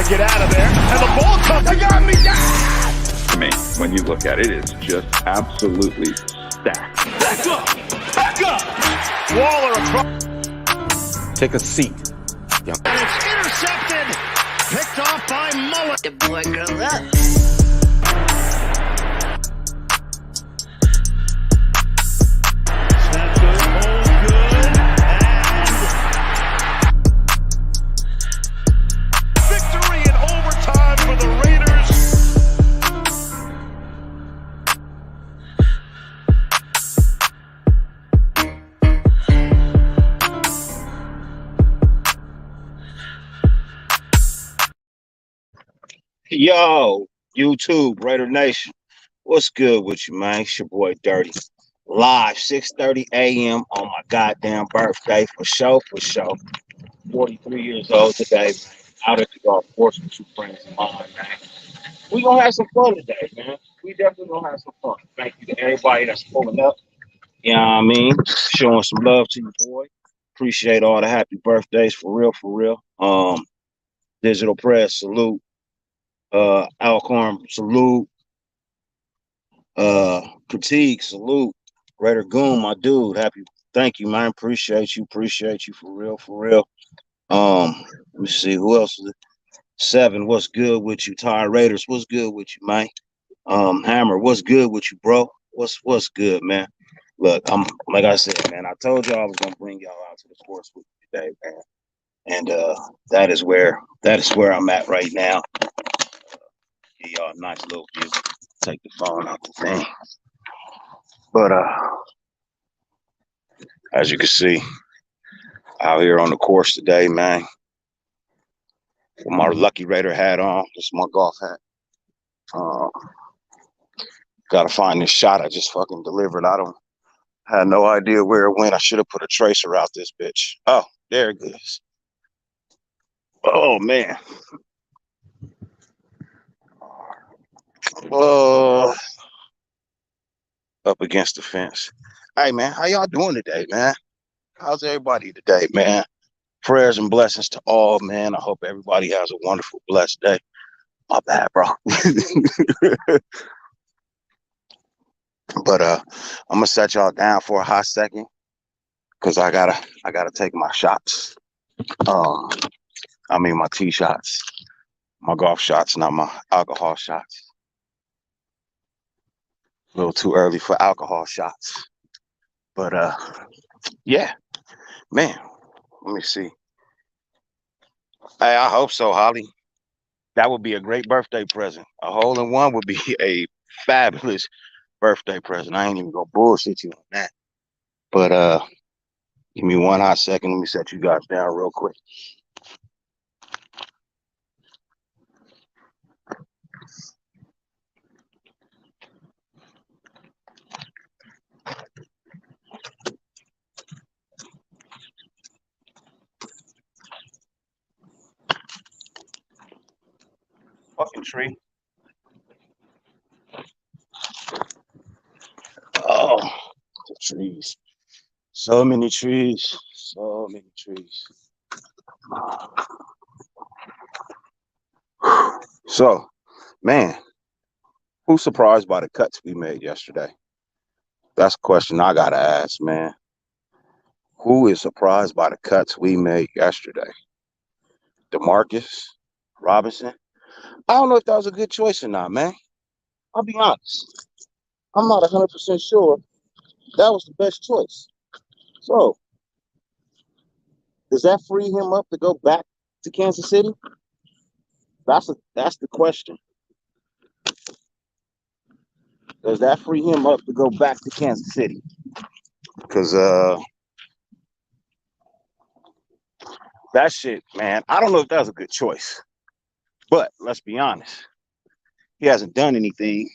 get out of there. And the ball comes. They got me down. I mean, when you look at it, it's just absolutely stacked. Back up. Back up. Waller across. Take a seat. And it's intercepted. Picked off by Muller. The boy grew up. Yo, YouTube, Raider Nation, what's good with you, man? It's your boy Dirty. Live, 6:30 a.m. on my goddamn birthday, for sure, for sure. 43 years old today, man. Out at the golf course with two friends of mine, man. We gonna have some fun today, man. We definitely gonna have some fun. Thank you to everybody that's pulling up. You know what I mean? Showing some love to you, boy. Appreciate all the happy birthdays, for real, for real. Digital Press, salute. Alcorn, salute. Critique, salute. Raider Goon, my dude, happy. Thank you, man. Appreciate you for real, for real. Let me see who else is it. 7, what's good with you? Ty Raiders, what's good with you, man? Hammer, what's good with you, bro? What's good, man? Look, I'm like I said, man. I told y'all I was gonna bring y'all out to the sports with me today, man. And that is where I'm at right now. Give y'all a nice little view. Take the phone out the thing. But as you can see, out here on the course today, man. With my Lucky Raider hat on. This is my golf hat. Gotta find this shot I just fucking delivered. I had no idea where it went. I should have put a tracer out this bitch. Oh, there it is. Oh man. Up against the fence. Hey man, how y'all doing today, man? How's everybody today, man? Prayers and blessings to all, man. I hope everybody has a wonderful, blessed day. My bad, bro. But I'm gonna set y'all down for a hot second because I gotta take my shots. My tee shots, my golf shots, not my alcohol shots. A little too early for alcohol shots. But yeah, man, let me see. Hey, I hope so, Holly. That would be a great birthday present. A hole-in-one would be a fabulous birthday present. I ain't even gonna bullshit you on that. But give me one hot second. Let me set you guys down real quick. Fucking tree. Oh, the trees. So many trees. So many trees. So, man, who's surprised by the cuts we made yesterday? That's a question I gotta ask, man. Who is surprised by the cuts we made yesterday? DeMarcus Robinson? I don't know if that was a good choice or not, man. I'll be honest. I'm not 100% sure that was the best choice. So, does that free him up to go back to Kansas City? That's the question. Does that free him up to go back to Kansas City? Because that shit, man, I don't know if that was a good choice. But let's be honest. He hasn't done anything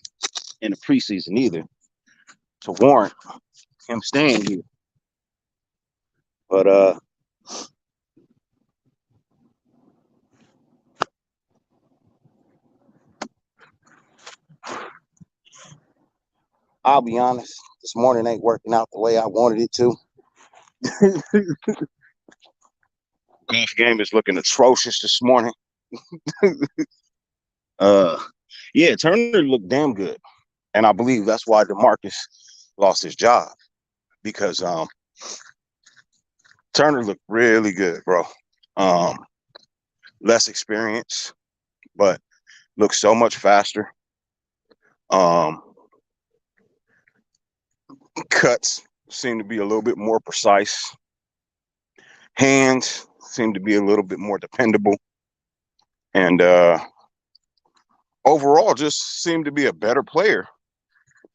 in the preseason either to warrant him staying here. But I'll be honest, this morning ain't working out the way I wanted it to. Golf game is looking atrocious this morning. Yeah, Turner looked damn good, and I believe that's why DeMarcus lost his job because Turner looked really good, bro. Um, Less experience, but looks so much faster. Um, Cuts seem to be a little bit more precise. Hands seem to be a little bit more dependable, and overall, just seemed to be a better player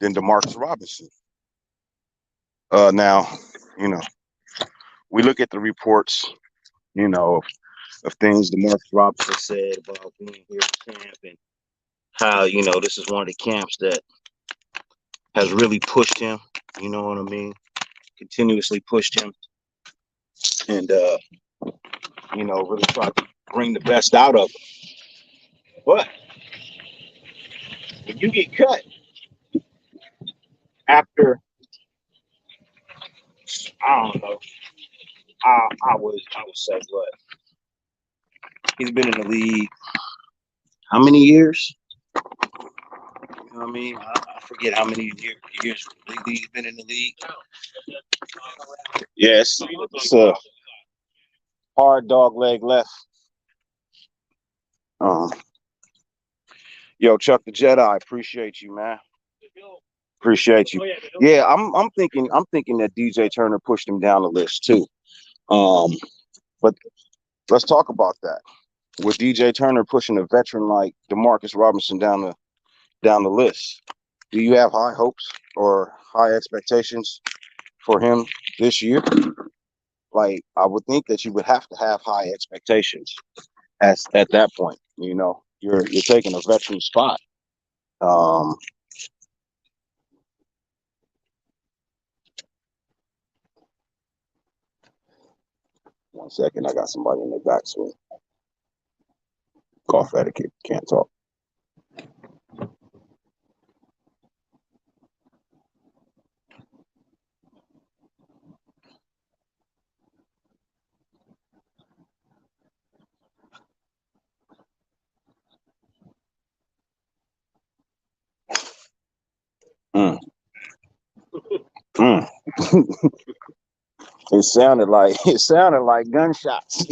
than DeMarcus Robinson. Now, you know, we look at the reports, you know, of things DeMarcus Robinson said about being here at camp and how, you know, this is one of the camps that has really pushed him, you know what I mean? Continuously pushed him and, you know, really tried to bring the best out of him. But when you get cut after, I don't know, I would say what? He's been in the league how many years? You know what I mean? I forget how many years he's been in the league. Yes, it's a hard dog leg left. Um, Yo, Chuck the Jedi, appreciate you, man. Appreciate you. Yeah, I'm thinking that DJ Turner pushed him down the list too. But let's talk about that. With DJ Turner pushing a veteran like DeMarcus Robinson down the list, do you have high hopes or high expectations for him this year? Like, I would think that you would have to have high expectations at that point. You know, you're taking a veteran spot. Um, One second, I got somebody in the back swing. Golf etiquette, can't talk. Mm. Mm. It sounded like gunshots.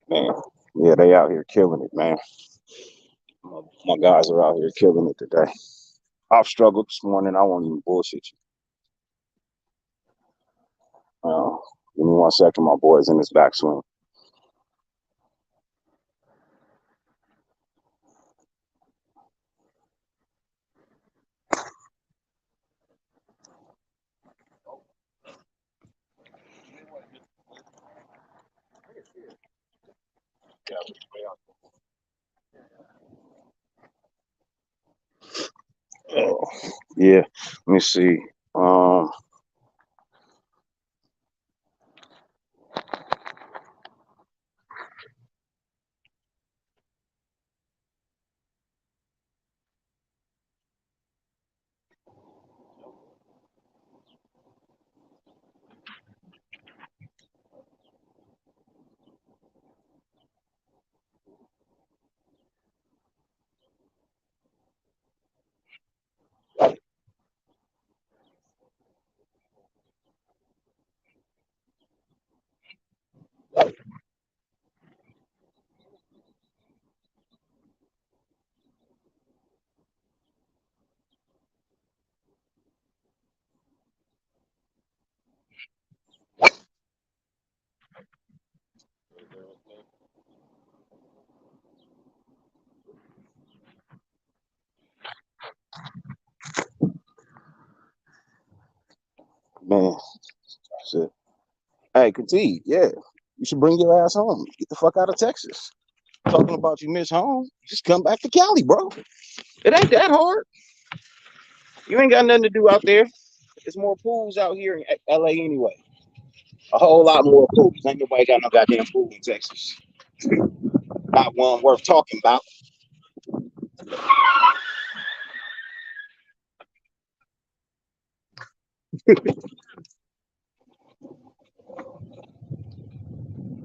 Man, yeah, they out here killing it, man. My guys are out here killing it today. I've struggled this morning. I won't even bullshit you. Give me 1 second. My boy's in his backswing. Oh, yeah. Let me see. Man, shit. Hey, Khateed, yeah, you should bring your ass home. Get the fuck out of Texas. Talking about you miss home, just come back to Cali, bro. It ain't that hard. You ain't got nothing to do out there. There's more pools out here in LA anyway. A whole lot more pools. Ain't nobody got no goddamn pool in Texas. Not one worth talking about.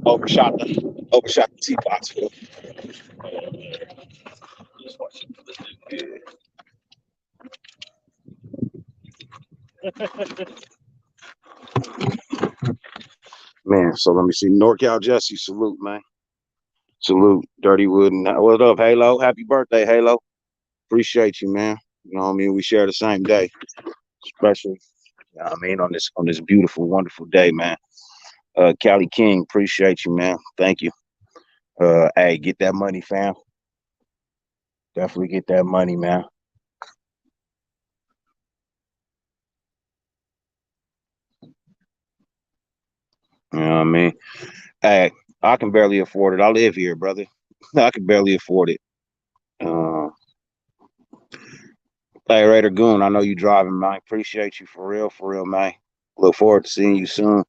Overshot the teapots. Man, so let me see. NorCal Jesse, salute, man. Salute, Dirty Wood. And what up, Halo? Happy birthday, Halo. Appreciate you, man. You know what I mean? We share the same day. Especially, you know what I mean, on this beautiful, wonderful day, man. Cali King, appreciate you, man. Thank you. Hey, get that money, fam. Definitely get that money, man. You know what I mean? Hey, I can barely afford it. I live here, brother. I can barely afford it. Uh, hey, Raider Goon, I know you driving, man. Appreciate you for real, man. Look forward to seeing you soon.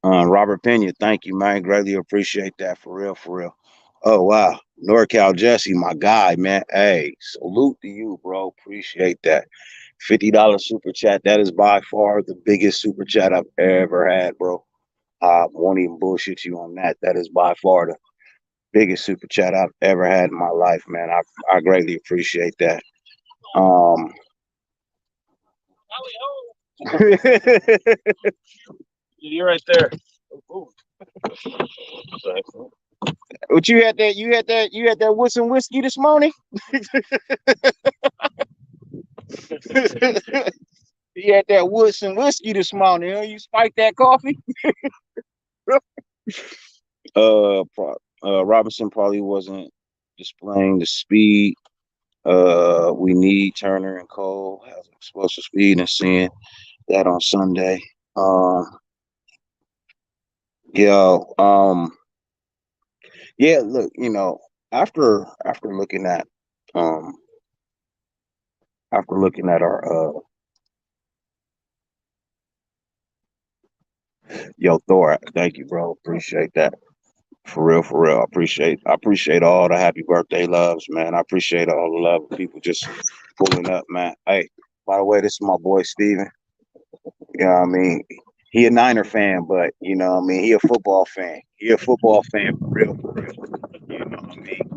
Robert Pena, thank you, man. Greatly appreciate that, for real, for real. Oh, wow. NorCal Jesse, my guy, man. Hey, salute to you, bro. Appreciate that. $50 super chat. That is by far the biggest super chat I've ever had, bro. I won't even bullshit you on that. That is by far the biggest super chat I've ever had in my life, man. I greatly appreciate that. You're right there. What you had that? You had that Wilson whiskey this morning. You had that Wilson whiskey this morning. Huh? You spiked that coffee. Robinson probably wasn't displaying the speed. We need Turner and Cole has explosive speed, and seeing that on Sunday. Yo, yeah. Look, after looking at um our yo Thor, thank you, bro. Appreciate that. For real. I appreciate all the happy birthday loves, man. I appreciate all the love of people just pulling up, man. Hey, by the way, this is my boy Steven. You know what I mean? He a Niner fan, but you know what I mean, he a football fan. He a football fan for real, for real. You know what I mean?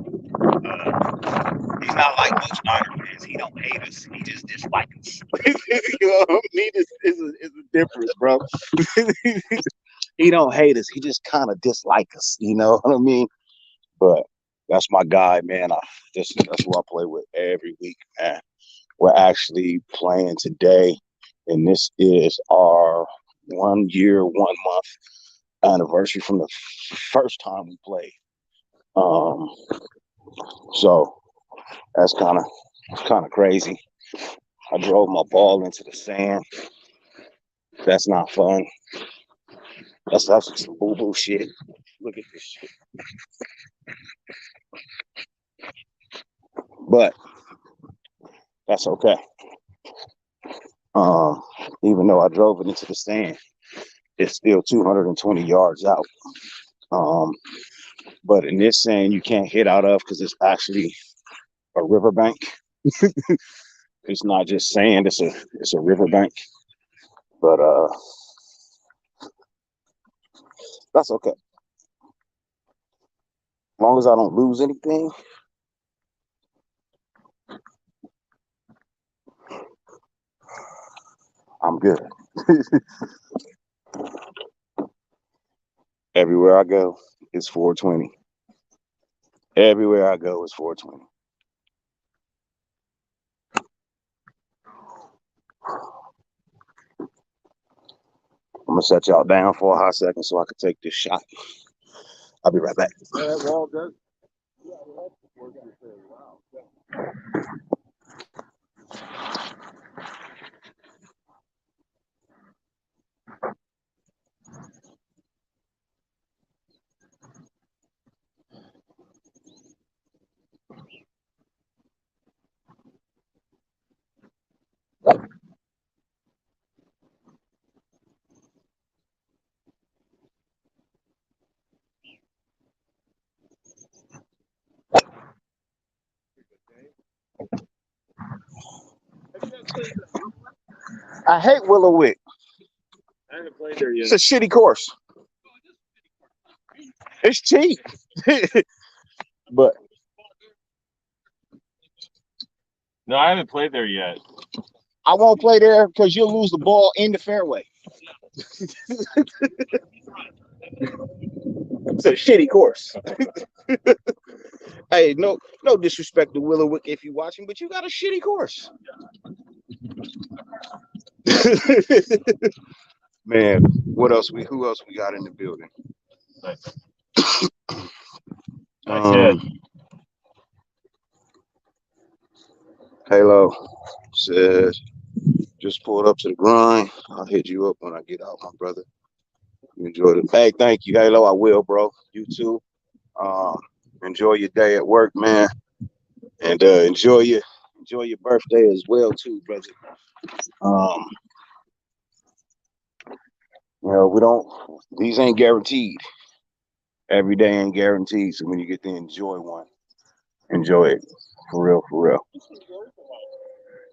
He's not like most Niner fans. He don't hate us. He just dislike us. You know what I mean? It's a difference, bro. He don't hate us. He just kind of dislike us. You know what I mean? But that's my guy, man. That's who I play with every week, man. We're actually playing today, and this is our 1 year, 1 month anniversary from the first time we played. Um, so that's kind of crazy. I drove my ball into the sand. That's not fun. That's some boo boo shit. Look at this shit. But that's okay. Um, Even though I drove it into the sand, it's still 220 yards out. Um, but in this sand, you can't hit out of because it's actually a riverbank. It's not just sand; it's a riverbank. But that's okay. As long as I don't lose anything, I'm good. Everywhere I go, it's 420. Everywhere I go, it's 420. I'm gonna set y'all down for a hot second so I can take this shot. I'll be right back. I hate Willowick. I haven't played there It's yet. a shitty course. It's cheap. But No, I haven't played there yet. I won't play there because you'll lose the ball in the fairway. It's a shitty course. Hey, no disrespect to Willowick if you're watching, but you got a shitty course. Man, who else we got in the building? Halo says, just pulled up to the grind. I'll hit you up when I get out, my brother. You enjoy it. Hey, thank you, Halo. I will, bro. You too. Enjoy your day at work, man, and enjoy your birthday as well, too, brother. We don't. These ain't guaranteed. Every day ain't guaranteed. So when you get to enjoy one, enjoy it for real, for real.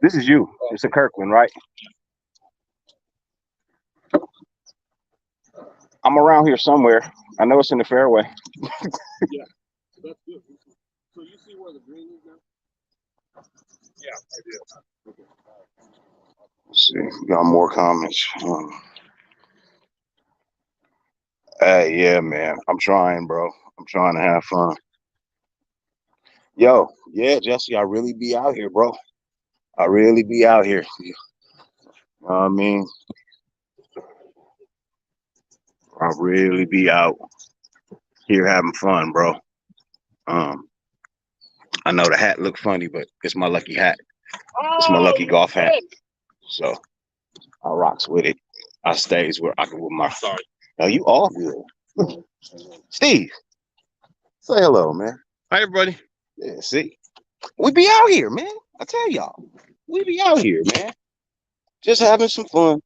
This is you. It's a Kirkland, right? I'm around here somewhere. I know it's in the fairway. Yeah, that's good. So you see where the green is now? Yeah, I do. Let's see. We got more comments. Hey, yeah, man. I'm trying, bro. I'm trying to have fun. Yo, yeah, Jesse, I really be out here, bro. I really be out here. You know what I mean? I really be out here having fun, bro. I know the hat look funny, but it's my lucky hat. It's my lucky golf hat. So I rocks with it. I stays where I can with my. Sorry. No, you all good. Steve, say hello, man. Hi, everybody. Yeah, see, we be out here, man. I tell y'all, we be out here, man. Just having some fun,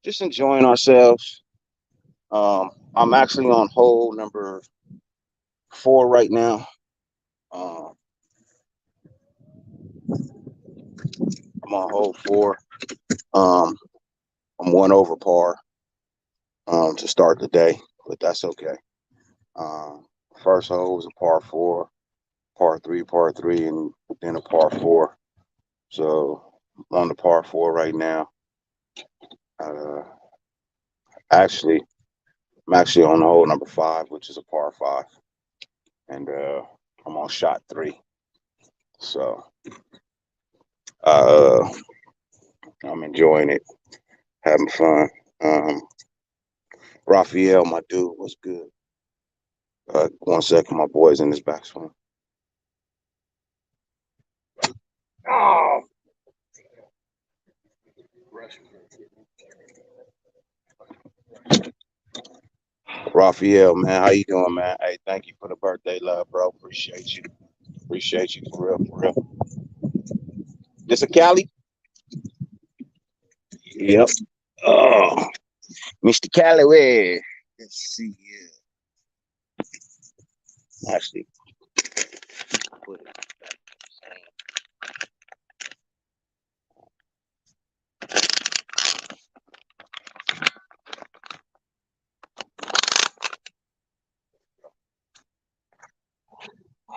just enjoying ourselves. I'm actually on hole number 4 right now. I'm on hole 4. I'm 1 over par to start the day, but that's okay. First hole was a par 4, par 3, and then a par 4. So I'm on the par 4 right now. Actually, I'm actually on hole number 5, which is a par 5, and I'm on shot 3. So I'm enjoying it, having fun. Raphael, my dude, was good. 1 second, my boy's in his backswing. Oh. Raphael, man, how you doing, man? Hey, thank you for the birthday love, bro. Appreciate you. Appreciate you for real, for real. This a Cali? Yep. Oh, Mr. Callaway. Let's see here. Actually, put it back.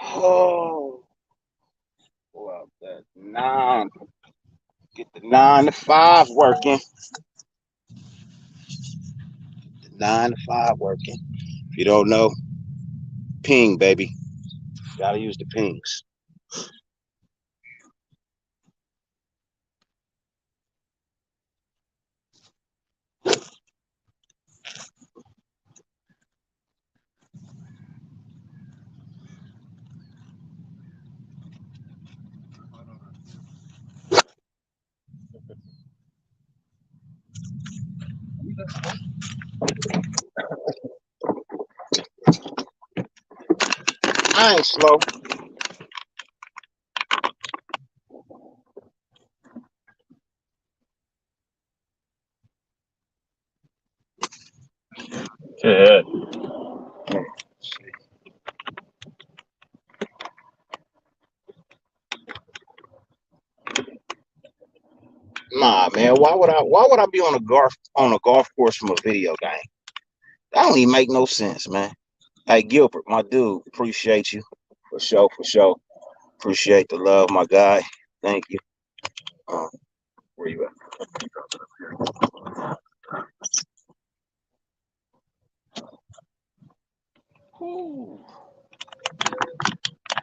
Oh, well, that 9. Get the 9 to 5 working. The 9 to 5 working. If you don't know, ping, baby. Gotta use the pings. I ain't slow. Good. Nah, man, man. Why would I be on a golf course from a video game? That don't even make no sense, man. Hey Gilbert, my dude, appreciate you. For sure, for sure. Appreciate the love, my guy. Thank you. Where you at?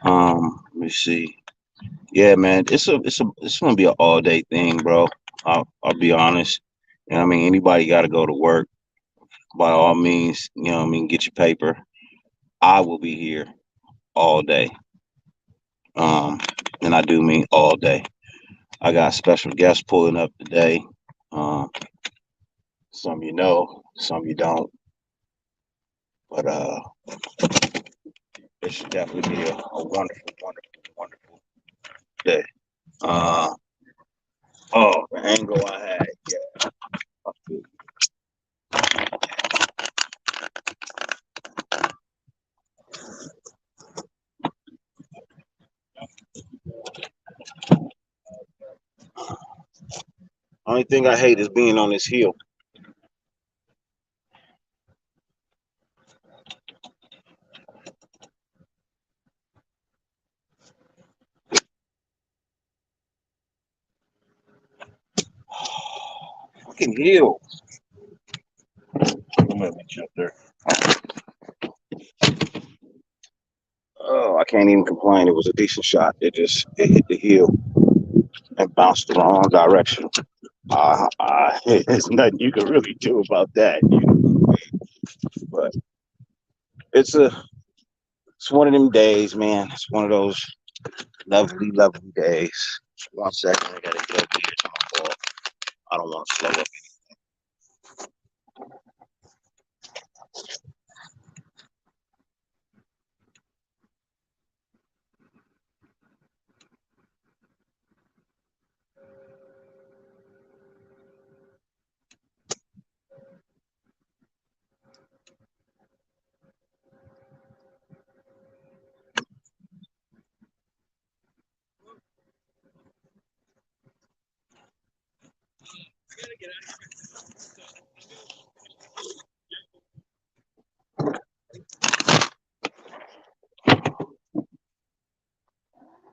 Let me see. Yeah, man, it's gonna be an all day thing, bro. I'll be honest. I mean, anybody got to go to work. By all means, I mean, get your paper. I will be here all day. Um, and I do mean all day. I got special guests pulling up today. Um, some you know, some you don't. But it should definitely be a wonderful, wonderful, wonderful day. The angle I had, yeah. Only thing I hate is being on this hill. Fucking hill. Let me jump there. Oh, I can't even complain. It was a decent shot. It hit the hill and bounced the wrong direction. There's nothing you can really do about that. But it's one of them days, man. It's one of those lovely, lovely days. 1 second, I gotta get up here to my ball. I don't want to slow up.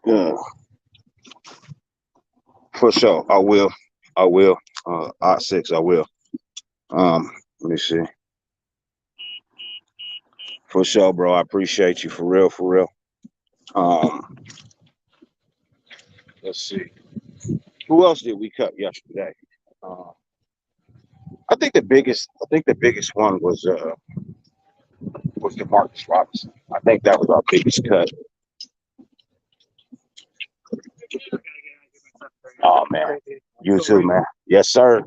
Yeah, for sure. I will. I will. Odd 6, I will. Let me see. For sure, bro. I appreciate you for real, for real. Let's see. Who else did we cut yesterday? Uh, I think the biggest one was Demarcus Robinson. I think that was our biggest cut. Oh man, you too, man. Yes, sir.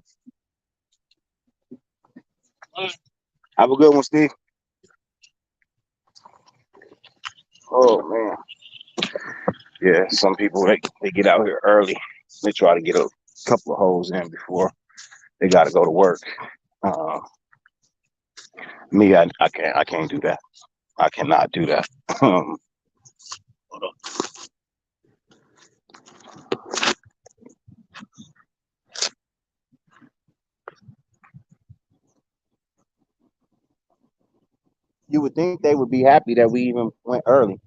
Have a good one, Steve. Oh man, yeah. Some people they get out here early. They try to get a couple of holes in before they got to go to work. Uh, me, I can't do that. I cannot do that. Hold on. You would think they would be happy that we even went early,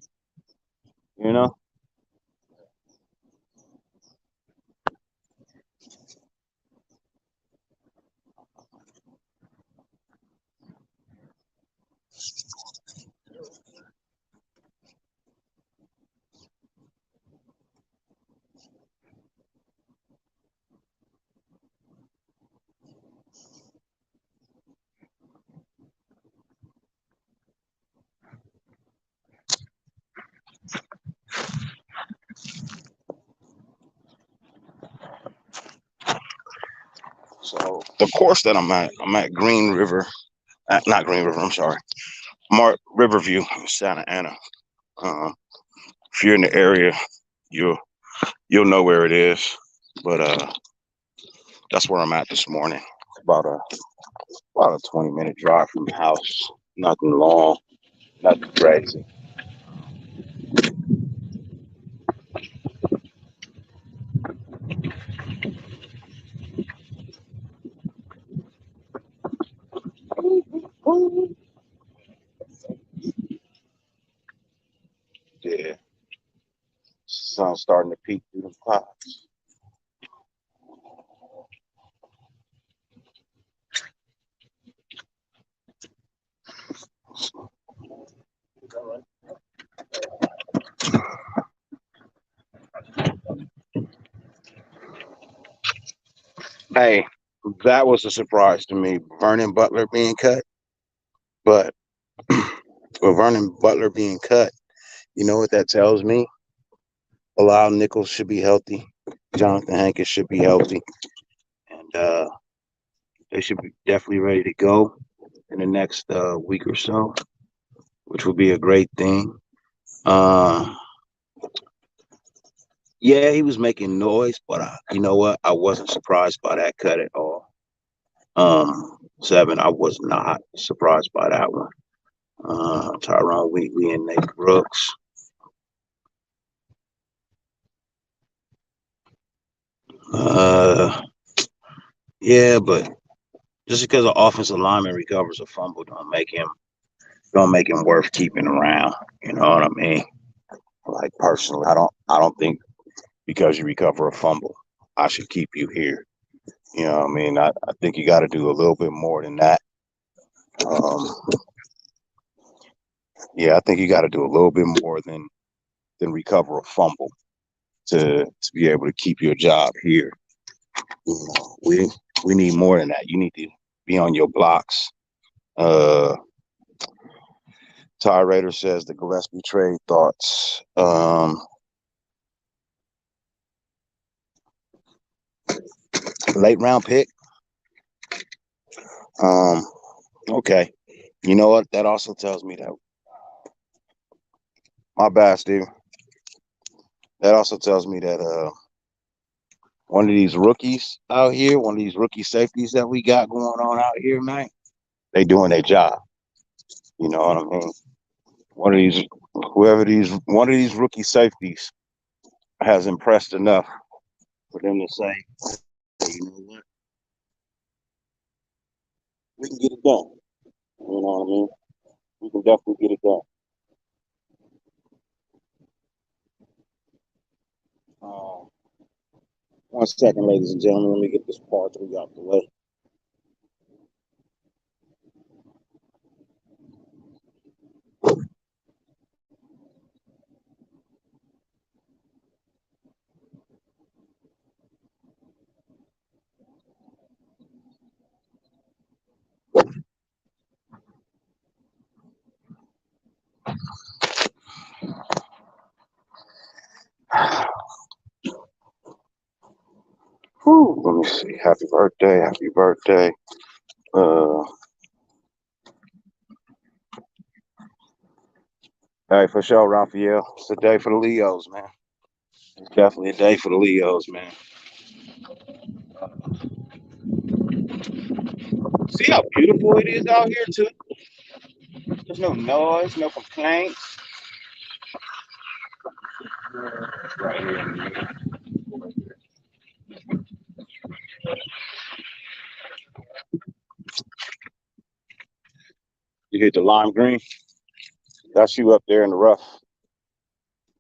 you know? So the course that I'm at Green River, not Green River, I'm sorry, Riverview, Santa Ana. If you're in the area, you'll know where it is. But that's where I'm at this morning. About a 20-minute drive from the house. Nothing long, nothing crazy. Yeah, sun's starting to peek through the clouds. Hey, that was a surprise to me. Vernon Butler being cut, but with Vernon Butler being cut, you know what that tells me? Allow Nichols should be healthy. Jonathan Hankins should be healthy, and they should be definitely ready to go in the next week or so, which will be a great thing. Uh, yeah, he was making noise, but you know what? I wasn't surprised by that cut at all. Seven, I was not surprised by that one. Tyrone Wheatley and Nate Brooks. Yeah, but just because an offensive lineman recovers a fumble don't make him worth keeping around. You know what I mean? Like personally, I don't think because you recover a fumble, I should keep you here. You know what I mean? I think you got to do a little bit more than that. Um, yeah, I think you got to do a little bit more than recover a fumble to be able to keep your job here. You know, we need more than that. You need to be on your blocks. Ty Rader says the Gillespie trade thoughts. Late round pick. Okay. You know what? That also tells me that. My bad, Steve. That also tells me that one of these rookies out here, one of these rookie safeties that we got going on out here, man, they doing their job. You know what I mean? One of these, one of these rookie safeties has impressed enough for them to say, hey, you know what? We can get it done. You know what I mean? We can definitely get it done. Uh, 1 second, ladies and gentlemen. Let me get this part 3 out the way. Whew, let me see. Happy birthday. Happy birthday. Uh, Hey, for sure, Raphael. It's a day for the Leos, man. It's definitely a day for the Leos, man. See how beautiful it is out here, too? There's no noise, no complaints. Right here. You hit the lime green. That's you up there in the rough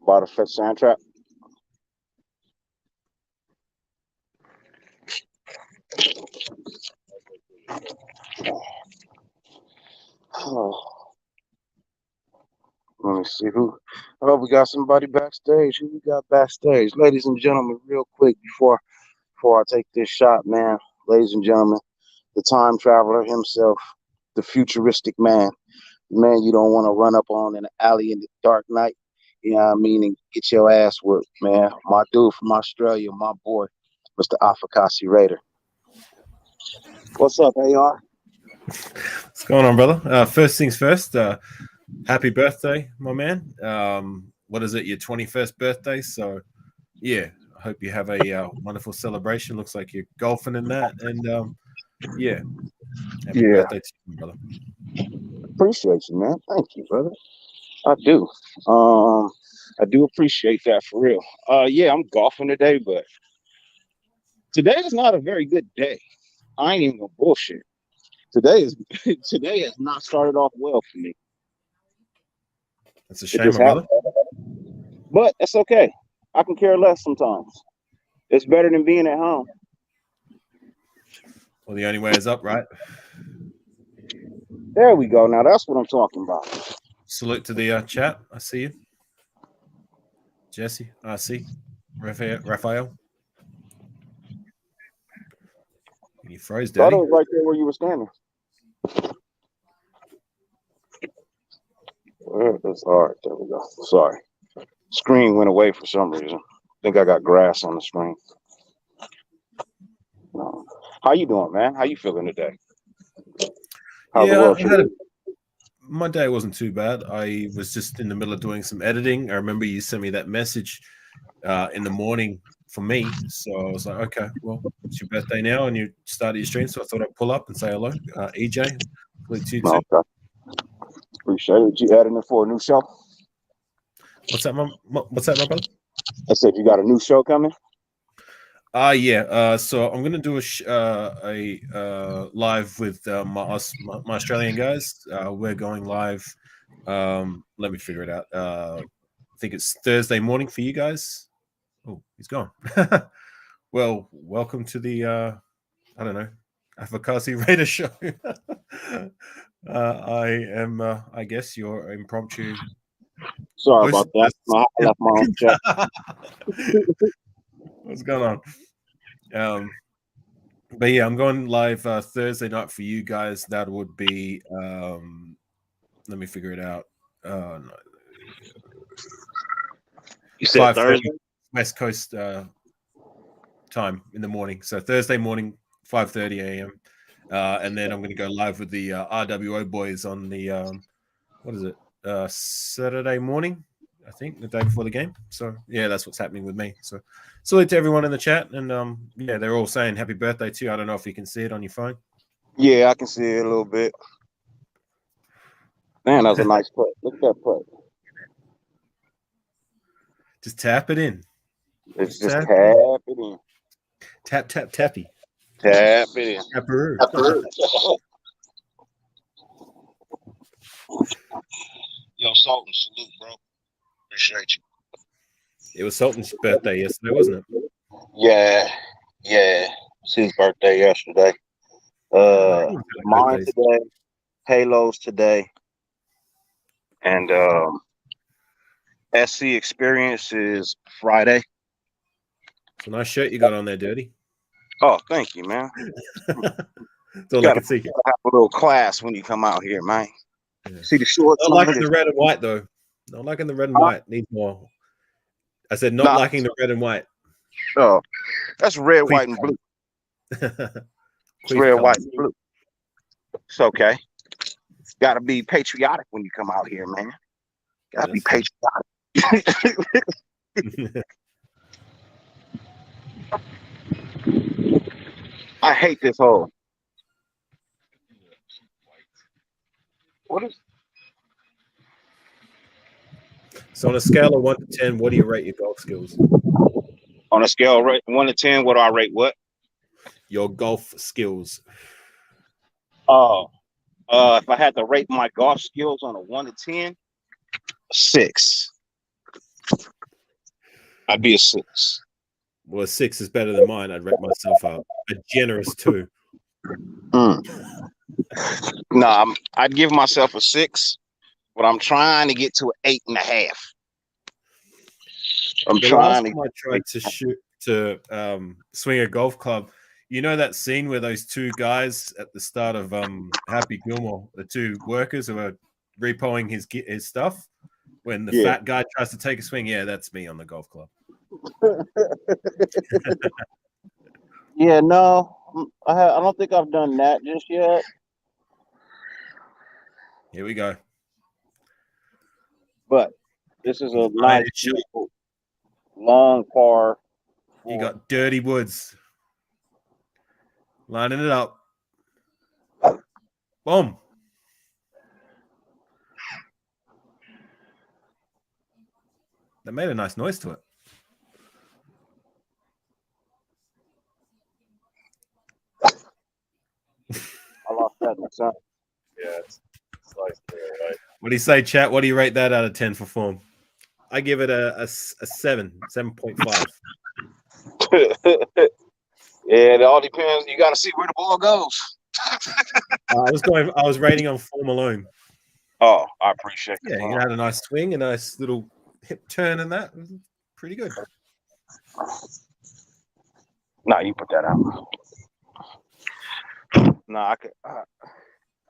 by the sand trap. Oh, let me see who. Oh, we got somebody backstage. Who we got backstage? Ladies and gentlemen, real quick before I take this shot, man. Ladies and gentlemen, the time traveler himself, the futuristic man. Man, you don't want to run up on in an alley in the dark night, you know what I mean, and get your ass whooped, man. My dude from Australia, my boy, Mr. Afakasi Raider. What's up, AR? What's going on, brother? First things first, happy birthday, my man. What is it, your 21st birthday? So, yeah, I hope you have a wonderful celebration. Looks like you're golfing in that. And, yeah, happy birthday to you, brother. Appreciate you, man. Thank you, brother. I do. I do appreciate that for real. Yeah, I'm golfing today, but today is not a very good day. I ain't even gonna bullshit. Today has not started off well for me. That's a It shame, just my brother. happened. But it's okay. I can care less sometimes. It's better than being at home. Well, the only way is up, right? There we go. Now that's what I'm talking about. Salute to the chat. I see you. Jesse, I see. Raphael. You froze, Thought Daddy. it was right there where you were standing. That's all right. There we go. Sorry. Screen went away for some reason. I think I got grass on the screen. No. How you doing, man? How you feeling today? How's the Yeah, world I had treating my day wasn't too bad. I was just in the middle of doing some editing. I remember you sent me that message in the morning for me. So I was like, okay, well, it's your birthday now and you started your stream. So I thought I'd pull up and say hello. EJ, salute to you you? too. Okay. Appreciate it. You adding it for a new show? What's that, my brother? I said you got a new show coming? Yeah. So I'm gonna do a live with my Australian guys. We're going live. Let me figure it out. I think it's Thursday morning for you guys. Oh, he's gone. Well, welcome to the I don't know, Afakasi Raider show. I am, I guess, your impromptu. Sorry about that. I left my own chat. What's going on? But yeah, I'm going live Thursday night for you guys. That would be let me figure it out. No. You said Thursday? West Coast time in the morning. So Thursday morning, 5:30 a.m. And then I'm going to go live with the RWO boys on the what is it? Saturday morning, I think, the day before the game. So yeah, that's what's happening with me. So salute to everyone in the chat, and yeah, they're all saying happy birthday too. I don't know if you can see it on your phone. Yeah, I can see it a little bit. Man, that was a nice putt. Look at that putt. Just tap it in. It's just tap it in. Tap tappy. Tap it in. Tapperoo. Yo, Sultan, salute, bro. Appreciate you. It was Sultan's birthday yesterday, wasn't it? Yeah. It's his birthday yesterday. Mine today. Halo's today. And SC Experience is Friday. It's a nice shirt you got on there, Dirty. Oh, thank you, man. That's all I can see. Have a little class when you come out here, man. Yeah. See the shorts. Not liking the red and white, though. Not liking the red and white. Needs more. I said not liking the red and white. Oh, that's red, white, and blue. It's red, white, and blue. It's okay. Got to be patriotic when you come out here, man. Got to be patriotic. I hate this hole. What is? So on a scale of 1 to 10, what do you rate your golf skills? On a scale of 1 to 10, what do I rate what? Your golf skills. Oh, if I had to rate my golf skills on a 1 to 10, 6. I'd be a 6. Well, a 6 is better than mine. I'd rate myself a generous 2. No, I'd give myself a 6, but I'm trying to get to an 8.5. I tried to shoot to swing a golf club. You know that scene where those two guys at the start of Happy Gilmore, the two workers who are repoing his stuff, when the fat guy tries to take a swing? Yeah, that's me on the golf club. Yeah, no, I don't think I've done that just yet. Here we go. But this is a nice, beautiful, long par. You got Dirty Woods lining it up. Boom. That made a nice noise to it. I lost that. son. Yeah, it's like right. What do you say, chat? What do you rate that out of 10 for form? I give it a 7.5. Yeah, it all depends. You got to see where the ball goes. I was rating on form alone. Oh, I appreciate Yeah, that. you had a nice swing, a nice little hip turn, and that was pretty good. No, you put that out. No, I could.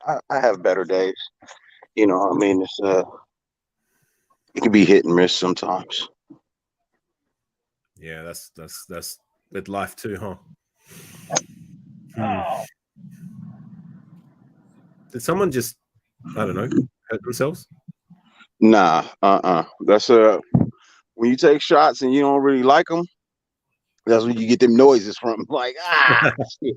I have better days. You know, I mean, it's it can be hit and miss sometimes. Yeah, that's with life too, huh? Did someone just, I don't know, hurt themselves? Nah, That's when you take shots and you don't really like them. That's when you get them noises from. Like shit.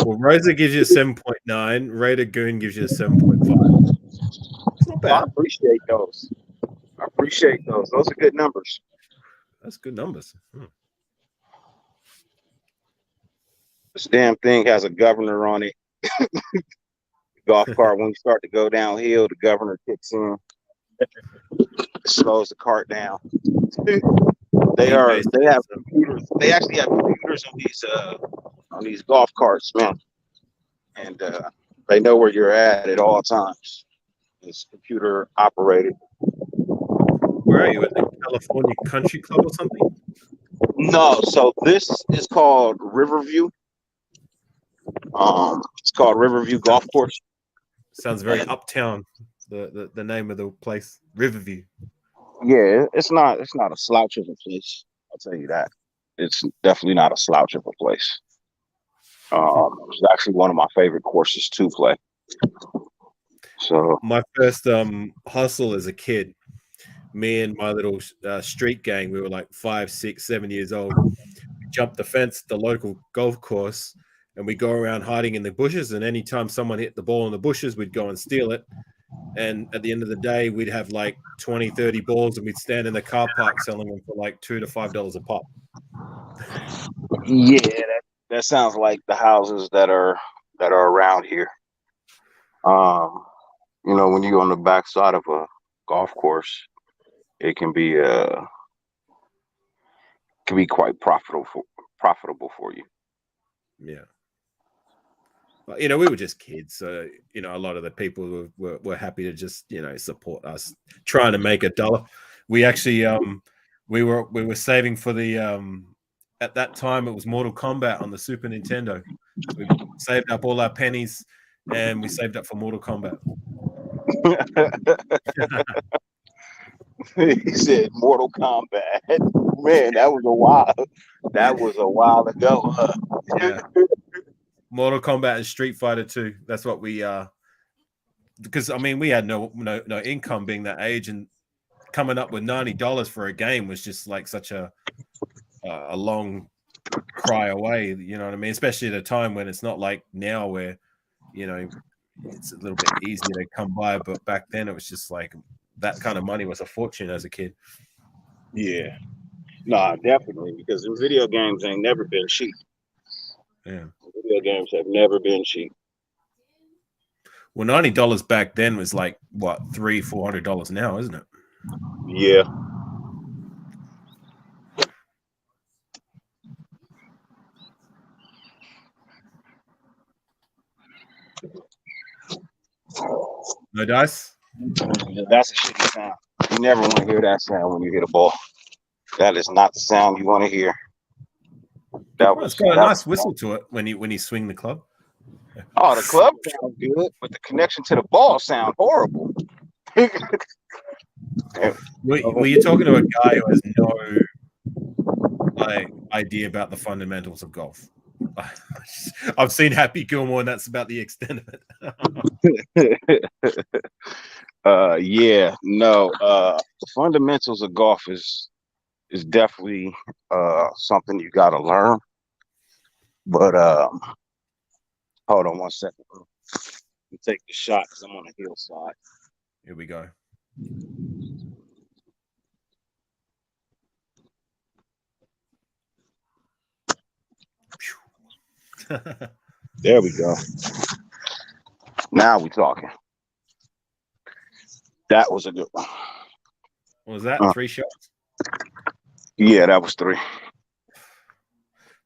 Well, Rosa gives you a 7.9. Raider Goon gives you a 7.5. It's not Well, I bad. appreciate those. I appreciate those. Those are good numbers. That's good numbers. This damn thing has a governor on it. Golf cart, when you start to go downhill, the governor kicks in. It slows the cart down. They have computers. They actually have computers on these golf carts, man. And they know where you're at all times. It's computer operated. Where are you, at the California Country Club or something? No, so this is called Riverview. It's called Riverview Golf Course. Sounds very uptown. The name of the place, Riverview. Yeah, it's not a slouch of a place. I'll tell you that. It's definitely not a slouch of a place. It's actually one of my favorite courses to play. So my first hustle as a kid, me and my little street gang, we were like 5, 6, 7 years old. We jumped the fence at the local golf course, and we go around hiding in the bushes. And anytime someone hit the ball in the bushes, we'd go and steal it. And at the end of the day, we'd have like 20, 30 balls, and we'd stand in the car park selling them for like $2 to $5 a pop. yeah, that sounds like the houses that are around here. You know, when you're on the backside of a golf course, it can be quite profitable for you. Yeah. But, you know, we were just kids, so you know, a lot of the people were happy to just, you know, support us trying to make $1. We actually we were saving for the at that time it was Mortal Kombat on the Super Nintendo. We saved up all our pennies and we saved up for Mortal Kombat. He said Mortal Kombat. Man, that was a while ago. Yeah. Mortal Kombat and Street Fighter 2. That's what we because I mean we had no income being that age, and coming up with $90 for a game was just like such a long cry away, you know what I mean? Especially at a time when it's not like now where, you know, it's a little bit easier to come by, but back then it was just like that kind of money was a fortune as a kid. Yeah. Nah, definitely, because the video games ain't never been cheap. Yeah. Video games have never been cheap. Well, $90 back then was like what, $300-$400 now, isn't it? Yeah. No dice? That's a shitty sound. You never want to hear that sound when you hit a ball. That is not the sound you want to hear. It's got a nice whistle to it when you swing the club. Oh, the club sounds good, but the connection to the ball sound horrible. Were you talking to a guy who has no idea about the fundamentals of golf? I've seen Happy Gilmore, and that's about the extent of it. Yeah, no. The fundamentals of golf is definitely something you got to learn. But hold on one second. Let me take the shot because I'm on a hillside. Here we go. There we go. Now we talking. That was a good one. What was that? 3 shots? Yeah, that was 3.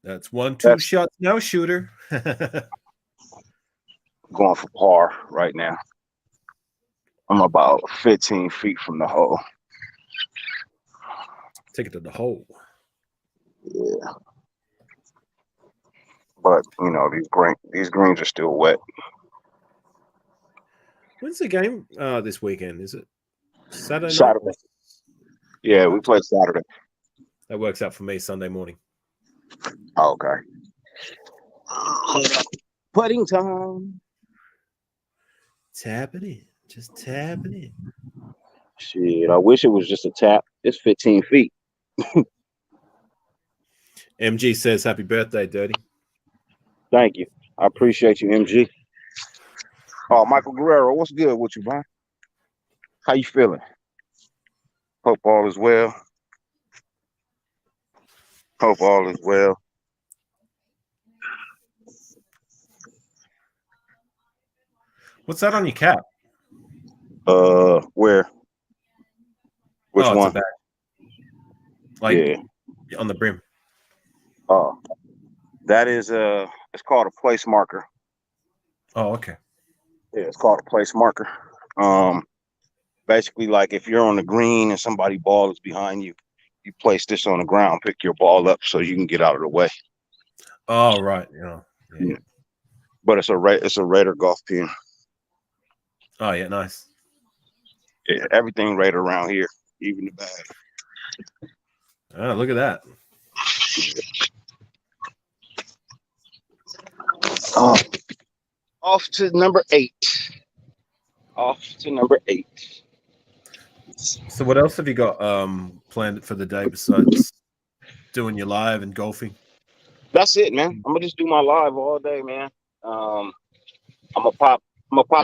That's 1, 2 That's- shots, no shooter. Going for par right now. I'm about 15 feet from the hole. Take it to the hole. Yeah. But, these greens are still wet. When's the game this weekend? Is it Saturday night? Saturday. Yeah, we play Saturday. That works out for me Sunday morning. Oh, okay. Putting time. Tap it in. Just tap it in. Shit, I wish it was just a tap. It's 15 feet. MG says happy birthday, Dirty. Thank you. I appreciate you, MG. Oh, Michael Guerrero, what's good with you, man? How you feeling? Hope all is well. Hope all is well. What's that on your cap? Where? Which it's one? a bag. Like Yeah. on the brim. That is it's called a place marker. Oh, okay. Yeah, it's called a place marker. Basically, like if you're on the green and somebody ball is behind you, you place this on the ground, pick your ball up so you can get out of the way. Oh, right. Yeah. But it's a Raider golf pin. Oh, yeah, nice. Yeah, everything Raider around here, even the bag. Oh, look at that. Off to number 8. Off to number 8. So what else have you got planned for the day besides doing your live and golfing? That's it, man. I'm gonna just do my live all day, man. I'm gonna pop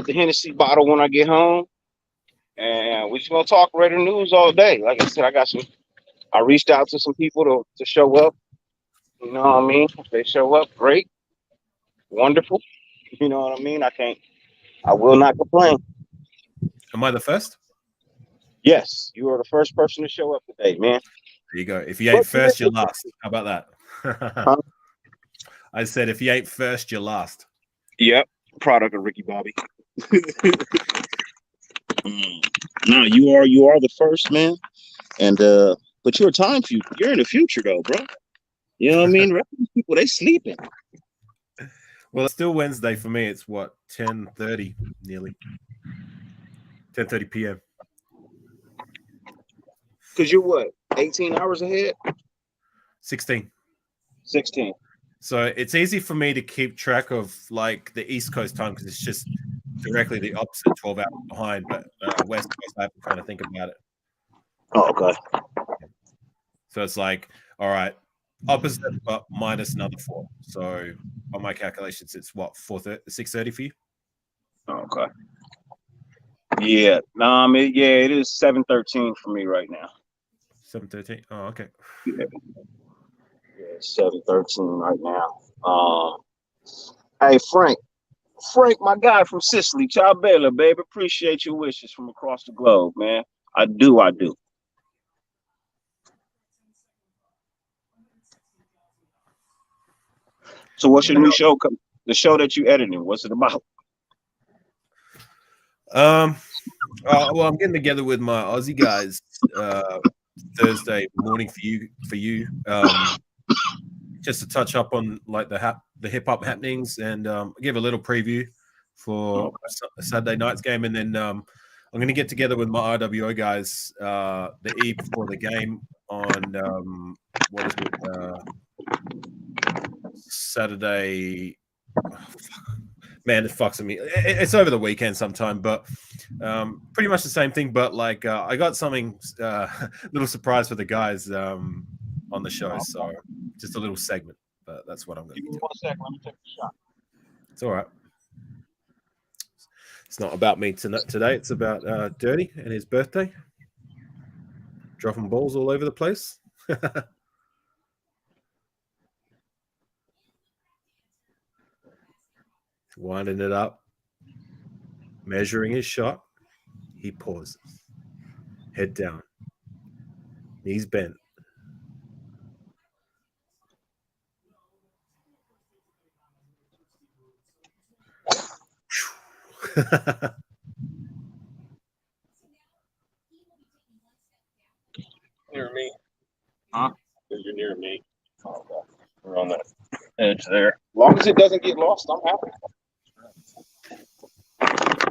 the Hennessy bottle when I get home, and we're just gonna talk Raider news all day. Like I said, I reached out to some people to show up. You know what I mean? If they show up, great, wonderful. You know what I mean? I will not complain. Am I the first? Yes, you are the first person to show up today, man. There you go. If you ain't first, you're last. How about that? I said, if you ain't first, you're last. Yep, product of Ricky Bobby. No, you are the first, man. And but you're you're in the future though, bro. You know what I mean? The rest of these people, they sleeping. Well, it's still Wednesday for me. It's what, 10:30 nearly. 10:30 p.m. Because you're what, 18 hours ahead? 16. 16. So it's easy for me to keep track of like the East Coast time because it's just directly the opposite, 12 hours behind. But West Coast, I have to kind of think about it. Oh, okay. So it's like, all right, opposite, but minus another 4. So on my calculations, it's what, 6:30 for you? Oh, okay. Yeah. It is 7:13 for me right now. 7:13. Oh, okay. Yeah, it's 7:13 right now. Hey, Frank, my guy from Sicily, Ciao Bella, baby. Appreciate your wishes from across the globe, man. I do. So what's your new show? The show that you editing, what's it about? Well, I'm getting together with my Aussie guys Thursday morning for you. Just to touch up on like the hip hop happenings and give a little preview for Saturday night's game, and then I'm going to get together with my RWO guys the eve before the game on what is it? Saturday. Man, it fucks with me. It's over the weekend sometime, but pretty much the same thing. But like, I got something little surprise for the guys on the show, so just a little segment. But that's what I'm going to do. Give me 1 second. Let me take a shot. It's all right. It's not about me today. It's about Dirty and his birthday. Dropping balls all over the place. Winding it up. Measuring his shot, he pauses. Head down. Knees bent. Near me. Huh? Because you're near me. Oh, okay. We're on that edge there. As long as it doesn't get lost, I'm happy.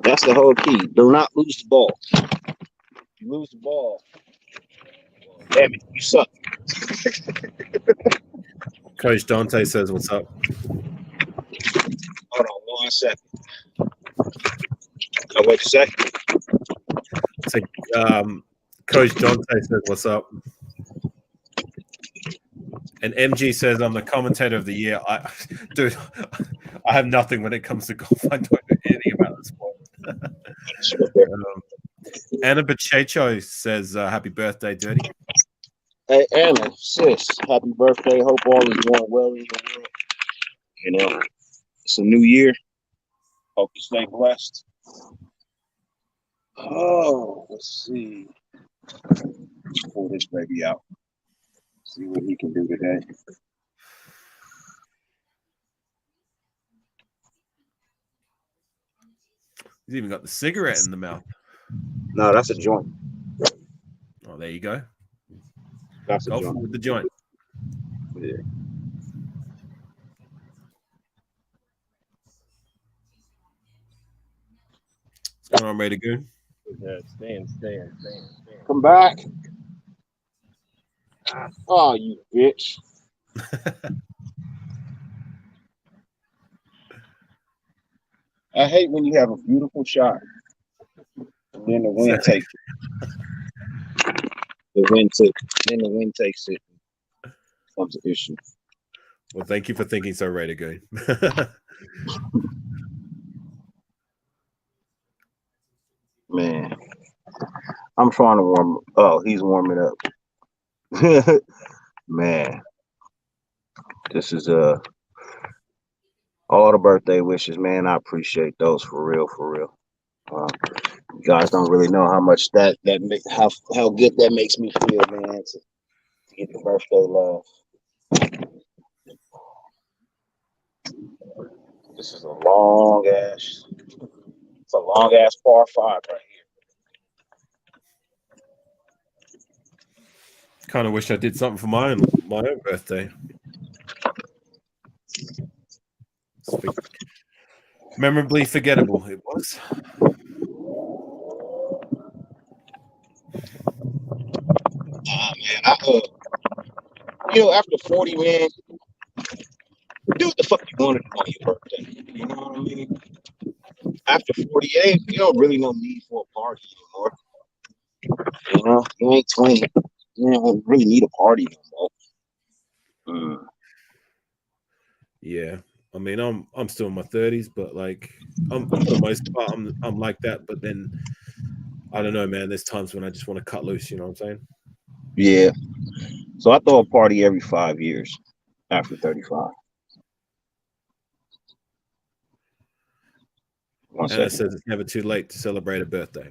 That's the whole key. Do not lose the ball. If you lose the ball, damn it, you suck. Coach Dante says, "What's up?" Hold on 1 second. Oh, wait a second. So, Coach Dante says, "What's up?" And MG says, "I'm the commentator of the year." Dude, I have nothing when it comes to golf. I don't know anything about the sport. Anna Pacheco says, "Happy birthday, Dirty." Hey, Anna, sis, happy birthday. Hope all is going well in your world. You know, it's a new year. Hope you stay blessed. Oh, let's see. Let's pull this baby out. See what he can do today. He's even got the cigarette in the mouth. No, that's a joint. Oh, there you go. That's a Golfing joint. with the joint. Yeah. What's going on, Raider Goon? Yeah, staying. Come back. Oh, you bitch. I hate when you have a beautiful shot and then the wind takes it. Then the wind takes it. Becomes an issue. Well, thank you for thinking so, Raider Goon. Man, I'm trying to warm. Oh, he's warming up. Man, this is all the birthday wishes, man. I appreciate those for real. You guys don't really know how much that how good that makes me feel, man. To get the birthday love. This is a long ass. It's a long ass par 5 right here. Kind of wish I did something for my own birthday. Memorably forgettable it was. Man, after 40, man, do what the fuck you want to do on your birthday. You know what I mean? After 48, you don't really no need for a party anymore. You know, you ain't 20. You don't really need a party anymore. Yeah. I mean, I'm still in my 30s, but like, I'm for the most part, I'm like that. But then, I don't know, man. There's times when I just want to cut loose. You know what I'm saying? Yeah. So I throw a party every 5 years after 35. And it says it's never too late to celebrate a birthday.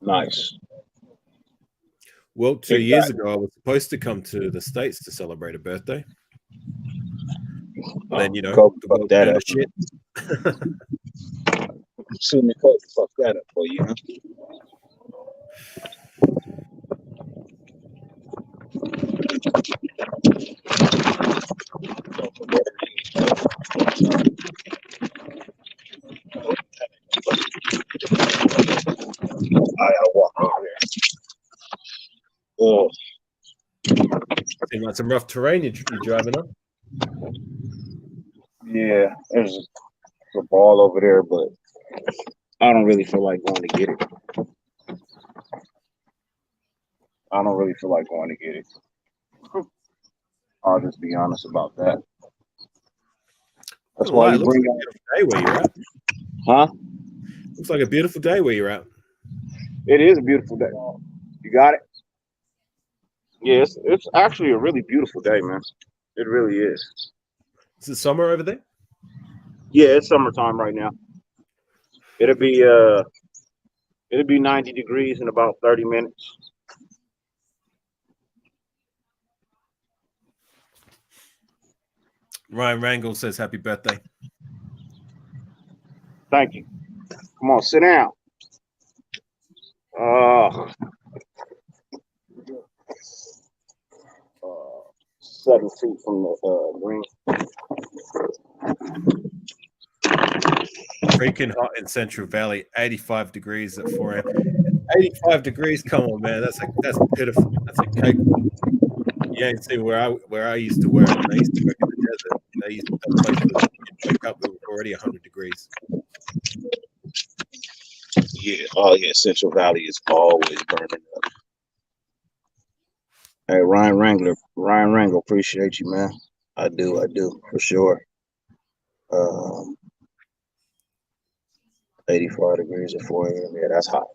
Nice. Well, 2 years ago, I was supposed to come to the States to celebrate a birthday. But then, the world turned to shit. Soon the coach fuck that up for you, huh? I gotta walk over there. Oh. Seems like some rough terrain you're driving on. Yeah, there's a ball over there, but I don't really feel like going to get it. I'll just be honest about that. That's why you bring out a day where you're at. Huh? Looks like a beautiful day where you're at. It is a beautiful day. You got it? Yeah, it's actually a really beautiful day, man. It really is. Is it summer over there? Yeah, it's summertime right now. It'll be 90 degrees in about 30 minutes. Ryan Rangel says happy birthday. Thank you. Come on, sit down. 7 feet from the green. Freaking hot in Central Valley, 85 degrees at 4 a.m. 85 degrees, come on, man. That's pitiful. That's a cake. You ain't see where I used to work. When I used to work in the desert. They used to wake up, it was already 100 degrees. Yeah. Oh yeah. Central Valley is always burning up. Hey, Ryan Wrangler, appreciate you, man. I do, for sure. 85 degrees at 4 a.m. Yeah, that's hot.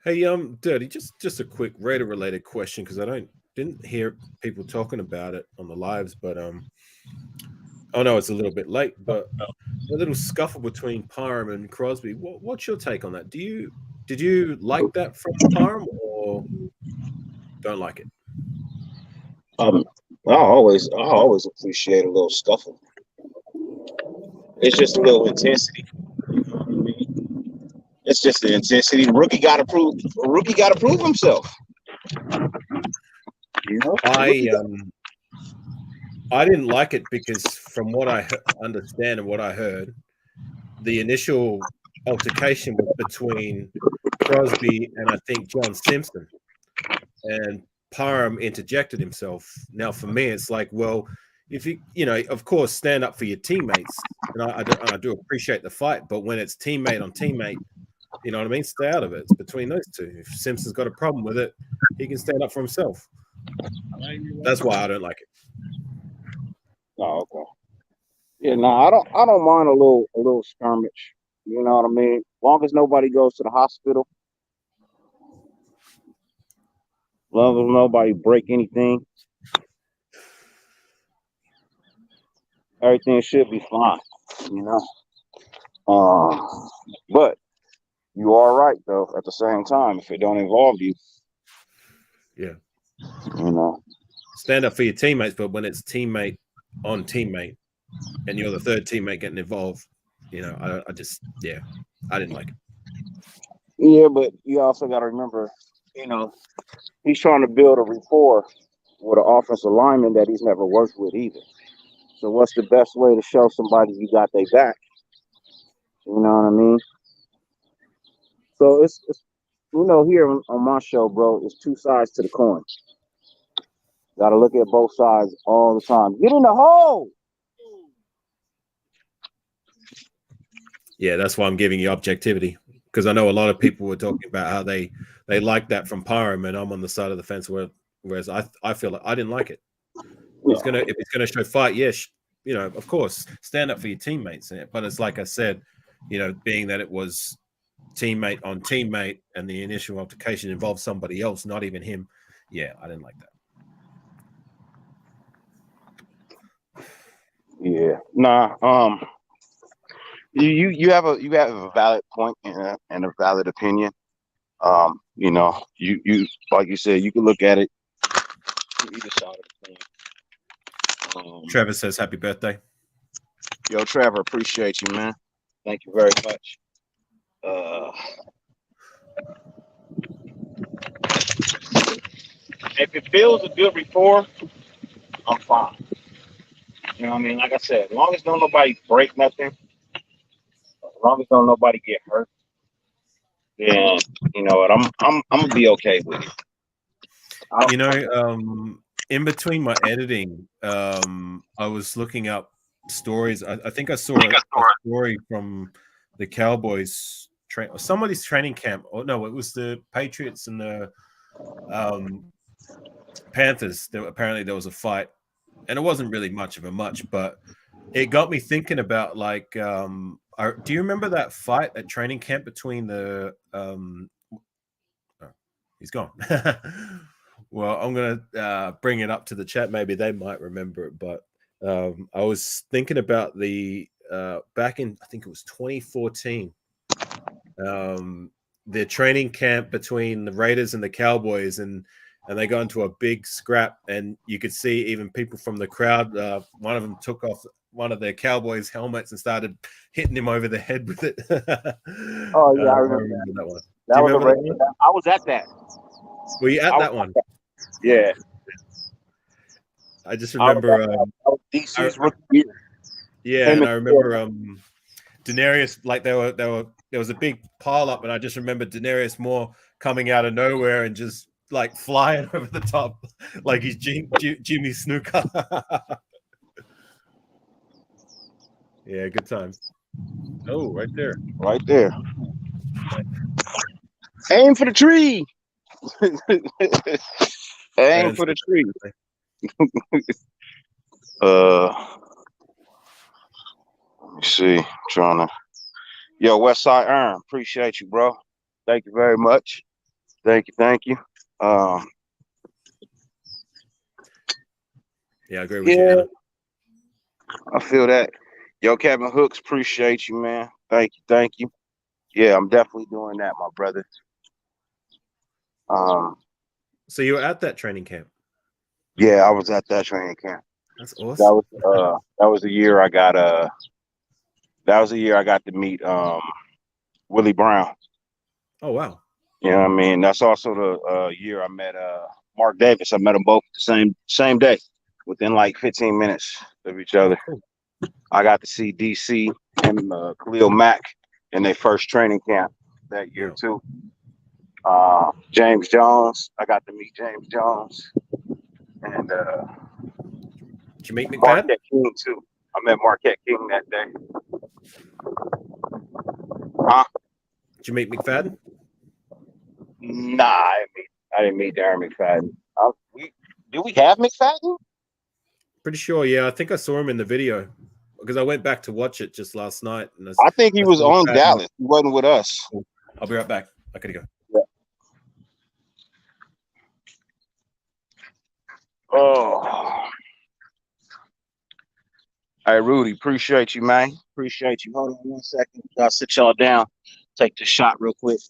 Hey, Dirty, just a quick Raider related question because I didn't hear people talking about it on the lives, but oh no, it's a little bit late, but a little scuffle between Parham and Crosby. What's your take on that? Did you like that from Parham or don't like it? I always appreciate a little scuffle. It's just a little intensity. You know what I mean? It's just the intensity. Rookie got to prove himself. You know, I didn't like it because from what I understand and what I heard, the initial altercation was between Crosby and I think John Simpson, and Parham interjected himself. Now, for me, it's like, well, if you know, of course, stand up for your teammates, and I do appreciate the fight, but when it's teammate on teammate, you know what I mean? Stay out of it. It's between those two. If Simpson's got a problem with it, he can stand up for himself. That's why I don't like it. Oh, okay. Yeah, no, I don't mind a little skirmish. You know what I mean? As long as nobody goes to the hospital. As long as nobody break anything. Everything should be fine, you know. But you are right though. At the same time, if it don't involve you, yeah, you know, stand up for your teammates. But when it's teammate on teammate, and you're the third teammate getting involved, you know, I didn't like it. Yeah, but you also got to remember, you know, he's trying to build a rapport with an offensive lineman that he's never worked with either. So what's the best way to show somebody you got their back? You know what I mean? So it's you know, here on my show, bro, it's two sides to the coin. Got to look at both sides all the time. Get in the hole. Yeah, that's why I'm giving you objectivity, because I know a lot of people were talking about how they like that from Parham, and I'm on the side of the fence whereas I feel like I didn't like it. If it's gonna show fight, yes, you know, of course, stand up for your teammates. But it's like I said, you know, being that it was teammate on teammate and the initial altercation involved somebody else, not even him. Yeah, I didn't like that. Yeah, nah. You have a valid point and a valid opinion. You know, you like you said, you can look at it either side of the coin. Trevor says happy birthday. Yo, Trevor, appreciate you, man. Thank you very much. If it feels a good rapport, I'm fine. You know what I mean? Like I said, as long as don't nobody break nothing, as long as don't nobody get hurt, then you know what, I'm gonna be okay with it. You know, in between my editing, I was looking up stories. I think I saw a story from the Cowboys somebody's training camp. Oh no, it was the Patriots and the Panthers. Apparently there was a fight, and it wasn't really much of a match, but it got me thinking about like, do you remember that fight at training camp between the? Oh, he's gone. Well, I'm gonna bring it up to the chat. Maybe they might remember it, but I was thinking about the back in, I think it was 2014. The training camp between the Raiders and the Cowboys, and they got into a big scrap, and you could see even people from the crowd. One of them took off one of their Cowboys helmets and started hitting him over the head with it. Oh yeah, I I remember remember that one. that. Do you Was a remember that Raider. one? I was at that. Were you at I that was one? Yeah. I just I was remember. at that. That was DC's rookie year. Yeah, Him and and I remember Daenerys, like there was a big pile up, and I just remember Daenerys Moore coming out of nowhere and just like flying over the top like he's Jimmy Snooker. Yeah, good times. Oh, right there. Right there. Aim for the tree. Aim for the tree. Let me see. Trying to. Yo, Westside Iron. Appreciate you, bro. Thank you very much. Thank you. Yeah, I agree with you, Anna. I feel that. Yo, Kevin Hooks, appreciate you, man. Thank you. Yeah, I'm definitely doing that, my brother. So you were at that training camp? Yeah, I was at that training camp. That's awesome. That was the year I got to meet Willie Brown. Oh wow. You know what I mean? That's also the year I met Mark Davis. I met them both the same day, within like 15 minutes of each other. Cool. I got to see DC and Khalil Mack in their first training camp that year too. James Jones, I got to meet James Jones, and did you meet McFadden? Marquette King too. I met Marquette King that day. Huh? Did you meet McFadden? Nah, I didn't meet Darren McFadden. Do we have McFadden? Pretty sure. Yeah, I think I saw him in the video because I went back to watch it just last night. And I think he was on Dallas. He wasn't with us. I'll be right back. I gotta go. Yeah. Oh. Hey, Rudy, appreciate you, man. Appreciate you. Hold on 1 second. I'll sit y'all down. Take this shot real quick.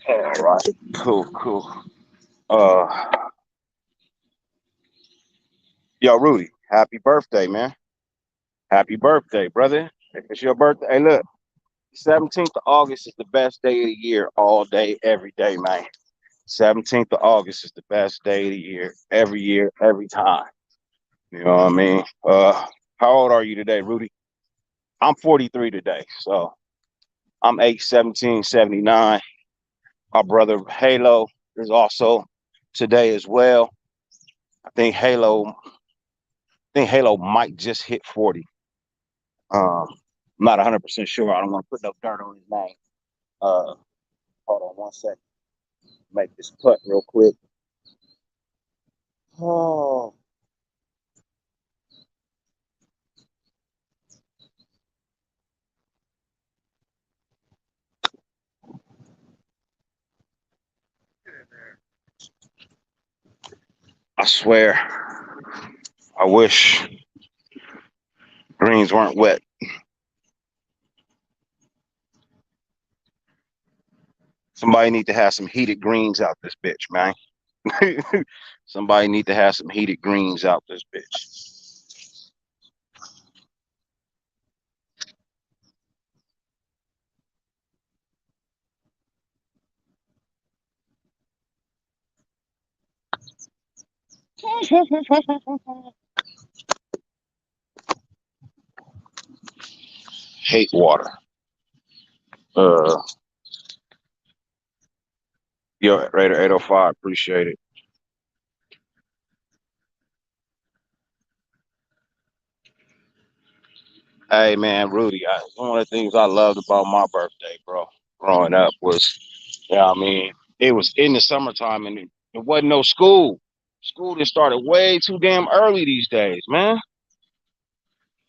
All right. Cool. Yo, Rudy, happy birthday, man. Happy birthday, brother. It's your birthday. Hey, look, 17th of August is the best day of the year, all day, every day, man. 17th of August is the best day of the year, every time. You know what I mean? How old are you today, Rudy? I'm 43 today, so I'm 8/17/79. My brother Halo is also today as well. I think Halo might just hit 40. I'm not 100% sure. I don't want to put no dirt on his name. Hold on 1 second. Make this putt real quick. Oh. I swear, I wish greens weren't wet. Somebody need to have some heated greens out this bitch, man. Somebody need to have some heated greens out this bitch. Hate water. Yo, Raider 805, appreciate it. Hey man, Rudy, one of the things I loved about my birthday, bro. growing up was, I mean, it was in the summertime and it wasn't no school. School just started way too damn early these days, man.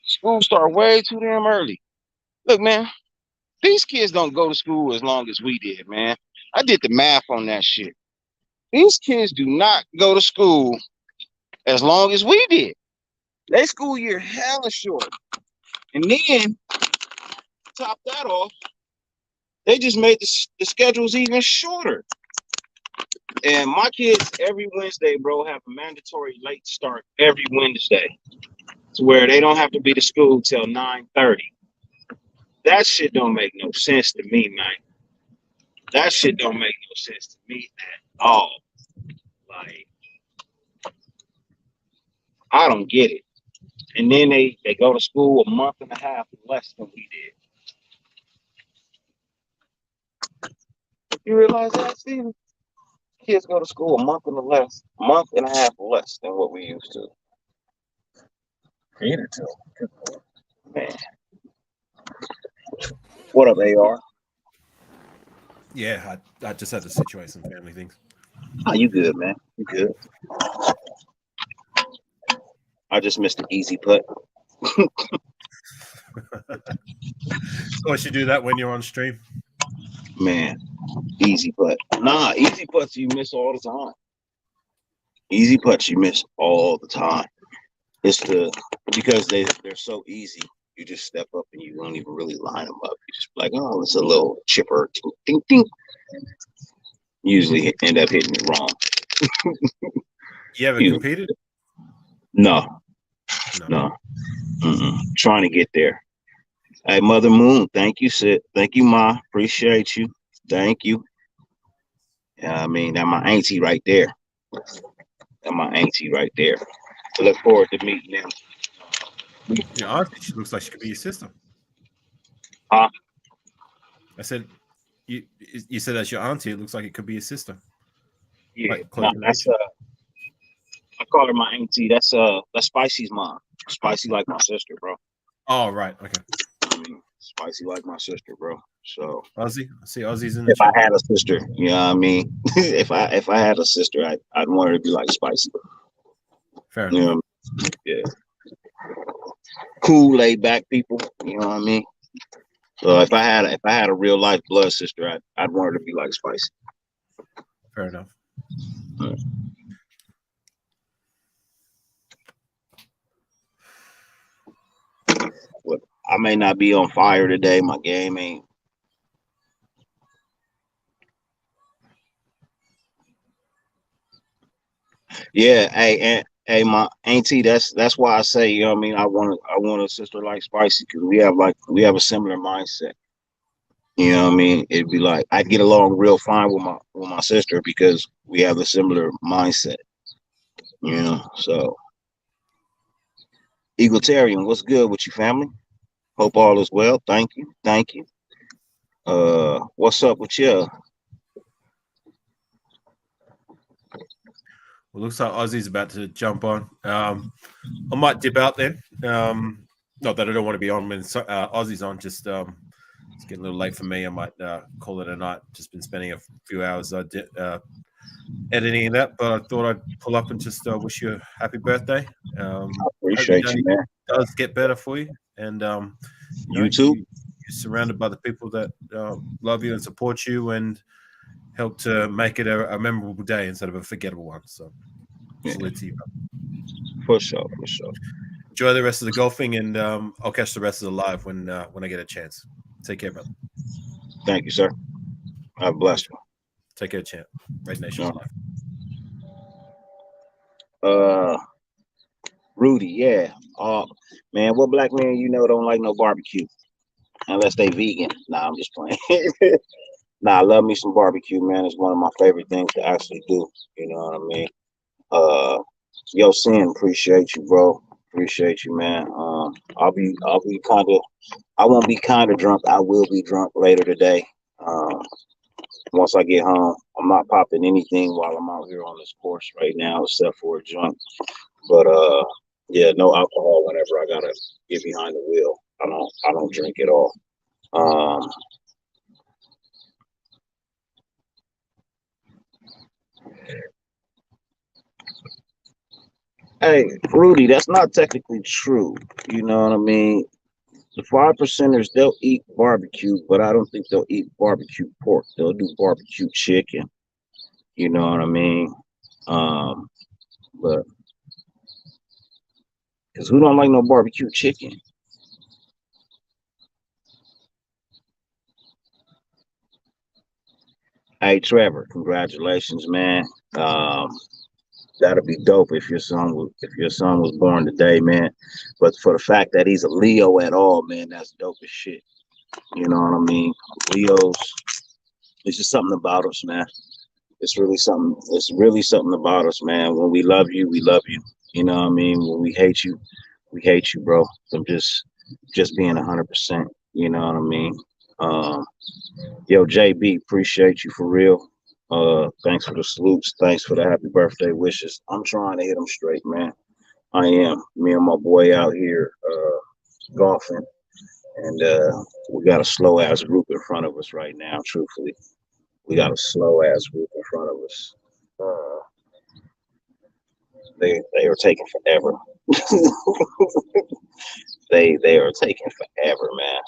School start way too damn early. Look, man, these kids don't go to school as long as we did, man. I did the math on that shit. These kids do not go to school as long as we did. Their school year hella short. And then, top that off, they just made the schedules even shorter. And my kids every Wednesday, bro, have a mandatory late start every Wednesday. To where they don't have to be to school till 9:30. That shit don't make no sense to me, man. That shit don't make no sense to me at all. Like, I don't get it. And then they go to school a month and a half less than we did. You realize that, Steven? Kids go to school a month and a half less than what we used to. Created to. Man. What up, AR? Yeah, I just had to situate some family things. Oh, you good, man. You good. I just missed an easy putt. Of course, you do that when you're on stream. Man, easy putt. Nah, easy putts you miss all the time. Easy putts you miss all the time. It's because they're so easy. You just step up and you don't even really line them up. You just like, oh, it's a little chipper. Ding, ding. Usually end up hitting it wrong. You ever competed? No. Trying to get there. Hey, Mother Moon, thank you, Sid. Thank you, Ma. Appreciate you. Thank you. I mean, that's my auntie right there. I look forward to meeting them. Your auntie, she looks like she could be your sister. Huh? I said, you said that's your auntie. It looks like it could be your sister. Yeah, Like, that's I call her my auntie. That's Spicy's mom. Spicy like my sister, bro. Oh, right. Okay. I mean, Spicy like my sister, bro. So Ozzy, I see Ozzy's in the if chat. I had a sister, you know what I mean? if I had a sister, I'd want her to be like Spicy. Fair You enough. know, yeah. Cool, laid back people. You know what I mean? So if I had a real life blood sister, I'd want her to be like Spicy. Fair enough. But I may not be on fire today. My game ain't. Yeah, hey, my auntie. That's why I say, you know what I mean. I want a sister like Spicy because we have a similar mindset. You know what I mean? It'd be like I'd get along real fine with my sister because we have a similar mindset. You know, so Egalitarian, what's good with you, family? Hope all is well. Thank you. What's up with you? Well, looks like Ozzy's about to jump on. I might dip out then. Not that I don't want to be on when Ozzy's on. Just it's getting a little late for me. I might call it a night. Just been spending a few hours editing that, but I thought I'd pull up and just wish you a happy birthday. I appreciate you, man. Does get better for you, and you too. You're surrounded by the people that love you and support you, and help to make it a memorable day instead of a forgettable one. So, salute to you, for sure. Enjoy the rest of the golfing, and I'll catch the rest of the live when I get a chance. Take care, brother. Thank you, sir. God bless you. Take care, champ. Red Nation live. Rudy, yeah. Man, what black man you know don't like no barbecue unless they vegan? Nah, I'm just playing. Nah, I love me some barbecue, man. It's one of my favorite things to actually do. You know what I mean? Yo, Sin, appreciate you, bro. Appreciate you, man. I'll be I won't be kind of drunk. I will be drunk later today. Once I get home, I'm not popping anything while I'm out here on this course right now, except for a joint. But yeah, no alcohol whenever I gotta get behind the wheel. I don't drink at all. Hey, Rudy, that's not technically true. You know what I mean? The 5%ers, they'll eat barbecue, but I don't think they'll eat barbecue pork. They'll do barbecue chicken. You know what I mean? But because who don't like no barbecue chicken? Hey, Trevor, congratulations, man. Um, that'd be dope if your son was born today, man. But for the fact that he's a Leo at all, man, that's dope as shit. You know what I mean? Leos, it's just something about us, man. It's really something. It's really something about us, man. When we love you, we love you. You know what I mean? When we hate you, bro. I'm just being 100%. You know what I mean? Um, Yo, JB, appreciate you for real. Thanks for the salutes. Thanks for the happy birthday wishes. I'm trying to hit them straight, man. I am. Me and my boy out here golfing, and we got a slow ass group in front of us right now. Truthfully, we got a slow ass group in front of us. They are taking forever. They are taking forever, man.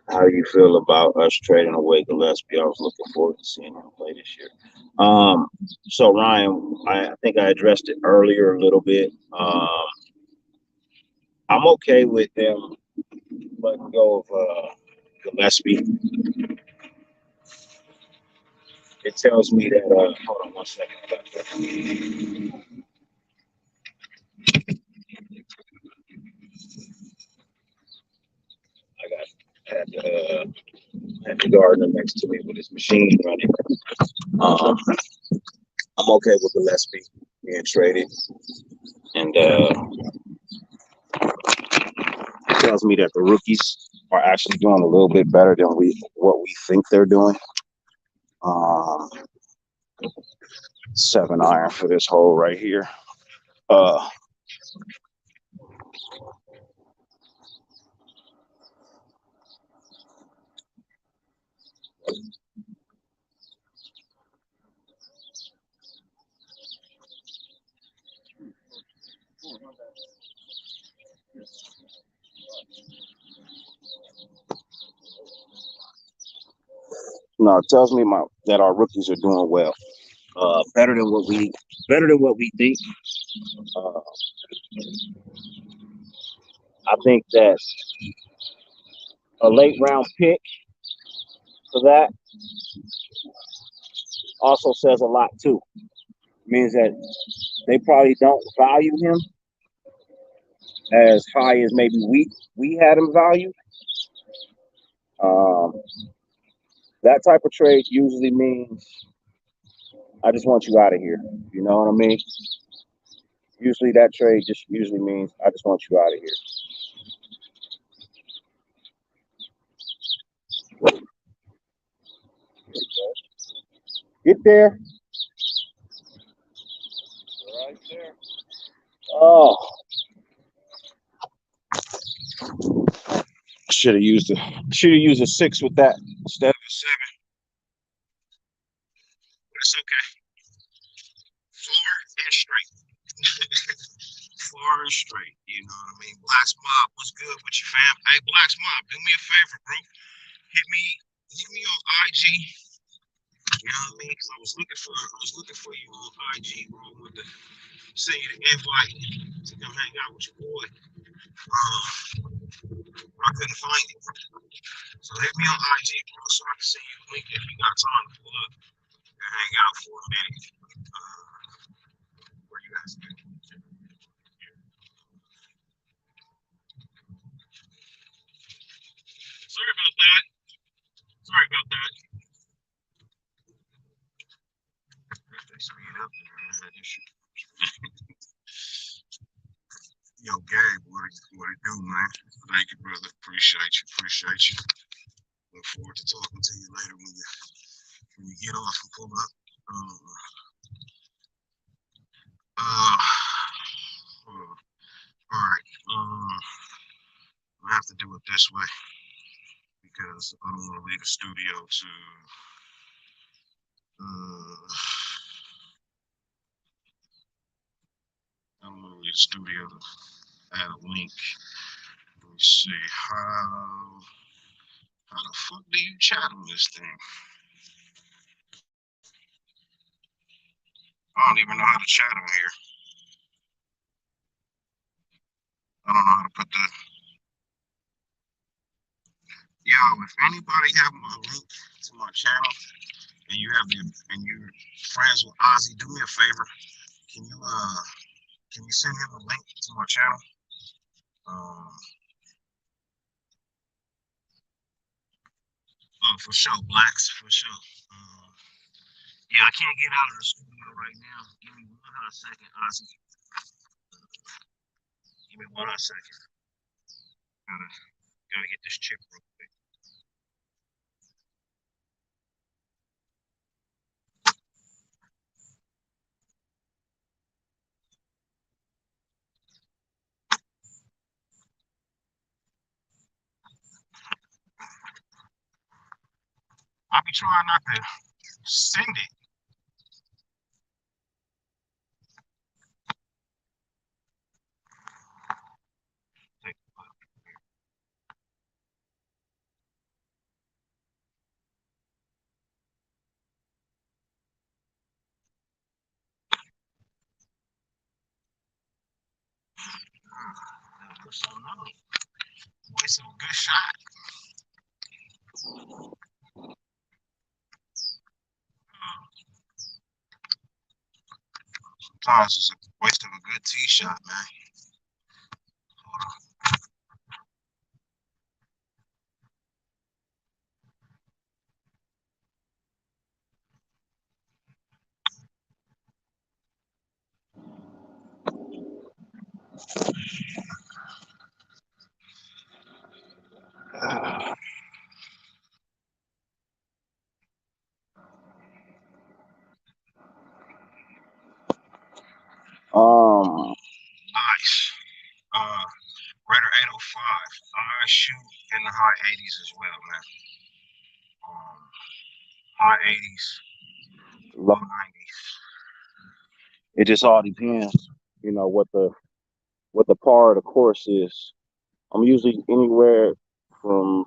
How do you feel about us trading away Gillespie? I was looking forward to seeing him play this year. So Ryan, I think I addressed it earlier a little bit. I'm okay with them letting go of Gillespie. It tells me that hold on 1 second. Had the gardener next to me with his machine running. I'm okay with Gillespie being traded, and it tells me that the rookies are actually doing a little bit better than what we think they're doing. 7 iron for this hole right here. No, it tells me that our rookies are doing well, better than what we think. Uh, I think that a late round pick for that also says a lot too. It means that they probably don't value him as high as maybe we had him valued. That type of trade usually means I just want you out of here. You know what I mean? Usually that trade just usually means I just want you out of here. Get there. Right there. Oh. Should have used a 6 with that instead of a 7. But it's okay. Floor and straight. Floor and straight. You know what I mean? Blacks Mob, what's good with you, fam? Hey, Blacks Mob, do me a favor, bro. Hit me on IG. You know what I mean? Because I was looking for you on IG, bro. I wanted to send you the invite to come hang out with your boy. I couldn't find it. So hit me on IG, bro, so I can send you a link if you got time to pull up and hang out for a minute. Where you guys at? Sorry about that. Speed up. Yo, Gabe, what it do, man? Thank you, brother. Appreciate you. Look forward to talking to you later when you get off and pull up. All right. I have to do it this way because I don't want to leave the studio to. I don't want to leave the studio to add a link. Let me see how the fuck do you chat on this thing? I don't even know how to chat on here. I don't know how to put the. Yo, if anybody have my link to my channel and you're friends with Ozzy, do me a favor. Can you send him a link to my channel? For sure, blacks for sure. Yeah, I can't get out of the studio right now. Give me 1 second, Ozzy. Give me 1 second. Gotta get this chip real quick. I be trying not to send it. So no, wasting a good shot. Sometimes it's a waste of a good tee shot, man. Nice. Raider 805. I shoot in the high 80s as well, man. High 80s, low 90s. It just all depends, what the par of the course is. I'm usually anywhere from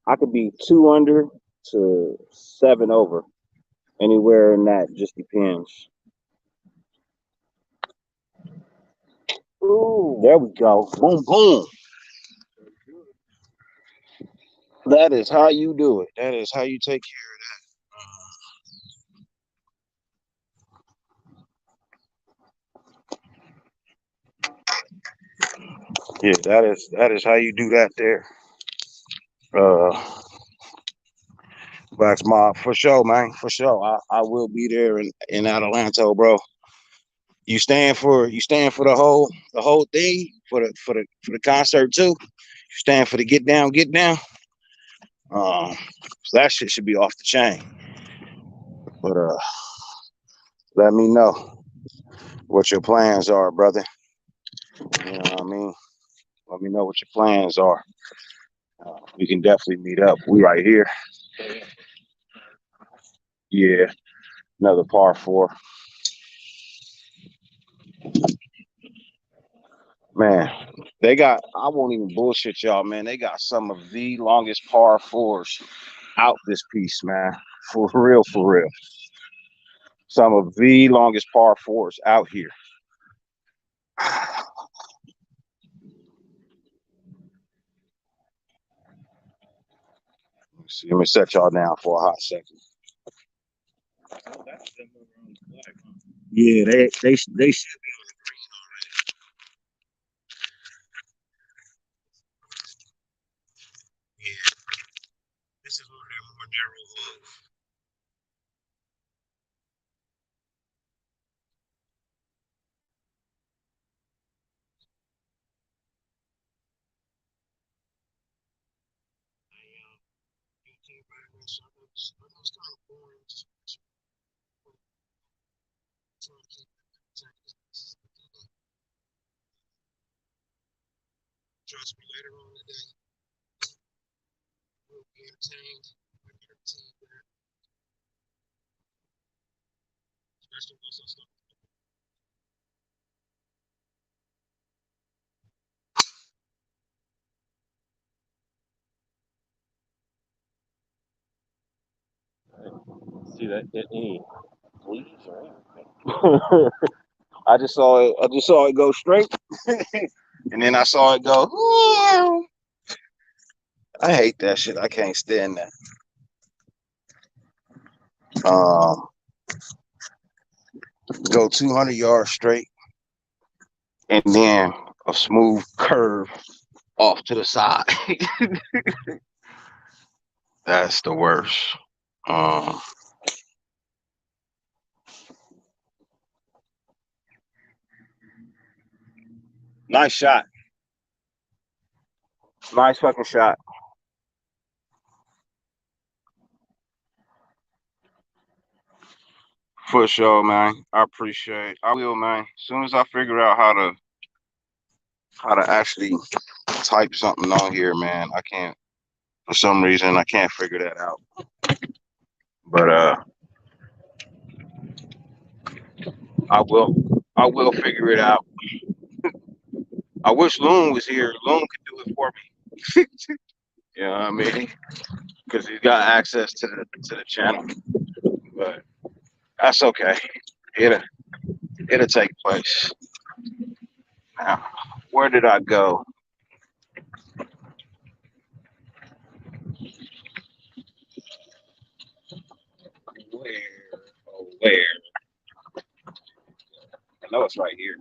I could be 2 under to 7 over. Anywhere in that just depends. Ooh, there we go. Boom, boom. That is how you do it. That is how you take care of that. Yeah, that is how you do that there. Blacks Mob for sure, man. For sure. I will be there in Adelanto, bro. You stand for the whole thing for the concert too. You stand for the get down. So that shit should be off the chain. But let me know what your plans are, brother. You know what I mean? Let me know what your plans are. We can definitely meet up. We right here. Yeah, another par four. Man, I won't even bullshit y'all, man. They got some of the longest par fours out this piece, man. For real, for real. Some of the longest par fours out here. Let me set y'all down for a hot second. Yeah, they should be on the green already. Yeah, this is one of their more narrow holes. YouTube right now, so it's kind of boring. Trust me, later on today. See that any bleeds or anything. I just saw it. I just saw it go straight, and then I saw it go. I hate that shit. I can't stand that. Go 200 yards straight, and then a smooth curve off to the side. That's the worst. Nice shot. Nice fucking shot. For sure, man. I appreciate it. I will, man. As soon as I figure out how to actually type something on here, man. I can't, for some reason I can't figure that out. But I will figure it out. I wish Loon was here. Loon could do it for me. You know what I mean? Because he's got access to the channel. But that's okay. It'll take place. Now, where did I go? Where? I know it's right here.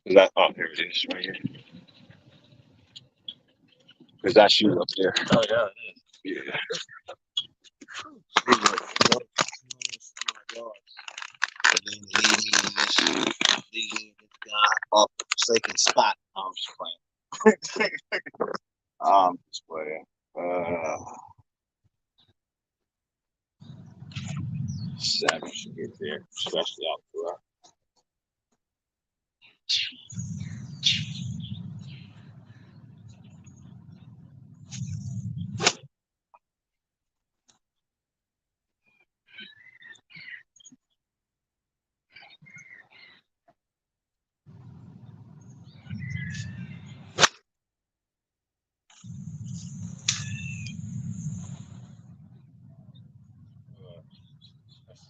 Is that? Oh, here it is, right here. Is that you up there? Oh yeah, it is. Yeah. And then leave me in this God forsaken spot. I'm just playing. I'm just playing. Savage should get there, especially out there.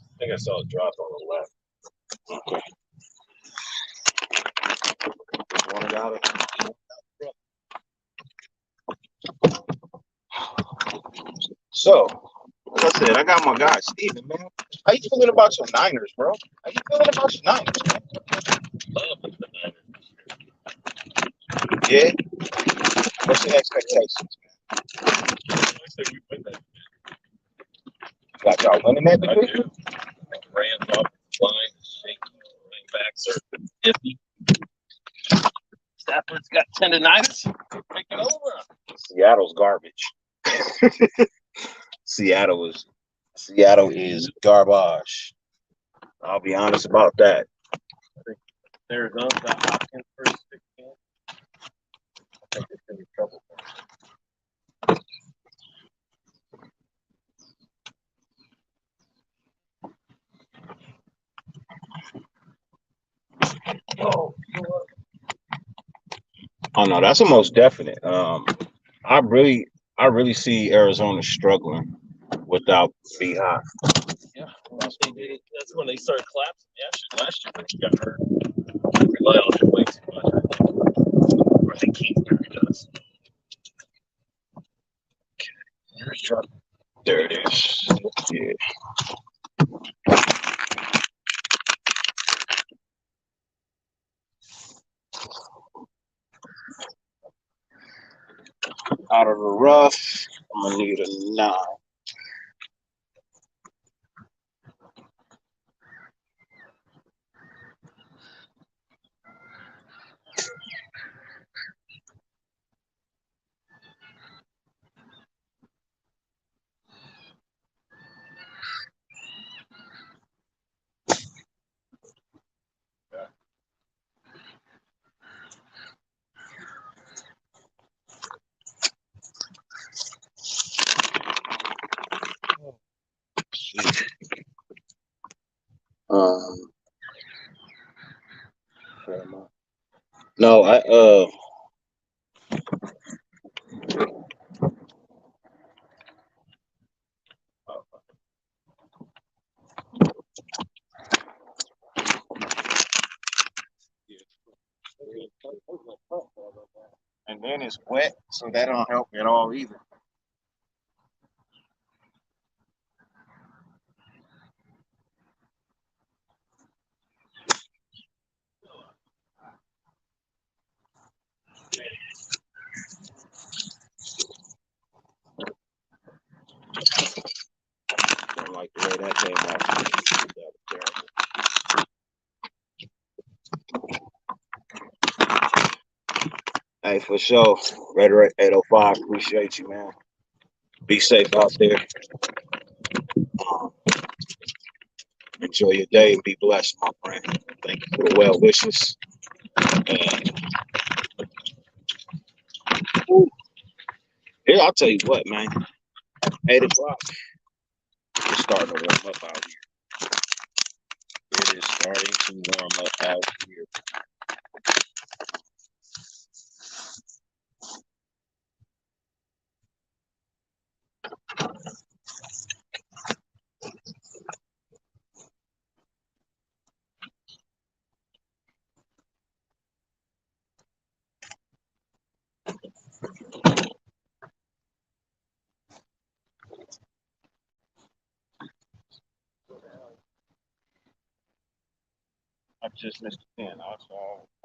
I think I saw a drop on the left. Okay. Want it out of So, like I said, I got my guy Steven, man. How you feeling about your Niners, bro? How you feeling about your Niners, man? Love the Niners. Yeah. What's your expectations, man? I say we win that. Got y'all winning that I division? do. Rams off the line, running backs are iffy. Stafford's got tendonitis. Taking over. Seattle's garbage. Seattle is garbage. I'll be honest about that. Arizona got Hopkins first 16. I think it's gonna be trouble for them. Oh no, that's the most definite. I really see Arizona struggling without Beehive. Yeah, that's when they started collapsing. Yeah, last year when he got hurt. Rely on him way too much, I think. Or I think Kingsbury does. Okay, here's trouble. There it is. Yeah. Out of the rough, I'm gonna need a 9. Um, no, and then it's wet, so that don't help me at all either. Don't like the way that came out. That was terrible. Hey, for sure. Rhetoric 805, appreciate you, man. Be safe out there. Enjoy your day and be blessed, my friend. Thank you for the well wishes. And here, I'll tell you what, man. 8 o'clock. It's starting to warm up out here. It is starting to warm up out here. I just missed the 10. I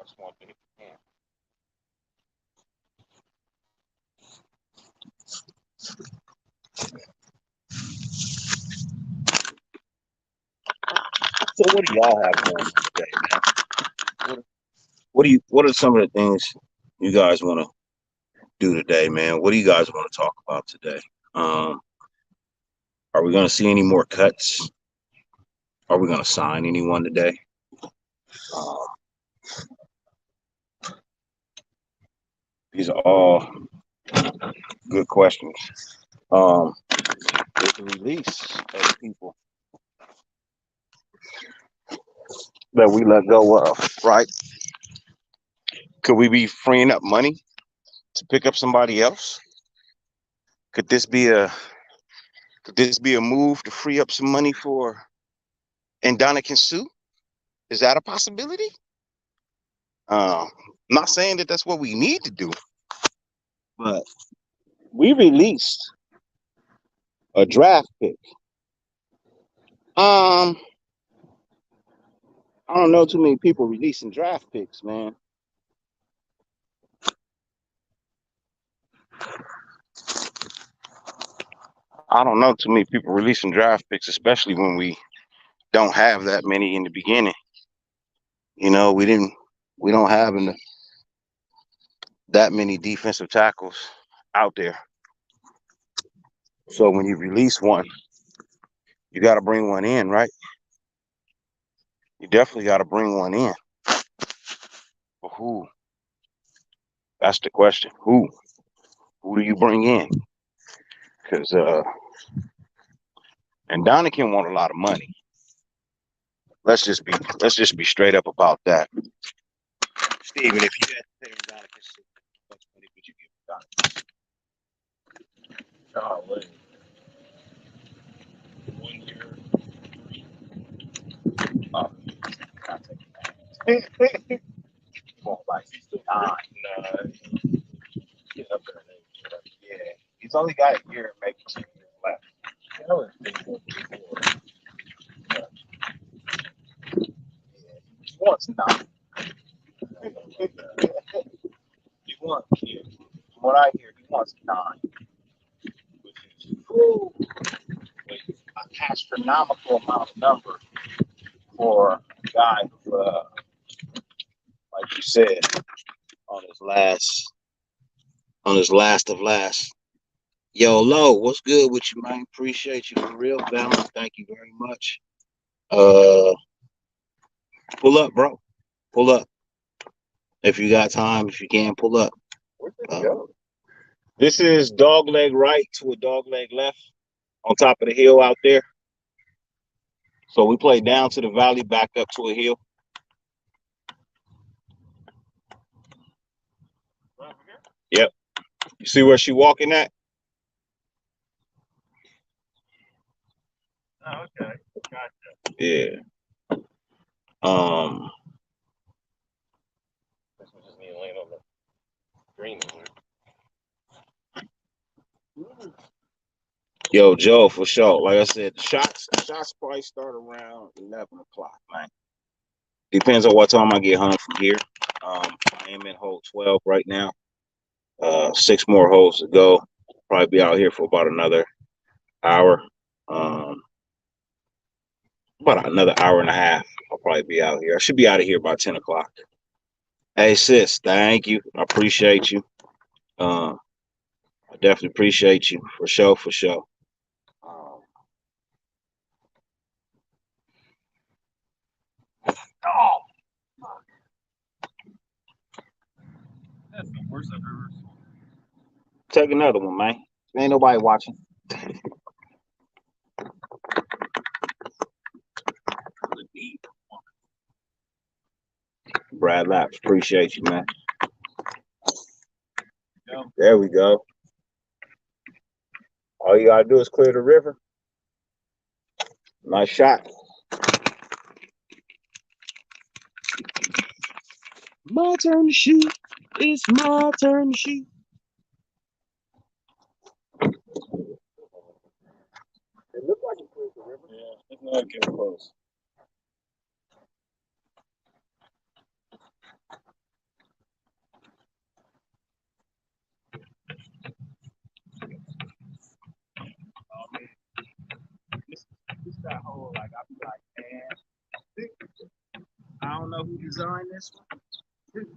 just want to hit the 10. So what do y'all have going on today, man? What are some of the things you guys want to do today, man? What do you guys want to talk about today? Are we going to see any more cuts? Are we going to sign anyone today? These are all good questions. With the release of people that we let go of, right? Could we be freeing up money to pick up somebody else? Could this be a move to free up some money for Ndamukong Suh? Is that a possibility? Not saying that that's what we need to do, but we released a draft pick. I don't know too many people releasing draft picks, man. I don't know too many people releasing draft picks, especially when we don't have that many in the beginning. You know, we don't have that many defensive tackles out there. So when you release one, you got to bring one in, right? You definitely got to bring one in. But who? That's the question. Who? Who do you bring in? Because and Ndamukong want a lot of money. Let's just be straight up about that. Steven, if you had to pay Ndamukong Suh, how much money would you give Ndamukong? Golly. 1 year. Well, like Nah. Get up there. yeah, he's only got a year and maybe 2 years left. I would think more. He wants 9. You want kids. From what I hear, he wants 9, which is an astronomical amount of number for a guy who, like you said, on his last of last. Yo, Lo, what's good with you, man? Appreciate you for real, Valor. Thank you very much. Pull up, bro. Pull up. If you got time, if you can, pull up. Where'd they go? This is dog leg right to a dog leg left on top of the hill out there. So we play down to the valley, back up to a hill. Yep. You see where she walking at? Oh, okay. Gotcha. Yeah. This was just me laying on the green. Yo, Joe, for sure. Like I said, the shots probably start around 11 o'clock, man. Depends on what time I get home from here. I am in hole 12 right now. 6 more holes to go. Probably be out here for about another hour. About another hour and a half. I'll probably be out here. I should be out of here by 10 o'clock. Hey, sis, thank you. I appreciate you. I definitely appreciate you. For sure, for sure. That's the worst I've ever seen. Take another one, man. Ain't nobody watching. Brad Laps, appreciate you, man. There we go. All you gotta do is clear the river. Nice shot. My turn to shoot. It's my turn to shoot. It looked like you cleared the river. Yeah, it's not getting close. This that whole like I be like, man, I don't know who designed this one. But,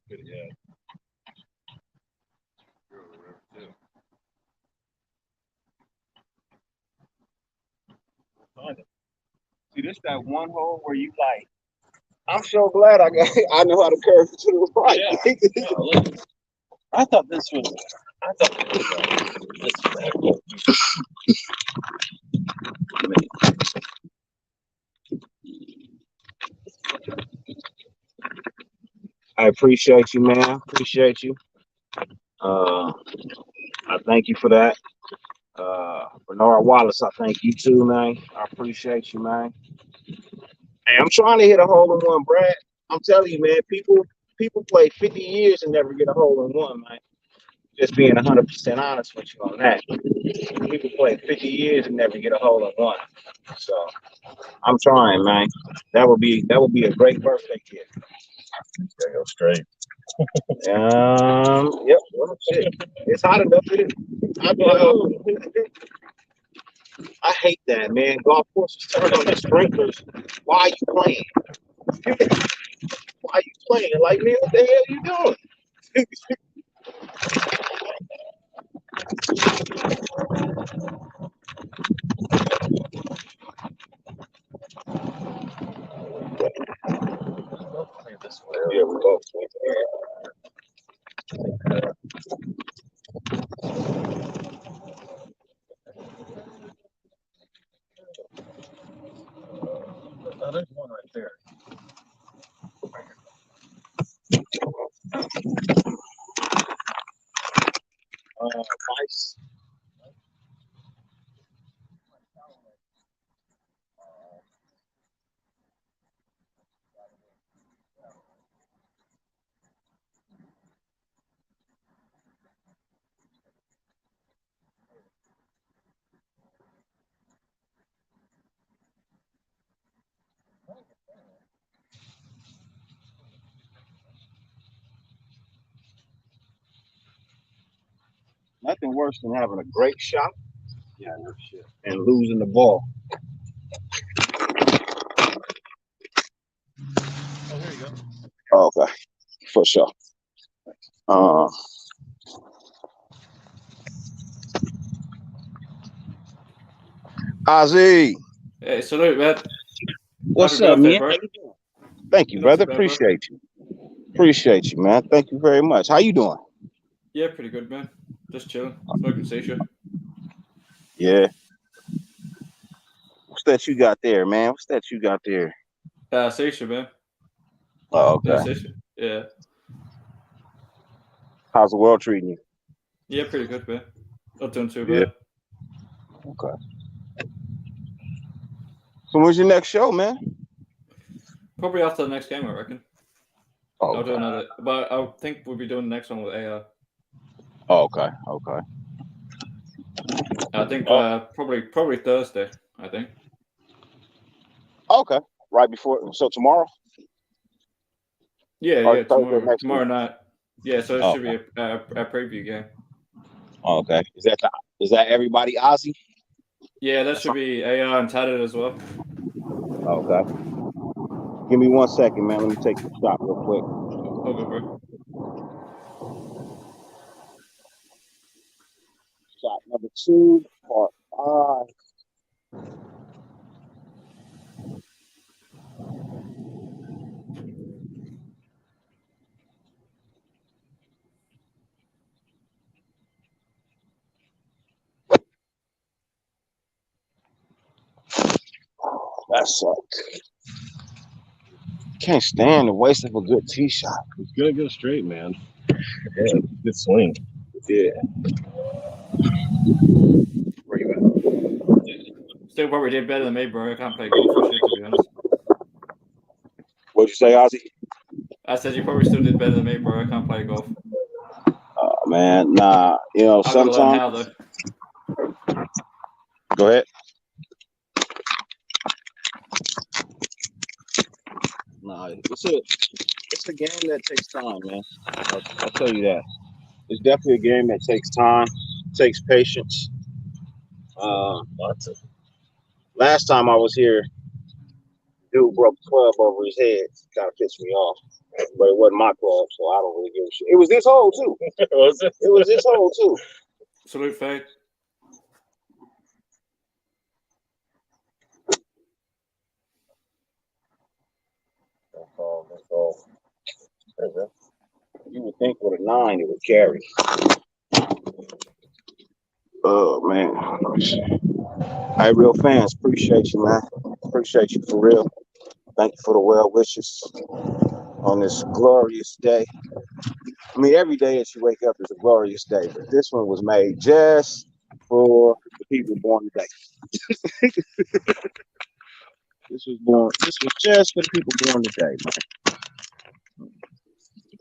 Good, yeah. You're over the river, too. Find it. See, this that one hole where you like. I'm so glad I know how to curve to the right. Yeah. Oh, look. I thought this was this. I appreciate you, man. Appreciate you. I thank you for that. Bernard Wallace, I thank you too, man. I appreciate you, man. Hey, I'm trying to hit a hole in one, Brad. I'm telling you, man, people play 50 years and never get a hole in one, man. Just being 100% honest with you on that. People play 50 years and never get a hole in one. So I'm trying, man. That would be a great birthday gift. Gotta go straight. Yep. Well, shit. It's hot enough. I hate that, man. Golf courses turn on the sprinklers. Why are you playing? Why are you playing? Like, man, what the hell are you doing? This way. Yeah, we both. Oh, there's one right there. Nice. Nothing worse than having a great shot. Yeah, no shit. And losing the ball. Oh, here you go. Oh, okay, for sure. Uh, Ozzy, Hey, salute, man. what's Happy up, birthday, man? bro. How you doing? Thank you, Not too brother. bad, bro. Appreciate you. Appreciate you, man. Thank you very much. How you doing? Yeah, pretty good, man. Just chilling, smoking shisha. Yeah. What's that you got there, man? What's that you got there? Shisha, man. Oh, Yeah, okay. shisha. Yeah. How's the world treating you? Yeah, pretty good, man. Not doing too Yeah. bad. Okay. So when's your next show, man? Probably after the next game, I reckon. I'll do Okay. another, but I think we'll be doing the next one with AR. Okay. Okay. I think probably Thursday. I think. Okay. Right before. So tomorrow Yeah, or yeah. Thursday next Tomorrow week? night. Yeah, so it should be a preview game. Okay. Is that everybody Ozzy? Yeah, that should be AR and Tatted as well. Okay. Give me 1 second, man. Let me take the shot real quick. Okay, bro. Shot number 2, part 5. That sucked. Can't stand the waste of a good tee shot. It's gonna go straight, man. Yeah, good swing. Yeah. Where you at? Still probably did better than me, bro. I can't play golf for shit, to be honest. What'd you say, Ozzy? I said you probably still did better than me, bro. I can't play golf. Oh, man. Nah. You know, I've got to learn how, sometimes. though. Go ahead. Nah, it's a game that takes time, man. I'll tell you that. It's definitely a game that takes time, takes patience. Lots of Last time I was here, dude broke the club over his head. Kind of pissed me off, but it wasn't my club, so I don't really give a shit. It was this hole too. was it? It was this hole too. Salute, Fade. There you go. You would think with a 9 it would carry. Oh man. Hey, real fans, appreciate you, man. Appreciate you for real. Thank you for the well wishes on this glorious day. I mean, every day that you wake up is a glorious day, but this one was made just for the people born today. This was just for the people born today, man.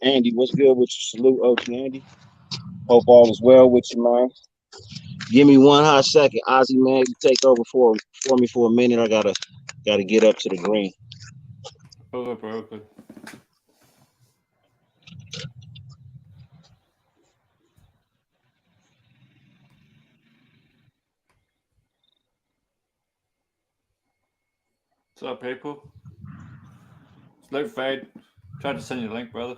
Andy, what's good with you? Salute, OG Andy. Hope all is well with you, man. Give me 1 hot second, Ozzy, man. You take over for me for a minute. I gotta get up to the green. Okay, bro. Okay. What's up, people? Salute, Fade. Tried to send you a link, brother.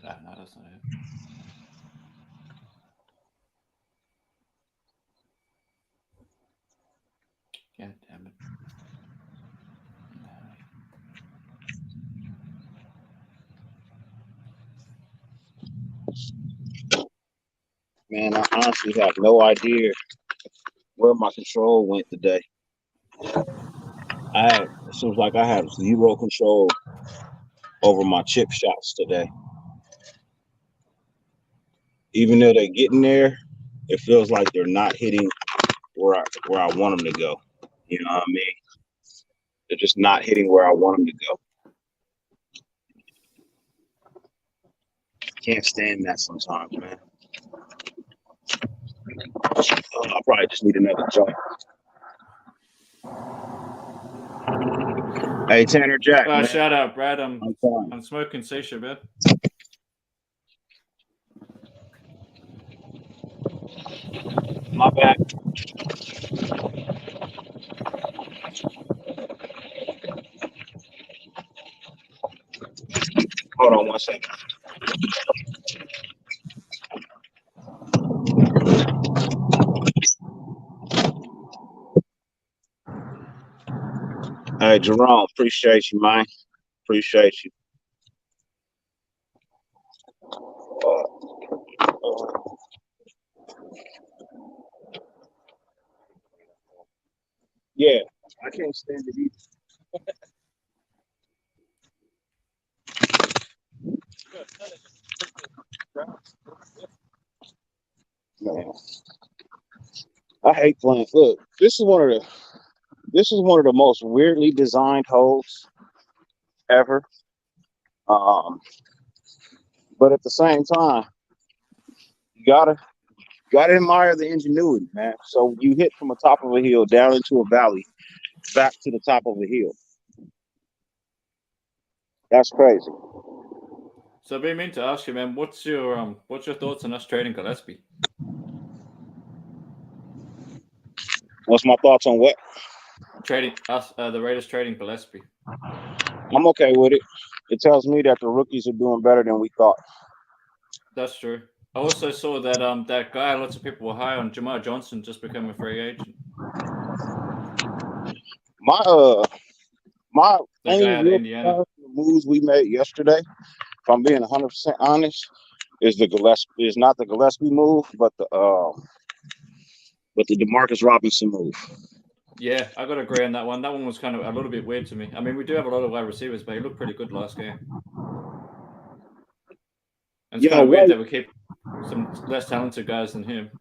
Nah, no, that's not it. God damn it. Man, I honestly have no idea where my control went today. It seems like I have zero control over my chip shots today. Even though they're getting there, it feels like they're not hitting where I want them to go. You know what I mean? They're just not hitting where I want them to go. Can't stand that sometimes, man. I probably just need another joint. Hey, Tanner Jack, man. Shout out, Brad. I'm fine. smoking shisha, man. My bad. Hold on 1 second. Hey, Jerome, appreciate you, man. Appreciate you. Yeah, I can't stand it either. Man, I hate playing. Look, this is one of the most weirdly designed holes ever. But at the same time, you gotta admire the ingenuity, man. So you hit from the top of a hill down into a valley, back to the top of a hill. That's crazy. So I've been meaning to ask you, man, what's your thoughts on us trading Gillespie? What's my thoughts on what? Trading us, the Raiders trading Gillespie. I'm okay with it. It tells me that the rookies are doing better than we thought. That's true. I also saw that that guy, lots of people were high on Jamar Johnson just becoming a free agent. My The only guy out of real Indiana. moves we made yesterday, if I'm being 100% honest, is not the Gillespie move, but the Demarcus Robinson move. Yeah, I got to agree on that one. That one was kind of a little bit weird to me. I mean, we do have a lot of wide receivers, but he looked pretty good last game. And it's kind of weird that we keep some less talented guys than him.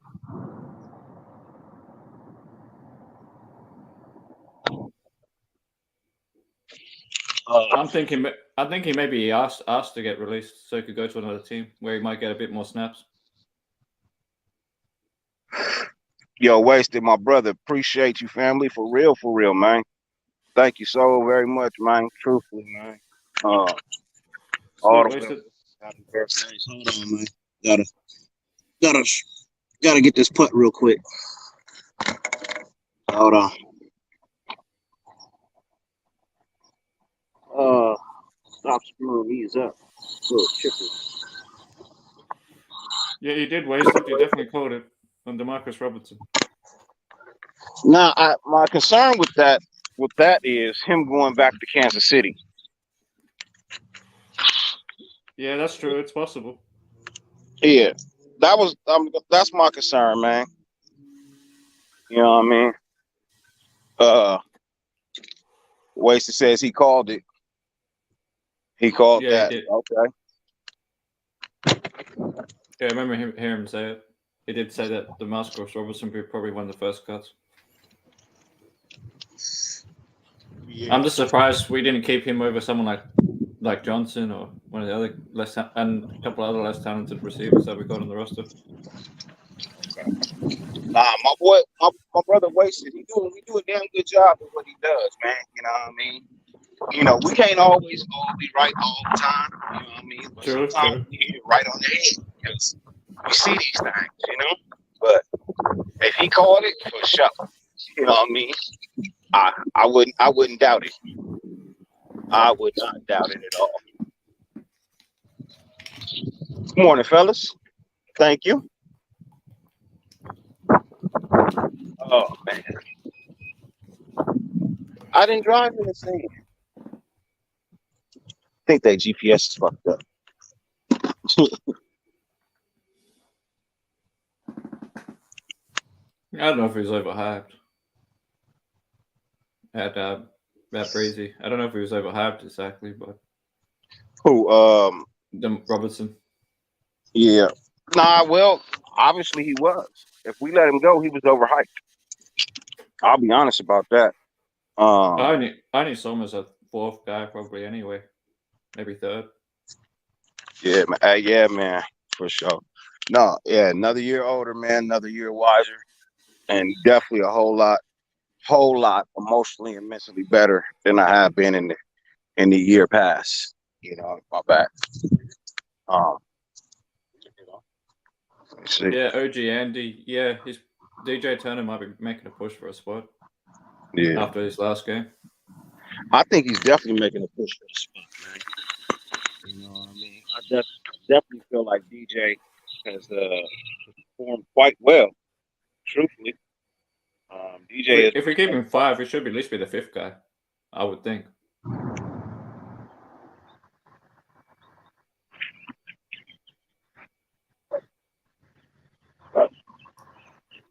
I'm thinking maybe he asked to get released so he could go to another team where he might get a bit more snaps. Yo, Wasted, my brother. Appreciate you, family. For real, man. Thank you so very much, man. Truthfully, man. All the way. Happy birthdays. Hold on, man. Gotta get this putt real quick. Hold on. Stop screwing these up. Little chippers. Yeah, you did waste it. You definitely called it on Demarcus Robinson. Now, my concern with that is him going back to Kansas City. Yeah, that's true. It's possible. Yeah, that's my concern, man. You know what I mean? Wasted says he called it. He called that. He Okay. Yeah, I remember hearing him say it. He did say that Demarcus Robinson would be probably one of the first cuts. Yeah. I'm just surprised we didn't keep him over someone like Johnson or one of the other and a couple other less talented receivers that we got on the roster. Nah, my brother Wasted. We do a damn good job of what he does, man. You know what I mean? You know, we can't always all be right all the time. You know what I mean? But sometimes we get right on the head because we see these things, you know. But if he called it, for sure. You know what I mean? I wouldn't doubt it. I would not doubt it at all. Good morning, fellas. Thank you. Oh man, I didn't drive in this thing. I think that GPS is fucked up. I don't know if he was overhyped. At Matt Breezy. I don't know if he was overhyped exactly, but who? Robertson. Yeah. Nah. Well, obviously he was. If we let him go, he was overhyped. I'll be honest about that. I only saw him as a fourth guy, probably anyway, maybe third. Yeah, man. Yeah, man, for sure. No, yeah, another year older, man, another year wiser, and definitely a whole lot emotionally and mentally better than I have been in the year past. You know, my back. Yeah, OG Andy. Yeah, his DJ Turner might be making a push for a spot. Yeah. After his last game. I think he's definitely making a push for the spot, man. You know what I mean? Definitely feel like DJ has performed quite well. Truthfully, DJ is. If we keep him 5, he should at least be the 5th guy, I would think.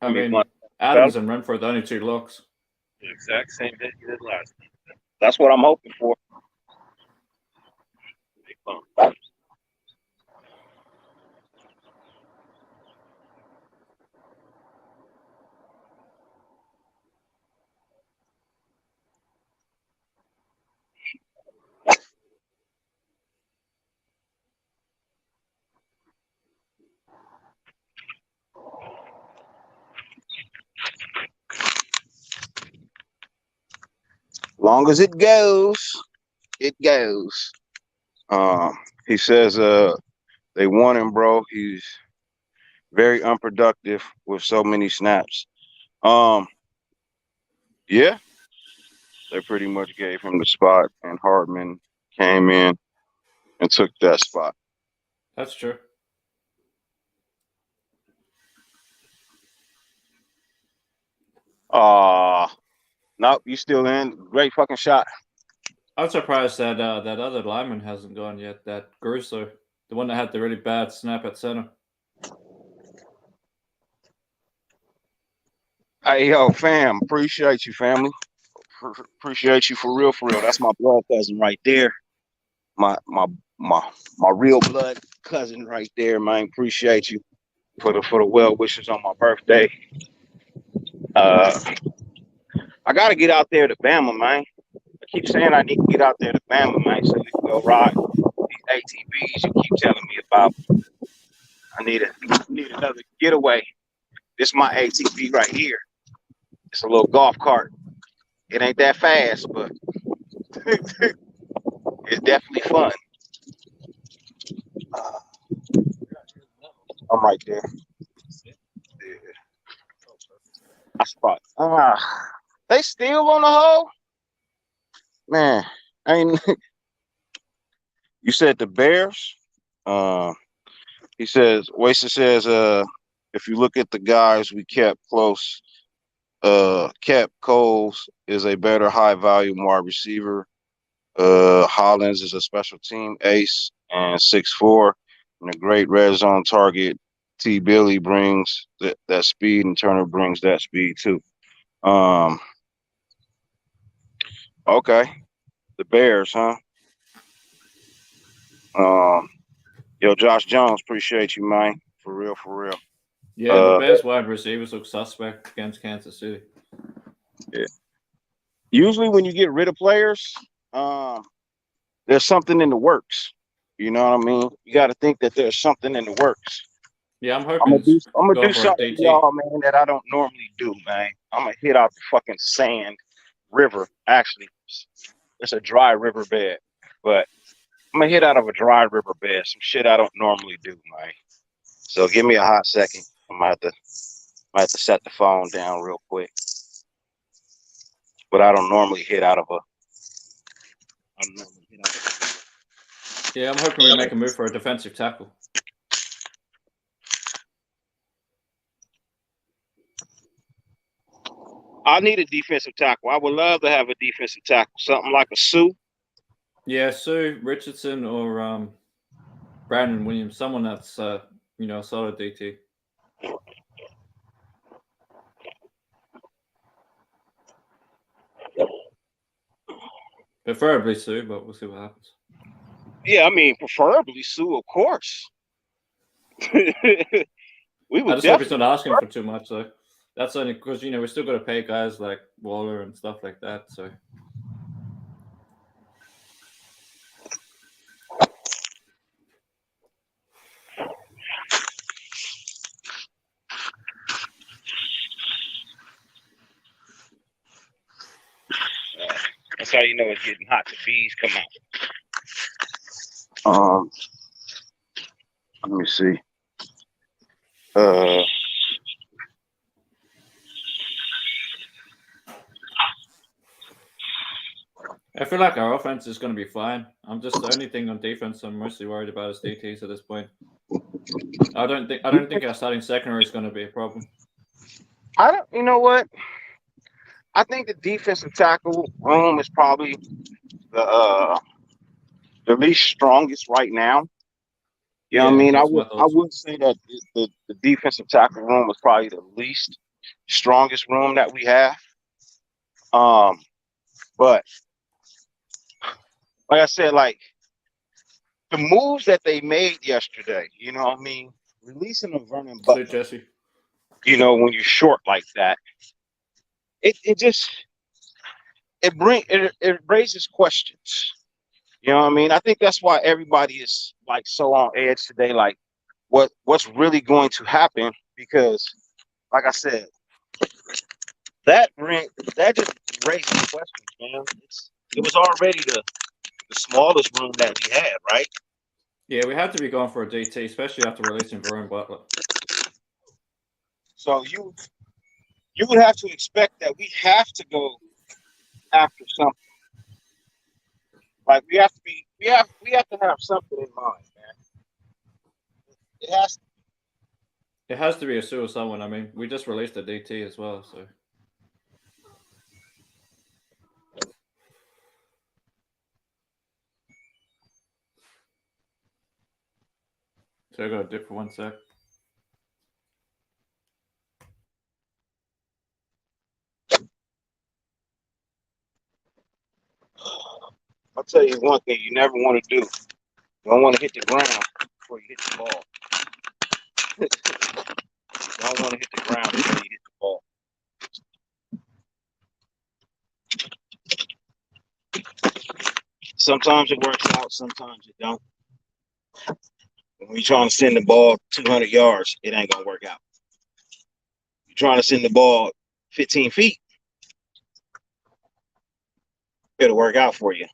I mean, Adams and Renfro, the only 2 locks. The exact same hit he did last time. That's what I'm hoping for. Big bump. Long as it goes, it goes. He says they want him, bro. He's very unproductive with so many snaps. Yeah, they pretty much gave him the spot, and Hardman came in and took that spot. That's true. Nope, you still in. Great fucking shot. I'm surprised that that other lineman hasn't gone yet. That Grusso, the one that had the really bad snap at center. Hey, yo, fam, appreciate you, family. Appreciate you for real, for real. That's my blood cousin right there. My real blood cousin right there, man. Appreciate you for the well wishes on my birthday. I gotta get out there to Bama, man. I keep saying I need to get out there to Bama, man, so we can go ride these ATVs you keep telling me about. I need another getaway. This is my ATV right here. It's a little golf cart. It ain't that fast, but it's definitely fun. I'm right there. Yeah. I spot. They still on the hole? Man, I ain't. You said the Bears? He says, Waster says, if you look at the guys we kept close, Cap Coles is a better high volume wide receiver. Hollins is a special team ace and 6'4", and a great red zone target. T. Billy brings that speed, and Turner brings that speed too. Okay, the Bears, huh? Yo, Josh Jones, appreciate you, man. For real, for real. Yeah, the Bears wide receivers look suspect against Kansas City. Yeah. Usually when you get rid of players, there's something in the works. You know what I mean? You got to think that there's something in the works. Yeah, I'm hoping I'm gonna do for something, y'all, man, that I don't normally do, man. I'm gonna hit out the fucking sand river. Actually, it's a dry riverbed, but I'm gonna hit out of a dry riverbed. Some shit I don't normally do, man. So give me a hot second. I might have to set the phone down real quick. But I don't normally hit out of a. Yeah, I'm hoping we make a move for a defensive tackle. I need a defensive tackle. I would love to have a defensive tackle, something like a Sue. Yeah, Sue Richardson or Brandon Williams, someone that's a solid DT. Preferably Sue, but we'll see what happens. Yeah, I mean, preferably Sue, of course. I just hope he's not asking for too much, though. That's only because we still got to pay guys like Waller and stuff like that. So. That's how you know it's getting hot. The bees come out. Let me see. I feel like our offense is going to be fine. I'm just the only thing on defense I'm mostly worried about is DTs at this point. I don't think our starting secondary is going to be a problem. You know what? I think the defensive tackle room is probably the least strongest right now. You know what I mean? that's my I thoughts. would say that the defensive tackle room is probably the least strongest room that we have. But like I said, like the moves that they made yesterday, you know what I mean? Releasing a Vernon So Butler, Jesse, you know, when you're short like that, it raises questions. You know what I mean? I think that's why everybody is like so on edge today. Like, what's really going to happen? Because, like I said, that just raises questions, man. It was already the smallest room that we had, right? yeah, we have to be going for a DT, especially after releasing Vernon Butler. So you would have to expect that we have to go after something. Like we have to have something in mind, man. It has to be a suicide one. I mean, we just released a DT as well, so. So I got to dip for 1 sec. I'll tell you one thing you never want to do. You don't want to hit the ground before you hit the ball. You don't want to hit the ground before you hit the ball. Sometimes it works out, sometimes it don't. When you're trying to send the ball 200 yards, it ain't going to work out. You're trying to send the ball 15 feet, it'll work out for you.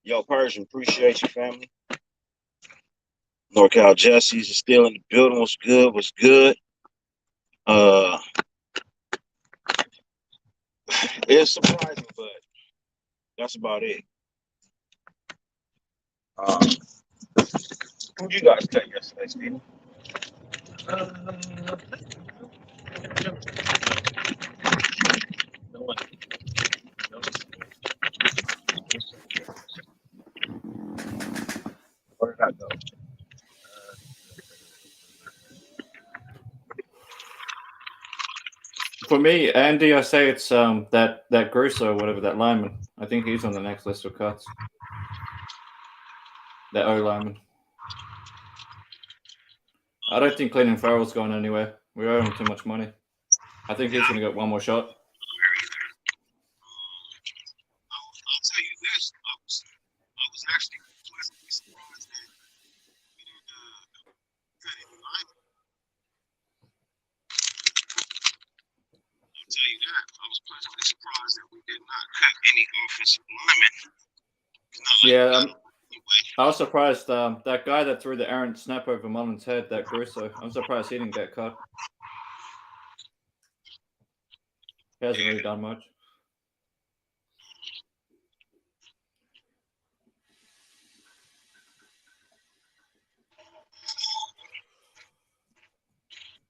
Yo, Persian, appreciate you, family. NorCal Jesse's is still in the building. What's good? What's good? It's surprising, but that's about it. Who you guys cut yesterday, Steven? No one. Where did I go? For me, Andy, I say it's that Grusso, whatever, that lineman. I think he's on the next list of cuts. That O lineman. I don't think Clinton Farrell's going anywhere. We owe him too much money. I think he's going to get one more shot. I'll tell you this. I was actually pleasantly surprised that we didn't cut any linemen. I'll tell you that. I was pleasantly surprised that we did not cut any offensive linemen. Yeah, I was surprised. That guy that threw the errant snap over Mullen's head, that Grusso, I'm surprised he didn't get cut. He hasn't really done much.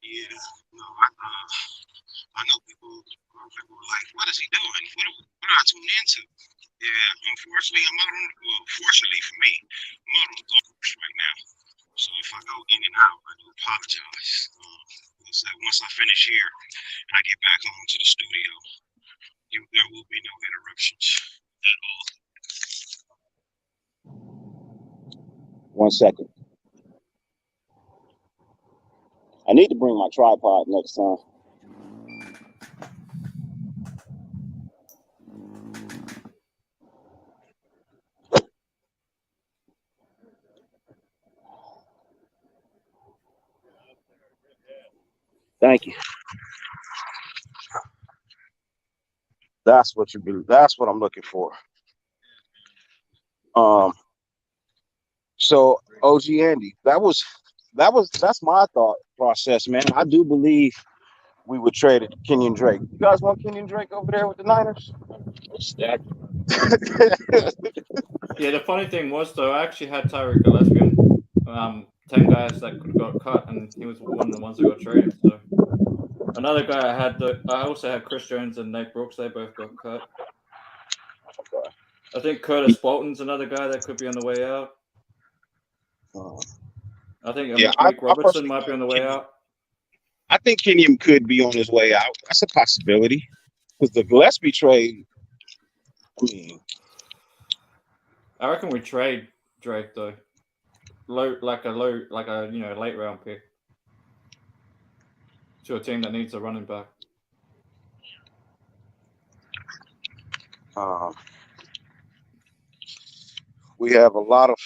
Yeah, no, I know people were like, what is he doing? What do I tune into? Yeah, unfortunately, fortunately for me, I'm out on the golf course right now. So if I go in and out, I do apologize. Once I finish here and I get back home to the studio, there will be no interruptions at all. 1 second. I need to bring my tripod next time. Thank you. That's what I'm looking for. So OG Andy, that's my thought process, man. I do believe we would trade it Kenyon Drake. You guys want Kenyon Drake over there with the Niners? Stack. Yeah, the funny thing was though, I actually had Tyreek Gillespie on 10 guys that could have got cut, and he was one of the ones that got traded. So another guy I also had Chris Jones and Nate Brooks. They both got cut. Okay. I think Curtis Bolton's another guy that could be on the way out. I think Mike Robertson might be on the way out. I think Kenyon could be on his way out. That's a possibility. Because the Gillespie trade, I mean, I reckon we trade Drake though. Like a late round pick to a team that needs a running back. we have a lot of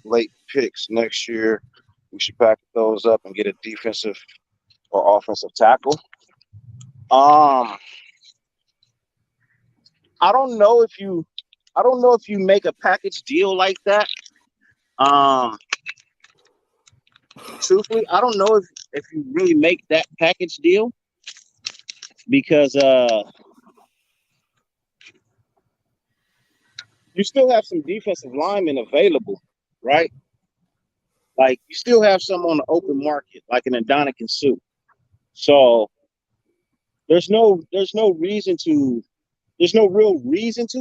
late picks next year. We should pack those up and get a defensive or offensive tackle. I don't know if you make a package deal like that. Truthfully, I don't know if you really make that package deal because you still have some defensive linemen available, right? Like you still have some on the open market, like an Ndamukong Suh. So there's no real reason to.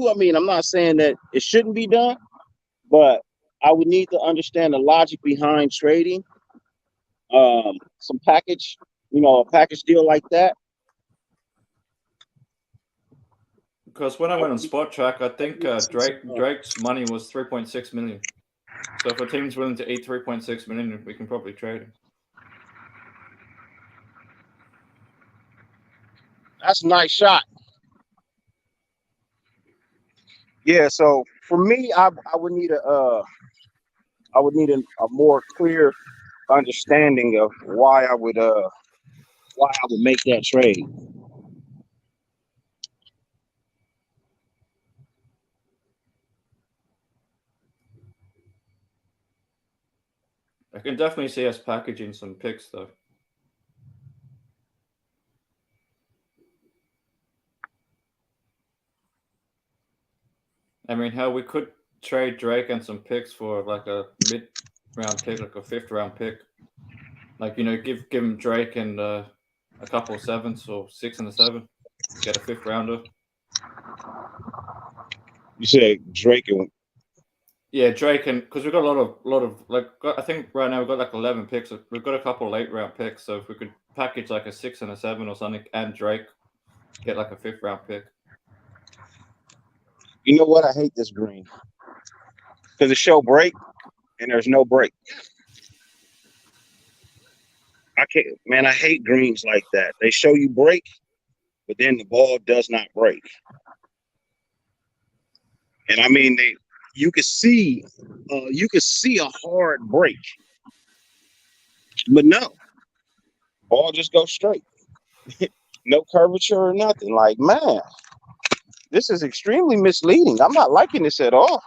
I mean, I'm not saying that it shouldn't be done, but I would need to understand the logic behind trading some package, a package deal like that. Because when I went on Spot Track, I think Drake's money was $3.6 million. So if a team's willing to eat $3.6 million, we can probably trade him. That's a nice shot. Yeah, so for me, I would need a more clear understanding of why I would make that trade. I can definitely see us packaging some picks though. I mean, how we could trade Drake and some picks for like a mid-round pick, like a 5th-round pick. Like, give him Drake and a couple of 7s or 6 and a 7. Get a 5th rounder. You said Drake and yeah, Drake, and because we've got a lot of like I think right now we've got like 11 picks. We've got a couple of late-round picks, so if we could package like a 6 and a 7 or something, and Drake get like a 5th-round pick. You know what? I hate this green because it show break and there's no break. I can't, man. I hate greens like that. They show you break, but then the ball does not break. And I mean, you could see a hard break, but no, ball just goes straight. No curvature or nothing. Like, man, this is extremely misleading. I'm not liking this at all.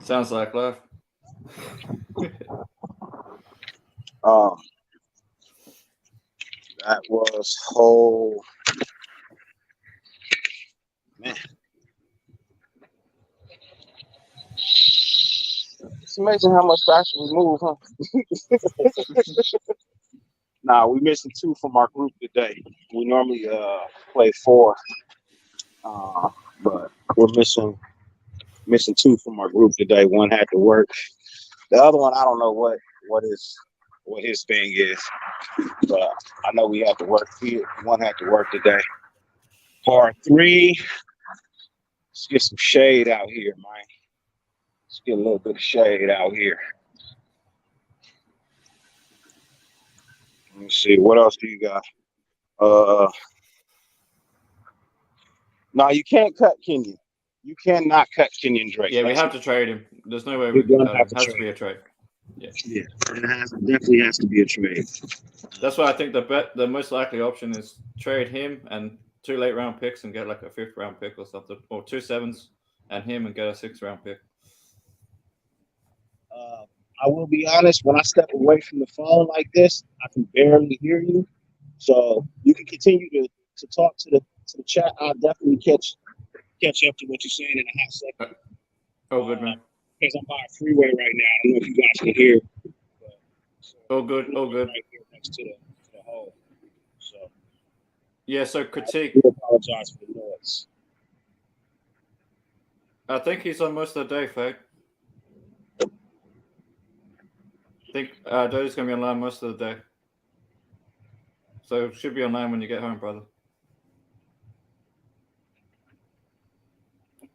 Sounds like life. That was whole, man. It's amazing how much faster we move, huh? Nah, we missing 2 from our group today. We normally play 4, but we're missing 2 from our group today. One had to work. The other one, I don't know what his thing is, but I know we have to work. One had to work today. Par 3. Let's get some shade out here, man. Let's get a little bit of shade out here. Let me see. What else do you got? No, you can't cut Kenyon. You cannot cut Kenyon Drake. Yeah, we have to trade him. There's no way we can cut him. It has to be a trade. Yeah, it definitely has to be a trade. That's why I think the most likely option is trade him and 2 late-round picks and get like a 5th-round pick or something, or 2 7s and him and get a 6th-round pick. I will be honest, when I step away from the phone like this, I can barely hear you. So you can continue to talk to the chat. I'll definitely catch up to what you're saying in a hot second. Oh, good, man. Because I'm by a freeway right now. I don't know if you guys can hear. Oh, good. Oh, good. Right here next to the hole. So Yeah, so critique. I do apologize for the noise. I think he's on most of the day, Fake. I think Doty's going to be online most of the day. So should be online when you get home, brother.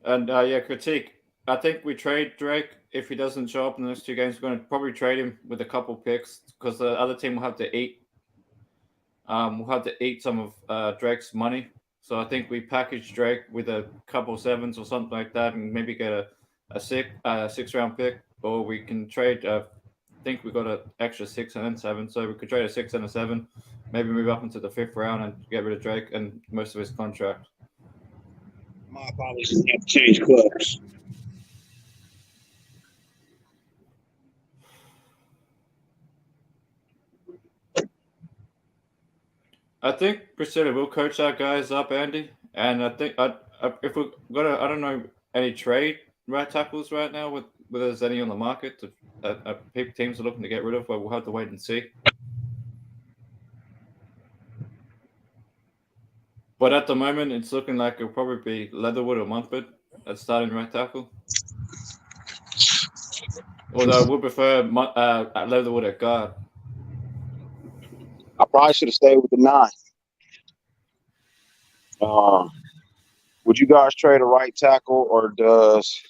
And yeah, critique. I think we trade Drake. If he doesn't show up in the next 2 games, we're going to probably trade him with a couple picks because the other team will have to eat. We'll have to eat some of Drake's money. So I think we package Drake with a couple sevens or something like that, and maybe get a 6-round pick, or we can trade. I think we got an extra 6 and 7, so we could trade a 6 and a 7, maybe move up into the 5th round and get rid of Drake and most of his contract. My apologies. I have to change clubs. I think Priscilla will coach our guys up, Andy, and I think if we're gonna, I don't know any trade right tackles right now whether there's any on the market that teams are looking to get rid of, but we'll have to wait and see. But at the moment, it's looking like it'll probably be Leatherwood or Montford at starting right tackle. Although I would prefer Leatherwood at guard. I probably should have stayed with the 9. Would you guys trade a right tackle, or does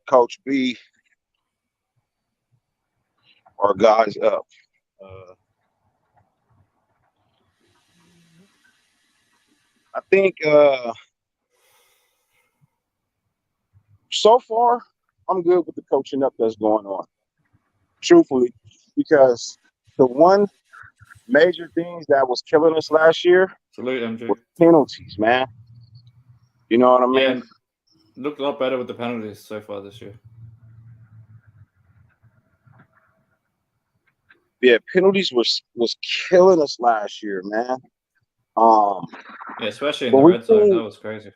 Coach B or guys up? I think so far I'm good with the coaching up that's going on. Truthfully, because the one major things that was killing us last year Salute, MG. were penalties, man. You know what I mean? Yeah, looked a lot better with the penalties so far this year. Yeah, penalties was killing us last year, man. Yeah, especially in the red zone, that was crazy.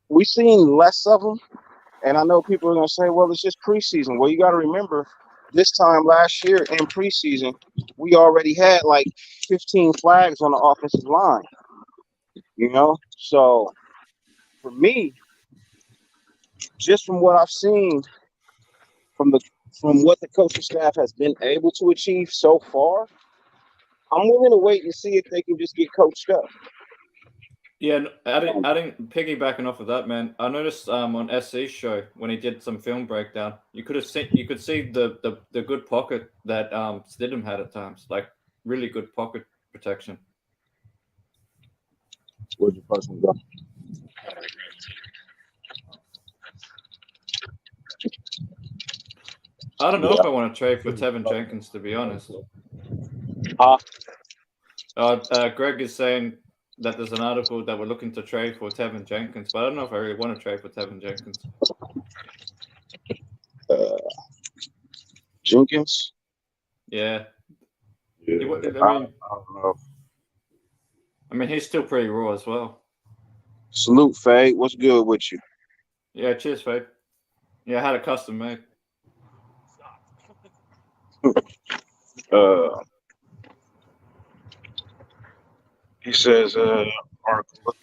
We seen less of them, and I know people are gonna say, "Well, it's just preseason." Well, you got to remember, this time last year in preseason, we already had like 15 flags on the offensive line. You know, so for me, just from what I've seen, from what the coaching staff has been able to achieve so far, I'm willing to wait and see if they can just get coached up. Yeah, adding piggybacking off of that, man. I noticed on SC's show when he did some film breakdown, you could see the good pocket that Stidham had at times, like really good pocket protection. Where'd your first one go? I don't know if I want to trade for Tevin Jenkins, to be honest. Greg is saying that there's an article that we're looking to trade for Tevin Jenkins, but I don't know if I really want to trade for Tevin Jenkins. Jenkins? Yeah. I don't know. I mean, he's still pretty raw as well. Salute, Fade. What's good with you? Yeah, cheers, Fade. Yeah, I had a custom made. He says, article.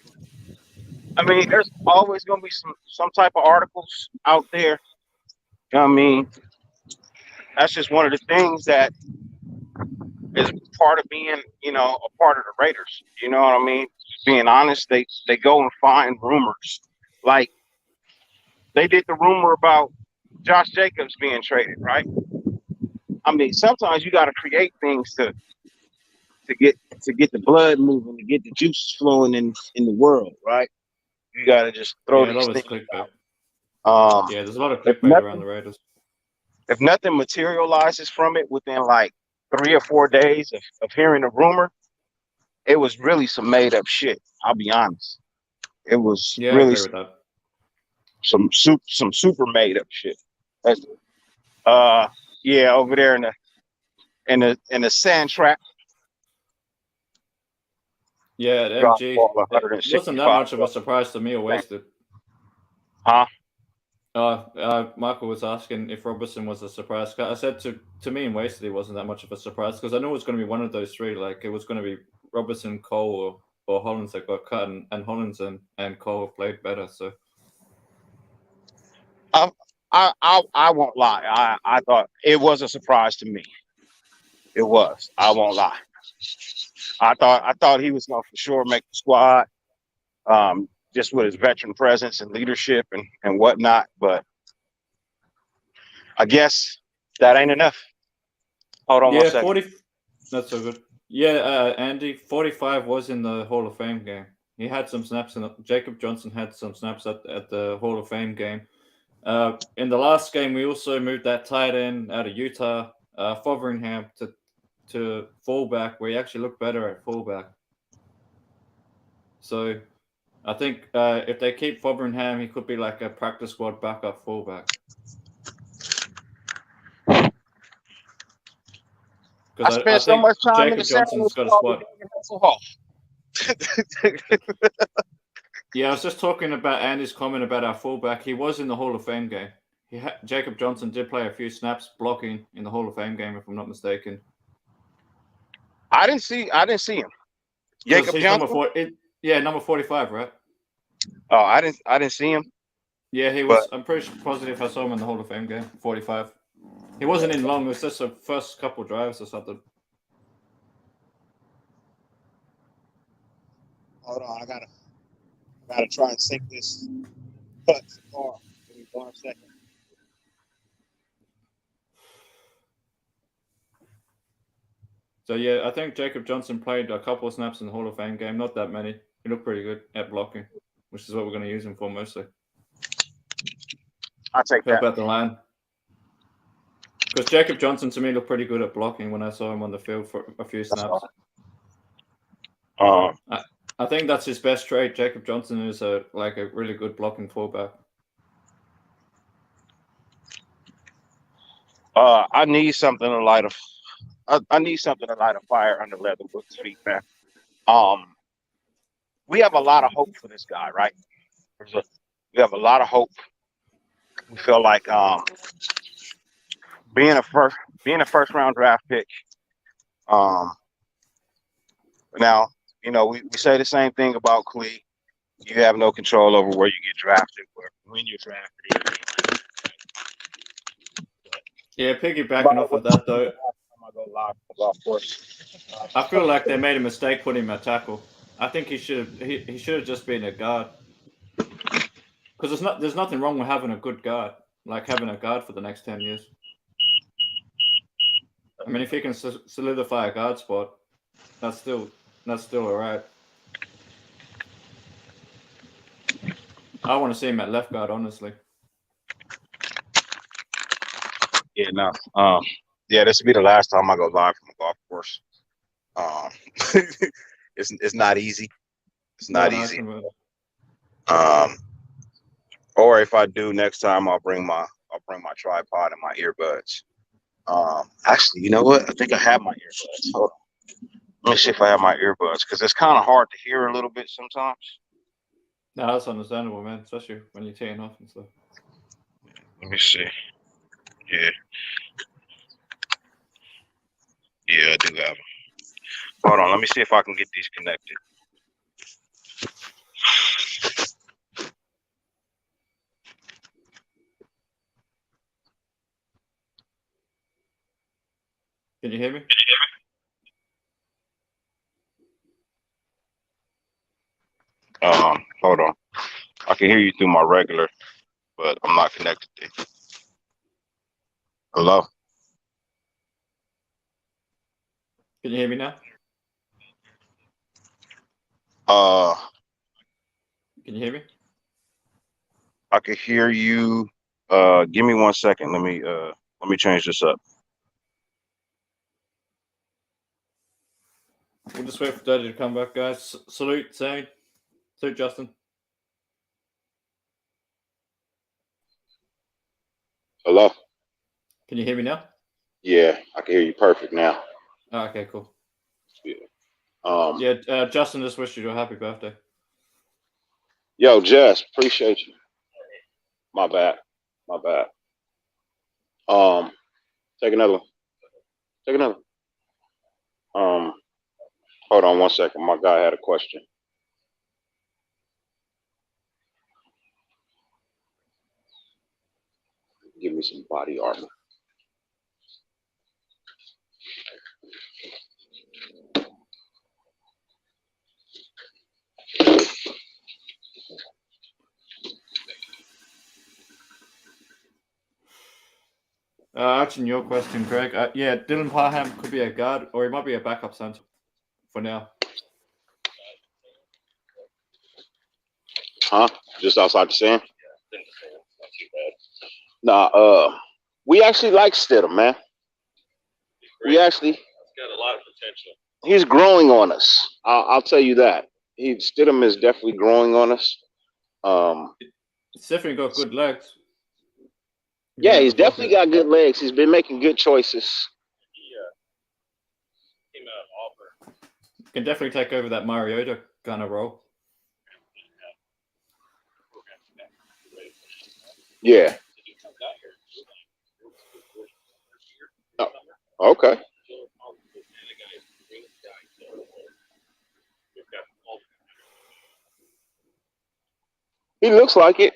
I mean, there's always going to be some type of articles out there. You know what I mean? That's just one of the things that is part of being, a part of the Raiders. You know what I mean? Just being honest, they go and find rumors. Like, they did the rumor about Josh Jacobs being traded, right? I mean, sometimes you got to create things to get the blood moving, to get the juices flowing in the world, right? You got to just throw these things out. Yeah, there's a lot of clickbait around the Raiders. If nothing materializes from it within like 3 or 4 days of hearing a rumor, it was really some made up shit. I'll be honest. It was really some super made up shit. Yeah, over there in the sand trap. Yeah, at Drop MG, ball it wasn't that 165. much of a surprise to me or wasted. Huh? Michael was asking if Robertson was a surprise. I said to me and wasted, he wasn't that much of a surprise because I knew it was going to be one of those three. Like it was going to be Robertson, Cole, or Hollins that got cut, and Hollins and Cole played better. So I won't lie. I thought it was a surprise to me. It was. I won't lie. I thought he was going to for sure make the squad. Just with his veteran presence and leadership and whatnot. But I guess that ain't enough. Hold on one yeah, second. 40. That's so good. Yeah, Andy, 45 was in the Hall of Fame game. He had some snaps, and Jacob Johnson had some snaps at the Hall of Fame game. In the last game, we also moved that tight end out of Utah, Fotheringham, to fullback, where he actually looked better at fullback. So I think if they keep Fotheringham, he could be like a practice squad backup fullback. I spent so much time in the Johnson's got a spot. Yeah, I was just talking about Andy's comment about our fullback. He was in the Hall of Fame game. Jacob Johnson did play a few snaps blocking in the Hall of Fame game, if I'm not mistaken. I didn't see him. Jacob Johnson. Number 45, right? Oh, I didn't see him. Yeah, he was. I'm pretty positive I saw him in the Hall of Fame game. 45. He wasn't in long. It was just the first couple drives or something. Hold on, I gotta try and sync this cut car. Give me 1 second. So yeah, I think Jacob Johnson played a couple of snaps in the Hall of Fame game. Not that many. He looked pretty good at blocking, which is what we're going to use him for mostly. I'll take that. Help out the line. Because Jacob Johnson to me looked pretty good at blocking when I saw him on the field for a few snaps. I think that's his best trait. Jacob Johnson is a really good blocking fullback. I need something to light a fire under Leatherwood's feet, man. We have a lot of hope for this guy, right? We have a lot of hope. We feel like being a first round draft pick. Now, we say the same thing about Clee. You have no control over where you get drafted, or when you're drafted. Yeah, piggybacking off of that though, I feel like they made a mistake putting him at tackle. I think he should have just been a guard. Because there's nothing wrong with having a good guard, like having a guard for the next 10 years. I mean, if he can solidify a guard spot, that's still all right. I want to see him at left guard, honestly. Yeah, no. This will be the last time I go live from a golf course. It's not easy. It's not easy. Or if I do next time, I'll bring my tripod and my earbuds. Actually, you know what? I think I have my earbuds. Hold on. Let me see if I have my earbuds, because it's kind of hard to hear a little bit sometimes. No, that's understandable, man. Especially when you're teeing off and stuff. Let me see. Yeah, I do have them. Hold on, let me see if I can get these connected. Can you hear me? Hold on. I can hear you through my regular, but I'm not connected to you. Hello? Can you hear me now? Can you hear me? I can hear you. Give me 1 second. Let me change this up. We'll just wait for Daddy to come back, guys. Salute, Sammy. Salute, Justin. Hello? Can you hear me now? Yeah, I can hear you perfect now. Oh, okay, cool. Yeah. Yeah, Justin just wished you a happy birthday. Yo, Jess, appreciate you. My bad. Take another one. Take another. Hold on one second. My guy had a question. Give me some body armor. Answering your question, Greg. Yeah, Dylan Parham could be a guard, or he might be a backup center for now. Huh? Just outside the sand? Nah, we actually like Stidham, man. We actually got a lot of potential. He's growing on us. I'll tell you that. Stidham is definitely growing on us. He's definitely got good legs. Yeah, he's definitely got good legs. He's been making good choices. He came out of Auburn. Can definitely take over that Mariota kind of role. Yeah. Oh, okay. He looks like it.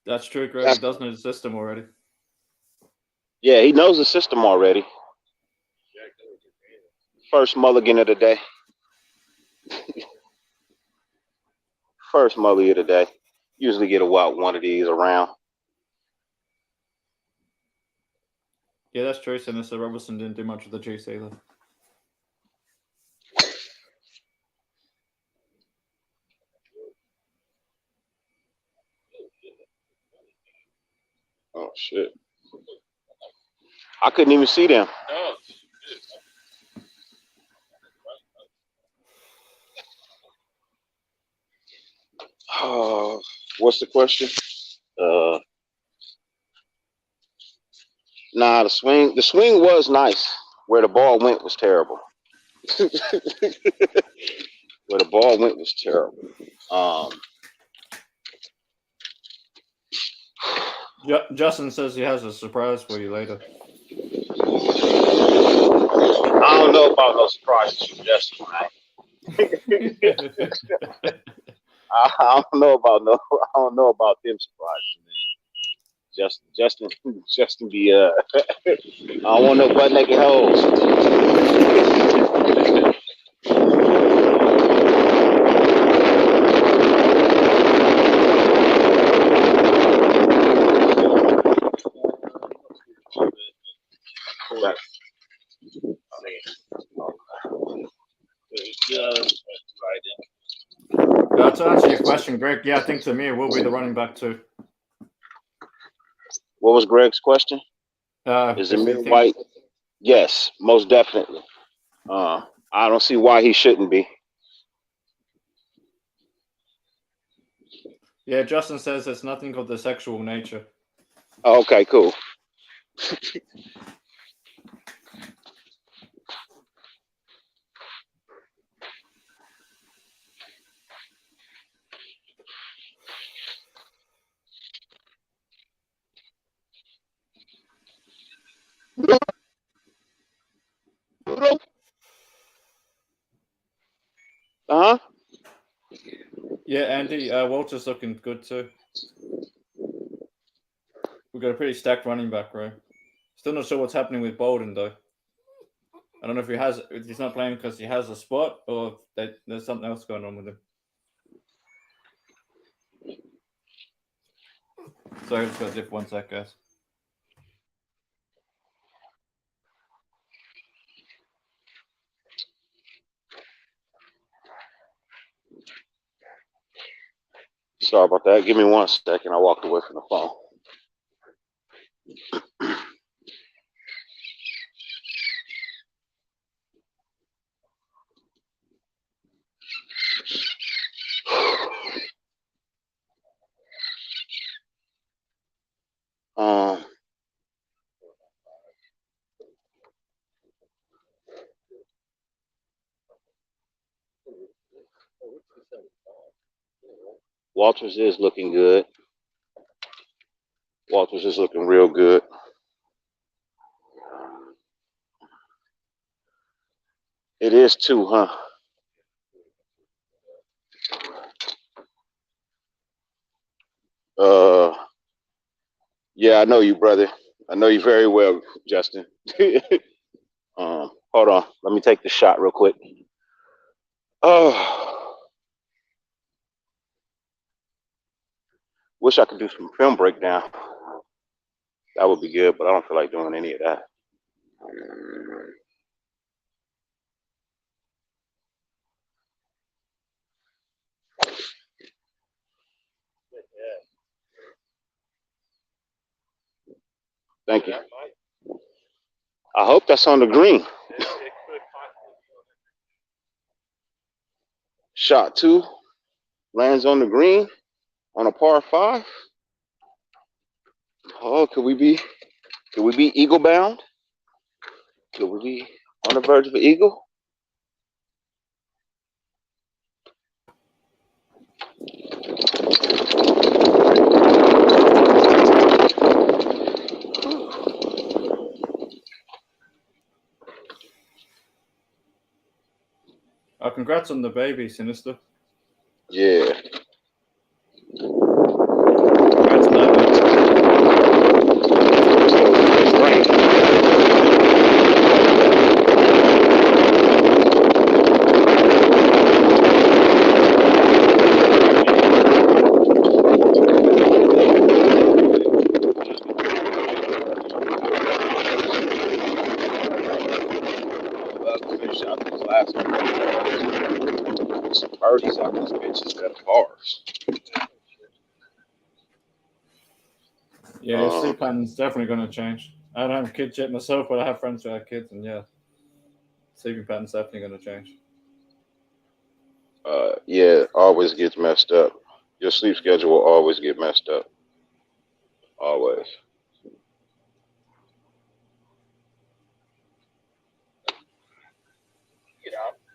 That's true, Greg. He does know the system already. Yeah, he knows the system already. First mulligan of the day. First mulligan of the day. Usually get one of these around. Yeah, that's true. Sinister Robertson didn't do much with the juice either. Oh, shit. I couldn't even see them. What's the question? Nah, the swing was nice. Where the ball went was terrible. Where the ball went was terrible. Justin says he has a surprise for you later. I don't know about no surprises from Justin, man. I don't know about them surprises, man. Justin be I don't want no butt naked hoes. To answer your question, Greg, yeah, I think Tamir will be the running back too. What was Greg's question? Is Zamir White? Yes, most definitely. I don't see why he shouldn't be. Yeah, Justin says it's nothing of the sexual nature. Oh, okay, cool. Uh-huh. Yeah, Andy, Walter's looking good too. We've got a pretty stacked running back row. Still not sure what's happening with Bolden though. I don't know if he's not playing because he has a spot or if there's something else going on with him. Sorry, I just got to dip 1 sec, guys. Sorry about that. Give me 1 second. I walked away from the phone. Walters is looking good. Walters is looking real good. It is 2, huh? Yeah, I know you, brother. I know you very well, Justin. Hold on. Let me take the shot real quick. Oh, wish I could do some film breakdown. That would be good, but I don't feel like doing any of that. Thank you. I hope that's on the green. Shot 2 lands on the green on a par 5. Oh, could we be eagle bound? Could we be on the verge of an eagle? Congrats on the baby, Sinister. Yeah. Congrats on that, Finish out these last some birdies out these bitches that are bars. Yeah, your sleep pattern's definitely going to change. I don't have kids yet myself, but I have friends who have kids, and yeah, sleeping pattern's definitely going to change. Yeah, always gets messed up. Your sleep schedule will always get messed up. Always.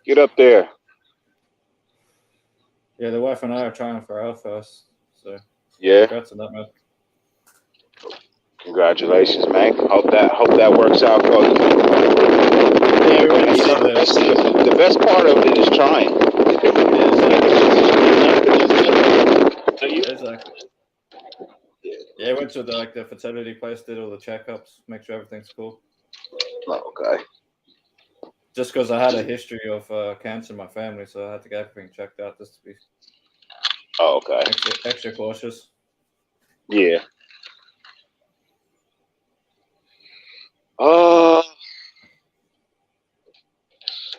Get up there. Yeah, the wife and I are trying for our first, so Yeah. congrats on that, man. Congratulations, man. Hope that works out for you. Yeah, we went to see The best part of it is trying. Exactly. Yeah, went to the fertility place, did all the checkups, make sure everything's cool. Okay. Just because I had a history of cancer in my family, so I had to get everything checked out just to be Okay. extra cautious. Yeah.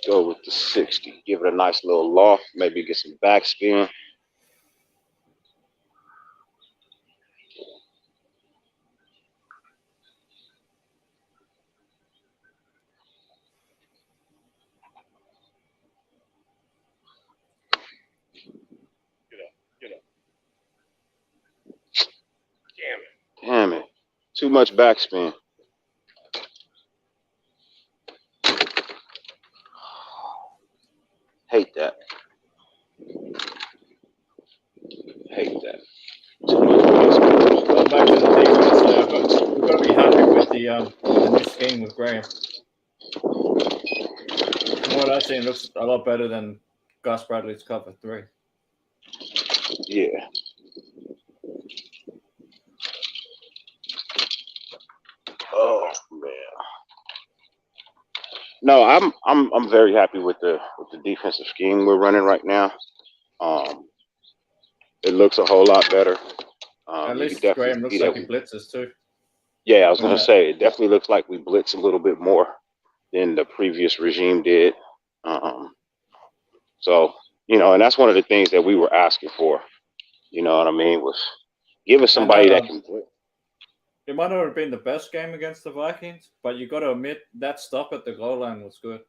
Go with the 60. Give it a nice little loft. Maybe get some backspin. Damn it. Too much backspin. Hate that. Hate that. Too much backspin. Going back to the defense, we've got to be happy with the new scheme with Graham. From what I've seen, it looks a lot better than Gus Bradley's cover 3. Yeah. Oh man. No, I'm very happy with the defensive scheme we're running right now. It looks a whole lot better. At least Graham looks like he blitzes too. Yeah, I was gonna say it definitely looks like we blitz a little bit more than the previous regime did. So and that's one of the things that we were asking for. You know what I mean? Was give us somebody that can blitz. It might not have been the best game against the Vikings, but you got to admit that stop at the goal line was good.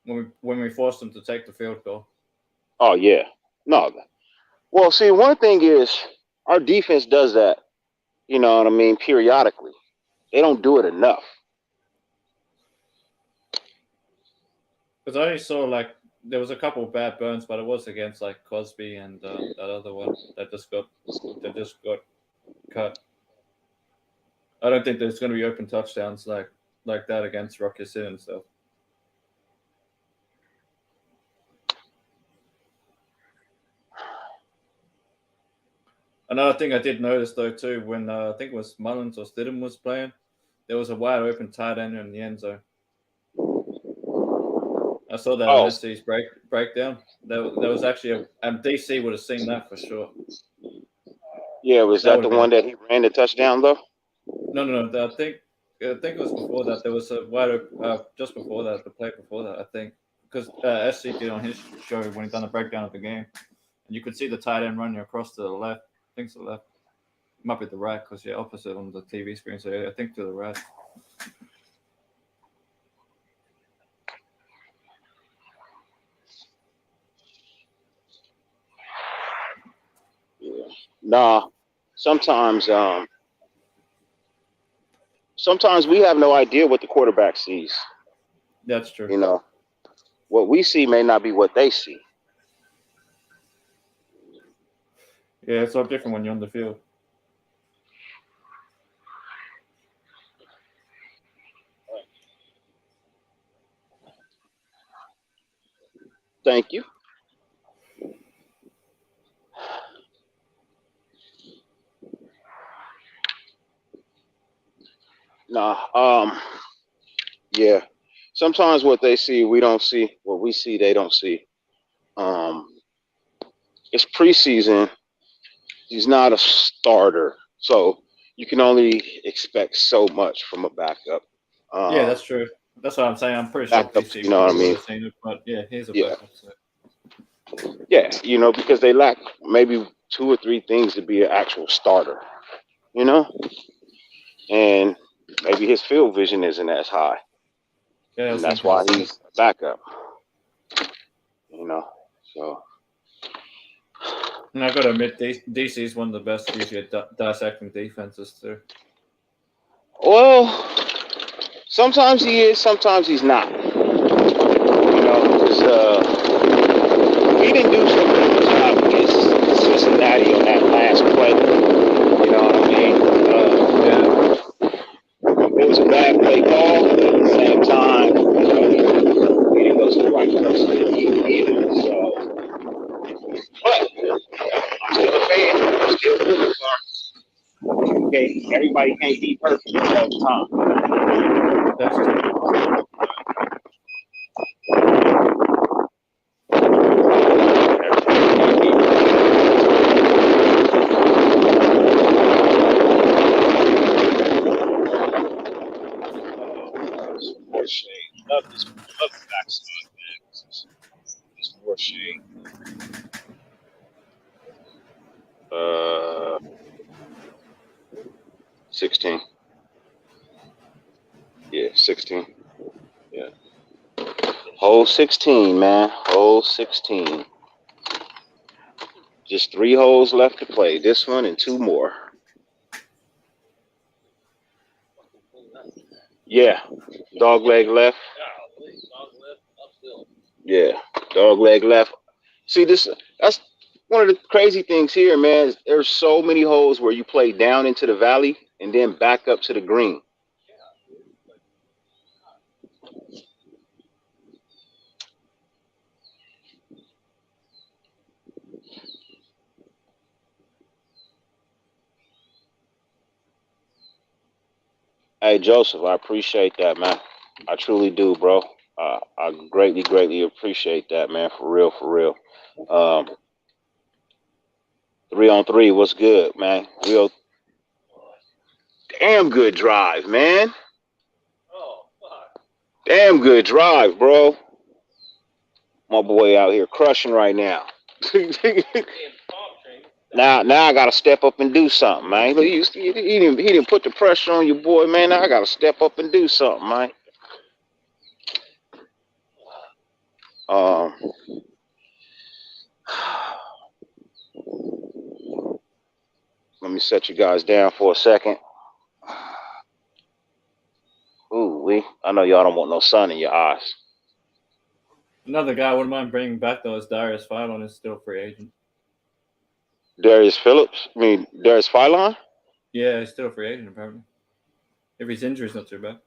When we forced them to take the field goal. Oh yeah, no. Well, see, one thing is our defense does that. You know what I mean? Periodically, they don't do it enough. Because I only saw there was a couple of bad burns, but it was against like Cosby and that other one that just got cut. I don't think there's going to be open touchdowns like that against Rock Ya-Sin and stuff. Another thing I did notice though too, when I think it was Mullins or Stidham was playing, there was a wide open tight end in the end zone. I saw that on SC's breakdown. There was actually DC would have seen that for sure. Yeah, was that the one that he ran the touchdown though? No. I think it was before that. There was a wide open just before that, the play before that. I think because SC did on his show when he done the breakdown of the game, and you could see the tight end running across to the left. I think it's the left. Might be the right because you're opposite on the TV screen. So yeah, I think to the right. Yeah. Nah. Sometimes we have no idea what the quarterback sees. That's true. You know, what we see may not be what they see. Yeah, it's all different when you're on the field. Thank you. Nah, yeah. Sometimes what they see, we don't see. What we see, they don't see. It's preseason. He's not a starter, so you can only expect so much from a backup. Yeah, that's true. That's what I'm saying. I'm pretty sure Backup, DC you know what I mean? seen it, but yeah, he's a Yeah. backup. So. Yeah, you know, because they lack maybe 2 or 3 things to be an actual starter, you know? And maybe his field vision isn't as high. Yeah, And that's why he's a backup. You know, so. And I got to admit, DC is one of the best usually at dissecting defenses too. Well, sometimes he is, sometimes he's not. You know, because he didn't do so good of a job against Cincinnati on that last play. You know what I mean? It was a bad play call, but at the same time, you know, he didn't go to the right person either. So, but I'm still a fan. I'm still rooting for. Okay, everybody can't be perfect all the time. That's true. More shade. Love this backside, man. It's more shade. 16. Yeah, 16. Yeah. Hole 16, man. Hole 16. Just 3 holes left to play. This one and 2 more. Yeah. Dog leg left. Yeah. Dog leg left. See, that's one of the crazy things here, man. There's so many holes where you play down into the valley and then back up to the green. Hey, Joseph, I appreciate that, man. I truly do, bro. I greatly, greatly appreciate that, man. For real, for real. 3-on-3, what's good, man? Real damn good drive, man. Damn good drive, bro. My boy out here crushing right now. Now I gotta step up and do something, man. He didn't put the pressure on your boy, man. Now I gotta step up and do something, man. Let me set you guys down for a second. Ooh, I know y'all don't want no sun in your eyes. Another guy I wouldn't mind bringing back though is Darius Philon is still a free agent. Darius Philon. Yeah, he's still a free agent apparently. If his injury's not too bad.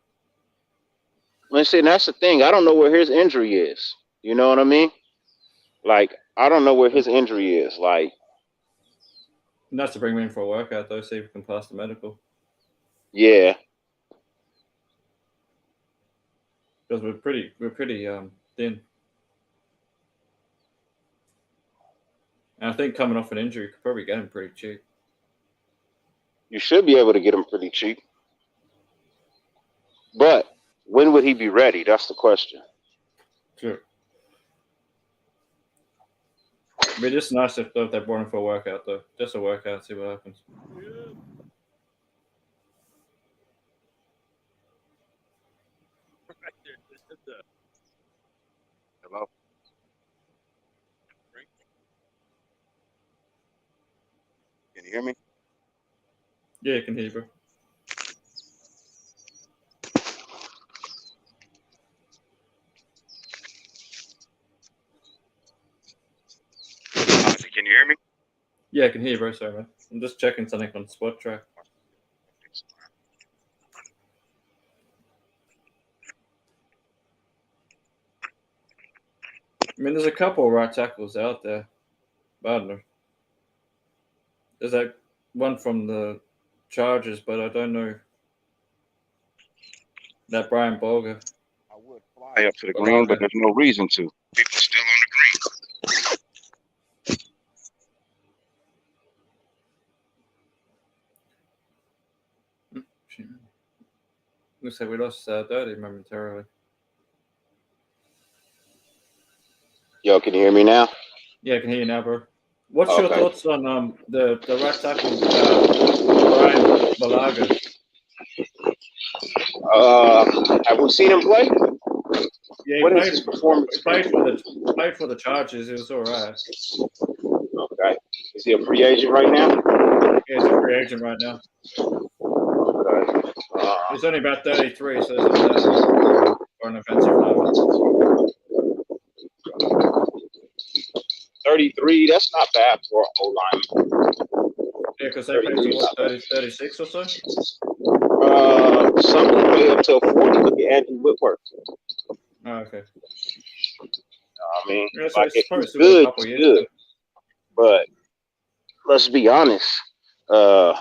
Listen, that's the thing. I don't know where his injury is. You know what I mean? Like, I don't know where his injury is. Like, Nice to bring him in for a workout though, see if he can pass the medical. yeah. Because we're pretty thin. And I think coming off an injury, you could probably get him pretty cheap. You should be able to get him pretty cheap. But when would he be ready? That's the question. Sure. It'd be just nice if they brought him for a workout though. Just a workout, see what happens. Hello? Can you hear me? Yeah, you can hear you, bro. Can you hear me? Yeah, I can hear you, bro. Sorry, man. I'm just checking something on Spot Track. I mean, there's a couple of right tackles out there, but I don't know. There's that one from the Chargers, but I don't know. That Brian Bolger. I would fly up to the green, but there's no reason to. People still on the green. Looks like we lost Dirty momentarily. Yo, can you hear me now? Yeah, I can hear you now, bro. What's your Okay. thoughts on the right tackle Brian Balaga? Have we seen him play? Yeah, What is his performance? he played for the Chargers. It was all right. Okay. Is he a free agent right now? Yeah, he's a free agent right now. Okay. He's only about 33, so there's not that for an offensive lineman. 33, that's not bad for an O-line. Yeah, because they paid him what, 36 or so? Some people pay up till 40. Look at Andrew Whitworth. Oh, okay. I mean, Yeah, so like, it's if probably he's still a good, couple he's years. good. But let's be honest. I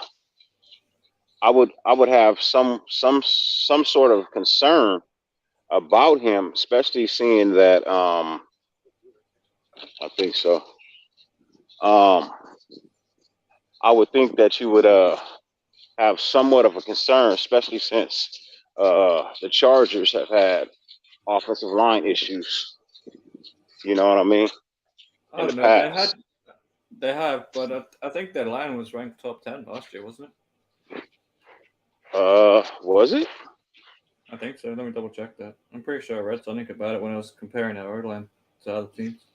would have some sort of concern about him, especially seeing that I think so. I would think that you would have somewhat of a concern, especially since the Chargers have had offensive line issues. You know what I mean? I In don't the know. past. They have, but I think their line was ranked top 10 last year, wasn't it? Was it? I think so. Let me double check that. I'm pretty sure I read something about it when I was comparing our O-line to other teams.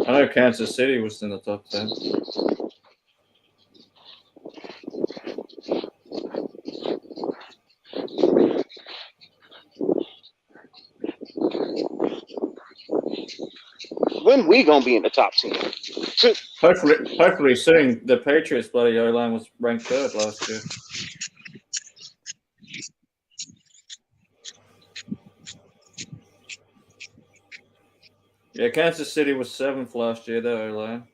I know Kansas City was in the top 10. When we gonna be in the top 10? Hopefully soon. The Patriots bloody O-line was ranked 3rd last year. Yeah, Kansas City was 7th last year, their O-line.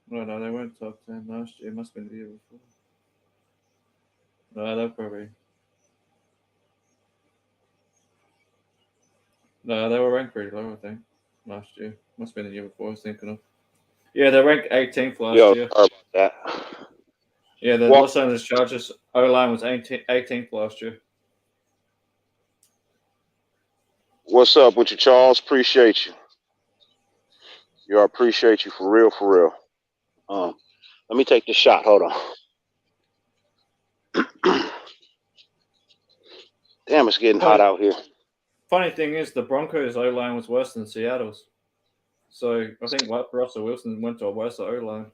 No, they weren't top 10 last year. It must have been the year before. No, they're probably. No, they were ranked pretty low, I think, last year. Must have been the year before I was thinking of. Yeah, they ranked 18th last year. Sorry about that. Yeah, the Los Angeles Chargers O-line was 18th last year. What's up with you, Charles? Appreciate you. I appreciate you for real, for real. Let me take the shot. Hold on. Damn, it's getting hot out here. Funny thing is, the Broncos O line was worse than Seattle's. So I think Russell Wilson went to a worse O line.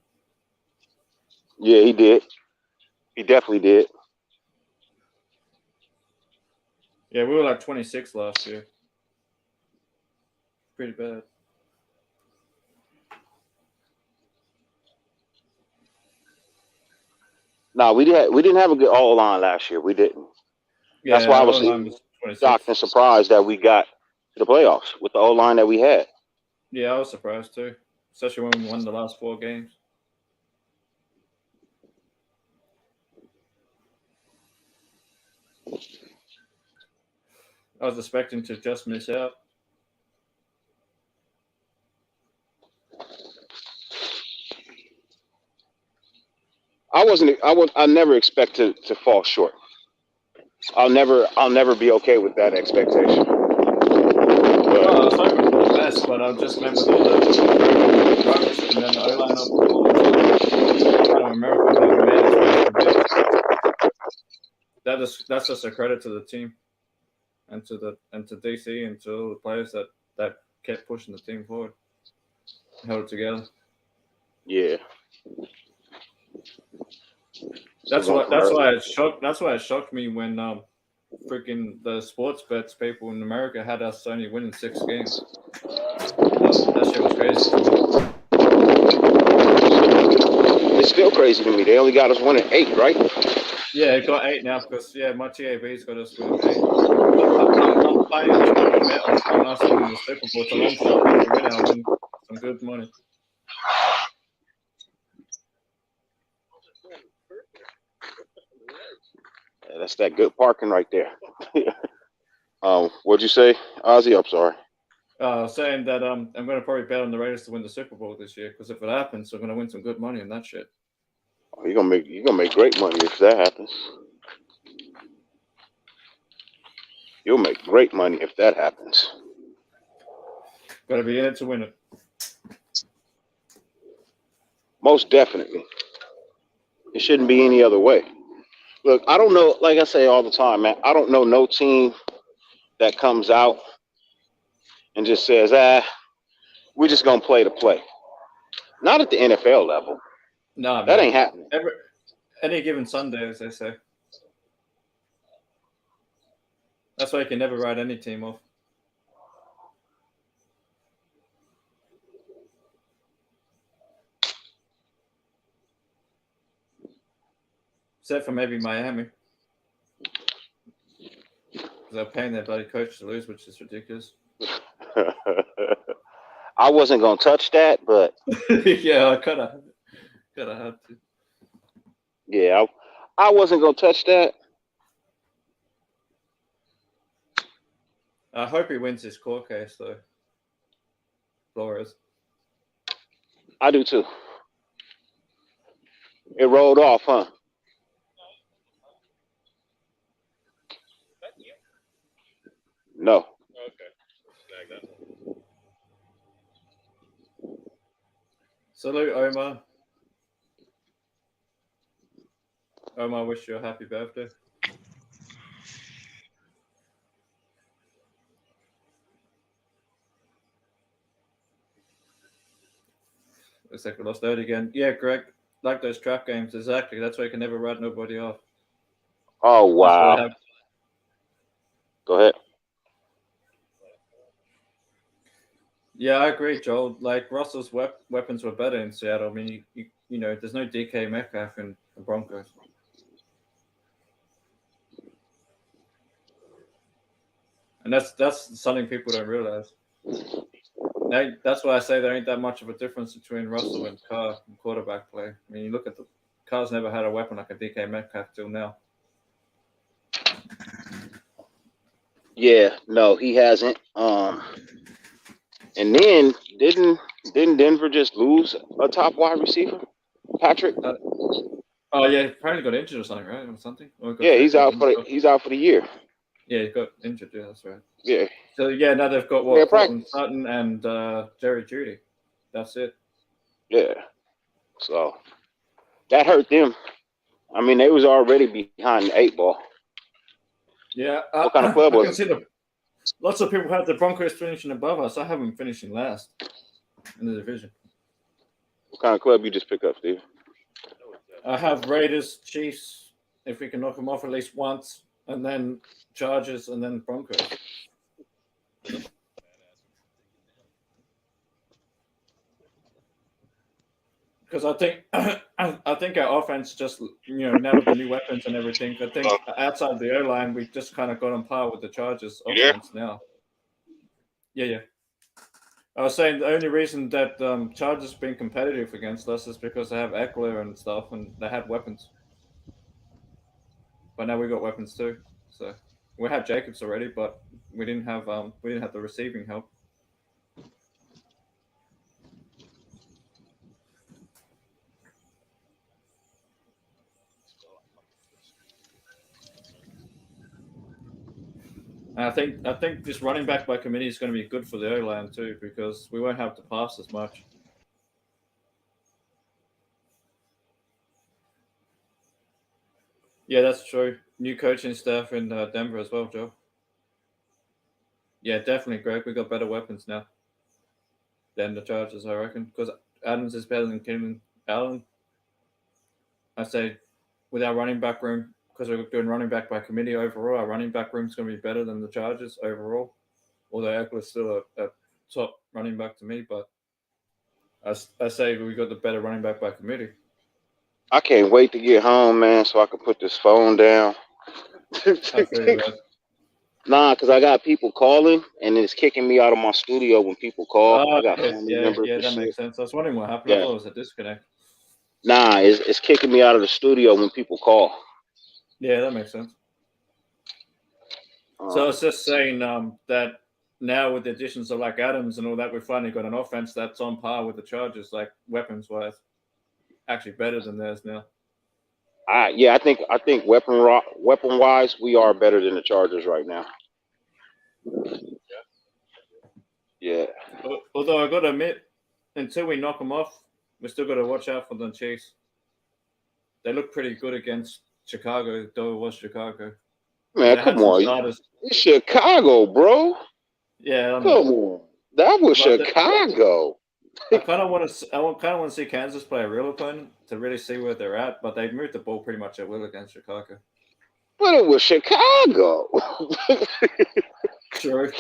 Yeah, he did. He definitely did. Yeah, we were like 26 last year. Pretty bad. No, we didn't have a good O line last year. We didn't. Yeah, That's why I was O-line was 26. shocked and surprised that we got to the playoffs with the O line that we had. Yeah, I was surprised too, especially when we won the last 4 games. I was expecting to just miss out. I never expect to fall short. I'll never be okay with that expectation. Well, I was hoping for the best, but I just meant with all the progress and then the O-line of America that made it that's just a credit to the team and to DC and to all the players that kept pushing the team forward, held it together. Yeah. That's why it shocked me when freaking the sports bets people in America had us only winning 6 games. That shit was crazy. It's still crazy to me. They only got us winning 8, right? Yeah, it got 8 now because my TAB's got us winning 8. I'm playing on us winning the Super Bowl. It's a long shot to win. I'll win some good money. Yeah, that's that good parking right there. What'd you say, Ozzy? I'm sorry. Saying that I'm going to probably bet on the Raiders to win the Super Bowl this year because if it happens, I'm going to win some good money on that shit. Oh, you're gonna make great money if that happens. You'll make great money if that happens. Got to be in it to win it. Most definitely. It shouldn't be any other way. Look, I don't know. Like I say all the time, man. I don't know no team that comes out and just says, we're just gonna play to play. Not at the NFL level. No, that ain't happening. Any given Sunday, as they say. That's why you can never write any team off. Except for maybe Miami. Because they're paying their bloody coach to lose, which is ridiculous. I wasn't gonna touch that, but yeah, I could have had to. Yeah, I wasn't gonna touch that. I hope he wins his court case, though. Flores. I do too. It rolled off, huh? No. Okay. Snag that one. Salute, Omar. Omar, wish you a happy birthday. Looks like we lost out again. Yeah, Greg, like those trap games, exactly. That's why you can never write nobody off. Oh, wow. Go ahead. Yeah, I agree, Joel. Like, Russell's weapons were better in Seattle. I mean, you know, there's no DK Metcalf in the Broncos. And that's something people don't realize. That's why I say there ain't that much of a difference between Russell and Carr in quarterback play. I mean, you look at Carr's never had a weapon like a DK Metcalf till now. Yeah, no, he hasn't. And then didn't Denver just lose a top wide receiver, Patrick? Oh yeah, apparently got injured or something, right? Or something. Yeah, he's out for the year. Yeah, he got injured. Yeah, that's right. Yeah. So yeah, now they've got Cortland Sutton and Jerry Jeudy. That's it. Yeah. So that hurt them. I mean, they was already behind the 8 ball. Yeah, What kind of club I was can it? see lots of people have the Broncos finishing above us. I have them finishing last in the division. What kind of club you just pick up, Steve? I have Raiders, Chiefs, if we can knock them off at least once, and then Chargers, and then Broncos. Because I think I think our offense just now with the new weapons and everything, I think outside the O line we just kind of got on par with the Chargers You there? offense now. Yeah. I was saying the only reason that Chargers been competitive against us is because they have Eckler and stuff, and they had weapons. But now we got weapons too. So we had Jacobs already, but we didn't have the receiving help. And I think this running back by committee is going to be good for the O line too, because we won't have to pass as much. Yeah, that's true. New coaching staff in Denver as well, Joe. Yeah, definitely, Greg. We got better weapons now than the Chargers, I reckon, because Adams is better than Keenan Allen. I say with our running back room, because we're doing running back by committee overall, our running back room is going to be better than the Chargers overall. Although Eckler's still a top running back to me, but I say we got the better running back by committee. I can't wait to get home, man, so I can put this phone down. I feel you, man. Nah, because I got people calling, and it's kicking me out of my studio when people call. I got family members Yeah, and that shit. makes sense. I was wondering what happened. I Yeah. thought it was a disconnect. Nah, it's kicking me out of the studio when people call. Yeah, that makes sense. So I was just saying that now with the additions of like Adams and all that, we've finally got an offense that's on par with the Chargers, like weapons wise, actually better than theirs now. I think weapon wise, we are better than the Chargers right now. Yeah. Although I got to admit, until we knock them off, we still got to watch out for the Chiefs. They look pretty good against Chicago, though it was Chicago. Man, They come had some on. starters. It's Chicago, bro. Yeah, I Come know. on. That was But Chicago. I kind of want to see Kansas play a real opponent to really see where they're at. But they moved the ball pretty much at will against Chicago. But it was Chicago. True.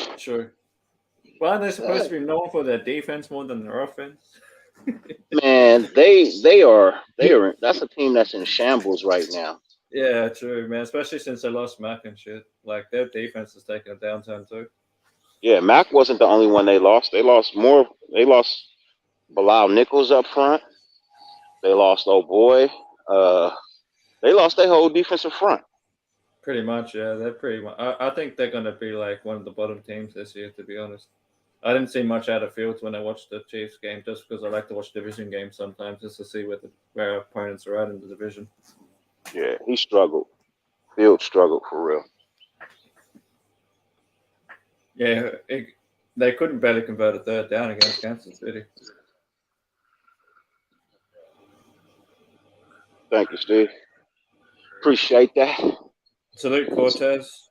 Well, they're supposed to be known for their defense more than their offense. Man, they are that's a team that's in shambles right now. Yeah, true, man. Especially since they lost Mac and shit. Like their defense is taking a downturn too. Yeah, Mac wasn't the only one they lost. They lost more. They lost Bilal Nichols up front. They lost boy. They lost their whole defensive front. Pretty much, yeah. They're pretty much. I think they're going to be like one of the bottom teams this year, to be honest. I didn't see much out of Fields when I watched the Chiefs game, just because I like to watch division games sometimes, just to see where our opponents are at in the division. Yeah, he struggled. Fields struggled for real. Yeah, they couldn't barely convert a third down against Kansas City. Thank you, Steve. Appreciate that. Salute Cortez.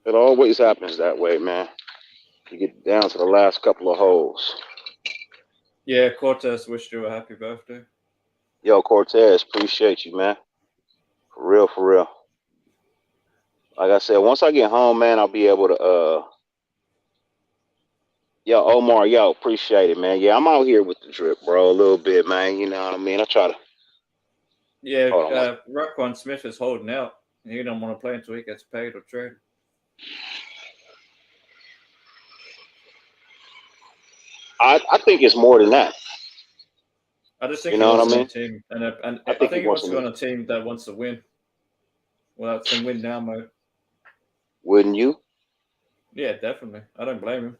It always happens that way, man. You get down to the last couple of holes. Yeah, Cortez wished you a happy birthday. Yo, Cortez, appreciate you, man. For real. Like I said, once I get home, man, I'll be able to Yo, Omar, appreciate it, man. Yeah, I'm out here with the drip, bro, a little bit, man. You know what I mean? I try to. Yeah, Hold on. Roquan Smith is holding out. He don't want to play until he gets paid or traded. I think it's more than that. I just think You he know wants what I a new team, and I think think he he wants wants to a go new- on a team that wants to win. Well, it's in win now mode. Wouldn't you? Yeah, definitely. I don't blame him.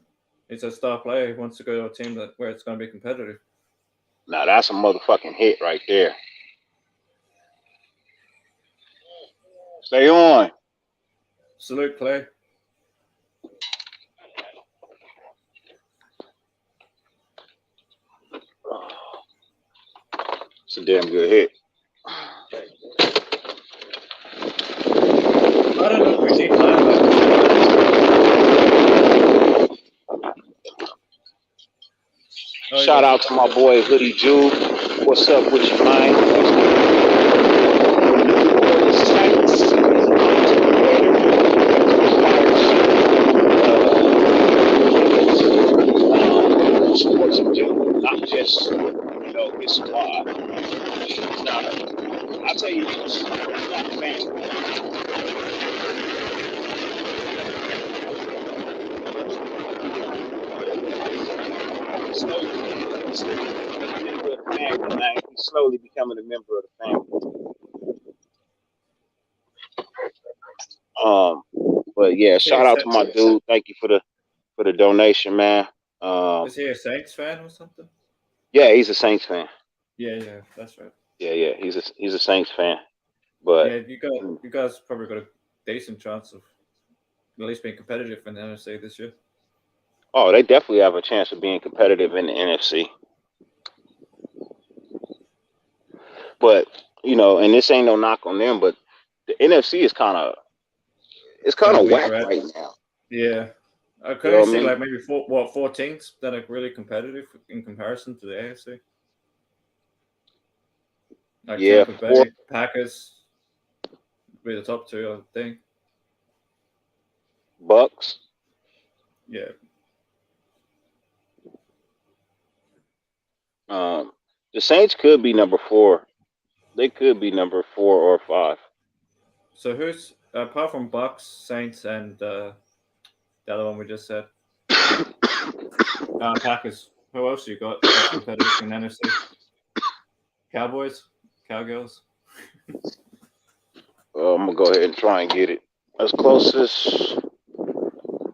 He's a star player. He wants to go to a team where it's going to be competitive. Now that's a motherfucking hit right there. Stay on. Salute, Clay. It's a damn good hit. I don't know if we need linebackers. Oh, Shout out to my boy Hoodie Jew. What's up with you, man? Sports in general, not just his squad. I'll tell you this, he's not a fan. He's slowly becoming a member of the family. But yeah, shout out to my dude. Thank you for the donation, man. Is he a Saints fan or something? Yeah, he's a Saints fan. Yeah, that's right. Yeah, he's a Saints fan. But yeah, you guys probably got a decent chance of at least being competitive in the NFC this year. Oh, they definitely have a chance of being competitive in the NFC. But and this ain't no knock on them, but the NFC is kind of whack right now. Yeah, I could only see like maybe 4 teams that are really competitive in comparison to the AFC. Like Tampa Bay, Packers be the top 2, I think. Bucks. Yeah. The Saints could be number 4. They could be number 4 or 5. So who's apart from Bucks, Saints, and the other one we just said, Packers? Who else you got that's competitive in NFC? Cowboys, Cowgirls. I'm gonna go ahead and try and get it as close as.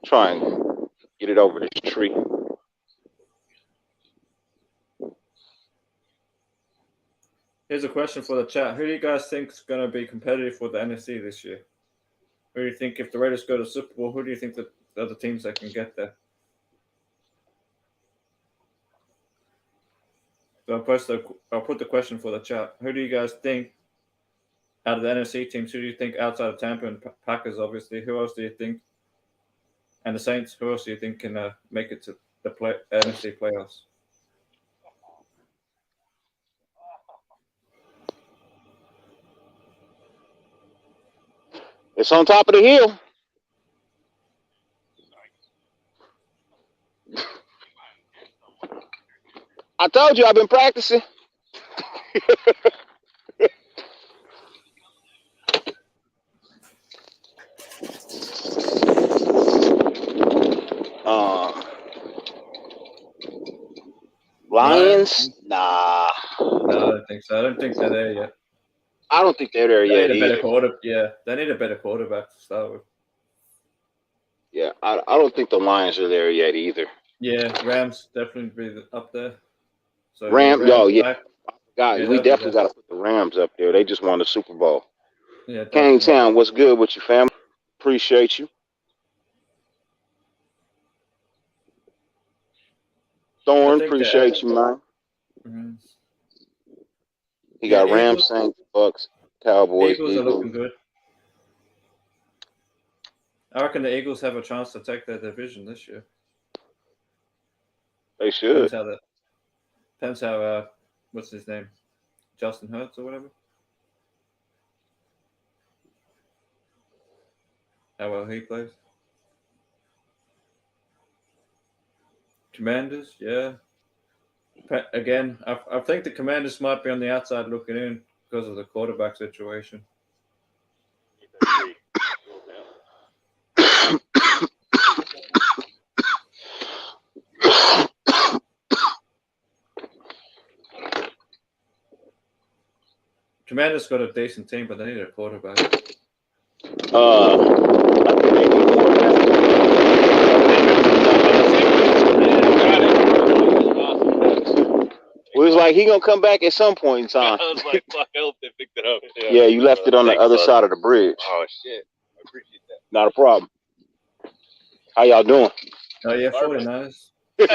Try and get it over this tree. Here's a question for the chat. Who do you guys think is going to be competitive for the NFC this year? Who do you think, if the Raiders go to the Super Bowl, who do you think that the other teams that can get there? So I'll put the question for the chat. Who do you guys think, out of the NFC teams, who do you think outside of Tampa and Packers, obviously, who else do you think, and the Saints, who else do you think can make it to the NFC playoffs? It's on top of the hill. I told you I've been practicing. Lions? Nah. No, I don't think so. I don't think they're there yet. I don't think they're there yet. They need a better quarterback to start with. Yeah, I don't think the Lions are there yet either. Yeah, Rams definitely be up there. So Rams, yeah. God, we definitely got to put the Rams up there. They just won the Super Bowl. Yeah, Kingtown, what's good with you, family? Appreciate you. Thorn, appreciate you, man. Mm-hmm. He got Rams, Saints, Bucks, Cowboys. Eagles are looking good. I reckon the Eagles have a chance to take their division this year. They should. Depends how what's his name? Justin Hurts or whatever. How well he plays. Commanders, yeah. Again, I think the Commanders might be on the outside looking in because of the quarterback situation. Commanders got a decent team, but they need a quarterback. It was like he gonna come back at some point in time. I was like, fuck, I hope they picked it up. Yeah, you left it on the other side of the bridge. Oh shit, I appreciate that. Not a problem. How y'all doing? Oh yeah, 49ers. We're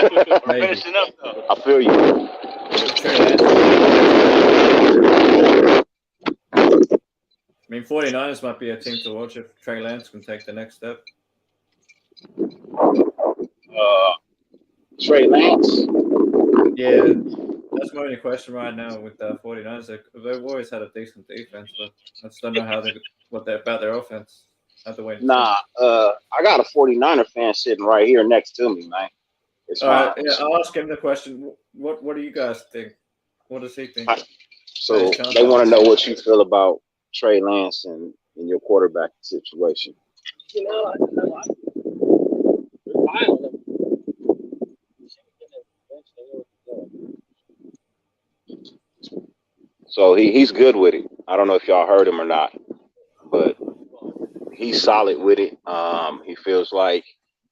finishing up though. I feel you. mean, 49ers might be a team to watch if Trey Lance can take the next step. Trey Lance. Yeah, that's my only question right now with the 49ers. They've always had a decent defense, but I just don't know about their offense. I have to wait and see. Nah, I got a 49er fan sitting right here next to me, man. It's All right, fine. yeah, I'll ask him the question. What do you guys think? What does he think? So they want to know what you feel about Trey Lance and your quarterback situation. You know, I they're fine with him. So he's good with it. I don't know if y'all heard him or not, but he's solid with it. He feels like,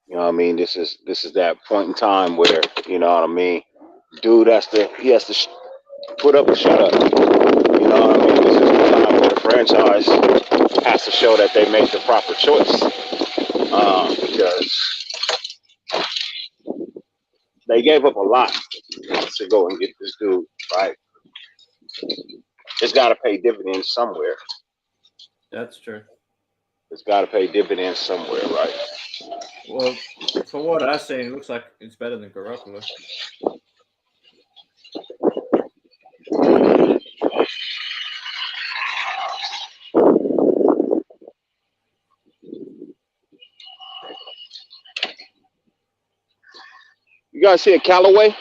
you know what I mean, this is that point in time where, you know what I mean, dude has to put up or shut up. You know what I mean? This is the time where the franchise has to show that they make the proper choice. Because they gave up a lot to go and get this dude, right? It's got to pay dividends somewhere. That's true. It's got to pay dividends somewhere, right? Well, from what I've seen, it looks like it's better than Garoppolo. You guys see a Callaway?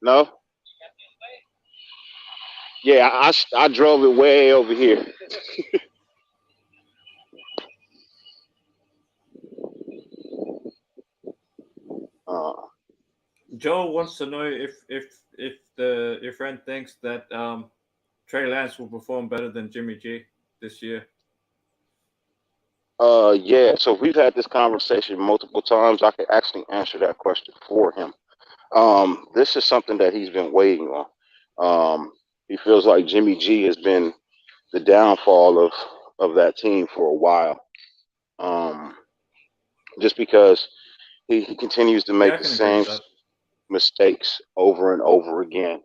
No? Yeah, I drove it way over here. Joe wants to know if your friend thinks that Trey Lance will perform better than Jimmy G this year. Yeah, so we've had this conversation multiple times. I could actually answer that question for him. This is something that he's been waiting on. He feels like Jimmy G has been the downfall of that team for a while. Just because he continues to make the same mistakes over and over again.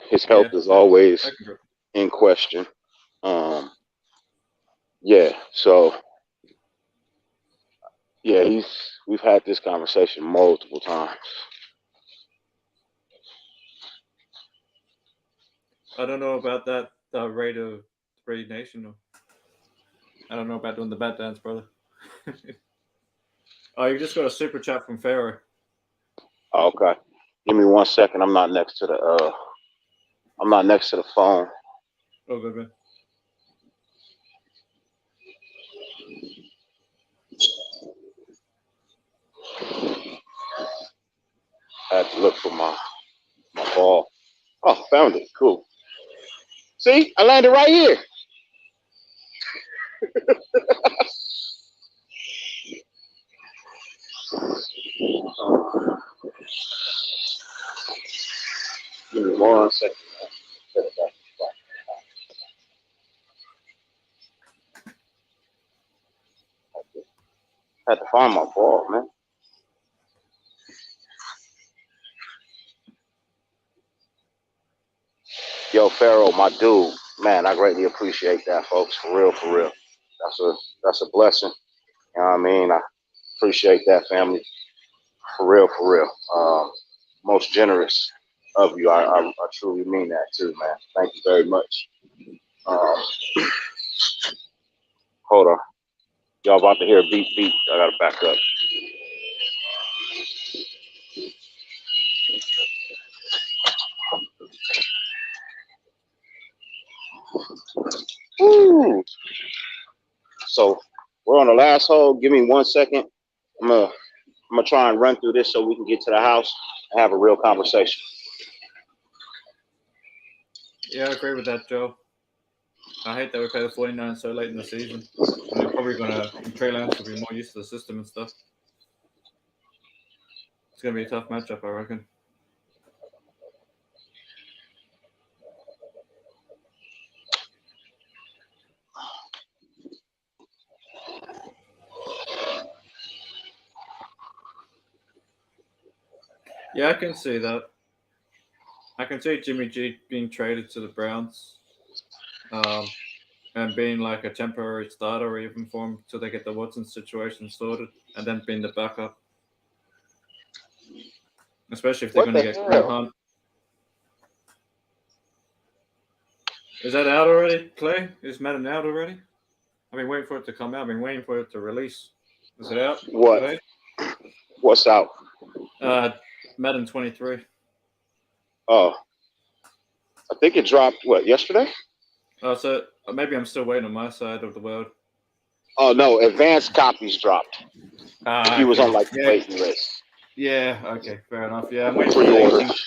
His health is always in question. Yeah, so yeah, we've had this conversation multiple times. I don't know about that Raider Nation. I don't know about doing the bat dance, brother. Oh, you just got a super chat from Pharaoh. Okay, give me 1 second. I'm not next to the phone. Oh, good, man. I had to look for my ball. Oh, found it. Cool. See, I landed right here. Give me 1 second. I had to find my ball, man. Yo, Pharaoh, my dude, man, I greatly appreciate that, folks. For real, for real. That's a blessing. You know what I mean? I appreciate that, family. For real, for real. Most generous of you. I truly mean that too, man. Thank you very much. Hold on. Y'all about to hear a beep beep. I gotta back up. Woo. So we're on the last hole. Give me 1 second. I'm gonna try and run through this so we can get to the house and have a real conversation. Yeah, I agree with that, Joe. I hate that we play the 49ers so late in the season. And they're probably Trey Lance will be more used to the system and stuff. It's gonna be a tough matchup, I reckon. Yeah, I can see that. I can see Jimmy G being traded to the Browns. and being like a temporary starter even for him till they get the Watson situation sorted, and then being the backup. Especially if they're What going to the get Kareem hell? Hunt. Is that out already, Clay? Is Madden out already? I've been waiting for it to come out. I've been waiting for it to release. Is it out What? today? What's out? Madden 23. Oh, I think it dropped. What, yesterday? Oh, so maybe I'm still waiting on my side of the world. Oh no, advanced copies dropped. If you was on like the yeah, waiting list, yeah, okay, fair enough. Yeah, I'm waiting for the 18th. pre-orders.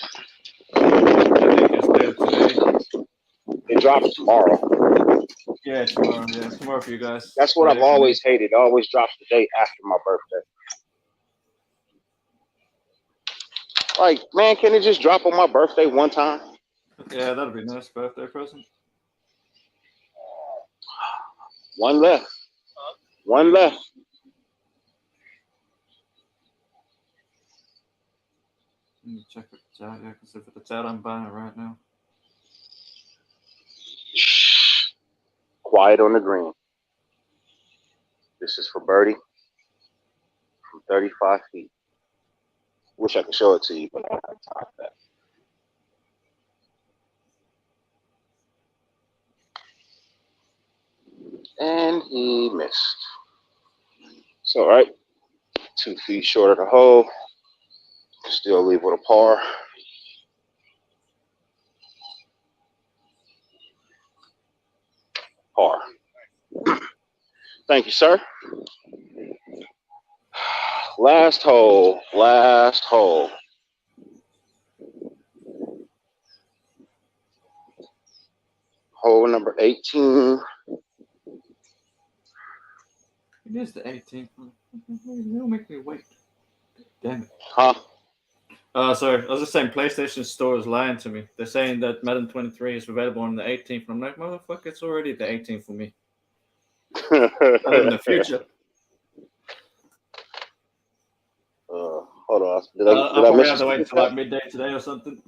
I think it's due today. It drops tomorrow. Yeah, tomorrow. Yeah, tomorrow for you guys. That's what I've Friday for me. always hated. It always drops the day after my birthday. Like, man, can it just drop on my birthday one time? Yeah, that'd be a nice birthday present. One left. One left. Let me check if it's out. Yeah, because if it's out, I'm buying it right now. Quiet on the green. This is for birdie from 35 feet. Wish I could show it to you, but I don't have time for that. And he missed. It's all right. 2 feet short of the hole. Still leave with a par. Par. Thank you, sir. Last hole. Last hole. Hole number 18. It is the 18th. They'll make me wait. Damn it. Huh? Sorry, I was just saying PlayStation Store is lying to me. They're saying that Madden 23 is available on the 18th. I'm like, motherfucker, it's already the 18th for me. I live in the future. Hold on. Did I'll I probably miss have to you? wait until like midday today or something.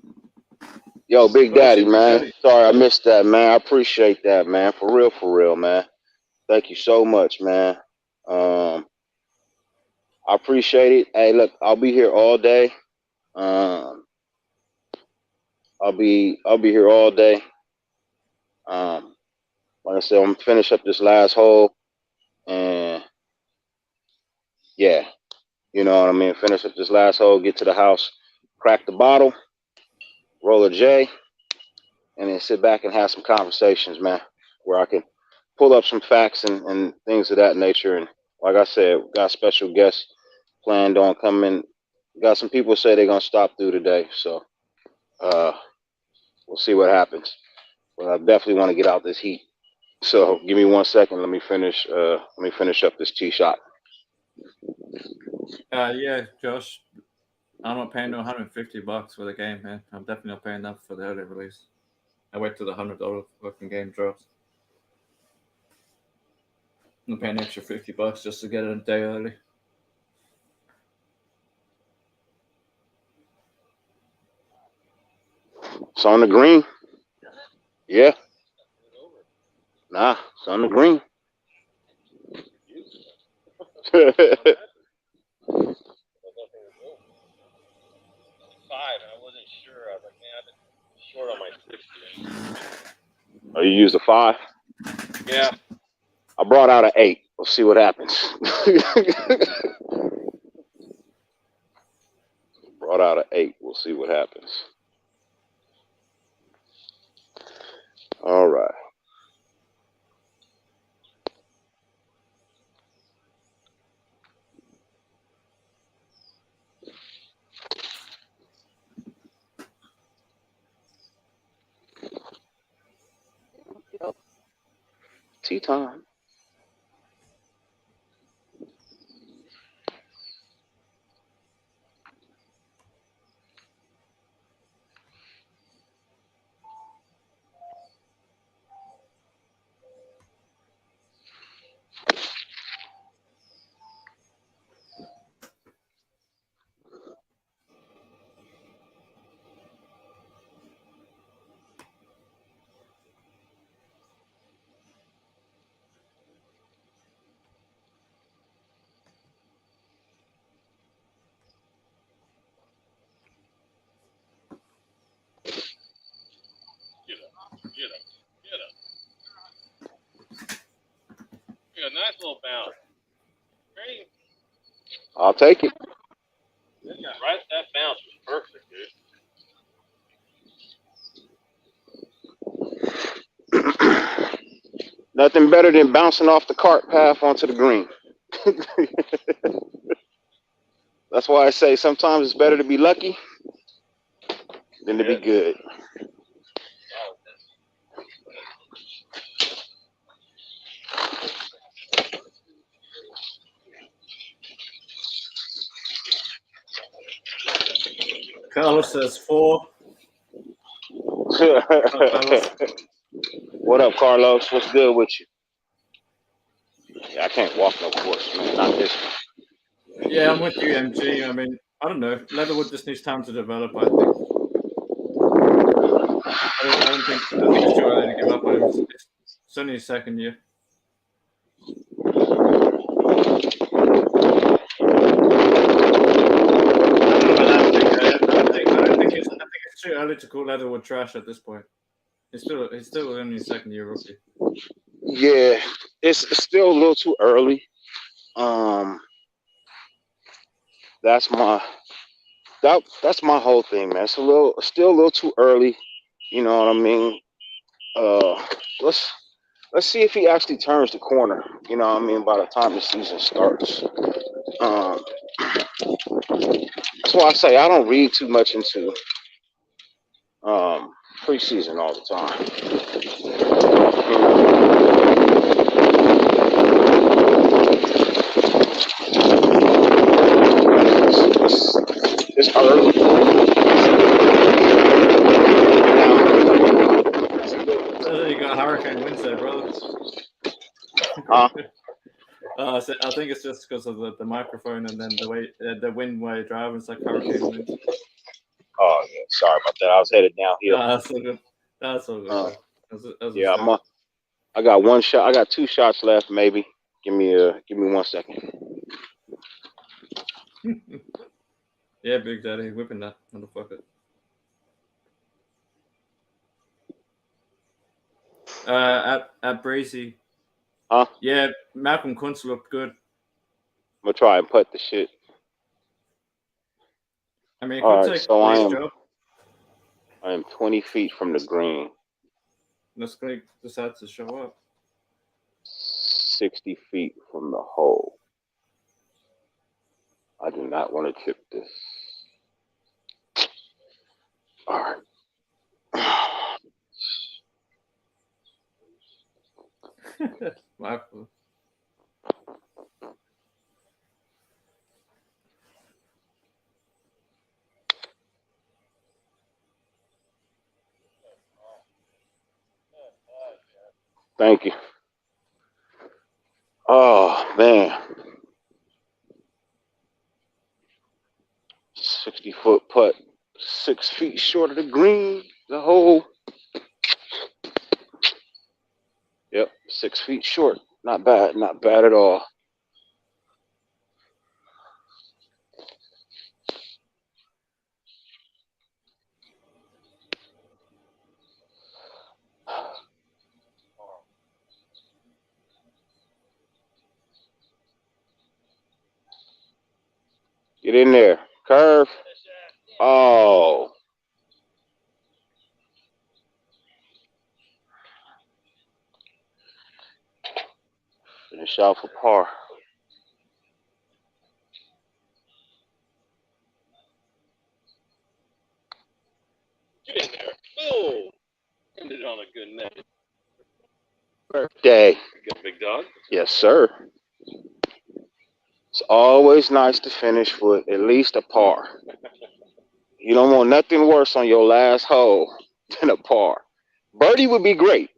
Yo, Big But it Daddy, should be man. ready. Sorry I missed that, man. I appreciate that, man. For real, man. Thank you so much, man. I appreciate it. Hey, look, I'll be here all day. I'll be here all day. Like I said, I'm gonna finish up this last hole, and yeah, you know what I mean. Finish up this last hole, get to the house, crack the bottle, roll a J, and then sit back and have some conversations, man, where I can pull up some facts and things of that nature. And like I said, got special guests planned on coming. Got some people say they're gonna stop through today, so we'll see what happens. But I definitely want to get out this heat. So give me 1 second. Let me finish. Let me finish up this tee shot. Yeah, Josh. I'm not paying no $150 for the game, man. I'm definitely not paying that for the early release. I wait till the $100 fucking game drops. I'm paying an extra $50 just to get it a day early. It's on the green. Yeah. Nah, it's on the green. Five, and I wasn't sure. I was like, man, I've been short on my 60. Oh, you used a 5? Yeah. I brought out an 8. We'll see what happens. Brought out an 8. We'll see what happens. All right. Tea time. Get him. A nice little bounce. Great. I'll take it. Right, that bounce was perfect, dude. Nothing better than bouncing off the cart path onto the green. That's why I say sometimes it's better to be lucky than to be good. Carlos says 4. What up, Carlos? What's good with you? Yeah, I can't walk no course, man. Not this one. Yeah, I'm with you, MG. I mean, I don't know. Leatherwood just needs time to develop, I think. I don't think it's too early to give up on him. It's only his second year. I think it's too early to call Leatherwood trash at this point. He's still only his second year rookie. Yeah, it's still a little too early. That's my whole thing, man. It's still a little too early. You know what I mean? Let's see if he actually turns the corner. You know what I mean? By the time the season starts. That's why I say I don't read too much into preseason all the time. It's early. You got Hurricane winds there, brother. I think it's just because of the microphone and then the way the wind while you're driving. It's like hurricane wind. Oh yeah, sorry about that. I was headed downhill. That's so good. That's so good. Yeah, I got one shot. I got 2 shots left. Maybe. Give me 1 second. Yeah, Big Daddy, whipping that motherfucker. At Brazy. Huh? Yeah, Malcolm Kuntz looked good. I'm gonna try and putt the shit. I mean, it All could right, take so I job. am 20 feet from the green. Let's go decide to show up. 60 feet from the hole. I do not want to chip this. All right. Michael. Thank you. Oh man. 60-foot putt, 6 feet short of the green. The hole. Yep, 6 feet short. Not bad. Not bad at all. Get in there. Curve. Oh. Finish out for par. Get in there. Boom. Ended on a good night. Birthday. Good big dog. Yes, sir. It's always nice to finish with at least a par. You don't want nothing worse on your last hole than a par. Birdie would be great,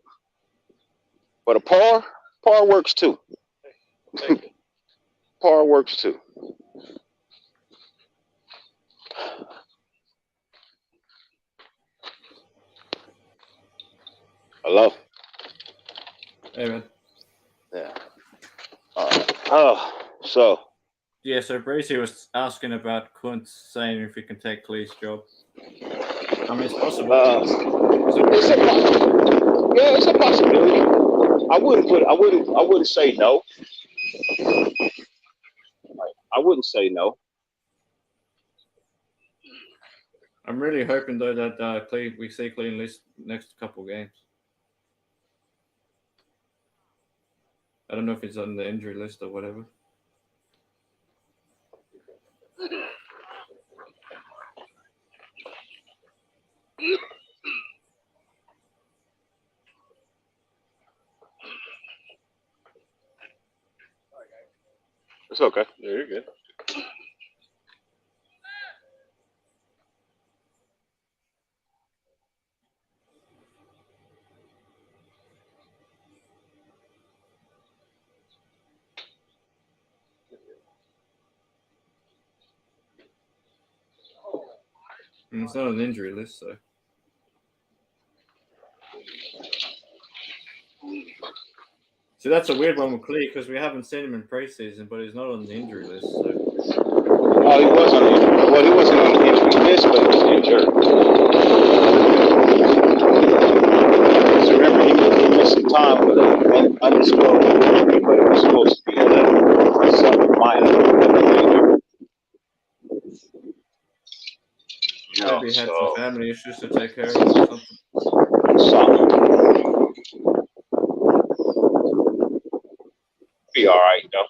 but a par works too. Par works too. Hello? Hey, man. Yeah. All right. Oh, so. Yeah, so Bracy was asking about Kuntz, saying if he can take Clee's job. I mean, it's possible. Yeah, it's a possibility. I wouldn't say no. I wouldn't say no. I'm really hoping though that we see clean list next couple games. I don't know if it's on the injury list or whatever. It's okay. Yeah, you're good. And it's not on the injury list, so. See, that's a weird one with Clee because we haven't seen him in preseason, but he's not on the injury list. So. Oh, he was on the injury. Well, he wasn't on the injury list, but he was injured. Because remember, he missed some time with an undisclosed injury, but it was supposed to be something minor. Maybe he had some family issues to take care of or something. Be all right, though.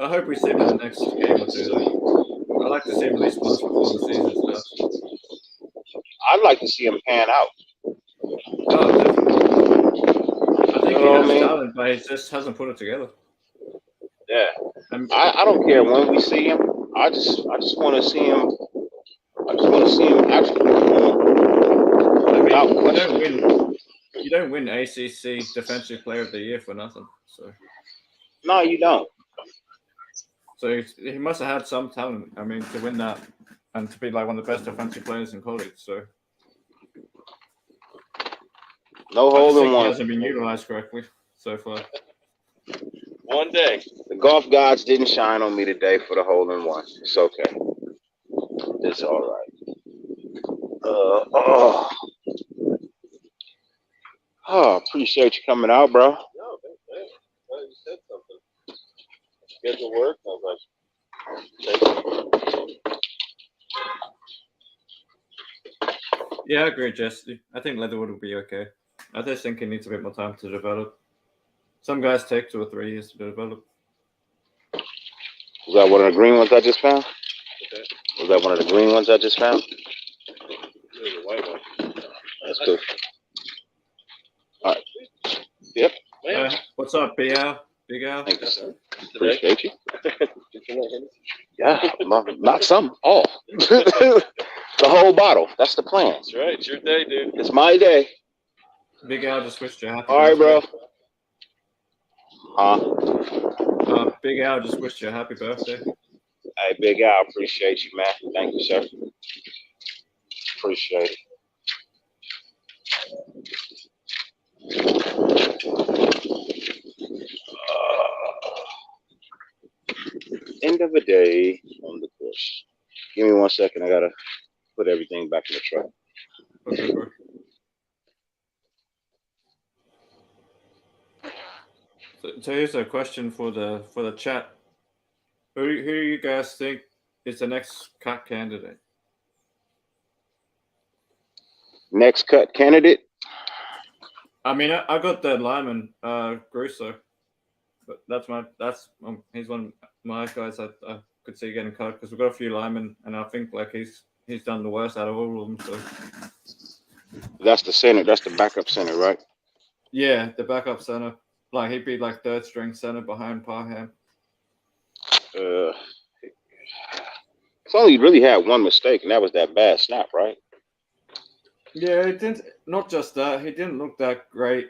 I hope we see him in the next game or two, though. I'd like to see him at least once before the season starts. I'd like to see him pan out. Oh, definitely. I think he has talent, but he just hasn't put it together. Yeah. I don't care when we see him. I just want to see him. I just want to see him actually perform. You don't win ACC Defensive Player of the Year for nothing. So. No, you don't. So he must have had some talent. I mean, to win that and to be like one of the best defensive players in college. So. No hole in one. He hasn't been utilized correctly so far. One day. The golf gods didn't shine on me today for the hole in one. It's okay. It's all right. Appreciate you coming out, bro. No, man. Well, you said something. Schedule work. I was like, Yeah, I agree, Jesse. I think Leatherwood will be okay. I just think he needs a bit more time to develop. Some guys take 2 or 3 years to develop. Was that one of the green ones I just found? Okay. Was that one of the green ones I just found? There's a white one. That's good. All right. Yep. What's up, Big Al? Big Al? Thank you, sir. Appreciate you. Yeah, not some. All. The whole bottle. That's the plan. That's right. It's your day, dude. It's my day. Big Al just wished you a happy All right, birthday. bro. Big Al just wished you a happy birthday. Hey, Big Al, appreciate you, man. Thank you, sir. Appreciate it. End of the day on the course. Give me 1 second. I gotta put everything back in the truck. Okay, bro. So here's a question for the chat. Who do you guys think is the next cut candidate? Next cut candidate? I mean, I got the lineman, Grusso, but he's one of my guys I could see getting cut because we've got a few linemen, and I think like he's done the worst out of all of them. So That's the center. That's the backup center, right? yeah, the backup center, like he'd be like third string center behind Parham. It's only really had one mistake, and that was that bad snap, right? Yeah, it didn't. Not just that, he didn't look that great.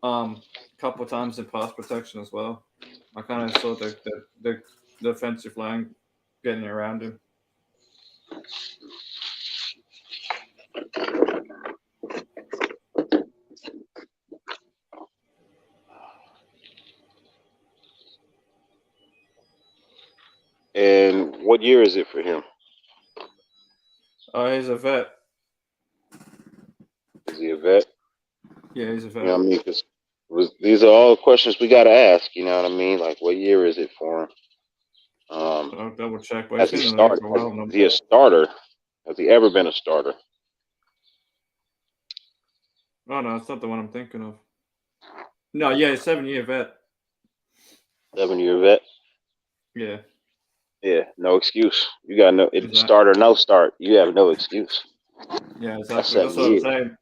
Couple of times in pass protection as well. I kind of saw the defensive line getting around him. And what year is it for him? Oh, he's a vet. Is he a vet? Yeah, he's a You vet. know what I mean? Because these are all questions we got to ask. You know what I mean? Like, what year is it for him? I'll double check, but he's Has he been in the league started? for a while now. Is he a starter? Has he ever been a starter? Oh no, it's not the one I'm thinking of. No, yeah, 7-year vet. 7-year vet. Yeah, Yeah, no excuse. You got no exactly. start or no start. You have no excuse. Yeah, That's exactly. That's 7 what I'm years. saying.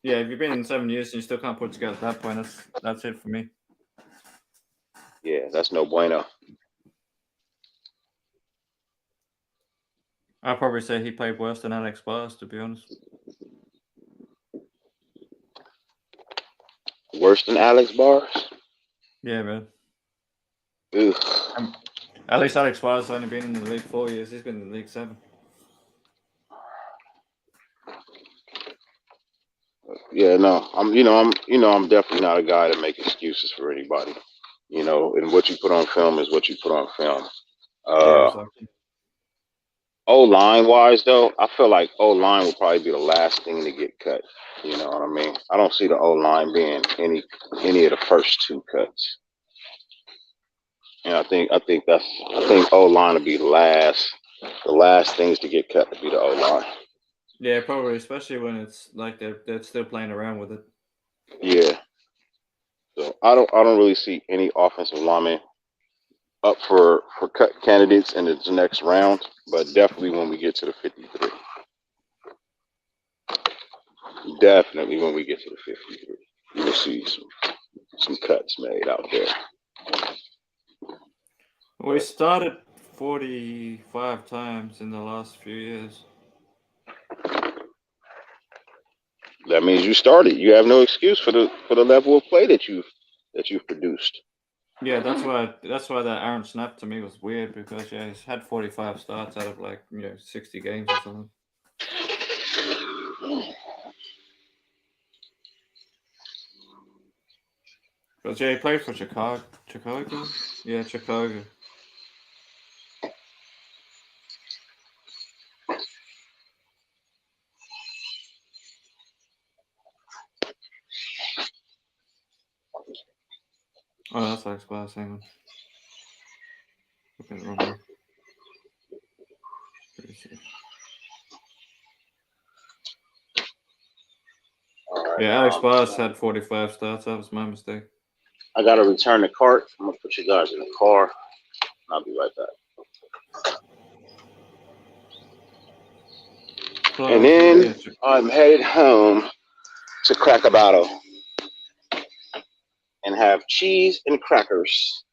Yeah, if you've been in 7 years and you still can't put together at that point, that's it for me. Yeah, that's no bueno. I'd probably say he played worse than Alex Bars, to be honest. Worse than Alex Bars? Yeah, man. Ugh. At least Alex Bars has only been in the league 4 years. He's been in the league 7. Yeah, no. I'm definitely not a guy to make excuses for anybody. You know, and what you put on film is what you put on film. Yeah, exactly. O-line wise, though, I feel like O-line will probably be the last thing to get cut. You know what I mean? I don't see the O-line being any of the first 2 cuts. And I think O-line will be the last things to get cut to be the O-line. Yeah, probably, especially when it's like they're still playing around with it. Yeah. So I don't really see any offensive linemen up for cut candidates in the next round, but definitely when we get to the 53. Definitely when we get to the 53, you'll see some cuts made out there. We started 45 times in the last few years. That means you started. You have no excuse for the level of play that you've produced. Yeah, that's why that Aaron snap to me was weird, because he's had 45 starts out of 60 games or something. But he played for Chicago. Yeah, Chicago. Oh, that's Alex Glass. Hang on. Looking at the wrong one. Right, Yeah, Alex Glass had 45 starts. That was my mistake. I gotta return the cart. I'm gonna put you guys in the car. I'll be right back. And then I'm headed home to crack a bottle and have cheese and crackers.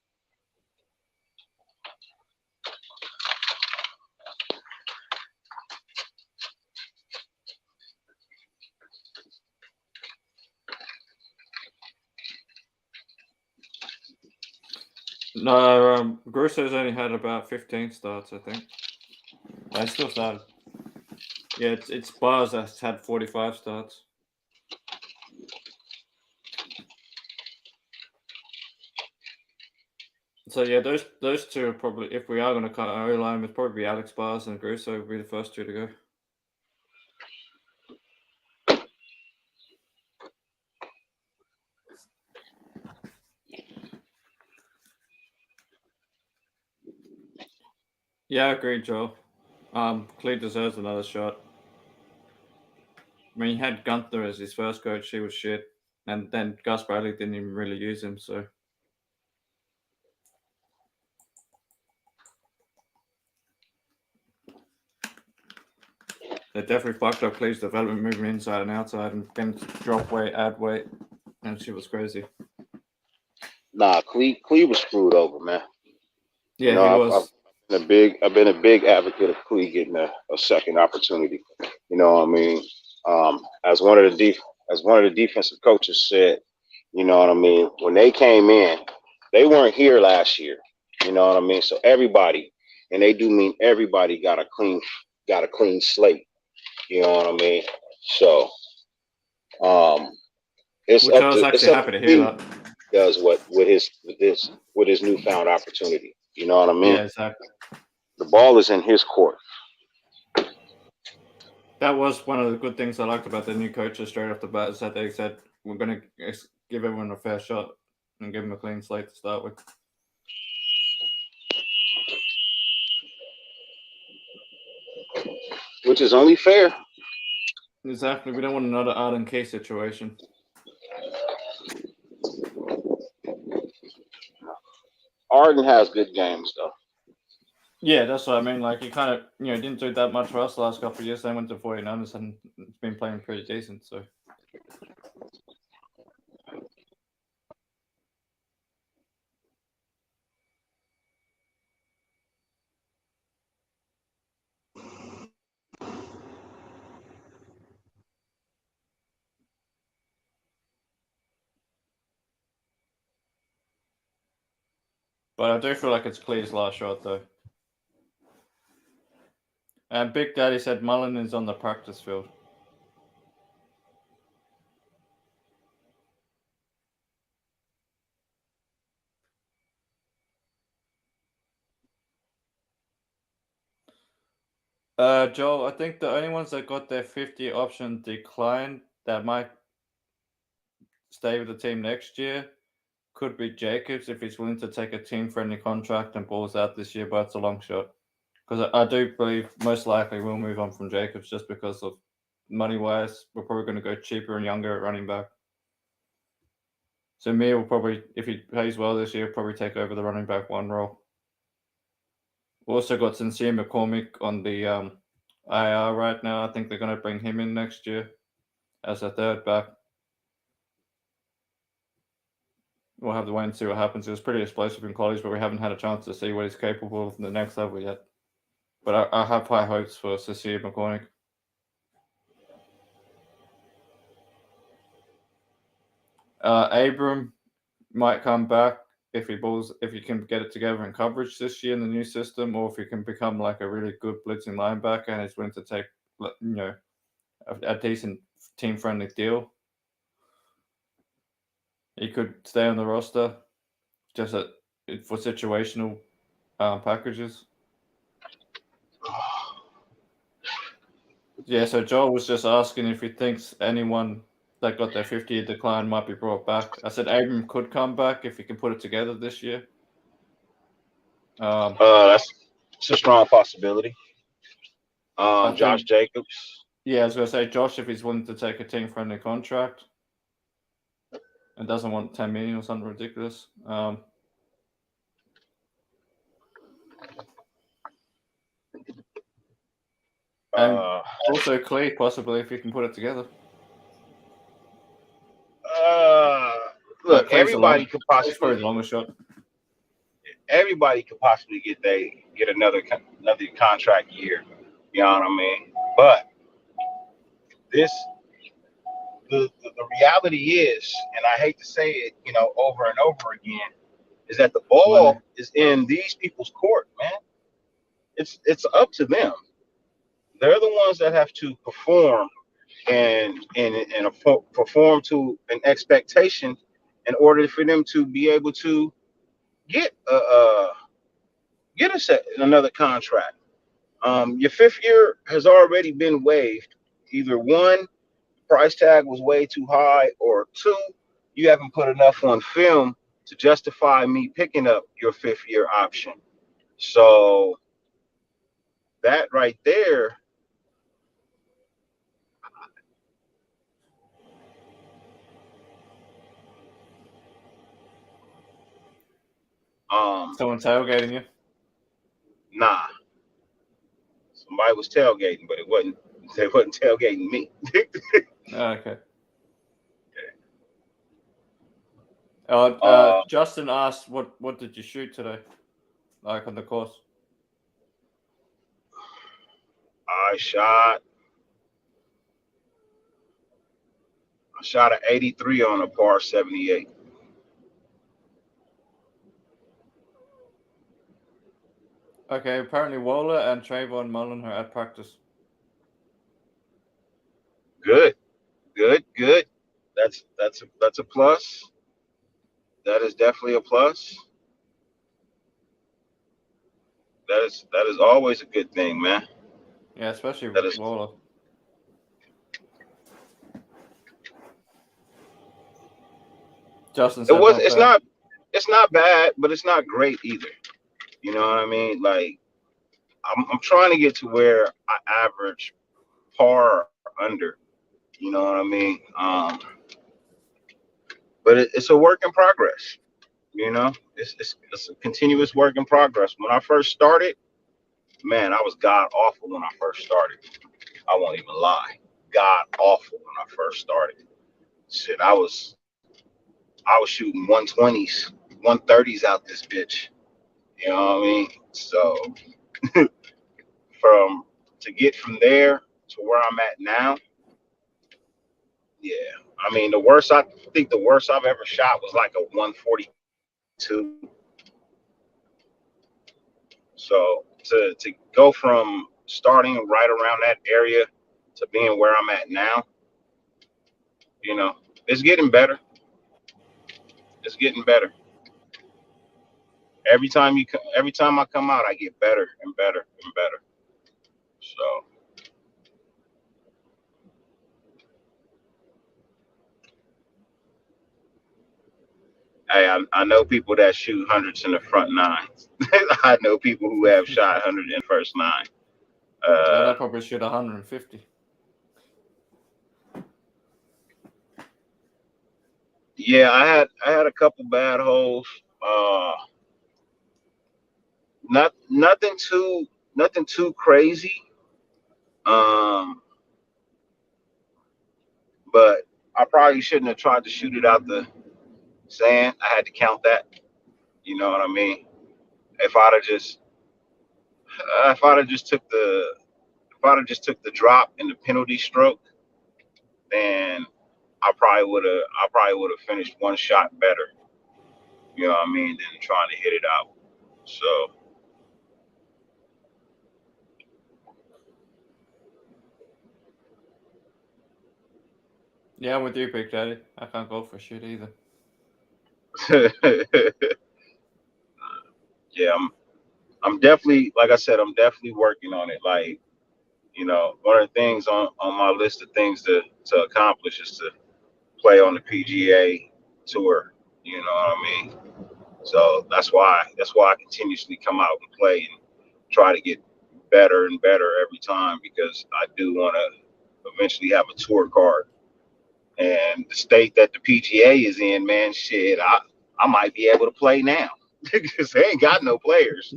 No, Grusso's only had about 15 starts, I think. I still started. Yeah, it's Bars that's had 45 starts. So yeah, those two are probably, if we are going to cut our O-line, would probably be Alex Bars and Grusso would be the first 2 to go. Yeah, I agree, Joel. Cleve deserves another shot. I mean, he had Gunther as his first coach. He was shit. And then Gus Bradley didn't even really use him, so. They definitely fucked up Cleve's development, moving inside and outside, and then drop weight, add weight, and she was crazy. Nah, Cleve was screwed over, man. Yeah, he was. I've been a big advocate of Cleve getting a second opportunity. You know what I mean? As one of the defensive coaches said, you know what I mean, when they came in, they weren't here last year. You know what I mean? So everybody, and they do mean everybody, got a clean slate. You know what I mean? So it's Which I was actually happy to hear that. Does with his newfound opportunity. You know what I mean? Yeah, exactly. The ball is in his court. That was one of the good things I liked about the new coaches straight off the bat, is that they said, we're going to give everyone a fair shot and give them a clean slate to start with. Which is only fair. Exactly. We don't want another Arden K situation. Arden has good games though. Yeah, that's what I mean. Like, he kind of, didn't do that much for us the last couple of years. They went to 49ers and it's been playing pretty decent. So, but I do feel like it's Clee's last shot, though. And Big Daddy said Mullen is on the practice field. Joel, I think the only ones that got their 50 option declined that might stay with the team next year could be Jacobs if he's willing to take a team-friendly contract and balls out this year, but it's a long shot. Because I do believe most likely we'll move on from Jacobs just because of money-wise. We're probably going to go cheaper and younger at running back. So Mir will probably, if he plays well this year, probably take over the running back one role. We also got Sincere McCormick on the IR right now. I think they're going to bring him in next year as a third back. We'll have to wait and see what happens. He was pretty explosive in college, but we haven't had a chance to see what he's capable of in the next level yet. But I have high hopes for Sincere McCormick. Abram might come back if he can get it together in coverage this year in the new system, or if he can become like a really good blitzing linebacker and is willing to take a decent team-friendly deal. He could stay on the roster just for situational packages. Yeah, so Joel was just asking if he thinks anyone that got their 50-year decline might be brought back. I said Abram could come back if he can put it together this year. That's a strong possibility. Josh Jacobs. Yeah, I was going to say Josh if he's willing to take a team-friendly contract and doesn't want 10 million or something ridiculous. And also Clee, possibly, if he can put it together. Look, everybody could possibly. It's probably the longest shot. Everybody could possibly get another contract year. You know what I mean? But the reality is, and I hate to say it, over and over again, is that the ball is in these people's court, man. It's up to them. They're the ones that have to perform and perform to an expectation in order for them to be able to get another contract. Your 5th year has already been waived. Either one, price tag was way too high, or 2, you haven't put enough on film to justify me picking up your 5th year option. So that right there. Someone tailgating you? Nah. Somebody was tailgating, but they wasn't tailgating me. Okay. Justin asked, what did you shoot today? Like on the course? I shot an 83 on a par 78. Okay, apparently Waller and Trayvon Mullen are at practice. Good. That's a plus. That is definitely a plus. That is always a good thing, man. Yeah, especially Waller. Justin It said was. bad. It's not bad, but it's not great either. You know what I mean? Like I'm trying to get to where I average par or under. You know what I mean? But it's a work in progress. You know, it's a continuous work in progress. When I first started, man, I was god awful when I first started. I won't even lie, god awful when I first started. Shit, I was shooting 120s, 130s out this bitch. You know what I mean? So from to get from there to where I'm at now, yeah. I mean, I think the worst I've ever shot was like a 142. So to go from starting right around that area to being where I'm at now, you know, it's getting better. It's getting better. Every time I come out, I get better and better and better. So hey, I know people that shoot hundreds in the front nine. I know people who have shot 100 in the first nine. I'd probably shoot 150. Yeah, I had a couple bad holes. Uh, nothing too crazy. Um, but I probably shouldn't have tried to shoot it out the sand. I had to count that. You know what I mean? If I'd have just if I'd have just took the if I'd have just took the drop in the penalty stroke, then I probably would have finished one shot better. You know what I mean? Than trying to hit it out. So Yeah, I'm with you, Big Daddy. I can't go for shit either. yeah, I'm definitely like I said, I'm definitely working on it. Like, you know, one of the things on my list of things to accomplish is to play on the PGA tour. You know what I mean? So that's why I continuously come out and play and try to get better and better every time because I do want to eventually have a tour card. And the state that the PGA is in, man, shit, I might be able to play now because they ain't got no players.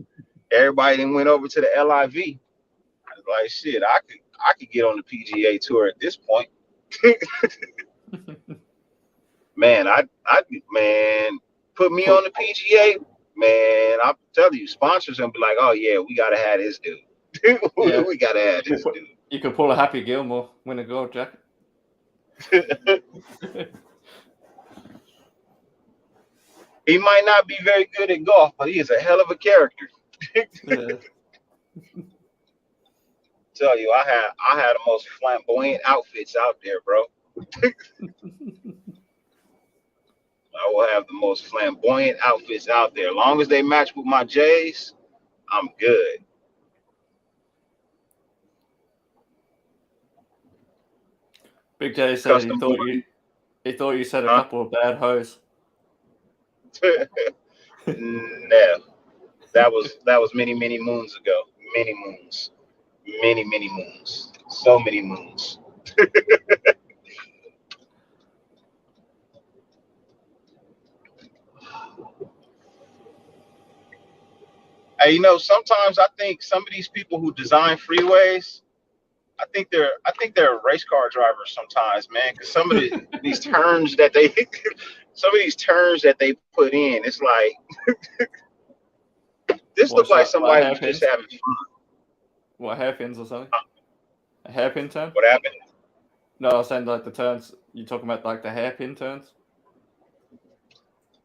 Everybody then went over to the LIV. Like shit, I could get on the PGA tour at this point. Man, man, put me on the PGA, man. I'm telling you, sponsors gonna be like, oh yeah, we gotta have this dude. Yeah. We gotta have this dude. You could pull a Happy Gilmore, win a gold jacket. He might not be very good at golf, but he is a hell of a character. Yeah. Tell you, I had the most flamboyant outfits out there, bro. I will have the most flamboyant outfits out there. As long as they match with my J's, I'm good. Big Daddy said Custom he thought you said a huh? couple of bad hoes. No, that was many moons ago. Many moons, many moons, so many moons. Hey, you know, sometimes I think some of these people who design freeways, I think they're race car drivers sometimes, man. Because some of these turns that they, some of these turns that they put in, it's like this looks What's like that? Like somebody who's just hairpins? having fun. What, hairpins or something? A hairpin turn? What happened? No, I was saying like the turns. You talking about like the hairpin turns?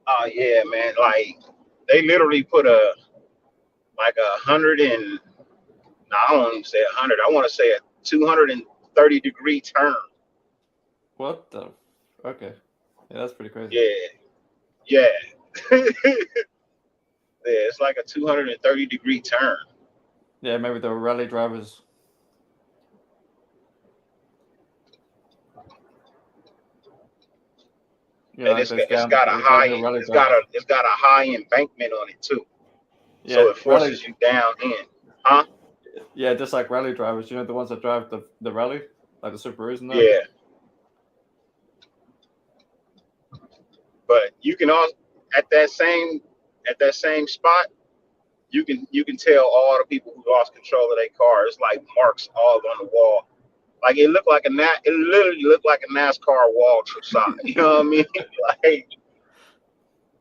Oh yeah, man. Like they literally put a like 100 and no, I don't even say 100. I want to say a 230-degree turn. What the? Okay. Yeah, that's pretty crazy. Yeah, yeah. Yeah, it's like a 230-degree turn. Yeah, maybe the rally drivers. Yeah, and like those it's down, got a those high downhill rally it's got drivers. a high embankment on it too, so Yeah, it forces you down in. Huh? yeah, just like rally drivers. You know, the ones that drive the rally, like the Subarus and that. Yeah, but you can also at that same spot. You can tell all the people who lost control of their car. It's like marks all on the wall. Like it literally looked like a NASCAR wall side. You know what I mean? Like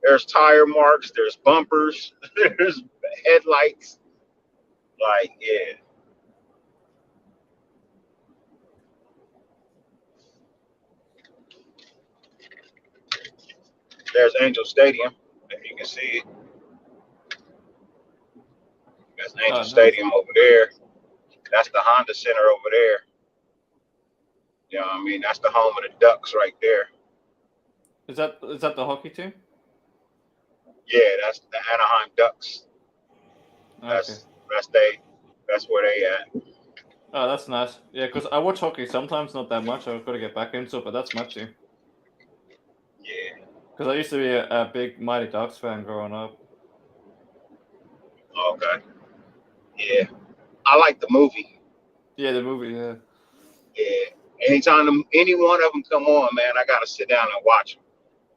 there's tire marks, there's bumpers, there's headlights. Like yeah, there's Angel Stadium. If you can see it, that's Angel Oh, nice. Stadium over there. That's the Honda Center over there. You know what I mean? That's the home of the Ducks right there. Is that the hockey team? Yeah, that's the Anaheim Ducks. Okay. That's where they at. Oh, that's nice. Yeah, because I watch hockey sometimes, not that much. I've got to get back into it, but that's my team. Yeah. Because I used to be a big Mighty Ducks fan growing up. Okay. Yeah. I like the movie. Yeah, the movie. Yeah. Yeah. Anytime any one of them come on, man, I gotta sit down and watch them.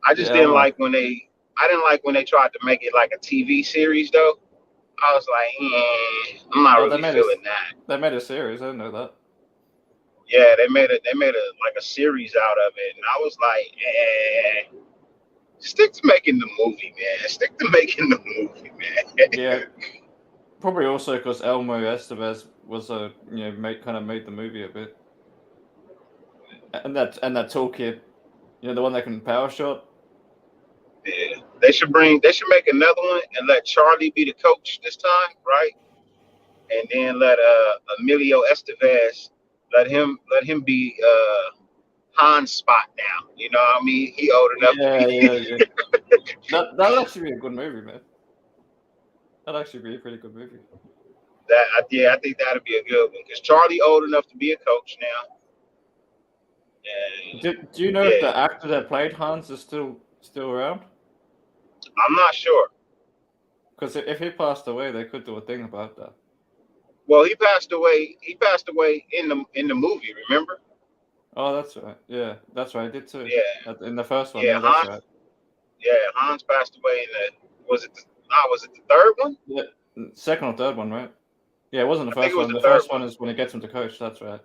I just Yeah, didn't like when they. I didn't like when they tried to make it like a TV series, though. I was like, I'm not really feeling that. They made a series. I didn't know that. Yeah, they made like a series out of it, and I was like, stick to making the movie, man. Stick to making the movie, man. Yeah, probably also because Elmo Estevez was made the movie a bit, and that tall kid, the one that can power shot. Yeah. They should make another one and let Charlie be the coach this time, right? And then let Emilio Estevez let him be Han's spot now. You know what I mean? He old enough to be. Yeah. That'd actually be a good movie, man. That'd actually be a pretty good movie. I think that'd be a good one because Charlie old enough to be a coach now. And, do you know if the actor that played Hans is still around? I'm not sure. Because if he passed away, they could do a thing about that. Well, he passed away. He passed away in the movie. Remember? Oh, that's right. Yeah, that's right. I did too. Yeah. In the first one. Yeah, that's right. Yeah, Hans passed away in the. Was it the third one? Yeah, second or third one, right? Yeah, it wasn't the I think first it was one. the The third first one is when he gets him to coach. That's right.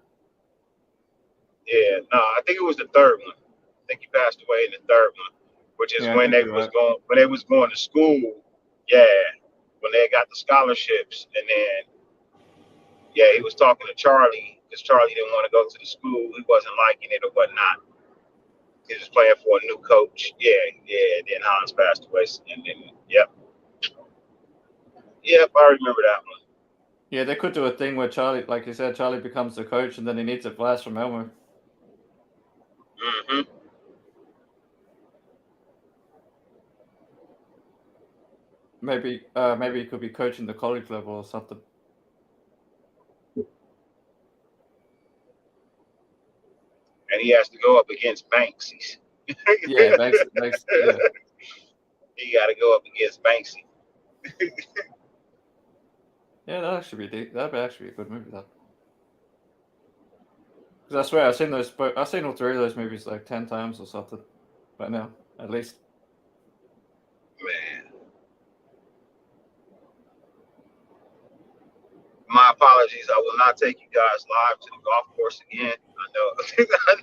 Yeah, no, I think it was the third one. I think he passed away in the third one, which is when they was going to school. Yeah, when they got the scholarships, and then he was talking to Charlie because Charlie didn't want to go to the school. He wasn't liking it or whatnot. He was playing for a new coach. Yeah. Then Hans passed away, and then yep, I remember that one. Yeah, they could do a thing where Charlie, like you said, Charlie becomes the coach, and then he needs advice from Elmo. Mm-hmm. Maybe he could be coaching the college level or something. And he has to go up against Banksy. Yeah, Banksy. Yeah. He got to go up against Banksy. Yeah, that'd actually be a good movie. That. Because I swear I've seen all three of those movies like 10 times or something. Right now, at least. Man. My apologies. I will not take you guys live to the golf course again. I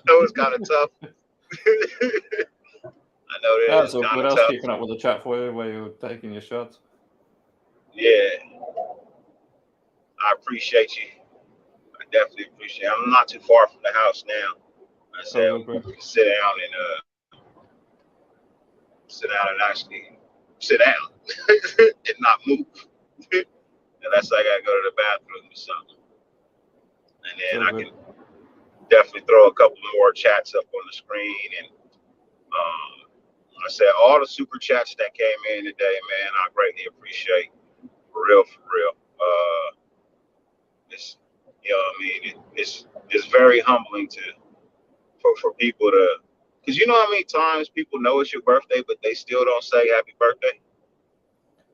know it's kind of tough. I know that it's kind of tough. What else keeping up with the chat for you where you're taking your shots? Yeah. I appreciate you. I definitely appreciate it. I'm not too far from the house now. I said we can sit down and actually sit down and not move. Unless I gotta go to the bathroom or something. And then I can definitely throw a couple more chats up on the screen. And I said all the super chats that came in today, man, I greatly appreciate. For real. It's it's very humbling for people to Because you know how many times people know it's your birthday, but they still don't say happy birthday?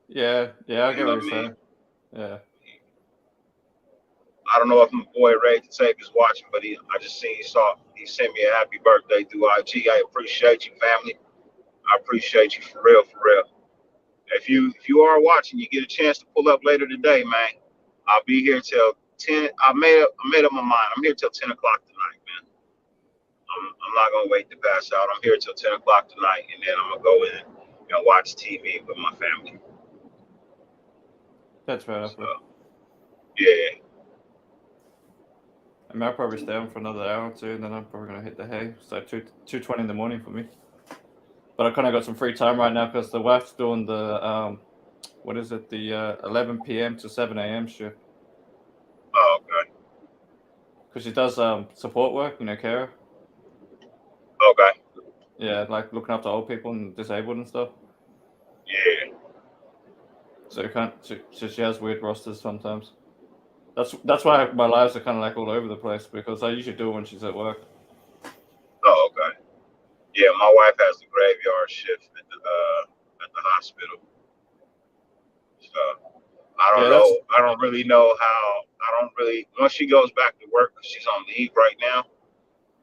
Yeah, I You get know what what I you're mean? saying. Yeah. I don't know if my boy Ray Tape is watching, but I just seen he sent me a happy birthday through IG. I appreciate you, family. I appreciate you for real, for real. If you are watching, you get a chance to pull up later today, man. I'll be here till 10. I made up my mind. I'm here till 10 o'clock tonight, man. I'm not gonna wait to pass out. I'm here till 10 o'clock tonight, and then I'm gonna go in and watch TV with my family. That's fair enough, So bro. yeah, I mean, I'll probably stay on for another hour or two, and then I'm probably gonna hit the hay. So 2:20 in the morning for me. But I kind of got some free time right now because the wife's doing the what is it, the 11 p.m. to 7 a.m. shift oh, okay, because she does support work, carer. okay, Yeah, like looking after old people and disabled and stuff. yeah. So you can't. So she has weird rosters sometimes. That's why my lives are kind of like all over the place because I usually do it when she's at work. Oh, okay. Yeah, my wife has the graveyard shift at the hospital. So I don't Yeah, know. I don't really know how. I don't really. Once she goes back to work, 'cause she's on leave right now.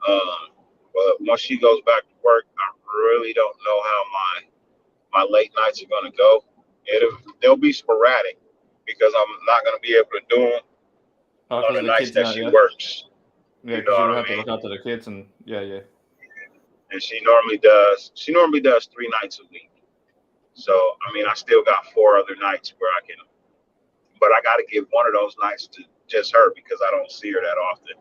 But once she goes back to work, I really don't know how my late nights are gonna go. They'll be sporadic because I'm not gonna be able to do them on because the the nights kids that now, she yeah. works. Yeah, You know because you what will I have to mean? look after the kids and yeah. And she normally does. She normally does 3 nights a week. So I mean, I still got 4 other nights where I can. But I got to give one of those nights to just her because I don't see her that often.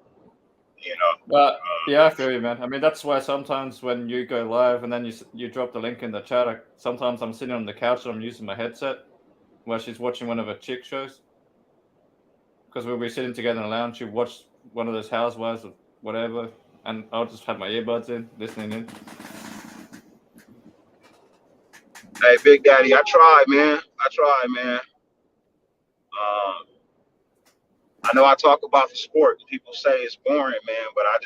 You know. But yeah, I feel you, man. I mean, that's why sometimes when you go live and then you drop the link in the chat, sometimes I'm sitting on the couch and I'm using my headset while she's watching one of her chick shows. Because we'll be sitting together in the lounge, she'll watch one of those housewives or whatever, and I'll just have my earbuds in, listening in. Hey, Big Daddy, I tried, man. I tried, man. I know I talk about the sport and people say it's boring, man, but I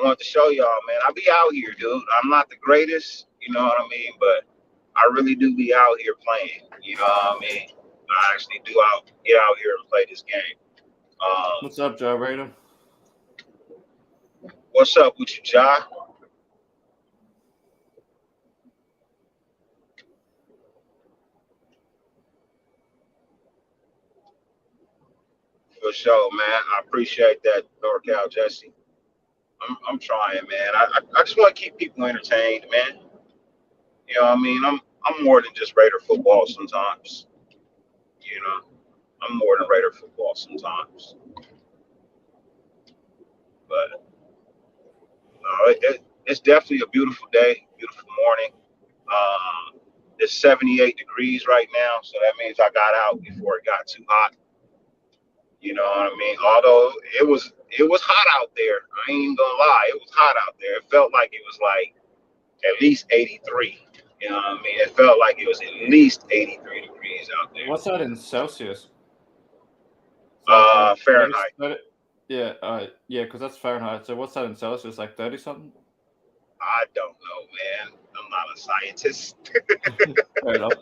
want to show y'all, man. I be out here, dude. I'm not the greatest, you know what I mean, but I really do be out here playing. You know what I mean? I actually do get out here and play this game. What's up, Joe Raider? What's up with you, Ja? For sure, man. I appreciate that, NorCal Jesse. I'm trying, man. I just want to keep people entertained, man. You know what I mean? I'm more than just Raider football sometimes. You know, I'm more than Raider football sometimes. But it's definitely a beautiful day, beautiful morning. It's 78 degrees right now, so that means I got out before it got too hot. You know what I mean? Although it was hot out there. I ain't even gonna lie, it was hot out there. It felt like it was like at least 83. You know what I mean? It felt like it was at least 83 degrees out there. What's that in Celsius? Like Fahrenheit. 30, yeah, because that's Fahrenheit. So what's that in Celsius? Like 30 something? I don't know, man. I'm not a scientist. Fair enough.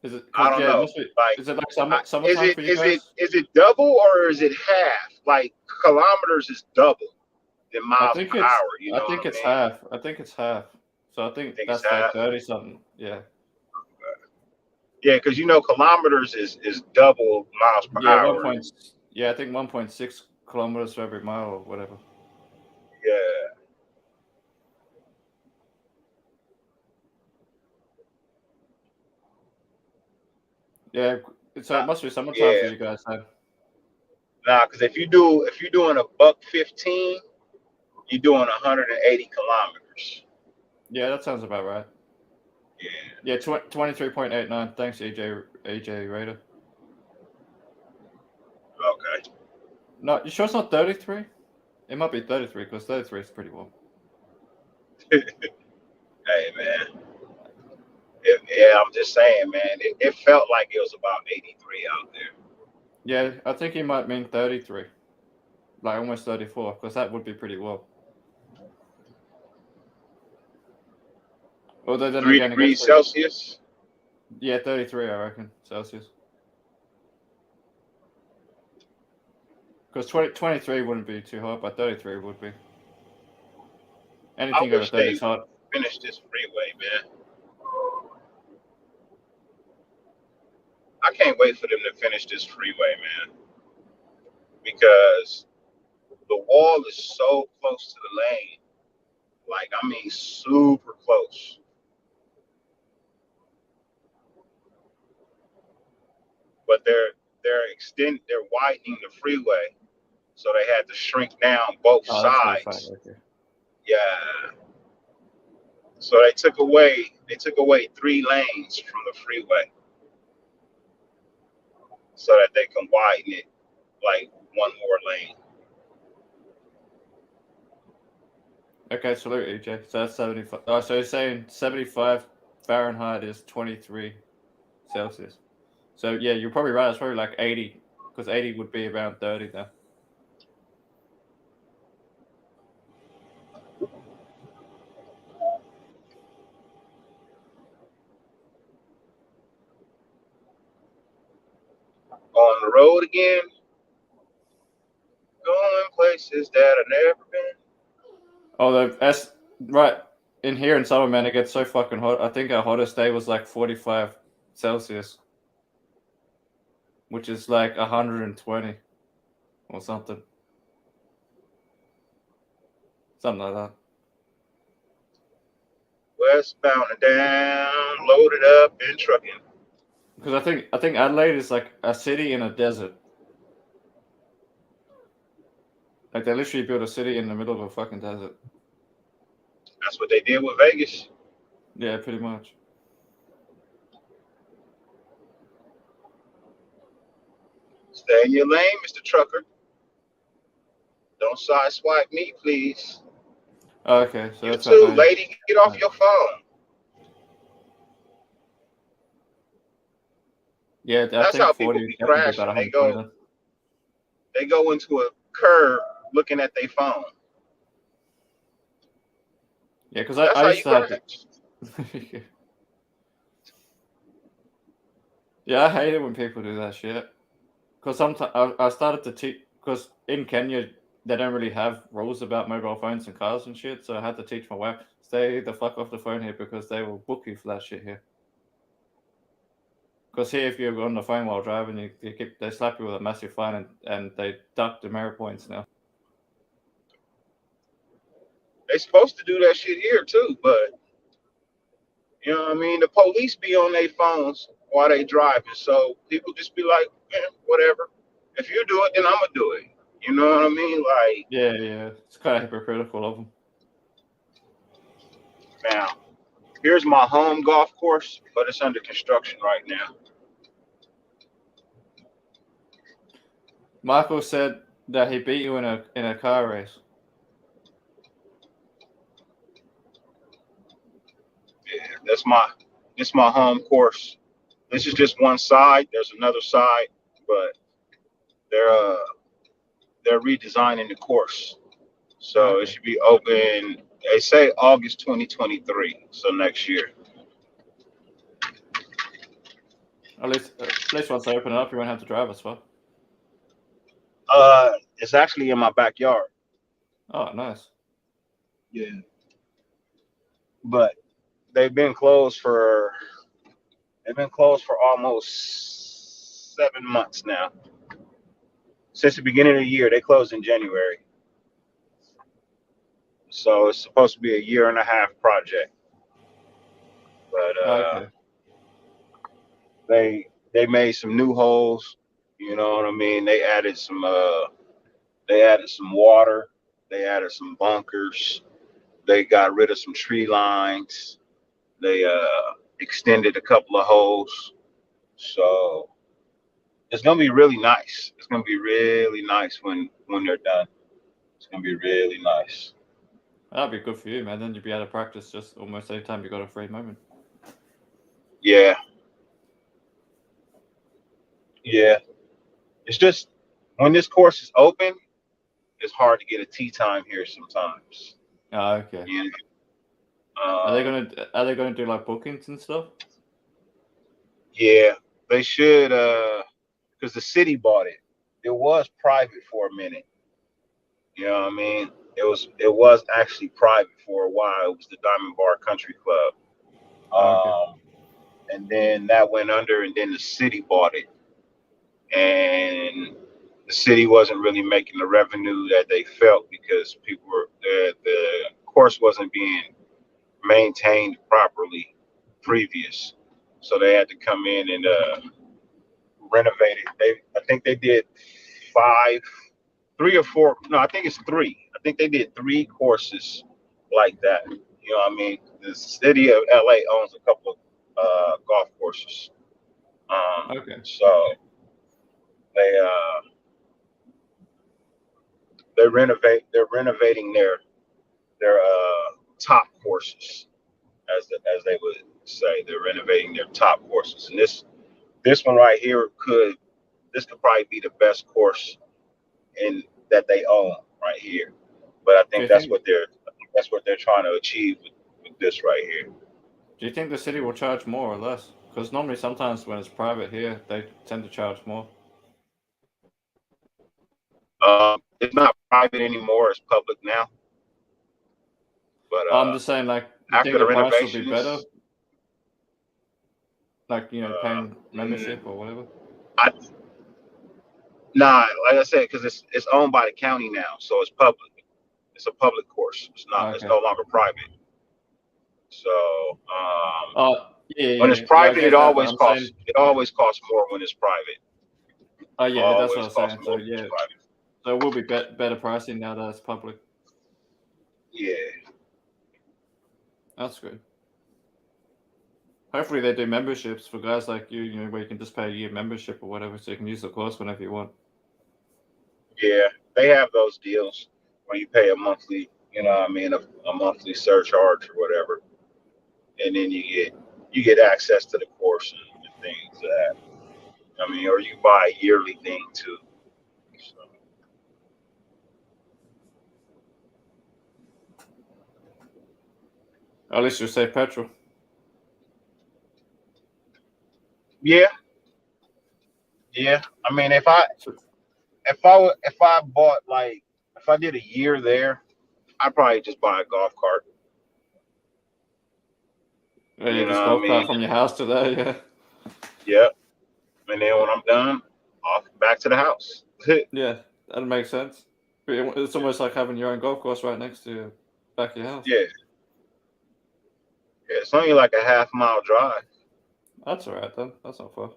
Is it? I don't know. Like, Is it like summertime for you is guys? it double or is it half? Like kilometers is double than I miles think per it's hour. You know I think what I it's mean? half. I think it's half. So I think Think it's that's like half. 30 something. Yeah. Yeah, because kilometers is double miles per Yeah, hour. I think 1.6 kilometers for every mile or whatever. Yeah. Yeah, so it must be summertime Yeah. for you guys then. Nah, because if you're doing a $1.15, you're doing 180 kilometers. Yeah, that sounds about right. Yeah. Yeah, 23.89. Thanks, AJ Raider. Okay. No, you sure it's not 33? It might be 33 because 33 is pretty warm. Hey, man. Yeah, I'm just saying, man. It felt like it was about 83 out there. Yeah, I think he might mean 33. like almost 34, because that would be pretty well. Although then 3 again, it degrees gets Celsius. yeah, 33, I reckon, Celsius. Because 23 wouldn't be too hot, but 33 would be. I Anything over wish 30 they is hot. finish this freeway, man. I can't wait for them to finish this freeway, man, because the wall is so close to the lane. Like, I mean, super close. But they're widening the freeway, so they had to shrink down both Oh, that's for the fact. sides. Okay. Yeah. So they took away 3 lanes from the freeway so that they can widen it like 1 more lane. Okay, salute, EJ. So that's 75. Oh, so you're saying 75 Fahrenheit is 23 Celsius. So yeah, you're probably right. It's probably like 80, because 80 would be around 30 now. On the road again, going places that I've never been. Although that's right in here in summer, man, it gets so fucking hot. I think our hottest day was like 45 Celsius, which is like 120 or something. Something like that. Westbound and down, loaded up and trucking. Because I think Adelaide is like a city in a desert. Like they literally built a city in the middle of a fucking desert. That's what they did with Vegas. Yeah, pretty much. Stay in your lane, Mr. Trucker. Don't sideswipe me, please. Oh, okay, so You that's too, right. lady. Get off your phone. Yeah, I That's think how 40 people be is definitely crashing. about They 120. go into a curb looking at their phone. Yeah, because That's I how used you to have crash. Yeah, I hate it when people do that shit. Because sometimes I started to teach, because in Kenya, they don't really have rules about mobile phones and cars and shit. So I had to teach my wife, stay the fuck off the phone here, because they will book you for that shit here. Because here, if you're on the phone while driving, they slap you with a massive fine, and they duck the merit points now. They supposed to do that shit here too, but you know what I mean? The police be on their phones while they driving, so people just be like, whatever. If you do it, then I'm gonna do it. You know what I mean? Like, Yeah, it's kind of hypocritical of them. now, here's my home golf course, but it's under construction right now. Michael said that he beat you in a car race. Yeah, this my home course. This is just one side. There's another side, but they're redesigning the course, so Okay. it should be open. They say August 2023, so next year. At least once they open it up, you won't have to drive as well. It's actually in my backyard. Oh, nice. Yeah, but they've been closed for almost 7 months now. Since the beginning of the year, they closed in January. So it's supposed to be a 1.5-year project. But Okay. they made some new holes. You know what I mean? They added some water. They added some bunkers. They got rid of some tree lines. They extended a couple of holes. So it's gonna be really nice. It's gonna be really nice when they're done. It's gonna be really nice. That'd be good for you, man. Then you'd be able to practice just almost any time you got a free moment. Yeah. Yeah. It's just when this course is open, it's hard to get a tee time here sometimes. Oh, okay. You know? Are they gonna do like bookings and stuff? Yeah, they should. Because the city bought it. It was private for a minute. You know what I mean? It was actually private for a while. It was the Diamond Bar Country Club. Oh, okay. And then that went under, and then the city bought it, and the city wasn't really making the revenue that they felt because people were the course wasn't being maintained properly previous, so they had to come in and renovate it. I think they did three or four. No, I think it's three. I think they did three courses like that. You know what I mean? The city of LA owns a couple of golf courses. Okay. So they're renovating their top courses, as they would say. They're renovating their top courses, and this one right here could probably be the best course in that they own right here. But I Do you think that's think what they're trying to achieve with this right here. Do you think the city will charge more or less? Because normally, sometimes when it's private here, they tend to charge more. It's not private anymore; it's public now. But I'm just saying, like, you after think the the price will be better? renovations, Like, paying membership or whatever. nah, like I said, because it's owned by the county now, so it's public. It's a public course. It's not. It's Okay. no longer private. So Oh, yeah, when it's yeah. I private, get that, but I'm saying, it always costs more when it's private. oh yeah, that's what I Always was costs saying. more So when it's yeah, private. so it will be better pricing now that it's public. Yeah. That's good. Hopefully they do memberships for guys like you, where you can just pay a year membership or whatever, so you can use the course whenever you want. Yeah, they have those deals where you pay a monthly, you know what I mean, a monthly surcharge or whatever, and then you get access to the course and things that I mean, or you buy a yearly thing too. So, At least you'll save petrol. yeah, yeah. I mean, if I bought like if I did a year there, I'd probably just buy a golf cart. Yeah, You just know what I golf cart mean? from your house to there. Yeah. Yep. And then when I'm done, off back to the house. Yeah, that makes sense. It's almost like having your own golf course right next to your back of your house. Yeah. Yeah, it's only like a half-mile drive. That's all right then. That's not far.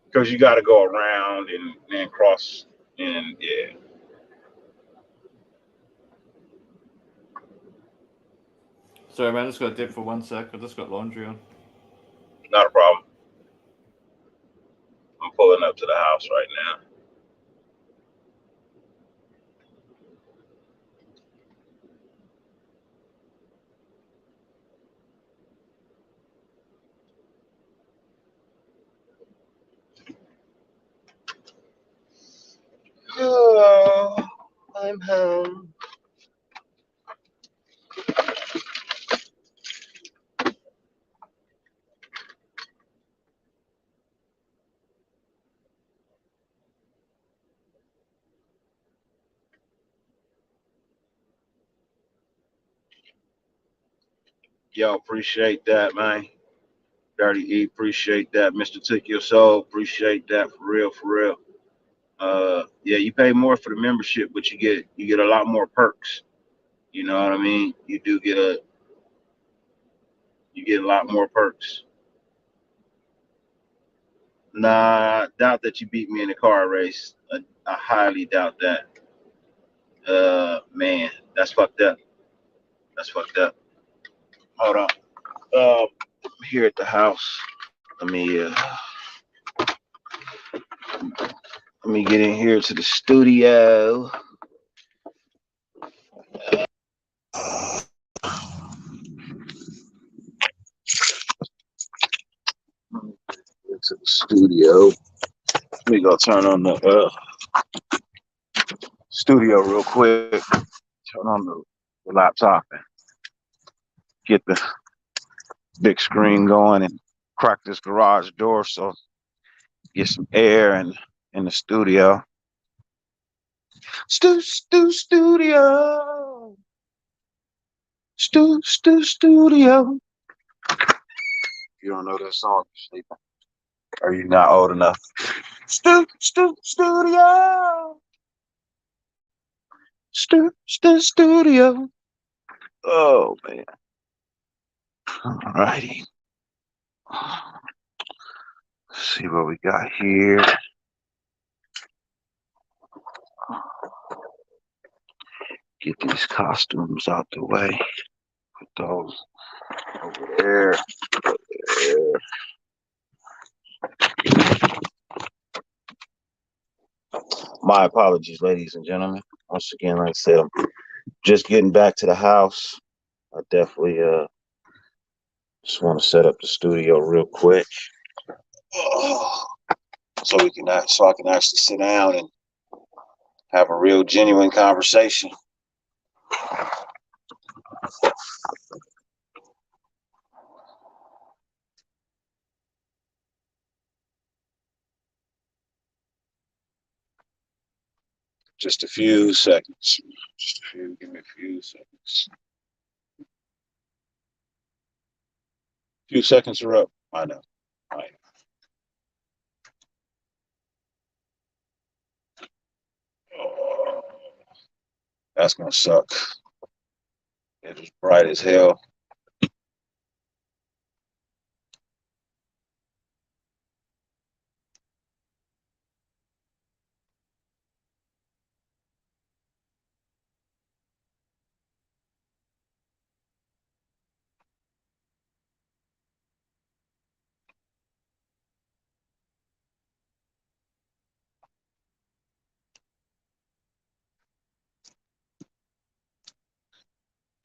Because you got to go around and then cross, and yeah. Sorry, man. I just got to dip for 1 sec. I just got laundry on. Not a problem. I'm pulling up to the house right now. Oh, I'm home. Yo, appreciate that, man. Dirty E, appreciate that. Mr. Took Your Soul, appreciate that for real, for real. Yeah, you pay more for the membership, but you get a lot more perks. You know what I mean? You get a lot more perks. Nah, I doubt that you beat me in a car race. I highly doubt that. Man, that's fucked up. That's fucked up. Hold on. I'm here at the house. Let me get in here to the studio. Into the studio. Let me go turn on the studio real quick. Turn on the laptop and get the big screen going and crack this garage door so get some air in the studio. Studio. Studio. You don't know that song, you're sleeping. Or you're not old enough. Studio. Studio. Oh man. Alrighty. Let's see what we got here. Get these costumes out the way. Put those over there. There. My apologies, ladies and gentlemen. Once again, like I said, I'm just getting back to the house. I definitely just want to set up the studio real quick. So I can actually sit down and have a real genuine conversation. Just a few seconds. Give me a few seconds. Few seconds are up. I know. Oh, that's gonna suck. It was bright as hell.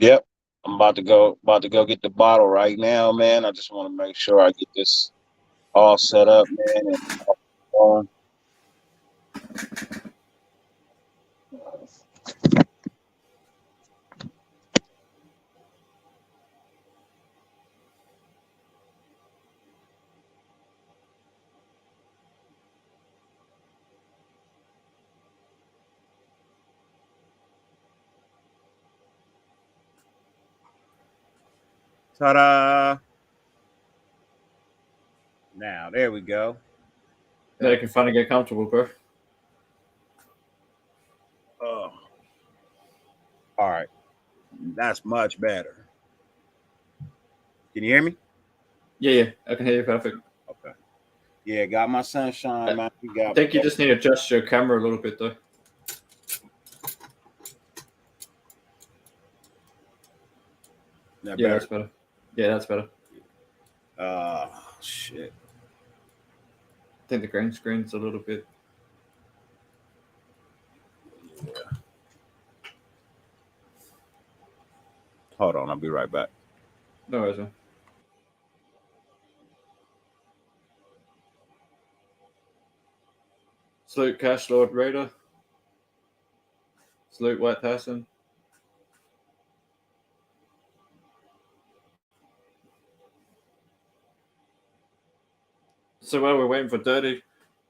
Yep. I'm about to go get the bottle right now, man. I just want to make sure I get this all set up, man, and going. Ta-da! Now, there we go. Now you can finally get comfortable, bro. Oh. All right. That's much better. Can you hear me? Yeah, I can hear you perfect. Okay. Yeah, got my sunshine, man. I think you just need to adjust your camera a little bit, though. That's better. Yeah, that's better. Shit. I think the green screen's a little bit. Yeah. Hold on, I'll be right back. No worries, man. Salute Cash Lord Raider. Salute White Person. So while we're waiting for Dirty,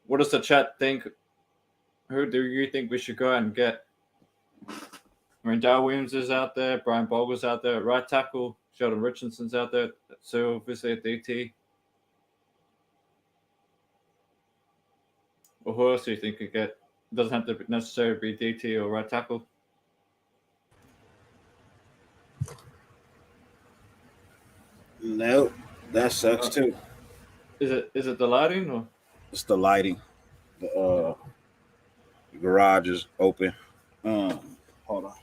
what does the chat think? Who do you think we should go out and get? I mean, Darrell Williams is out there. Brian Bogle's out there. Right tackle. Sheldon Richardson's out there. So obviously at DT. Or who else do you think could get? It doesn't have to necessarily be DT or right tackle. Nope, that sucks too. Is it the lighting or? It's the lighting. The garage is open. Hold on.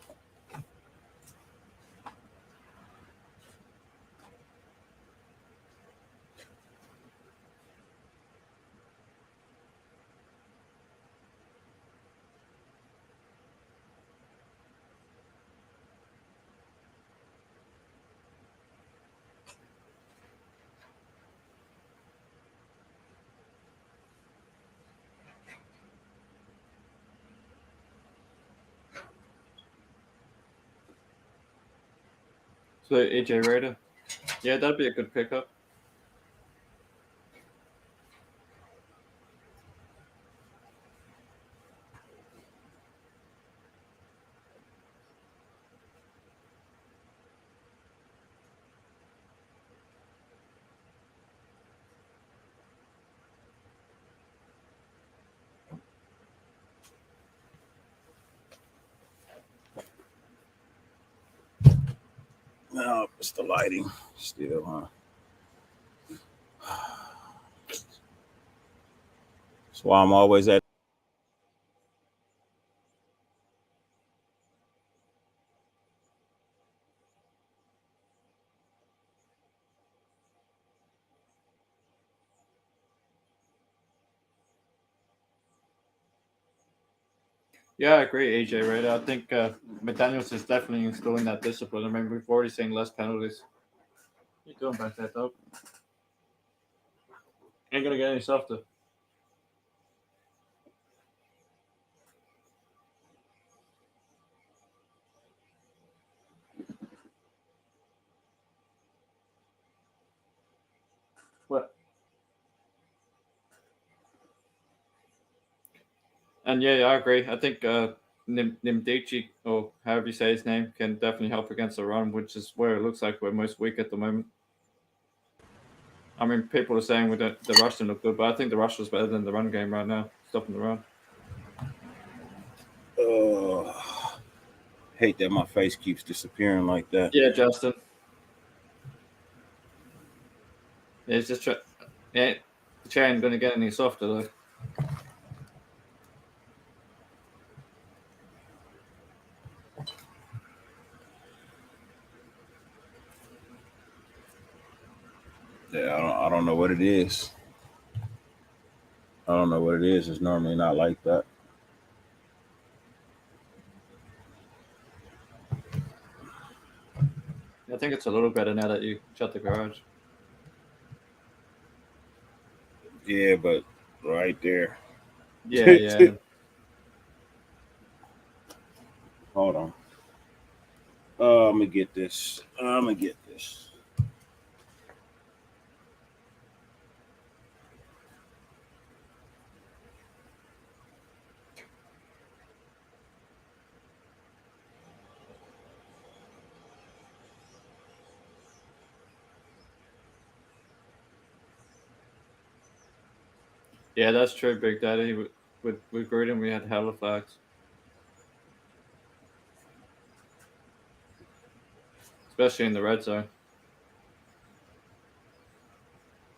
So AJ Raider. Yeah, that'd be a good pickup. No, it's the lighting still, huh? That's why I'm always at. Yeah, I agree, AJ Raider. I think McDaniels is definitely instilling that discipline. I mean, we've already seen less penalties. What are you doing back there, dog? Ain't gonna get any softer. What? And yeah, I agree. I think Nimdici, or however you say his name, can definitely help against the run, which is where it looks like we're most weak at the moment. I mean, people are saying the rush didn't look good, but I think the rush was better than the run game right now, stopping the run. Hate that my face keeps disappearing like that. Yeah, Justin. Yeah, it's just yeah, the chair ain't gonna get any softer though. Yeah, I don't know what it is. I don't know what it is. It's normally not like that. I think it's a little better now that you shut the garage. Yeah, but right there. Yeah, yeah. Hold on. I'm gonna get this. Yeah, that's true, Big Daddy. With Gruden, we had hella flags. Especially in the red zone.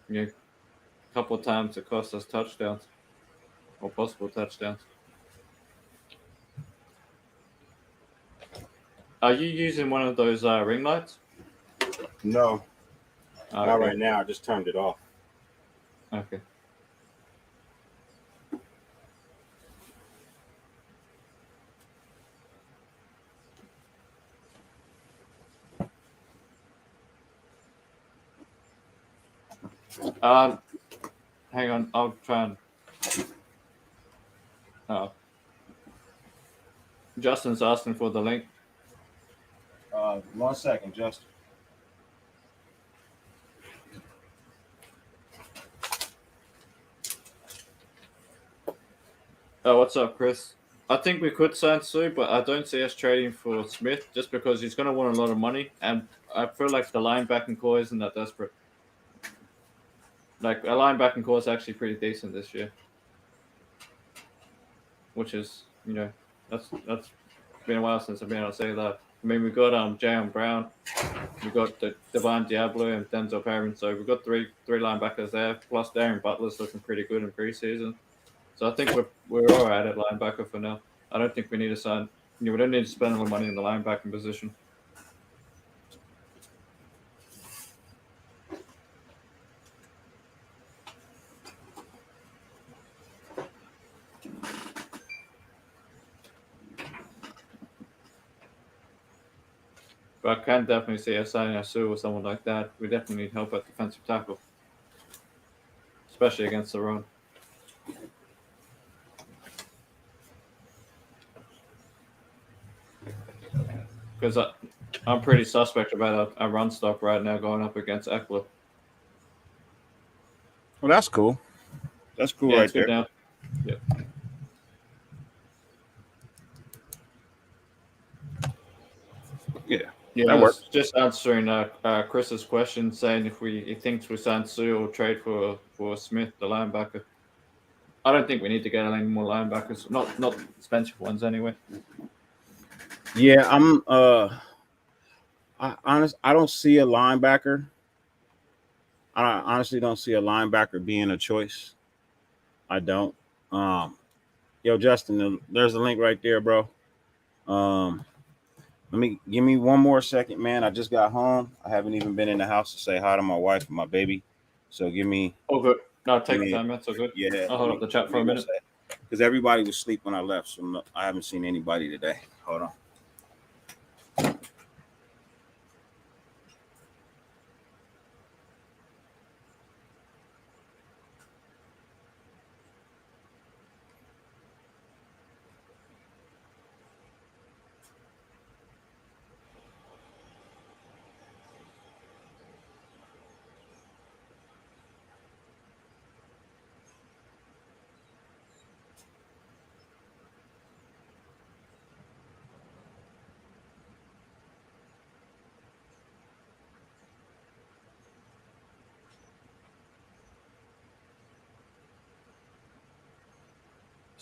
Yeah, a couple of times it cost us touchdowns. Or possible touchdowns. Are you using one of those ring lights? No, not Okay. right now. I just turned it off. Okay. Hang on, I'll try and. Justin's asking for the link. 1 second, Justin. Oh, what's up, Chris? I think we could sign Sue, but I don't see us trading for Smith just because he's going to want a lot of money, and I feel like the linebacking core isn't that desperate. Like, our linebacking core is actually pretty decent this year, which is, that's been a while since I've been able to say that. I mean, we got Jayon Brown, we got Devine Diablo and Denzel Perrin, so we've got three linebackers there. Plus, Darren Butler's looking pretty good in preseason. So I think we're all right at linebacker for now. I don't think we need to sign. We don't need to spend a lot of money in the linebacking position. But I can definitely see us signing a Sue or someone like that. We definitely need help at defensive tackle, especially against the run. Because I'm pretty suspect about a run stop right now going up against Eckler. Well, that's cool. That's cool Yeah, right it's good there. now. Yeah. Yeah, Yeah, that I was works. just answering Chris's question, saying if he thinks we sign Sue or trade for Smith, the linebacker. I don't think we need to get any more linebackers, not expensive ones anyway. Yeah, I don't see a linebacker. I honestly don't see a linebacker being a choice. I don't. Um, Yo, Justin, there's a link right there, bro. Um, give me one more second, man. I just got home. I haven't even been in the house to say hi to my wife and my baby. So Oh, good. No, give take your me, time. That's all good. yeah. I'll hold up the chat for a minute. Because everybody was asleep when I left, so I haven't seen anybody today. Hold on.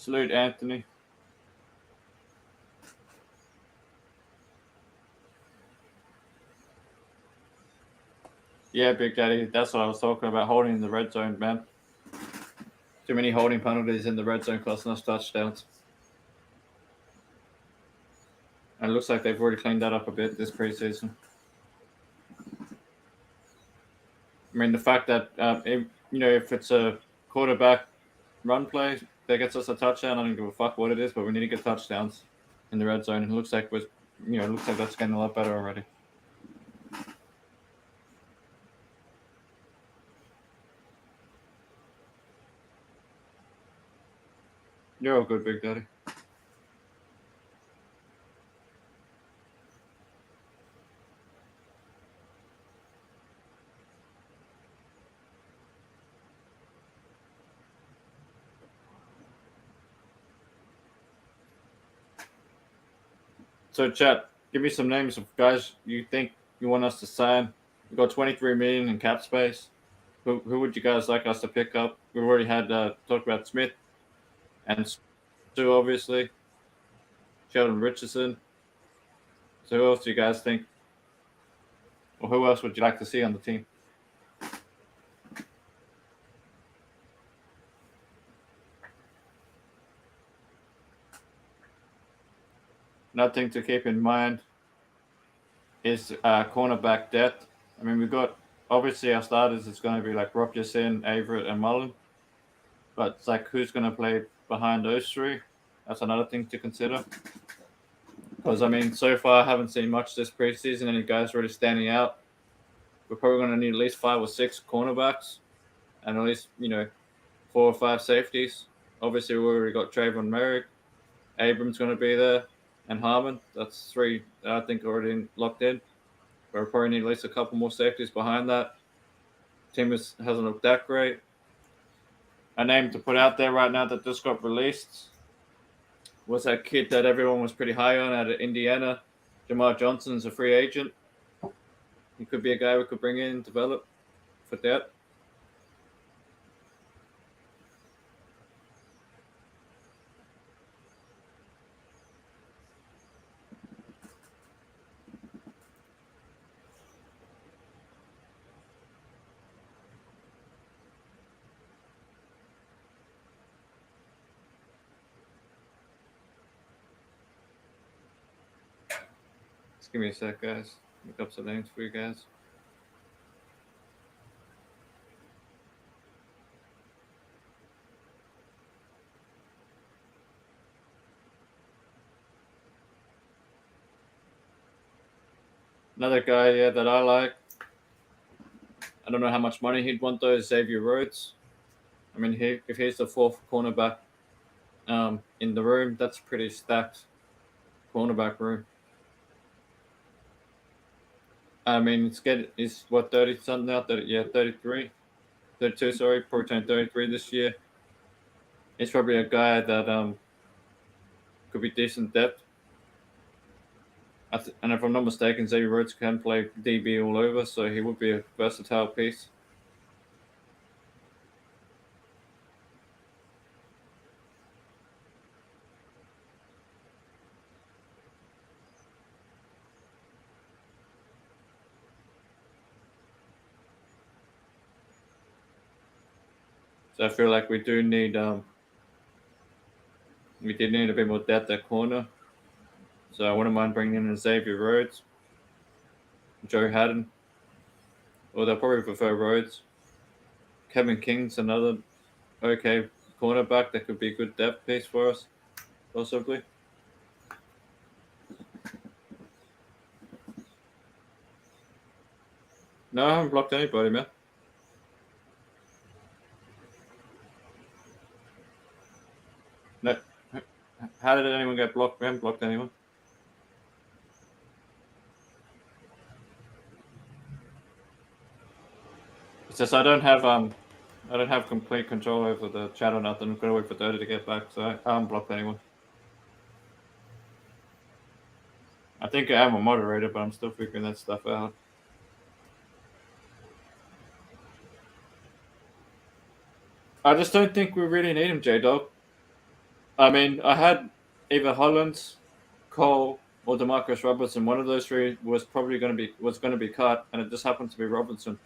Salute, Anthony. Yeah, Big Daddy. That's what I was talking about. Holding in the red zone, man. Too many holding penalties in the red zone costing us touchdowns. And it looks like they've already cleaned that up a bit this preseason. I mean, the fact that if it's a quarterback run play that gets us a touchdown, I don't give a fuck what it is, but we need to get touchdowns in the red zone. And it looks like that's getting a lot better already. You're all good, Big Daddy. So, chat, give me some names of guys you think you want us to sign. We got 23 million in cap space. Who would you guys like us to pick up? We've already had talked about Smith and Sue, obviously. Sheldon Richardson. So, who else do you guys think? Or who else would you like to see on the team? Nothing to keep in mind is cornerback depth. I mean, we've got obviously our starters. It's going to be like Rock Yassin, Averett, and Mullen. But it's like who's going to play behind those three? That's another thing to consider. Because I mean, so far I haven't seen much this preseason. Any guys really standing out? We're probably going to need at least 5 or 6 cornerbacks, and at least 4 or 5 safeties. Obviously, we already got Trayvon Merrick. Abrams going to be there, and Harmon. That's 3 that I think already locked in. But we'll probably need at least a couple more safeties behind that. Team hasn't looked that great. A name to put out there right now that just got released was that kid that everyone was pretty high on out of Indiana. Jamar Johnson's a free agent. He could be a guy we could bring in and develop for that. Just give me a sec, guys. Look up some names for you guys. Another guy that I like. I don't know how much money he'd want though. Is Xavier Rhodes. I mean, if he's the 4th cornerback in the room, that's pretty stacked cornerback room. I mean, it's what 30 something now. 33, 32. Sorry, probably turned 33 this year. He's probably a guy that could be decent depth. And if I'm not mistaken, Xavier Rhodes can play DB all over, so he would be a versatile piece. So I feel like we did need a bit more depth at corner. So I wouldn't mind bringing in Xavier Rhodes, Joe Haddon, or they'll probably prefer Rhodes. Kevin King's another okay cornerback that could be a good depth piece for us, possibly. No, I haven't blocked anybody, man. No. How did anyone get blocked? We haven't blocked anyone. It's just I don't have complete control over the chat or nothing. I'm gonna wait for Dota to get back, so I haven't blocked anyone. I think I am a moderator, but I'm still figuring that stuff out. I just don't think we really need him, J-Dog. I mean, I had either Hollins, Cole, or Demarcus Robertson. One of those three was probably going to be cut, and it just happened to be Robinson.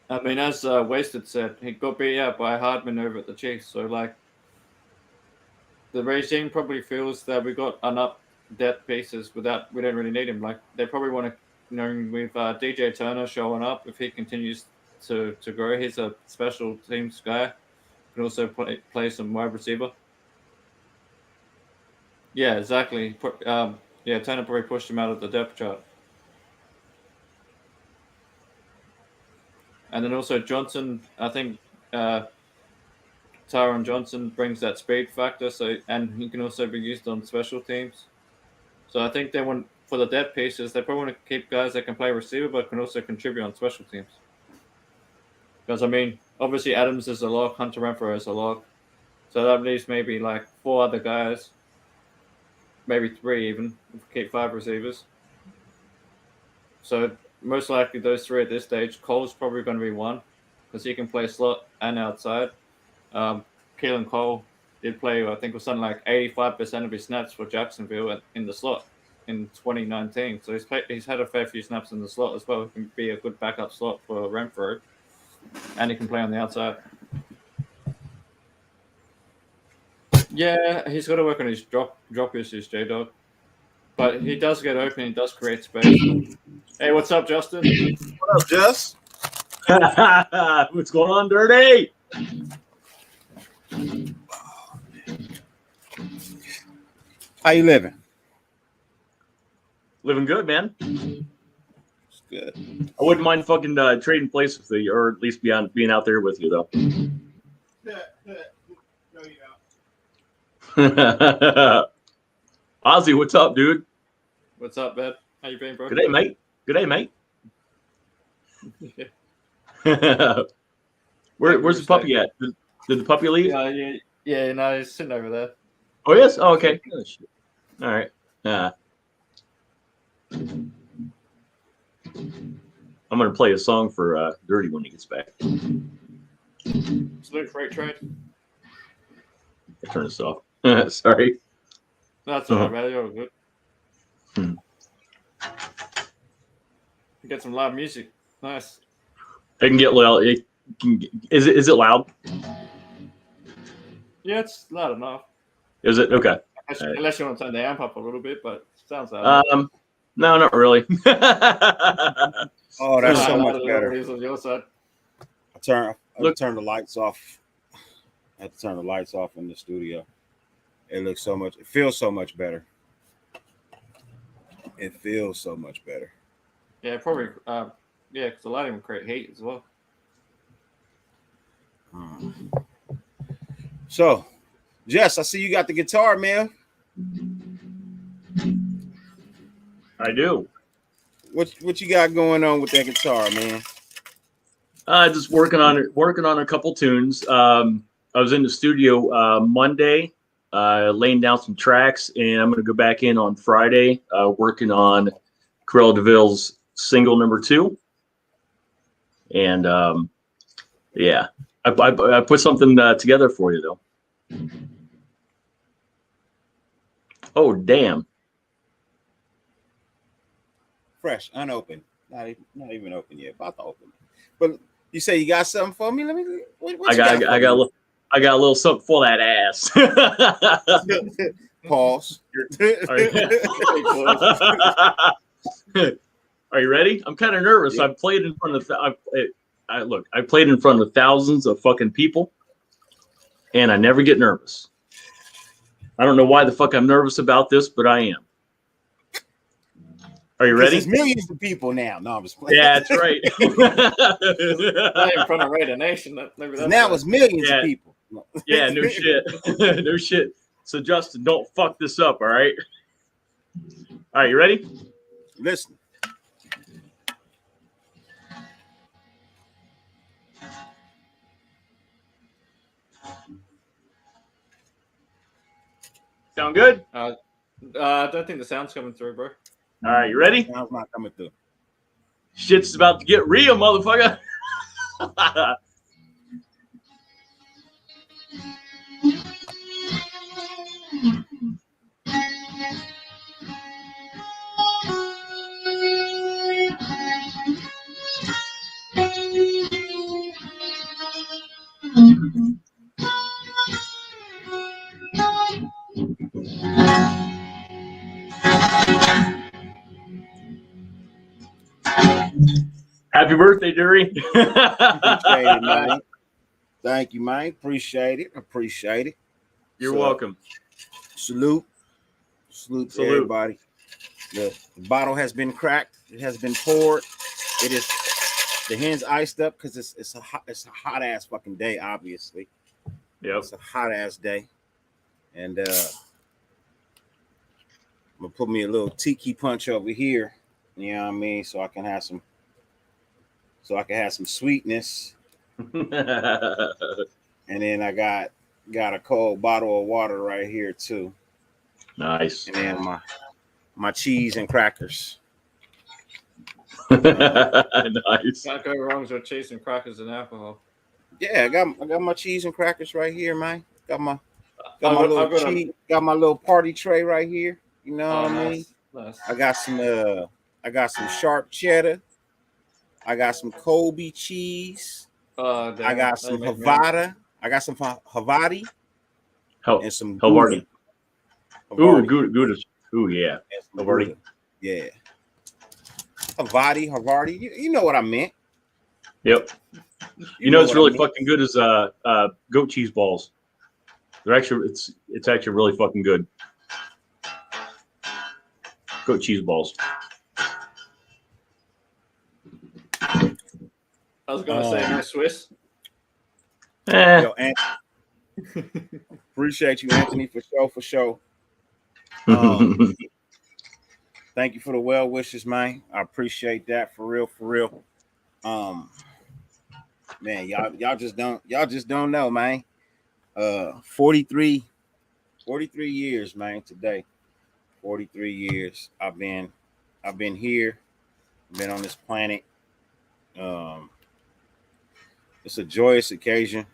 I mean, as Wasted said, he got beat out by Hardman over at the Chiefs. So, like, the regime probably feels that we got enough depth pieces we don't really need him. Like, they probably want to, with DJ Turner showing up, if he continues to grow, he's a special teams guy. Can also play some wide receiver. Yeah, exactly. Turner probably pushed him out of the depth chart. And then also Johnson, I think Tyron Johnson brings that speed factor, and he can also be used on special teams. So I think they want, for the depth pieces, they probably want to keep guys that can play receiver but can also contribute on special teams. Because, I mean, obviously Adams is a lock, Hunter Renfrow is a lock. So that leaves maybe like 4 other guys, maybe 3 even, if we keep 5 receivers. So most likely those 3 at this stage. Cole's probably going to be 1 because he can play slot and outside. Keelan Cole did play, I think it was something like 85% of his snaps for Jacksonville in the slot in 2019. So he's had a fair few snaps in the slot as well. He can be a good backup slot for Renfrow. And he can play on the outside. Yeah, he's got to work on his drop issues, J-Dog. But he does get open. He does create space. Hey, what's up, Justin? What up, Jess? What's going on, Dirty? How you living? Living good, man. It's good. I wouldn't mind fucking trading places with you, or at least being out there with you, though. No, you don't. Ozzy, what's up, dude? What's up, man? How you been, bro? Good day, mate. Good day, mate. Where's the puppy at? Did the puppy leave? Yeah, no, he's sitting over there. Oh, yes? Oh, okay. Oh, shit. All right. I'm going to play a song for Dirty when he gets back. Salute freight trade. I'll turn this off. Sorry. That's all right, man. You're all good. You get some loud music. Nice. I can get loud. Is it loud? Yeah, it's loud enough. Is it? Okay. Unless you want to turn the amp up a little bit, but it sounds loud. No, not really. Oh, that's so much better. On your side. I turn the lights off. I have to turn the lights off in the studio. It feels so much better. It feels so much better. Yeah, probably. Because the lighting will create heat as well. So, Jess, I see you got the guitar, man. I do. What you got going on with that guitar, man? Just working on a couple tunes. I was in the studio Monday, laying down some tracks, and I'm going to go back in on Friday, working on Cruella DeVille's single number 2. And yeah, I put something together for you though. Oh damn! Fresh, unopened, not even open yet. About to open. But you say you got something for me? Let me. What I got a little something for that ass. Pause. Are you ready? I'm kind of nervous. Yeah. I've played in front of I played in front of thousands of fucking people, and I never get nervous. I don't know why the fuck I'm nervous about this, but I am. Are you ready? There's millions of people now. No, I'm just playing. Yeah, that's right. Not in front of Raider Nation. Maybe that's Now right. it's millions Yeah. of people. Yeah, no shit. No shit. So Justin, don't fuck this up, all right? All right, you ready? Listen. Sound good? I don't think the sound's coming through, bro. All right, you ready? Sound's not coming through. Shit's about to get real, motherfucker. Happy birthday, Dury. Appreciate it, man. Thank you, man. Appreciate it. Appreciate it. You're So, welcome. Salute. Salute to Salute. everybody. The bottle has been cracked. It has been poured. It is the hen's iced up because it's a hot ass fucking day, obviously. Yep. It's a hot ass day. And I'm gonna put me a little tiki punch over here. You know what I mean? So I can have some sweetness. And then I got a cold bottle of water right here too. Nice. And then my cheese and crackers. Nice. Can't go wrong with cheese and crackers and alcohol. Yeah, I got my cheese and crackers right here, man. Got my I've little got a- cheese, got my little party tray right here. You know Oh, what I mean? nice. Nice. I got some sharp cheddar. I got some Kobe cheese. Oh, damn. I got They some make me- Havada. I got some Havati and some Havarti. Gouda. Ooh, Gouda. Ooh, yeah. And some Havarti. Gouda. Yeah. Havarti. You know what I meant. Yep. You know, it's what I really mean. fucking good as goat cheese balls. They're actually it's actually really fucking good. Goat cheese balls. I was gonna say no Swiss. Yo, appreciate you, Anthony, for sure. Thank you for the well wishes, man. I appreciate that for real. Man, y'all just don't know, man. 43 years, man, today. 43 years. I've been here, been on this planet. It's a joyous occasion.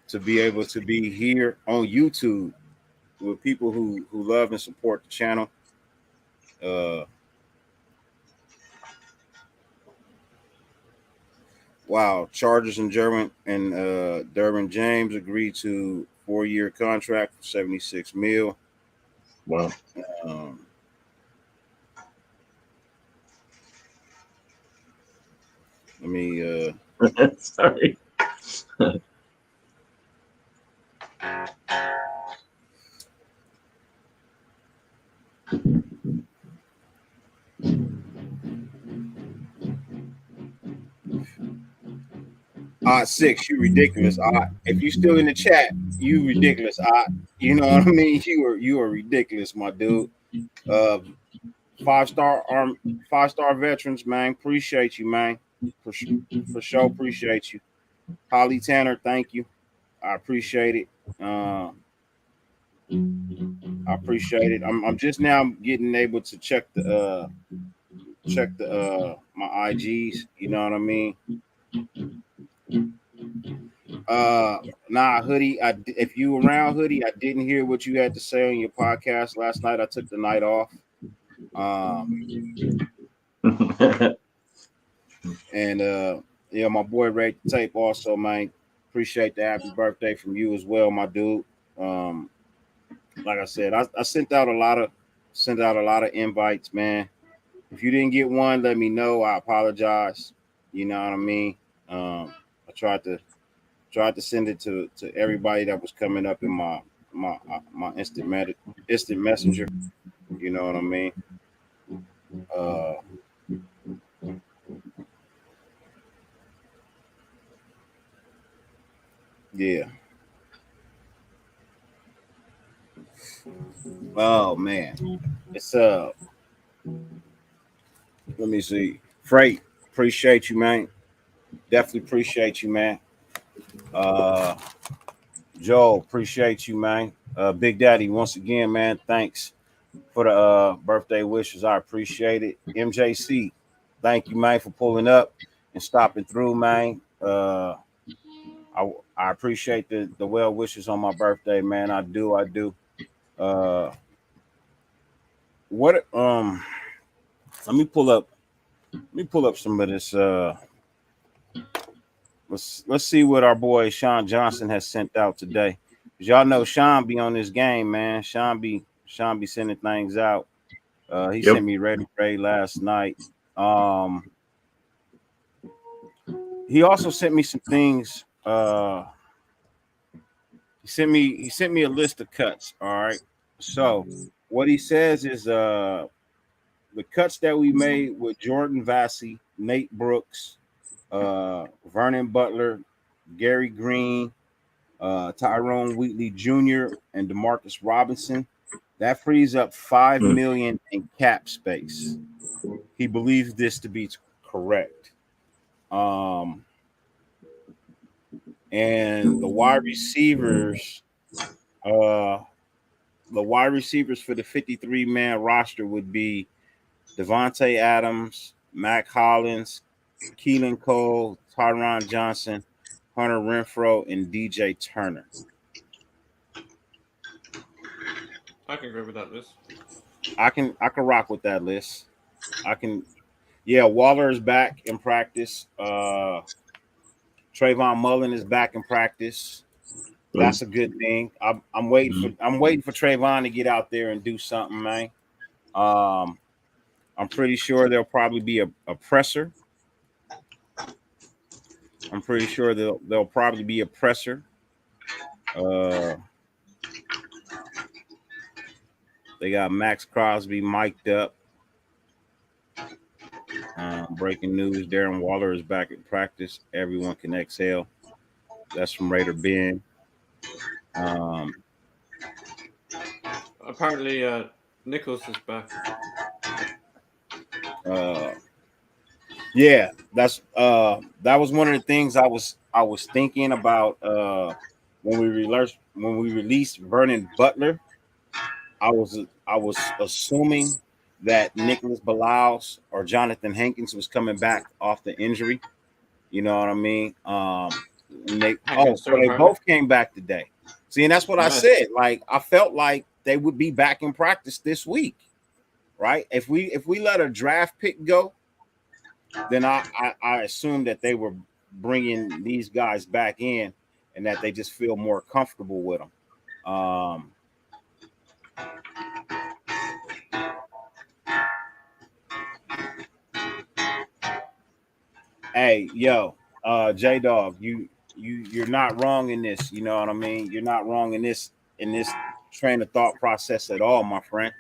To be able to be here on YouTube with people who love and support the channel. Wow, Chargers and Derwin James agreed to 4-year contract for $76 million. Wow. Let me Sorry. Odd 6, you ridiculous. Odd. If you still in the chat, you ridiculous. Odd. You know what I mean? You are ridiculous, my dude. 5-star arm, 5-star veterans, man. Appreciate you, man. For sure, appreciate you. Holly Tanner, thank you. I appreciate it. I appreciate it. I'm just now getting able to check the my IGs. You know what I mean? Nah, Hoodie. If you around, Hoodie, I didn't hear what you had to say on your podcast last night. I took the night off. And yeah, my boy Ray Tape also, man. Appreciate the happy birthday from you as well, my dude. Like I said, I sent out a lot of invites, man. If you didn't get one, let me know. I apologize. You know what I mean? I tried to send it to everybody that was coming up in my instant messenger. You know what I mean? Yeah. Oh man. It's let me see. Freight, appreciate you, man. Definitely appreciate you, man. Joe, appreciate you, man. Big Daddy, once again, man, thanks for the birthday wishes. I appreciate it. MJC, thank you, man, for pulling up and stopping through, man. I appreciate the well wishes on my birthday, man. I do. What let me pull up some of this let's see what our boy Sean Johnson has sent out today. Cause y'all know Sean be on this game, man. Sean be sending things out. He sent me Ready Ray last night. He also sent me some things. He sent me a list of cuts. All right. So what he says is the cuts that we made with Jordan Vassy, Nate Brooks, Vernon Butler, Gary Green, Tyrone Wheatley Jr., and DeMarcus Robinson. That frees up $5 million in cap space. He believes this to be correct. And the wide receivers for the 53-man roster would be Devontae Adams, Mac Hollins, Keelan Cole, Tyron Johnson, Hunter Renfrow, and DJ Turner. I can agree with that list. I can rock with that list. Yeah, Waller is back in practice. Trayvon Mullen is back in practice. That's a good thing. I'm waiting for Trayvon to get out there and do something, man. I'm pretty sure there'll probably be a presser. I'm pretty sure there'll probably be a presser. They got Max Crosby mic'd up. Breaking news: Darren Waller is back in practice. Everyone can exhale. That's from Raider Ben. Apparently, Nichols is back. Yeah, that was one of the things I was thinking about when we released Vernon Butler. I was assuming that Nicholas Balaus or Jonathan Hankins was coming back off the injury. You know what I mean? They both came back today. See, and that's what I said. Like, I felt like they would be back in practice this week, right? If we let a draft pick go, then I assume that they were bringing these guys back in and that they just feel more comfortable with them. Hey, yo, J-Dog, you're not wrong in this. You know what I mean? You're not wrong in this train of thought process at all, my friend.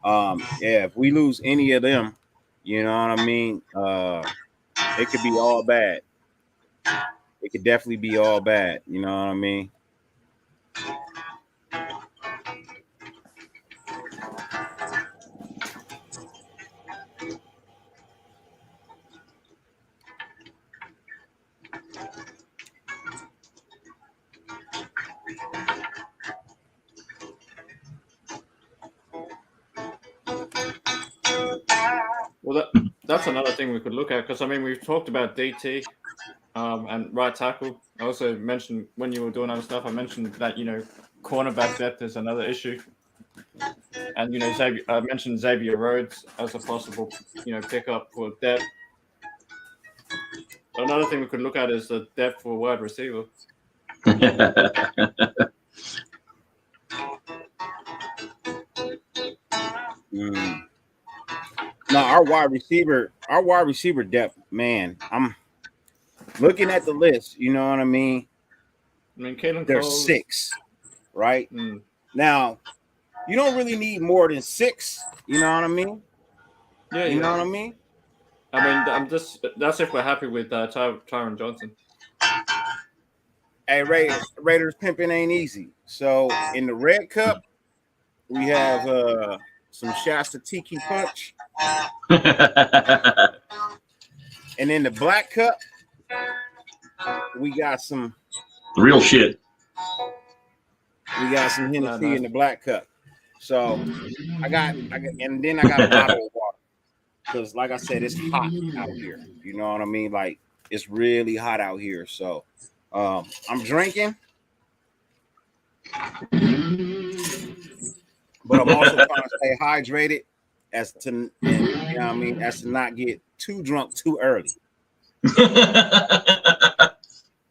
Yeah, if we lose any of them, you know what I mean? It could be all bad. It could definitely be all bad. You know what I mean? that's another thing we could look at, because I mean we've talked about DT and right tackle. I also mentioned when you were doing other stuff, I mentioned that cornerback depth is another issue, and I mentioned Xavier Rhodes as a possible pickup for depth. Another thing we could look at is the depth for wide receiver. No, our wide receiver depth, man. I'm looking at the list. You know what I mean? Kalen There's Cole, 6, right? Mm. Now, you don't really need more than 6. You know what I mean? Yeah, You know what I mean? I mean, that's if we're happy with Tyron Johnson. Hey, Raiders pimping ain't easy. So in the Red Cup, we have some Shasta Tiki Punch. And in the Black Cup, we got some Real shit. We got some Hennessy in the Black Cup. So I got and then I got a bottle of water. Because like I said, it's hot out here. You know what I mean? Like it's really hot out here. So I'm drinking. But I'm also trying to stay hydrated as to not get too drunk too early. I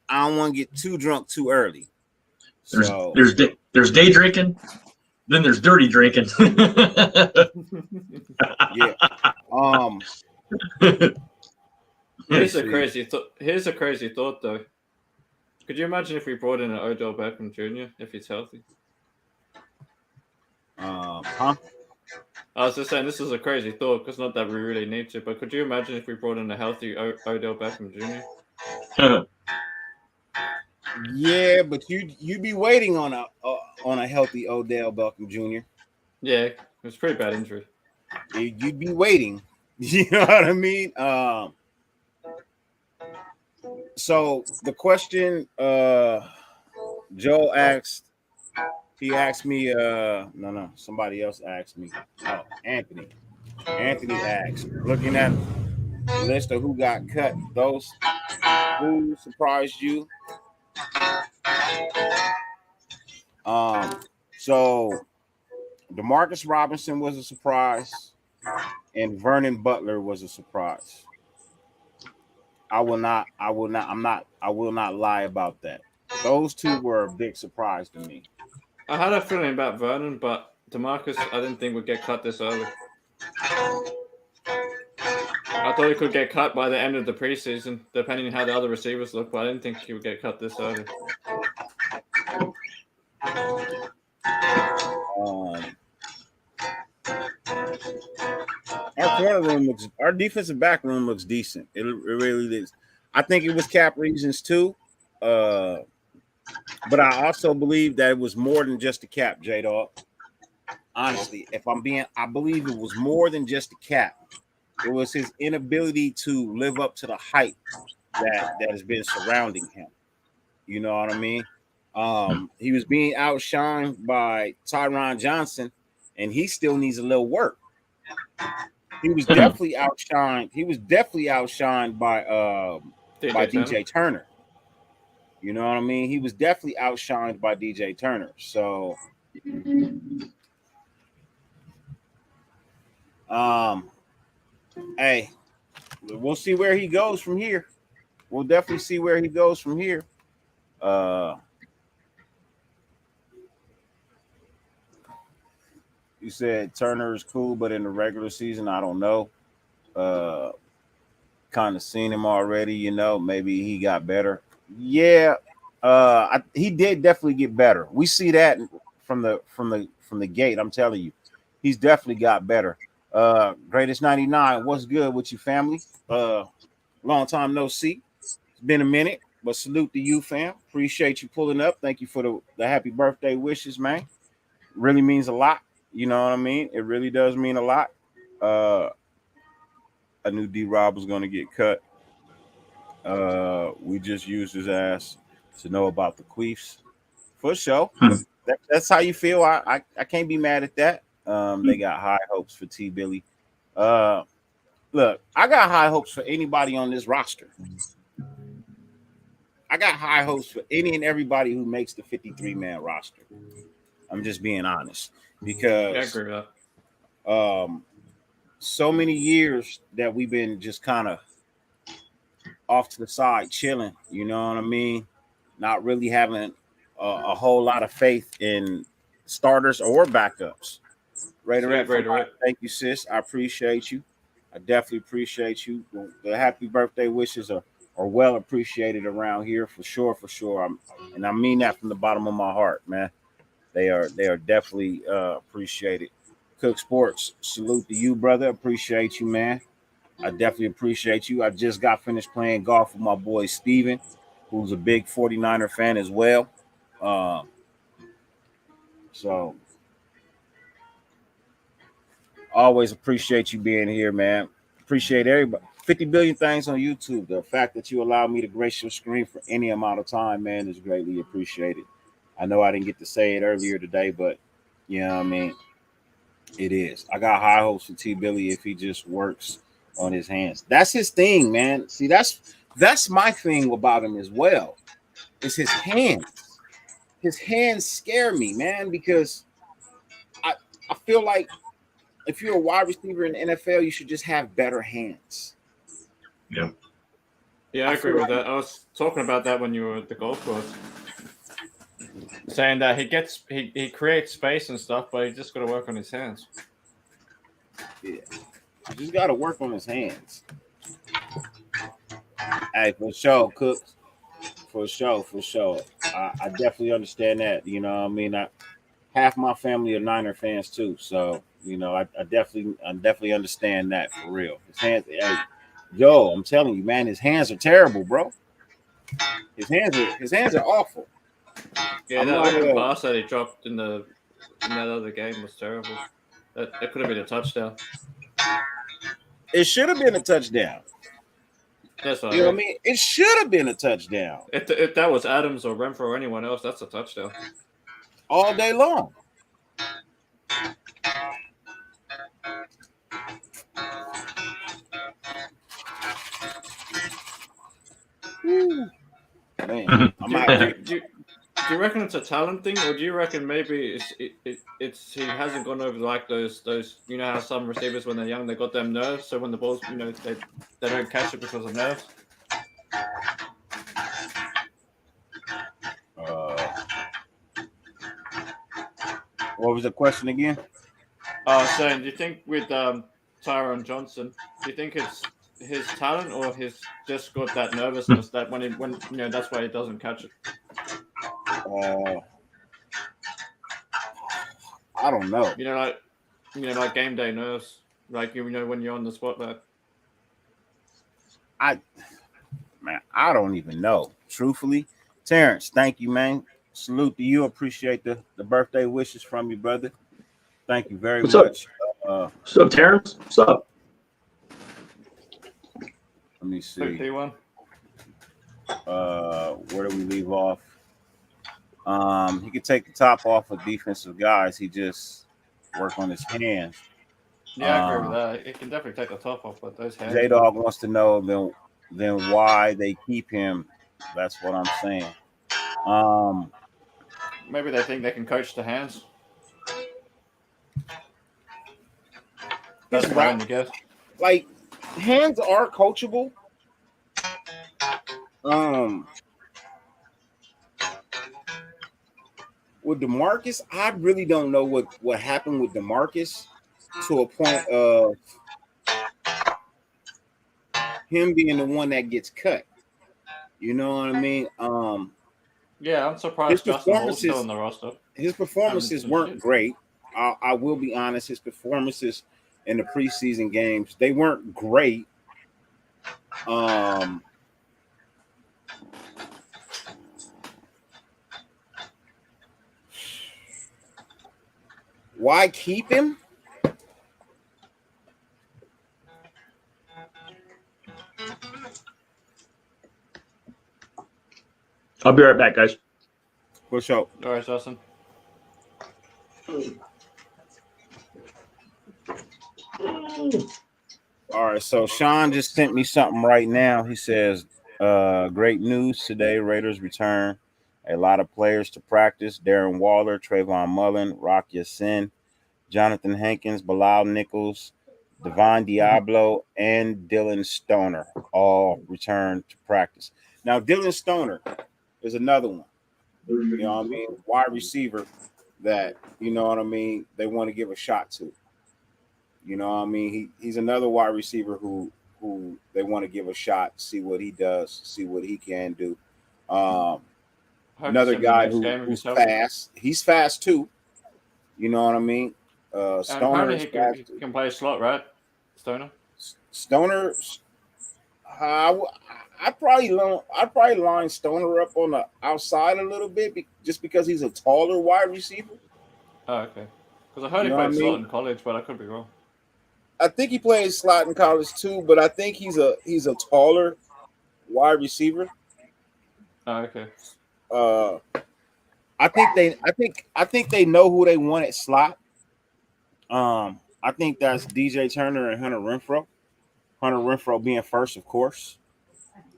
don't want to get too drunk too early. So There's day drinking, then there's dirty drinking. yeah. Here's a crazy thought though. Could you imagine if we brought in an Odell Beckham Jr. if he's healthy? Huh? I was just saying this is a crazy thought because not that we really need to, but could you imagine if we brought in a healthy Odell Beckham Jr.? Yeah, but you'd be waiting on a healthy Odell Beckham Jr. Yeah, it was a pretty bad injury. You'd be waiting. You know what I mean? So the question Joe asked, he asked me, no, somebody else asked me. Oh, Anthony. Anthony asked, looking at the list of who got cut, those who surprised you. So Demarcus Robinson was a surprise, and Vernon Butler was a surprise. I will not lie about that. Those two were a big surprise to me. I had a feeling about Vernon, but DeMarcus, I didn't think would get cut this early. I thought he could get cut by the end of the preseason, depending on how the other receivers look, but I didn't think he would get cut this early. Our defensive back room looks decent. It really is. I think it was cap reasons too. But I also believe that it was more than just the cap, J-Dog. Honestly, I believe it was more than just the cap. It was his inability to live up to the hype that has been surrounding him. You know what I mean? He was being outshined by Tyron Johnson, and he still needs a little work. He was definitely outshined. He was definitely outshined by DJ Turner. You know what I mean? He was definitely outshined by DJ Turner. So, hey, we'll see where he goes from here. We'll definitely see where he goes from here. You said Turner is cool, but in the regular season, I don't know. Kind of seen him already, you know. Maybe he got better. Yeah, he did definitely get better. We see that from the gate. I'm telling you, he's definitely got better. Greatest 99. What's good with you, family? Long time no see. It's been a minute, but salute to you, fam. Appreciate you pulling up. Thank you for the happy birthday wishes, man. Really means a lot. You know what I mean? It really does mean a lot. I knew D-Rob was going to get cut. We just used his ass to know about the queefs. For sure. That's how you feel. I can't be mad at that. They got high hopes for T. Billy. look, I got high hopes for anybody on this roster. I got high hopes for any and everybody who makes the 53-man roster. I'm just being honest Yeah, I because agree with that. so many years that we've been just kind of off to the side chilling, you know what I mean? Not really having a whole lot of faith in starters or backups. Right, Sweet Raider, thank you, sis. I appreciate you. I definitely appreciate you. The happy birthday wishes are well appreciated around here for sure, for sure. And I mean that from the bottom of my heart, man. They are definitely appreciated. Cook Sports, salute to you, brother. Appreciate you, man. I definitely appreciate you. I just got finished playing golf with my boy Steven, who's a big 49er fan as well. So always appreciate you being here, man. Appreciate everybody. 50 billion things on YouTube. The fact that you allow me to grace your screen for any amount of time, man, is greatly appreciated. I know I didn't get to say it earlier today, but you know what I mean? It is. I got high hopes for T Billy if he just works on his hands. That's his thing, man. See, that's my thing about him as well. It's his hands. His hands scare me, man, because I feel like if you're a wide receiver in the NFL, you should just have better hands. Yeah. Yeah, I agree with that. I was talking about that when you were at the golf course, saying that he creates space and stuff, but he just got to work on his hands. Yeah, you just got to work on his hands. Hey, for sure, Cook. For sure. I definitely understand that. You know what I mean? Half my family are Niner fans too, so you know I definitely understand that for real. His hands, hey, I'm telling you, man, his hands are terrible, bro. His hands are awful. Yeah, that open pass that he dropped in that other game was terrible. That could have been a touchdown. It should have been a touchdown. That's what you know what I mean? It should have been a touchdown. If that was Adams or Renfro or anyone else, that's a touchdown. All day long. Man, do you reckon it's a talent thing, or do you reckon maybe it's he hasn't gone over like those you know how some receivers when they're young they got them nerves, so when the balls they don't catch it because of nerves. What was the question again? Saying, do you think with Tyron Johnson, do you think it's his talent or his just got that nervousness that when that's why he doesn't catch it? I don't know. Like game day nerves, like when you're on the spotlight. I don't even know. Truthfully, Terrence, thank you, man. Salute to you. Appreciate the birthday wishes from you, brother. Thank you very much. What's up, Terrence? What's up? Let me see. P1. Where do we leave off? He could take the top off of defensive guys. He just work on his hands. Yeah, I agree with that. It can definitely take the top off, but those hands. J-Dog wants to know then why they keep him. That's what I'm saying. Maybe they think they can coach the hands. That's what I'm guess. Like, hands are coachable. With DeMarcus, I really don't know what happened with DeMarcus to a point of him being the one that gets cut. You know what I mean? Yeah, I'm surprised Justin Hall's still on the roster. His performances weren't great. I will be honest. His performances in the preseason games, they weren't great. Why keep him? I'll be right back, guys. For sure. All right, Justin. All right, so Sean just sent me something right now. He says, great news today. Raiders return a lot of players to practice. Darren Waller, Trayvon Mullen, Rock Sin, Jonathan Hankins, Bilal Nichols, Devon Diablo, and Dylan Stoner all return to practice. Now, Dylan Stoner is another one. You know what I mean? Wide receiver that, you know what I mean, they want to give a shot to. You know what I mean? He's another wide receiver who they want to give a shot, see what he does, see what he can do. Another guy who's fast. He's fast too. You know what I mean? Stoner is fast. He can play a slot, right? Stoner. Stoner. I'd probably line Stoner up on the outside a little bit, just because he's a taller wide receiver. Oh, okay. Because I heard he played slot in college, but I could be wrong. I think he played slot in college too, but I think he's a taller wide receiver. Oh, okay. I think they know who they want at slot. I think that's DJ Turner and Hunter Renfrow. Hunter Renfrow being first, of course.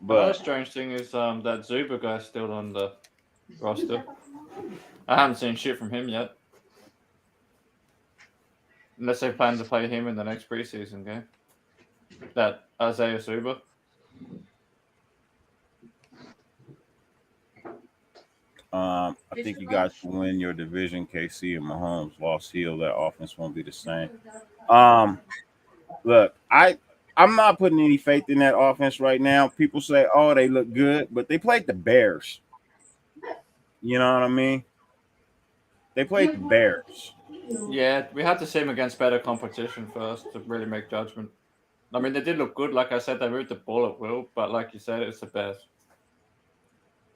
But another strange thing is that Zuba guy's still on the roster. I haven't seen shit from him yet. Unless they plan to play him in the next preseason game. That Isaiah Zuba. I think you guys will win your division. KC and Mahomes lost heel. That offense won't be the same. Look, I'm not putting any faith in that offense right now. People say, "Oh, they look good," but they played the Bears. You know what I mean? They played the Bears. Yeah, we had to see him against better competition first to really make judgment. I mean, they did look good. Like I said, they moved the ball at will, but like you said, it's the Bears.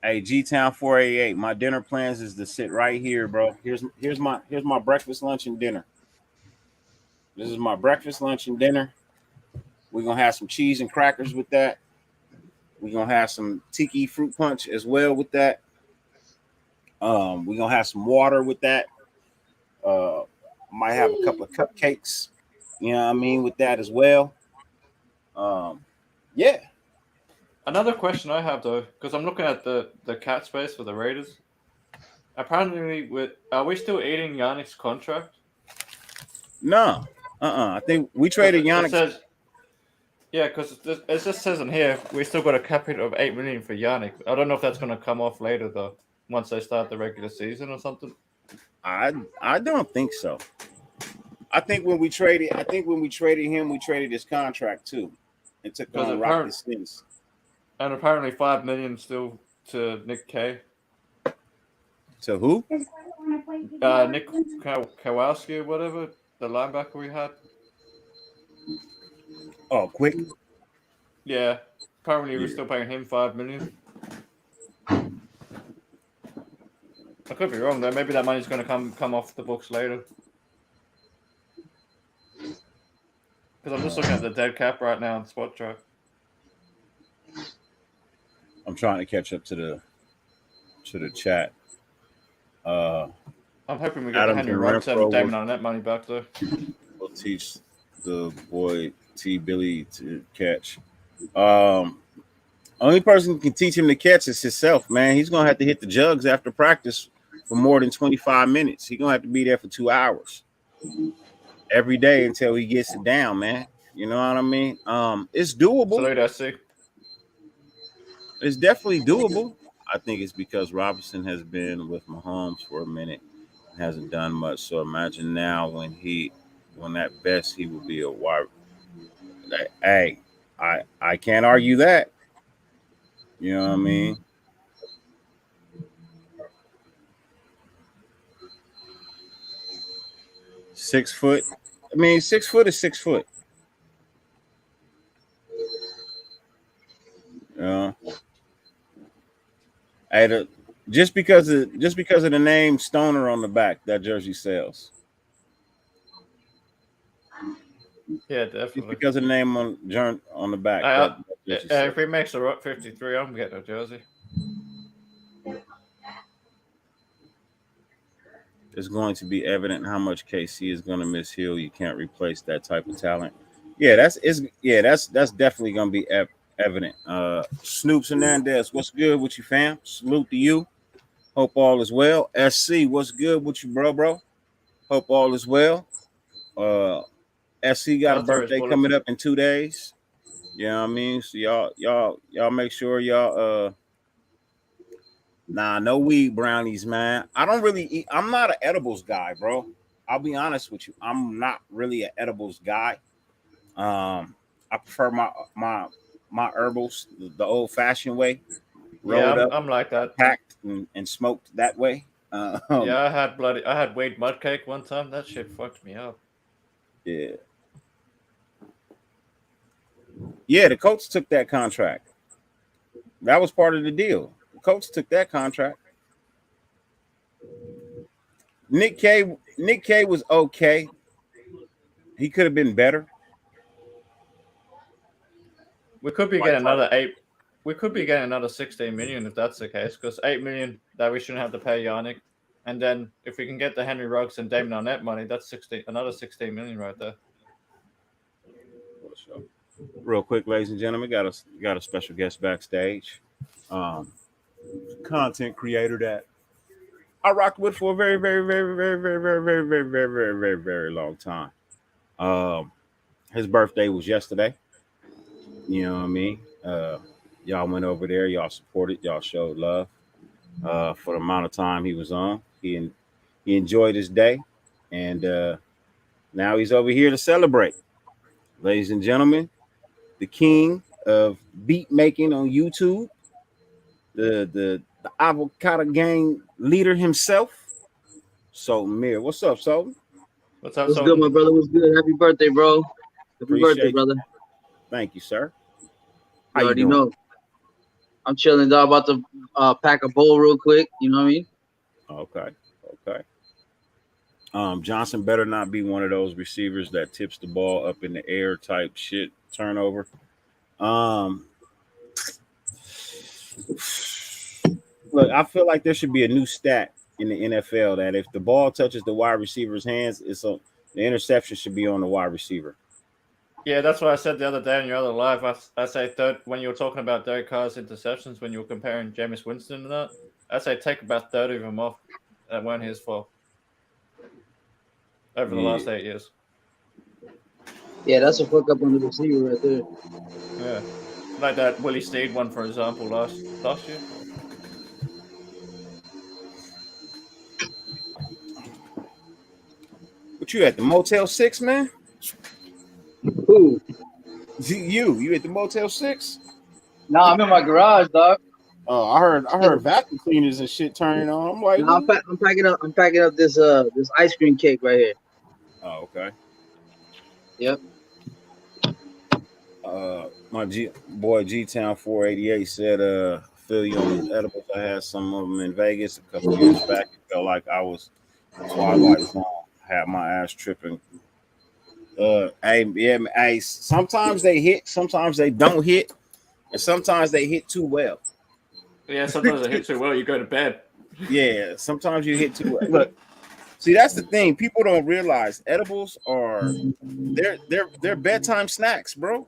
Hey, G-Town 488. My dinner plans is to sit right here, bro. Here's my breakfast, lunch, and dinner. This is my breakfast, lunch, and dinner. We're gonna have some cheese and crackers with that. We're gonna have some tiki fruit punch as well with that. We're gonna have some water with that. Might have a couple of cupcakes, you know what I mean, with that as well. Yeah. Another question I have though, because I'm looking at the cap space for the Raiders. Apparently, are we still eating Yannick's contract? No. I think we traded Yannick. Yeah, because it just says in here we still got a cap hit of $8 million for Yannick. I don't know if that's going to come off later though, once they start the regular season or something. I don't think so. I think when we traded him, we traded his contract too, and took on Rock Smith. And apparently $5 million still to Nick K. To who? Nick Kowalski or whatever, the linebacker we had. Oh, quick. Yeah. Apparently we're still paying him $5 million. I could be wrong though. Maybe that money's going to come off the books later. Because I'm just looking at the dead cap right now on Spot Track. I'm trying to catch up to the chat. I'm hoping we get Henry Ruggs and Damon on that money back though. We'll teach the boy T Billy to catch. Only person who can teach him to catch is himself, man. He's gonna have to hit the jugs after practice for more than 25 minutes. He's gonna have to be there for 2 hours every day until he gets it down, man. You know what I mean? It's doable. Salute, I see. It's definitely doable. I think it's because Robinson has been with Mahomes for a minute, hasn't done much. So imagine now when at best he will be a wide. Hey, I can't argue that. You know what I mean? $6 foot. I mean, 6 foot is 6 foot. Yeah. Hey, just because of the name Stoner on the back, that jersey sells. Yeah, definitely. Just because of the name on the back. If he makes a Rock 53, I'm getting a jersey. It's going to be evident how much KC is going to miss Hill. You can't replace that type of talent. Yeah, that's definitely gonna be evident. Snoops Hernandez, what's good with you, fam? Salute to you. Hope all is well. SC, what's good with you, bro? Hope all is well. SC got a Arthur is birthday bullet. coming up in 2 days. You know what I mean? So y'all make sure y'all no weed brownies, man. I don't really eat. I'm not an edibles guy, bro. I'll be honest with you. I'm not really an edibles guy. I prefer my herbals the old fashioned way, Yeah, rolled up, I'm like that. packed, and smoked that way. Yeah, I had weed mud cake one time. That shit fucked me up. Yeah. Yeah, the Colts took that contract. That was part of the deal. The Colts took that contract. Nick K was okay. He could have been better. We could be getting another 8. We could be getting another 16 million if that's the case, because 8 million that we shouldn't have to pay Yannick. And then if we can get the Henry Ruggs and Damon Arnett money, that's another 16 million right there. Real quick, ladies and gentlemen, got a special guest backstage. Content creator that I rocked with for a very, very, very, very, very, very, very, very, very, very, very, very long time. His birthday was yesterday. You know what I mean? Y'all went over there, y'all supported, y'all showed love. For the amount of time he was on, he enjoyed his day, and now he's over here to celebrate. Ladies and gentlemen, the king of beat making on YouTube, the avocado gang leader himself, Sultan Mir. What's up, Sultan? What's up, What's Sultan? good, my brother? What's good? Happy birthday, bro. Happy Appreciate birthday, you. brother. Thank you, sir. You How you already doing? know. I'm chilling, dog. About to pack a bowl real quick. You know what I mean? Okay. Johnson better not be one of those receivers that tips the ball up in the air type shit turnover. Look, I feel like there should be a new stat in the NFL that if the ball touches the wide receiver's hands, the interception should be on the wide receiver. Yeah, that's what I said the other day on your other live. I say when you were talking about Derek Carr's interceptions, when you were comparing Jameis Winston to that, I say take about 30 of them off. That weren't his fault. Over the last 8 years. Yeah, that's a fuck up on the receiver right there. Yeah. Like that Willie Steed one, for example, last year. What you at the Motel 6, man? Who? You at the Motel 6? Nah, I'm in my garage, dog. Oh, I heard vacuum cleaners and shit turning on. I'm like, Nah, I'm packing up this ice cream cake right here. Oh, okay. Yep. My boy G-Town 488 said, feel you on the edibles. I had some of them in Vegas a couple years back. It felt like I was Twilight Zone. Had my ass tripping. Hey, sometimes they hit, sometimes they don't hit, and sometimes they hit too well. Yeah, sometimes they hit too well, you go to bed. Yeah, sometimes you hit too well. Look, see, that's the thing. People don't realize edibles are they're bedtime snacks, bro.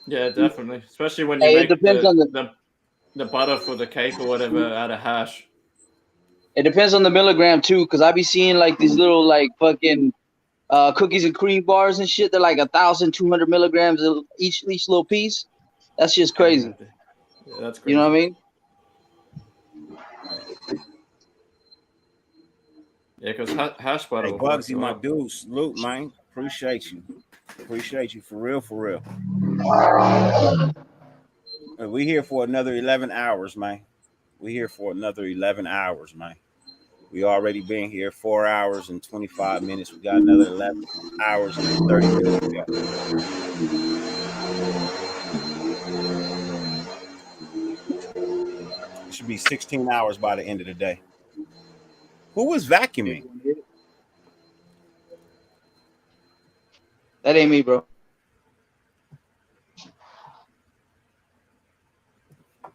Yeah, definitely. Especially when you Hey, make it depends on the butter for the cake or whatever out of hash. It depends on the milligram too, because I be seeing like these little like fucking cookies and cream bars and shit. They're like 1,200 milligrams each little piece. That's just crazy. Yeah, that's crazy. You know what I mean? Yeah, because hash butter. Hey, Bugsy, my dude, salute, man. Appreciate you for real. We here for another 11 hours, man. We here for another 11 hours, man. We already been here 4 hours and 25 minutes. We got another 11 hours and 30 minutes to go. It should be 16 hours by the end of the day. Who was vacuuming? That ain't me, bro.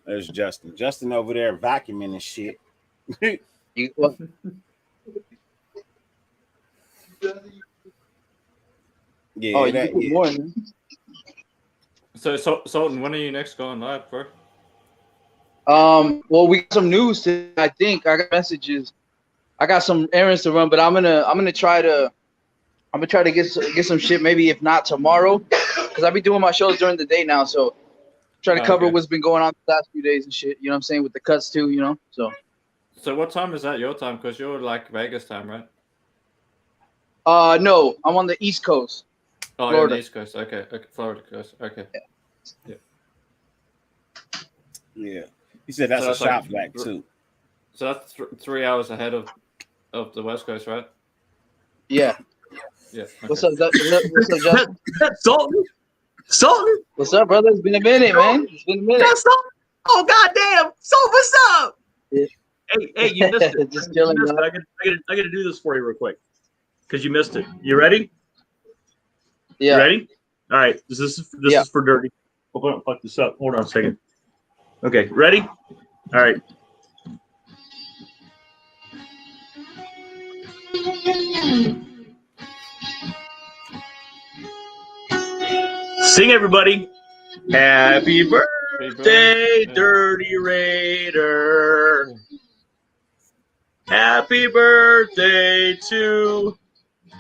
There's Justin. Justin over there vacuuming and shit. What? Yeah, Oh, you can put more in. So Sultan, when are you next going live, bro? Well, we got some news today, I think. I got messages. I got some errands to run, but I'm gonna try to get some shit. Maybe if not tomorrow, because I be doing my shows during the day now. So try to cover Okay. what's been going on the last few days and shit. You know what I'm saying, with the cuts too. You know, so. So what time is that your time? Because you're like Vegas time, right? No, I'm on the East Coast. Oh, you're on the East Coast. Okay, Florida coast. Okay. Yeah. He said that's So a that's like- shop vac too. So that's 3 hours ahead of the West Coast, right? Yeah. Yeah. Okay. What's up, what's up, Justin? Sultan. What's up, brother? It's been a minute, man. It's been a minute. That's Sultan. Oh goddamn! So what's up? Yeah. Hey, you missed it. Just chilling, You missed man. it. I gotta do this for you real quick because you missed it. You ready? Yeah. You ready? All right. This is Yeah. for Dirty. Hold on, fuck this up. Hold on a second. Okay, ready? All right. Sing, everybody. Happy birthday, Dirty Raider. Happy birthday to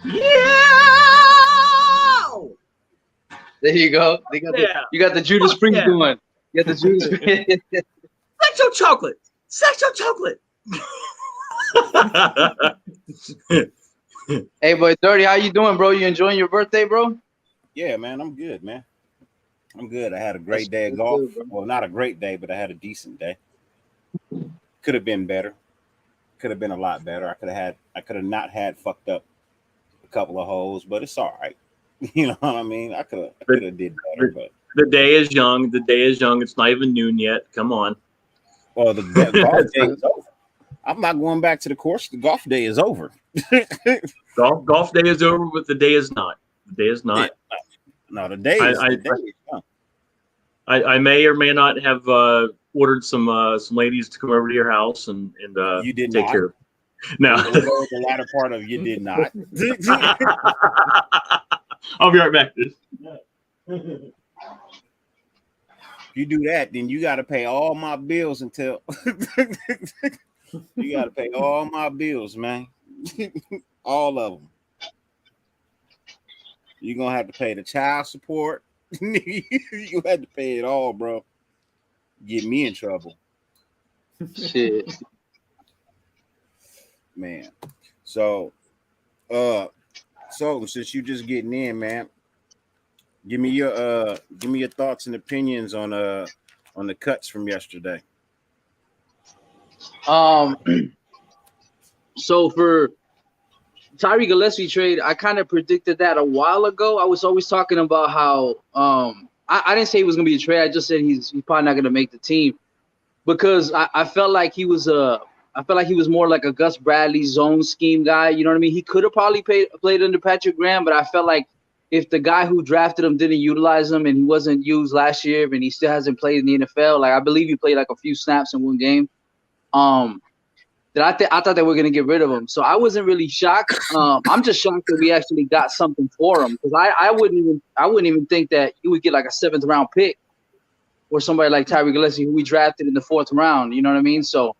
you. There you go. You got the Judas Priest yeah. going. You got the Judas Priest. Sexual chocolate. Sexual chocolate. Hey, boy, Dirty, how you doing, bro? You enjoying your birthday, bro? Yeah, man, I'm good, man. I'm good. I had a great day of That's golf. good, bro. Well, not a great day, but I had a decent day. Could have been better. Could have been a lot better. I could have not had fucked up a couple of holes, but it's all right. You know what I mean? I could have did better, but The day is young. The day is young. It's not even noon yet. Come on. well, the golf day is over. I'm not going back to the course. The golf day is over. Golf day is over, but the day is not. The day is not. No, the day is young. I may or may not have ordered some ladies to come over to your house and You did take not. care of. No. The latter part of you did not. I'll be right back. You do that, then you got to pay all my bills until you got to pay all my bills, man. All of them. You're gonna have to pay the child support. You had to pay it all, bro. Get me in trouble, Shit. man. So since you just getting in, man, give me your thoughts and opinions on the cuts from yesterday. So for Tyree Gillespie trade, I kind of predicted that a while ago. I was always talking about how I didn't say he was gonna be a trade. I just said he's probably not gonna make the team because I felt like he was more like a Gus Bradley zone scheme guy. You know what I mean? He could have probably played under Patrick Graham, but I felt like if the guy who drafted him didn't utilize him and he wasn't used last year and he still hasn't played in the NFL, like I believe he played like a few snaps in one game. That I thought they were gonna get rid of him, so I wasn't really shocked. I'm just shocked that we actually got something for him because I wouldn't even think that you would get like a 7th round pick or somebody like Tyree Gillespie who we drafted in the 4th round. You know what I mean? So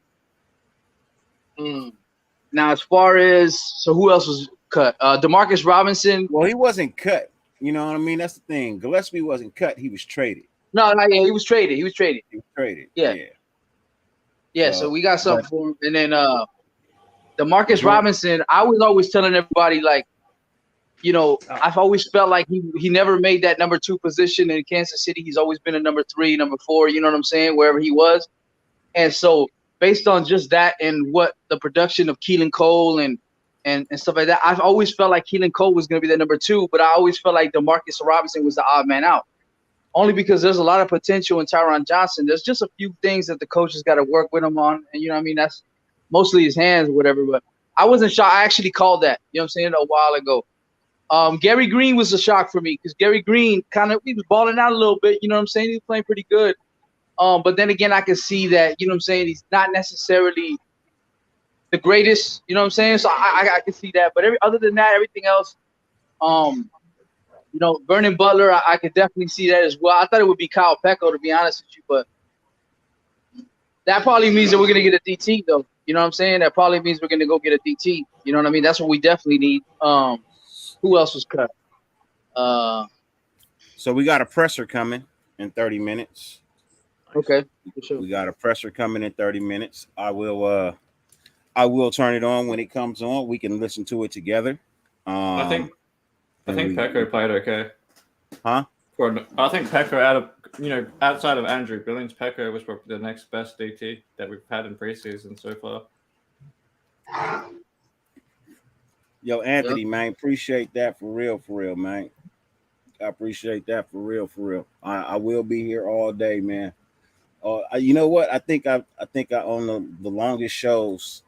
now as far as who else was cut? Demarcus Robinson. Well, he wasn't cut. You know what I mean? That's the thing. Gillespie wasn't cut. He was traded. No, yeah, he was traded. He was traded. Yeah. Yeah, so we got something for him. And then Demarcus Robinson, I was always telling everybody, like, you know, I've always felt like he never made that number 2 position in Kansas City. He's always been a number 3, number 4, you know what I'm saying, wherever he was. And so based on just that and what the production of Keelan Cole and stuff like that, I've always felt like Keelan Cole was going to be the number 2, but I always felt like Demarcus Robinson was the odd man out. Only because there's a lot of potential in Tyron Johnson. There's just a few things that the coaches got to work with him on. And, you know what I mean? That's mostly his hands or whatever. But I wasn't shocked. I actually called that, you know what I'm saying, a while ago. Gary Green was a shock for me because Gary Green he was balling out a little bit. You know what I'm saying? He was playing pretty good. But then again, I can see that, you know what I'm saying, he's not necessarily the greatest, you know what I'm saying? So I can see that. But other than that, everything else, You know, Vernon Butler, I could definitely see that as well. I thought it would be Kyle Pecco, to be honest with you, but that probably means that we're going to get a DT, though. You know what I'm saying? That probably means we're going to go get a DT. You know what I mean? That's what we definitely need. Who else was cut? So we got a presser coming in 30 minutes. Okay, for sure. We got a presser coming in 30 minutes. I will turn it on when it comes on. We can listen to it together. I think Pecco played okay. Huh? I think Pecco outside of Andrew Billings, Pecco was probably the next best DT that we've had in preseason so far. Yo, Anthony, man, appreciate that for real, man. I appreciate that for real. I will be here all day, man. You know what? I think I own the longest shows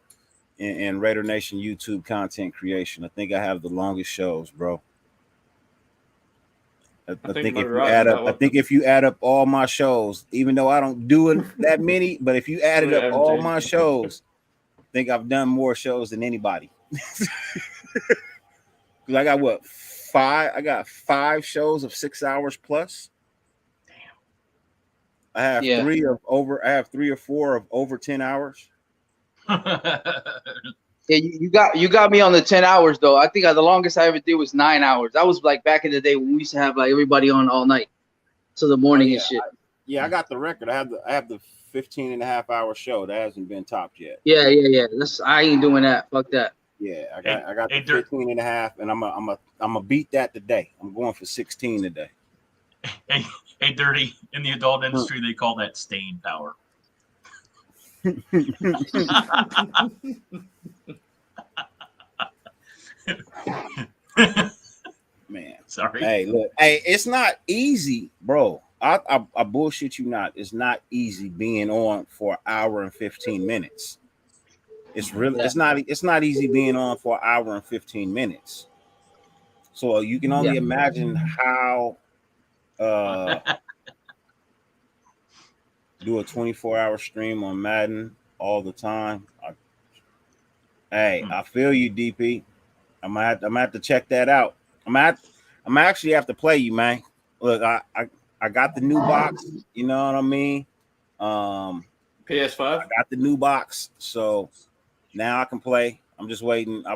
in Raider Nation YouTube content creation. I think I have the longest shows, bro. I think if you add up all my shows, even though I don't do it that many, but if you added up all my shows, I think I've done more shows than anybody. Because I got what? I got 5 shows of 6 hours plus. Damn. I have 3 or 4 of over 10 hours. Yeah, you got me on the 10 hours though. I think the longest I ever did was 9 hours. That was like back in the day when we used to have like everybody on all night till the morning and shit. I got the record. I have the 15 and a half hour show that hasn't been topped yet. Yeah. I ain't doing that. Fuck that. Yeah, I got the 15 and a half, and I'm a beat that today. I'm going for 16 today. Hey, Dirty. In the adult industry, they call that staying power. Man, sorry. Hey, look. Hey, it's not easy, bro. I bullshit you not. It's not easy being on for an hour and 15 minutes. It's really it's not easy being on for an hour and 15 minutes. So you can only imagine how do a 24-hour stream on Madden all the time. I feel you, DP. I'm gonna have to check that out. I'm actually have to play you, man. Look, I got the new box. You know what I mean? PS5. I got the new box, so now I can play. I'm just waiting. I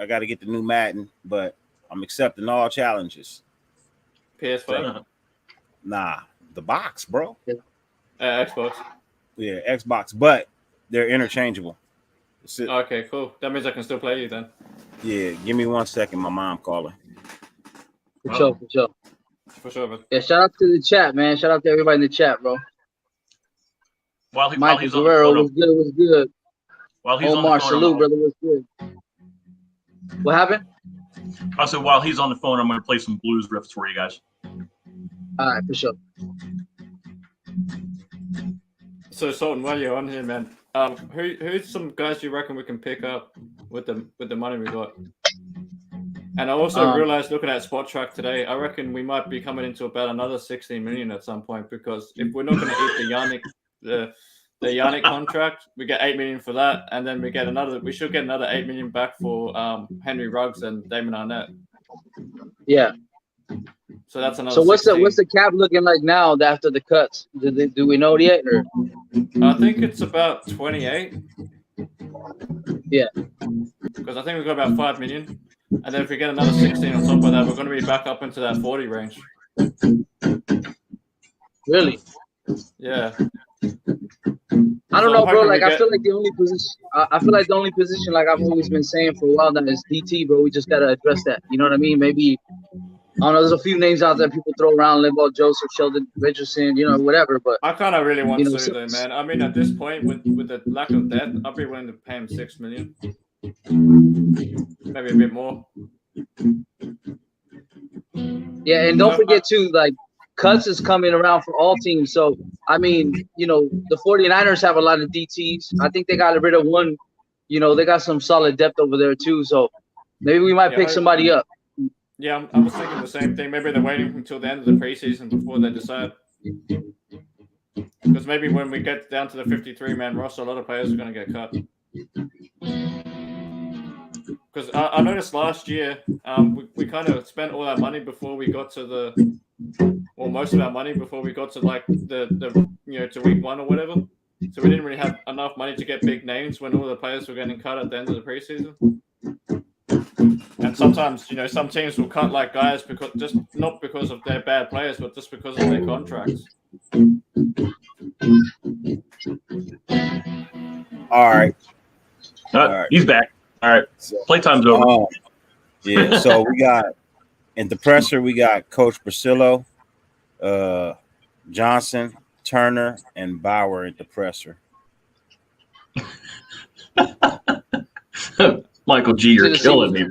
got to get the new Madden, but I'm accepting all challenges. PS5. Nah, the box, bro. Xbox. Yeah, Xbox, but they're interchangeable. Okay, cool. That means I can still play you then. Yeah, give me 1 second. My mom calling. For sure, man. Yeah, shout out to the chat, man. Shout out to everybody in the chat, bro. Michael Guerrero was good. While he's Omar, salute, brother, was good. What happened? Also, while he's on the phone, I'm going to play some blues riffs for you guys. All right, for sure. So, Sultan, while you're on here, man, who's some guys you reckon we can pick up with the money we got? And I also realized looking at Spot Track today, I reckon we might be coming into about another 16 million at some point, because if we're not going to eat the Yannick contract, we get 8 million for that, and then we should get another 8 million back for Henry Ruggs and Damon Arnett. Yeah. So that's another. So what's 16. the cap looking like now after the cuts? Do we know it yet? Or? I think it's about 28. Yeah. Because I think we've got about 5 million. And then if we get another 16 on top of that, we're going to be back up into that 40 range. Really? Yeah. I don't know, bro. Like, I feel like the only position, like I've always been saying for a while now, is DT, bro. We just got to address that. You know what I mean? Maybe, I don't know, there's a few names out there people throw around, Limbaugh Joseph, Sheldon Richardson, whatever. But I kind of really want to, though, man. I mean, at this point, with the lack of debt, I'd be willing to pay him 6 million. Maybe a bit more. Yeah, and don't forget, too, like, cuts is coming around for all teams. So, I mean, the 49ers have a lot of DTs. I think they got rid of one. They got some solid depth over there, too. So, maybe we might pick somebody up. Yeah, I was thinking the same thing. Maybe they're waiting until the end of the preseason before they decide. Because maybe when we get down to the 53-man roster, a lot of players are going to get cut. because I noticed last year we kind of spent all our money before we got to most of our money before we got to like the to week 1 or whatever. So we didn't really have enough money to get big names when all the players were getting cut at the end of the preseason. And sometimes, some teams will cut like guys because just not because of their bad players, but just because of their contracts. All right. All right. He's back. All right. Playtime's over. Yeah. So we got in the presser, we got Coach Priscillo, Johnson, Turner, and Bauer at the presser. Michael G, you're killing me.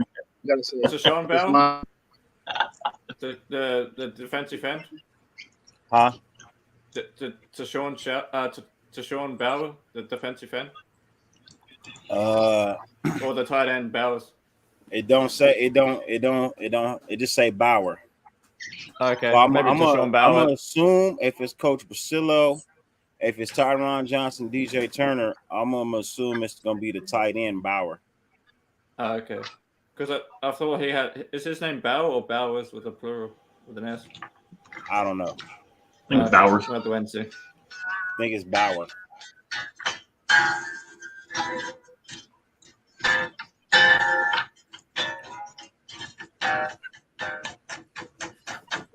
So Sean Bauer, the defensive end, Huh? to Sean Bauer, the defensive end, Or the tight end Bowers. It don't say it don't it just say Bauer. Okay, So I'm maybe Sean Bauer. gonna assume if it's Coach Priscillo, if it's Tyron Johnson, DJ Turner, I'm gonna assume it's gonna be the tight end Bauer. Okay, because I thought is his name Bauer or Bowers with a plural with an S? I don't know. I think it's Bowers. We'll have to wait and see. I think it's Bauer.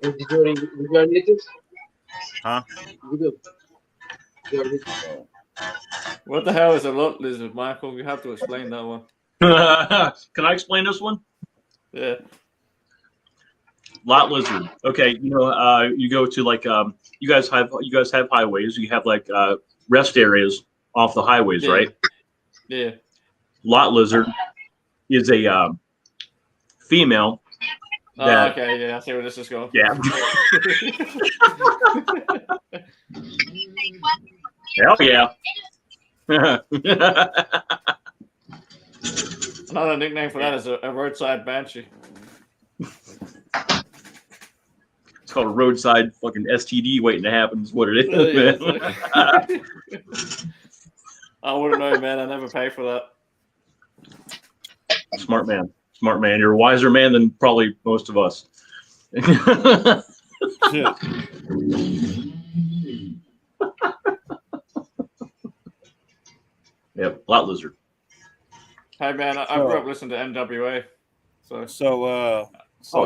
Did you already get this? Huh? You do. What the hell is a lot lizard, Michael? You have to explain that one. Can I explain this one? Yeah. Lot lizard. Okay, you go to like you guys have highways. You have like rest areas off the highways, right? Yeah. Lot lizard is a female. Okay, yeah, I see where this is going. Yeah. Hell yeah. Another nickname for that is a roadside banshee. It's called a roadside fucking STD waiting to happen is what it is, man. I wouldn't know, man. I never pay for that. Smart man. Smart man. You're a wiser man than probably most of us. Shit. Yep, lot lizard. Hey, man, I grew up listening to NWA. So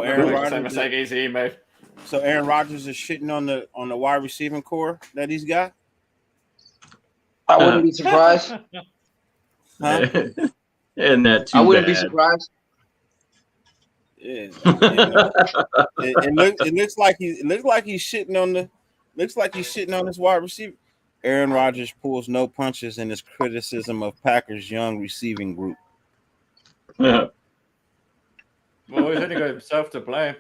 Aaron Rodgers, Rodgers, same mistake Eazy-E made. so Aaron Rodgers is shitting on the wide receiving core that he's got. I wouldn't be surprised. Huh? And that too I wouldn't be bad. surprised. Yeah, it looks like he's shitting on this wide receiver. Aaron Rodgers pulls no punches in his criticism of Packers' young receiving group. Well, he's only got himself to blame.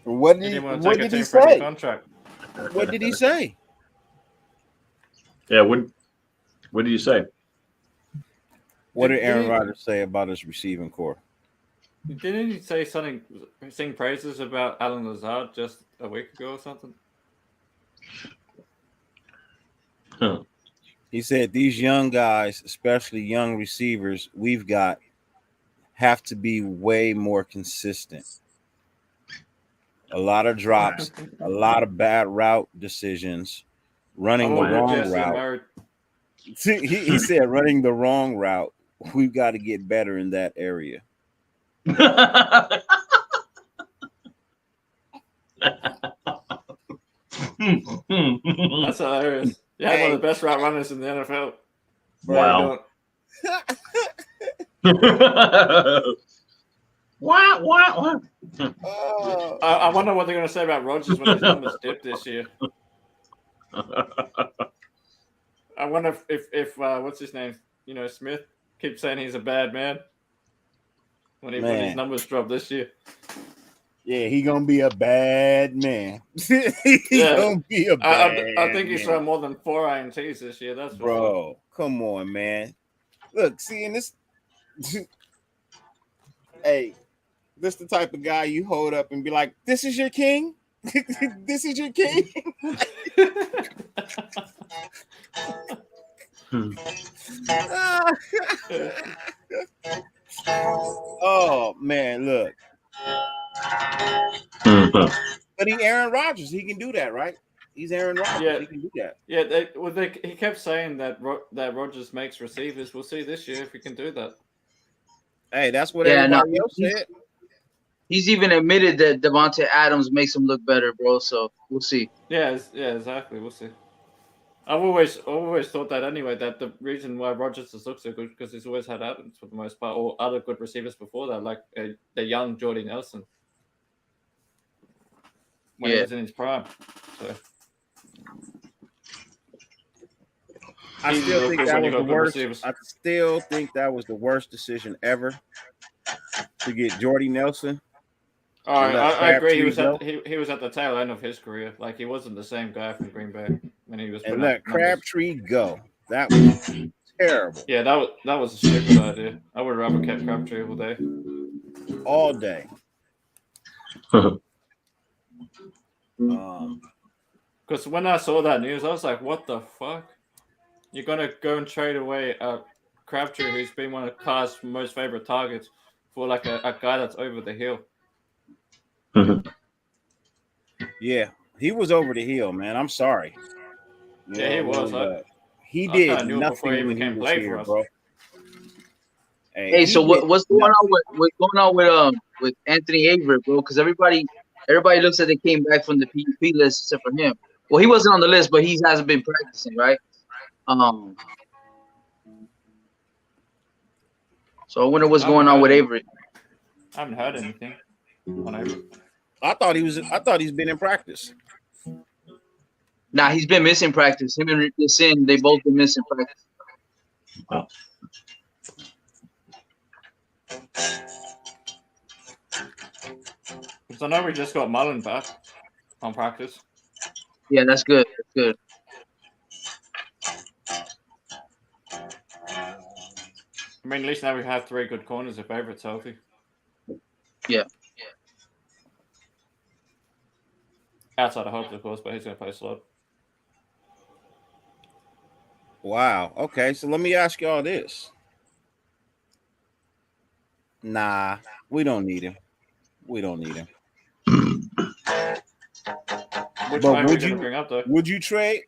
What He did didn't want to what take a did he team-friendly say? contract. What did he say? Yeah, what did you say? What did Aaron Rodgers say about his receiving core? Didn't he say something, sing praises about Alan Lazard just a week ago or something? Huh. He said these young guys, especially young receivers we've got, have to be way more consistent. A lot of drops, a lot of bad route decisions, running the wrong route. He said running the wrong route. We've got to get better in that area. That's hilarious. You had one of the best route runners in the NFL. Wow. What? I wonder what they're going to say about Rodgers when his numbers dip this year. I wonder if what's his name? Smith keeps saying he's a bad man when his numbers drop this year. Yeah, he gonna be a bad man. Gonna be a bad I think he's thrown more than 4 INTs this year. That's bro. Come on, man. Look, seeing this. Hey, this the type of guy you hold up and be like, "This is your king. This is your king." Oh man, look. Mhm. But he Aaron Rodgers. He can do that, right? He's Aaron Rodgers. Yeah. He can do that. Yeah, he kept saying that that Rogers makes receivers. We'll see this year if he can do that. Hey, that's what Yeah, no, everybody else said. he's even admitted that Devontae Adams makes him look better, bro. So we'll see. Yeah, exactly. We'll see. I've always thought that anyway. That the reason why Rogers has looked so good because he's always had Adams for the most part, or other good receivers before that, like the young Jordy Nelson when he was in his prime. So I He's still real think good that when you was got the good worst. receivers. I still think that was the worst decision ever to get Jordy Nelson. All right, let I agree. Crabtree He was at the tail end of his career. Like he wasn't the same guy from Green Bay when he was. And putting let up numbers. Crabtree go. That was terrible. Yeah, that was a stupid idea. I would have rather kept Crabtree all day. All day. Because when I saw that news, I was like, "What the fuck? You're gonna go and trade away Crabtree, who's been one of Carr's most favorite targets, for like a guy that's over the hill?" Yeah, he was over the hill, man. I'm sorry. Yeah, he was. He I did kinda knew it before he nothing when he became was play for here, us. bro. Hey, so what's going on with Anthony Avery, bro? Because everybody looks like they came back from the PUP list except for him. Well, he wasn't on the list, but he hasn't been practicing, right? So I wonder what's going on with Avery. I haven't heard anything on Avery. I thought he's been in practice. Nah, he's been missing practice. Him and Sin, they both been missing practice. Because I know we just got Mullen back on practice. Yeah, that's good. That's good. I mean, at least now we have 3 good corners if Everett's healthy. Yeah. Outside of Hobbs, of course, but he's going to play slot. Wow. Okay, so let me ask y'all this. Nah, we don't need him. We don't need him. Which But one are we going to bring up, though? Would you trade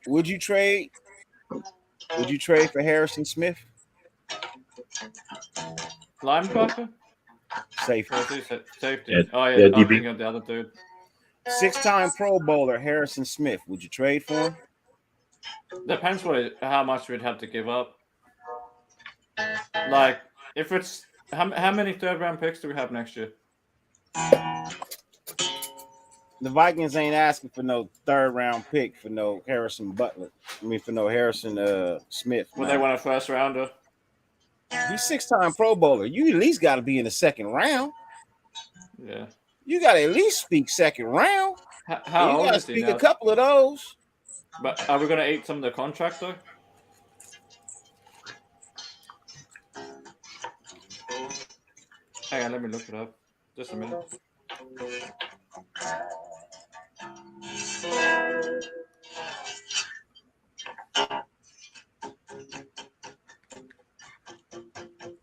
for Harrison Smith? Linebacker? Safety. Safety. Yeah, Oh, yeah. yeah, I'm DB. thinking of the other dude. 6-time Pro Bowler Harrison Smith. Would you trade for him? Depends how much we'd have to give up. Like, if it's... How many third-round picks do we have next year? The Vikings ain't asking for no 3rd-round pick for no Harrison Butler. I mean, for no Harrison Smith. Would man. they want a first-rounder? He's 6-time Pro Bowler. You at least got to be in the 2nd round. Yeah. You got to at least speak 2nd round. How you old got to is he speak now? a couple of those. But are we going to eat some of the contract, though? Hang on, let me look it up. Just a minute.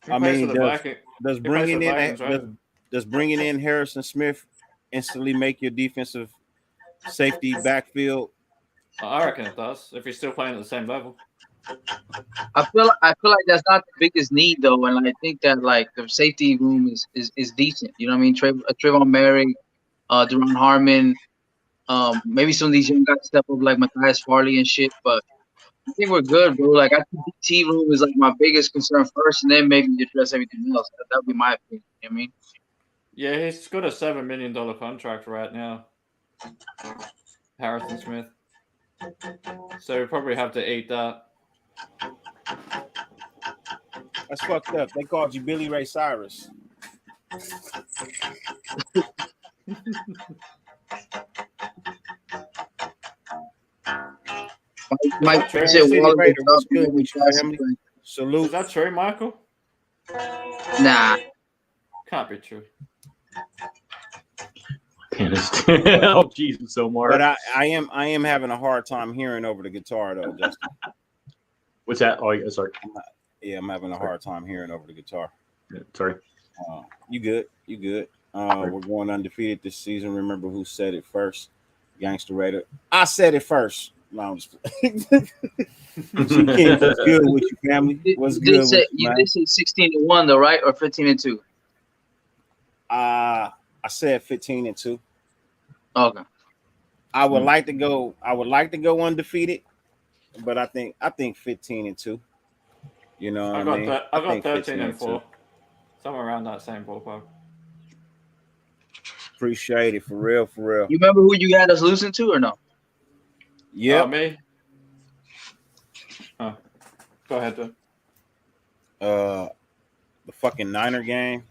I mean, does plays bringing for the in Vikings, right? does bringing in Harrison Smith instantly make your defensive safety backfield? I reckon it does. If he's still playing at the same level. I feel like that's not the biggest need though, and I think that like the safety room is decent. You know what I mean? Trayvon Merrick, Deron Harmon, maybe some of these young guys step up like Matthias Farley and shit. But I think we're good, bro. Like I think the T room is like my biggest concern first, and then maybe address everything else. That would be my opinion. You know what I mean? Yeah, he's got a $7 million contract right now. Harrison Smith. So we probably have to eat that. That's fucked up. They called you Billy Ray Cyrus. Mike Trey said City Waller Raider, what's was good with you, family? Is Salute. that true, Michael? Nah. Can't be true. Oh, Jesus, Omar. But I am having a hard time hearing over the guitar though, Justin. What's that? Oh, yeah, sorry. Yeah, I'm having a hard time hearing over the guitar. Yeah, sorry. You good? You good? We're going undefeated this season. Remember who said it first? Gangster Raider. I said it first. No, I'm just G King, what's good with you, family? What's good with you, man? did say 16-1 though, right? Or 15-2? I said 15-2. Okay. I would like to go undefeated, but I think 15-2. You know what I mean? I got think 13-4, somewhere around that same ballpark. Appreciate it, for real, for real. You remember who you had us losing to or no? Yeah. Me. Oh, go ahead, then. The fucking Niner game.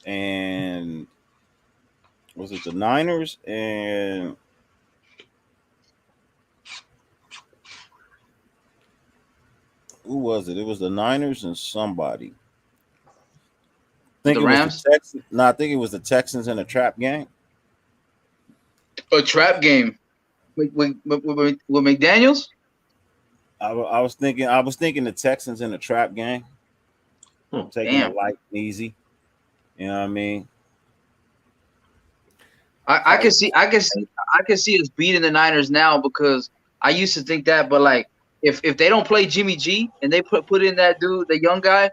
And was it the Niners and who was it? It was the Niners and somebody. I think The it was Rams? the Texans. No, I think it was the Texans in a trap game. A trap game with McDaniels? I was thinking the Texans in a trap game. Taking Damn. it light and easy. You know what I mean? I can see us beating the Niners now because I used to think that, but like if they don't play Jimmy G and they put in that dude, the young guy,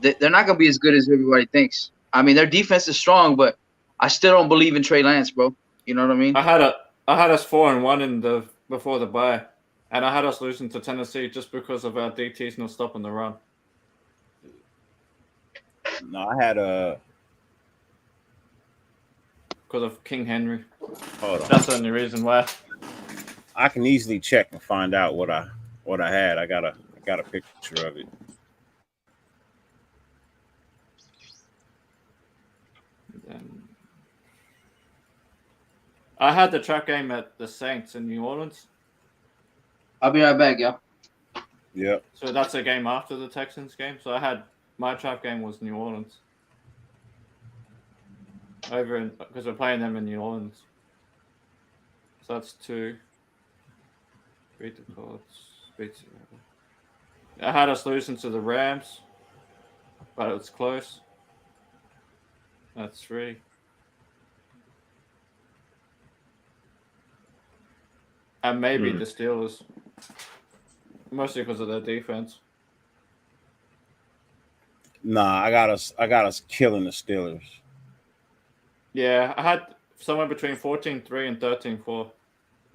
they're not gonna be as good as everybody thinks. I mean, their defense is strong, but I still don't believe in Trey Lance, bro. You know what I mean? I had us 4-1 before the bye, and I had us losing to Tennessee just because of our DTs not stopping the run. No, I had a because of King Henry. Hold on. That's the only reason why. I can easily check and find out what I had. I got a picture of it. I had the trap game at the Saints in New Orleans. I'll be right back, y'all. Yep. So that's a game after the Texans game. So I had my trap game was New Orleans. Because we're playing them in New Orleans. So that's 2. Beat the Colts. I had us losing to the Rams, but it was close. That's 3. And maybe the Steelers, mostly because of their defense. Nah, I got us killing the Steelers. Yeah, I had somewhere between 14-3 and 13-4,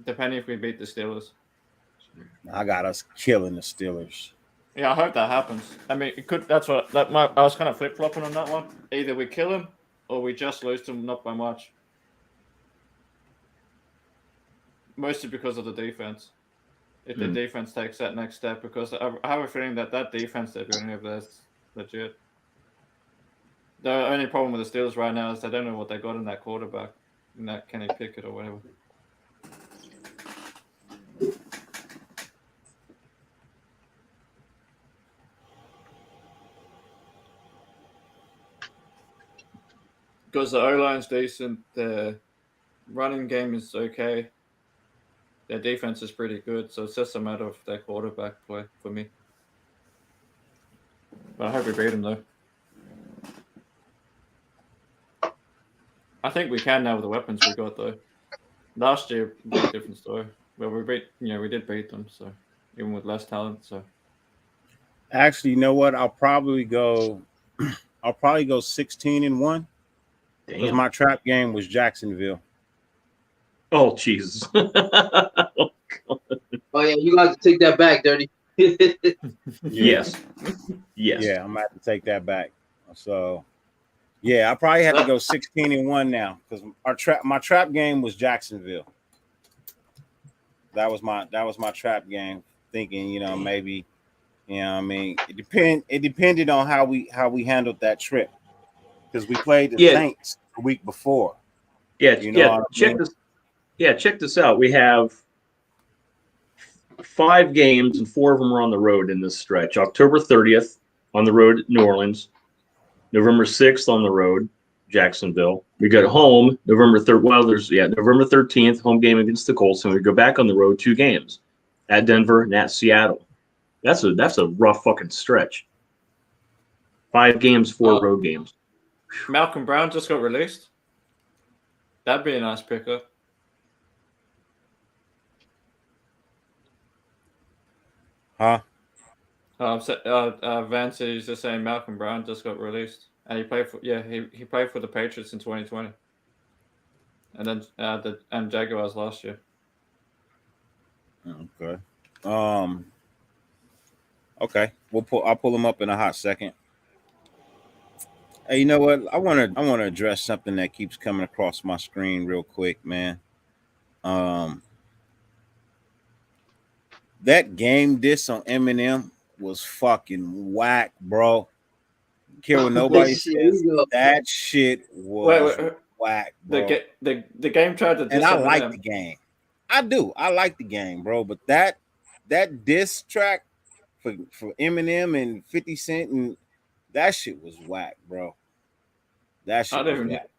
depending if we beat the Steelers. I got us killing the Steelers. Yeah, I hope that happens. I mean, it could. I was kind of flip flopping on that one. Either we kill them or we just lose them, not by much. Mostly because of the defense. If the defense takes that next step, because I have a feeling that defense they're doing over there is legit. The only problem with the Steelers right now is they don't know what they got in that quarterback, in that Kenny Pickett or whatever. Because the O-line's decent, the running game is okay. Their defense is pretty good, so it's just a matter of their quarterback play for me. But I hope we beat them, though. I think we can now with the weapons we got, though. Last year, was a different story. Well, we did beat them, so even with less talent. So actually, you know what? I'll probably go 16-1 because my trap game was Jacksonville. Oh, Jesus. Oh, yeah, you got to take that back, Dirty. Yes. Yeah, I'm going to have to take that back. So, yeah, I probably have to go 16-1 now because my trap game was Jacksonville. That was my trap game. Thinking, maybe, I mean, it depended on how we handled that trip because we played the Saints the week before. Check this out. We have 5 games and 4 of them are on the road in this stretch. October 30th on the road at New Orleans. November 6th on the road, Jacksonville. We go home November 3rd. Well, November 13th home game against the Colts, and we go back on the road 2 games at Denver and at Seattle. That's a rough fucking stretch. 5 games, 4 road games. Malcolm Brown just got released. That'd be a nice pickup. Huh? Vance is just saying Malcolm Brown just got released, and he played for he played for the Patriots in 2020, and then and Jaguars last year. Okay. Okay. I'll pull him up in a hot second. Hey, you know what? I want to address something that keeps coming across my screen real quick, man. That game diss on Eminem was fucking whack, bro. Care what nobody says. That shit was whack, bro. The game tried to diss and I Eminem. like the game. I do. I like the game, bro. But that diss track for Eminem and 50 Cent and that shit was whack, bro. That shit was whack.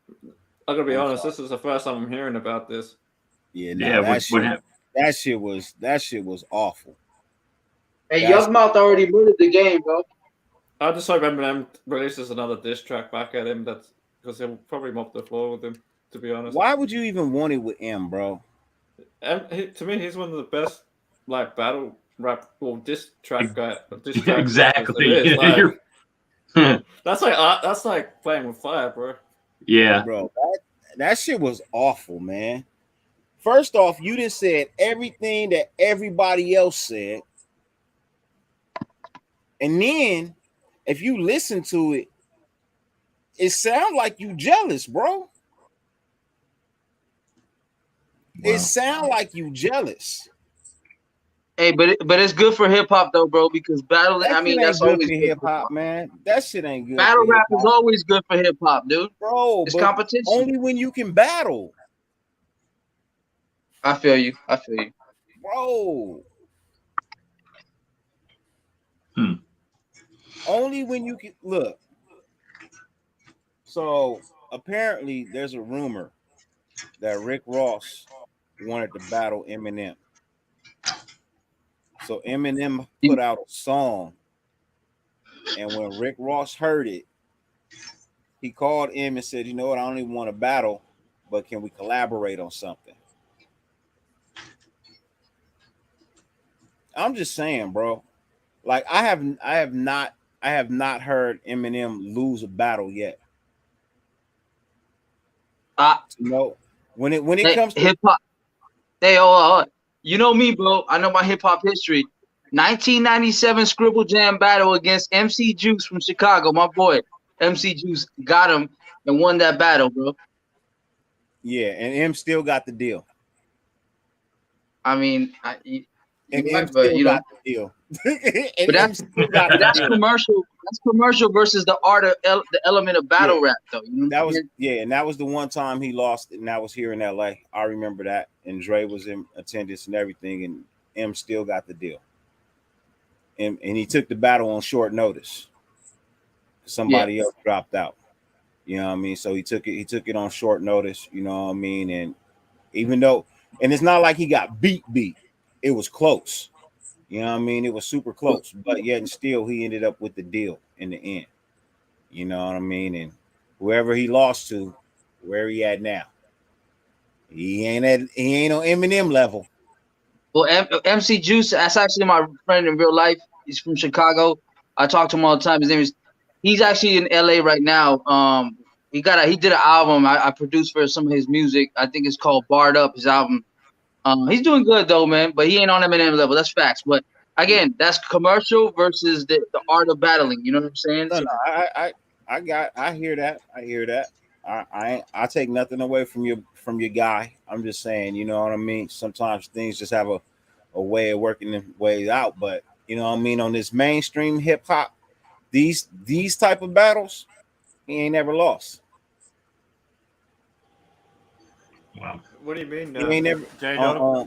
I'm gonna be honest. This is the first time I'm hearing about this. Yeah, that shit was awful. Hey, Young Mouth already murdered the game, bro. I just hope Eminem releases another diss track back at him. That's because he'll probably mop the floor with him. To be honest, why would you even want it with M, bro? To me, he's one of the best like battle rap or diss track guy. Exactly. That's like playing with fire, bro. Yeah, bro. That shit was awful, man. First off, you just said everything that everybody else said. And then if you listen to it, it sounds like you jealous, bro. Wow. It sounds like you jealous. Hey, but it's good for hip hop though, bro, because battle. That I mean, that's good always for hip hop, man. That shit ain't good. Battle rap is always good for hip hop, dude. Bro, it's competition. Only when you can battle. I feel you, bro. Only when you can look. So apparently, there's a rumor that Rick Ross wanted to battle Eminem. So Eminem put out a song, and when Rick Ross heard it, he called him and said, "You know what? I don't even want to battle, but can we collaborate on something?" I'm just saying, bro. Like I have not heard Eminem lose a battle yet. No, when it comes to hip hop, you know me, bro. I know my hip hop history. 1997 Scribble Jam battle against MC Juice from Chicago, my boy. MC Juice got him and won that battle, bro. Yeah, and M still got the deal. I mean, M still got the deal. But that's commercial. That's commercial versus the art of the element of battle rap, though. You know and that was the one time he lost, and that was here in LA. I remember that, and Dre was in attendance and everything, and M still got the deal. And he took the battle on short notice. Somebody else dropped out. You know what I mean? So he took it on short notice. You know what I mean? And even though, and it's not like he got beat. It was close. You know what I mean? It was super close, but yet and still he ended up with the deal in the end. You know what I mean? And whoever he lost to, where he at now? He ain't on Eminem level. Well, MC Juice, that's actually my friend in real life. He's from Chicago. I talk to him all the time. He's actually in LA right now. He did an album. I produced for some of his music. I think it's called Barred Up, his album. He's doing good though, man, but he ain't on Eminem level. That's facts. But again, that's commercial versus the art of battling. You know what I'm saying? No, I hear that. I take nothing away from your guy. I'm just saying, you know what I mean? Sometimes things just have a way of working their ways out. But you know what I mean? On this mainstream hip hop, these type of battles, he ain't never lost. Wow. What do you mean? He ain't never.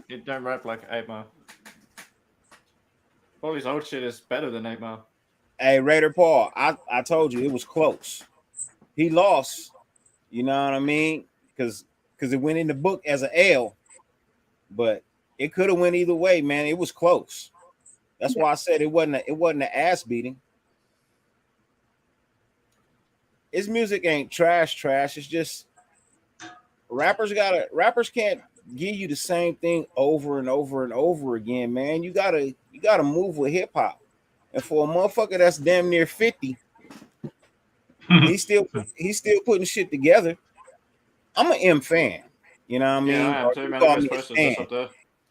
You don't rap like 8 Mile. All his old shit is better than 8 Mile. Hey, Raider Paul, I told you it was close. He lost. You know what I mean? Because it went in the book as an L, but it could have went either way, man. It was close. That's why I said it wasn't an ass beating. His music ain't trash. It's just rappers can't give you the same thing over and over and over again, man. You gotta move with hip hop. And for a motherfucker that's damn near 50, he's still putting shit together. I'm an M fan. You know what I mean? Yeah, I am too, man. I got posters just up there.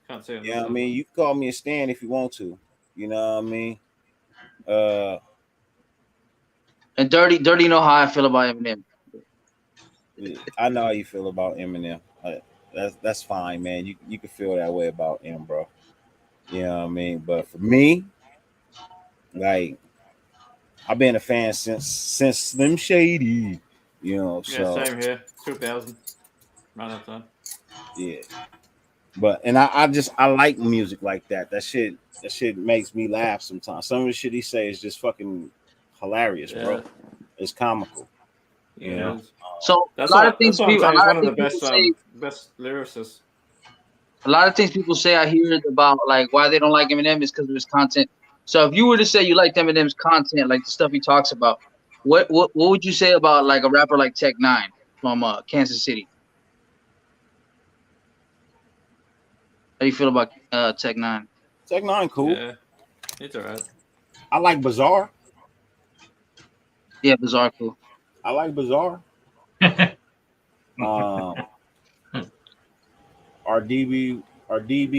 Can't see it. You know what I mean? You can call me a stan if you want to. You know what I mean? And Dirty know how I feel about Eminem. I know how you feel about Eminem. That's fine, man. You can feel that way about him, bro. You know what I mean? But for me, like, I've been a fan since Slim Shady. You know, Yeah, so same here. 2000. Right that time. yeah. But and I like music like that. That shit makes me laugh sometimes. Some of the shit he say is just fucking hilarious, bro. It's comical. You know. So That's a lot of things he's people, one of the best lyricists. a lot of things people say I hear about like why they don't like Eminem is because of his content. So if you were to say you liked Eminem's content, like the stuff he talks about, what would you say about like a rapper like Tech Nine from Kansas City? How do you feel about Tech Nine? Tech Nine, cool. Yeah, it's alright. I like Bizarre. Yeah, Bizarre cool. I like Bizarre. Our DB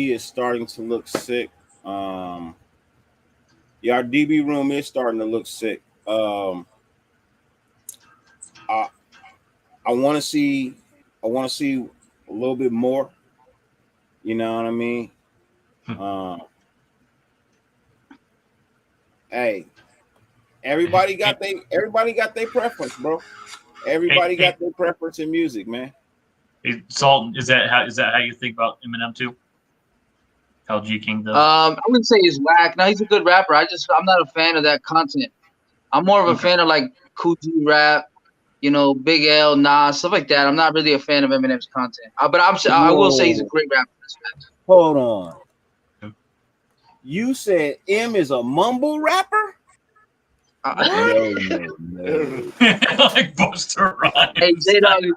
is starting to look sick. Our DB room is starting to look sick. I want to see a little bit more. You know what I mean? Hey, everybody got their preference, bro. Everybody got their preference in music, man. Salt, is that how you think about Eminem too? How G King does? I wouldn't say he's whack. No, he's a good rapper. I'm not a fan of that content. I'm more of a fan of like Kool G Rap, you know, Big L, Nas, stuff like that. I'm not really a fan of Eminem's content. But I will say he's a great rapper. Hold on. You said M is a mumble rapper? No. Like Busta Rhymes. Hey, J-Dog is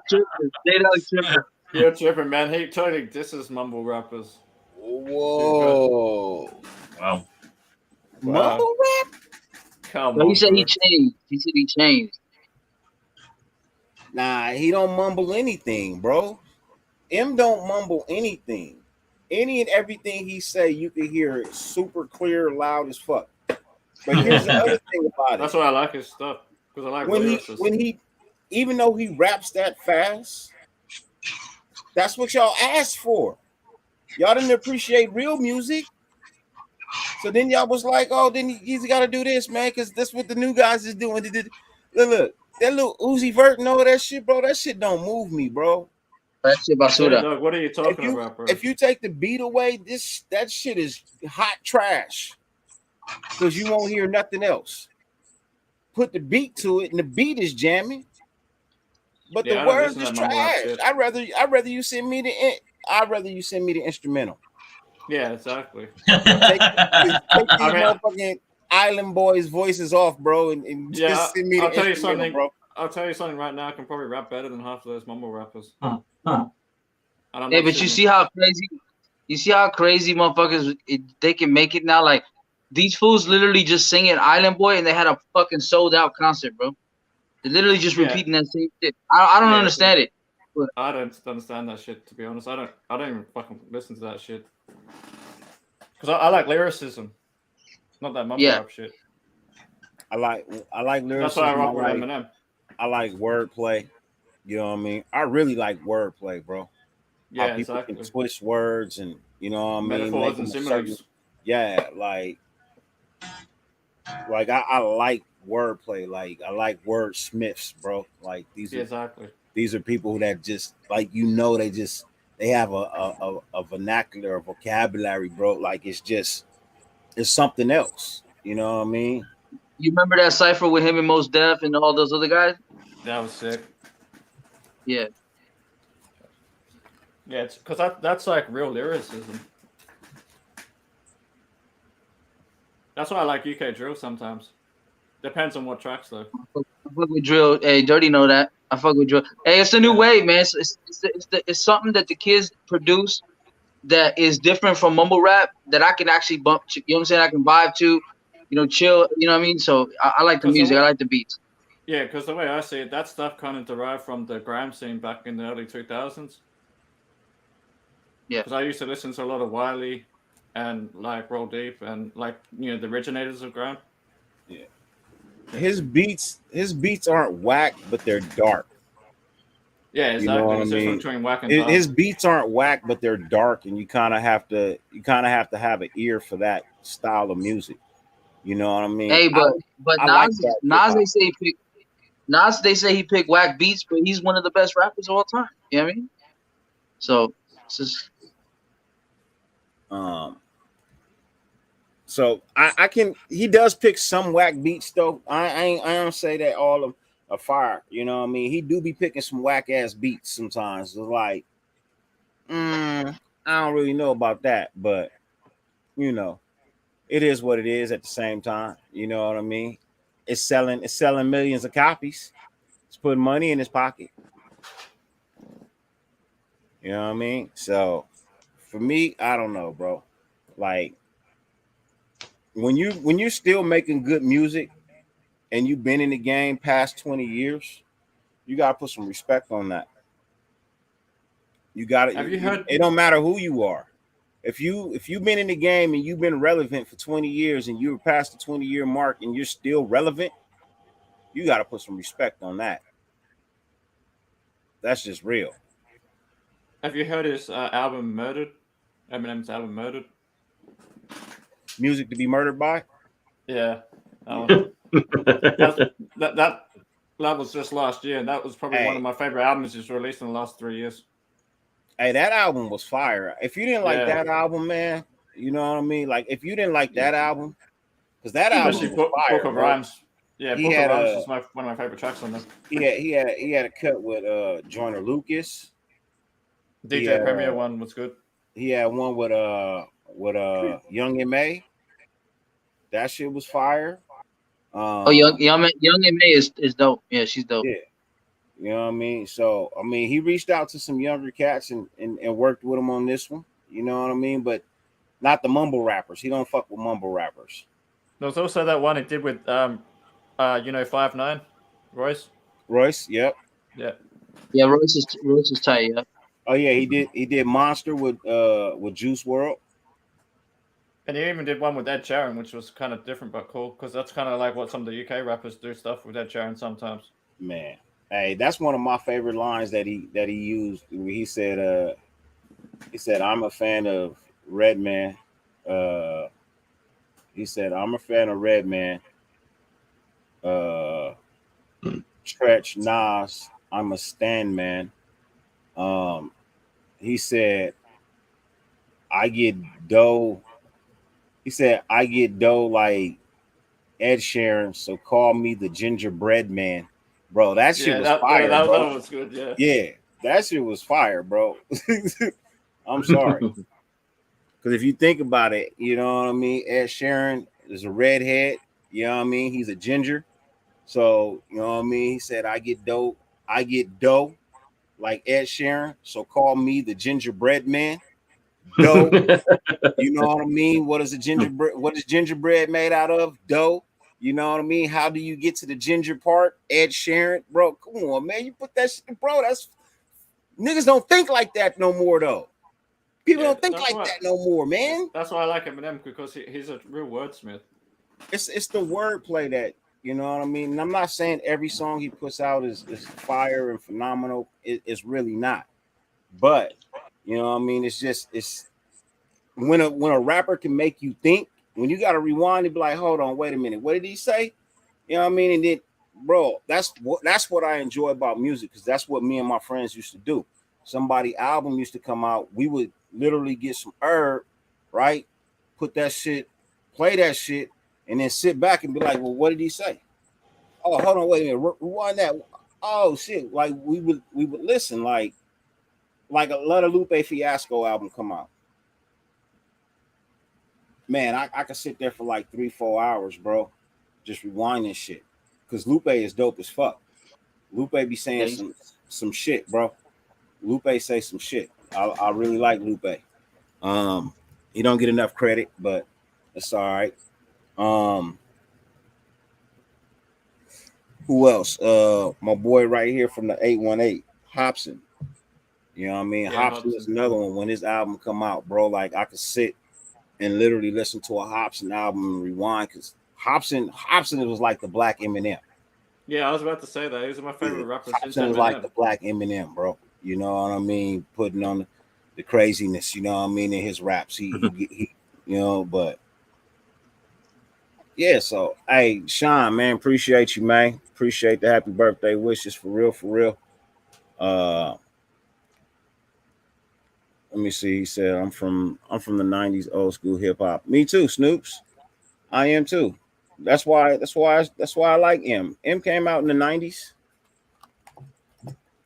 tripping. You're tripping, man. He totally disses mumble rappers. Whoa. Wow. Mumble rap? Come on. on. He said he changed. He changed. Nah, he don't mumble anything, bro. M don't mumble anything. Any and everything he say, you can hear it super clear, loud as fuck. But here's the other thing about it. That's why I like his stuff. Because I like when he even though he raps that fast, that's what y'all asked for. Y'all didn't appreciate real music. So then y'all was like, oh, then he's got to do this, man, because that's what the new guys is doing. Look, that little Uzi Vert and all that shit, bro, that shit don't move me, bro. That shit basura. Doug, what are you talking about, bro? If you take the beat away, that shit is hot trash. Because you won't hear nothing else. Put the beat to it, and the beat is jamming. But the words is trash. I'd rather you send me the instrumental. Yeah, exactly. Take these motherfucking Island Boys voices off, bro, and just send me the instrumental, bro. I'll tell you something right now. I can probably rap better than half of those mumble rappers. Hey, but you see how crazy motherfuckers they can make it now. Like these fools literally just singing Island Boy, and they had a fucking sold out concert, bro. They're literally just repeating that same shit. I don't understand it. But I don't understand that shit, to be honest. I don't even fucking listen to that shit. Because I like lyricism, not that mumble rap shit. I like lyricism. That's why I rock with Eminem. I like wordplay. You know what I mean? I really like wordplay, bro. Yeah, how people exactly. can twist words and you know what I mean. Metaphors and similes. Yeah, like I like wordplay. Like I like wordsmiths, bro. Like these are people that just like they have a vernacular, a vocabulary, bro. Like it's something else. You know what I mean? You remember that cipher with him and Mos Def and all those other guys? That was sick. Yeah. Yeah, it's because that's like real lyricism. That's why I like UK drill sometimes. Depends on what tracks though. I fuck with drill. Hey, Dirty know that. I fuck with drill. Hey, it's a new wave, man. It's something that the kids produce that is different from mumble rap that I can actually bump to. You know what I'm saying? I can vibe to, chill. You know what I mean? So I like the music. I like the beats. Yeah, because the way I see it, that stuff kind of derived from the grime scene back in the early 2000s. Yeah. Because I used to listen to a lot of Wiley and like Roll Deep and like the originators of grime. Yeah. His beats aren't whack, but they're dark. Yeah, exactly. You know what I It's mean? different between whack and dark. His beats aren't whack, but they're dark, and you kind of have to have an ear for that style of music. You know what I mean? Hey, but I Nas, like that Nas, hip-hop. they say he picked whack beats, but he's one of the best rappers of all time. You know what I mean? So it's just So I can. He does pick some whack beats though. I don't say that all of them are fire. You know what I mean? He do be picking some whack ass beats sometimes. It's like, I don't really know about that, but it is what it is. At the same time, you know what I mean? It's selling millions of copies. It's putting money in his pocket. You know what I mean? So for me, I don't know, bro. Like when you're still making good music and you've been in the game past 20 years, you gotta put some respect on that. You gotta. Have you heard? It don't matter who you are. If you've been in the game and you've been relevant for 20 years and you're past the 20-year mark and you're still relevant, you got to put some respect on that. That's just real. Have you heard his album Murdered? Eminem's album Murdered? Music to be murdered by? Yeah. That was just last year, and that was probably one of my favorite albums he's released in the last 3 years. Hey, that album was fire. If you didn't like that album, man, you know what I mean? Like, if you didn't like that album, because that album was fire. Book of Rhymes. Yeah, he Book had of Rhymes is one of my favorite tracks on there. He had a cut with Joyner Lucas. DJ Premier one was good. He had one with Young M.A. That shit was fire. Young M.A. is dope. Yeah, she's dope. Yeah. You know what I mean? So, I mean, he reached out to some younger cats and worked with them on this one. You know what I mean? But not the mumble rappers. He don't fuck with mumble rappers. There was also that one he did with 5'9", Royce. Royce, yep. Yeah. Yeah, Royce is tight, yeah. Oh yeah, he did Monster with Juice WRLD. And he even did one with Ed Sheeran, which was kind of different but cool, because that's kind of like what some of the UK rappers do stuff with Ed Sheeran sometimes. Man. Hey, that's one of my favorite lines that he used. He said, "I'm a fan of Redman." He said, "I'm a fan of Redman." Stretch, Nas, I'm a Stan man. He said, "I get dough." He said, "I get dough like Ed Sheeran, so call me the gingerbread man." Bro, that shit was fire. Yeah, bro. That was good, yeah. Yeah, that shit was fire, bro. I'm sorry. Because if you think about it, you know what I mean? Ed Sheeran is a redhead. You know what I mean? He's a ginger. So, you know what I mean? He said, I get dough like Ed Sheeran. So call me the gingerbread man. Dough. You know what I mean? What is gingerbread made out of? Dough. You know what I mean? How do you get to the ginger part? Ed Sheeran, bro. Come on, man. You put that shit, bro. That's niggas don't think like that no more, though. People don't think like that no more, man. That's why I like Eminem, because he's a real wordsmith. It's the wordplay that, you know what I mean? And I'm not saying every song he puts out is fire and phenomenal. It's really not. But you know what I mean? It's when a rapper can make you think. When you got to rewind and be like, hold on, wait a minute, what did he say? You know what I mean? And then, bro, that's what I enjoy about music, because that's what me and my friends used to do. Somebody album used to come out, we would literally get some herb, right? Put that shit, play that shit, and then sit back and be like, well, what did he say? Oh, hold on, wait a minute, rewind that. Oh shit, like we would listen, like a Let a Lupe Fiasco album come out. man, I could sit there for like 3-4 hours, bro, just rewinding shit. Cause Lupe is dope as fuck. Lupe be saying some shit, bro. Lupe say some shit. I really like Lupe. He don't get enough credit, but it's all right. Who else? My boy right here from the 818, Hobson. You know what I mean? Yeah, Hobson is another one. When his album come out, bro, like I could sit and literally listen to a Hobson album and rewind, because Hobson was like the black Eminem. Yeah, I was about to say that. He's my favorite rapper since Hobson was Eminem. like the black Eminem, bro. You know what I mean? Putting on the craziness, you know what I mean, in his raps. He you know, but yeah, so hey, Sean, man, appreciate you, man. Appreciate the happy birthday wishes, for real, for real. Let me see. He said, I'm from the 90s, old school hip hop. Me too, Snoops. I am too. That's why I like M. M came out in the 90s.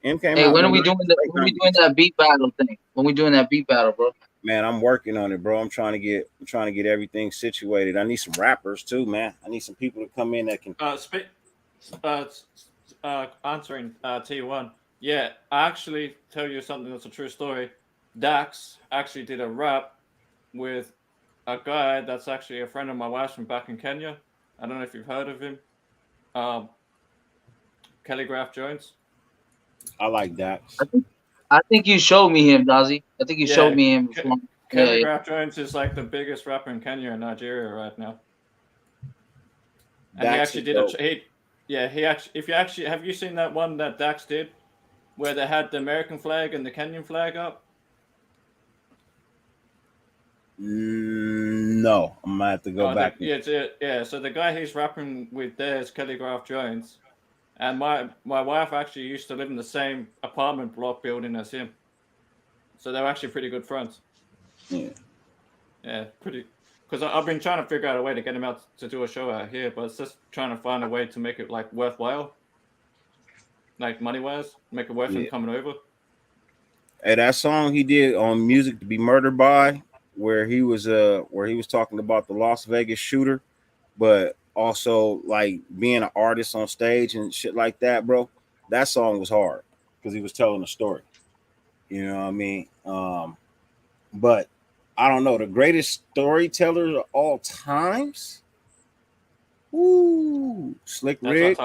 M came Hey, out. when in are we the doing 90s, that? late When we 90s. doing that beat battle thing? When we doing that beat battle, bro? Man, I'm working on it, bro. I'm trying to get everything situated. I need some rappers too, man. I need some people to come in that can. Answering T1. Yeah, I actually tell you something that's a true story. Dax actually did a rap with a guy that's actually a friend of my wife's from back in Kenya. I don't know if you've heard of him. Calligraph Jones. I like Dax. I think you showed me him, Dazzy. I think you showed me him before. Calligraph Jones is like the biggest rapper in Kenya and Nigeria right now. And Dax he actually is did dope. he actually have you seen that one that Dax did where they had the American flag and the Kenyan flag up? No, I'm gonna have to go back. So the guy he's rapping with there is Calligraph Jones, and my wife actually used to live in the same apartment block building as him, so they were actually pretty good friends. Yeah, pretty. Because I've been trying to figure out a way to get him out to do a show out here, but it's just trying to find a way to make it like worthwhile, like money wise, make it worth him coming over. Hey, that song he did on Music to Be Murdered By, where he was talking about the Las Vegas shooter, but also like being an artist on stage and shit like that, bro. That song was hard because he was telling a story. You know what I mean? But I don't know, the greatest storyteller of all times. Ooh, Slick Rick.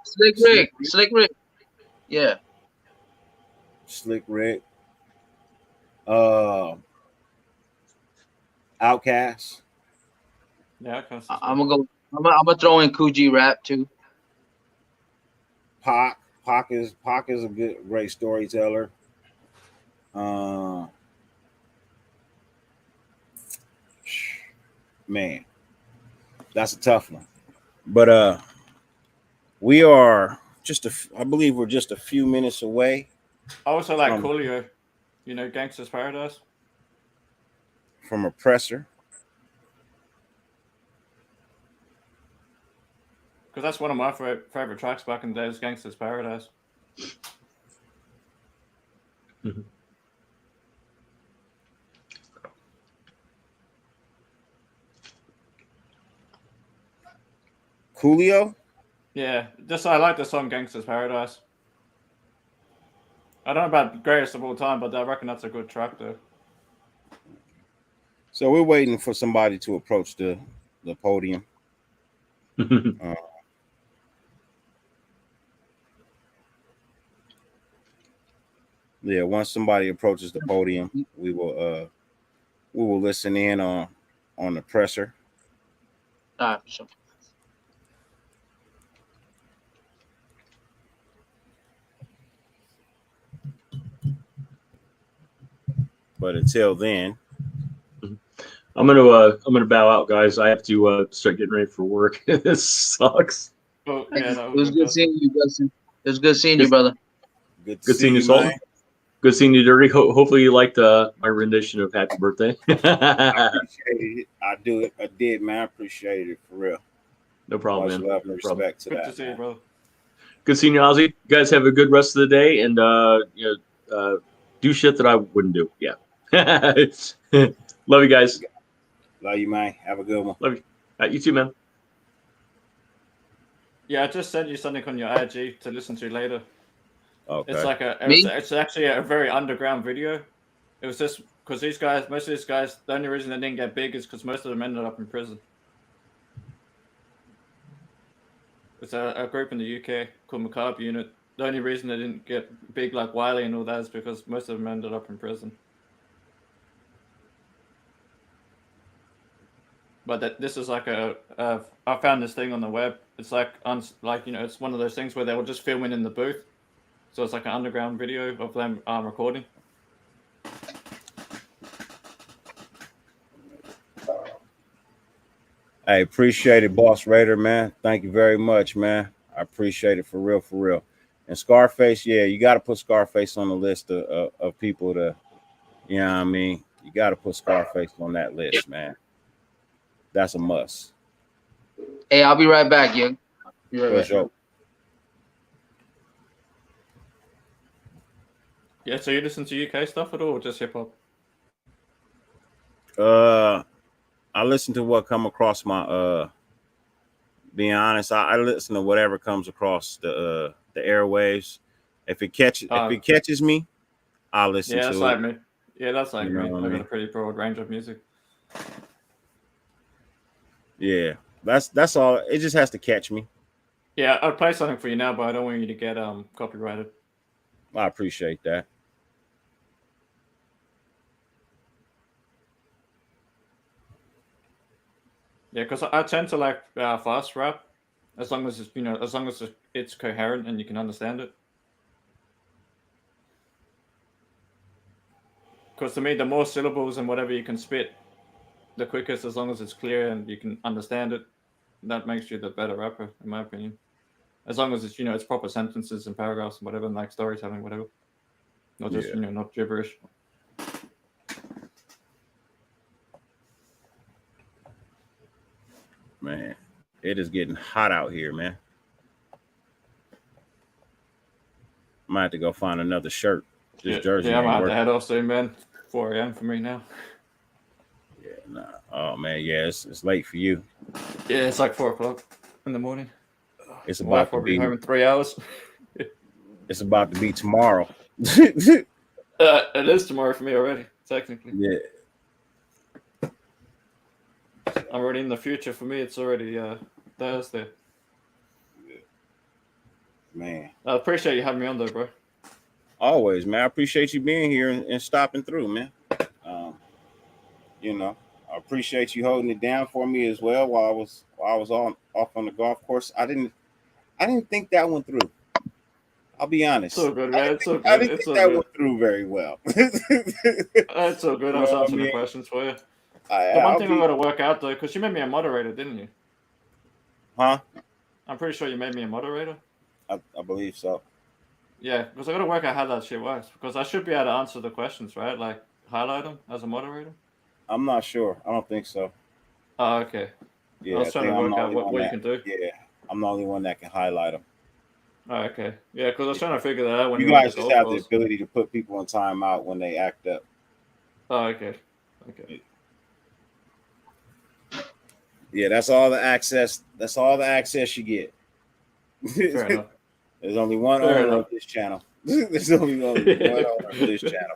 Slick Rick. Yeah. Slick Rick. Outkast. Yeah, I'm gonna throw in Coogee rap too. Pac is a great storyteller. Man, that's a tough one. But we are I believe we're just a few minutes away. I also like Coolio, you know, Gangsta's Paradise. From Oppressor. Because that's one of my favorite tracks back in the day, is Gangsta's Paradise. Coolio? Yeah, I like the song Gangsta's Paradise. I don't know about the greatest of all time, but I reckon that's a good track though. So we're waiting for somebody to approach the podium. Yeah, once somebody approaches the podium, we will listen in on the presser. All right, sure. But until then, I'm gonna bow out, guys. I have to start getting ready for work. This sucks. Oh, yeah, it was good seeing you, Justin. It was good seeing you, brother. Good seeing you, Sultan. Good seeing you, Dirty. Hopefully you liked my rendition of Happy Birthday. I appreciated it. I did, man. I appreciated it for real. No problem, Much man. love and respect to Good that. to see you, bro. Good seeing you, Ozzy. You guys have a good rest of the day, and do shit that I wouldn't do. Yeah. Love you guys. Love you, man. Have a good one. Love you. You too, man. Yeah, I just sent you something on your IG to listen to later. Okay. It's like it's actually a very underground video. It was just because most of these guys, the only reason they didn't get big is because most of them ended up in prison. It's a group in the UK called Macabre Unit. The only reason they didn't get big like Wiley and all that is because most of them ended up in prison. But this is like I found this thing on the web. It's like it's one of those things where they were just filming in the booth. So it's like an underground video of them recording. I appreciate it, Boss Raider, man. Thank you very much, man. I appreciate it for real, for real. And Scarface, yeah, you got to put Scarface on the list of people to, you know what I mean? You got to put Scarface on that list, man. That's a must. Hey, I'll be right back, young. Be right back. Sure. Yeah, so you listen to UK stuff at all, or just hip hop? I listen to what come across my being honest, I listen to whatever comes across the airwaves. If it catches me, I'll listen to it. Yeah, that's like me. Yeah, that's like me. I got mean? a pretty broad range of music. Yeah, that's all. It just has to catch me. Yeah, I'll play something for you now, but I don't want you to get copyrighted. I appreciate that. Yeah, because I tend to like fast rap, as long as it's coherent and you can understand it. Because to me, the more syllables and whatever you can spit, the quickest, as long as it's clear and you can understand it, that makes you the better rapper, in my opinion. As long as it's it's proper sentences and paragraphs and whatever, and like storytelling, whatever. Not just not gibberish. Man, it is getting hot out here, man. Might have to go find another shirt. This jersey. Yeah, I'm gonna have to head off soon, man. 4 a.m. for me now. Yeah, nah. Oh man, yeah, it's late for you. Yeah, it's like 4 o'clock in the morning. It's about to be home in 3 hours. It's about to be tomorrow. It is tomorrow for me already, technically. Yeah. I'm already in the future. For me, it's already Thursday. Man. I appreciate you having me on though, bro. Always, man. I appreciate you being here and stopping through, man. I appreciate you holding it down for me as well while I was off on the golf course. I didn't think that went through. I'll be honest. So good, man. It's so good. I didn't think that went through very well. It's so good. I was answering the questions for you. The one thing I got to work out though, because you made me a moderator, didn't you? Huh? I'm pretty sure you made me a moderator. I believe so. Yeah, because I got to work out how that shit works. Because I should be able to answer the questions, right? Like highlight them as a moderator. I'm not sure. I don't think so. Oh, okay. Yeah, I was trying to work out what you can do. Yeah, I'm the only one that can highlight them. Oh, okay. Yeah, because I was trying to figure that out. When you guys just have the ability to put people in timeout when they act up. Oh, okay. Okay. Yeah, that's all the access. That's all the access you get. Fair enough. There's only one owner of this channel. There's only one owner of this channel.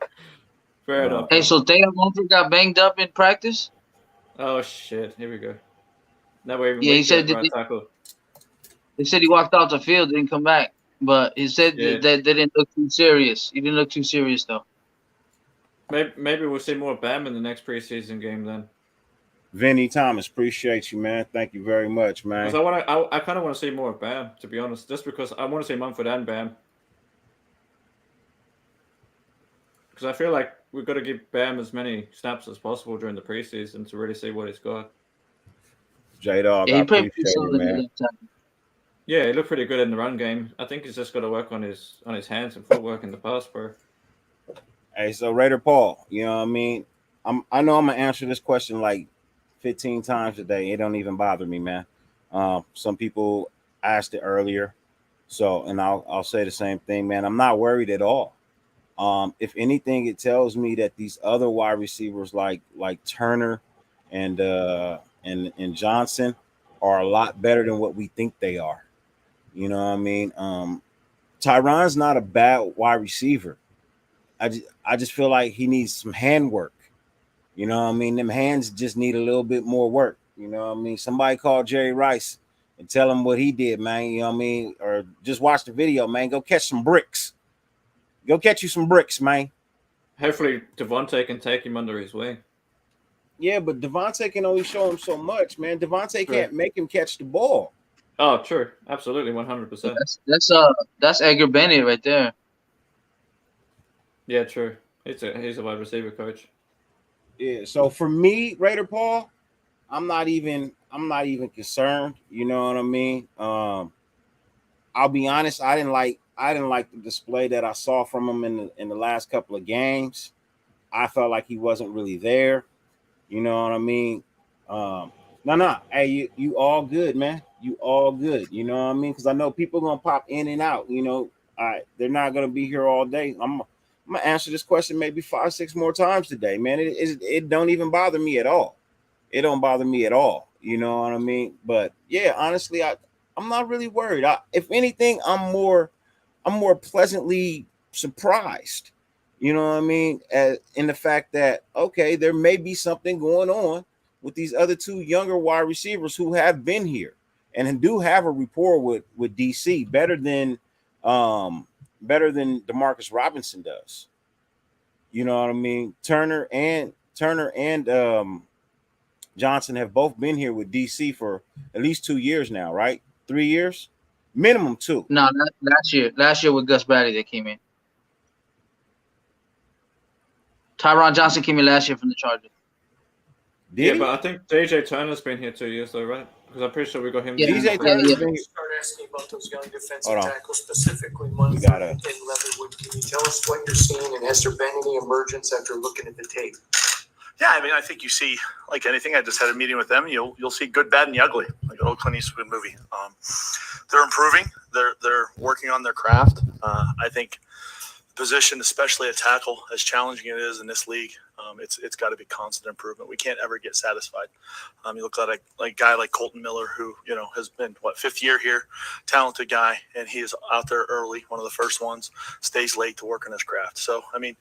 Fair enough. Hey, so Taylor Mumford got banged up in practice? Oh shit! Here we go. That way, he said they said he walked out the field, didn't come back. But he said that they didn't look too serious. He didn't look too serious though. Maybe we'll see more Bam in the next preseason game then. Vinny Thomas, appreciate you, man. Thank you very much, man. Because I kind of want to see more of Bam, to be honest, just because I want to see Mumford and Bam. Because I feel like we've got to give Bam as many snaps as possible during the preseason to really see what he's got. J-Dog, I appreciate it, man. Yeah, he looked pretty good in the run game. I think he's just got to work on his hands and footwork in the pass, bro. Hey, so Raider Paul, you know what I mean? I know I'm gonna answer this question like 15 times a day. It don't even bother me, man. Some people asked it earlier, and I'll say the same thing, man. I'm not worried at all. If anything, it tells me that these other wide receivers like Turner and Johnson are a lot better than what we think they are. You know what I mean? Tyron's not a bad wide receiver. I just feel like he needs some hand work. You know what I mean? Them hands just need a little bit more work. You know what I mean? Somebody call Jerry Rice and tell him what he did, man. You know what I mean? Or just watch the video, man. Go catch some bricks. Go catch you some bricks, man. Hopefully Devontae can take him under his wing. Yeah, but Devontae can only show him so much, man. Devontae can't make him catch the ball. Oh, true. Absolutely, 100%. That's Edgar Bennett right there. Yeah, true. He's a wide receiver coach. Yeah, so for me, Raider Paul, I'm not even concerned. You know what I mean? I'll be honest. I didn't like the display that I saw from him in the last couple of games. I felt like he wasn't really there. You know what I mean? No. Hey, you all good, man. You all good. You know what I mean? Because I know people are gonna pop in and out. You know, they're not gonna be here all day. I'm gonna answer this question maybe 5-6 more times today, man. It don't even bother me at all. It don't bother me at all. You know what I mean? But yeah, honestly, I'm not really worried. If anything, I'm more pleasantly surprised. You know what I mean? In the fact that, okay, there may be something going on with these other two younger wide receivers who have been here and do have a rapport with DC better than Demarcus Robinson does. You know what I mean? Turner and Johnson have both been here with DC for at least 2 years now, right? 3 years? Minimum 2. No, last year. Last year with Gus Bradley, they came in. Tyron Johnson came in last year from the Chargers. But I think DJ Turner's been here 2 years though, right? Because I'm pretty sure we got him. Yeah, DJ Turner's been here. Start asking about those young defensive Hold on. tackles, specifically one We gotta- in Leatherwood. Can you tell us what you're seeing, and has there been any emergence after looking at the tape? Yeah, I mean, I think you see, like anything, I just had a meeting with them. You'll see good, bad, and the ugly, like an old Clint Eastwood movie. They're improving. They're working on their craft. I think position, especially a tackle, as challenging it is in this league, it's got to be constant improvement. We can't ever get satisfied. You look at a guy like Colton Miller, who has been 5th year here, talented guy, and he is out there early, one of the first ones, stays late to work on his craft. So I mean,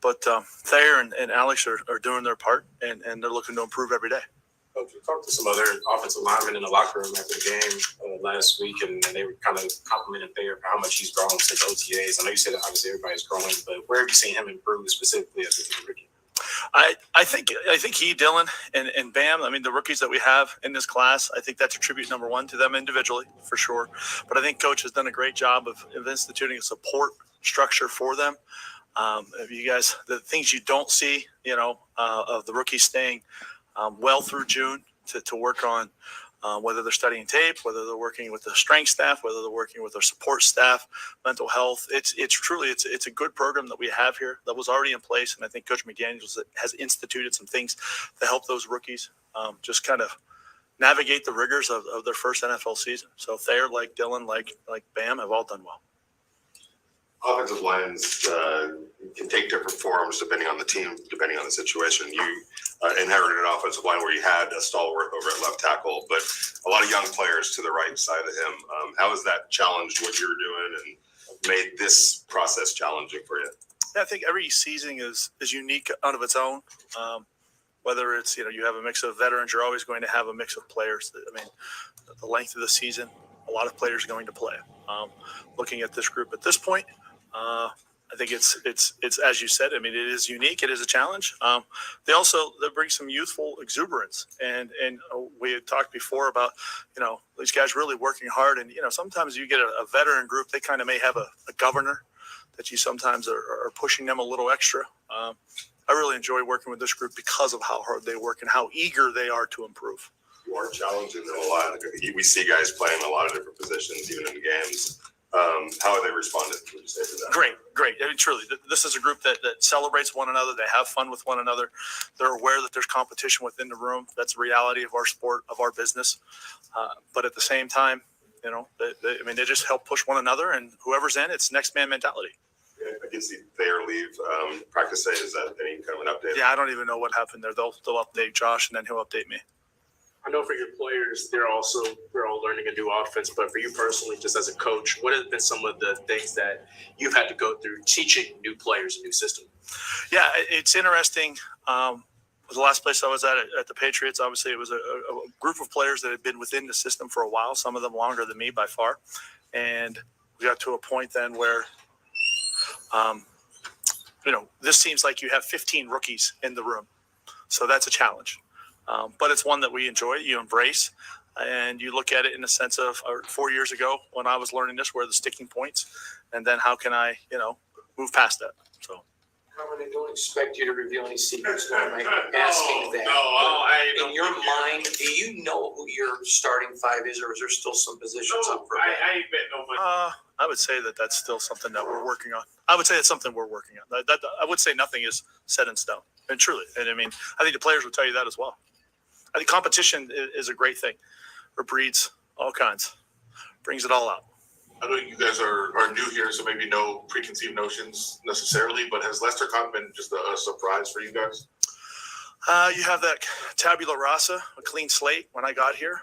but Thayer and Alex are doing their part, and they're looking to improve every day. Coach, we talked to some other offensive linemen in the locker room after the game last week, and they were kind of complimenting Thayer for how much he's grown since OTAs. I know you said that obviously everybody's growing, but where have you seen him improve specifically as a rookie? I think he, Dylan, and Bam, I mean, the rookies that we have in this class, I think that's a tribute, number one, to them individually, for sure. But I think Coach has done a great job of instituting a support structure for them. If you guys, the things you don't see, of the rookies staying well through June to work on whether they're studying tape, whether they're working with the strength staff, whether they're working with their support staff, mental health. It's truly a good program that we have here that was already in place, and I think Coach McDaniels has instituted some things to help those rookies just kind of navigate the rigors of their first NFL season. So Thayer, like Dylan, like Bam, have all done well. Offensive lines can take different forms depending on the team, depending on the situation. You inherited an offensive line where you had a stalwart over at left tackle, but a lot of young players to the right side of him. How has that challenged what you're doing and made this process challenging for you? Yeah, I think every season is unique out of its own. Whether it's, you have a mix of veterans, you're always going to have a mix of players. I mean, the length of the season, a lot of players are going to play. Looking at this group at this point, I think it's as you said. I mean, it is unique. It is a challenge. They bring some youthful exuberance, and we had talked before about these guys really working hard. And sometimes you get a veteran group, they kind of may have a governor that you sometimes are pushing them a little extra. I really enjoy working with this group because of how hard they work and how eager they are to improve. You are challenging them a lot. We see guys playing a lot of different positions, even in the games. How have they responded? Would you say to that? Great. I mean, truly, this is a group that celebrates one another. They have fun with one another. They're aware that there's competition within the room. That's the reality of our sport, of our business. But at the same time, they just help push one another, and whoever's in, it's next man mentality. Yeah, I did see Thayer leave practice day. Is that any kind of an update? Yeah, I don't even know what happened there. They'll update Josh, and then he'll update me. I know for your players, they're all learning a new offense, but for you personally, just as a coach, what have been some of the things that you've had to go through teaching new players a new system? Yeah, it's interesting. The last place I was at the Patriots, obviously it was a group of players that had been within the system for a while, some of them longer than me by far. And we got to a point then where, this seems like you have 15 rookies in the room. So that's a challenge. But it's one that we enjoy, you embrace, and you look at it in the sense of 4 years ago when I was learning this, where are the sticking points, and then how can I, move past that. So. I don't expect you to reveal any secrets, nor am I asking that. No, in your mind, do you know who your starting five is, or is there still some positions up for I ain't bet no money. I would say that that's still something that we're working on. I would say it's something we're working on. I would say nothing is set in stone, and truly. And I mean, I think the players would tell you that as well. I think competition is a great thing. It breeds all kinds, brings it all out. I know you guys are new here, so maybe no preconceived notions necessarily, but has Lester Cotton been just a surprise for you guys? You have that tabula rasa, a clean slate when I got here.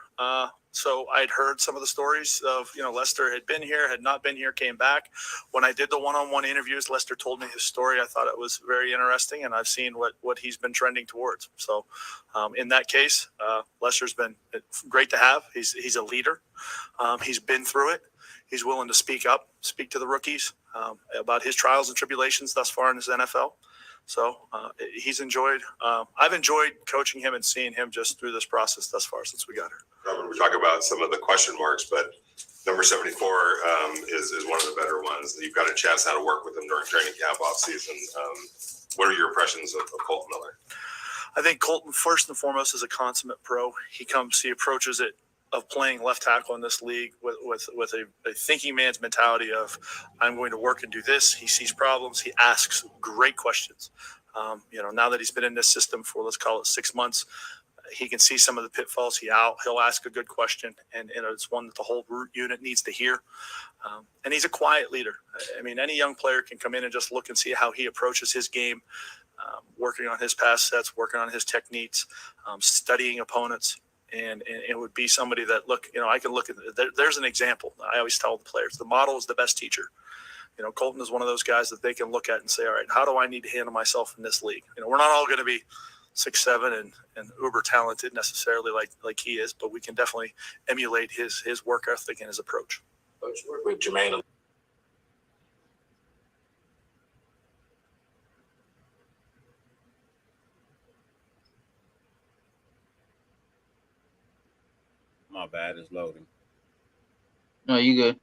So I'd heard some of the stories of, Lester had been here, had not been here, came back. When I did the one-on-one interviews, Lester told me his story. I thought it was very interesting, and I've seen what he's been trending towards. So in that case, Lester's been great to have. He's a leader. He's been through it. He's willing to speak up, speak to the rookies about his trials and tribulations thus far in his NFL. So he's enjoyed. I've enjoyed coaching him and seeing him just through this process thus far since we got here. Robert, we talk about some of the question marks, but number 74 is one of the better ones. You've got a chance now to work with him during training camp off season. What are your impressions of Colton Miller? I think Colton, first and foremost, is a consummate pro. He approaches it of playing left tackle in this league with a thinking man's mentality of, I'm going to work and do this. He sees problems. He asks great questions. Now that he's been in this system for, let's call it 6 months, he can see some of the pitfalls. He'll ask a good question, and it's one that the whole unit needs to hear. And he's a quiet leader. I mean, any young player can come in and just look and see how he approaches his game, working on his pass sets, working on his techniques, studying opponents. And it would be somebody that, I can look at, there's an example. I always tell the players, the model is the best teacher. Colton is one of those guys that they can look at and say, all right, how do I need to handle myself in this league? We're not all going to be 6'7" and uber talented necessarily like he is, but we can definitely emulate his work ethic and his approach. Coach, work with Jermaine. My bad, it's loading. No, you good.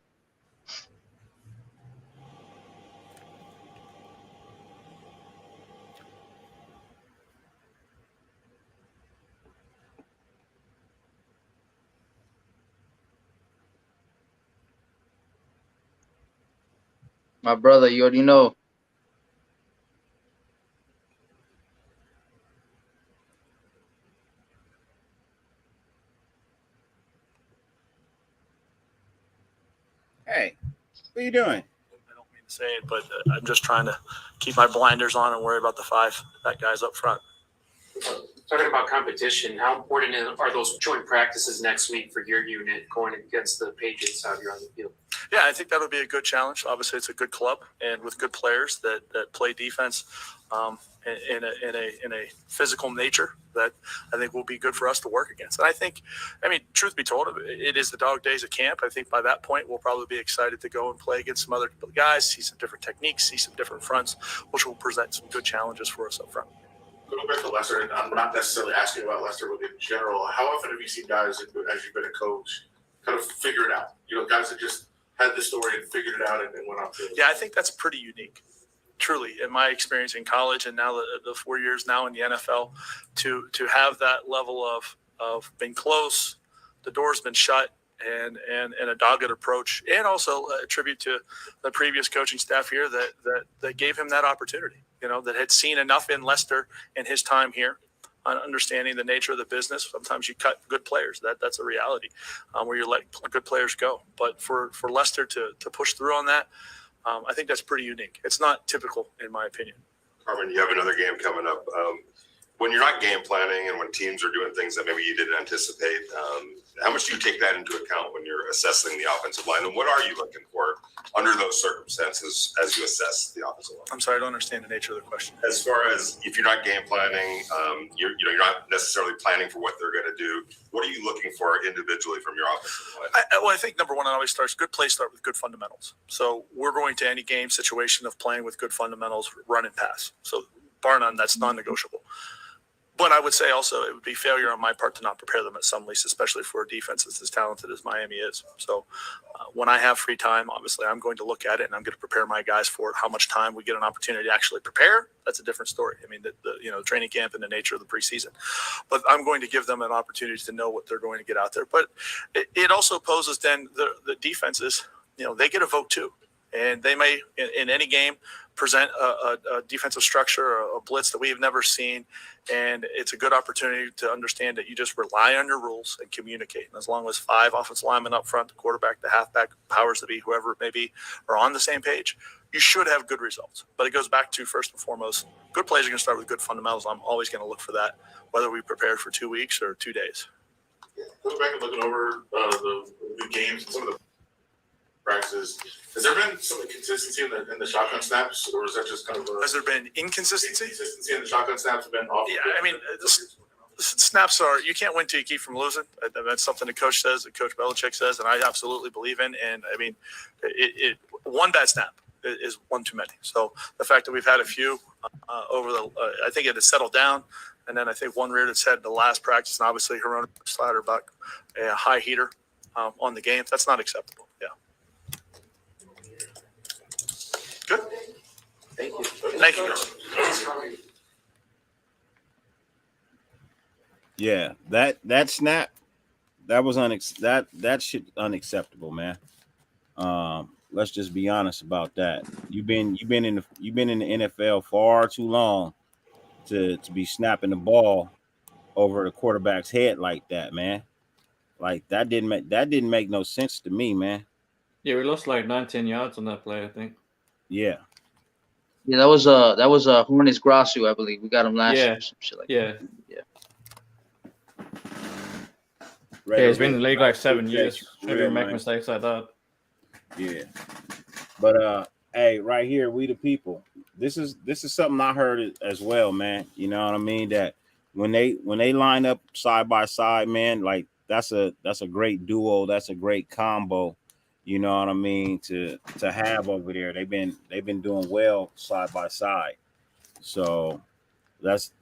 My brother, you already know. Hey, what are you doing? I don't mean to say it, but I'm just trying to keep my blinders on and worry about the five. That guy's up front. Talking about competition, how important are those joint practices next week for your unit going against the Patriots out here on the field? Yeah, I think that'll be a good challenge. Obviously, it's a good club and with good players that play defense in a physical nature that I think will be good for us to work against. And I think, truth be told, it is the dog days of camp. I think by that point, we'll probably be excited to go and play against some other guys, see some different techniques, see some different fronts, which will present some good challenges for us up front. Going back to Lester, and I'm not necessarily asking about Lester, but in general, how often have you seen guys, as you've been a coach, kind of figure it out? Guys that just had this story and figured it out and went on to it. Yeah, I think that's pretty unique. Truly, in my experience in college and now the 4 years now in the NFL, to have that level of being close, the door's been shut, and a dogged approach, and also a tribute to the previous coaching staff here that gave him that opportunity. That had seen enough in Lester in his time here, on understanding the nature of the business. Sometimes you cut good players. That's a reality where you let good players go. But for Lester to push through on that, I think that's pretty unique. It's not typical, in my opinion. Carmen, you have another game coming up. When you're not game planning and when teams are doing things that maybe you didn't anticipate, how much do you take that into account when you're assessing the offensive line? And what are you looking for under those circumstances as you assess the offensive line? I'm sorry, I don't understand the nature of the question. As far as if you're not game planning, you're not necessarily planning for what they're going to do. What are you looking for individually from your offensive line? I think number one, it always starts good play start with good fundamentals. So we're going to any game situation of playing with good fundamentals, run and pass. So bar none, that's non-negotiable. But I would say also it would be failure on my part to not prepare them at some least, especially for a defense that's as talented as Miami is. So when I have free time, obviously I'm going to look at it and I'm going to prepare my guys for it. How much time we get an opportunity to actually prepare, that's a different story. I mean, the training camp and the nature of the preseason. But I'm going to give them an opportunity to know what they're going to get out there. But it also poses then the defenses, they get a vote too. And they may, in any game, present a defensive structure or a blitz that we have never seen. And it's a good opportunity to understand that you just rely on your rules and communicate. And as long as 5 offensive linemen up front, the quarterback, the halfback, powers to be, whoever it may be, are on the same page, you should have good results. But it goes back to, first and foremost, good plays are going to start with good fundamentals. I'm always going to look for that, whether we prepared for 2 weeks or 2 days. Going back and looking over the games and some of the practices, has there been some inconsistency in the shotgun snaps, or is that just kind of Has there been inconsistency? Inconsistency in the shotgun snaps have been off? Yeah, I mean, snaps are, you can't win till you keep from losing. That's something the coach says, that Coach Belichick says, and I absolutely believe in. And I mean, one bad snap is one too many. So the fact that we've had a few I think it has settled down. And then I think one reared its head in the last practice, and obviously Herona Slatterbuck, a high heater on the game. That's not acceptable. Yeah. Good. Thank you. Thank you. Yeah, that snap, that was that shit unacceptable, man. Let's just be honest about that. You've been in the NFL far too long to be snapping the ball over the quarterback's head like that, man. Like that didn't make no sense to me, man. Yeah, we lost like 19 yards on that play, I think. Yeah. Yeah, that was Hornets Grasu, I believe. We got him last year or some shit like that. Yeah, he's been in the league like 7 years. Shouldn't make mistakes like that. Yeah. But hey, right here, we the people. This is something I heard as well, man. You know what I mean? That when they line up side by side, man, like that's a great duo. That's a great combo. You know what I mean? To have over there. They've been doing well side by side. So that's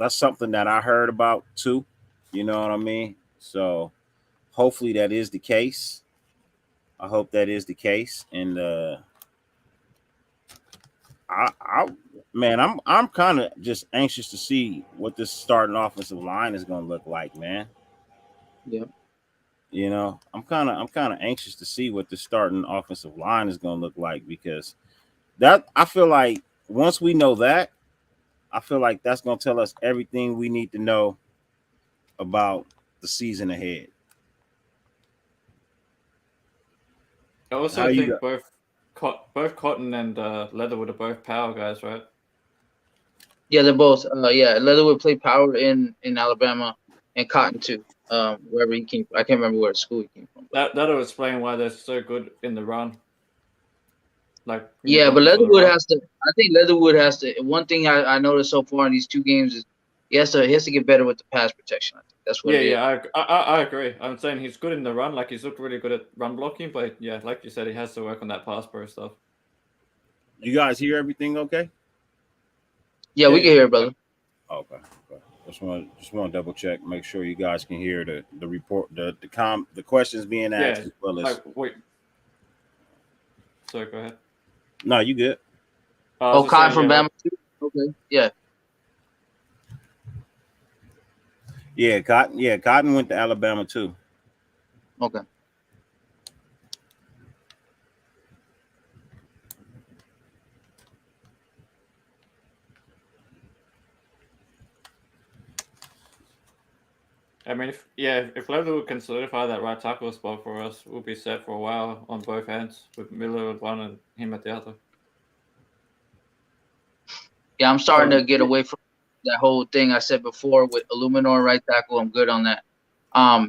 something that I heard about too. You know what I mean? So hopefully that is the case. I hope that is the case. And I'm kind of just anxious to see what this starting offensive line is going to look like, man. Yeah. You know, I'm kind of anxious to see what the starting offensive line is going to look like, because that, I feel like once we know that, I feel like that's going to tell us everything we need to know about the season ahead. I also think both Cotton and Leatherwood are both power guys, right? Yeah, they're both. Leatherwood played power in Alabama, and Cotton too. Wherever he came from. I can't remember where school he came from. That'll explain why they're so good in the run. Like, yeah, but Leatherwood has to. I think Leatherwood has to. One thing I noticed so far in these 2 games is he has to get better with the pass protection. I think that's what. I agree. I'm saying he's good in the run. Like, he's looked really good at run blocking, but yeah, like you said, he has to work on that pass pro stuff. You guys hear everything okay? Yeah, we can hear it, brother. Okay. Just want to double check, make sure you guys can hear the report, the questions being asked, as well as. Wait. Sorry, go ahead. No, you good. Cotton from Bama too. Okay. Yeah. Yeah, Cotton. Yeah, Cotton went to Alabama too. Okay. I mean, if Leatherwood can solidify that right tackle spot for us, we'll be set for a while on both ends with Miller at one and him at the other. Yeah, I'm starting to get away from that whole thing I said before with Illuminor right tackle. I'm good on that. I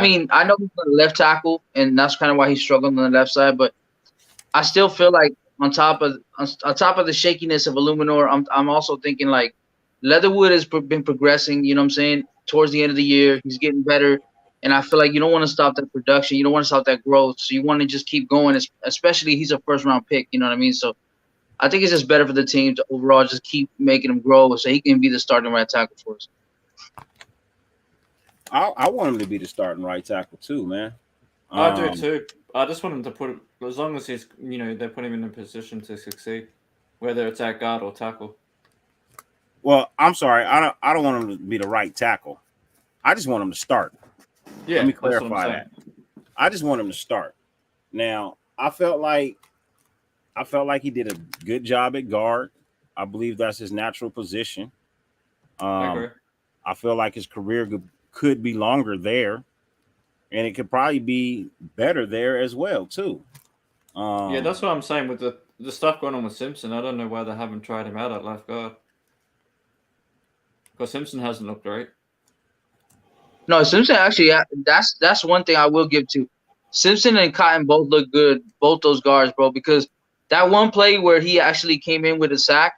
mean, I know he's on the left tackle, and that's kind of why he's struggling on the left side. But I still feel like on top of the shakiness of Illuminor, I'm also thinking like Leatherwood has been progressing. You know what I'm saying? Towards the end of the year, he's getting better, and I feel like you don't want to stop that production. You don't want to stop that growth. So you want to just keep going. Especially he's a first round pick. You know what I mean? So I think it's just better for the team to overall just keep making him grow so he can be the starting right tackle for us. I want him to be the starting right tackle too, man. I do too. I just want him to put, as long as he's, they put him in a position to succeed, whether it's at guard or tackle. Well, I'm sorry. I don't want him to be the right tackle. I just want him to start. Yeah, let me that's what I'm clarify that. I just want him to start. Now, I felt like he did a good job at guard. I believe that's his natural position. I agree. I feel like his career could be longer there, and it could probably be better there as well too. Yeah, that's what I'm saying with the stuff going on with Simpson. I don't know why they haven't tried him out at left guard, because Simpson hasn't looked great. No, Simpson actually, that's one thing I will give to Simpson and Cotton. Both look good, both those guards, bro. Because that one play where he actually came in with a sack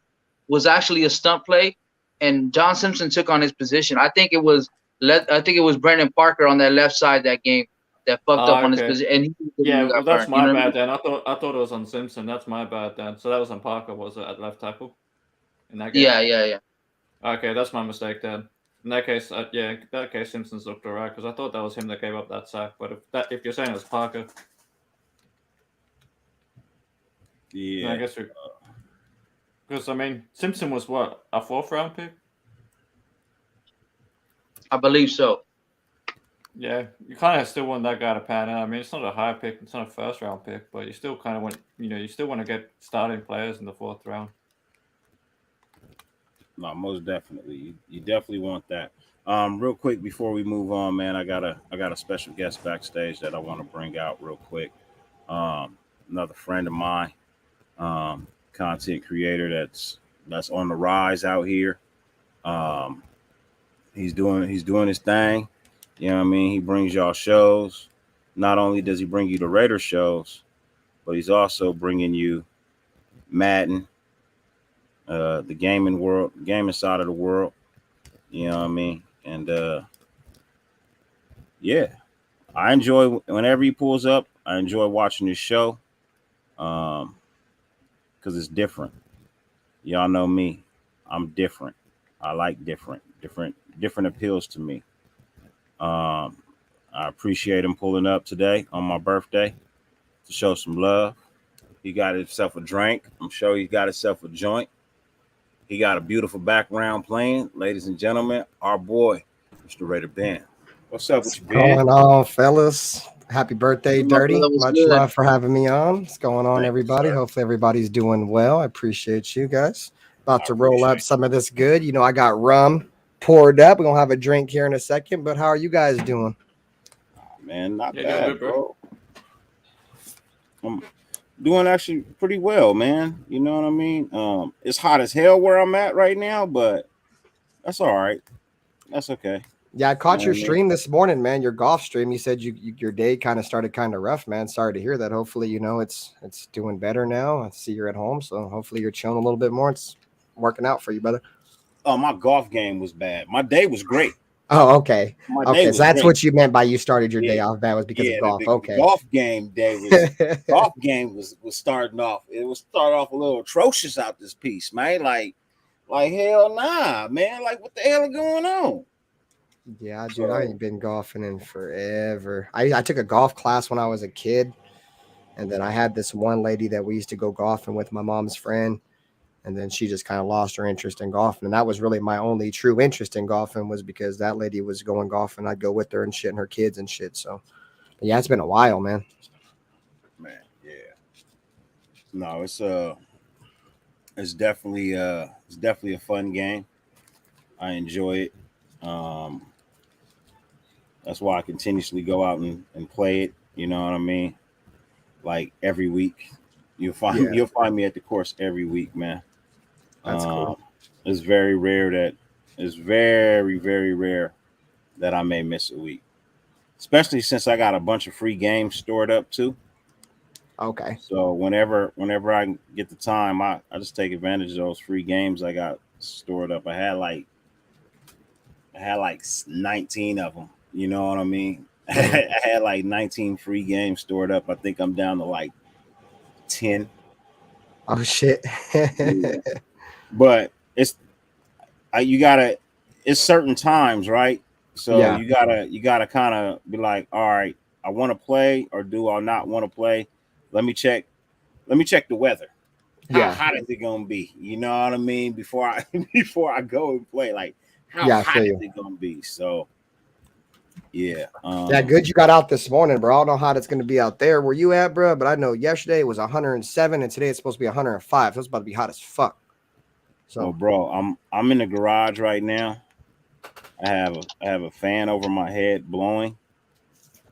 was actually a stunt play, and John Simpson took on his position. I think it was Brandon Parker on that left side that game that fucked up on his position. And that's my bad then. I thought it was on Simpson. That's my bad then. So that was on Parker, was it, at left tackle in that game? Yeah. Okay, that's my mistake then. In that case, Simpson's looked alright because I thought that was him that gave up that sack. But if you're saying it was Parker, yeah, I guess because I mean Simpson was what, a 4th round pick? I believe so. Yeah, you kind of still want that guy to pan out. I mean, it's not a high pick, it's not a 1st round pick, but you still kind of want, you still want to get starting players in the 4th round. No, most definitely. You definitely want that. Real quick before we move on, man, I got a special guest backstage that I want to bring out real quick. Another friend of mine, content creator that's on the rise out here. He's doing his thing. You know what I mean? He brings y'all shows. Not only does he bring you the Raider shows, but he's also bringing you Madden, the gaming side of the world. You know what I mean? And yeah, I enjoy whenever he pulls up. I enjoy watching his show because it's different. Y'all know me. I'm different. I like different appeals to me. I appreciate him pulling up today on my birthday to show some love. He got himself a drink. I'm sure he got himself a joint. He got a beautiful background playing. Ladies and gentlemen, our boy, Mr. Raider Ben. What's up with you, Ben? Going on, fellas? Happy birthday, Dirty. Much love for having me on. What's going on, everybody? Hopefully everybody's doing well. I appreciate you guys. About to roll up some of this good. I got rum poured up. We're going to have a drink here in a second, but how are you guys doing? Man, not bad, bro. I'm doing actually pretty well, man. You know what I mean? It's hot as hell where I'm at right now, but that's all right. That's okay. Yeah, I caught your stream this morning, man. Your golf stream. You said your day kind of started kind of rough, man. Sorry to hear that. Hopefully, it's doing better now. I see you're at home, so hopefully you're chilling a little bit more. It's working out for you, brother. Oh, my golf game was bad. My day was great. Oh, okay. Okay, so that's what you meant by you started your day off bad was because of golf. Okay. The golf game day was starting off. It was starting off a little atrocious out this piece, man. Like hell nah, man. Like what the hell is going on? Yeah, dude, I ain't been golfing in forever. I took a golf class when I was a kid, and then I had this one lady that we used to go golfing with, my mom's friend, and then she just kind of lost her interest in golfing, and that was really my only true interest in golfing was because that lady was going golfing. I'd go with her and shit, and her kids and shit. So, but yeah, it's been a while, man. Man, yeah. No, it's definitely a fun game. I enjoy it. That's why I continuously go out and play it. You know what I mean? Like every week, you'll find me at the course every week, man. That's cool. It's very rare that it's very, very rare that I may miss a week, especially since I got a bunch of free games stored up too. Okay. So whenever I get the time, I just take advantage of those free games I got stored up. I had like 19 of them. You know what I mean? I had like 19 free games stored up. I think I'm down to like 10. Oh shit. Yeah. But it's certain times, right? So Yeah. you gotta kind of be like, all right, I want to play or do I not want to play? Let me check the weather. How hot is it gonna be? You know what I mean? Before I go and play, like how hot is it gonna be? So yeah. Yeah, good you got out this morning, bro. I don't know how it's gonna be out there where you at, bro. But I know yesterday it was 107 and today it's supposed to be 105. So it's about to be hot as fuck. So bro, I'm in the garage right now. I have a fan over my head blowing,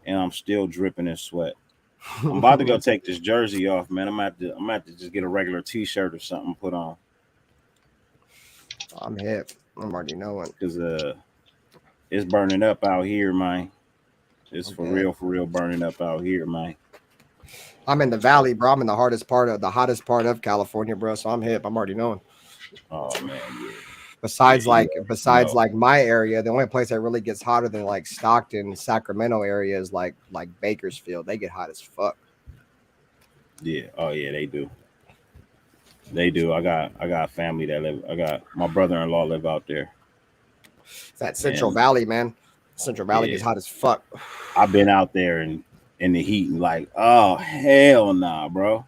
and I'm still dripping in sweat. I'm about to go take this jersey off, man. I'm gonna have to just get a regular t-shirt or something put on. I'm hip. I'm already knowing. Because it's burning up out here, man. It's for real burning up out here, man. I'm in the valley, bro. I'm in the hottest part of California, bro. So I'm hip. I'm already knowing. Oh man, yeah. Besides like my area, the only place that really gets hotter than like Stockton, Sacramento area is like Bakersfield. They get hot as fuck. Yeah. Oh yeah, they do. They do. I got family that live. I got my brother-in-law live out there. It's that Central Valley, man. Central Valley gets hot as fuck. I've been out there in the heat and like, oh hell nah, bro.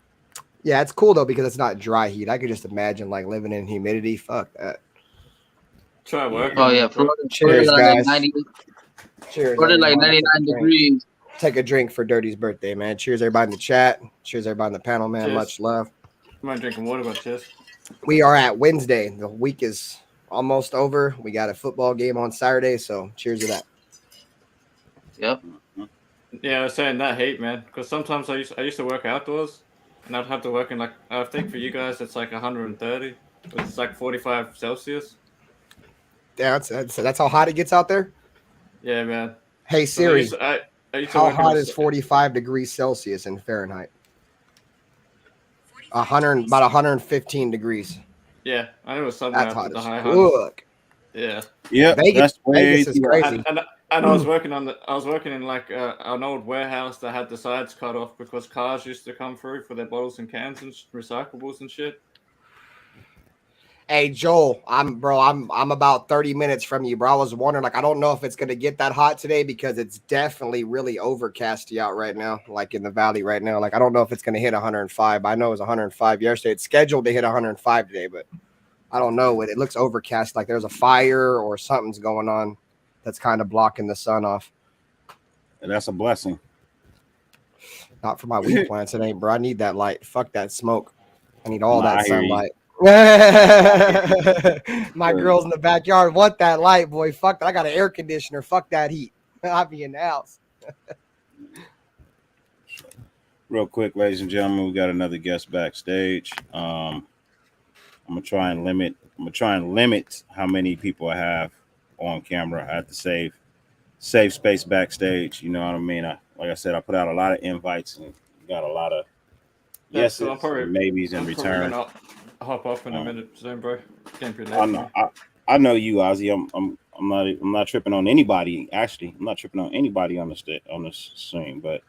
Yeah, it's cool though because it's not dry heat. I could just imagine like living in humidity. Fuck that. Try working. Oh yeah, Florida. Cheers, Florida guys. like 90, Cheers. Florida like everybody. 99 degrees. Take a drink for Dirty's birthday, man. Cheers, everybody in the chat. Cheers, everybody in the panel, man. Cheers. Much love. I'm not drinking water, but cheers. We are at Wednesday. The week is almost over. We got a football game on Saturday, so cheers to that. Yep. Yeah, I was saying that heat, man. Because sometimes I used to work outdoors, and I'd have to work in like I think for you guys it's like 130. It's like 45 Celsius. Yeah, that's how hot it gets out there. Yeah, man. Hey Siri, I used to how work in hot a- is 45 degrees Celsius in Fahrenheit? 115 degrees. Yeah, I know it was something That's like hot the as high fuck. Yeah. Yeah, Vegas is too crazy. And I was working in like an old warehouse that had the sides cut off because cars used to come through for their bottles and cans and recyclables and shit. Hey Joel, I'm about 30 minutes from you, bro. I was wondering, like, I don't know if it's gonna get that hot today because it's definitely really overcasty out right now, like in the valley right now. Like, I don't know if it's gonna hit 105. I know it was 105 yesterday. It's scheduled to hit 105 today, but I don't know. It looks overcast, like there's a fire or something's going on that's kind of blocking the sun off. And that's a blessing. Not for my weed plants, it ain't, bro. I need that light. Fuck that smoke. I need all Nah, that I hear you. sunlight. My girls in the backyard want that light, boy. Fuck that. I got an air conditioner. Fuck that heat. I'll be in the house. Real quick, ladies and gentlemen, we got another guest backstage. I'm gonna try and limit how many people I have on camera. I have to save space backstage. You know what I mean? Like I said, I put out a lot of invites and got a lot of yeses, so I'm probably- and maybes in I'm probably return. gonna hop off in a minute, soon, bro. Can't be late. I know you, Ozzy. I'm not tripping on anybody. Actually, I'm not tripping on anybody on this stream. But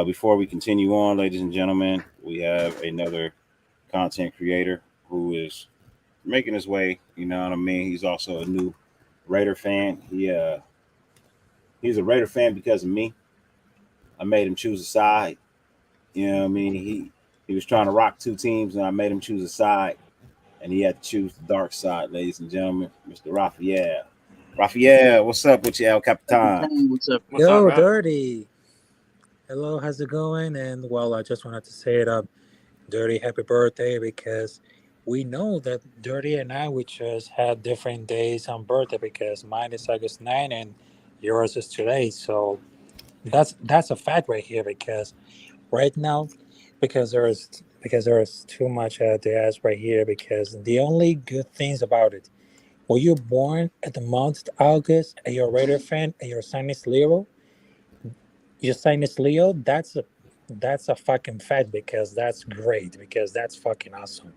before we continue on, ladies and gentlemen, we have another content creator who is making his way. You know what I mean? He's also a new Raider fan. He's a Raider fan because of me. I made him choose a side. You know what I mean? He was trying to rock two teams, and I made him choose a side, and he had to choose the dark side, ladies and gentlemen. Mr. Raphael. Raphael, what's up with you, El Capitan? What's up? Yo, Dirty. Hello, how's it going? And well, I just wanted to say it up, Dirty, happy birthday, because we know that Dirty and I, we just had different days on birthday because mine is August 9 and yours is today. So that's a fact right here because right now, because there's too much to ask right here because the only good things about it, were you born at the month of August and you're a Raider fan and your sign is Leo, your sign is Leo, that's a fucking fact because that's great because that's fucking awesome.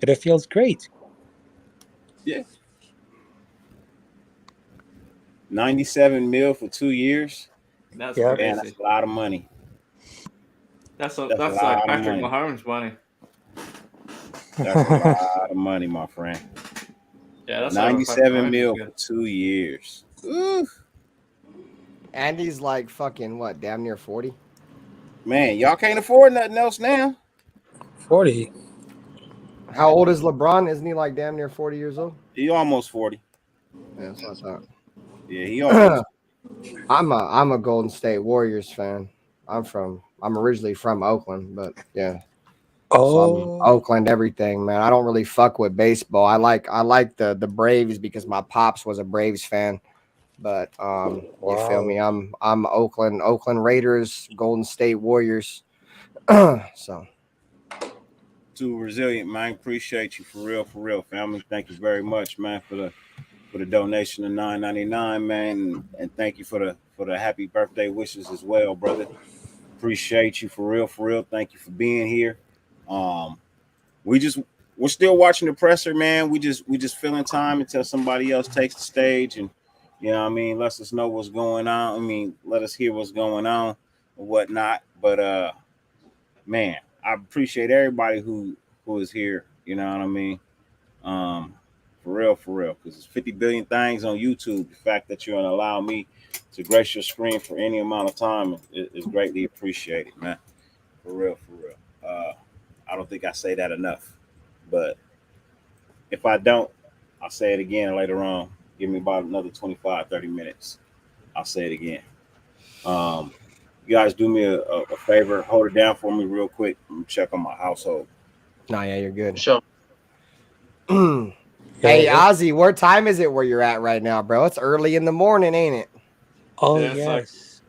It feels great. Yeah. 97 mil for 2 years. That's Yeah. Man, crazy. that's a lot of money. That's That's a like lot of Patrick money. Mahomes money. That's a lot of money, my friend. Yeah, that's over Patrick 97 Mahomes mil is for good. 2 years. Oof. Andy's like fucking what, damn near 40. Man, y'all can't afford nothing else now. 40. How old is LeBron? Isn't he like damn near 40 years old? He almost 40. Yeah, that's what I thought. Yeah, he almost. I'm a Golden State Warriors fan. I'm originally from Oakland, but yeah. So Oh, I'm Oakland everything, man. I don't really fuck with baseball. I like the Braves because my pops was a Braves fan. But you feel me? I'm Oakland Raiders, Golden State Warriors. So Too resilient, man. Appreciate you for real, family. Thank you very much, man, for the donation of $9.99, man, and thank you for the happy birthday wishes as well, brother. Appreciate you for real. Thank you for being here. We're still watching the presser, man. We just filling time until somebody else takes the stage and you know what I mean, lets us know what's going on. I mean, let us hear what's going on or whatnot. But man, I appreciate everybody who is here. You know what I mean? For real, because there's 50 billion things on YouTube. The fact that you're gonna allow me to grace your screen for any amount of time is greatly appreciated, man. For real. I don't think I say that enough, but if I don't, I'll say it again later on. Give me about another 25, 30 minutes. I'll say it again. You guys do me a favor, hold it down for me real quick. Let me check on my household. nah, yeah, you're good. Sure. Hey Ozzy, what time is it where you're at right now, bro? It's early in the morning, ain't it? Oh Yeah, it's like yes.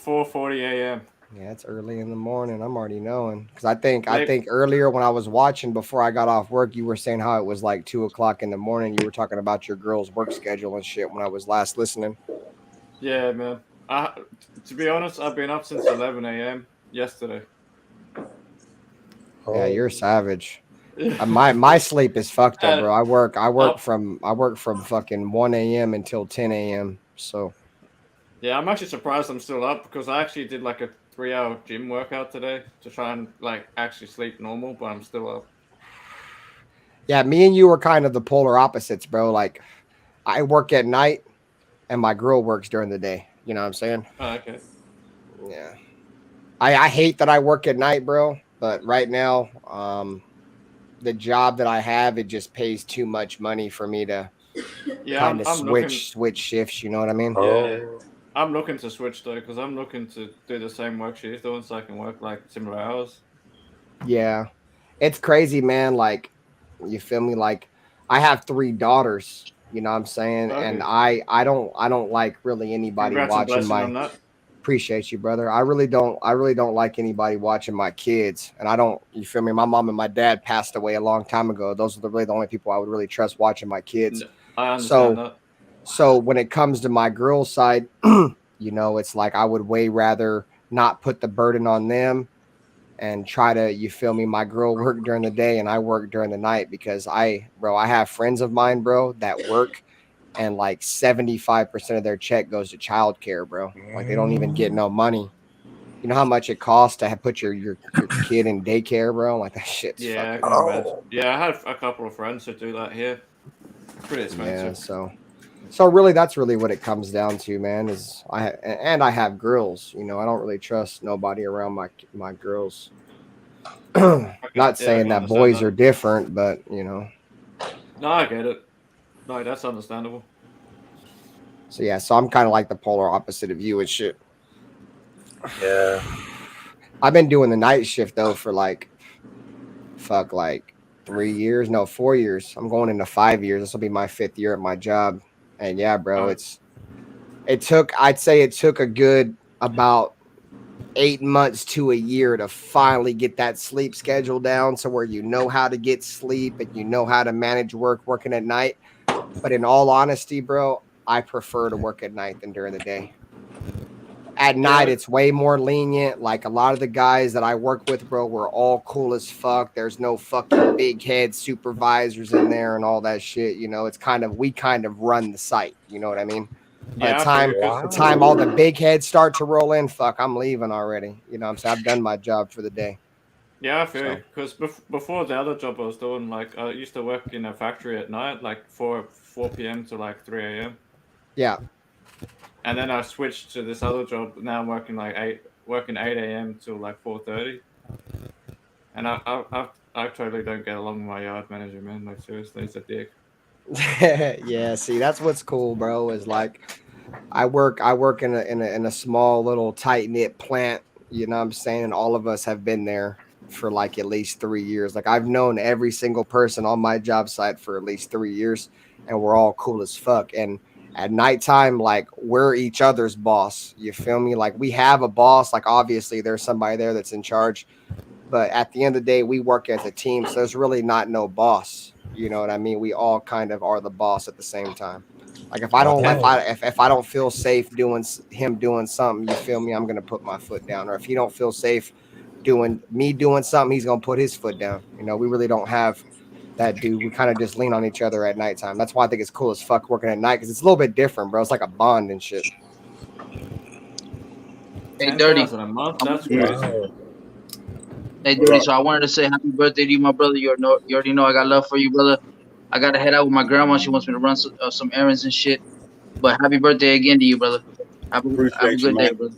4:40 a.m. Yeah, it's early in the morning. I'm already knowing because I think earlier when I was watching before I got off work, you were saying how it was like 2:00 in the morning. You were talking about your girl's work schedule and shit when I was last listening. Yeah, man. To be honest, I've been up since 11 a.m. yesterday. Yeah, you're a savage. My sleep is fucked up, bro. I work from fucking 1 a.m. until 10 a.m. So Yeah, I'm actually surprised I'm still up because I actually did like a 3-hour gym workout today to try and like actually sleep normal, but I'm still up. yeah, me and you are kind of the polar opposites, bro. Like I work at night and my girl works during the day. You know what I'm saying? Oh, okay. Yeah. I hate that I work at night, bro. But right now, the job that I have, it just pays too much money for me to kind of switch shifts. You know what I mean? Yeah. I'm looking to switch though because I'm looking to do the same work she's doing so I can work like similar hours. Yeah. It's crazy, man. Like, you feel me? Like, I have 3 daughters. You know what I'm saying? Okay. And I don't like really anybody Congrats and watching blessing my. on that. Appreciate you, brother. I really don't like anybody watching my kids, and I don't. You feel me? My mom and my dad passed away a long time ago. Those are really the only people I would really trust watching my kids. I understand that. So when it comes to my girl's side, you know, it's like I would way rather not put the burden on them and try to, you feel me? My girl work during the day and I work during the night because I have friends of mine, bro, that work and like 75% of their check goes to childcare, bro. Like they don't even get no money. You know how much it costs to put your kid in daycare, bro? Like that shit's Yeah, I fucking. can imagine. Yeah, I have a couple of friends who do that here. It's pretty expensive. Yeah, so really that's really what it comes down to, man, is I have girls, you know, I don't really trust nobody around my girls. Not saying that boys are different, but you know. No, I get it. No, that's understandable. So yeah, so I'm kind of like the polar opposite of you and shit. Yeah. I've been doing the night shift though for like 3 years, no, 4 years. I'm going into 5 years. This will be my 5th year at my job. And yeah, bro, it's I'd say it took a good about 8 months to a year to finally get that sleep schedule down, so where you know how to get sleep and you know how to manage working at night. But in all honesty, bro, I prefer to work at night than during the day. At night, it's way more lenient. Like a lot of the guys that I work with, bro, we're all cool as fuck. There's no fucking big head supervisors in there and all that shit. You know, we kind of run the site. You know what I mean? By the time all the big heads start to roll in, fuck, I'm leaving already. You know what I'm saying? I've done my job for the day. Yeah, I feel you. Because before the other job I was doing, like I used to work in a factory at night, like 4 p.m. to like 3 a.m. Yeah. And then I switched to this other job. Now I'm working 8 a.m. till like 4:30. And I totally don't get along with my yard manager, man. Like seriously, he's a dick. Yeah, see, that's what's cool, bro. Is like I work in a small little tight knit plant. You know what I'm saying? And all of us have been there for like at least 3 years. Like I've known every single person on my job site for at least 3 years, and we're all cool as fuck. And at nighttime, like we're each other's boss. You feel me? Like we have a boss. Like obviously there's somebody there that's in charge, but at the end of the day, we work as a team. So there's really not no boss. You know what I mean? We all kind of are the boss at the same time. Like if I don't feel safe doing something, you feel me? I'm gonna put my foot down. Or if he don't feel safe doing something, he's gonna put his foot down. You know, we really don't have that dude. We kind of just lean on each other at nighttime. That's why I think it's cool as fuck working at night, because it's a little bit different, bro. It's like a bond and shit. Hey, Dirty. $10,000 a month? That's crazy. Hey, Dirty. So I wanted to say happy birthday to you, my brother. You already know I got love for you, brother. I got to head out with my grandma. She wants me to run some errands and shit. But happy birthday again to you, brother. Have a good day, brother.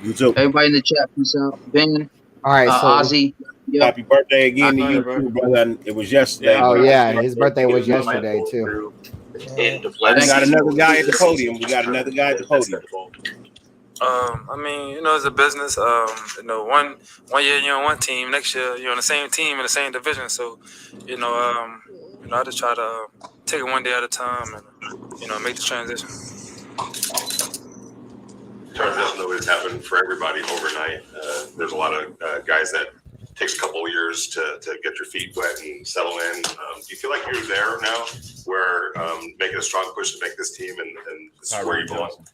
You too. Everybody in the chat, peace out. Ben. All right, so Ozzy. Yep. Happy birthday again to you too, brother. It was yesterday. Oh yeah, his birthday was yesterday too. We got another guy at the podium. I mean, you know, it's a business. You know, one year you're on one team, next year you're on the same team in the same division. So, you know, I just try to take it one day at a time and, you know, make the transition. Turn doesn't always happen for everybody overnight. There's a lot of guys that takes a couple of years to get your feet wet and settle in. Do you feel like you're there now, where making a strong push to make this team and this is where you belong?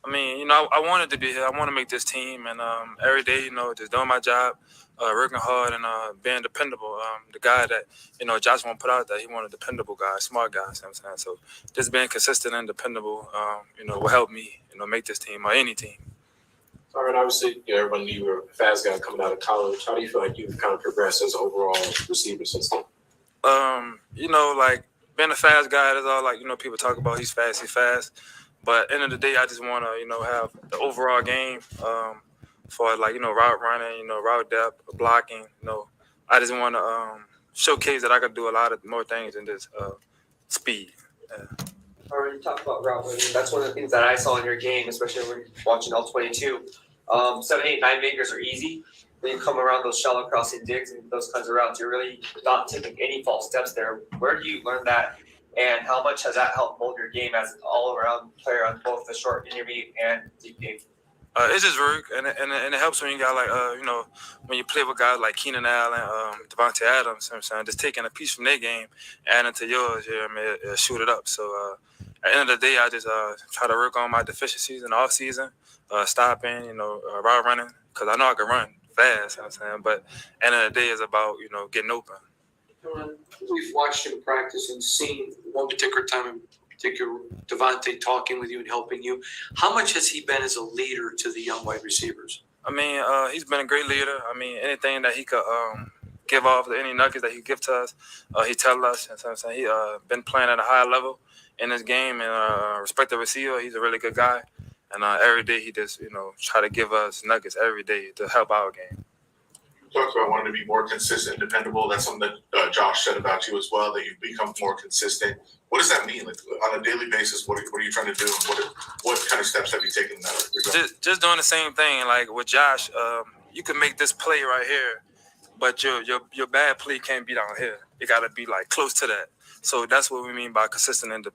I mean, you know, I wanted to be here. I want to make this team, and every day, you know, just doing my job, working hard, and being dependable. The guy that, you know, Josh won't put out there, he wanted a dependable guy, smart guy. You know what I'm saying? So just being consistent and dependable, you know, will help me, you know, make this team or any team. All right, obviously, you know, everyone knew you were a fast guy coming out of college. How do you feel like you've kind of progressed as an overall receiver since then? You know, like being a fast guy, that's all like, you know, people talk about he's fast. But at the end of the day, I just want to, you know, have the overall game for like, you know, route running, you know, route depth, blocking. You know, I just want to showcase that I can do a lot of more things than just speed. Yeah. All right, you talk about route running. That's one of the things that I saw in your game, especially when you're watching L22. 7, 8, 9 makers are easy. When you come around those shallow crossing digs and those kinds of routes, you're really not taking any false steps there. Where do you learn that? And how much has that helped mold your game as an all-around player on both the short, intermediate, and deep game? It's just work, and it helps when you got like you know, when you play with guys like Keenan Allen, Devontae Adams. You know what I'm saying, just taking a piece from their game, adding to yours. You know what I mean, shoot it up. So at the end of the day, I just try to work on my deficiencies in the off season, stopping, you know, route running, because I know I can run fast. You know what I'm saying, but at the end of the day, it's about, you know, getting open. We've watched him practice and seen one particular time in particular Devontae talking with you and helping you. How much has he been as a leader to the young wide receivers? I mean, he's been a great leader. I mean, anything that he could give off, any nuggets that he give to us, he tell us. And so I'm saying, he been playing at a high level in this game, and respect the receiver. He's a really good guy, and every day he just, you know, try to give us nuggets every day to help our game. You talked about wanting to be more consistent and dependable. That's something that Josh said about you as well, that you've become more consistent. What does that mean? Like on a daily basis, what are you trying to do? What kind of steps have you taken in that regard? Just doing the same thing. Like with Josh, you can make this play right here, but your bad play can't be down here. It got to be like close to that. So that's what we mean by consistent and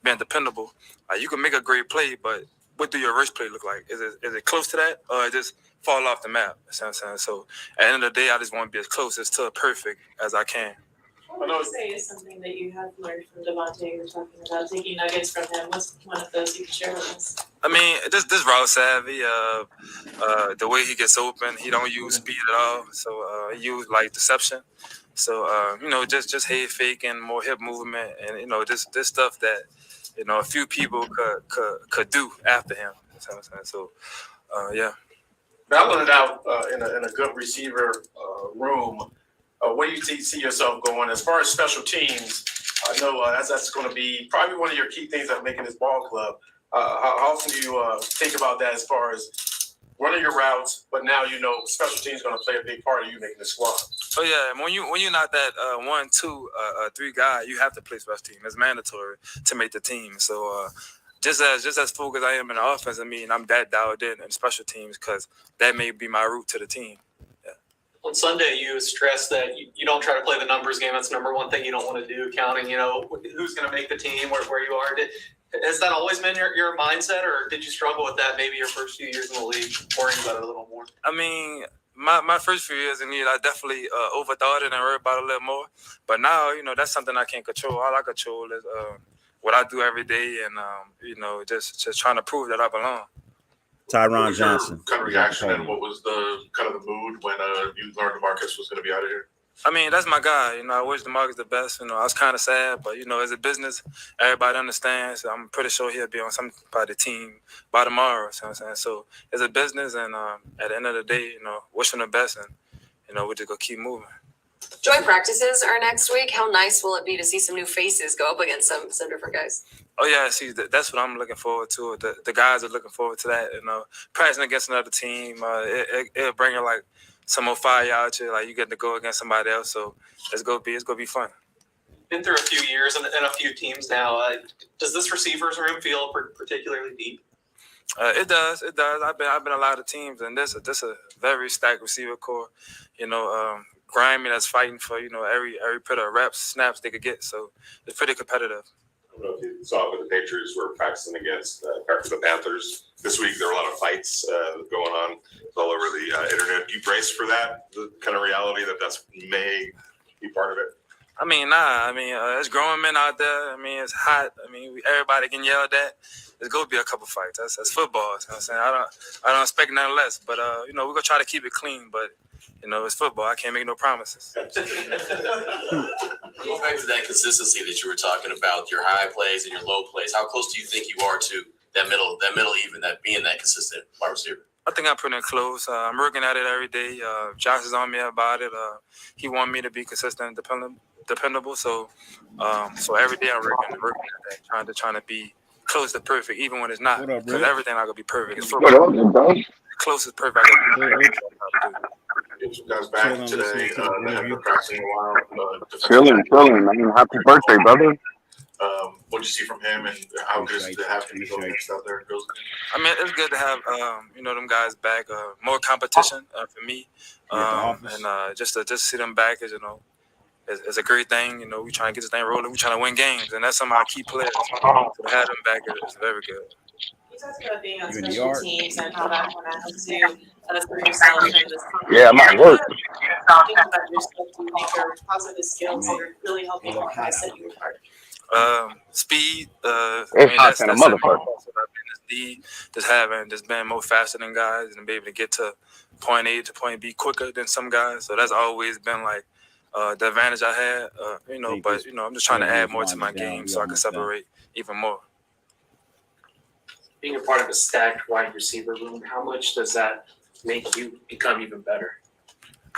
being dependable. You can make a great play, but what do your rush play look like? Is it close to that, or it just fall off the map? You know what I'm saying? So at the end of the day, I just want to be as close as to perfect as I can. What would you say is something that you have learned from Devontae? You were talking about taking nuggets from him. What's one of those you could share with us? I mean, this route savvy, the way he gets open, he don't use speed at all. So he use like deception. So just head fake and more hip movement, and this stuff that a few people could do after him. You know what I'm saying? So yeah. Battling it out in a good receiver room. Where do you see yourself going as far as special teams? I know that's going to be probably one of your key things that making this ball club. How often do you think about that as far as running your routes, but now special teams is going to play a big part of you making the squad? Oh yeah, when you're not that 1, 2, 3 guy, you have to play special team. It's mandatory to make the team. So just as focused I am in the offense, I'm that dialed in special teams because that may be my route to the team. On Sunday, you stressed that you don't try to play the numbers game. That's the number one thing you don't want to do, counting, who's going to make the team, where you are. Has that always been your mindset, or did you struggle with that maybe your first few years in the league, worrying about it a little more? I mean, my first few years in the league, I definitely overthought it and worried about it a little more. But now, that's something I can't control. All I control is what I do every day and, just trying to prove that I belong. Tyron Johnson. Kind of reaction and what was the mood when you learned Demarcus was going to be out of here? I mean, that's my guy. I wish Demarcus the best. I was kind of sad, but as a business, everybody understands. I'm pretty sure he'll be on somebody's team by tomorrow. You know what I'm saying? So it's a business, and at the end of the day, wish him the best, and we just gonna keep moving. Joint practices are next week. How nice will it be to see some new faces go up against some different guys? Oh yeah, see, that's what I'm looking forward to. The guys are looking forward to that. Practicing against another team, it'll bring like some more fire out you. Like you get to go against somebody else, so it's gonna be fun. Been through a few years and a few teams now. Does this receivers room feel particularly deep? It does. I've been a lot of teams, and this a very stacked receiver core. Grimy that's fighting for every bit of reps, snaps they could get. So it's pretty competitive. I don't know if you saw it, but the Patriots were practicing against the Panthers this week. There were a lot of fights going on all over the internet. Do you brace for that? The kind of reality that's may be part of it. It's grown men out there. It's hot. Everybody can yell at that. There's gonna be a couple fights. That's football. You know what I'm saying? I don't expect nothing less. But we're gonna try to keep it clean. But it's football. I can't make no promises. Going back to that consistency that you were talking about, your high plays and your low plays, how close do you think you are to that middle even, that being that consistent wide receiver? I think I'm pretty close. I'm working at it every day. Josh is on me about it. He wants me to be consistent and dependable. So every day I'm working at that, trying to be close to perfect, even when it's not. Because everything not gonna be perfect. It's football. Close is perfect. Get you guys back today. They haven't practiced in a while. Chilling. Happy birthday, brother. What did you see from him, and how good is it to have him go next out there? It's good to have them guys back. More competition for me, and just to see them back is it's a great thing. We trying to get this thing rolling. We trying to win games, and that's some of our key players. So to have them back is very good. You talked about being on special teams and how that kind of helps you for yourself and this. Yeah, it might work. Think about yourself. Do you think are positive skills that are really helping you guys set you apart? Speed. That's a motherfucker. Just being more faster than guys and be able to get to point A to point B quicker than some guys. So that's always been like the advantage I had. But I'm just trying to add more to my game so I can separate even more. Being a part of a stacked wide receiver room, how much does that make you become even better?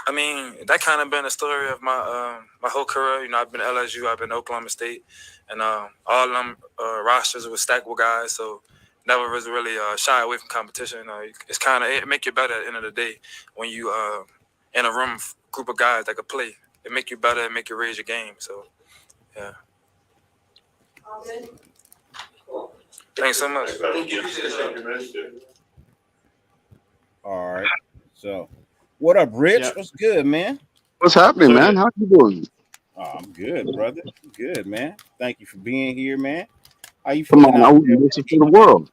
That kind of been the story of my my whole career. I've been LSU, I've been Oklahoma State, and all of them rosters were stacked with guys. So never was really shy away from competition. It's kind of it make you better at the end of the day when you in a room group of guys that could play. It make you better and make you raise your game. So yeah. All good. Thanks so much. Thank you. All right. So What up, Rich? Yeah. What's good, man? What's happening, man? How you doing? Oh, I'm good, brother. Good, man. Thank you for being here, man. How you Come feeling on, I out wouldn't there? miss it for the world.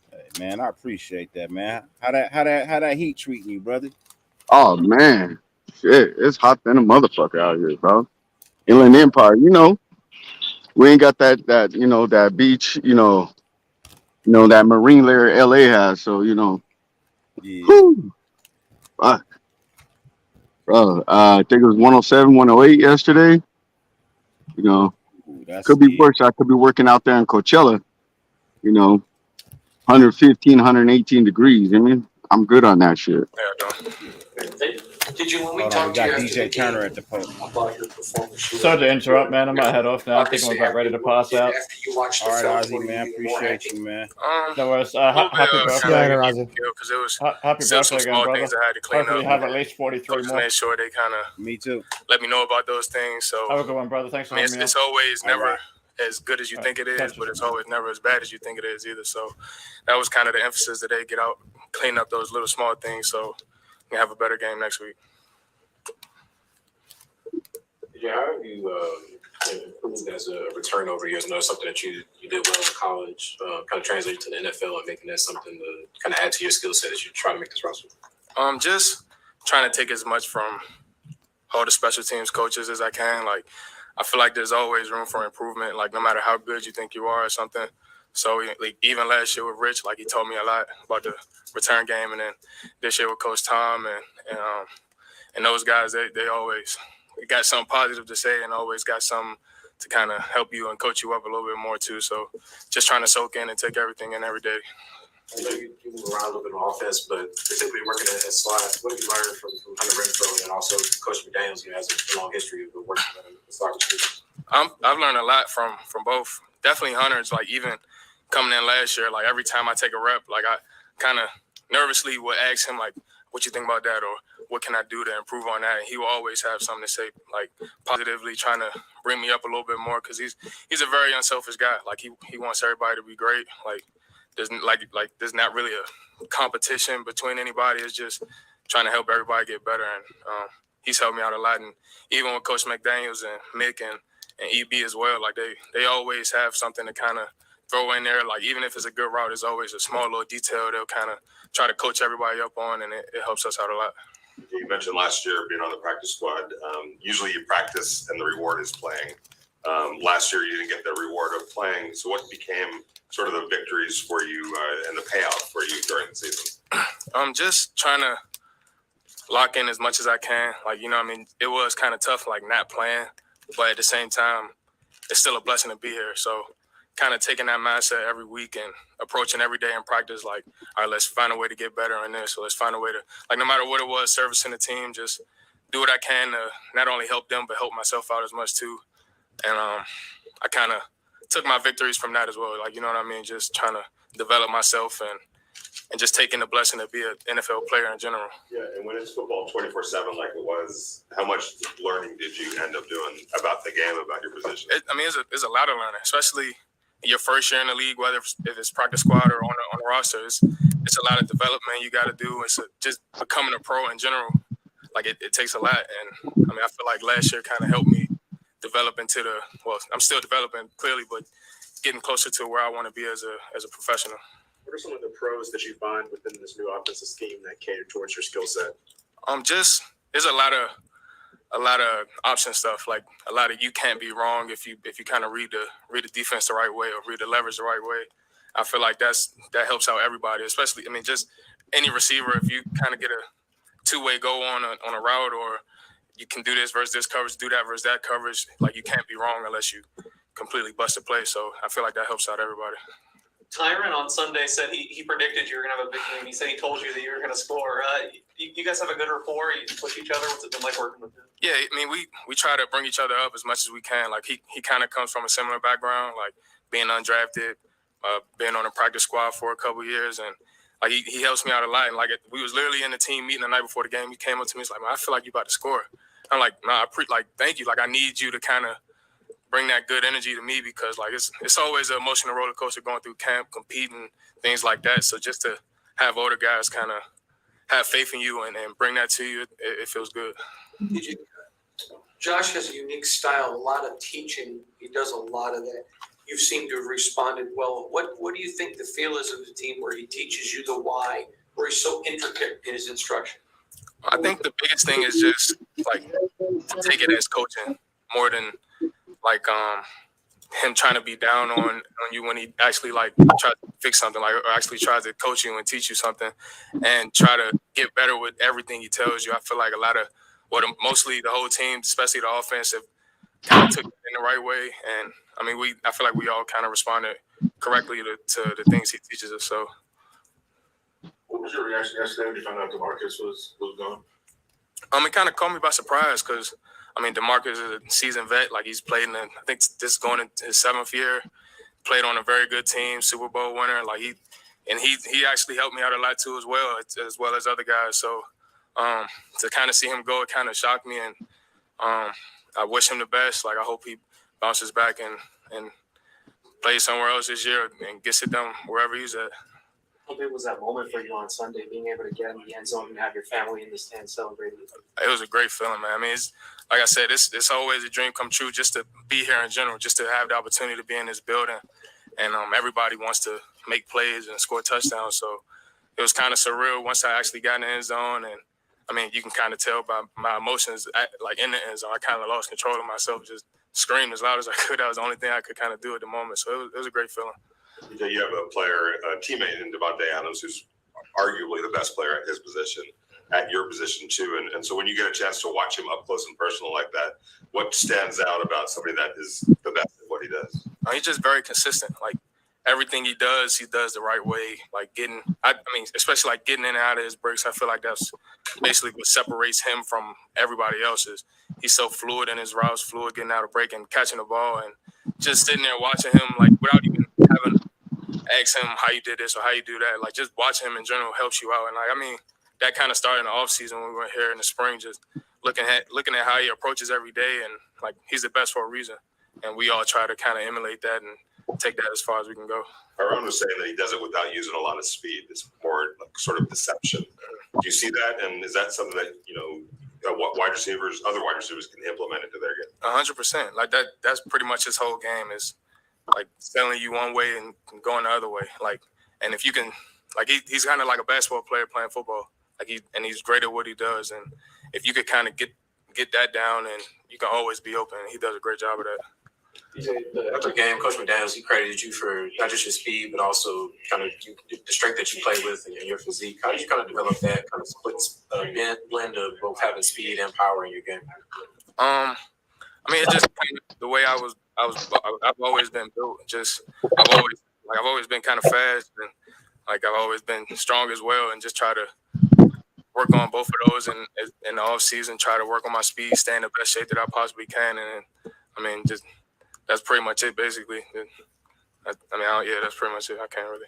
Hey, man, I appreciate that, man. How that heat treating you, brother? Oh man, shit, it's hot than a motherfucker out here, bro. Inland Empire, we ain't got that that beach, that marine layer LA has. So Yeah. whew, fuck, bro. I think it was 107, 108 yesterday. Ooh, that's Could be worse. I could be working out there in Coachella. 115, 118 degrees. I mean, I'm good on that shit. Did you, when we Hold on, we talked to you got after the DJ Turner game at the post. about your performance? Sorry to interrupt, man. I might head off now. I think I'm about ready to pass out. After you watched All the right, film, Ozzy, man. Appreciate you, man. No worries. A little bit Happy of birthday. kind Later, of Ozzy. because it was Happy still some birthday again, small brother. things I had to clean Hopefully up. you have at least 43 Just more. made sure they kind of Me too. let me know about those things. So Have a good one, brother. Thanks for I mean, having me it's on. always All never right. as good as you think it is, Catch you but it's soon. always never as bad as you think it is either. So that was kind of the emphasis today: get out, clean up those little small things, so we can have a better game next week. Yeah, how have you improved as a return over years? I know it's something that you did well in college, kind of translated to the NFL and making that something to kind of add to your skill set as you try to make this roster. Just trying to take as much from all the special teams coaches as I can. Like, I feel like there's always room for improvement. Like, no matter how good you think you are or something. So, like, even last year with Rich, like, he told me a lot about the return game, and then this year with Coach Tom and those guys, they always got something positive to say and always got something to kind of help you and coach you up a little bit more too. So, just trying to soak in and take everything in every day. I know you move around a little bit on offense, but particularly working at slot, what have you learned from Hunter Renfrow and also Coach McDaniels, who has a long history of working at slot receivers? I've learned a lot from both. Definitely Hunter's, like, even coming in last year, like, every time I take a rep, like, I kind of nervously would ask him, like, what you think about that, or what can I do to improve on that? And he will always have something to say, like, positively, trying to bring me up a little bit more, because he's a very unselfish guy. Like, he wants everybody to be great. Like, there's not really a competition between anybody. It's just trying to help everybody get better. And he's helped me out a lot. And even with Coach McDaniels and Mick and EB as well, like, they always have something to kind of throw in there. Like, even if it's a good route, there's always a small little detail they'll kind of try to coach everybody up on, and it helps us out a lot. You mentioned last year being on the practice squad. Usually you practice and the reward is playing. Last year you didn't get the reward of playing. So what became sort of the victories for you and the payout for you during the season? I'm just trying to lock in as much as I can. Like, you know what I mean? It was kind of tough, like, not playing. But at the same time, it's still a blessing to be here. So kind of taking that mindset every week and approaching every day in practice, like, all right, let's find a way to get better on this. So let's find a way to, like, no matter what it was, servicing the team, just do what I can to not only help them, but help myself out as much too. And I kind of took my victories from that as well. Like, you know what I mean? Just trying to develop myself and just taking the blessing to be an NFL player in general. Yeah, and when it's football 24/7 like it was, how much learning did you end up doing about the game, about your position? It's a lot of learning, especially your first year in the league, whether if it's practice squad or on the roster. It's a lot of development you got to do. It's just becoming a pro in general. Like, it takes a lot. And, I mean, I feel like last year kind of helped me develop into I'm still developing, clearly, but getting closer to where I want to be as a professional. What are some of the pros that you find within this new offensive scheme that cater towards your skill set? There's a lot of option stuff. Like, a lot of you can't be wrong if you kind of read the defense the right way or read the leverage the right way. I feel like that helps out everybody, especially, I mean, just any receiver. If you kind of get a two-way go on a route, or you can do this versus this coverage, do that versus that coverage, like, you can't be wrong unless you completely bust a play. So I feel like that helps out everybody. Tyron on Sunday said he predicted you were going to have a big game. He said he told you that you were going to score. You guys have a good rapport? You push each other? What's it been like working with him? Yeah, I mean, we try to bring each other up as much as we can. Like, he kind of comes from a similar background, like being undrafted, being on the practice squad for a couple of years, and like he helps me out a lot. And like, we was literally in the team meeting the night before the game. He came up to me, he's like, "Man, I feel like you about to score." I'm like, "Nah, thank you. Like, I need you to kind of bring that good energy to me, because like it's always an emotional roller coaster going through camp, competing, things like that. So just to have older guys kind of have faith in you and bring that to you, it feels good. Josh has a unique style, a lot of teaching. He does a lot of that. You seem to have responded well. What do you think the feel is of the team where he teaches you the why, where he's so intricate in his instruction? I think the biggest thing is just like to take it as coaching more than like him trying to be down on you when he actually like tries to fix something, like or actually tries to coach you and teach you something and try to get better with everything he tells you. I feel like a lot of mostly the whole team, especially the offense, have kind of took it in the right way. And I mean, I feel like we all kind of responded correctly to the things he teaches us. So. What was your reaction yesterday when you found out DeMarcus was gone? It kind of caught me by surprise because, I mean, DeMarcus is a seasoned vet. Like, he's played I think this is going into his 7th year, played on a very good team, Super Bowl winner. Like, he actually helped me out a lot, too, as well as other guys. So, to kind of see him go, it kind of shocked me. And I wish him the best. Like, I hope he bounces back and plays somewhere else this year and gets it done wherever he's at. How big was that moment for you on Sunday, being able to get in the end zone and have your family in the stand celebrating? It was a great feeling, man. I mean, it's like I said, it's always a dream come true just to be here in general, just to have the opportunity to be in this building. And everybody wants to make plays and score touchdowns. So it was kind of surreal once I actually got in the end zone. And, I mean, you can kind of tell by my emotions, like in the end zone, I kind of lost control of myself, just screamed as loud as I could. That was the only thing I could kind of do at the moment. So it was a great feeling. You have a player, a teammate in Davante Adams, who's arguably the best player at his position, at your position too. And so when you get a chance to watch him up close and personal like that, what stands out about somebody that is the best at what he does? He's just very consistent. Like, everything he does the right way. Like, especially like getting in and out of his breaks. I feel like that's basically what separates him from everybody else. Is he's so fluid in his routes, fluid getting out of break and catching the ball, and just sitting there watching him, like, without even having ask him how you did this or how you do that. Like, just watching him in general helps you out. And, like, I mean, that kind of started in the offseason when we were here in the spring, just looking at how he approaches every day. And, like, he's the best for a reason. And we all try to kind of emulate that and take that as far as we can go. Aaron was saying that he does it without using a lot of speed. It's more like sort of deception. Do you see that? And is that something that, other wide receivers can implement into their game? 100%. Like, that's pretty much his whole game is, like, telling you one way and going the other way. Like, and if you can, like, he's kind of like a basketball player playing football. Like, he's great at what he does. And if you could kind of get that down, and you can always be open. He does a great job of that. After the game, Coach McDaniels, he credited you for not just your speed, but also kind of the strength that you play with and your physique. How did you kind of develop that kind of blend of both having speed and power in your game? I mean, it's just kind of the way I've always been built. I've always been kind of fast, and like I've always been strong as well, and just try to work on both of those in the off season. Try to work on my speed, stay in the best shape that I possibly can, and I mean, just that's pretty much it, basically. That's pretty much it. I can't really.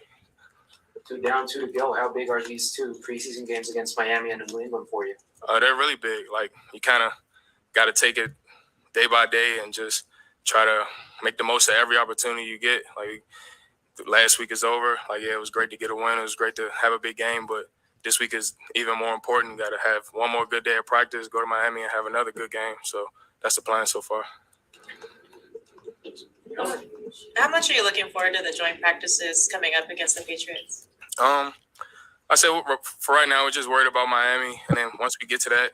2 down, 2 to go. How big are these 2 preseason games against Miami and New England for you? They're really big. Like, you kind of got to take it day by day and just try to make the most of every opportunity you get. Like, last week is over. Like, yeah, it was great to get a win. It was great to have a big game, but this week is even more important. You got to have one more good day of practice, go to Miami, and have another good game. So that's the plan so far. How much are you looking forward to the joint practices coming up against the Patriots? I said for right now, we're just worried about Miami, and then once we get to that,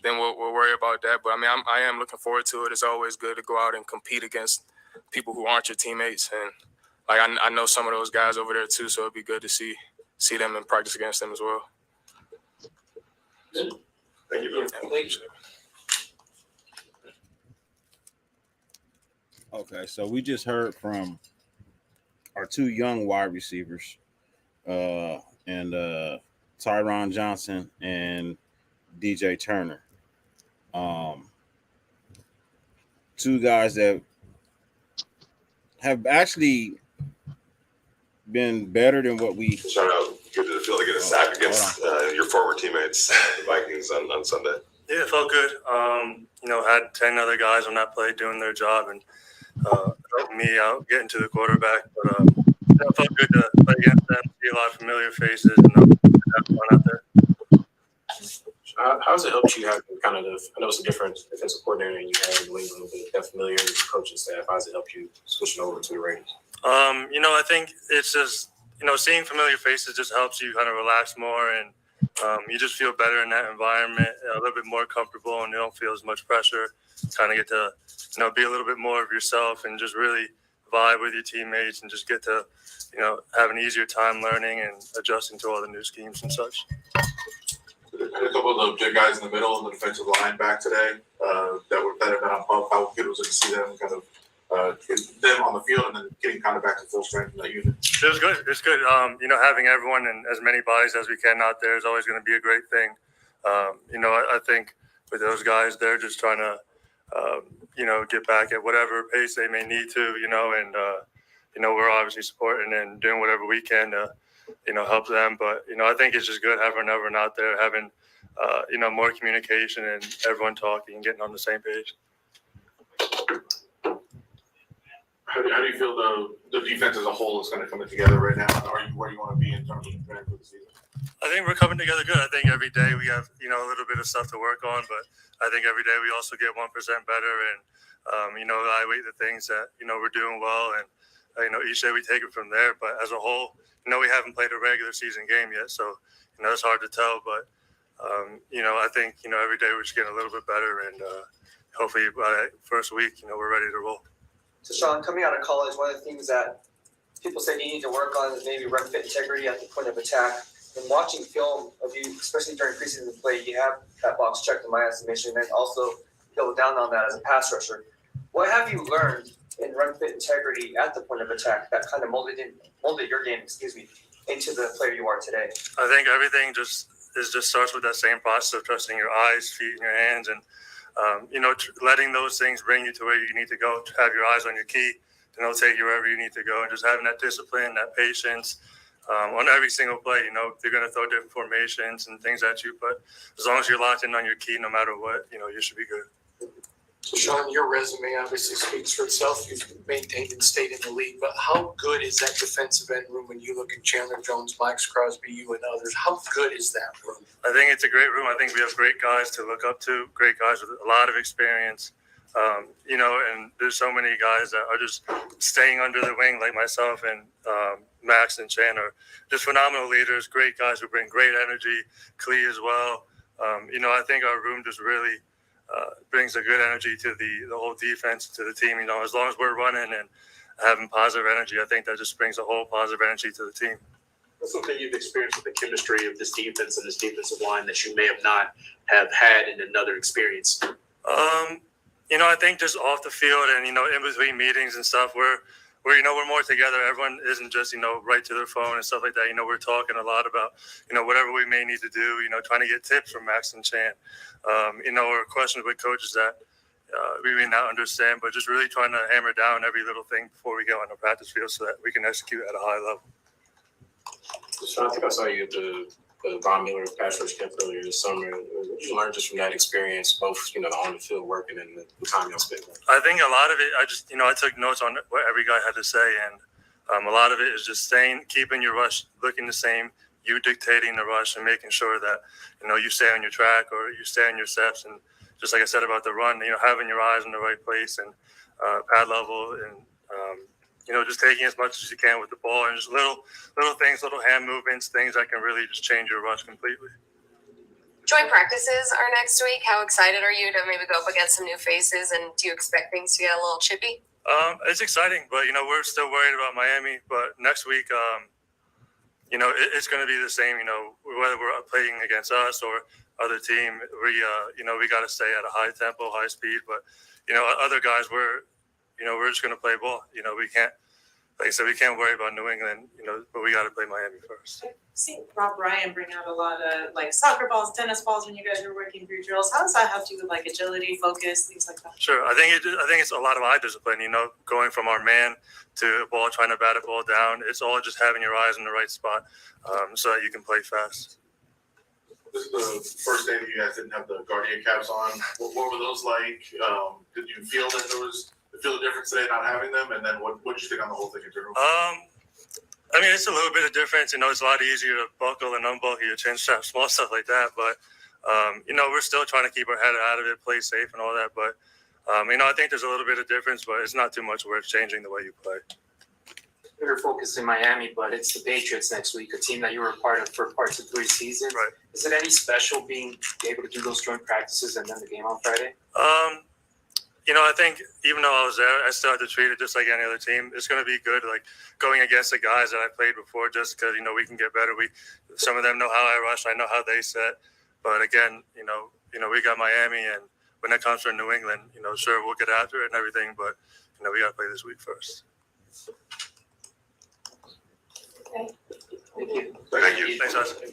then we'll worry about that. But I mean, I am looking forward to it. It's always good to go out and compete against people who aren't your teammates, and like I know some of those guys over there too, so it'd be good to see them and practice against them as well. Thank you. Okay, so we just heard from our 2 young wide receivers, and Tyron Johnson and DJ Turner. 2 guys that have actually been better than what we. Shout out, good to feel to get a sack against your former teammates, the Vikings, on Sunday. Yeah, it felt good. Had 10 other guys on that play doing their job and helping me out getting to the quarterback. But it felt good to play against them, see a lot of familiar faces, and have fun out there. How's it helped you having kind of I know it's a different defensive coordinator than you had in New England, but that familiarity with the coaching staff, how's it helped you switching over to the Raiders? I think it's just, seeing familiar faces just helps you kind of relax more, and you just feel better in that environment, a little bit more comfortable, and you don't feel as much pressure. Kind of get to, be a little bit more of yourself and just really vibe with your teammates and just get to, have an easier time learning and adjusting to all the new schemes and such. A couple of the big guys in the middle and the defensive line back today that have been on pump. How good was it to see them kind of them on the field and then getting kind of back to full strength in that unit? It was good. It's good. Having everyone and as many bodies as we can out there is always going to be a great thing. I think with those guys, they're just trying to, get back at whatever pace they may need to, and we're obviously supporting and doing whatever we can to, help them. But, I think it's just good having everyone out there, having, more communication and everyone talking and getting on the same page. How do you feel the defense as a whole is kind of coming together right now? Are you where you want to be in terms of preparing for the season? I think we're coming together good. I think every day we have, a little bit of stuff to work on, but I think every day we also get 1% better and, evaluate the things that, we're doing well. And, each day we take it from there. But as a whole, we haven't played a regular season game yet. So, it's hard to tell. But, I think, every day we're just getting a little bit better. And hopefully by that first week, we're ready to roll. So Sean, coming out of college, one of the things that people said you need to work on is maybe run fit integrity at the point of attack. And watching film of you, especially during preseason play, you have that box checked in my estimation, and also double down on that as a pass rusher. What have you learned in run fit integrity at the point of attack that kind of molded your game, into the player you are today? I think everything just starts with that same process of trusting your eyes, feet, and your hands, and letting those things bring you to where you need to go. Have your eyes on your key, and they'll take you wherever you need to go. And just having that discipline, that patience on every single play. They're going to throw different formations and things at you, but as long as you're locked in on your key, no matter what, you should be good. So Sean, your resume obviously speaks for itself. You've maintained and stayed in the league, but how good is that defensive end room when you look at Chandler Jones, Max Crosby, you and others? How good is that room? I think it's a great room. I think we have great guys to look up to, great guys with a lot of experience. And there's so many guys that are just staying under the wing, like myself and Max and Chandler. Just phenomenal leaders, great guys who bring great energy, Klee as well. I think our room just really brings a good energy to the whole defense, to the team. As long as we're running and having positive energy, I think that just brings a whole positive energy to the team. What's something you've experienced with the chemistry of this defense and this defensive line that you may have not have had in another experience? I think just off the field and, in between meetings and stuff, we're more together. Everyone isn't just, right to their phone and stuff like that. We're talking a lot about, whatever we may need to do, trying to get tips from Max and Chan, or questions with coaches that we may not understand, but just really trying to hammer down every little thing before we go on the practice field so that we can execute at a high level. So I think I saw you at the Von Miller pass rush camp earlier this summer. What did you learn just from that experience, both, on the field working and the time y'all spent there? I think a lot of it, I took notes on what every guy had to say, and a lot of it is just keeping your rush looking the same, you dictating the rush and making sure that, you stay on your track or you stay on your steps. And just like I said about the run, having your eyes in the right place and pad level and, just taking as much as you can with the ball and just little things, little hand movements, things that can really just change your rush completely. Joint practices are next week. How excited are you to maybe go up against some new faces, and do you expect things to get a little chippy? It's exciting, but, we're still worried about Miami. But next week, it's going to be the same, whether we're playing against us or other team. We got to stay at a high tempo, high speed. But, other guys, we're just going to play ball. We can't, like I said, we can't worry about New England, but we got to play Miami first. I've seen Rob Ryan bring out a lot of soccer balls, tennis balls when you guys are working through drills. How does that help you with agility, focus, things like that? Sure. I think it's a lot of eye discipline, going from our man to ball, trying to bat a ball down. It's all just having your eyes in the right spot so that you can play fast. This is the first day that you guys didn't have the Guardian caps on. What were those like? Did you feel that feel the difference today not having them? And then what did you think on the whole thing in general? It's a little bit of difference. It's a lot easier to buckle and unbuckle your chin strap, small stuff like that. But We're still trying to keep our head out of it, play safe and all that. But, I think there's a little bit of difference, but it's not too much where it's changing the way you play. You're focused in Miami, but it's the Patriots next week, a team that you were a part of for parts of 3 seasons. Right. Is it any special being able to do those joint practices and then the game on Friday? I think even though I was there, I still have to treat it just like any other team. It's going to be good, like going against the guys that I played before, just because we can get better. Some of them know how I rush, I know how they set. But again, we got Miami, and when it comes from New England, sure we'll get after it and everything, but we got to play this week first. Okay. Thank you. Thank you. Thanks, Austin.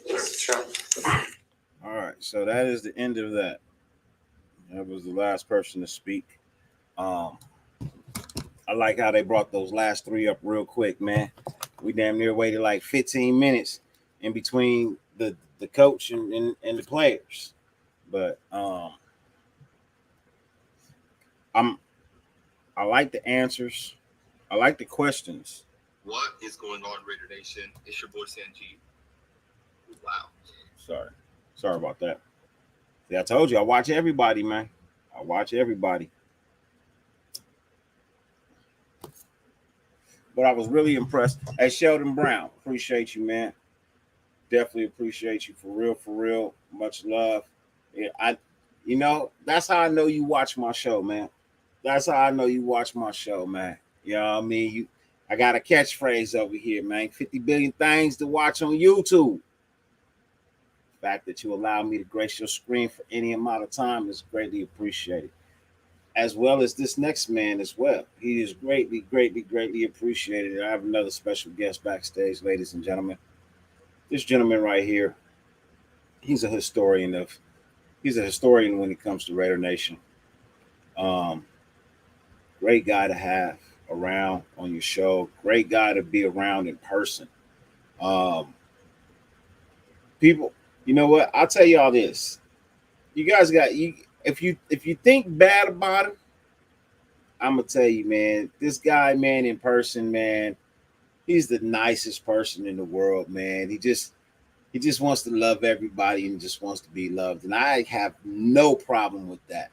All right, so that is the end of that. That was the last person to speak. I like how they brought those last 3 up real quick, man. We damn near waited like 15 minutes in between the coach and the players. But I like the answers. I like the questions. What is going on, Raider Nation? It's your boy Sanjeev. Wow. Sorry about that. See, I told you I watch everybody, man. I watch everybody. But I was really impressed. Hey, Sheldon Brown, appreciate you, man. Definitely appreciate you, for real. Much love. Yeah, that's how I know you watch my show, man. That's how I know you watch my show, man. You know what I mean? I got a catchphrase over here, man. 50 billion things to watch on YouTube. The fact that you allow me to grace your screen for any amount of time is greatly appreciated. As well as this next man as well. He is greatly appreciated. I have another special guest backstage, ladies and gentlemen. This gentleman right here, he's a historian when it comes to Raider Nation. Great guy to have around on your show. Great guy to be around in person. People, you know what? I'll tell y'all this. You guys if you think bad about him, I'm gonna tell you, man, this guy, man, in person, man, he's the nicest person in the world, man. He just wants to love everybody and just wants to be loved. And I have no problem with that.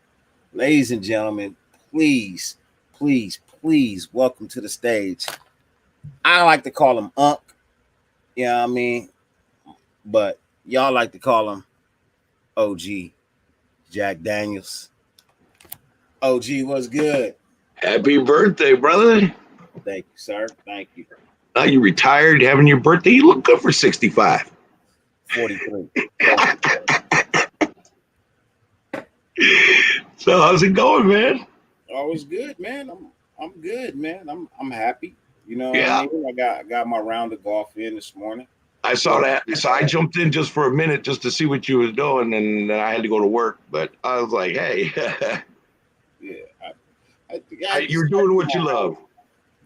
Ladies and gentlemen, please welcome to the stage. I like to call him Unc. You know what I mean? But y'all like to call him OG Jack Daniels. OG, what's good? Happy birthday, brother. Thank you, sir. Thank you. Now you retired, having your birthday. You look good for 65. 43. So how's it going, man? Always good, man. I'm good, man. I'm happy. You know, yeah. What I mean? I got my round of golf in this morning. I saw that. So I jumped in just for a minute just to see what you was doing, and then I had to go to work. But I was like, hey. Yeah. You're doing what you love.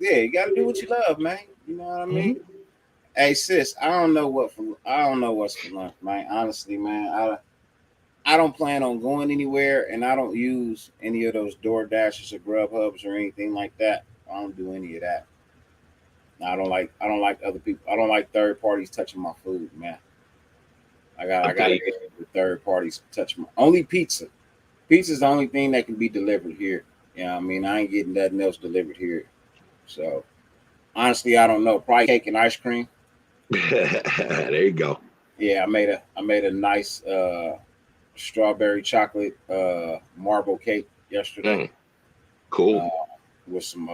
Yeah, you got to do what you love, man. You know what I mean? Mm-hmm. Hey, sis, I don't know what's for lunch, man. Honestly, man, I don't plan on going anywhere, and I don't use any of those DoorDashes or Grubhubs or anything like that. I don't do any of that. I don't like other people. I don't like third parties touching my food, man. I gotta get the third parties touching my only pizza. Pizza's the only thing that can be delivered here. You know what I mean? I ain't getting nothing else delivered here. So honestly, I don't know. Probably cake and ice cream. There you go. Yeah, I made a nice strawberry chocolate marble cake yesterday. Cool. With some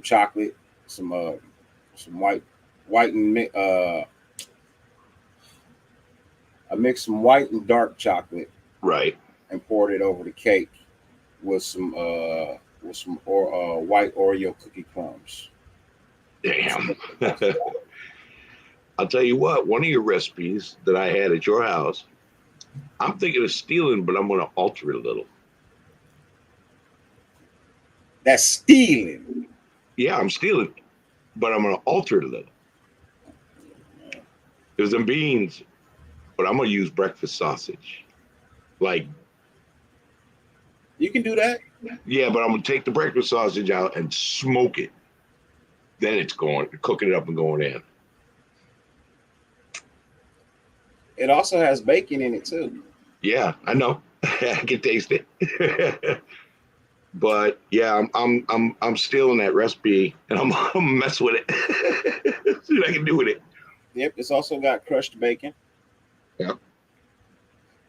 chocolate, some white and I mixed some white and dark chocolate, right, and poured it over the cake with some white Oreo cookie crumbs. Damn. I'll tell you what, one of your recipes that I had at your house, I'm thinking of stealing, but I'm going to alter it a little. That's stealing. Yeah, I'm stealing, but I'm going to alter it a little. There's some beans, but I'm going to use breakfast sausage. Like, you can do that. Yeah, but I'm going to take the breakfast sausage out and smoke it. Then it's cooking it up and going in. It also has bacon in it too. Yeah, I know. I can taste it. But yeah, I'm stealing that recipe and I'm gonna mess with it. See what I can do with it. Yep, it's also got crushed bacon. Yeah.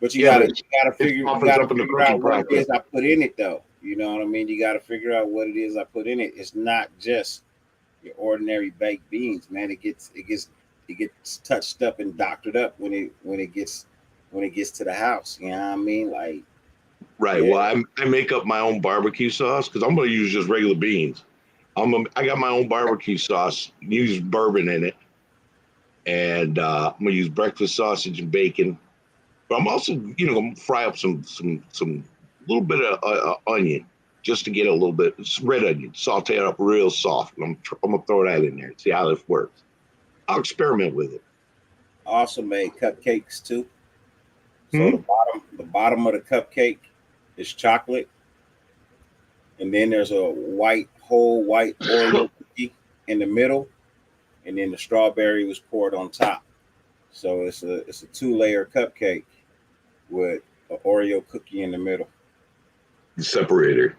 But you Yeah, gotta but figure softens up in the figure out cooking what it process. is I put in it though. You know what I mean? You gotta figure out what it is I put in it. It's not just your ordinary baked beans, man. It gets touched up and doctored up when it gets to the house. You know what I mean? Like Right. yeah. Well, I make up my own barbecue sauce because I'm going to use just regular beans. I got my own barbecue sauce, use bourbon in it, and I'm going to use breakfast sausage and bacon. But I'm also, going to fry up some little bit of onion just to get a little bit red onion, saute it up real soft. And I'm going to throw that in there and see how this works. I'll experiment with it. I also made cupcakes too. So the bottom of the cupcake is chocolate, and then there's a whole white Oreo cookie in the middle, and then the strawberry was poured on top. So it's a 2-layer cupcake with an Oreo cookie in the middle. Separator.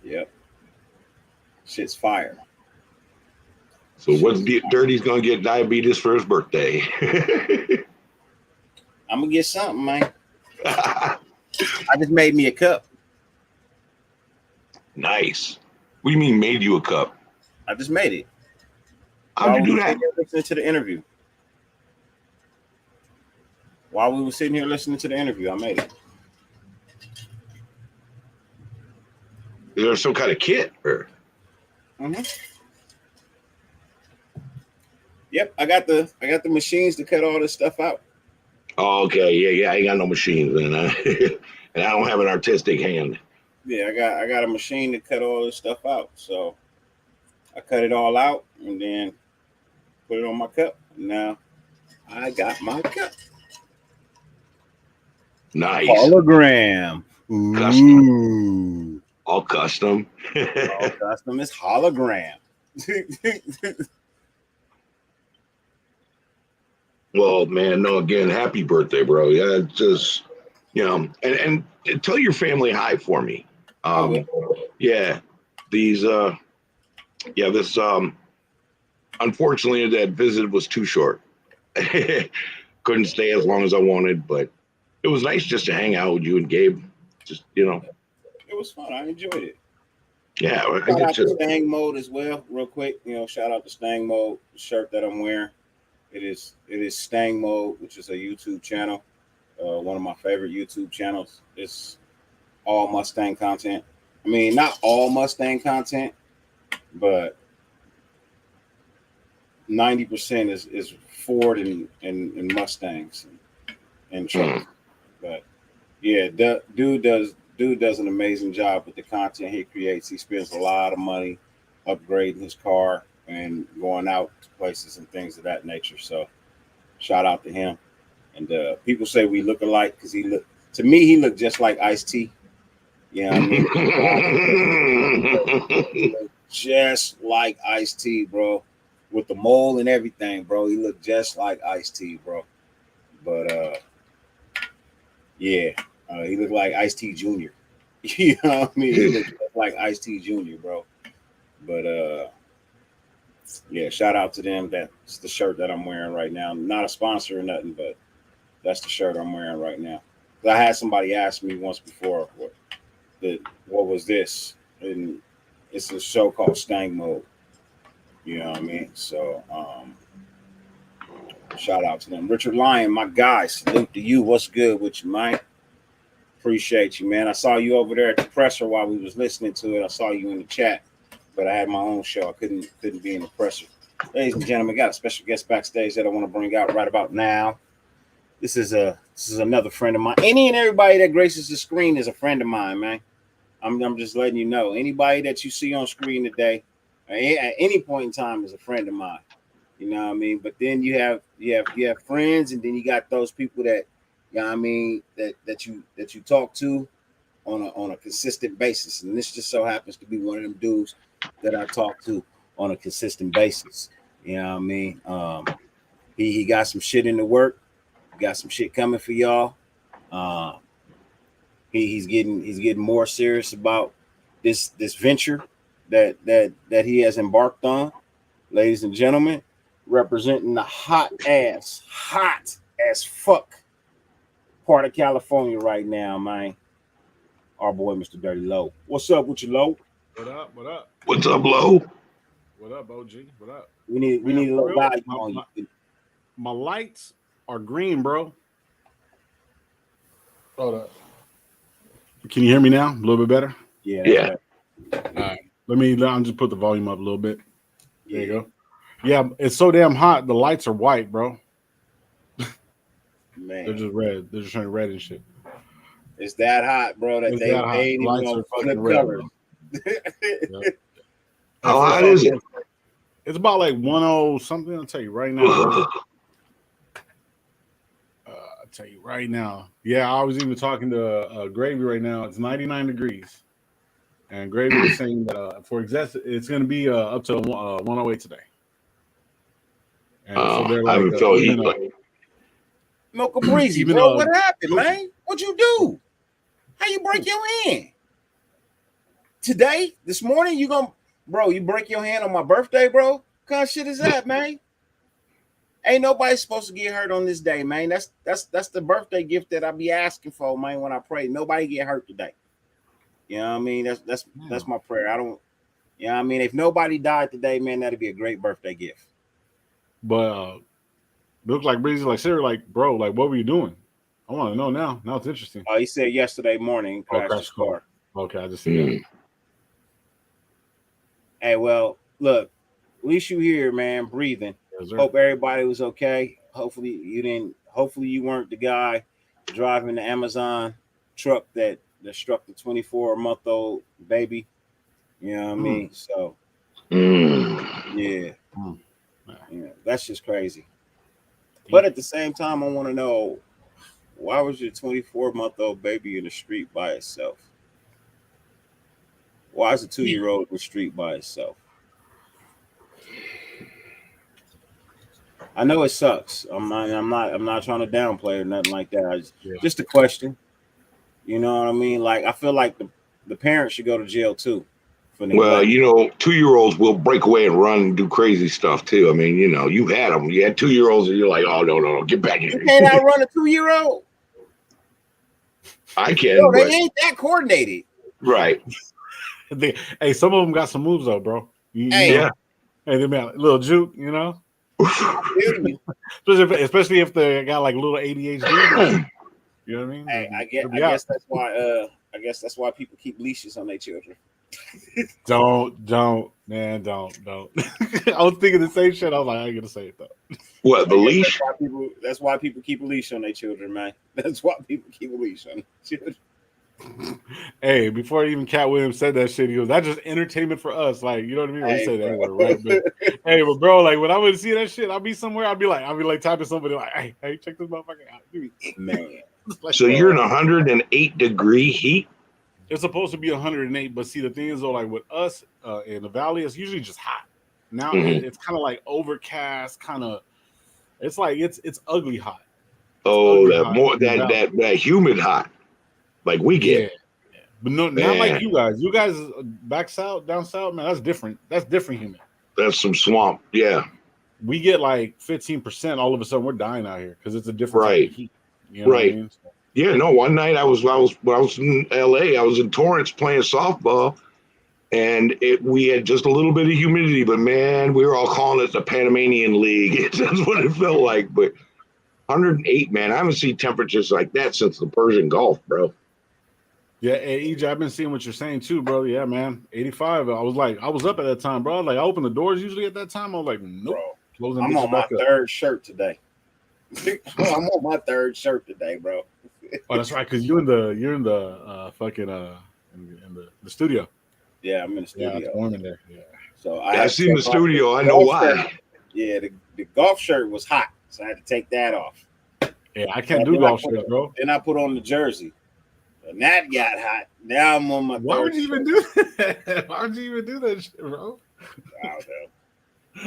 Yep. Shit's fire. So what's Dirty's gonna get diabetes for his birthday? I'm gonna get something, man. I just made me a cup. Nice. What do you mean made you a cup? I just made it. How'd you do that? Listening to the interview. While we were sitting here listening to the interview, I made it. Is there some kind of kit? Or? Mm-hmm. Yep, I got the machines to cut all this stuff out. Oh, okay, yeah. I ain't got no machines, man. And I don't have an artistic hand. Yeah, I got a machine to cut all this stuff out. So I cut it all out and then put it on my cup. Now I got my cup. Nice. Hologram. Custom. All custom. All custom is hologram. Well, man, no, again, happy birthday, bro. Yeah, just, and tell your family hi for me. Yeah, this, unfortunately, that visit was too short. Couldn't stay as long as I wanted, but it was nice just to hang out with you and Gabe. Just, It was fun. I enjoyed it. Yeah. Shout out to Stang Mode as well, real quick. Shout out to Stang Mode, the shirt that I'm wearing. It is Stang Mode, which is a YouTube channel, one of my favorite YouTube channels. It's all Mustang content. I mean, not all Mustang content, but 90% is Ford and Mustangs and trucks. But yeah, dude does an amazing job with the content he creates. He spends a lot of money upgrading his car and going out to places and things of that nature. So shout out to him. And people say we look alike because he looked just like Ice-T. You know what I mean? Just like Ice-T, bro. With the mole and everything, bro. He looked just like Ice-T, bro. But he looked like Ice-T Jr. You know what I mean? He looked just like Ice-T Jr., bro. But shout out to them. That's the shirt that I'm wearing right now. Not a sponsor or nothing, but that's the shirt I'm wearing right now. I had somebody ask me once before what was this? And it's a show called Stang Mode. You know what I mean? So shout out to them. Richard Lyon, my guy, salute to you. What's good with you, man? Appreciate you, man. I saw you over there at the presser while we was listening to it. I saw you in the chat, but I had my own show. I couldn't be in the presser. Ladies and gentlemen, got a special guest backstage that I want to bring out right about now. This is another friend of mine. Any and everybody that graces the screen is a friend of mine, man. I'm just letting you know. Anybody that you see on screen today, at any point in time, is a friend of mine. You know what I mean? But then you have friends, and then you got those people that, you know what I mean, that you talk to on a consistent basis. And this just so happens to be one of them dudes that I talk to on a consistent basis. You know what I mean? He got some shit in the work. Got some shit coming for y'all. He's getting more serious about this venture that he has embarked on. Ladies and gentlemen, representing the hot as fuck part of California right now, man. Our boy, Mr. Dirty Low. What's up with you, Low? What up? What up? What's up, Low? What up, OG? What up? We need a little value on you. My lights are green, bro. Hold up. Can you hear me now? A little bit better? Yeah. All right. I'll just put the volume up a little bit. There you go. Yeah, it's so damn hot. The lights are white, bro. Man. They're just red. They're just turning red and shit. It's that hot, bro, that It's they that hot. ain't even Lights gonna are flip fucking red, colors. Yep. How hot is it? It's about like 10 something. I'll tell you right now. I'll tell you right now. Yeah, I was even talking to Gravy right now. It's 99 degrees. And Gravy was saying that it's going to be up to 108 today. And so they're I haven't felt heat like Mocha Breezy, even, bro. What happened, man? What'd you do? How you break your hand? Today? This morning? You break your hand on my birthday, bro? What kind of shit is that, man? Ain't nobody supposed to get hurt on this day, man. That's the birthday gift that I be asking for, man, when I pray. Nobody get hurt today. You know what I mean? That's my prayer. You know what I mean? If nobody died today, man, that'd be a great birthday gift. But look like Breezy, like Siri, like, bro, like, what were you doing? I want to know now. Now it's interesting. He said yesterday morning crashed his car. Okay, I just see that. Hey, well, look, at least you here, man, breathing. Yes, sir. Hope everybody was okay. Hopefully you weren't the guy driving the Amazon truck that struck the 24-month-old baby. You know what I mean? So yeah, that's just crazy. But at the same time, I want to know, why was your 24-month-old baby in the street by itself? Why is a 2-year-old in the street by itself? I know it sucks. I'm not trying to downplay or nothing like that. Just a question. You know what I mean? Like, I feel like the parents should go to jail too. Well, 2-year-olds will break away and run and do crazy stuff too. I mean, you had them. You had 2-year-olds and you're like, oh, no, get back here. You can't outrun a 2-year-old. I can. No, they ain't that coordinated. Right. Hey, some of them got some moves though, bro. Yeah. Hey, they got a little juke, especially if they got like little ADHD. You know what I mean? Hey, I guess that's why. I guess that's why people keep leashes on their children. Don't, man, don't. I was thinking the same shit. I was like, I ain't gonna say it though. What, the leash? That's why people keep a leash on their children, man. That's why people keep a leash on their children. Hey, before even Cat Williams said that shit, he goes, "That's just entertainment for us." Like, you know what I mean? We say that word, right? But, hey, but bro, like when I would see that shit, I'll be somewhere, I'll be like typing somebody like, "Hey, check this motherfucker out, man." So you're in 108 degree heat. It's supposed to be 108, but see, the thing is though, like with us in the valley, it's usually just hot. Now it's kind of like overcast, kind of. It's like it's ugly hot. That humid hot, like we get. Yeah. But no, not like you guys. You guys back south, down south, man. That's different. That's different humid. That's some swamp. Yeah. We get like 15%. All of a sudden, we're dying out here because it's a different type of heat. You know right. What I mean? So, yeah. No. One night I was in LA. I was in Torrance playing softball, and we had just a little bit of humidity. But man, we were all calling it the Panamanian League. That's what it felt like. But 108, man. I haven't seen temperatures like that since the Persian Gulf, bro. Yeah, hey, EJ, I've been seeing what you're saying too, bro. Yeah, man. 85. I was up at that time, bro. Like I opened the doors usually at that time. I was like, nope. Bro, I'm on my third shirt today. I'm on my third shirt today, bro. Oh, that's right, because you're in the fucking in the studio. Yeah, I'm in the studio. Yeah, it's warm in there. Yeah. So I seen the studio. I know why. Shirt. Yeah, the golf shirt was hot, so I had to take that off. Yeah, I can't do golf shirts, bro. Then I put on the jersey. And that got hot. Now I'm on my. Why would you even do that? Why would you even do that shit, bro? I don't know.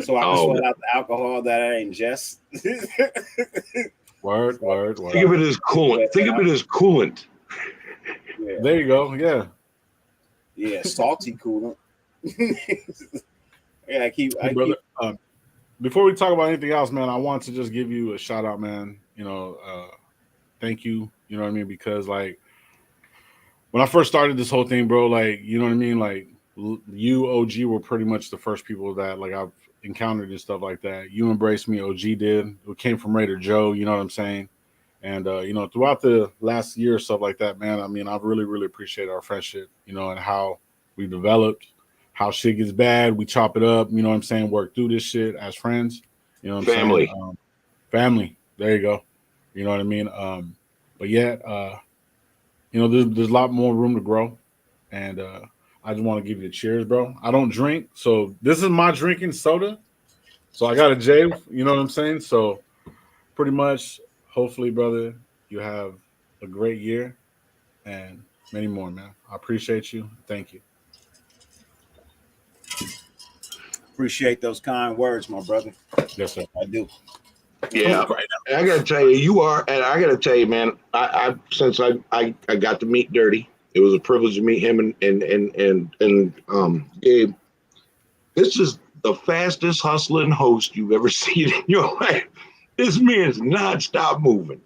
so I can Oh, sweat out the alcohol that I ingest. Word. Think of it as coolant. Think of it as coolant. Yeah, There you go. Yeah. yeah, salty coolant. Yeah, Hey, brother. Before we talk about anything else, man, I want to just give you a shout out, man. Thank you. You know what I mean? Because like when I first started this whole thing, bro, like you know what I mean, like you, OG, were pretty much the first people that like I've encountered and stuff like that. You embraced me, OG did. It came from Raider Joe. You know what I'm saying? And throughout the last year or stuff like that, man, I mean, I've really, really appreciated our friendship, and how we developed. How shit gets bad, we chop it up. You know what I'm saying? Work through this shit as friends. You know what I'm Family. saying? Family. There you go. You know what I mean? But yeah, there's a lot more room to grow, and I just want to give you a cheers, bro. I don't drink, so this is my drinking soda. So I got a J. You know what I'm saying? So pretty much, hopefully, brother, you have a great year and many more, man. I appreciate you. Thank you. Appreciate those kind words, my brother. Yes, sir. I do. Yeah, and I gotta tell you, and I gotta tell you, man. I since I got to meet Dirty, it was a privilege to meet him and Gabe. This is the fastest hustling host you've ever seen in your life. This man's nonstop moving.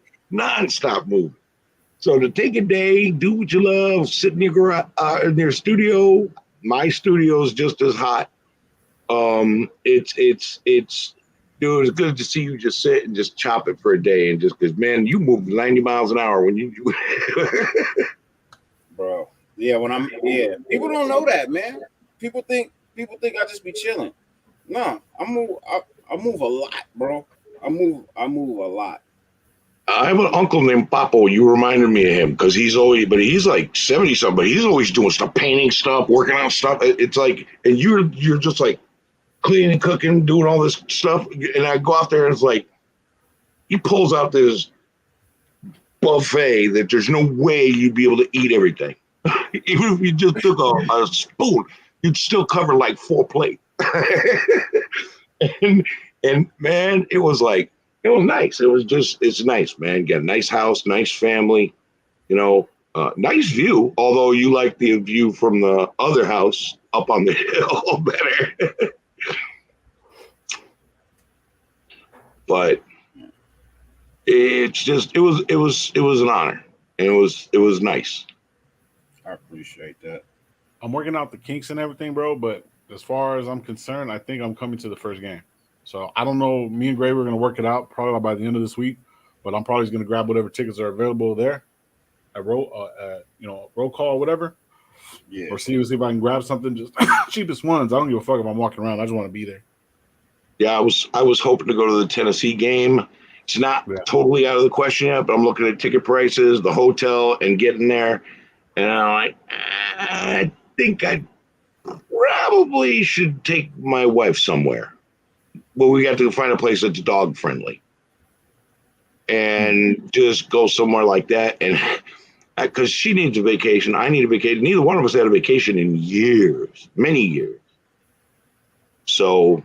So to take a day, do what you love, sit in your garage, in their studio. My studio is just as hot. It's dude, it's good to see you just sit and just chop it for a day and just because man, you move 90 miles an hour when you Bro. Yeah, people don't know that, man. People think I just be chilling. No, I move a lot, bro. I move a lot. I have an uncle named Papo. You reminded me of him because he's like 70 something, but he's always doing stuff, painting stuff, working on stuff. It's like, and you're just like cleaning, cooking, doing all this stuff. And I go out there and it's like, he pulls out this buffet that there's no way you'd be able to eat everything. Even if you just took a spoon, you'd still cover like 4 plates. and man, it was nice. It's nice, man. Got a nice house, nice family, nice view. Although you like the view from the other house up on the hill better. But it was an honor. And it was nice. I appreciate that. I'm working out the kinks and everything, bro. But as far as I'm concerned, I think I'm coming to the first game. So I don't know. Me and Gray, we're going to work it out probably by the end of this week. But I'm probably going to grab whatever tickets are available there at roll call or whatever. Yeah. Or see if I can grab something, just cheapest ones. I don't give a fuck if I'm walking around. I just want to be there. Yeah, I was hoping to go to the Tennessee game. It's not totally out of the question yet, but I'm looking at ticket prices, the hotel, and getting there. And I'm like, I think I probably should take my wife somewhere. But we got to find a place that's dog friendly. And just go somewhere like that. And because she needs a vacation, I need a vacation. Neither one of us had a vacation in years, many years. So,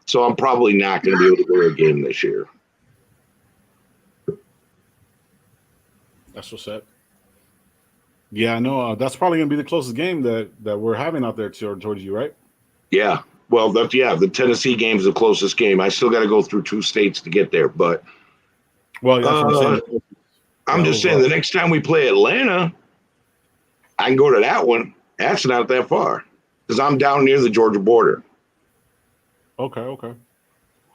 so I'm probably not going to be able to go to a game this year. That's what's up. Yeah, I know. That's probably going to be the closest game that we're having out there towards you, right? Yeah. Well, the Tennessee game is the closest game. I still got to go through 2 states to get there, but I'm just saying the next time we play Atlanta, I can go to that one. That's not that far because I'm down near the Georgia border. Okay.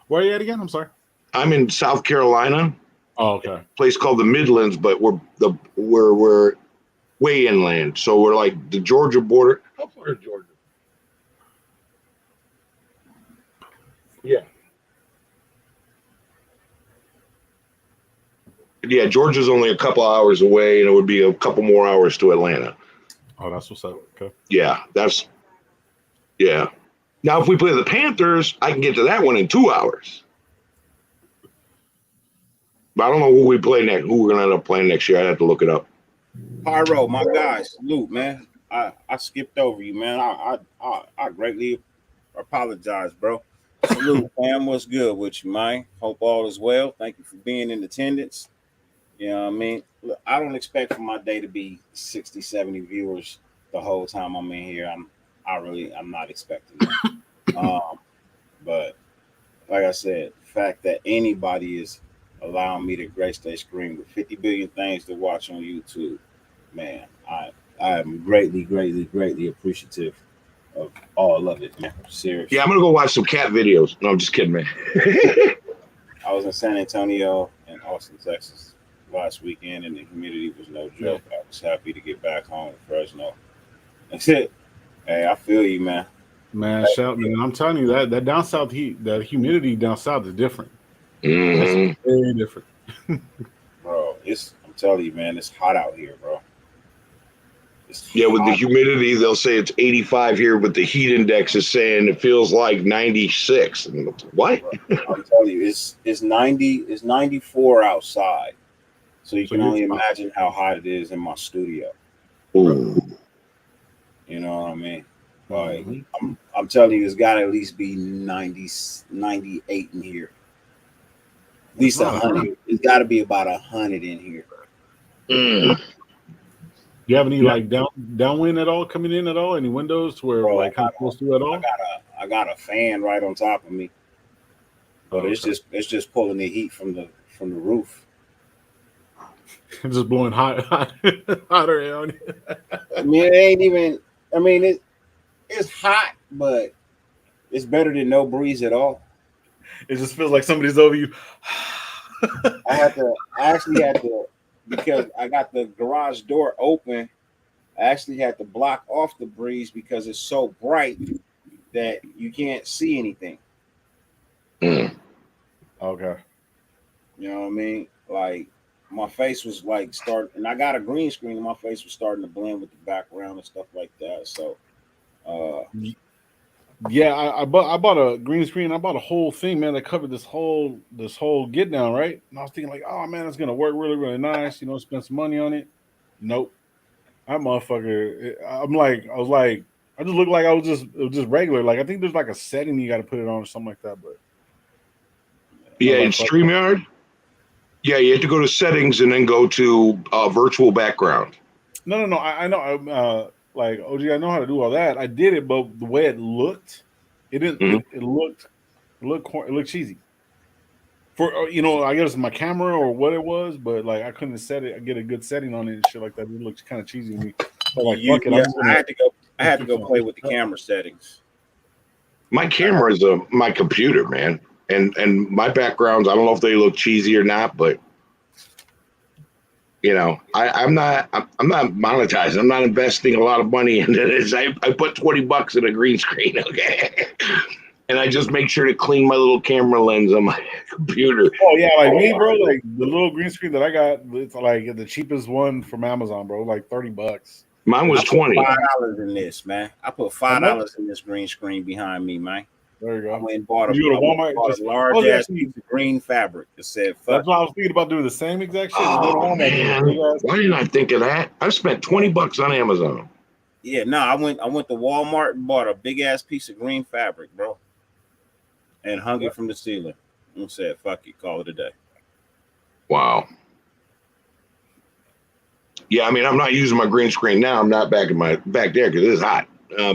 Where are you at again? I'm sorry. I'm in South Carolina. Oh, okay. Place called the Midlands, but we're way inland, so we're like the Georgia border. How far is Georgia? Yeah, Georgia's only a couple hours away, and it would be a couple more hours to Atlanta. Oh, that's what's up. Okay. Yeah. Now, if we play the Panthers, I can get to that one in 2 hours. But I don't know who we play next. Who we're gonna end up playing next year? I have to look it up. Pyro, my guy, salute, man. I skipped over you, man. I greatly apologize, bro. Salute, fam. What's good with you, man? Hope all is well. Thank you for being in attendance. You know what I mean? Look, I don't expect for my day to be 60, 70 viewers the whole time I'm in here. I'm not expecting that. But like I said, the fact that anybody is allowing me to grace their screen with 50 billion things to watch on YouTube, man, I am greatly, greatly, greatly appreciative of all of it, man. Seriously. Yeah, I'm gonna go watch some cat videos. No, I'm just kidding, man. I was in San Antonio and Austin, Texas last weekend, and the humidity was no joke. I was happy to get back home to Fresno. That's it. Hey, I feel you, man. Man, shout, man, I'm telling you that down south heat, that humidity down south is different. Mhm. It's very different. Bro, I'm telling you, man, it's hot out here, bro. Yeah, with the humidity, they'll say it's 85 here, but the heat index is saying it feels like 96. What? I'm telling you, it's 94 outside. So you can only imagine how hot it is in my studio. Ooh. You know what I mean? Like I'm telling you, it's gotta at least be 90, 98 in here. At least 100. It's gotta be about 100 in here. You have any like downwind at all coming in at all? Any windows to where like kind of close to at all? I got a fan right on top of me, but it's just pulling the heat from the roof. Just blowing hotter air on you. I mean, it ain't even. I mean, it's hot, but it's better than no breeze at all. It just feels like somebody's over you. I actually had to, because I got the garage door open. I actually had to block off the breeze because it's so bright that you can't see anything. Okay. You know what I mean? Like my face was like and I got a green screen and my face was starting to blend with the background and stuff like that. So yeah, I bought a green screen. I bought a whole thing, man, that covered this whole get down, right? And I was thinking like, oh man, it's gonna work really, really nice, spend some money on it. Nope. That motherfucker, I just looked like it was just regular. Like I think there's like a setting you gotta put it on or something like that, but yeah, in StreamYard. Yeah, you have to go to settings and then go to virtual background. No. I know. Like OG, I know how to do all that. I did it, but the way it looked, it didn't. It looked cheesy. For I guess my camera or what it was, but like I couldn't get a good setting on it and shit like that. It looked kind of cheesy to me. So like, fuck it. I had to go play with the camera settings. My camera is my computer, man. And my backgrounds, I don't know if they look cheesy or not, but I'm not monetizing. I'm not investing a lot of money into this. I put $20 in a green screen, okay? And I just make sure to clean my little camera lens on my computer. Oh yeah, like me, bro. Like the little green screen that I got, it's like the cheapest one from Amazon, bro. Like $30. Mine was $20. $5 in this, man. I put $5 in this green screen behind me, man. There you go. I went and bought a Walmart, large ass piece of green fabric that said fuck. That's what I was thinking about doing, the same exact shit. Oh, man. Why didn't I think of that? I spent $20 on Amazon. Yeah, no, I went to Walmart and bought a big ass piece of green fabric, bro, and hung it from the ceiling and said, fuck it, call it a day. Wow. Yeah, I mean, I'm not using my green screen now. I'm not back there because it's hot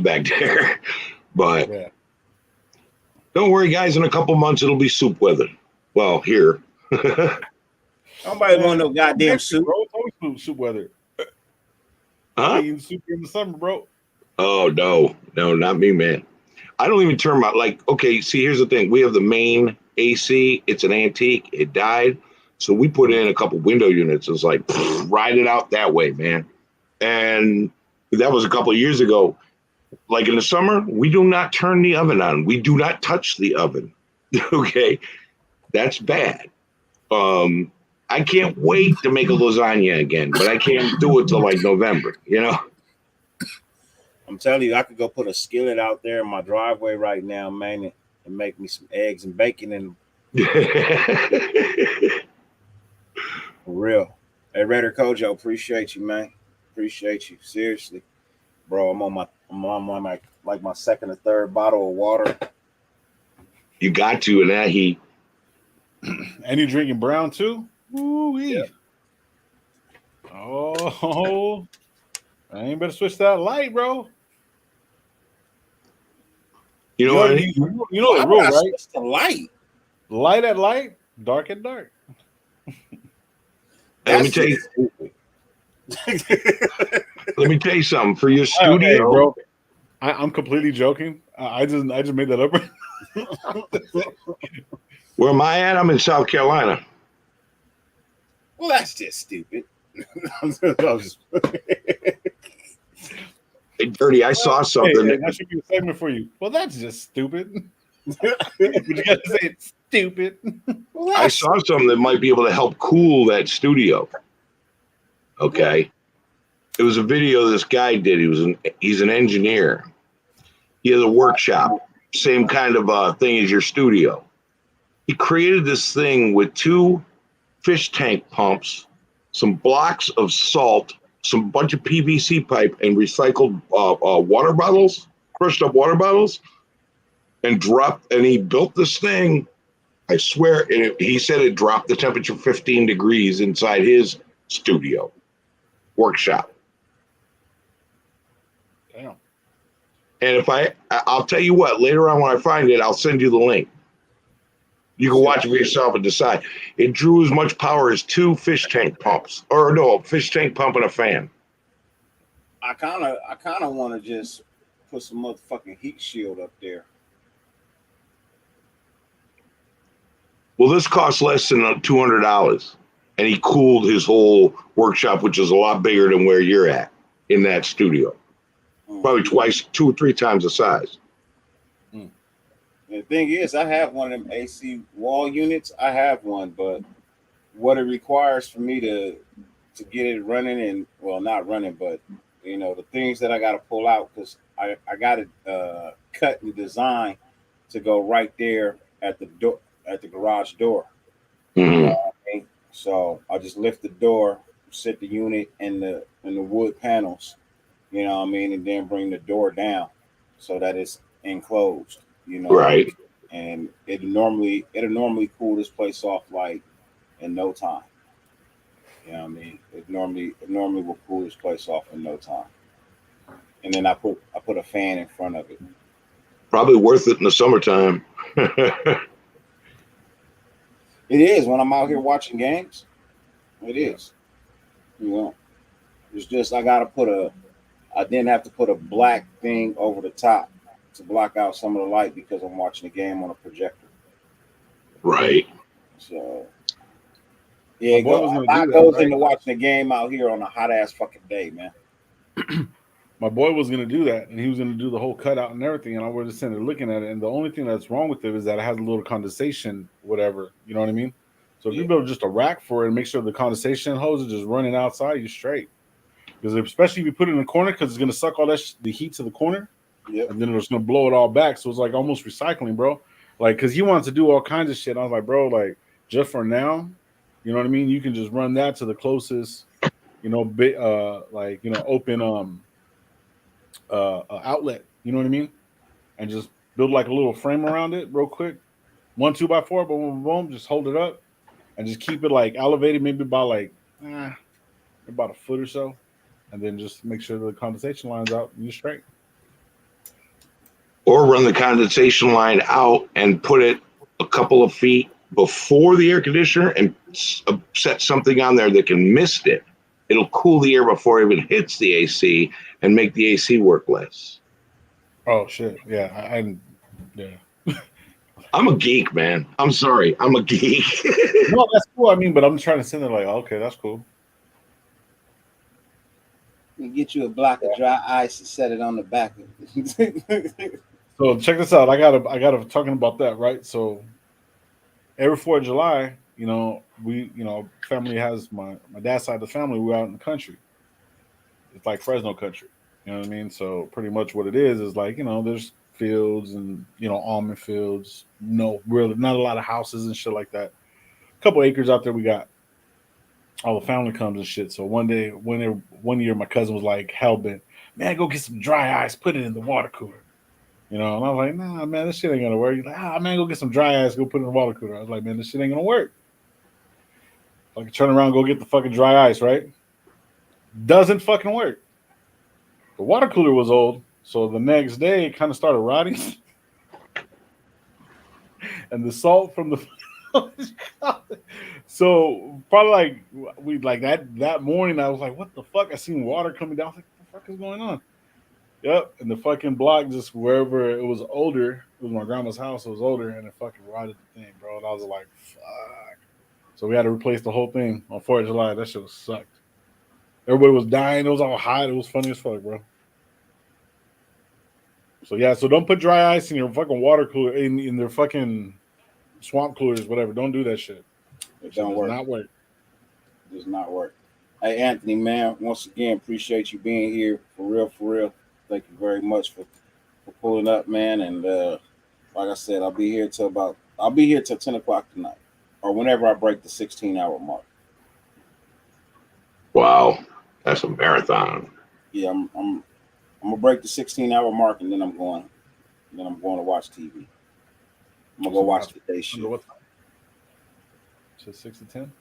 back there. But yeah. Don't worry, guys. In a couple months, it'll be soup weather. Well, here. Nobody want no goddamn soup. Bro, it's always soup weather. Huh? Eating soup in the summer, bro. Oh, no, not me, man. I don't even turn my, okay, see, here's the thing. We have the main AC. It's an antique. It died. So we put in a couple window units. It's like, ride it out that way, man. And that was a couple of years ago. Like in the summer, we do not turn the oven on. We do not touch the oven. Okay. That's bad. I can't wait to make a lasagna again, but I can't do it till like November, I'm telling you, I could go put a skillet out there in my driveway right now, man, and make me some eggs and bacon and for real. Hey, Raider Kojo, appreciate you, man. Appreciate you. Seriously. bro. I'm on my second or third bottle of water. You got to in that heat. And you drinking brown too? Ooh-wee. Yep. Oh, I ain't better switch that light, bro. You know You what? know the rule, right? It's the light. Light at light, dark at dark. Let me tell you. Let me tell you something. For your studio, Hey, bro. I'm completely joking. I just made that up. Where am I at? I'm in South Carolina. Well, that's just stupid. Hey, Dirty, I saw something. Hey, that should be a segment for you. Well, that's just stupid. But you got to say it's stupid. I saw something that might be able to help cool that studio. Okay. It was a video this guy did. He's an engineer. He has a workshop, same kind of thing as your studio. He created this thing with 2 fish tank pumps, some blocks of salt, some bunch of PVC pipe, and recycled water bottles, crushed up water bottles, and he built this thing. I swear, he said it dropped the temperature 15 degrees inside his studio workshop. Damn. And I'll tell you what, later on when I find it, I'll send you the link. You can watch it for yourself and decide. It drew as much power as 2 fish tank pumps, or no, a fish tank pump and a fan. I kind of want to just put some motherfucking heat shield up there. Well, this costs less than $200, and he cooled his whole workshop, which is a lot bigger than where you're at in that studio. Probably 2 or 3 times the size. The thing is, I have one of them AC wall units. I have one, but what it requires for me to get it running, and well, not running, but the things that I got to pull out, because I got it cut and designed to go right there at the door, at the garage door. Mm-hmm. So I just lift the door, set the unit and the wood panels, and then bring the door down so that it's enclosed. Right. And it'll normally cool this place off like in no time. It normally will cool this place off in no time. And then I put a fan in front of it. Probably worth it in the summertime. It is when I'm out here watching games. It is. It's just I didn't have to put a black thing over the top to block out some of the light because I'm watching the game on a projector. Right. So yeah, goes into watching the game out here on a hot ass fucking day, man. My boy was gonna do that, and he was gonna do the whole cutout and everything, and I was just sitting there looking at it. And the only thing that's wrong with it is that it has a little condensation, whatever. You know what I mean? So if you build just a rack for it and make sure the condensation hose is just running outside, you're straight. Because especially if you put it in the corner, because it's gonna suck all the heat to the corner. Yep. And then it's gonna blow it all back. So it's like almost recycling, bro. Like, cause he wants to do all kinds of shit. I was like, bro, like just for now, you know what I mean? You can just run that to the closest, open outlet. You know what I mean? And just build like a little frame around it, real quick. 1 2x4, boom, boom, boom. Just hold it up, and just keep it like elevated, maybe about about a foot or so, and then just make sure the condensation line's out and you're straight. Or run the condensation line out and put it a couple of feet before the air conditioner and set something on there that can mist it. It'll cool the air before it even hits the AC and make the AC work less. Oh shit! Yeah, I'm a geek, man. I'm sorry, I'm a geek. No, that's cool. I mean, but I'm trying to send it like, okay, that's cool. You get you a block of dry ice and set it on the back. So check this out. I gotta talking about that, right? So every 4th of July, we, family has my dad's side of the family. We're out in the country. It's like Fresno country. You know what I mean? So pretty much what it is like, there's fields and, almond fields. No, really not a lot of houses and shit like that. A couple acres out there we got. All the family comes and shit. So one year my cousin was like hell bent. man, go get some dry ice, put it in the water cooler. You know, and I was like, nah, man, this shit ain't gonna work. He's like, man, go get some dry ice, go put it in the water cooler. I was like, man, this shit ain't gonna work. Like, turn around, go get the fucking dry ice, right? Doesn't fucking work. The water cooler was old, so the next day it kind of started rotting. And the salt from the so probably like that morning I was like, what the fuck? I seen water coming down. I was like, what the fuck is going on? Yep, and the fucking block just wherever it was older, it was my grandma's house, it was older, and it fucking rotted the thing, bro. And I was like, fuck. So we had to replace the whole thing on 4th of July. That shit was sucked. Everybody was dying. It was all hot. It was funny as fuck, bro. So yeah, so don't put dry ice in your fucking water cooler in their fucking swamp coolers, whatever. Don't do that shit. It don't work. Not work. It does not work. Hey, Anthony, man, once again, appreciate you being here. For real, for real. Thank you very much for pulling up, man. And like I said, I'll be here till 10 o'clock tonight, or whenever I break the 16-hour mark. Wow, that's a marathon. Yeah, I'm gonna break the 16-hour mark, and then I'm going to watch TV. I'm gonna go watch the day shit. To 6 to 10.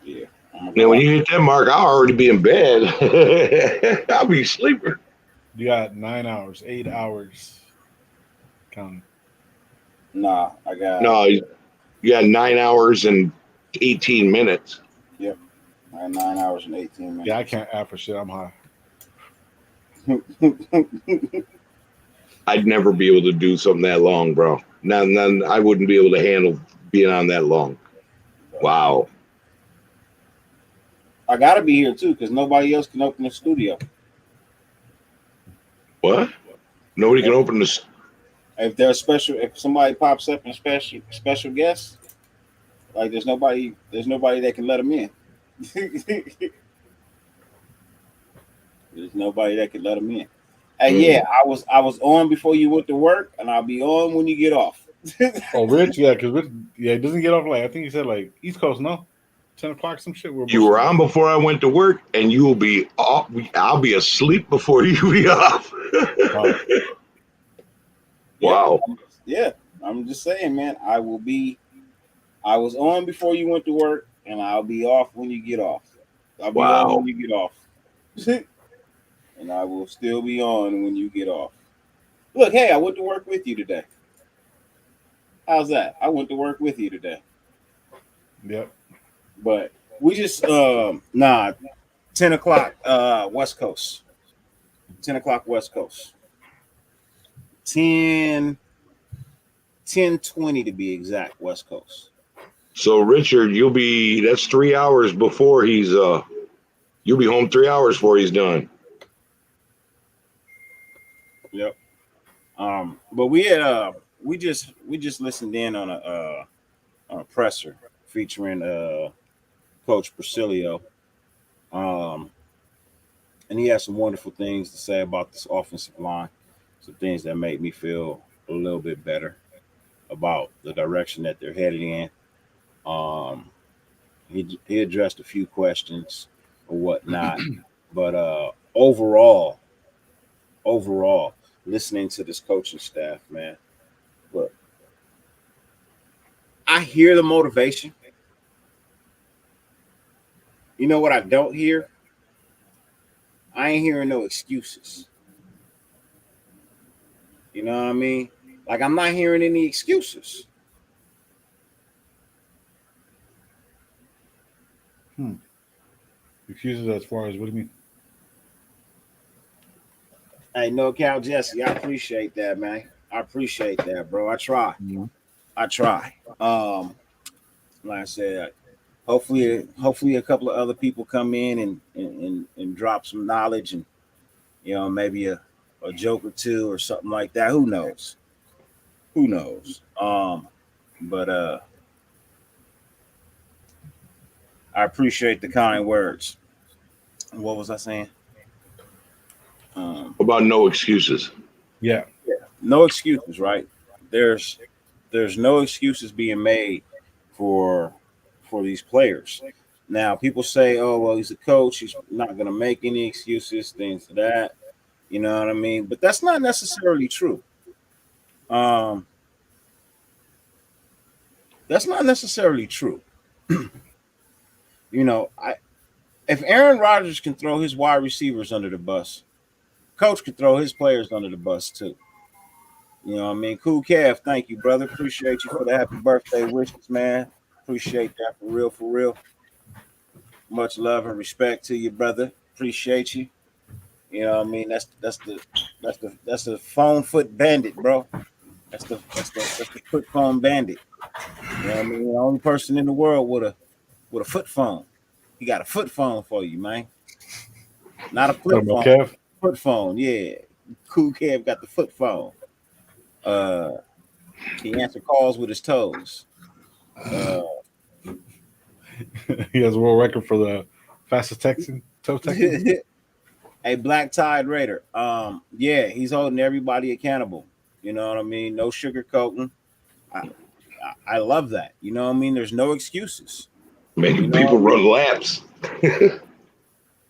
Yeah. Now, when you hit that mark, I'll already be in bed. I'll be sleeping. You got 9 hours, 8 hours. Counting. Nah, I got. No, you got 9 hours and 18 minutes. Yep. I got 9 hours and 18 minutes. Yeah, I can't add for shit. I'm high. I'd never be able to do something that long, bro. None. I wouldn't be able to handle being on that long. Wow. I gotta be here too, because nobody else can open the studio. What? Nobody can open this. If somebody pops up and special guest, like there's nobody that can let them in. There's nobody that can let them in. Hey, yeah, I was on before you went to work, and I'll be on when you get off. Oh, Rich, yeah, because Rich, yeah, it doesn't get off like I think he said like East Coast, no, 10 o'clock, some shit. You were on before I went to work, and you will be off. I'll be asleep before you be off. Wow. Yeah, I'm just saying, man. I was on before you went to work, and I'll be off when you get off. I'll be on when you get off. And I will still be on when you get off. Look, hey, I went to work with you today. How's that? I went to work with you today. Yep. But we just 10 o'clock West Coast. 10 o'clock West Coast. 10:20 to be exact, West Coast. So Richard, that's 3 hours before he's you'll be home 3 hours before he's done. Yep. But we just listened in on a presser featuring Coach Presidio. And he had some wonderful things to say about this offensive line. Some things that made me feel a little bit better about the direction that they're headed in. He addressed a few questions or whatnot, but overall, listening to this coaching staff, man, look, I hear the motivation. You know what I don't hear? I ain't hearing no excuses. You know what I mean? Like, I'm not hearing any excuses. Excuses as far as what do you mean? Hey, no Cal Jesse, I appreciate that, man. I appreciate that, bro. I try. I try. Like I said, hopefully a couple of other people come in and drop some knowledge and, you know, maybe a joke or two or something like that. Who knows? But I appreciate the kind words. What was I saying? About no excuses. Yeah. No excuses, right? There's no excuses being made for these players. Now, people say, oh, well, he's a coach. He's not going to make any excuses, things like that. You know what I mean? But that's not necessarily true. That's not necessarily true. You know, if Aaron Rodgers can throw his wide receivers under the bus, coach can throw his players under the bus too. You know what I mean? Cool Kev, thank you, brother. Appreciate you for the happy birthday wishes, man. Appreciate that for real, for real. Much love and respect to you, brother. Appreciate you. You know what I mean? That's the phone foot bandit, bro. That's the foot phone bandit. You know what I mean? The only person in the world with a foot phone. He got a foot phone for you, man. Not a flip phone. Kev? Foot phone, yeah. Cool Kev got the foot phone. He answers calls with his toes. He has a world record for the fastest toe Texan. A Black Tide Raider. Yeah, he's holding everybody accountable. You know what I mean? No sugarcoating. I love that. You know what I mean? There's no excuses. Making people run laps.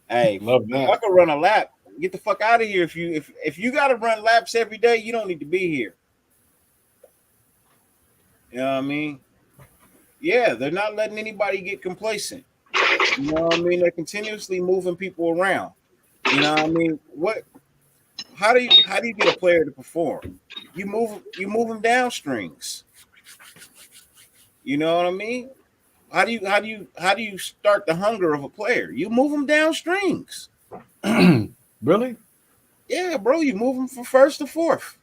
Hey, love that. If I can run a lap, get the fuck out of here. If you got to run laps every day, you don't need to be here. You know what I mean? Yeah, they're not letting anybody get complacent. You know what I mean? They're continuously moving people around. You know what I mean? How do you get a player to perform? You move them down strings. You know what I mean? How do you start the hunger of a player? You move them down strings. Really? Yeah, bro. You move them from first to fourth.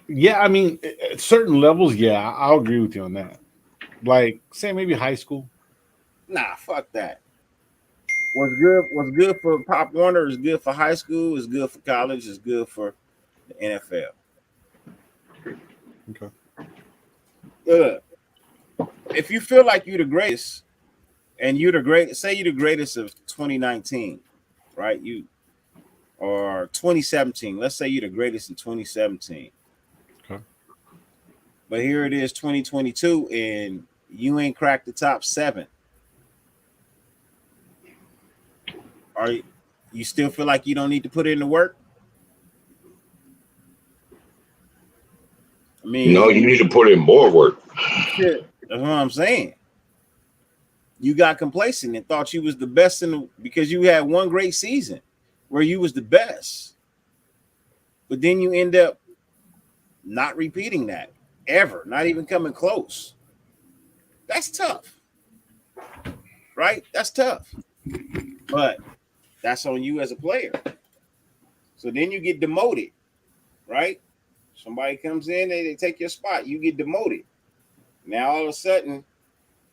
Yeah, I mean, at certain levels, yeah, I'll agree with you on that. Like, say maybe high school. Nah, fuck that. What's good for Pop Warner is good for high school, is good for college, is good for the NFL. Okay. If you feel like you're the greatest, and you're the greatest, say you're the greatest of 2019, right? Or 2017. Let's say you're the greatest in 2017. Okay. But here it is, 2022, and you ain't cracked the top 7. Are you still feel like you don't need to put in the work? I mean, no, you need to put in more work. Shit, that's what I'm saying. You got complacent and thought you was the best because you had one great season where you was the best. But then you end up not repeating that ever, not even coming close. That's tough. Right? That's tough. But that's on you as a player. So then you get demoted, right? Somebody comes in, they take your spot, you get demoted. Now all of a sudden,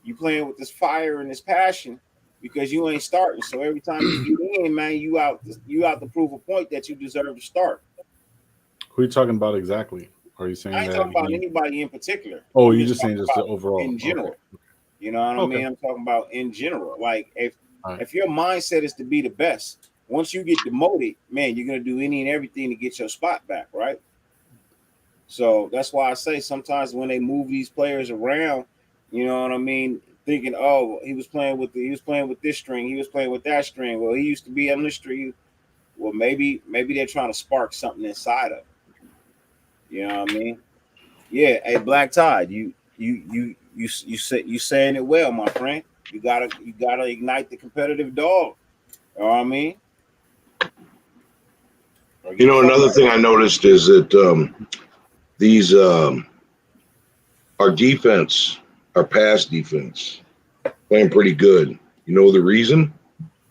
you playing with this fire and this passion because you ain't starting. So every time you get in, man, you out to prove a point that you deserve to start. Who are you talking about exactly? Are you saying I ain't talking about anybody in particular. Oh, you're just saying just the overall in general. Okay. You know what I mean? I'm talking about in general. Like if your mindset is to be the best, once you get demoted, man, you're gonna do any and everything to get your spot back, right? So that's why I say sometimes when they move these players around, you know what I mean, thinking, oh, he was playing with this string, he was playing with that string. Well, he used to be on this string. Well, maybe they're trying to spark something inside of him. You know what I mean? Yeah, hey, Black Tide, you saying it well, my friend. You gotta ignite the competitive dog. You know what I mean? You know, another thing I noticed is that these our defense, our pass defense, playing pretty good. You know the reason?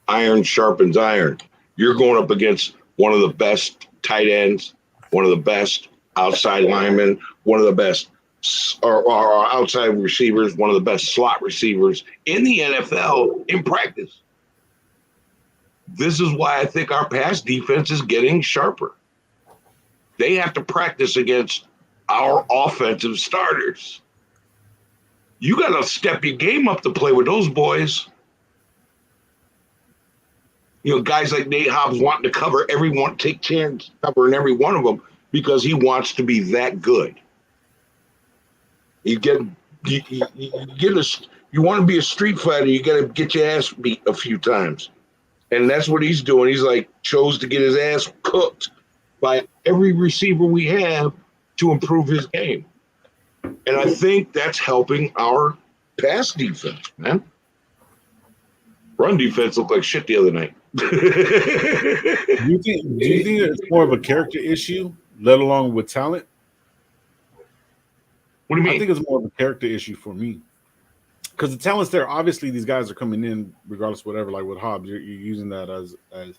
Iron sharpens iron. You're going up against one of the best tight ends, one of the best outside linemen, one of the best or outside receivers, one of the best slot receivers in the NFL in practice. This is why I think our pass defense is getting sharper. They have to practice against our offensive starters. You got to step your game up to play with those boys. You know, guys like Nate Hobbs wanting to cover everyone, take chance covering every one of them because he wants to be that good. You want to be a street fighter, you got to get your ass beat a few times. And that's what he's doing. He's like chose to get his ass cooked by every receiver we have to improve his game. And I think that's helping our pass defense, man. Run defense looked like shit the other night. Do you think it's more of a character issue, let alone with talent? What do you mean? I think it's more of a character issue for me. Because the talent's there. Obviously, these guys are coming in regardless of whatever. Like with Hobbs, you're using that as as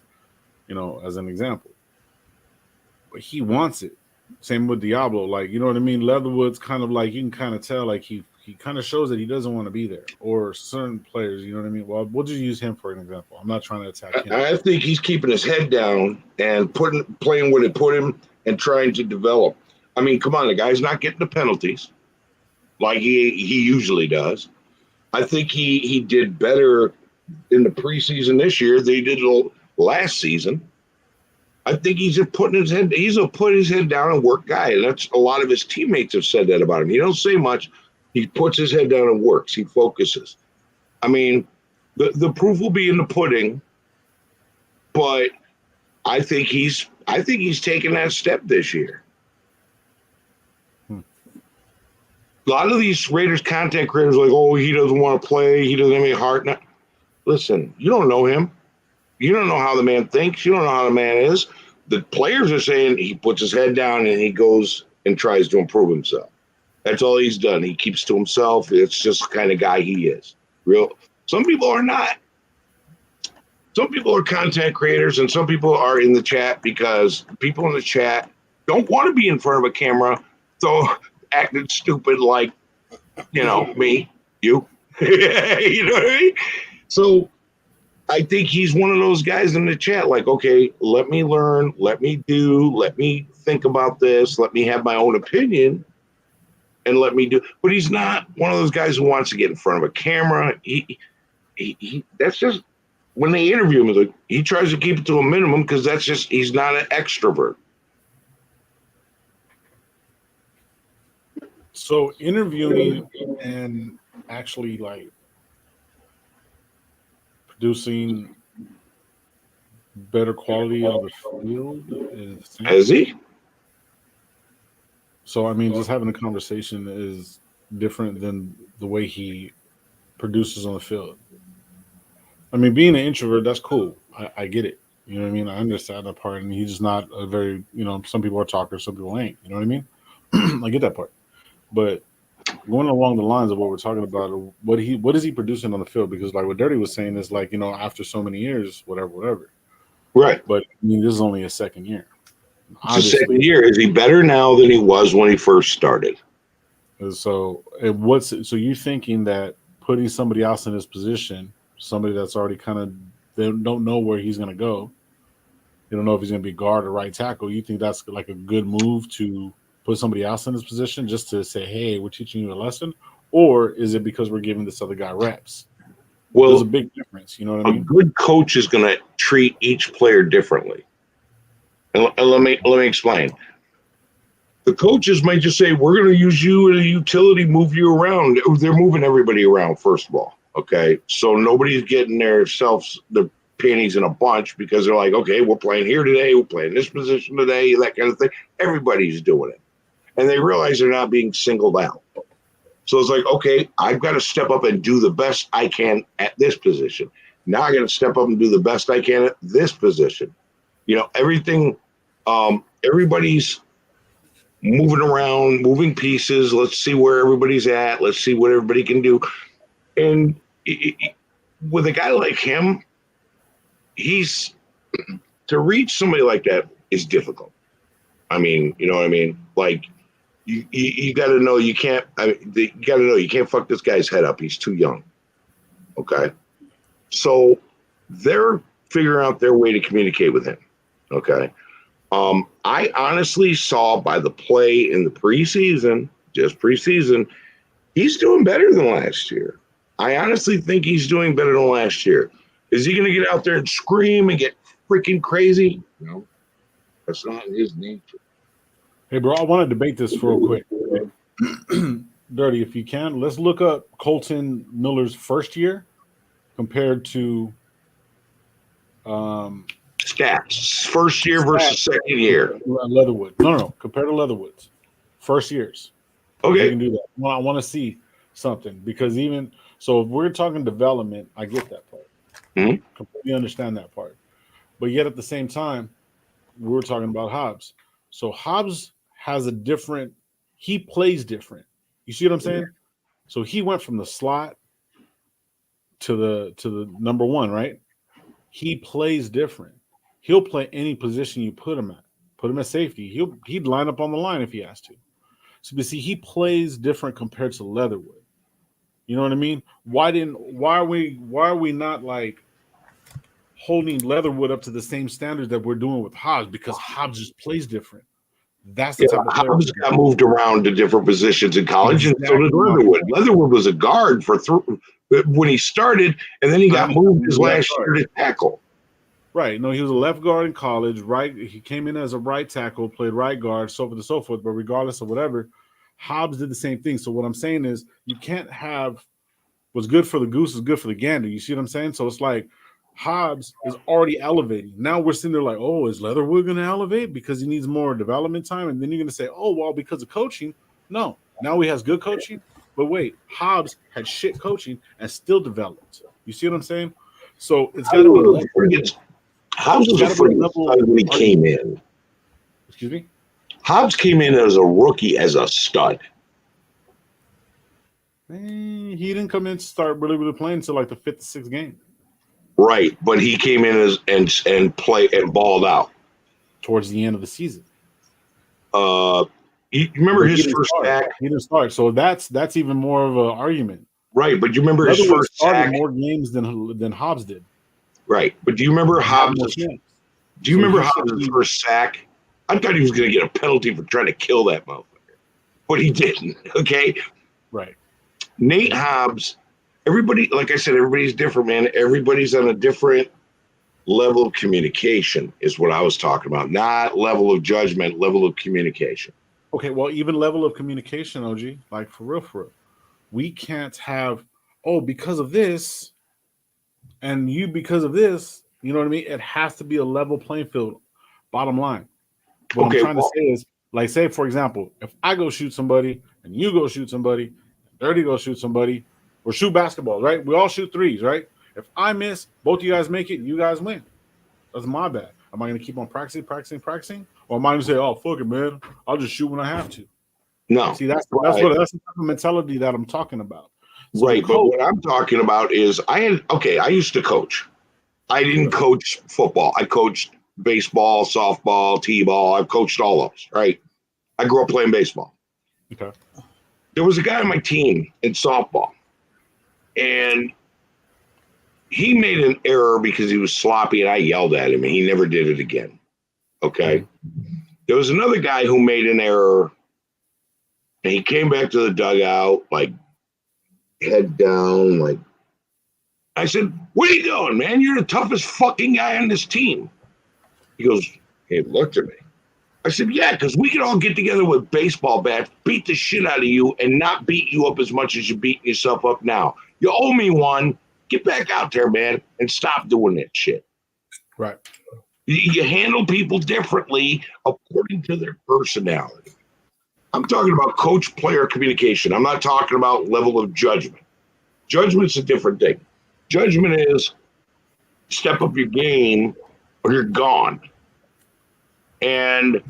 an example. But he wants it. Same with Diablo. Like, you know what I mean? Leatherwood's kind of like, you can kind of tell, like he kind of shows that he doesn't want to be there. Or certain players, you know what I mean? Well, we'll just use him for an example. I'm not trying to attack him. I think he's keeping his head down and playing where they put him and trying to develop. I mean, come on, the guy's not getting the penalties like he usually does. I think he did better in the preseason this year than he did last season. I think he's just he's a put his head down and work guy. And that's a lot of his teammates have said that about him. He don't say much. He puts his head down and works. He focuses. I mean, the proof will be in the pudding, but I think he's taken that step this year. A lot of these Raiders content creators are like, oh, he doesn't want to play. He doesn't have any heart. Now, listen, you don't know him. You don't know how the man thinks. You don't know how the man is. The players are saying he puts his head down and he goes and tries to improve himself. That's all he's done. He keeps to himself. It's just the kind of guy he is. Some people are not. Some people are content creators and some people are in the chat because people in the chat don't want to be in front of a camera. So acting stupid like, me, you. You know what I mean? So I think he's one of those guys in the chat like, okay, let me learn, let me think about this, let me have my own opinion, and let me do. But he's not one of those guys who wants to get in front of a camera. He that's just, when they interview him, he tries to keep it to a minimum because that's just, he's not an extrovert. So interviewing and actually like producing better quality on the field is he? So I mean, just having a conversation is different than the way he produces on the field. I mean, being an introvert, that's cool. I get it. You know what I mean? I understand that part, and he's just not a very, some people are talkers, some people ain't. You know what I mean? I get that part. But going along the lines of what we're talking about, what is he producing on the field? Because like what Dirty was saying is like, after so many years, whatever. Right. But I mean, this is only his second year. It's the second year. Is he better now than he was when he first started? So you're thinking that putting somebody else in his position, somebody that's already they don't know where he's going to go. You don't know if he's going to be guard or right tackle. You think that's like a good move to put somebody else in his position just to say, hey, we're teaching you a lesson? Or is it because we're giving this other guy reps? Well, there's a big difference. You know what I mean? A good coach is going to treat each player differently. And let me explain. The coaches might just say, we're going to use you as a utility, move you around. They're moving everybody around, first of all. Okay. So nobody's getting their panties in a bunch because they're like, okay, we're playing here today. We're playing this position today, that kind of thing. Everybody's doing it. And they realize they're not being singled out. So it's like, okay, I've got to step up and do the best I can at this position. Now I got to step up and do the best I can at this position. Everything, everybody's moving around, moving pieces. Let's see where everybody's at. Let's see what everybody can do. And with a guy like him, to reach somebody like that is difficult. I mean, you know what I mean? Like, you got to know you can't fuck this guy's head up. He's too young. Okay. So they're figuring out their way to communicate with him. Okay. I honestly saw by the play in the preseason, he's doing better than last year. I honestly think he's doing better than last year. Is he going to get out there and scream and get freaking crazy? No, that's not in his nature. Hey, bro, I want to debate this real quick. Dirty, if you can, let's look up Colton Miller's first year compared to Stats. First year versus second year. Leatherwood. No. Compare to Leatherwood's first years. Okay. You can do that. Well, I want to see something because even so, if we're talking development, I get that part. Mm-hmm. Completely understand that part. But yet at the same time, we were talking about Hobbs. So Hobbs has a different. He plays different. You see what I'm saying? So he went from the slot to the number one, right? He plays different. He'll play any position you put him at. Put him at safety. He'd line up on the line if he has to. So you see, he plays different compared to Leatherwood. You know what I mean? Why are we not like holding Leatherwood up to the same standards that we're doing with Hobbs? Because Hobbs just plays different. That's the type of player. Hobbs got moved around to different positions in college, and so did Leatherwood. Leatherwood was a guard when he started, and then he got moved his last year to tackle. Right. No, he was a left guard in college, right? He came in as a right tackle, played right guard, so forth and so forth. But regardless of whatever, Hobbs did the same thing. So what I'm saying is you can't have what's good for the goose is good for the gander. You see what I'm saying? So it's like Hobbs is already elevating. Now we're sitting there like, oh, is Leatherwood going to elevate because he needs more development time? And then you're going to say, oh, well, because of coaching. No. Now he has good coaching. But wait, Hobbs had shit coaching and still developed. You see what I'm saying? So it's got to be Hobbs was a freaking stud when he came in. Excuse me? Hobbs came in as a rookie as a stud. He didn't come in to start really playing until like the 5th, 6th game. Right, but he came in and play and balled out towards the end of the season. You remember his first sack? He didn't start, so that's even more of an argument. Right, but you remember his first sack? More games than Hobbs did. Right, but do you remember Hobbs' first sack? I thought he was going to get a penalty for trying to kill that motherfucker, but he didn't. Okay, right. Nate Hobbs. Everybody, like I said, everybody's different, man. Everybody's on a different level of communication, is what I was talking about. Not level of judgment, level of communication. Okay, well, even level of communication, OG, like for real. We can't have, because of this, and you because of this, you know what I mean? It has to be a level playing field, bottom line. What I'm trying to say is, like, say, for example, if I go shoot somebody, and you go shoot somebody, and Dirty go shoot somebody, or shoot basketball, right? We all shoot threes, right? If I miss, both of you guys make it, you guys win. That's my bad. Am I going to keep on practicing? Or am I going to say, oh, fuck it, man, I'll just shoot when I have to? No. See, that's the type of mentality that I'm talking about. So right, but what I'm talking about is I used to coach. I didn't coach football. I coached baseball, softball, t-ball. I've coached all of those, right? I grew up playing baseball. Okay. There was a guy on my team in softball, and he made an error because he was sloppy, and I yelled at him, and he never did it again. Okay? There was another guy who made an error, and he came back to the dugout, like, head down, like, I said, what are you doing, man? You're the toughest fucking guy on this team. He goes, he looked at me. I said, yeah, because we can all get together with baseball bats, beat the shit out of you, and not beat you up as much as you're beating yourself up now. You owe me one. Get back out there, man, and stop doing that shit. Right. You handle people differently according to their personality. I'm talking about coach-player communication. I'm not talking about level of judgment. Judgment's a different thing. Judgment is step up your game or you're gone. And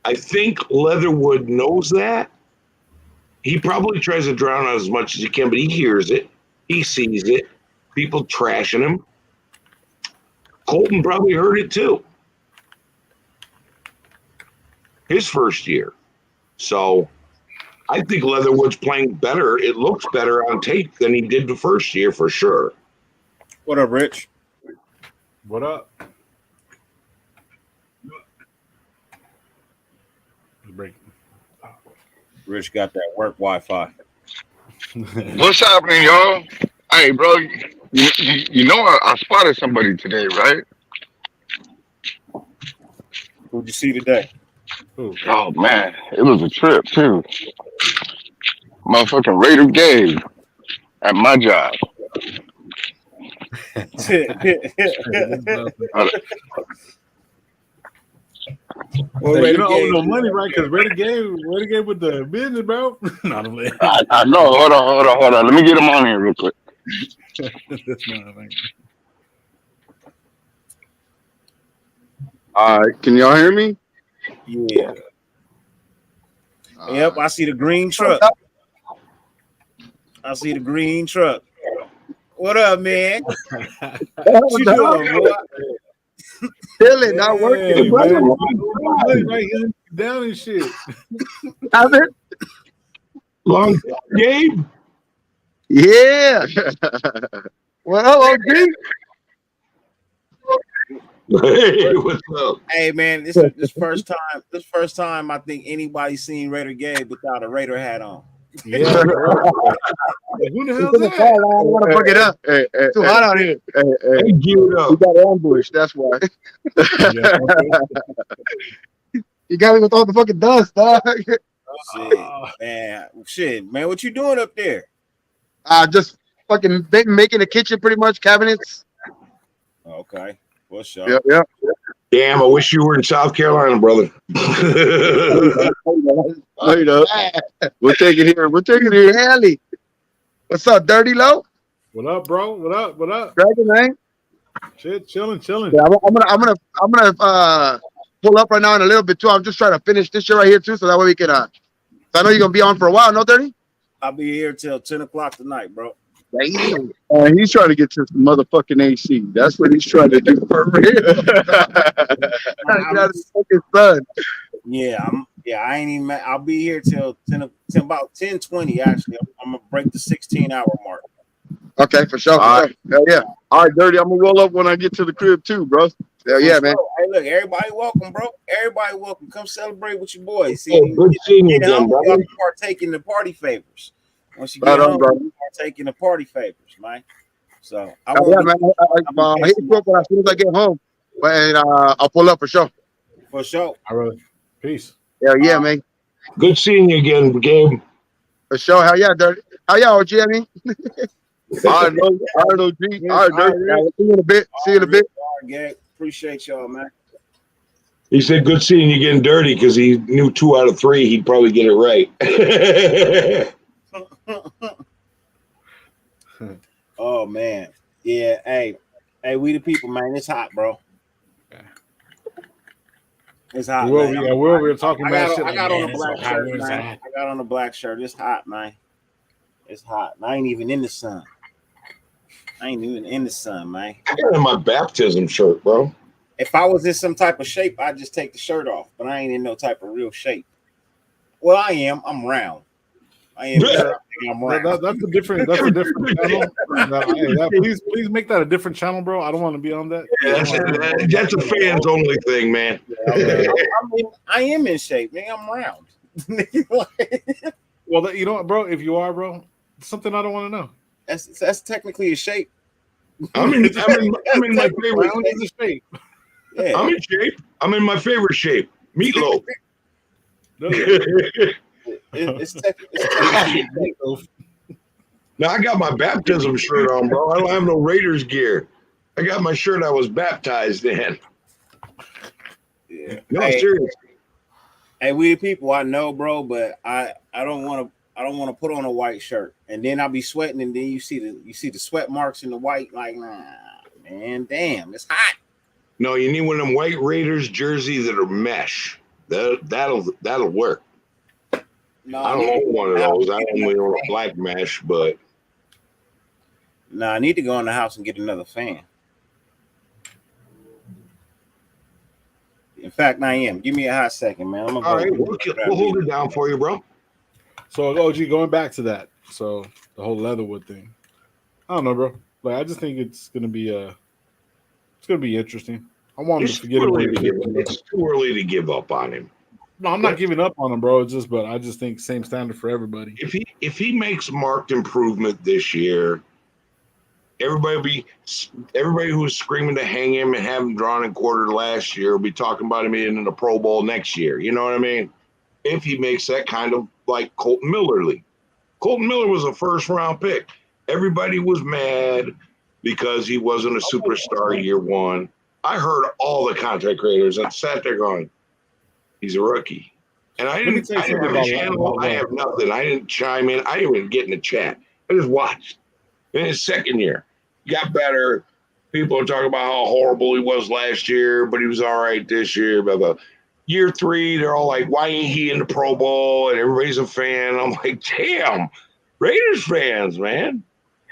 I think Leatherwood knows that. He probably tries to drown out as much as he can, but he hears it. He sees it. People trashing him. Colton probably heard it too. His first year. So I think Leatherwood's playing better. It looks better on tape than he did the first year for sure. What up, Rich? What up? Rich got that work Wi-Fi. What's happening, y'all? Hey, bro, you know I spotted somebody today, right? Who'd you see today? Oh, man, it was a trip, too. Motherfucking Raider Gabe at my job. Well, hey, you don't owe no money, right? Because Renegade with the business, bro. Not a I know. Hold on. Let me get him on here real quick. That's my thing. All right, can y'all hear me? Yeah. Yep, I see the green truck. I see the green truck. What up, man? What you doing, boy? Chilling, not working. Hey, man, right here down and shit. Have it? Long game. Yeah. Well, OG. Hey, what's up? Hey, man, this first time I think anybody's seen Raider Gabe without a Raider hat on. Yeah. Who the hell's that? I want to fuck it up. Hey, too hot out here. Hey, geared up. You got ambushed. That's why. You got me with all the fucking dust, dog. Shit, man, what you doing up there? Just fucking making the kitchen pretty much, cabinets. Okay, what's up? Yep. Damn, I wish you were in South Carolina, brother. We'll take it here. Alley. What's up, Dirty Low? What up, bro? What up? Dragon, man. Shit, chilling. Yeah, I'm gonna pull up right now in a little bit too. I'm just trying to finish this shit right here too, so that way we can. So I know you're gonna be on for a while, no, Dirty? I'll be here till 10 o'clock tonight, bro. He's trying to get to some motherfucking AC. That's what he's trying to do for real. I ain't even. I'll be here till about 10:20. Actually, I'm gonna break the 16-hour mark. Okay, for sure. Hell yeah. All right, Dirty. I'm gonna roll up when I get to the crib too, bro. Hell yeah, man. Hey, look, everybody welcome, bro. Everybody welcome. Come celebrate with your boys. See, good seeing you again, y'all brother. partake in the party favors. Once you Right get on, home, brother. you partake in the party favors, man. So I hit you up as soon as I get home, but I'll pull up for sure. For sure. All right. Peace. Hell yeah, man. Good seeing you again, Gabe. For sure. Hell yeah, Dirty. Hell yeah, OG. I mean. All right, OG. All right, Dirty. See you in a bit. All right, Gabe. Appreciate y'all, man. He said, good seeing you getting dirty because he knew 2 out of 3. He'd probably get it right. Oh, man. Yeah. Hey, we the people, man. It's hot, bro. It's hot. We man. were talking about shit. I got on a black shirt, man. I got on a black shirt. It's hot, man. It's hot. And I ain't even in the sun. Man. I got in my baptism shirt, bro. If I was in some type of shape, I'd just take the shirt off. But I ain't in no type of real shape. Well, I am. I'm round. I am. I'm round. That's a different channel. Please make that a different channel, bro. I don't want to be on that. Yeah, that's a fans only thing, man. I am in shape, man. I'm round. Well, you know what, bro? If you are, bro, it's something I don't want to know. That's technically a shape. I'm in my favorite shape. Yeah. I'm in shape. I'm in my favorite shape. Meatloaf. It's technically Now I got my baptism shirt on, bro. I don't have no Raiders gear. I got my shirt I was baptized in. Yeah. No, seriously. Hey, we the people, I know, bro, but I don't want to put on a white shirt, and then I'll be sweating, and then you see the sweat marks in the white, like, nah, man, damn, it's hot. No, you need one of them white Raiders jerseys that are mesh. That'll work. No, I don't own one of those. I only own a black mesh, but no, I need to go in the house and get another fan. In fact, I am. Give me a hot second, man. I'm gonna all right, we'll hold it down for you, bro. So, OG, going back to that, so the whole Leatherwood thing, I don't know, bro. Like, I just think it's gonna be interesting. I want him to forget it. It's too early to give up on him. No, I'm not giving up on him, bro. But I just think same standard for everybody. If he makes marked improvement this year, everybody who was screaming to hang him and have him drawn and quartered last year will be talking about him in the Pro Bowl next year. You know what I mean? If he makes that kind of like Colton Miller league. Colton Miller was a first round pick. Everybody was mad. because he wasn't a superstar year one. I heard all the content creators and sat there going, he's a rookie. And I Let me didn't tell you have something a about channel. I have nothing. I didn't chime in. I didn't even get in the chat. I just watched. In his second year, he got better. People are talking about how horrible he was last year, but he was all right this year. Blah, blah. Year 3, they're all like, why ain't he in the Pro Bowl? And everybody's a fan. I'm like, damn, Raiders fans, man.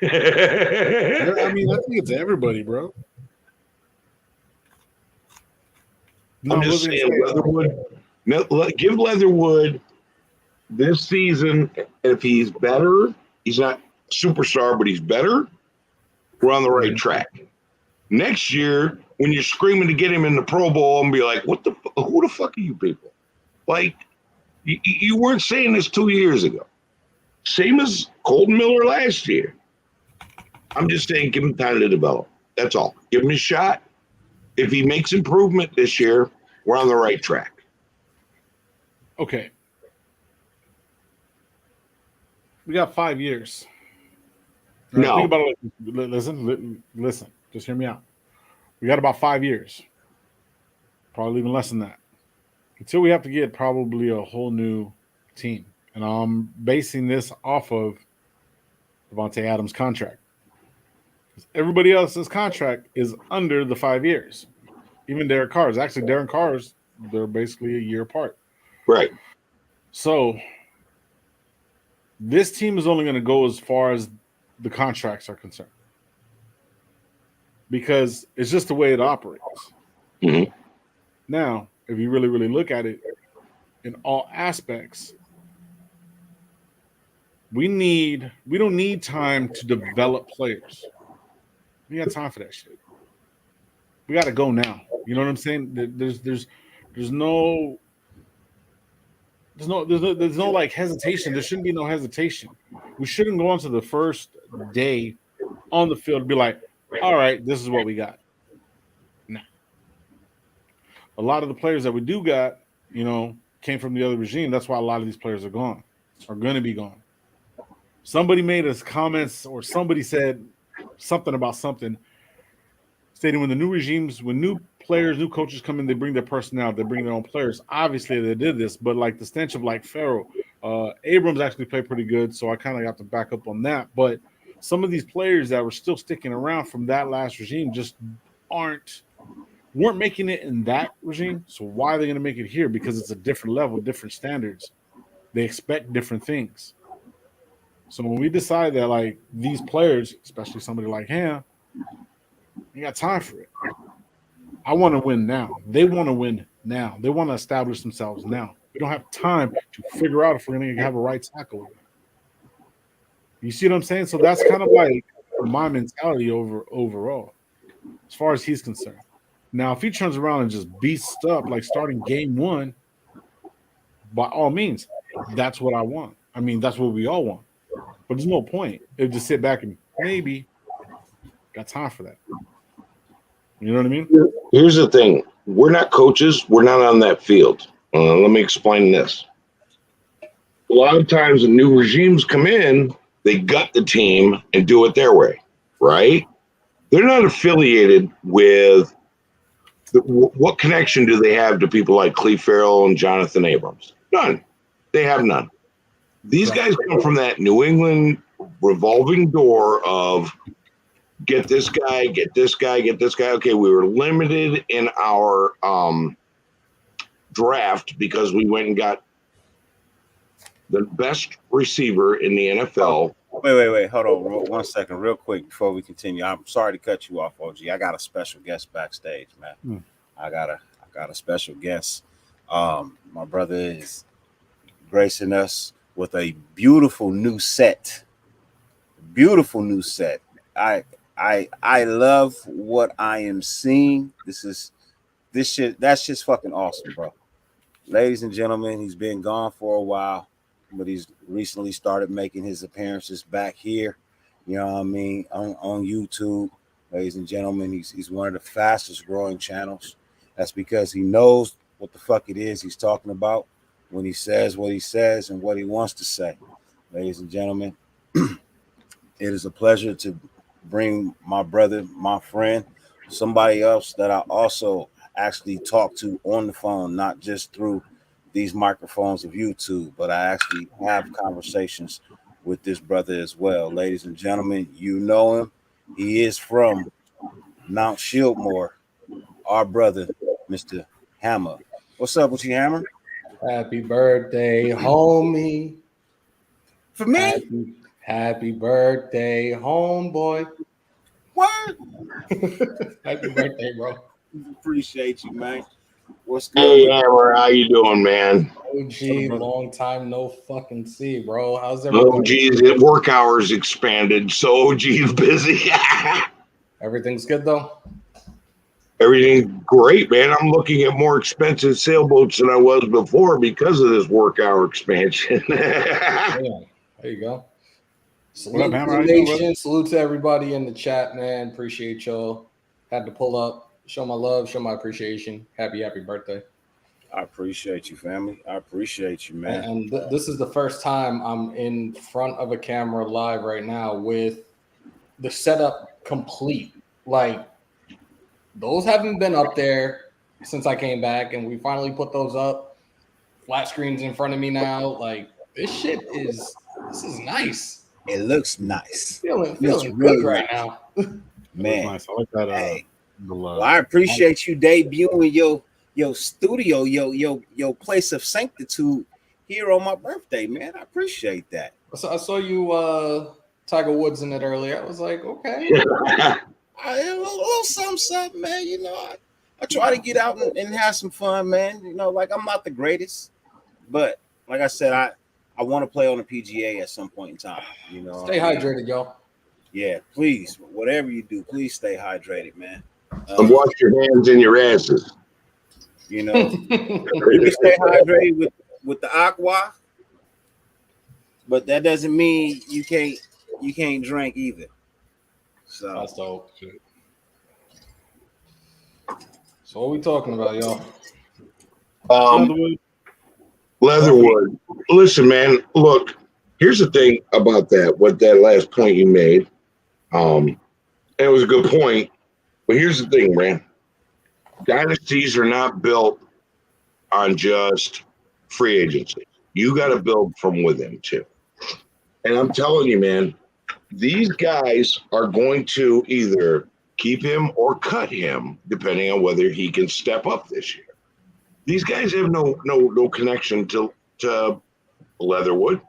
I mean, I think it's everybody, bro. No, I'm I just wasn't saying, gonna say- Leatherwood, give Leatherwood this season. If he's better, he's not superstar, but he's better, we're on the right track. Next year, when you're screaming to get him in the Pro Bowl, I'm be like, who the fuck are you people? Like, you weren't saying this 2 years ago. Same as Colton Miller last year. I'm just saying, give him time to develop. That's all. Give him a shot. If he makes improvement this year, we're on the right track. Okay. We got 5 years. All right, No. think about it. Listen. Just hear me out. We got about 5 years. Probably even less than that. Until we have to get probably a whole new team. And I'm basing this off of Davante Adams' contract. Everybody else's contract is under the 5 years. Even Derek Carr's. Actually, Derek Carr's, they're basically a year apart. Right. So this team is only going to go as far as the contracts are concerned. Because it's just the way it operates. Mm-hmm. Now, if you really, really look at it in all aspects, we don't need time to develop players. We got time for that shit. We got to go now. You know what I'm saying? There's no like hesitation. There shouldn't be no hesitation. We shouldn't go onto the first day on the field and be like, all right, this is what we got. Nah. A lot of the players that we do got, came from the other regime. That's why a lot of these players are gone, are going to be gone. Somebody made us comments, or somebody said something about something, stating when new players, new coaches come in, they bring their personnel, they bring their own players. Obviously, they did this, but like the stench of like Farrell, Abrams actually played pretty good, so I kind of got to back up on that. But some of these players that were still sticking around from that last regime just weren't making it in that regime. So why are they going to make it here? Because it's a different level, different standards. They expect different things. So when we decide that like these players, especially somebody like him, you got time for it. I want to win now. They want to win now. They want to establish themselves now. We don't have time to figure out if we're going to have a right tackle. You see what I'm saying? So that's kind of like my mentality overall, as far as he's concerned. Now, if he turns around and just beats up like starting game 1, by all means, that's what I want. I mean, that's what we all want. But there's no point. It'll just sit back and maybe got time for that. You know what I mean? Here's the thing. We're not coaches. We're not on that field. Let me explain this. A lot of times when new regimes come in, they gut the team and do it their way, right? They're not affiliated with what connection do they have to people like Cleve Farrell and Jonathan Abrams? None. They have none. These guys come from that New England revolving door of get this guy, get this guy, get this guy. Okay, we were limited in our draft because we went and got the best receiver in the NFL. Wait. Hold on 1 second, real quick before we continue. I'm sorry to cut you off, OG. I got a special guest backstage, man. I got a special guest. My brother is gracing us with a beautiful new set. Beautiful new set. I love what I am seeing. This shit, that's just fucking awesome, bro. Ladies and gentlemen, he's been gone for a while, but he's recently started making his appearances back here. You know what I mean? On YouTube. Ladies and gentlemen, he's one of the fastest growing channels. That's because he knows what the fuck it is he's talking about when he says what he says and what he wants to say. Ladies and gentlemen, it is a pleasure to bring my brother, my friend, somebody else that I also actually talk to on the phone, not just through these microphones of YouTube, but I actually have conversations with this brother as well. Ladies and gentlemen, you know him. He is from Mount Shieldmore, our brother, Mr. Hammer. What's up with you, Hammer? Happy birthday, homie. For me? Happy birthday, homeboy. What? Happy birthday, bro. Appreciate you, man. What's good? Hey, Hammer, how you doing, man? OG, long time no fucking see, bro. How's everything? OG's work hours expanded, so OG's busy. Everything's good though? Everything's great, man. I'm looking at more expensive sailboats than I was before because of this work hour expansion. Yeah, there you go. Salute Hammer? to How the you doing, nation. brother? Salute to everybody in the chat, man. Appreciate y'all. Had to pull up, show my love, show my appreciation. Happy birthday. I appreciate you, family. I appreciate you, man. And this is the first time I'm in front of a camera live right now with the setup complete. Like, those haven't been up there since I came back, and we finally put those up. Flat screens in front of me now. Like, this is nice. It looks nice. Feeling Looks good really right nice. now. Man, Nice. I like that. hey, well, I appreciate you debuting your studio, your place of sanctitude here on my birthday, man. I appreciate that. So I saw you Tiger Woods in it earlier. I was like, okay. A little something, man. You know, I try to get out and have some fun, man. You know, like I'm not the greatest, but like I said, I want to play on the PGA at some point in time. You know, Stay hydrated, y'all. Yeah, please, whatever you do, please stay hydrated, man. And wash your hands and your asses. You know, you can stay hydrated with the aqua, but that doesn't mean you can't drink either. So that's dope. So what we talking about, y'all? Leatherwood. Listen, man, look, here's the thing about that last point you made. It was a good point, but here's the thing, man. Dynasties are not built on just free agency. You got to build from within too. And I'm telling you, man, these guys are going to either keep him or cut him, depending on whether he can step up this year. These guys have no connection to Leatherwood.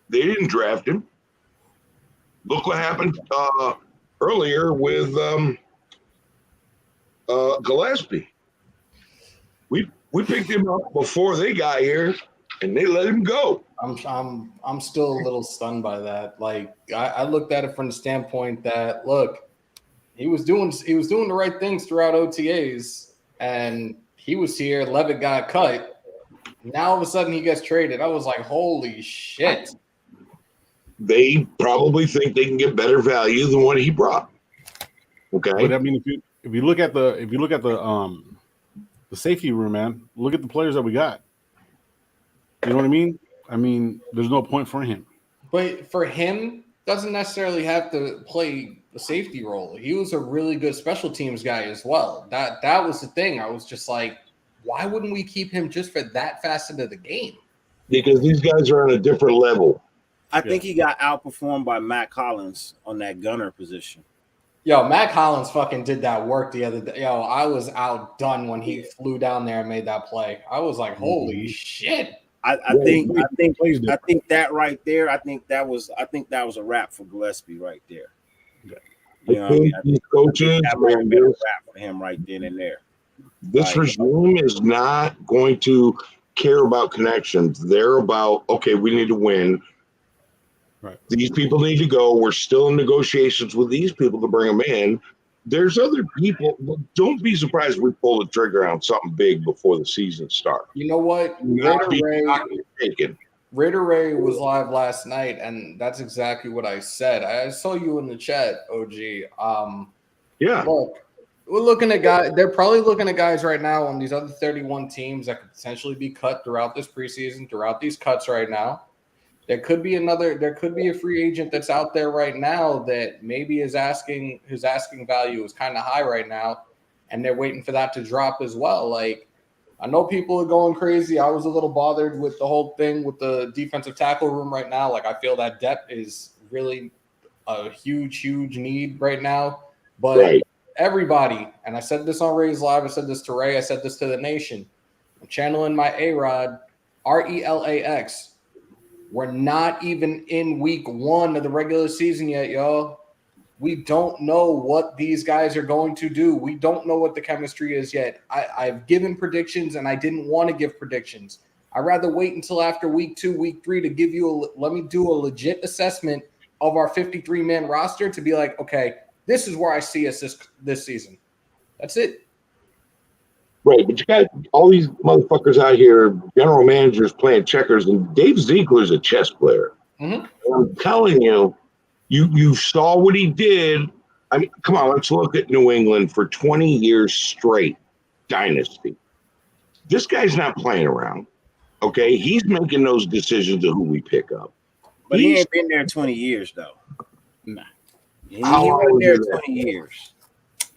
They didn't draft him. Look what happened earlier with Gillespie. We picked him up before they got here, and they let him go. I'm still a little stunned by that. Like I looked at it from the standpoint that look, he was doing the right things throughout OTAs, and he was here. Levitt got cut. Now all of a sudden he gets traded. I was like, holy shit. They probably think they can get better value than what he brought. Okay. But I mean, if you look at the safety room, man, look at the players that we got. You know what I mean? I mean, there's no point for him. But for him, doesn't necessarily have to play the safety role. He was a really good special teams guy as well. That was the thing. I was just like, why wouldn't we keep him just for that facet of the game? Because these guys are on a different level. I think he got outperformed by Matt Collins on that gunner position. Yo, Matt Collins fucking did that work the other day. Yo, I was outdone when he flew down there and made that play. I was like, holy shit. I think that right there. I think that was a wrap for Gillespie right there. You know, I think coaches that might have been a wrap for him right then and there. This regime is not going to care about connections. They're about, okay, we need to win. Right. These people need to go. We're still in negotiations with these people to bring them in. There's other people. Don't be surprised if we pull the trigger on something big before the season starts. You know what? Raider Ray was live last night, and that's exactly what I said. I saw you in the chat, OG. Yeah. Look, we're looking at guys. They're probably looking at guys right now on these other 31 teams that could potentially be cut throughout this preseason, throughout these cuts right now. there could be a free agent that's out there right now that maybe his asking value is kind of high right now, and they're waiting for that to drop as well. Like, I know people are going crazy. I was a little bothered with the whole thing with the defensive tackle room right now. Like, I feel that depth is really a huge need right now. But everybody, and I said this on Ray's Live, I said this to Ray, I said this to the nation. I'm channeling my A-Rod, RELAX. We're not even in week 1 of the regular season yet, y'all. We don't know what these guys are going to do. We don't know what the chemistry is yet. I've given predictions, and I didn't want to give predictions. I'd rather wait until after week 2, week 3 to give you let me do a legit assessment of our 53-man roster to be like, okay, this is where I see us this season. That's it. Right, but you got all these motherfuckers out here, general managers playing checkers, and Dave Ziegler's a chess player. Mm-hmm. I'm telling you, you saw what he did. I mean, come on, let's look at New England for 20 years straight, dynasty. This guy's not playing around, okay? He's making those decisions of who we pick up. But he ain't been there 20 years, though. Nah. He been there 20 years.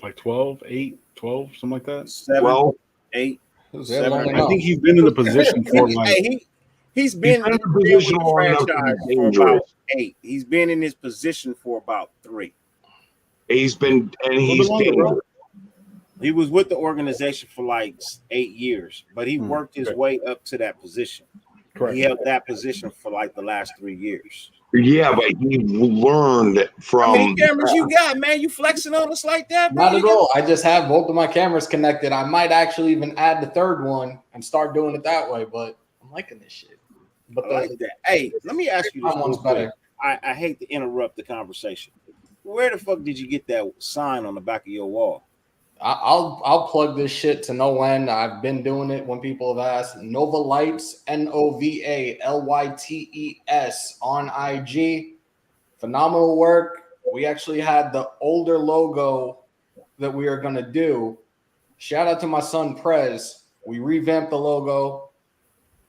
Like 12, 8, 12, something like that? 7, 12, 8, I 7. think he's been in the position for like. Hey, he's been in the position with the long enough to be franchise for dangerous. about 8. He's been in his position for about 3. He's been, and he's dangerous. He was with the organization for like 8 years, but he worked his way up to that position. Correct. He held that position for like the last 3 years. Yeah, but he learned from. How many cameras you got, man? You flexing on us like that, Not man? at all. I just have both of my cameras connected. I might actually even add the third one and start doing it that way, but I'm liking this shit. But I like that. Hey, let me ask you this. One's real quick. better. I hate to interrupt the conversation. Where the fuck did you get that sign on the back of your wall? I'll plug this shit to no end. I've been doing it when people have asked. Nova Lights, NOVALYTES on IG. Phenomenal work. We actually had the older logo that we are going to do. Shout out to my son Prez. We revamped the logo.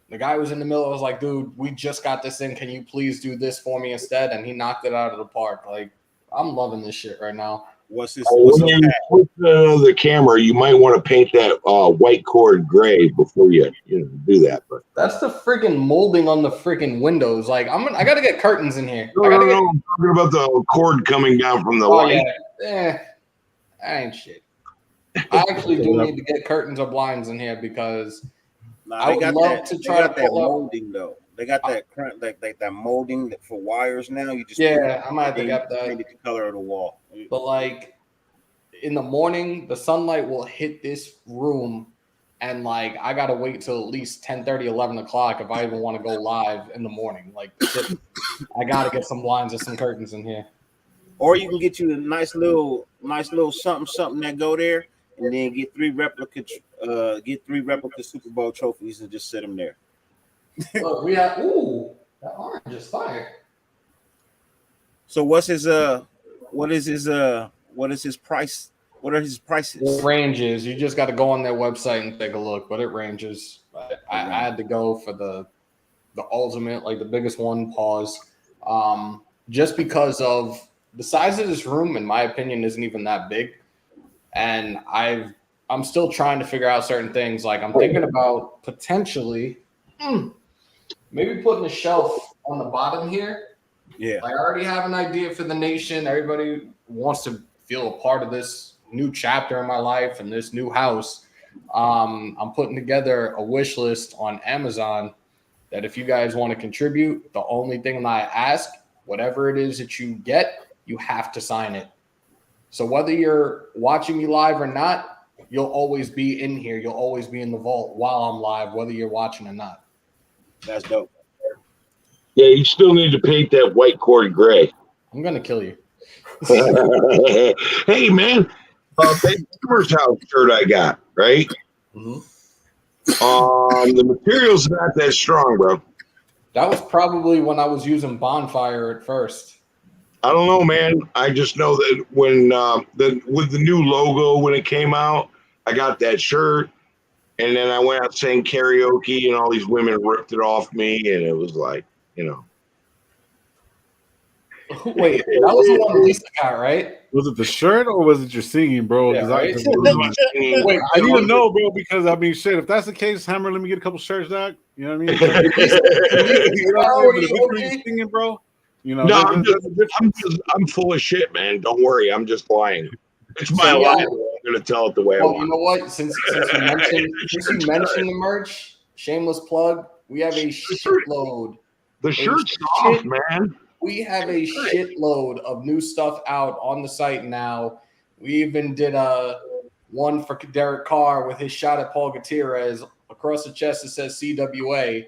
The guy was in the middle. I was like, dude, we just got this in. Can you please do this for me instead? And he knocked it out of the park. Like, I'm loving this shit right now. What's this? When you put the camera, you might want to paint that white cord gray before you do that. But that's the freaking molding on the freaking windows. Like, I gotta get curtains in here. no, I'm talking about the cord coming down from the Oh light. yeah, that ain't shit. I actually do need to get curtains or blinds in here because I would love to try to that pull up. molding though. They got that like that molding for wires now. You just I might have to get that. Paint the color of the wall. But like in the morning, the sunlight will hit this room, and like I gotta wait till at least 10:30, 11 o'clock if I even want to go live in the morning. Like shit, I gotta get some blinds or some curtains in here. Or you can get you a nice little something that go there, and then get 3 replica Super Bowl trophies and just sit them there. Look, we have that orange is fire. So what's his what is his price? What are his prices? It ranges. You just got to go on their website and take a look, but it ranges. I had to go for the ultimate, like the biggest one. Pause. Just because of the size of this room, in my opinion, isn't even that big, and I'm still trying to figure out certain things. Like I'm thinking about potentially maybe putting a shelf on the bottom here. Yeah. Like I already have an idea for the nation. Everybody wants to feel a part of this new chapter in my life and this new house. I'm putting together a wish list on Amazon that if you guys want to contribute, the only thing that I ask, whatever it is that you get, you have to sign it. So whether you're watching me live or not, you'll always be in here. You'll always be in the vault while I'm live, whether you're watching or not. That's dope. Yeah, you still need to paint that white cord gray. I'm gonna kill you. Hey man, that Summer's House shirt I got, right? The material's not that strong, bro. That was probably when I was using Bonfire at first. I don't know, man. I just know that when with the new logo when it came out, I got that shirt, and then I went out saying karaoke, and all these women ripped it off me, and it was like, Wait, that was the one Lisa got, right? Was it the shirt or was it your singing, bro? Yeah, 'Cause right? Wait, I need to know, bro, because I mean, shit. If that's the case, Hammer, let me get a couple shirts, Doc. You know what I mean? You know what I'm saying? But if it's really singing, bro, you know, No, there's I'm full of shit, man. Don't worry, I'm just lying. It's my So, life. yeah. I'm gonna tell it the way I Well, want. you know what? Since you mentioned the merch, shameless plug, we have a shitload. The shirt's off, man. We have a shitload of new stuff out on the site now. We even did one for Derek Carr with his shot at Paul Gutierrez. Across the chest it says CWA,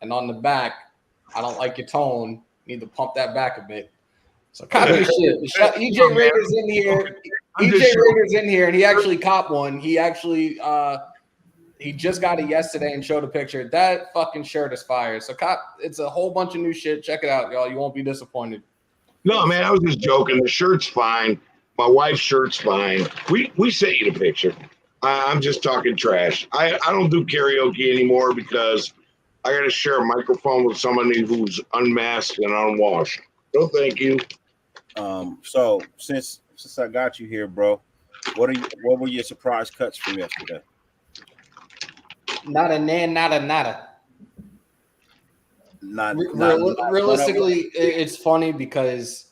and on the back, I don't like your tone. You need to pump that back a bit. So copy your shit. EJ Rader's in here. EJ Rader's in here, and he actually copped one. He actually he just got it yesterday and showed a picture. That fucking shirt is fire. So it's a whole bunch of new shit. Check it out, y'all. You won't be disappointed. No, man, I was just joking. The shirt's fine. My wife's shirt's fine. We sent you the picture. I'm just talking trash. I don't do karaoke anymore because I got to share a microphone with somebody who's unmasked and unwashed. No, thank you. So since I got you here, bro, what were your surprise cuts from yesterday? Nada. Realistically, it's funny because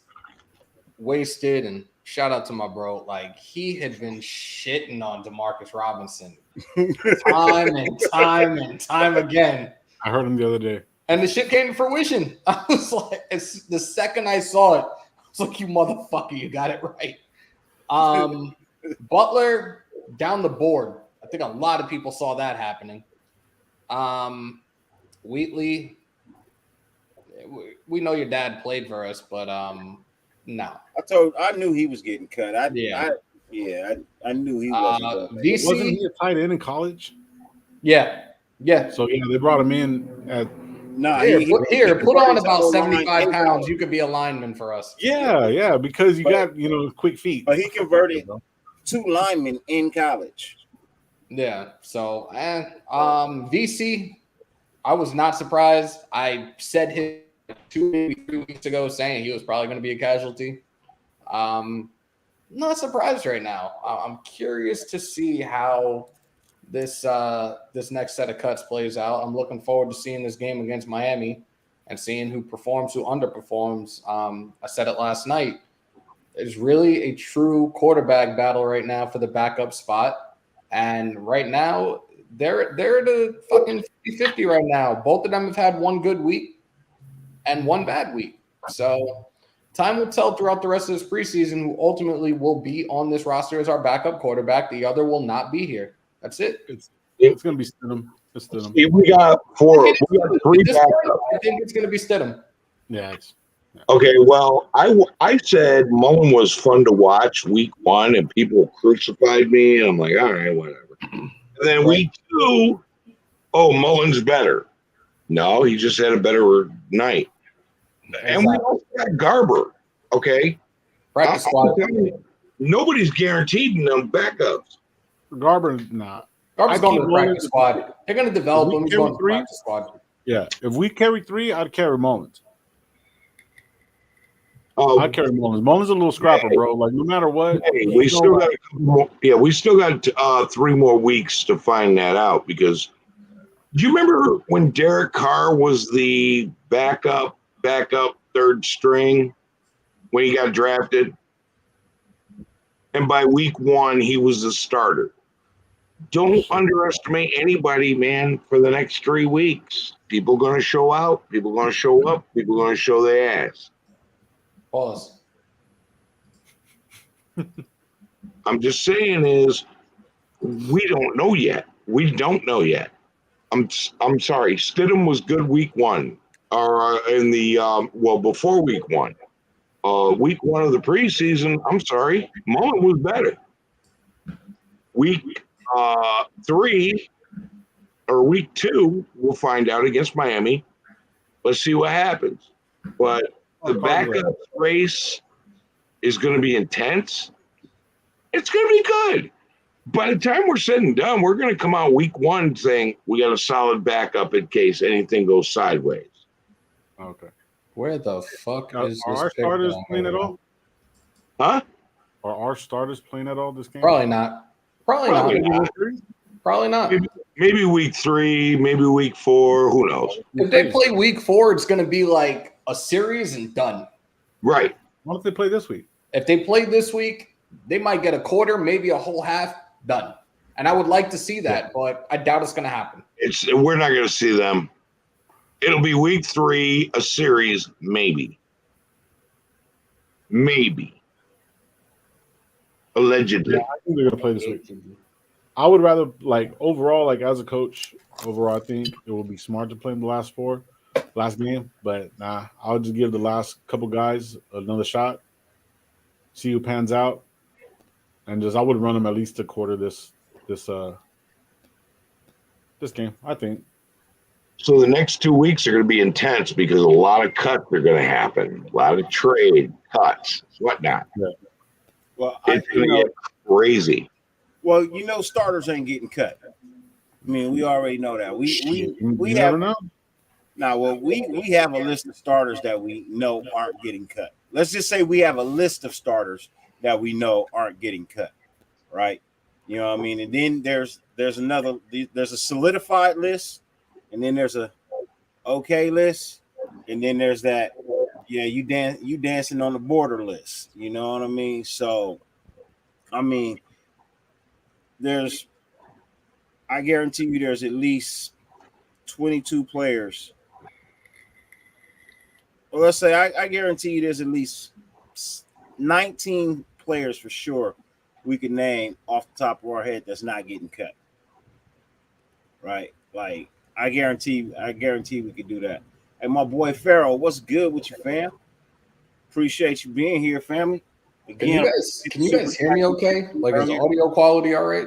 Wasted, and shout out to my bro, like he had been shitting on Demarcus Robinson time and time again. I heard him the other day. And the shit came to fruition. I was like, the second I saw it, I was like, you motherfucker, you got it right. Butler down the board. I think a lot of people saw that happening. Wheatley, we know your dad played for us, but no. I knew he was getting cut. I knew he wasn't. VC, wasn't he a tight end in college? Yeah. So yeah, they brought him in at. Nah, put on about 75 pounds. You could be a lineman for us. Yeah, because you got quick feet. But he converted 2 linemen in college. Yeah. So VC, I was not surprised. I said him 2 maybe 3 weeks ago saying he was probably going to be a casualty. Not surprised right now. I'm curious to see how this next set of cuts plays out. I'm looking forward to seeing this game against Miami and seeing who performs, who underperforms. I said it last night. It's really a true quarterback battle right now for the backup spot. And right now, they're the fucking 50-50 right now. Both of them have had one good week and one bad week. So time will tell throughout the rest of this preseason who ultimately will be on this roster as our backup quarterback. The other will not be here. That's it. It's going to be Stidham. It's Stidham. We got 3 backups. I think it's going to be Stidham. Yeah. Okay, well, I said Mullen was fun to watch week 1, and people crucified me. And I'm like, all right, whatever. And then week 2, Mullen's better. No, he just had a better night. And we also got Garber. Okay, practice squad. Nobody's guaranteed in them backups. Garber's not. Garber's going to the practice squad. They're going to develop him. He's going to the practice squad. Yeah, if we carry 3, I'd carry Mullins. I'd carry Mullins. Mullins a little scrapper, bro. Like no matter what. Hey, we still got 3 more weeks to find that out because. Do you remember when Derek Carr was the backup 3rd string when he got drafted? And by week 1, he was the starter. Don't underestimate anybody, man, for the next 3 weeks. People going to show out. People going to show up. People going to show their ass. Pause. I'm just saying is we don't know yet. We don't know yet. I'm sorry. Stidham was good week 1, or in the before week 1. Week 1 of the preseason. I'm sorry, Mullen was better. Week 3 or week 2, we'll find out against Miami. Let's see what happens. But the backup race is going to be intense. It's going to be good. By the time we're said and done, we're going to come out week 1 saying we got a solid backup in case anything goes sideways. Okay. Where the fuck Are is are this our pick starters that I'm playing at holding all? Huh? Are our starters playing at all this game? Probably not. Probably Probably not. not. Probably not. Maybe week 3, maybe week 4. Who knows? If they play week 4, it's going to be like a series and done. Right. What if they play this week? If they play this week, they might get a quarter, maybe a whole half, done. And I would like to see that, but I doubt it's going to happen. We're not going to see them. It'll be week 3, a series, maybe. Maybe. Allegedly. Yeah, I think they're gonna play this week. I would rather, like, overall, like as a coach, overall, I think it would be smart to play in the last game. But nah, I'll just give the last couple guys another shot, see who pans out, and I would run them at least a quarter this game, I think. So the next 2 weeks are going to be intense because a lot of cuts are going to happen, a lot of trade cuts, whatnot. Yeah. Well, It's going to get crazy. Well, starters ain't getting cut. I mean, we already know that. We You have never know. now. Well, we have a list of starters that we know aren't getting cut. Let's just say we have a list of starters that we know aren't getting cut, right? You know what I mean? And then there's a solidified list, and then there's a okay list, and then there's that you dancing on the border list. You know what I mean? So, I mean, I guarantee you there's at least 22 players. Well, let's say I guarantee you there's at least 19 players for sure we could name off the top of our head that's not getting cut. Right? Like, I guarantee we could do that. And my boy Pharaoh, what's good with you, fam? Appreciate you being here, family. Again, Can you guys hear me okay? Like, is the audio quality all right?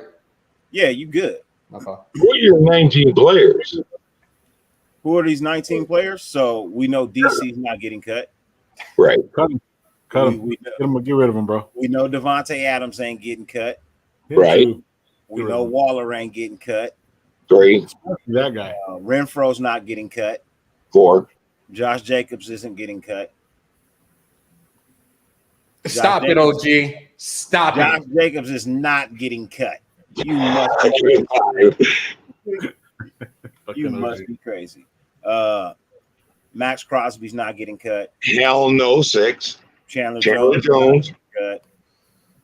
Yeah, you good. Okay. Who are your 19 players? Who are these 19 players? So we know DC's not getting cut. Right. Cut him. Get rid of him, bro. We know Devontae Adams ain't getting cut. Right. We know Waller ain't getting cut. 3. That guy. Renfro's not getting cut. 4. Josh Jacobs isn't getting cut. Stop it, OG. Stop Josh it. Jacobs is not getting cut. You must be crazy. Max Crosby's not getting cut. Hell no, 6. Chandler Jones. Cut.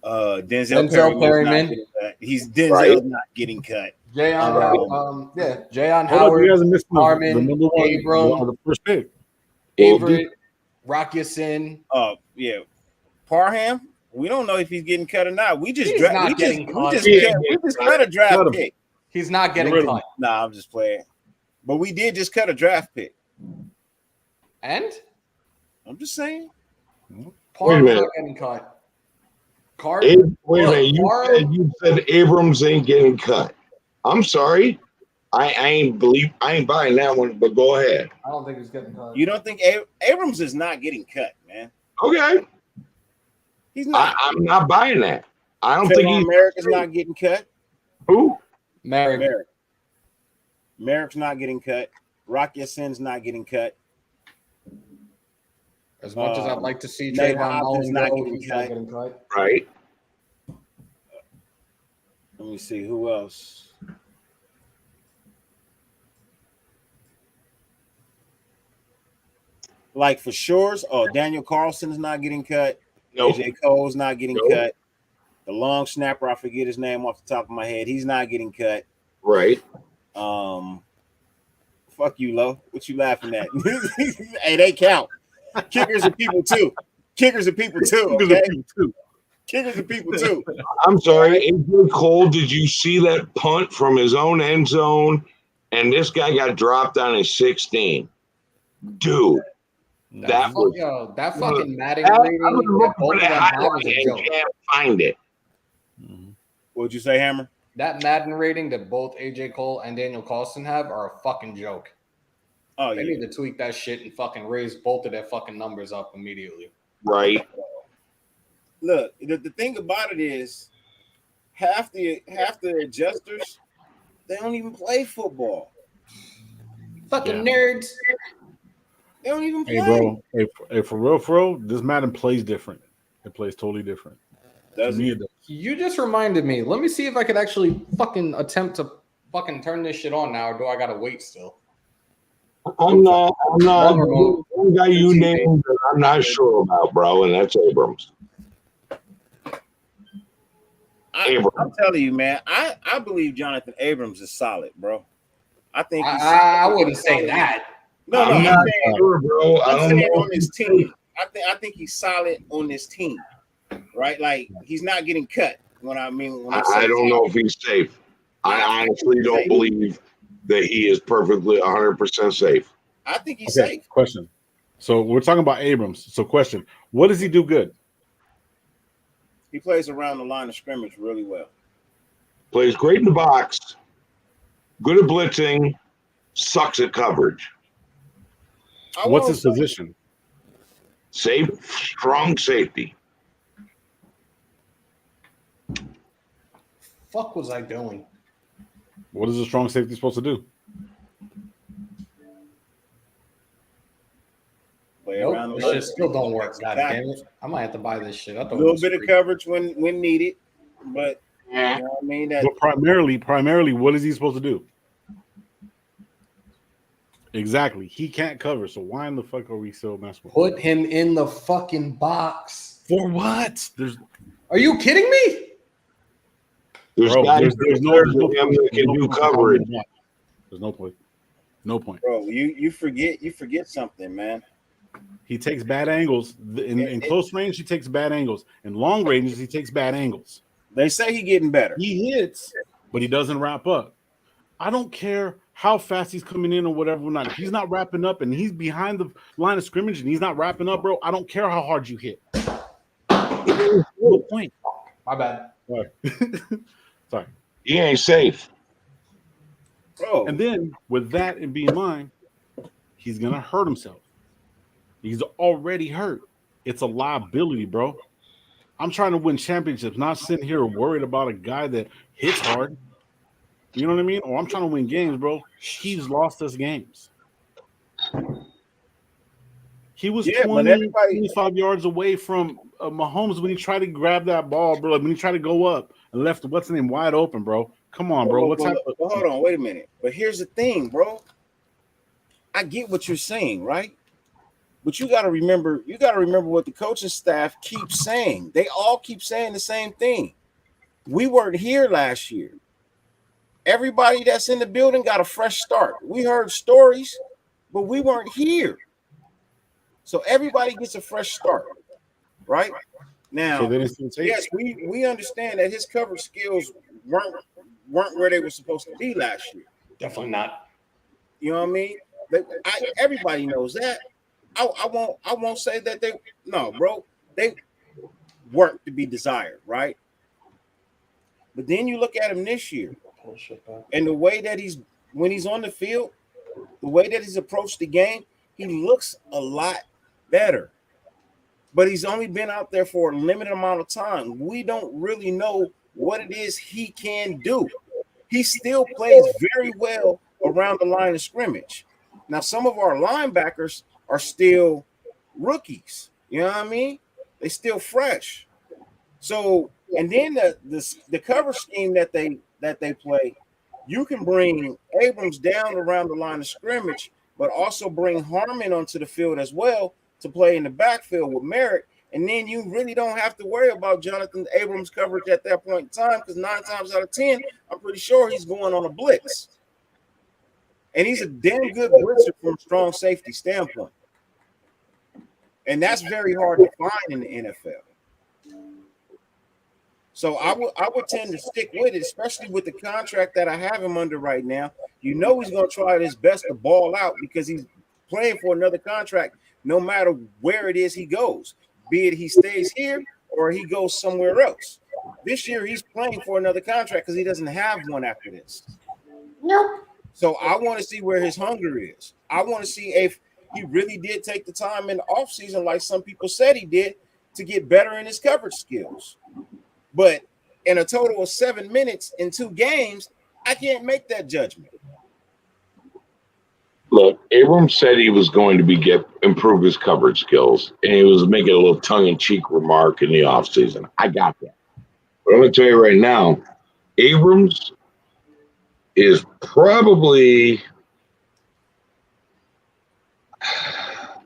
Denzel Perryman. He's not getting cut. Jayon Hold up, Howard, you guys are missing the Harmon, number one, Abram, the first pick. Averett, Rockyason. Yeah. Parham, we don't know if he's getting cut or not. We just He's not getting cut. we just cut a draft pick. He's not getting cut. Nah, I'm just playing. But we did just cut a draft pick. And? I'm just saying. Parham's not getting cut. Wait a minute. You said Abrams ain't getting cut. I'm sorry. I ain't buying that one, but go ahead. I don't think he's getting cut. You don't think Abrams is not getting cut, man? Okay. He's not. I'm not buying that. I don't Trayvon think Merrick's not getting cut. Who? Merrick. Merrick's not getting cut. Rockyasin's not getting cut. As much as I'd like to see Nate Trayvon Hopkins Mullen not go, getting he's not getting cut. Right. Let me see who else. Like for sure. Daniel Carlson's not getting cut. Nope. AJ Cole's not getting Nope. cut. The long snapper, I forget his name off the top of my head. He's not getting cut. Right. Fuck you, Lo. What you laughing at? Hey, they count. Kickers are people too. Kickers are people too. Okay. Kickers are people too. I'm sorry. AJ Cole, did you see that punt from his own end zone? And this guy got dropped on his 16. Dude. That was that fucking Madden I rating. was looking for both of that them have highlight is a and joke. can't find it. What'd you say, Hammer? That Madden rating that both AJ Cole and Daniel Carlson have are a fucking joke. Oh, They yeah. need to tweak that shit and fucking raise both of their fucking numbers up immediately. Right. Look, the thing about it is half the adjusters, they don't even play football. Fucking nerds. They don't even play. Hey, bro. Hey, for real, this Madden plays different. It plays totally different. Does To me, it? it does. You just reminded me. Let me see if I could actually fucking attempt to fucking turn this shit on now, or do I gotta wait still? I'm not. One remote. One guy you TV. named that I'm not sure about, bro, and that's Abrams. I'm telling you, man. I believe Jonathan Abrams is solid, bro. I think he's I wouldn't say that. No, I'm not sure, bro. I I'm don't saying know. on this team. I think he's solid on this team, right? Like he's not getting cut. When I don't know if he's safe. I honestly don't believe that he is perfectly 100% safe. I think he's Okay, safe. question. So we're talking about Abrams. So question, what does he do good? He plays around the line of scrimmage really well. Plays great in the box, good at blitzing, sucks at coverage. What's his position? Safe, strong safety. Fuck was I doing? What is a strong safety supposed to do? Play Nope, around the this line. shit still don't work. God damn Tackles. it! I might have to buy this shit. I A thought it little was bit of free. coverage when needed, but you know what I mean. That But primarily, what is he supposed to do? Exactly. He can't cover. So why in the fuck are we still messing with him? Put him in the fucking box. For what? Are you kidding me? There's Bro, guys there's no that point. can do There's no point. coverage. There's no point. No point. bro, you forget something, man. He takes bad angles. In close range, he takes bad angles. In long ranges, he takes bad angles. They say he getting better. He hits, but he doesn't wrap up. I don't care how fast he's coming in or whatever. Or not. If he's not wrapping up and he's behind the line of scrimmage and he's not wrapping up, bro, I don't care how hard you hit. No point. My bad. Sorry. He ain't safe. Bro. And then with that in being in mind, he's gonna hurt himself. He's already hurt. It's a liability, bro. I'm trying to win championships, not sitting here worried about a guy that hits hard. You know what I mean? Or I'm trying to win games, bro. He's lost us games. He was 25 yards away from Mahomes when he tried to grab that ball, bro. When he tried to go up and left what's the name wide open, bro. Come on, bro. What's happening? Hold on, wait a minute. But here's the thing, bro. I get what you're saying, right? But you got to remember what the coaching staff keeps saying. They all keep saying the same thing. We weren't here last year. Everybody that's in the building got a fresh start. We heard stories, but we weren't here. So everybody gets a fresh start, right? Now, yes, we understand that his coverage skills weren't where they were supposed to be last year. Definitely not. You know what I mean? Everybody knows that. I won't say that they weren't to be desired, right? But then you look at him this year, and the way that when he's on the field, the way that he's approached the game, he looks a lot better. But he's only been out there for a limited amount of time. We don't really know what it is he can do. He still plays very well around the line of scrimmage. Now, some of our linebackers are still rookies. You know what I mean? They still fresh. So, and then the cover scheme that they play, you can bring Abrams down around the line of scrimmage, but also bring Harmon onto the field as well to play in the backfield with Merritt. And then you really don't have to worry about Jonathan Abrams' coverage at that point in time, because 9 times out of 10, I'm pretty sure he's going on a blitz. And he's a damn good blitzer from a strong safety standpoint. And that's very hard to find in the NFL. So I would tend to stick with it, especially with the contract that I have him under right now. You know he's going to try his best to ball out because he's playing for another contract no matter where it is he goes, be it he stays here or he goes somewhere else. This year he's playing for another contract because he doesn't have one after this. Nope. So I want to see where his hunger is. I want to see if he really did take the time in the offseason, like some people said he did, to get better in his coverage skills. But in a total of 7 minutes in 2 games, I can't make that judgment. Look, Abrams said he was going to improve his coverage skills, and he was making a little tongue-in-cheek remark in the offseason. I got that. But I'm going to tell you right now, Abrams is probably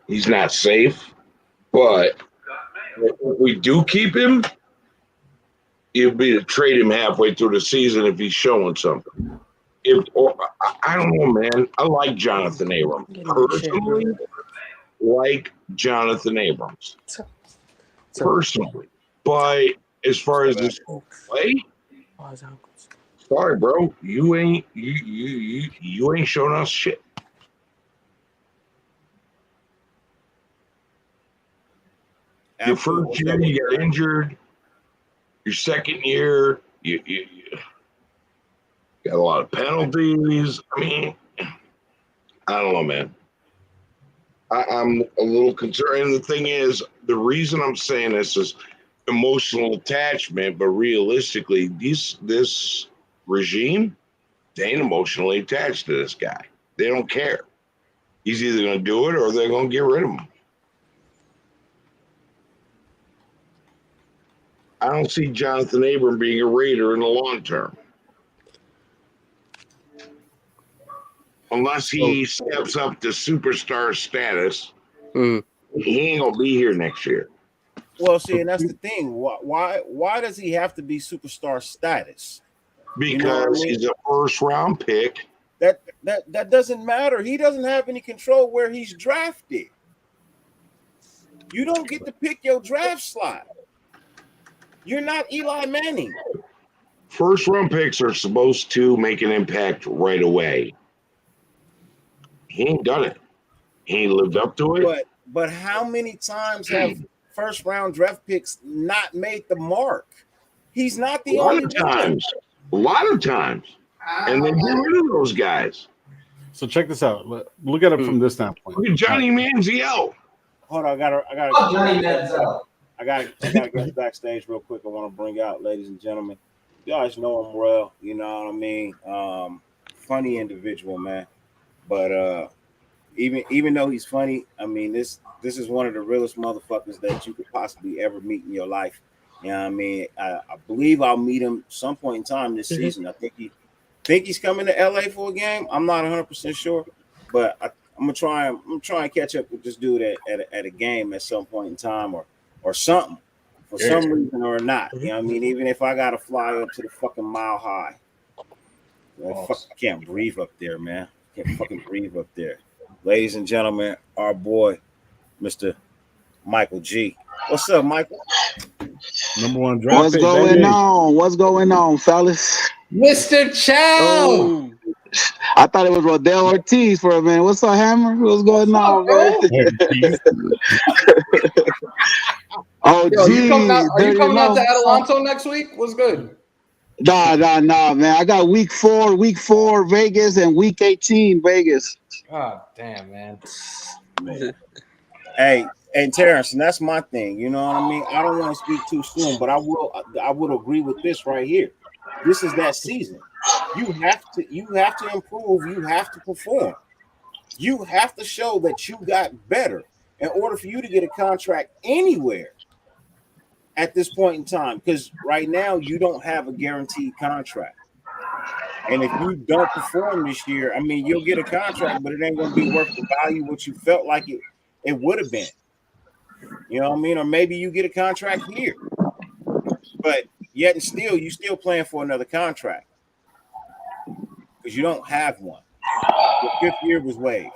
he's not safe, but if we do keep him, it'd be to trade him halfway through the season if he's showing something. I don't know, man. I like Jonathan Abrams. Personally, personally. But as far as this play, sorry, bro. You ain't showing us shit. Your first year, you got injured. Your second year, you got a lot of penalties. I mean, I don't know, man. I'm a little concerned. And the thing is, the reason I'm saying this is emotional attachment, but realistically, this regime, they ain't emotionally attached to this guy. They don't care. He's either going to do it or they're going to get rid of him. I don't see Jonathan Abram being a Raider in the long term. Unless he steps up to superstar status, he ain't going to be here next year. Well, see, and that's the thing. Why does he have to be superstar status? Because he's a first-round pick. That doesn't matter. He doesn't have any control where he's drafted. You don't get to pick your draft slot. You're not Eli Manning. First-round picks are supposed to make an impact right away. He ain't done it. He ain't lived up to it. But how many times have first-round draft picks not made the mark? He's not the only one. A lot of times. And they get rid of those guys. So check this out. Look at it from this standpoint. Look at Johnny Manziel. Hold on, I gotta get backstage real quick. I want to bring out, ladies and gentlemen. You guys know him well, you know what I mean? Funny individual, man. But even though he's funny, I mean, this is one of the realest motherfuckers that you could possibly ever meet in your life. You know what I mean? I believe I'll meet him some point in time this season. I think he's coming to LA for a game. I'm not 100% sure, but I'm gonna try and catch up with this dude at a game at some point in time or something for some reason or not. You know what I mean? Even if I gotta fly up to the fucking Mile High. I can't breathe up there, man. Can't fucking breathe up there. Ladies and gentlemen, our boy, Mr. Michael G. What's up, Michael? Number one draft. What's going on? What's going on, fellas? Mr. Chow. Oh, I thought it was Rodell Ortiz for a minute. What's up, Hammer? What's going on, man? Oh, yo, geez, are you coming out to Adelanto next week? What's good? Nah, man. I got week 4 Vegas and week 18 Vegas. God damn, man. Hey, and Terrence, and that's my thing. You know what I mean? I don't want to speak too soon, but I would agree with this right here. This is that season. You have to improve. You have to perform. You have to show that you got better in order for you to get a contract anywhere at this point in time. Because right now you don't have a guaranteed contract. And if you don't perform this year, I mean, you'll get a contract, but it ain't going to be worth the value what you felt like it would have been. You know what I mean? Or maybe you get a contract here. But yet and still, you still playing for another contract. Because you don't have one. The 5th year was waived.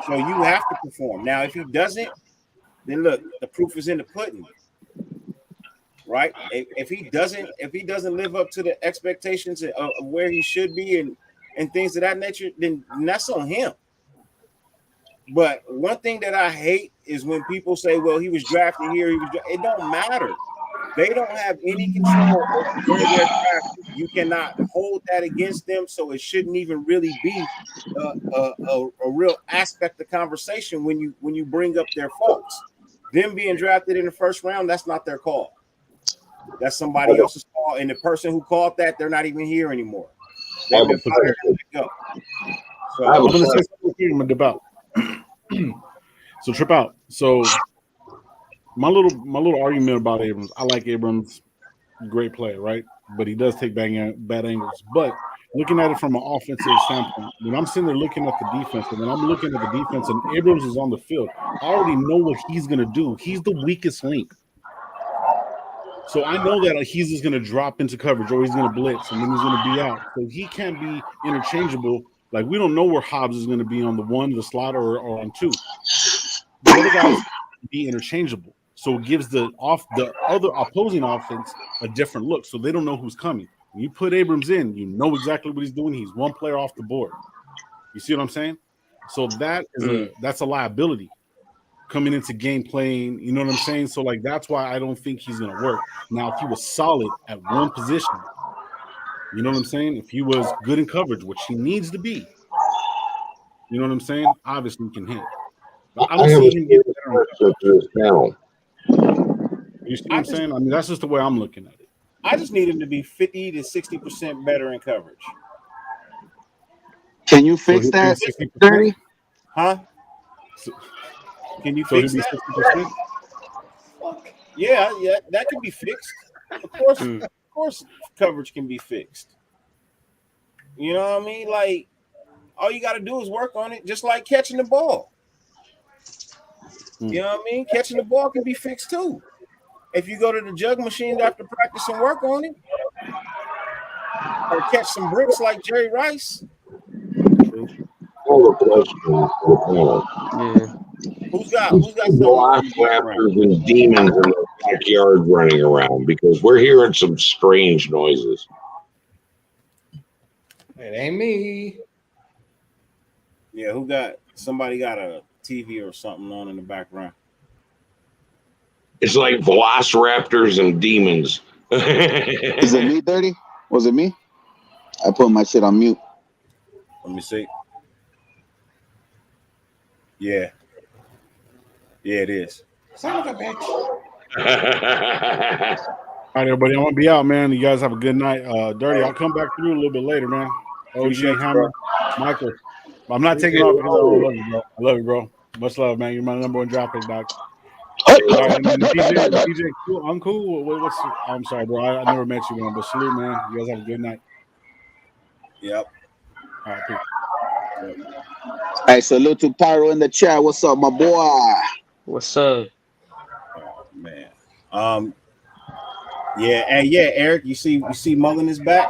So you have to perform. Now, if he doesn't, then look, the proof is in the pudding. Right? If he doesn't live up to the expectations of where he should be and things of that nature, then that's on him. But one thing that I hate is when people say, well, he was drafted here. It don't matter. They don't have any control over where they're drafted. You cannot hold that against them, so it shouldn't even really be a real aspect of conversation when you bring up their faults. Them being drafted in the first round, that's not their call. That's somebody else's call, and the person who called that, they're not even here anymore. They've been fired. Go. So, I'm going to say something quick, I'm gonna dip out. So trip out. So my little argument about Abrams. I like Abrams, great player, right? But he does take bad angles. But looking at it from an offensive standpoint, when I'm sitting there looking at the defense, and when I'm looking at the defense, and Abrams is on the field, I already know what he's gonna do. He's the weakest link. So I know that he's just going to drop into coverage or he's going to blitz and then he's going to be out. So he can't be interchangeable. Like, we don't know where Hobbs is going to be on the one, the slot, or on two. The other guys can be interchangeable. So it gives the other opposing offense a different look. So they don't know who's coming. When you put Abrams in, you know exactly what he's doing. He's one player off the board. You see what I'm saying? So that is that's a liability coming into game playing, you know what I'm saying? So, like, that's why I don't think he's going to work. Now, if he was solid at one position, you know what I'm saying? If he was good in coverage, which he needs to be, you know what I'm saying? Obviously, he can hit. But I don't see him getting better. You see what I'm saying? I mean, that's just the way I'm looking at it. I just need him to be 50 to 60% better in coverage. Can you fix that, Dirty? Huh? Can you fix that? 60%? Yeah, that can be fixed. Of course, coverage can be fixed. You know what I mean? Like, all you got to do is work on it, just like catching the ball. You know what I mean? Catching the ball can be fixed too. If you go to the jug machine after practice and work on it, or catch some bricks like Jerry Rice. Yeah. Who's got some Velociraptors and demons in the backyard running around? Because we're hearing some strange noises. It ain't me. Yeah, somebody got a TV or something on in the background. It's like velociraptors and demons. Is it me, Dirty? Was it me? I put my shit on mute. Let me see. Yeah. Yeah, it is. Son of a bitch. All right, everybody. I'm gonna be out, man. You guys have a good night. Dirty, I'll come back through a little bit later, man. OG, Hammer, Michael. I'm not taking off because I don't love you, bro. I love you, bro. Much love, man. You're my number one draft pick, Doc. All right, and then DJ, cool. I'm cool. I'm sorry, bro. I never met you, man. But salute, man. You guys have a good night. Yep. All right, peace. Hey, salute to Pyro in the chat. What's up, my boy? What's up? Oh, man. Eric, you see Mullen is back.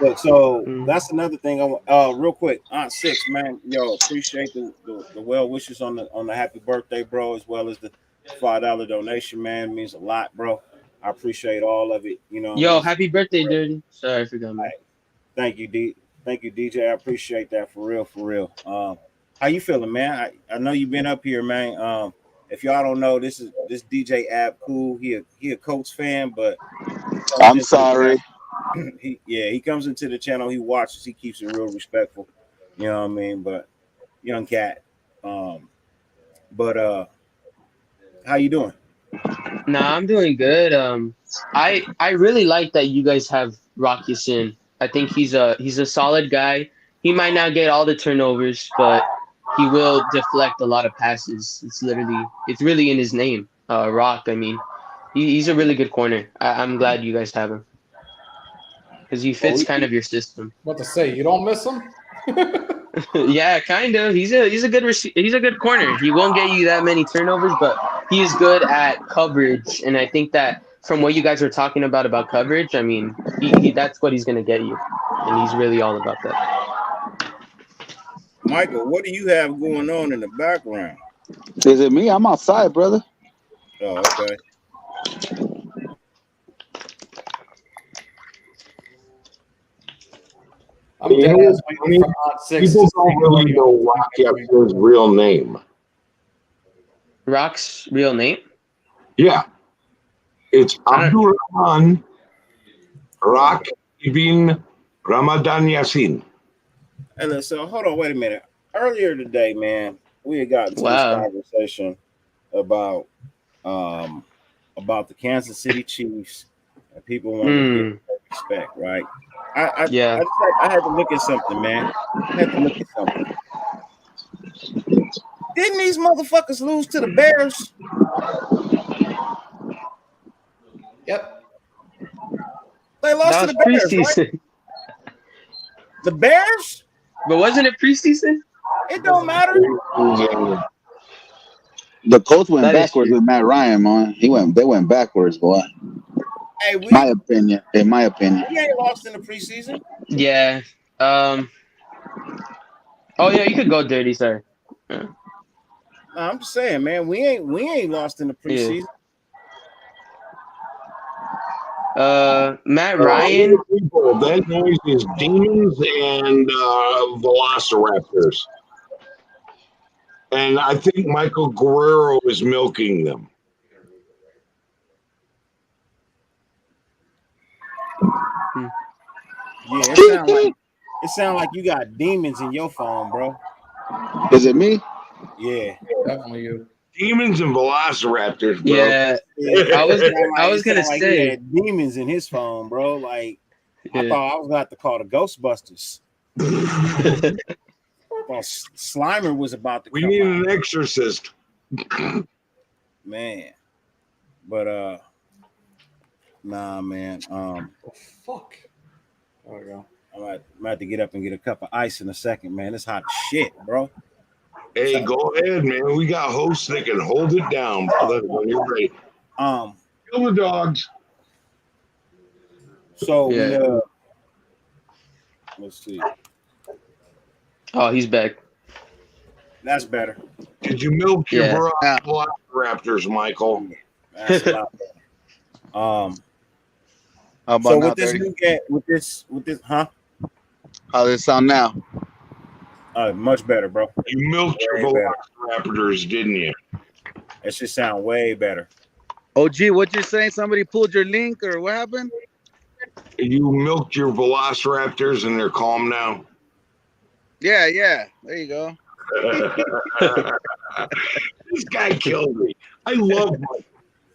But so that's another thing. Real quick, Aunt Six, man, yo, appreciate the well wishes on the happy birthday, bro, as well as the $5 donation, man. It means a lot, bro. I appreciate all of it. You know. Yo, happy birthday, Dirty. Sorry, I forgot, man. Thank you, DJ. I appreciate that for real. How you feeling, man? I know you've been up here, man. If y'all don't know, this DJ Ab Cool. He a Colts fan, but I'm sorry. He comes into the channel, he watches, he keeps it real respectful. You know what I mean? But young cat. How you doing? Nah, I'm doing good. I really like that you guys have Rocky Sin. I think he's a solid guy. He might not get all the turnovers, but he will deflect a lot of passes. It's really in his name. Rock. I mean, he's a really good corner. I'm glad you guys have him because he fits kind of your system. What to say? You don't miss him? Yeah, kind of. He's a good corner. He won't get you that many turnovers, but he is good at coverage. And I think that from what you guys were talking about coverage, I mean, he that's what he's gonna get you, and he's really all about that. Michael, what do you have going on in the background? Is it me? I'm outside, brother. Oh, okay. People don't really know Rock's real name. Rock's real name? Yeah. It's Abdurrahman Rock ibn Ramadan Yassin. And so hold on, wait a minute. Earlier today, man, we had gotten to this conversation about the Kansas City Chiefs, and people want to get respect, right? I had to look at something, man. I had to look at something. Didn't these motherfuckers lose to the Bears? Yep. They lost That to was the Bears, preseason. right? The Bears? But wasn't it preseason? It don't matter. The Colts went That is backwards true. with Matt Ryan, man. They went backwards, boy. Hey, In my opinion. we ain't lost in the preseason. Yeah. Oh yeah, you could go dirty, sorry. Yeah. Nah, I'm just saying, man, we ain't lost in the preseason. Matt Ryan. People, that noise is demons and velociraptors. And I think Michael Guerrero is milking them. Yeah, it sound like you got demons in your phone, bro. Is it me? Yeah, definitely you. Demons and velociraptors, bro. Yeah, I was gonna like say he had demons in his phone, bro. Like I Yeah. thought I was gonna have to call the Ghostbusters. Well, Slimer was about to. We come need out. an exorcist. Man, but nah, man. Fuck. There we go. I'm about to get up and get a cup of ice in a second, man. It's hot as shit, bro. Hey, go ahead, man. We got hosts that can hold it down, brother, when you're ready. Kill the dogs. So Yeah. let's see. Oh, he's back. That's better. Did you milk your Yeah. velociraptors, Michael? That's a lot better. How about So now, with this Dirty? new game, with this, huh? How does it sound now? Much better, bro. You milked your Way better. velociraptors, didn't you? It should sound way better. OG, what you saying? Somebody pulled your link or what happened? You milked your velociraptors and they're calm now? Yeah. There you go. This guy killed me. I love Mike.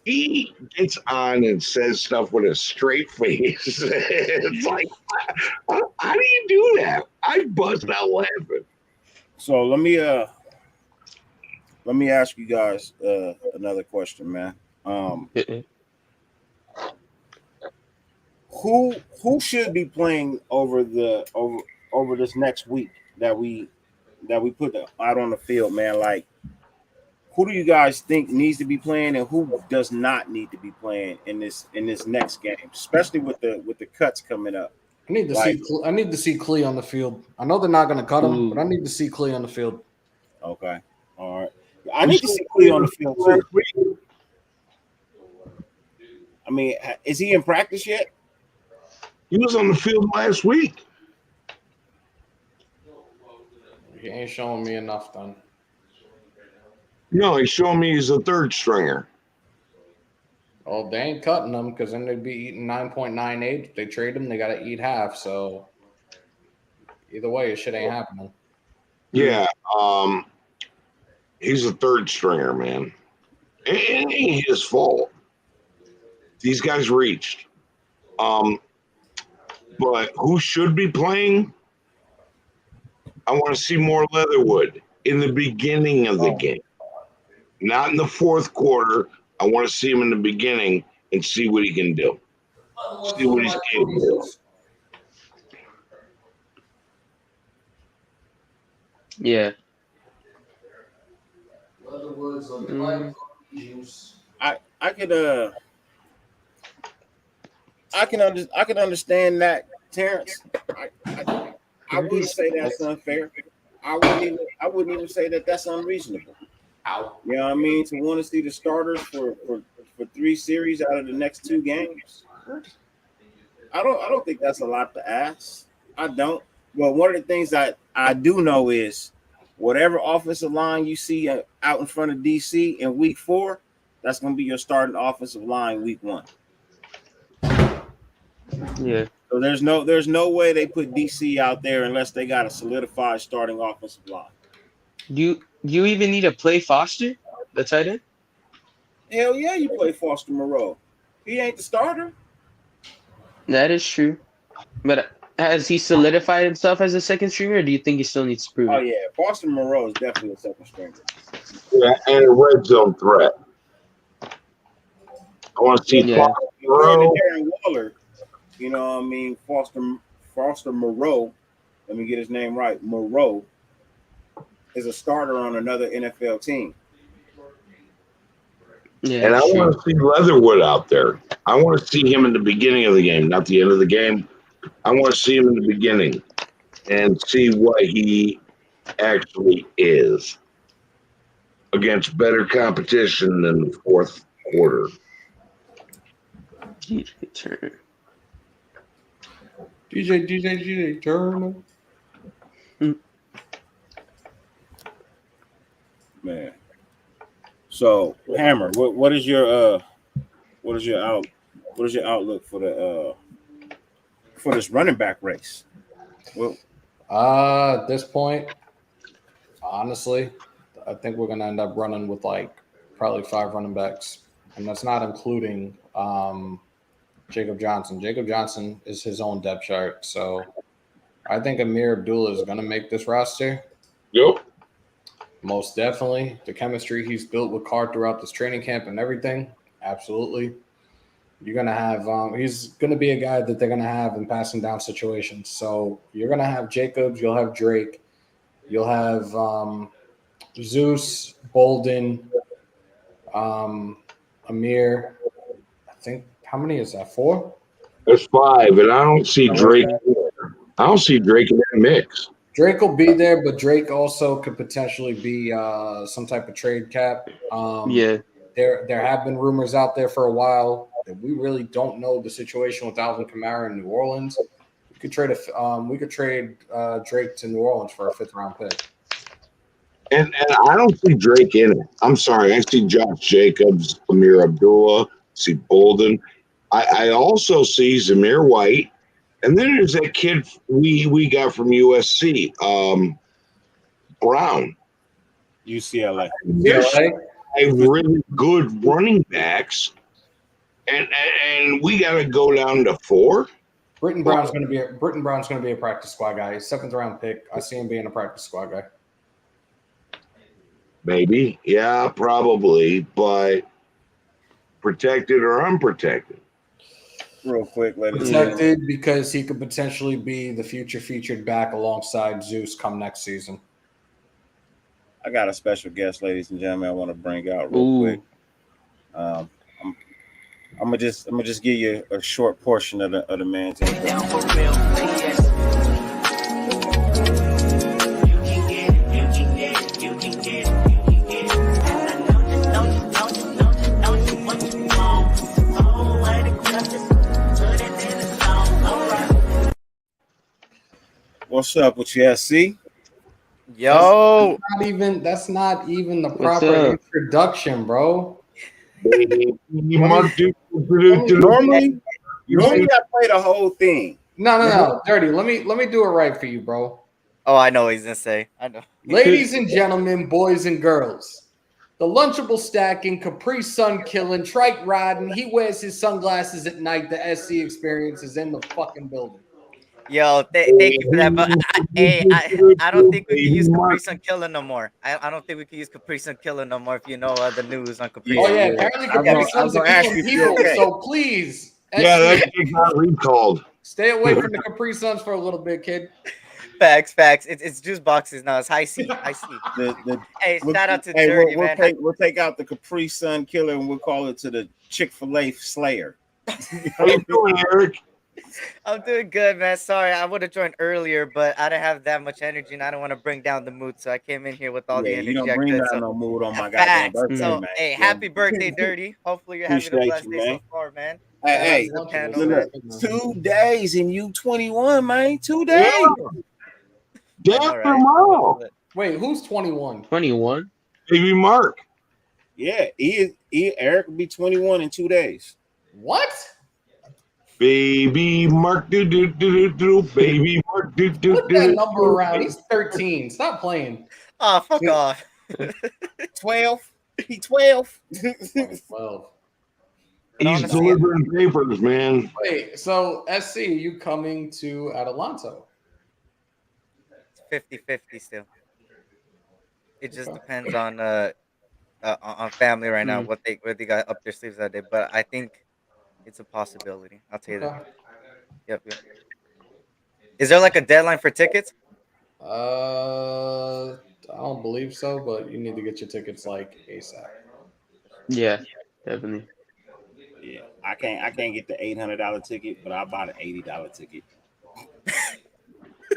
He gets on and says stuff with a straight face. It's like, how do you do that? I bust out laughing. So let me ask you guys another question, man. Who should be playing over this next week that we put out on the field, man? Like, who do you guys think needs to be playing and who does not need to be playing in this next game, especially with the cuts coming up? I need to see Klee on the field. I know they're not going to cut him, but I need to see Klee on the field. Okay, all right. I need to see Klee on the field too. I mean, is he in practice yet? He was on the field last week. He ain't showing me enough then. No, he's showing me he's a third stringer. Well, they ain't cutting them because then they'd be eating 9.98. If they trade him, they got to eat half. So either way, it shit ain't happening. Yeah, he's a third stringer, man. It ain't his fault. These guys reached. But who should be playing? I want to see more Leatherwood in the beginning of the game. Not in the fourth quarter. I want to see him in the beginning and see what he can do. See what he's capable of. Yeah. I can understand that, Terrence. I wouldn't say that's unfair. I wouldn't even say that that's unreasonable. You know what I mean? To want to see the starters for 3 series out of the next 2 games. I don't think that's a lot to ask. I don't. Well, one of the things that I do know is whatever offensive line you see out in front of DC in week 4, that's going to be your starting offensive line week 1. Yeah. So there's no way they put DC out there unless they got a solidified starting offensive line. Do you even need to play Foster, the tight end? Hell yeah, you play Foster Moreau. He ain't the starter. That is true. But Has he solidified himself as a second stringer, or do you think he still needs to prove Oh it? yeah, Foster Moreau is definitely a second stringer. Yeah, and a red zone threat. I want to see Yeah. Foster Moreau. Darren Waller, you know what I mean? Foster Moreau, let me get his name right. Moreau is a starter on another NFL team. Yeah, And I sure. want to see Leatherwood out there. I want to see him in the beginning of the game, not the end of the game. I want to see him in the beginning and see what he actually is against better competition in the fourth quarter. DJ Turner. DJ Turner. Man. So Hammer, what is your outlook for this running back race? Well, At this point, honestly, I think we're gonna end up running with like probably 5 running backs, and that's not including Jacob Johnson. Jacob Johnson is his own depth chart, so I think Amir Abdullah is gonna make this roster. Yep. Most definitely. The chemistry he's built with Carr throughout this training camp and everything, absolutely. You're gonna have he's gonna be a guy that they're gonna have in passing down situations. So you're gonna have Jacobs, you'll have Drake, you'll have Zeus, Bolden, Amir. I think how many is that? 4? There's 5, and I don't see Drake. I don't see Drake in that mix. Drake will be there, but Drake also could potentially be some type of trade cap. Yeah. There have been rumors out there for a while that we really don't know the situation with Alvin Kamara in New Orleans. We could trade Drake to New Orleans for a 5th round pick. And I don't see Drake in it. I'm sorry. I see Josh Jacobs, Amir Abdullah, see Bolden. I also see Zamir White. And then there's that kid we got from USC, Brown. UCLA. There's really good running backs. And we got to go down to 4. Britton Brown's going to be a practice squad guy. He's 7th round pick. I see him being a practice squad guy. Maybe. Yeah, probably. But protected or unprotected? Real quick, ladies and Protected because he could potentially be the future featured back alongside Zeus come next season. I got a special guest, ladies and gentlemen, I want to bring out real quick. I'm gonna just give you a short portion of the man's What's up with you, SC? Yo, That's not even the proper introduction, bro. Normally I play the whole thing. No, Dirty. Let me do it right for you, bro. Oh, I know what he's gonna say. I know. Ladies and gentlemen, boys and girls, the Lunchable stacking, Capri Sun killing, trike riding. He wears his sunglasses at night. The SC experience is in the fucking building. Yo, thank you for that. But I don't think we can use Capri Sun Killer no more. I don't think we can use Capri Sun Killer no more. If you know the news on Capri Sun. Oh yeah, apparently Capri Sun's are killing people. So please, Yeah, that got recalled. Stay away from the Capri Suns for a little bit, kid. Facts. It's juice boxes now. It's high C. Hey, shout out to Dirty, man. We'll take out the Capri Sun Killer and we'll call it to the Chick-fil-A Slayer. How you doing, Eric? I'm doing good, man. Sorry, I would have joined earlier, but I didn't have that much energy, and I don't want to bring down the mood, so I came in here with all the energy. You don't I bring could, down so. no mood on my goddamn birthday, So, man. hey, happy birthday, Dirty. Hopefully you're having a Appreciate blessed you, day man. so far, man. Hey, Look, 2 days and you 21, man. 2 days. Tomorrow. Wait, who's 21? 21? Baby Mark. Yeah, Eric will be 21 in 2 days. What? Baby Mark, baby Mark, Put that number around. He's 13. Stop playing. Oh, fuck off. 12. He 12. 12. He's delivering papers, man. Wait, so SC, you coming to Adelanto? 50-50 still. It just depends on family right now, what they got up their sleeves that day. But I think it's a possibility. I'll tell you Okay. that. Yep. Is there like a deadline for tickets? I don't believe so, but you need to get your tickets like ASAP. Yeah, definitely. Yeah, I can't get the $800 ticket, but I bought an $80 ticket.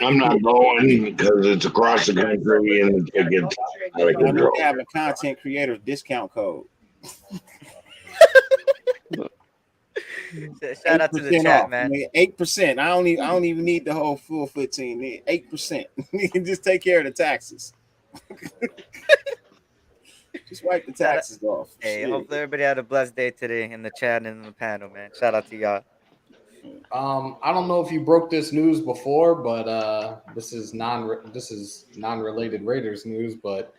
I'm not going because it's across the country and the tickets out of I need control. to have a content creator discount code. Shout out to the 8% chat, off, man. 8%. I don't even need the whole full 15. 8%. You can just take care of the taxes. Just wipe the taxes off. Hey, Shit. hopefully everybody had a blessed day today in the chat and in the panel, man. Shout out to y'all. I don't know if you broke this news before, but this is non-related Raiders news, but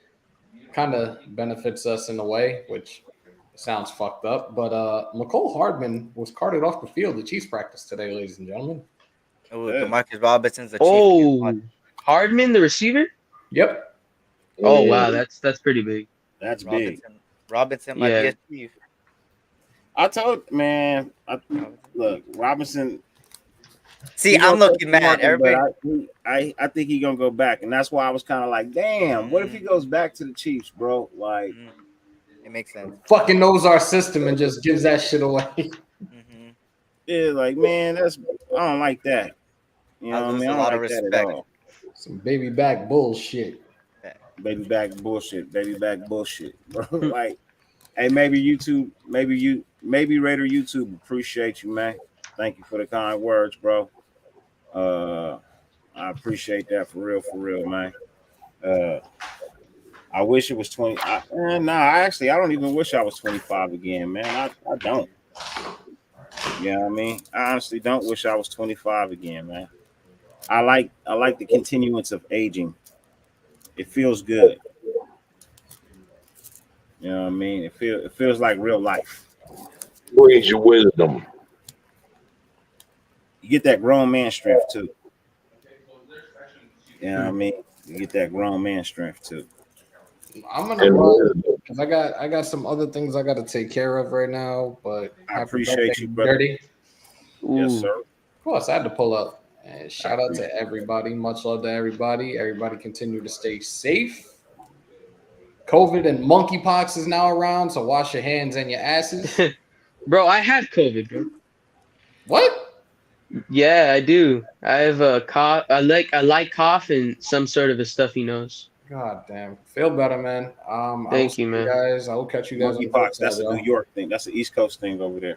kind of benefits us in a way, which sounds fucked up. But McCole Hardman was carted off the field at Chiefs practice today, ladies and gentlemen. Oh, Demarcus Robinson's a Oh, Hardman, the receiver. Yep. Oh wow, that's pretty big. That's big. Robinson might be a Chief. I told man, look, Robinson. See, I'm looking mad. Everybody, I think he's gonna go back, and that's why I was kind of like, damn, what if he goes back to the Chiefs, bro? Like, it makes sense. Fucking knows our system and just gives that shit away. Yeah, like man, I don't like that. You know what I mean? I don't like that at all. Some baby back bullshit. Baby back bullshit, bro. Like, hey, maybe Raider YouTube appreciate you, man. Thank you for the kind words, bro. I appreciate that for real, man. I wish it was 20. I don't even wish I was 25 again, man. I don't. You know what I mean? I honestly don't wish I was 25 again, man. I like the continuance of aging. It feels good. You know what I mean? It feels like real life. Brings you wisdom. You get that grown man strength too. You know what I mean? You get that grown man strength too. I'm gonna run because I got some other things I got to take care of right now. But I appreciate you, brother. Dirty. Yes, sir. Of course, I had to pull up. And shout out to everybody. Much love to everybody. Everybody continue to stay safe. COVID and monkeypox is now around, so wash your hands and your asses. Bro, I have COVID, bro. What? Yeah, I do. I have a cough, a light cough, and some sort of a stuffy nose. God damn. Feel better, man. Thank you, man. Guys, I will catch you guys on the Monkeypox, flip that's side, a New y'all. York thing. That's an East Coast thing over there.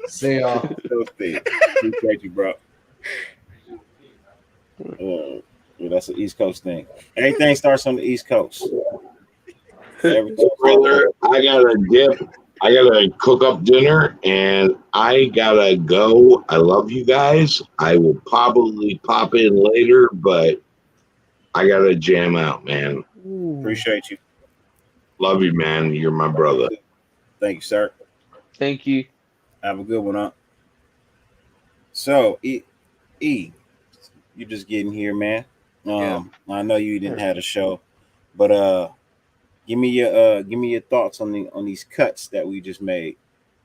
See y'all. Appreciate you, bro. Yeah, that's an East Coast thing. Everything starts on the East Coast. Brother, I gotta dip. I gotta cook up dinner, and I gotta go. I love you guys. I will probably pop in later, but I gotta jam out, man. Appreciate you. Love you, man. You're my brother. Thank you, sir. Thank you. Have a good one, huh? So, E, you just getting here, man. I know you didn't have a show, but give me your thoughts on these cuts that we just made.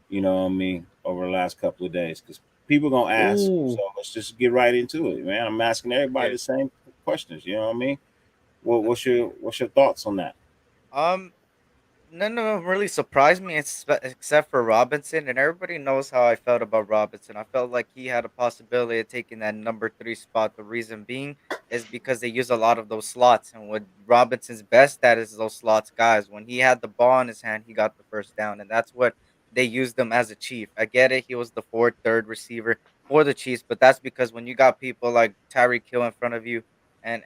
You know what I mean, over the last couple of days, because people gonna ask. So let's just get right into it, man. I'm asking everybody the same questions. You know what I mean? What's your thoughts on that? None of them really surprised me except for Robinson, and everybody knows how I felt about Robinson. I felt like he had a possibility of taking that number 3 spot. The reason being is because they use a lot of those slots, and what Robinson's best at is those slots guys. When he had the ball in his hand, he got the first down, and that's what they used him as a Chief. I get it, he was the 4th, 3rd receiver for the Chiefs, but that's because when you got people like Tyreek Hill in front of you and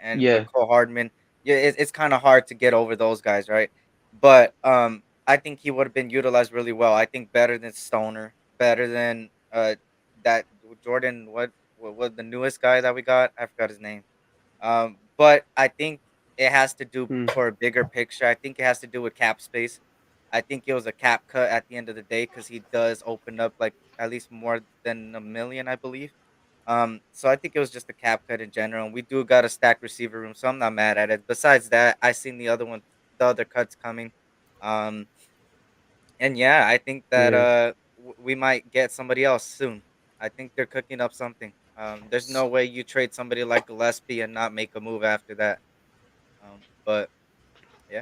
Cole Hardman, it's kind of hard to get over those guys, right? But I think he would have been utilized really well. I think better than Stoner, better than that Jordan. What the newest guy that we got? I forgot his name. But I think it has to do for a bigger picture. I think it has to do with cap space. I think it was a cap cut at the end of the day because he does open up like at least more than $1 million, I believe. So I think it was just a cap cut in general. And we do got a stacked receiver room, so I'm not mad at it. Besides that, I seen the other cuts coming. Um, and yeah, I think that Yeah. we might get somebody else soon. I think they're cooking up something. There's no way you trade somebody like Gillespie and not make a move after that. But yeah.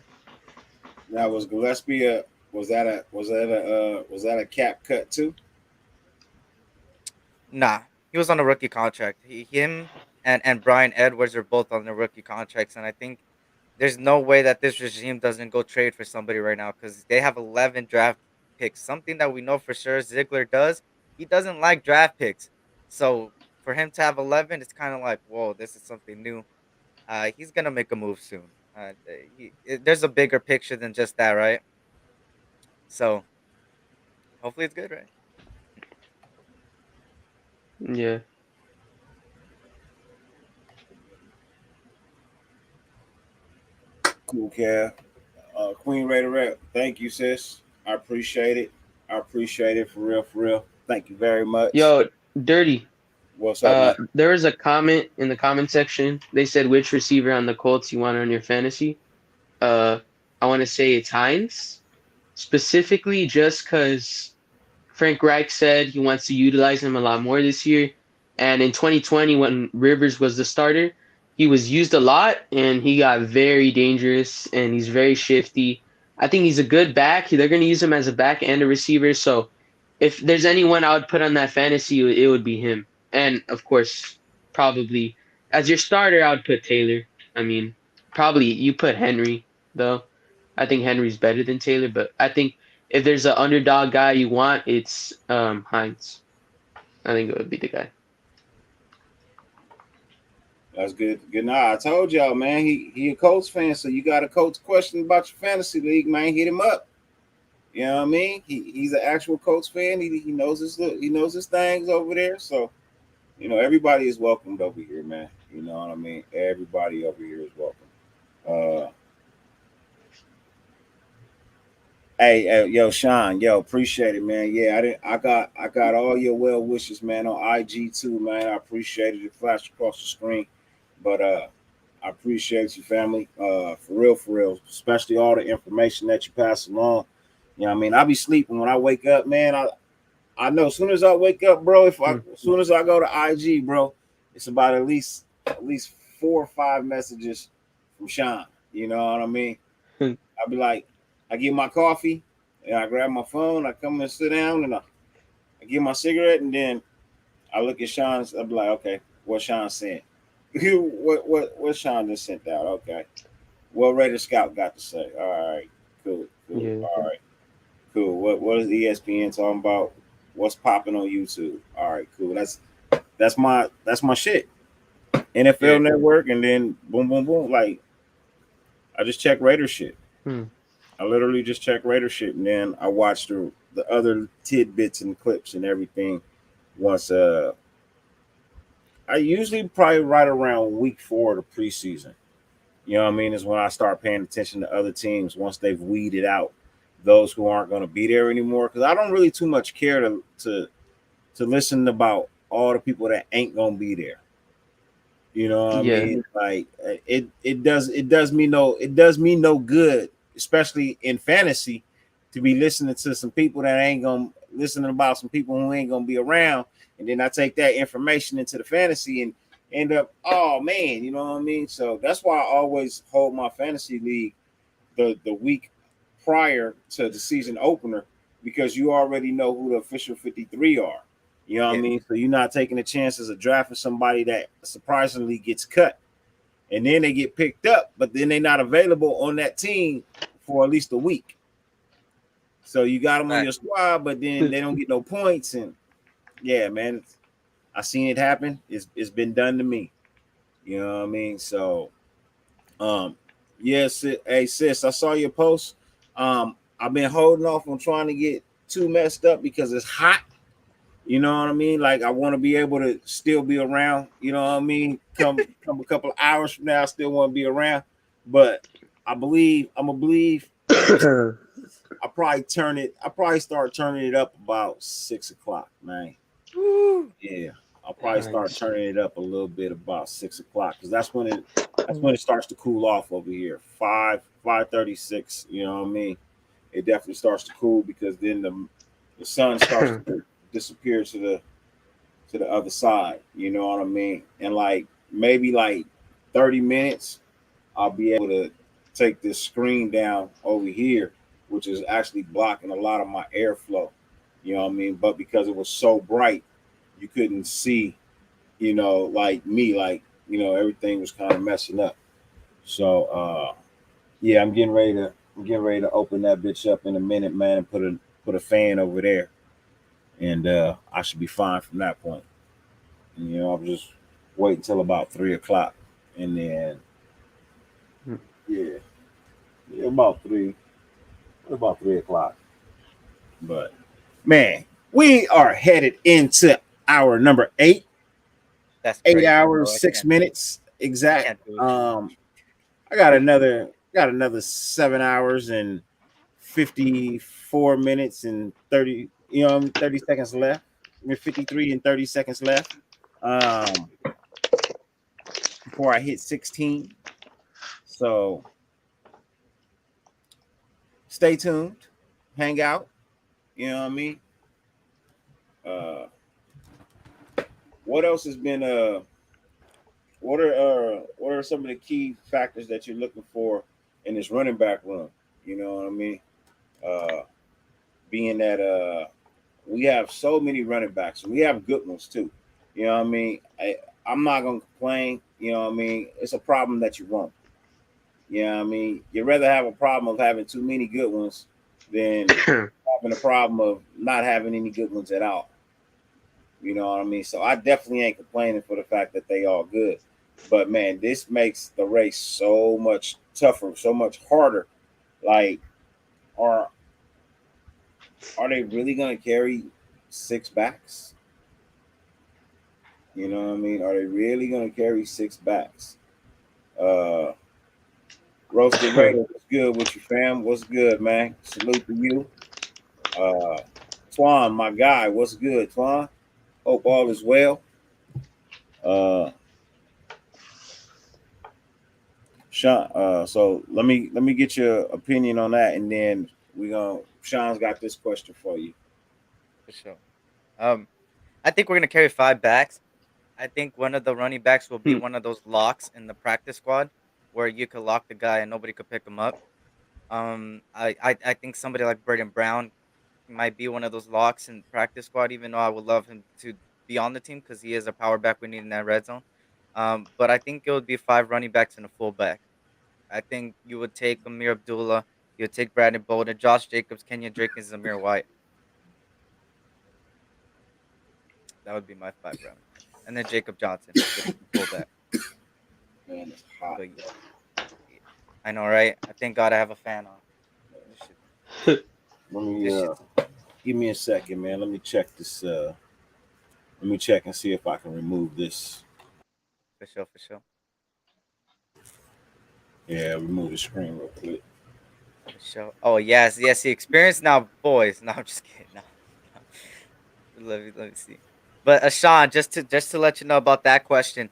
Now was Gillespie was that a cap cut too? Nah, he was on a rookie contract. Him and Brian Edwards are both on the rookie contracts, and I think there's no way that this regime doesn't go trade for somebody right now because they have 11 draft picks. Something that we know for sure Ziegler does. He doesn't like draft picks, so for him to have 11, it's kind of like, whoa, this is something new. He's gonna make a move soon. There's a bigger picture than just that, right? So hopefully it's good, right? Yeah. Cool, Kev. Queen Raiderette, thank you, sis. I appreciate it. I appreciate it for real, for real. Thank you very much. Yo, Dirty. What's up, man? There was a comment in the comment section. They said which receiver on the Colts you want on your fantasy. I want to say it's Hines, specifically just because Frank Reich said he wants to utilize him a lot more this year. And in 2020, when Rivers was the starter, he was used a lot and he got very dangerous and he's very shifty. I think he's a good back. They're going to use him as a back and a receiver. So if there's anyone I would put on that fantasy, it would be him. And of course, probably as your starter, I would put Taylor. I mean, probably you put Henry, though. I think Henry's better than Taylor, but I think if there's an underdog guy you want, it's Hines. I think it would be the guy. That's good. Good. Nah, I told y'all, man. He a Colts fan, so you got a Colts question about your fantasy league, man. Hit him up. You know what I mean? He's an actual Colts fan. He knows his things over there. So, you know, everybody is welcomed over here, man. You know what I mean? Everybody over here is welcome. Hey, yo, Sean, yo, appreciate it, man. Yeah, I got all your well wishes, man, on IG too, man. I appreciate it. It flashed across the screen. But I appreciate you, family. For real, especially all the information that you pass along. You know what I mean? I be sleeping when I wake up, man. I know as soon as I wake up, bro, as soon as I go to IG, bro, it's about at least 4 or 5 messages from Sean. You know what I mean? I be like, I get my coffee and I grab my phone, I come and sit down and I get my cigarette and then I look at Sean's, I be like, okay, what Sean saying? What Sean just sent out? Okay. What Raider Scout got to say? All right, cool. Yeah. All right, cool. What is ESPN talking about? What's popping on YouTube? All right, cool. That's my shit. NFL Network, and then boom. Like, I just check Raider shit. I literally just check Raider shit, and then I watch the other tidbits and clips and everything once I usually probably right around week 4 of the preseason. You know what I mean? Is when I start paying attention to other teams once they've weeded out those who aren't going to be there anymore. Because I don't really too much care to listen about all the people that ain't going to be there. You know what I mean? Like it does me no good, especially in fantasy, to be listening to some people that ain't gonna listening about some people who ain't gonna be around. And then I take that information into the fantasy and end up, oh man, you know what I mean? So that's why I always hold my fantasy league the week prior to the season opener, because you already know who the official 53 are. You know what I mean? So you're not taking the chances of drafting somebody that surprisingly gets cut. And then they get picked up, but then they're not available on that team for at least a week. So you got them on your squad, but then they don't get no points. And yeah, man, I seen it happen. It's been done to me. You know what I mean? So, yes, hey sis, I saw your post. I've been holding off on trying to get too messed up because it's hot. You know what I mean? Like, I want to be able to still be around. You know what I mean? Come a couple of hours from now, I still want to be around. But I'm gonna believe I probably start turning it up about 6 o'clock, man. Yeah, I'll probably start Nice. turning it up a little bit about 6 o'clock because that's when it starts to cool off over here. 5:36. You know what I mean? It definitely starts to cool because then the sun starts to disappear to the other side. You know what I mean? And like maybe like 30 minutes, I'll be able to take this screen down over here, which is actually blocking a lot of my airflow. You know what I mean? But because it was so bright, you couldn't see, like me, everything was kind of messing up. So yeah, I'm getting ready to open that bitch up in a minute, man, and put a fan over there. And I should be fine from that point. And, I'll just wait until about 3 o'clock. And then yeah, about 3 o'clock. But man, we are headed into hour number 8. That's 8 crazy, bro. hours, I 6 can't minutes exact. can't do it. I got another 7 hours and 54 minutes and 30 30 seconds left. 53 and 30 seconds left. Before I hit 16. So stay tuned, hang out. You know what I mean? What else has been what are some of the key factors that you're looking for in this running back room? You know what I mean? Being that we have so many running backs, and we have good ones too. You know what I mean? I'm not gonna complain. You know what I mean? It's a problem that you want. You know what I mean? You'd rather have a problem of having too many good ones than having a problem of not having any good ones at all. You know what I mean? So I definitely ain't complaining for the fact that they all good. But man, this makes the race so much tougher, so much harder. Like, are they really gonna carry 6 backs? You know what I mean? Are they really gonna carry 6 backs? Roasted Raider, what's good with you, fam? What's good, man? Salute to you. Twan, my guy, what's good, Twan? Hope all is well. Sean, so let me get your opinion on that, and then Sean's got this question for you. For sure. I think we're gonna carry 5 backs. I think one of the running backs will be one of those locks in the practice squad where you could lock the guy and nobody could pick him up. I think somebody like Braden Brown might be one of those locks in practice squad, even though I would love him to be on the team because he is a power back we need in that red zone. But I think it would be 5 running backs and a fullback. I think you would take Amir Abdullah, you would take Brandon Bolden, Josh Jacobs, Kenyon Drake, and Zamir White. That would be my 5 round. And then Jacob Johnson, fullback. Man, it's hot. But yeah. I know, right? I thank God I have a fan on. Let me give me a second, man. Let me check this. Let me check and see if I can remove this. For sure. Yeah, remove the screen real quick. For sure. Oh yes, the experience now, boys. No, I'm just kidding. No. Let me see. But Sean, just to let you know about that question.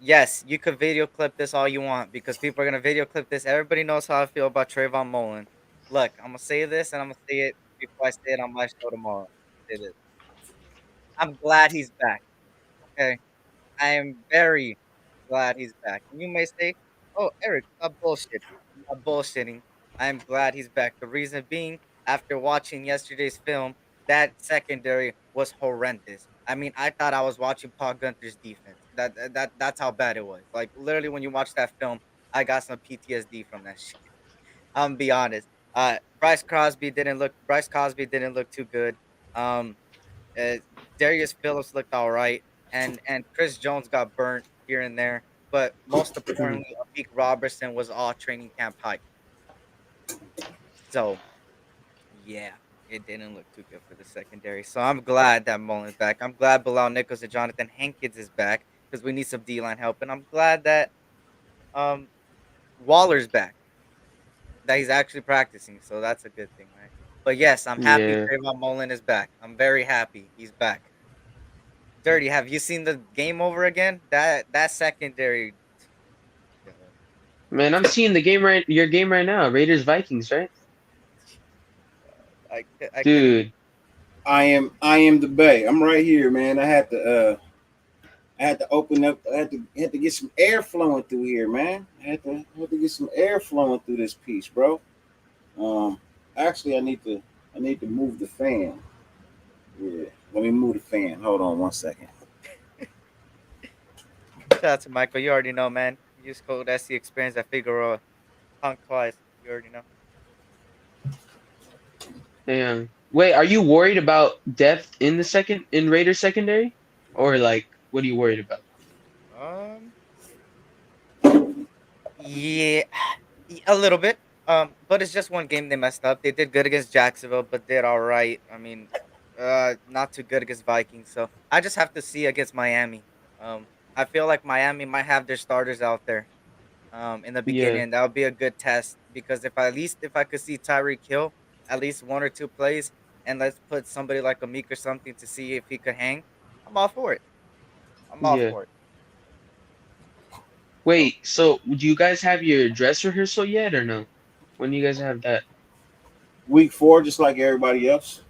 Yes, you could video clip this all you want because people are gonna video clip this. Everybody knows how I feel about Trayvon Mullen. Look, I'm gonna say this and I'm gonna say it before I say it on my show tomorrow. Say this. I'm glad he's back. Okay. I am very glad he's back. And you may say, "Oh, Eric, stop bullshitting." I'm not bullshitting. I am glad he's back. The reason being, after watching yesterday's film, that secondary was horrendous. I mean, I thought I was watching Paul Gunther's defense. That's how bad it was. Like literally, when you watch that film, I got some PTSD from that shit. I'm be honest. Bryce Cosby didn't look too good. Um, uh, Darius Phillips looked all right, and Chris Jones got burnt here and there. But most importantly, Amik Robertson was all training camp hype. So, yeah, it didn't look too good for the secondary. So I'm glad that Mullen's back. I'm glad Bilal Nichols and Jonathan Hankins is back because we need some D-line help. And I'm glad that Waller's back, that he's actually practicing. So that's a good thing, right? But yes, I'm happy Yeah. Trayvon Mullen is back. I'm very happy he's back. Dirty, have you seen the game over again? That secondary. Man, I'm seeing your game right now. Raiders Vikings, right? I couldn't. Dude. I am the Bay. I'm right here, man. I had to open up. I had to get some air flowing through here, man. I had to get some air flowing through this piece, bro. Actually, I need to move the fan. Yeah, let me move the fan. Hold on 1 second. Shout out to Michael. You already know, man. Use code SC Experience at Figueroa. Punk twice. You already know. Damn. Wait, are you worried about depth in Raiders secondary? Or like what are you worried about? Yeah, a little bit. But it's just one game they messed up. They did good against Jacksonville, but did all right. I mean, not too good against Vikings. So I just have to see against Miami. I feel like Miami might have their starters out there. In the Yeah. beginning, that would be a good test because if I could see Tyreek Hill at least 1 or 2 plays, and let's put somebody like a Meek or something to see if he could hang, I'm all for it. I'm all Yeah. for it. Wait, so do you guys have your dress rehearsal yet or no? When do you guys have that? Week 4, just like everybody else.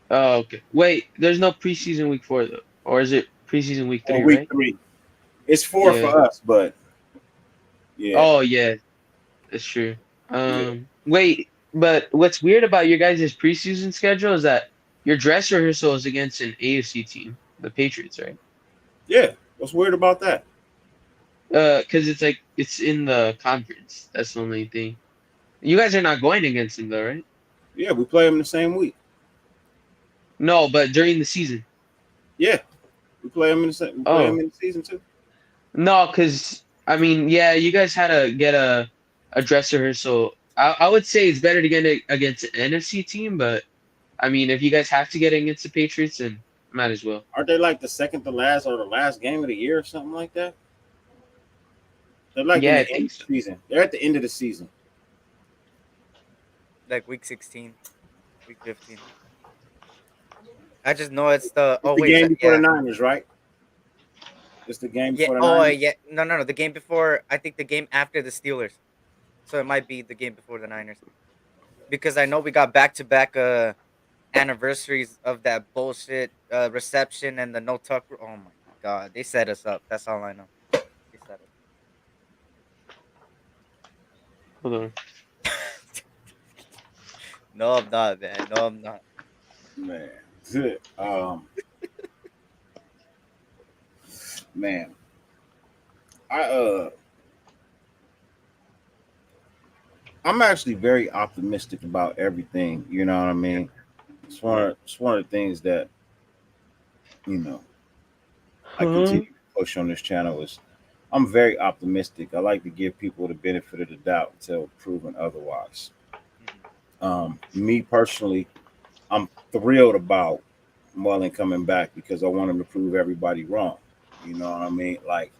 Oh, okay. Wait, there's no preseason week 4 though, or is it preseason week 3? Week Right? 3. It's 4 Yeah. for us, but yeah. Oh yeah, that's true. Wait, but what's weird about your guys' preseason schedule is that your dress rehearsal is against an AFC team, the Patriots, right? Yeah. What's weird about that? Because it's in the conference. That's the only thing. You guys are not going against them though, right? Yeah, we play them the same week. No, but during the season. Yeah, we play them in the same. We play them in the season too. No, because I mean, yeah, you guys had to get a dress rehearsal. I would say it's better to get it against an NFC team, but I mean, if you guys have to get it against the Patriots, then might as well. Aren't they like the second to last or the last game of the year or something like that? They're like Yeah, in I the end think of the season. They're at the end of the season. Like week 16, week 15. I just know it's the It's the game before the Niners, right? It's the game Yeah. before the Oh Niners. yeah. No. The game before. I think the game after the Steelers. So it might be the game before the Niners. Because I know we got back-to-back anniversaries of that bullshit reception and the no tuck. Oh my god, they set us up. That's all I know. They set us. Hold on. No, I'm not, man. No, I'm not. Man, man, I'm actually very optimistic about everything. You know what I mean? It's one of the things that I continue to push on this channel is I'm very optimistic. I like to give people the benefit of the doubt until proven otherwise. Me personally, I'm thrilled about Mullen coming back because I want him to prove everybody wrong. You know what I mean? Like,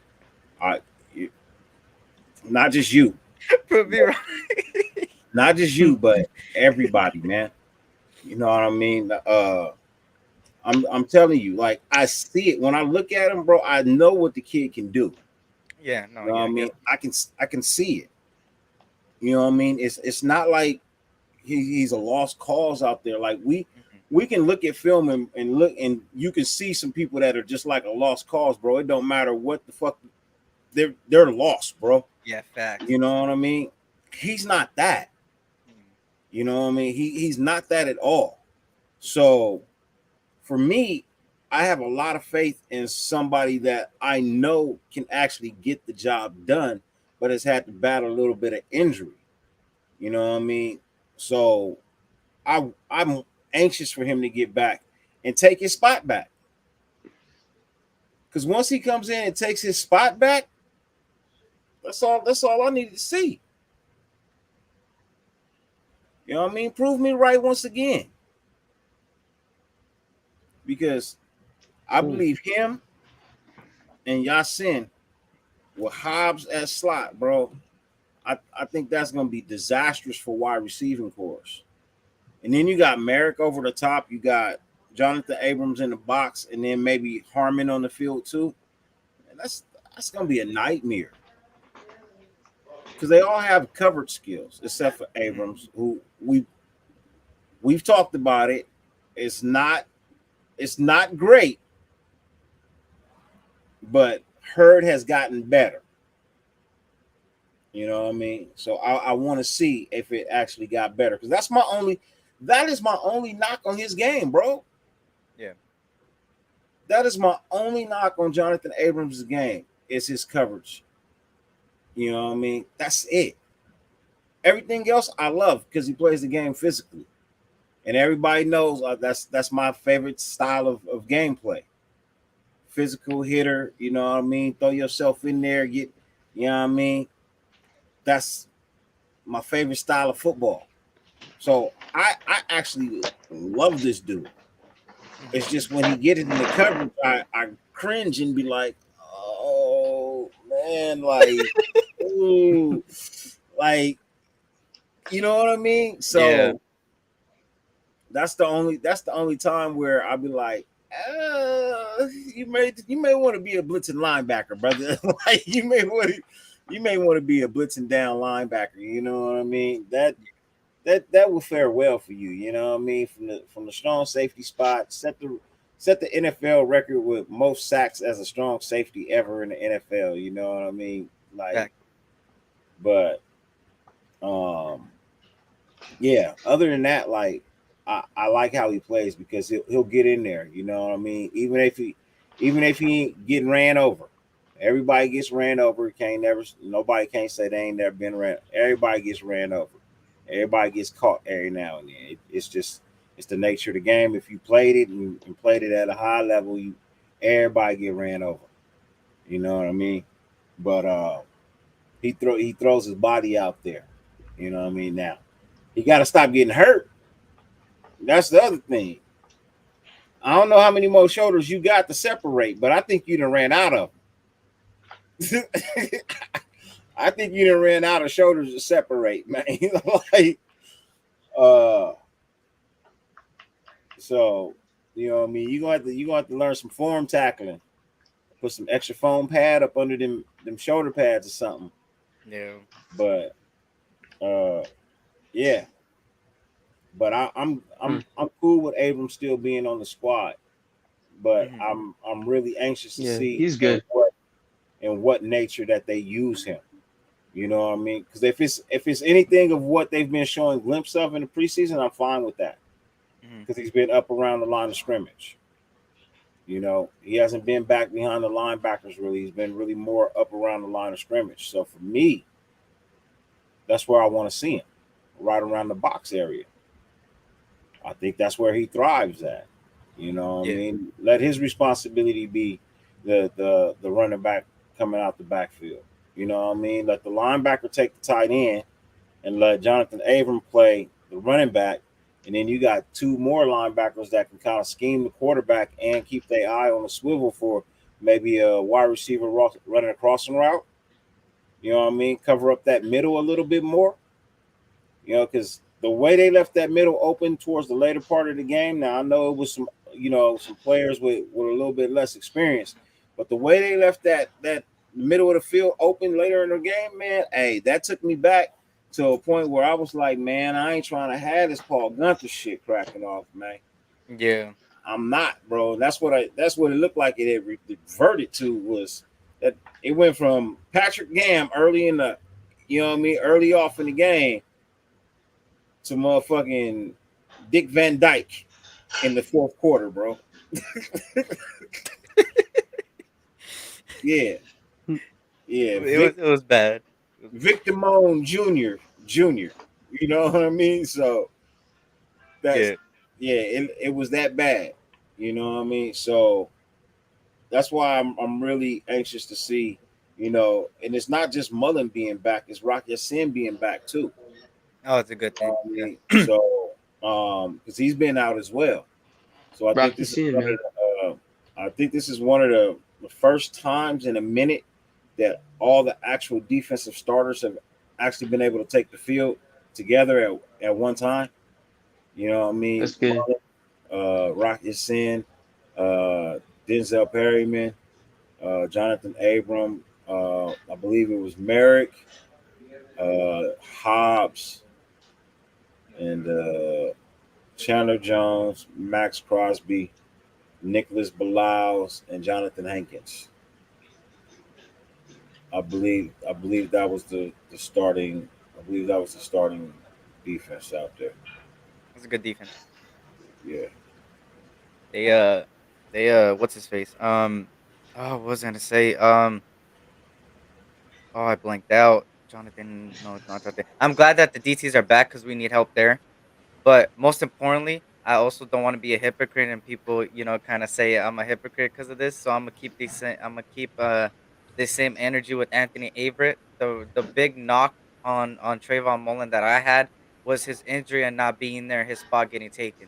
not just you. Prove me wrong. Not just you, but everybody, man. You know what I mean? I'm telling you, like, I see it when I look at him, bro. I know what the kid can do. Yeah, no, You know what I mean? I can see it. You know what I mean? It's not like he's a lost cause out there. Like we can look at film and look, and you can see some people that are just like a lost cause, bro. It don't matter what the fuck they're lost, bro. Yeah, facts. You know what I mean? He's not that. You know what I mean? He's not that at all. So for me, I have a lot of faith in somebody that I know can actually get the job done, but has had to battle a little bit of injury. You know what I mean? So I'm anxious for him to get back and take his spot back. Because once he comes in and takes his spot back, that's all I needed to see. You know what I mean? Prove me right once again. Because I believe him and Yasin with Hobbs at slot, bro. I think that's going to be disastrous for wide receiving corps. and then you got Merrick over the top. You got Jonathan Abrams in the box, and then maybe Harmon on the field too. And that's gonna be a nightmare because they all have coverage skills except for Abrams, who we've talked about it. It's not great, but Hurd has gotten better. You know what I mean? So I want to see if it actually got better, because that is my only knock on his game, bro. Yeah. That is my only knock on Jonathan Abrams' game is his coverage. You know what I mean? That's it. Everything else I love because he plays the game physically. And everybody knows that's my favorite style of gameplay. Physical hitter, you know what I mean? Throw yourself in there, you know what I mean? That's my favorite style of football. So I actually love this dude. It's just when he gets into the coverage, I cringe and be like, oh man, like, ooh, like, you know what I mean? So Yeah. that's the only time where I'll be like, you may want to be a blitzing linebacker, brother. Like you may want to be a blitzing down linebacker. You know what I mean? That will fare well for you. You know what I mean? From the strong safety spot, set the NFL record with most sacks as a strong safety ever in the NFL. You know what I mean? Like, but yeah. Other than that, like I like how he plays because he'll get in there. You know what I mean? Even if he ain't getting ran over. Everybody gets ran over. Nobody can't say they ain't never been ran. Everybody gets ran over. Everybody gets caught every now and then. It's the nature of the game. If you played it and played it at a high level, everybody get ran over. You know what I mean? But he throws his body out there. You know what I mean? Now he got to stop getting hurt. That's the other thing. I don't know how many more shoulders you got to separate, but I think you done ran out of them. I think you done ran out of shoulders to separate, man. Like, so you know what I mean. You gonna have to learn some form tackling. Put some extra foam pad up under them shoulder pads or something. Yeah. But yeah. But I'm cool with Abrams still being on the squad. But I'm really anxious to see he's good. what nature that they use him. You know what I mean? Because if it's anything of what they've been showing glimpse of in the preseason, I'm fine with that. Because he's been up around the line of scrimmage. You know, he hasn't been back behind the linebackers really. He's been really more up around the line of scrimmage. So for me, that's where I want to see him, right around the box area. I think that's where he thrives at. You know what I mean? Let his responsibility be the running back coming out the backfield. You know what I mean? Let the linebacker take the tight end and let Jonathan Abram play the running back. And then you got two more linebackers that can kind of scheme the quarterback and keep their eye on the swivel for maybe a wide receiver running a crossing route. You know what I mean? Cover up that middle a little bit more. You know, because the way they left that middle open towards the later part of the game, now I know it was some players with a little bit less experience, but the way they left that middle of the field open later in the game, man, hey, that took me back to a point where I was like, man, I ain't trying to have this Paul Gunther shit cracking off, man. Yeah. I'm not, bro. That's what it looked like it reverted to, was that it went from Patrick Gam early in the, you know what I mean, early off in the game to motherfucking Dick Van Dyke in the fourth quarter, bro. Yeah. It was bad. Victor Moan Jr. You know what I mean? So that's it was that bad. You know what I mean? So that's why I'm really anxious to see, you know, and it's not just Mullen being back, it's Rocky Sin being back too. Oh, it's a good thing. So because he's been out as well. So I think this is one of the first times in a minute that all the actual defensive starters have actually been able to take the field together at one time. You know what I mean? That's good. Rocky Sin, Denzel Perryman, Jonathan Abram, I believe it was Merrick, Hobbs, and Chandler Jones, Max Crosby, Nicholas Beliles, and Jonathan Hankins. I believe that was the starting. I believe that was the starting defense out there. That's a good defense. Yeah. They what's his face? What was I gonna say? I blanked out. Jonathan, no, it's not Jonathan. I'm glad that the DTs are back because we need help there. But most importantly, I also don't want to be a hypocrite and people, kind of say I'm a hypocrite because of this. So I'm gonna keep this same energy with Anthony Averett. The big knock on Trayvon Mullen that I had was his injury and not being there, his spot getting taken.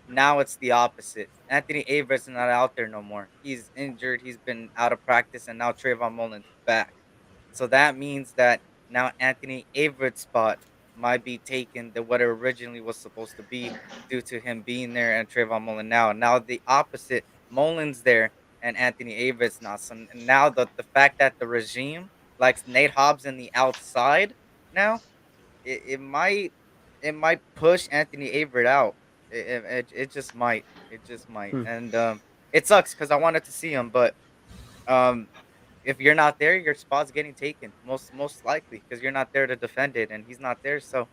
Now it's the opposite. Anthony Averett's not out there no more. He's injured. He's been out of practice, and now Trayvon Mullen's back. So that means that now Anthony Averett's spot might be taken than what it originally was supposed to be due to him being there and Trayvon Mullen now. Now the opposite, Mullen's there and Anthony Averett's not. So now the fact that the regime likes Nate Hobbs in the outside now, it might push Anthony Averett out. It just might. It just might. And it sucks because I wanted to see him, but if you're not there, your spot's getting taken most likely because you're not there to defend it, and he's not there. So,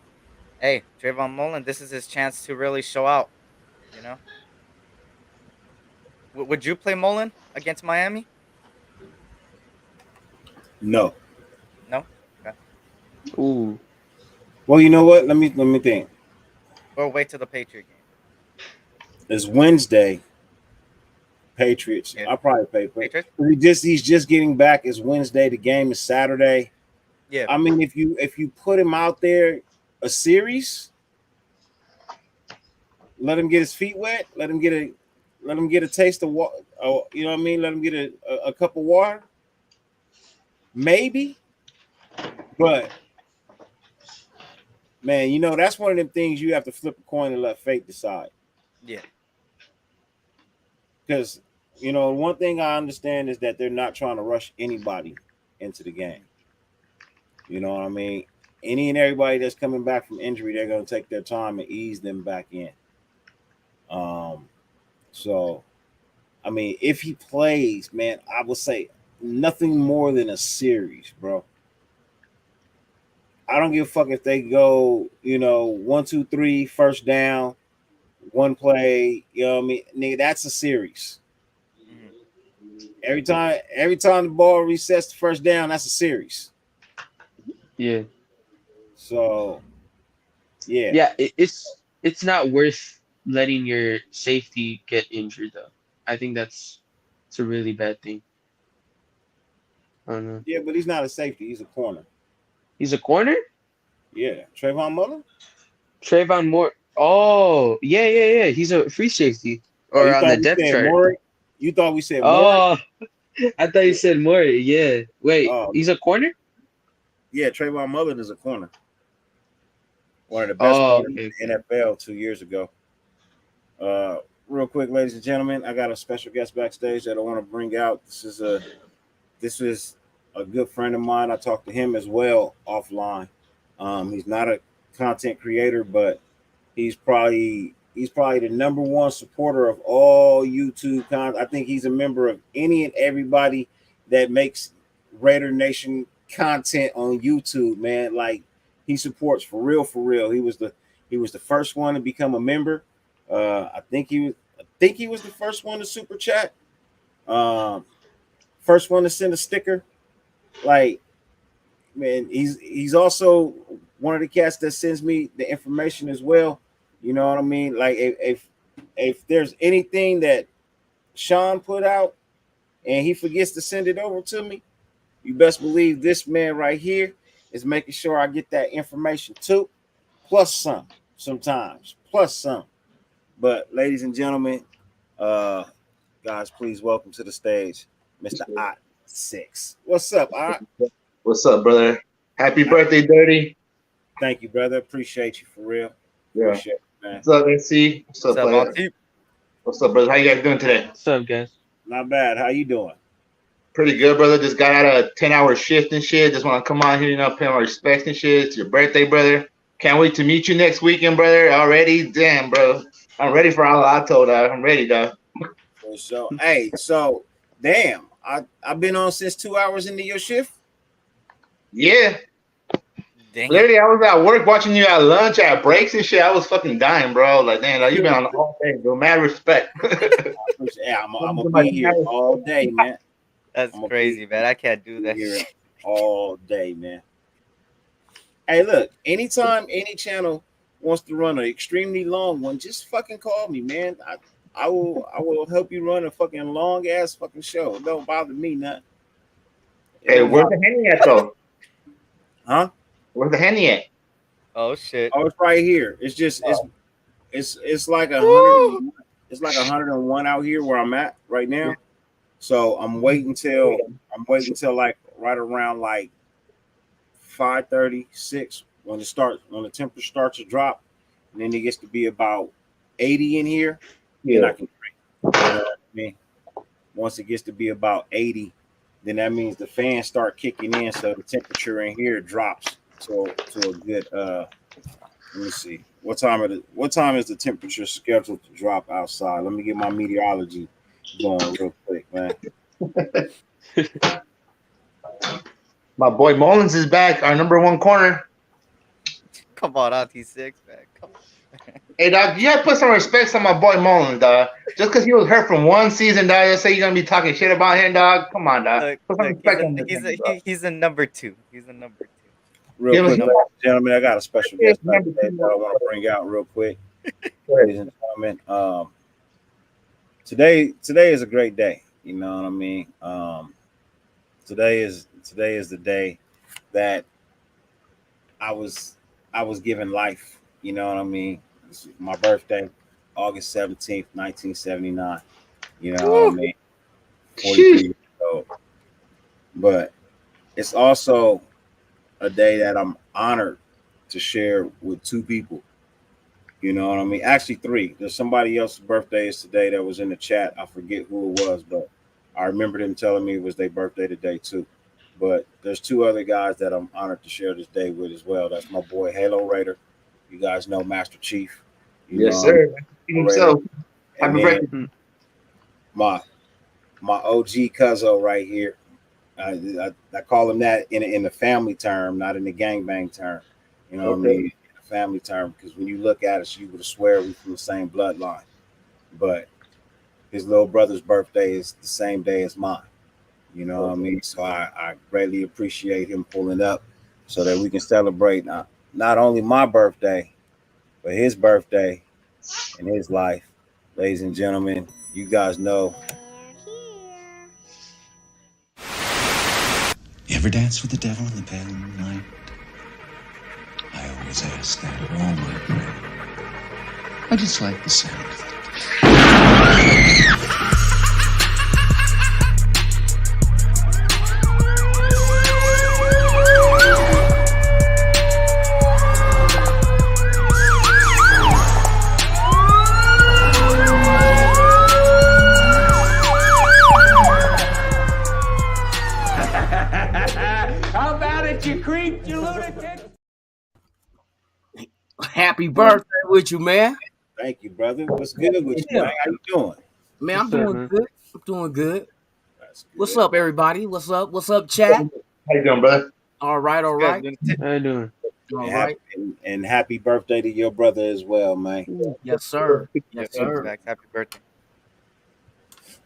hey, Trayvon Mullen, this is his chance to really show out. You know, would you play Mullen against Miami? No. No. Okay. Ooh. Well, you know what? Let me think. Or wait till the Patriot game. It's Wednesday. Patriots. Yeah. I'll probably pay. Patriots? He's just getting back. It's Wednesday. The game is Saturday. Yeah. I mean, if you put him out there a series, let him get his feet wet. Let him get a taste of water. You know what I mean? Let him get a cup of water. Maybe, but man, that's one of them things you have to flip a coin and let fate decide. Yeah. Because one thing I understand is that they're not trying to rush anybody into the game. You know what I mean? Any and everybody that's coming back from injury, they're going to take their time and ease them back in. So, I mean, if he plays, man, I would say nothing more than a series, bro. I don't give a fuck if they go, 1, 2, 3, first down, one play. You know what I mean? Nigga, that's a series. Every time the ball resets to first down, that's a series. Yeah. So, yeah. Yeah, it's not worth letting your safety get injured though. I think it's a really bad thing. I don't know. Yeah, but he's not a safety. He's a corner. He's a corner? Yeah. Trayvon Mullen? Trayvon Moore. Oh, yeah. He's a free safety or on the depth chart. Maury? You thought we said Moore? Oh, I thought you said more. Yeah. Wait, he's a corner? Yeah, Trayvon Mullen is a corner. One of the best corners in the NFL 2 years ago. Real quick, ladies and gentlemen, I got a special guest backstage that I want to bring out. This is a good friend of mine. I talked to him as well offline. He's not a content creator, but he's probably the number one supporter of all YouTube content. I think he's a member of any and everybody that makes Raider Nation content on YouTube, man. Like, he supports for real. He was the first one to become a member. I think he was the first one to super chat. First one to send a sticker. Like, man, he's also one of the cats that sends me the information as well. You know what I mean? Like, if there's anything that Sean put out and he forgets to send it over to me, you best believe this man right here is making sure I get that information too, plus some sometimes, plus some. But ladies and gentlemen, guys, please welcome to the stage, Mr. Ott 6. What's up, Ott? What's up, brother? Happy birthday, Dirty. Thank you, brother. Appreciate you for real. Yeah. Appreciate it. man. What's up, NC? What's up, What's up, player? Monty? What's up, brother? How you guys doing today? What's up, guys? Not bad. How you doing? Pretty good, brother. Just got out of a 10-hour shift and shit. Just want to come on here, you know, pay my respects and shit. It's your birthday, brother. Can't wait to meet you next weekend, brother. Already? Damn, bro. I'm ready for all I told, dog. I'm ready, dog. So, hey, so damn, I've been on since 2 hours into your shift. Yeah. Dang. Literally, I was at work watching you at lunch, at breaks and shit. I was fucking dying, bro. Like, damn, like, you've been on the whole thing, bro. Mad respect. Yeah, I'm gonna be here all day, man. That's crazy, man. I can't do that. Here all day, man. Hey, look, anytime any channel wants to run an extremely long one, just fucking call me, man. I will help you run a fucking long ass fucking show. Don't bother me, nothing. Hey, where's the Henny at, though? Huh? Where's the Henny at? Oh shit. Oh, it's right here. It's just it's like 100. It's like 101 out here where I'm at right now. So I'm waiting till like right around like 5:36 when the temperature starts to drop, and then it gets to be about 80 in here. Then I can drink. You know what I mean? Once it gets to be about 80, then that means the fans start kicking in, so the temperature in here drops to a good let me see. What time is the temperature scheduled to drop outside? Let me get my meteorology going real quick, man. My boy Mullins is back, our number one corner. Come on, RT6, man. Come on. Hey, dog, you gotta put some respect on my boy Mullins, dog. Just because he was hurt from one season, dog, you say you're gonna be talking shit about him, dog. Come on, dog. Put some respect on this thing, dog. He's a number 2. He's a number 2. Real quick, ladies and gentlemen, I got a special guest that I want to bring out real quick. Ladies and gentlemen, today is a great day. You know what I mean? Today is the day that I was given life. You know what I mean? This is my birthday, August 17th, 1979. You know what I mean? 43 years old. But it's also a day that I'm honored to share with 2 people. You know what I mean? Actually 3. There's somebody else's birthday is today that was in the chat. I forget who it was, but I remember them telling me it was their birthday today too. But there's 2 other guys that I'm honored to share this day with as well. That's my boy Halo Raider. You guys know Master Chief. Yes, sir. Himself. Happy birthday. My OG Cuzzo right here. I call him that in the family term, not in the gangbang term. You know what I mean? In the family term, because when you look at us, you would swear we're from the same bloodline. But his little brother's birthday is the same day as mine. You know what I mean? So I greatly appreciate him pulling up so that we can celebrate not only my birthday, but his birthday and his life. Ladies and gentlemen, you guys know. You ever dance with the devil in the pale moonlight? I always ask that of all my prey. I just like the sound of it. How about it, you creep, you lunatic? Happy birthday with you, man. Thank you, brother. What's good with you, man? How you doing? Man, I'm doing good. I'm doing good. What's up, everybody? What's up? What's up, chat? How you doing, brother? All right, all right. How you doing? All right. And happy birthday to your brother as well, man. Yes, sir. Yes, sir. Happy birthday.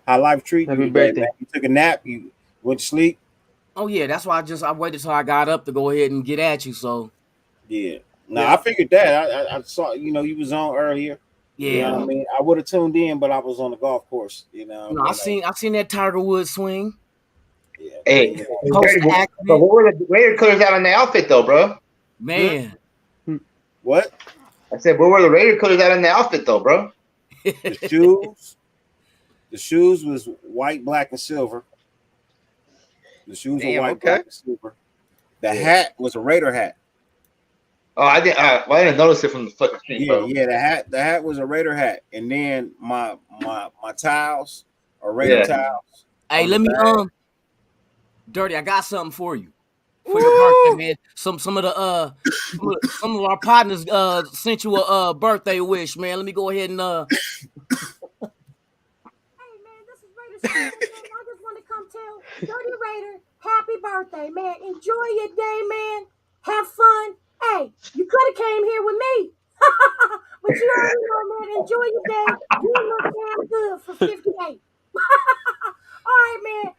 How life treating Happy you today, birthday. man? You took a nap, you went to sleep? Oh yeah, that's why I waited till I got up to go ahead and get at you. So Yeah. No, I figured that. I saw, you was on earlier. yeah. You know what I mean? I would have tuned in, but I was on the golf course, you know. No, I seen that Tiger Woods swing. Hey, Post but accident. what were the Raider colors out on the outfit, though, bro? Man. What? I said, what were the Raider colors out on the outfit, though, bro? The shoes was white, black, and silver. The shoes were white, black, and silver. The hat was a Raider hat. Oh, I didn't. Well, I didn't notice it from the fucking street, Yeah, bro. yeah. The hat was a Raider hat, and then my towels are Raider towels. Hey, on let the me bag. Dirty, I got something for you. For your birthday, man. Some of our partners sent you a birthday wish, man. Let me go ahead and I just want to come tell Dirty Raider happy birthday, man. Enjoy your day, man. Have fun. Hey, you could have came here with me. But you already know, man. Enjoy your day. You look damn good for 58. All right, man.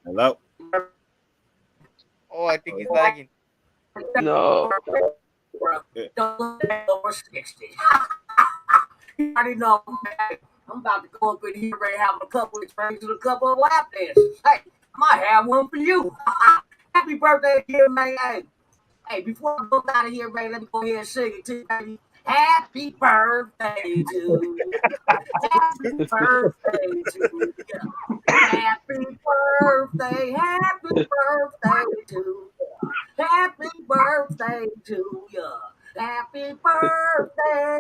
Hello. Oh, I think he's lagging. No. over 60. You already know, man. I'm about to go up in here and have a couple of drinks and a couple of lap dances. Hey, I might have one for you. Happy birthday again, man. Hey, before I go out of here, man, let me go ahead and sing it to you, baby. Happy birthday to you. Happy birthday to you. Happy birthday to you. Happy birthday to you. Happy birthday.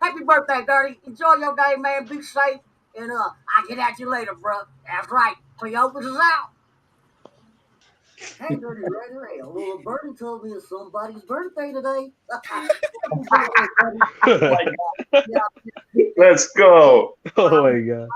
Happy birthday, Dirty. Enjoy your day, man. Be safe. And I'll get at you later, bro. That's right. Cleopas is out. Hey, Dirty Raider. Hey, a little birdie told me it's somebody's birthday today. Let's go. Oh my god.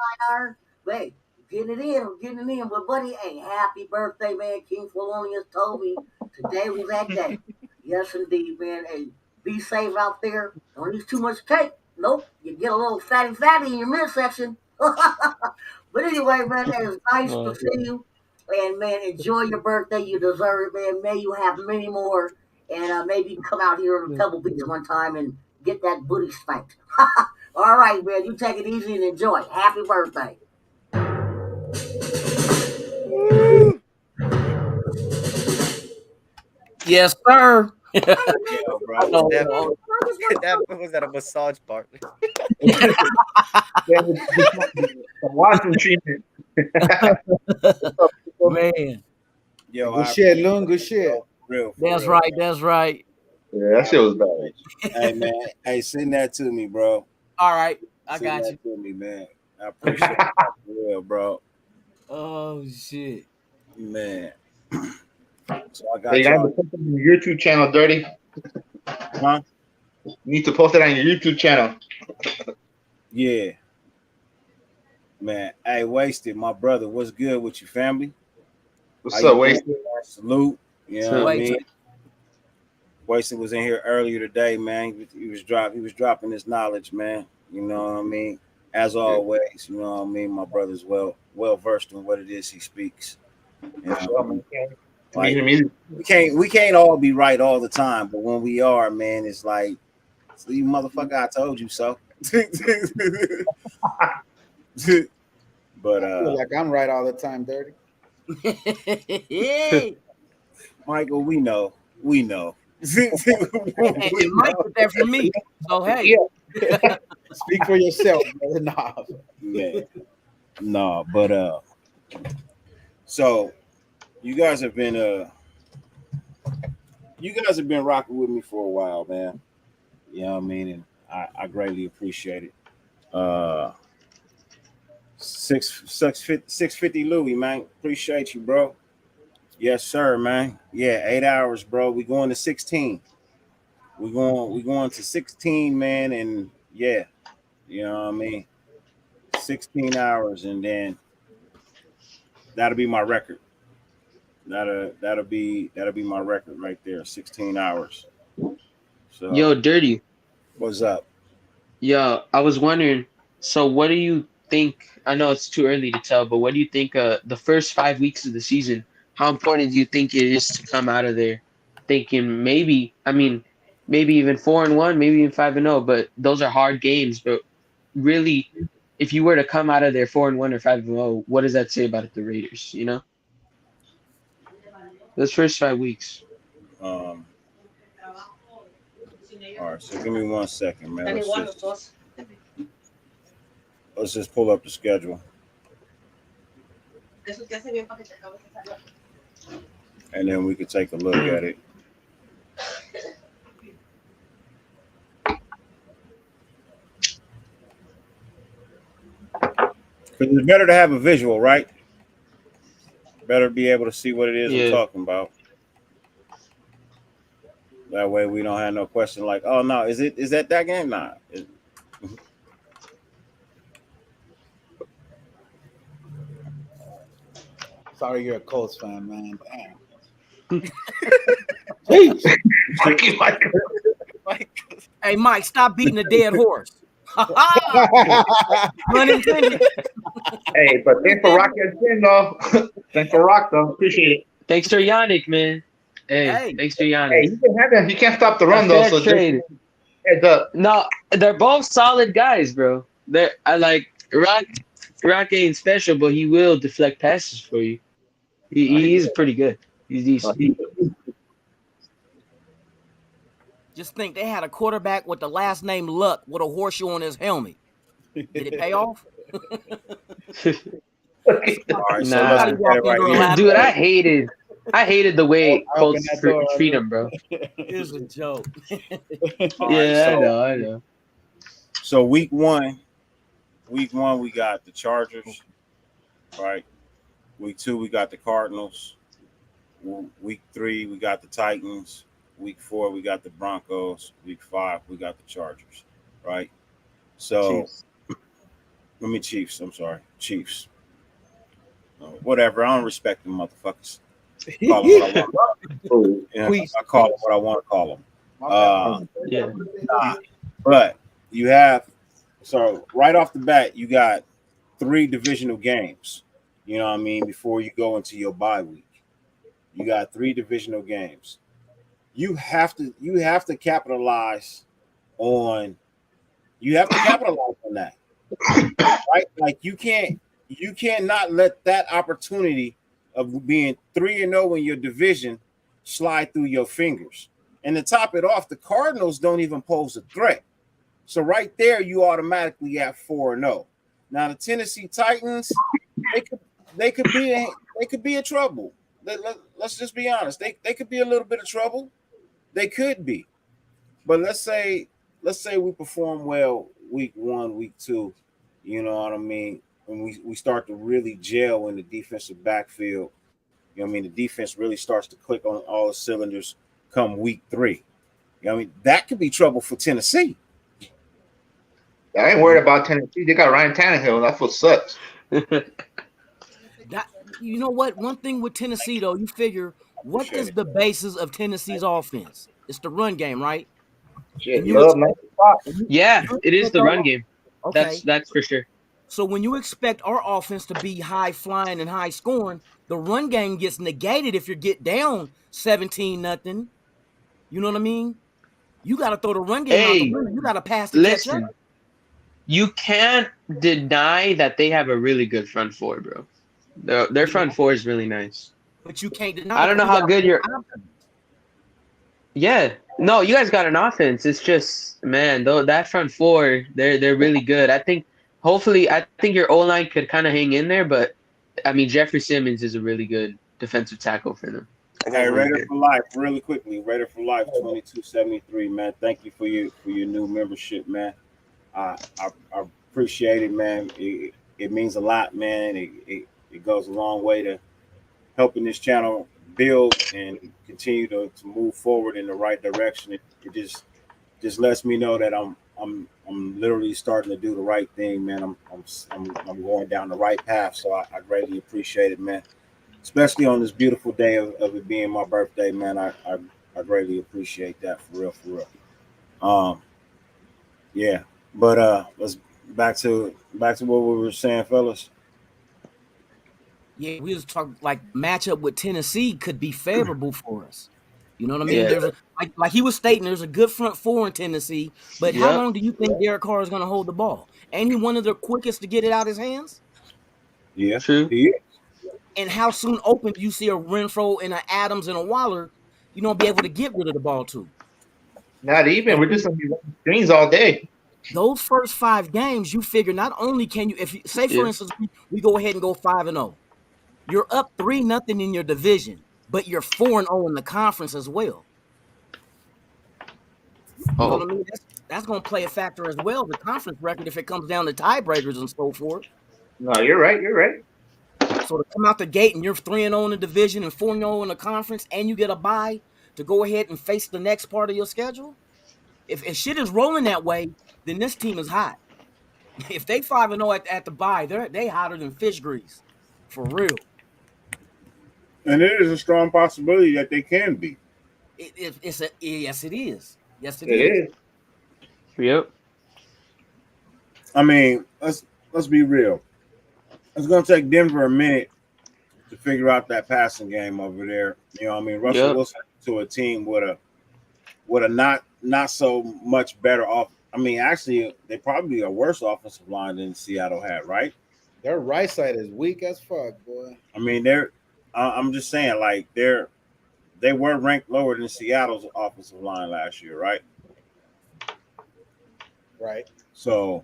Hey, getting it in. But buddy, hey, happy birthday, man. King Felonius told me today was that day. Yes, indeed, man. Hey, be safe out there. Don't eat too much cake. Nope, you get a little fatty in your midsection. But anyway, man, it's nice to see you. And man, enjoy your birthday. You deserve it, man. May you have many more. And maybe you come out here in Pebble Beach one time and get that booty spanked. All right, man. You take it easy and enjoy. Happy birthday. Yes, sir. Yo, bro. That was at a massage parlor. Watching treatment. Man. Yo, Good shit, Loon. Good shit. Real. That's right. That's right. Yeah, that shit was bad. Hey man, hey, send that to me, bro. All right, I Send got that you. to me, man. I appreciate it, for real, bro. Oh shit, man. So I got Hey, you gotta y'all. post it on your YouTube channel, Dirty. Huh? You need to post it on your YouTube channel. Yeah. Man, hey, Wasted, my brother, what's good with you, family? What's How up, you Wasted? doing? Salute. You know what I mean? Wasted was in here earlier today, man. He was dropping his knowledge, man. You know what I mean? As always, you know what I mean. My brother's well versed in what it is he speaks. You know, like, we can't all be right all the time, but when we are, man, it's like, you motherfucker, I told you so. But I feel like I'm right all the time, Dirty. Michael, we know. and Mike put that for me. So hey, Speak for yourself, brother. Nah. Yeah. No, but so you guys have been rocking with me for a while, man. You know what I mean? And I greatly appreciate it. 650 Louis, man. Appreciate you, bro. Yes, sir, man. Yeah, 8 hours, bro. We going to 16. We going to 16, man, and yeah, you know what I mean? 16 hours, and then that'll be my record. That'll be my record right there, 16 hours. So Yo, Dirty. What's up? Yo, I was wondering, so what do you think? I know it's too early to tell, but what do you think the first 5 weeks of the season, how important do you think it is to come out of there thinking maybe even 4-1, maybe even 5-0, but those are hard games. But really, if you were to come out of there 4-1 or 5-0, what does that say about the Raiders, you know? Those first 5 weeks. All right, so give me 1 second, man. Let's just pull up the schedule, and then we can take a look at it. Because it's better to have a visual, right? Better be able to see what it is I'm talking about. That way we don't have no question like, oh no, is that game? Nah. Sorry, you're a Colts fan, man. Damn. Hey, Mike, stop beating a dead horse. Pun intended. Hey, but thanks for rocking your chin, though. Thanks for rock, though. Appreciate it. Thanks for Yannick, man. Hey, thanks for Yannick. Hey, you can have him. He can't stop the run, though. So trade. Just heads up. No, they're both solid guys, bro. I like Rock ain't special, but he will deflect passes for you. He's pretty good. He's decent. Just think they had a quarterback with the last name Luck with a horseshoe on his helmet. Did it pay off? Dude, I hated the way Colts treat him, bro. It's a joke. I know. So week one, we got the Chargers, right? Week 2, we got the Cardinals. Week 3, we got the Titans. Week 4, we got the Broncos. Week 5, we got the Chargers, right? So, Chiefs. I'm sorry, Chiefs. Whatever. I don't respect them motherfuckers. Call them what I want. I call them what I want to call them. But you have right off the bat, you got 3 divisional games. You know what I mean? Before you go into your bye week, you got 3 divisional games. You have to capitalize on. You have to capitalize on that, right? Like you can't not let that opportunity of being 3-0 in your division slide through your fingers. And to top it off, the Cardinals don't even pose a threat. So right there, you automatically at 4-0. Now the Tennessee Titans, they could be in trouble. Let's just be honest. They could be a little bit of trouble. They could be. But let's say we perform well week 1, week 2. You know what I mean? When we start to really gel in the defensive backfield, you know what I mean? The defense really starts to click on all the cylinders come week 3. You know what I mean? That could be trouble for Tennessee. I ain't worried about Tennessee. They got Ryan Tannehill. That's what sucks. You know what? One thing with Tennessee, though, you figure what is the basis of Tennessee's offense? It's the run game, right? Yeah, it is the run game. Okay. That's for sure. So when you expect our offense to be high flying and high scoring, the run game gets negated if you get down 17-0. You know what I mean? You got to throw the run game out the window. You got to pass the catch up. You can't deny that they have a really good front four, bro. Their front four is really nice. But you can't deny. I don't know how good you're. Yeah, no, you guys got an offense. It's just, man, though that front four, they're really good. I think your O-line could kind of hang in there, but I mean Jeffrey Simmons is a really good defensive tackle for them. Hey, Raider for Life, really quickly. Raider for Life, 2273, man. Thank you for your new membership, man. I appreciate it, man. It means a lot, man. It goes a long way to helping this channel build and continue to move forward in the right direction. It just lets me know that I'm literally starting to do the right thing, man. I'm going down the right path. So I greatly appreciate it, man. Especially on this beautiful day of it being my birthday, man. I greatly appreciate that for real. Yeah. But let's back to what we were saying, fellas. Yeah, we was talking like matchup with Tennessee could be favorable for us. You know what I mean? Yeah. There's like he was stating, there's a good front four in Tennessee, but how long do you think Derek Carr is going to hold the ball? Ain't he one of the quickest to get it out his hands? Yeah, true. He is. And how soon open do you see a Renfro and an Adams and a Waller? you don't be able to get rid of the ball to. Not even. We're just gonna be running screens all day. Those first 5 games, you figure not only can you, if you say for Yeah. instance, we go ahead and go 5-0, you're up 3-0 in your division, but you're 4-0 in the conference as well. You know what I mean? That's going to play a factor as well. The conference record, if it comes down to tiebreakers and so forth. No, you're right. You're right. So to come out the gate and you're 3-0 in the division and 4-0 in the conference, and you get a bye to go ahead and face the next part of your schedule. If shit is rolling that way, then this team is hot. If they 5-0 at the bye, they hotter than fish grease, for real. And it is a strong possibility that they can be. Yes, it is. Yes, it It is. is. Yep. I mean, let's be real. It's going to take Denver a minute to figure out that passing game over there. You know what I mean? Russell Yep. Wilson to a team with a not so much better off. I mean, actually, they probably a worse offensive line than Seattle had, right? Their right side is weak as fuck, boy. I mean, I'm just saying, like they were ranked lower than Seattle's offensive line last year, right? Right. So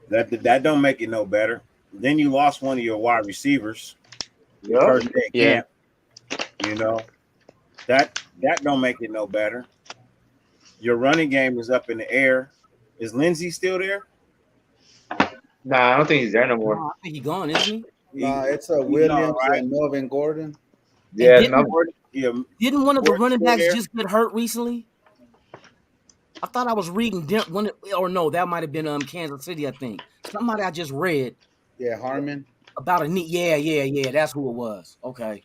that don't make it no better. Then you lost one of your wide receivers. Yep. First day of Yeah. camp. You know, that don't make it no better. Your running game is up in the air. Is Lindsey still there? Nah, I don't think he's there no more. I think he's gone, isn't he? Nah, it's a He's Williams all right. and Melvin Gordon. Yeah, didn't- no. Yeah, Didn't one of the Gordon's running still backs there? just get hurt recently? I thought I was reading or no, that might have been Kansas City. I think somebody I just read Yeah, Harmon. about a knee. Yeah. That's who it was. Okay.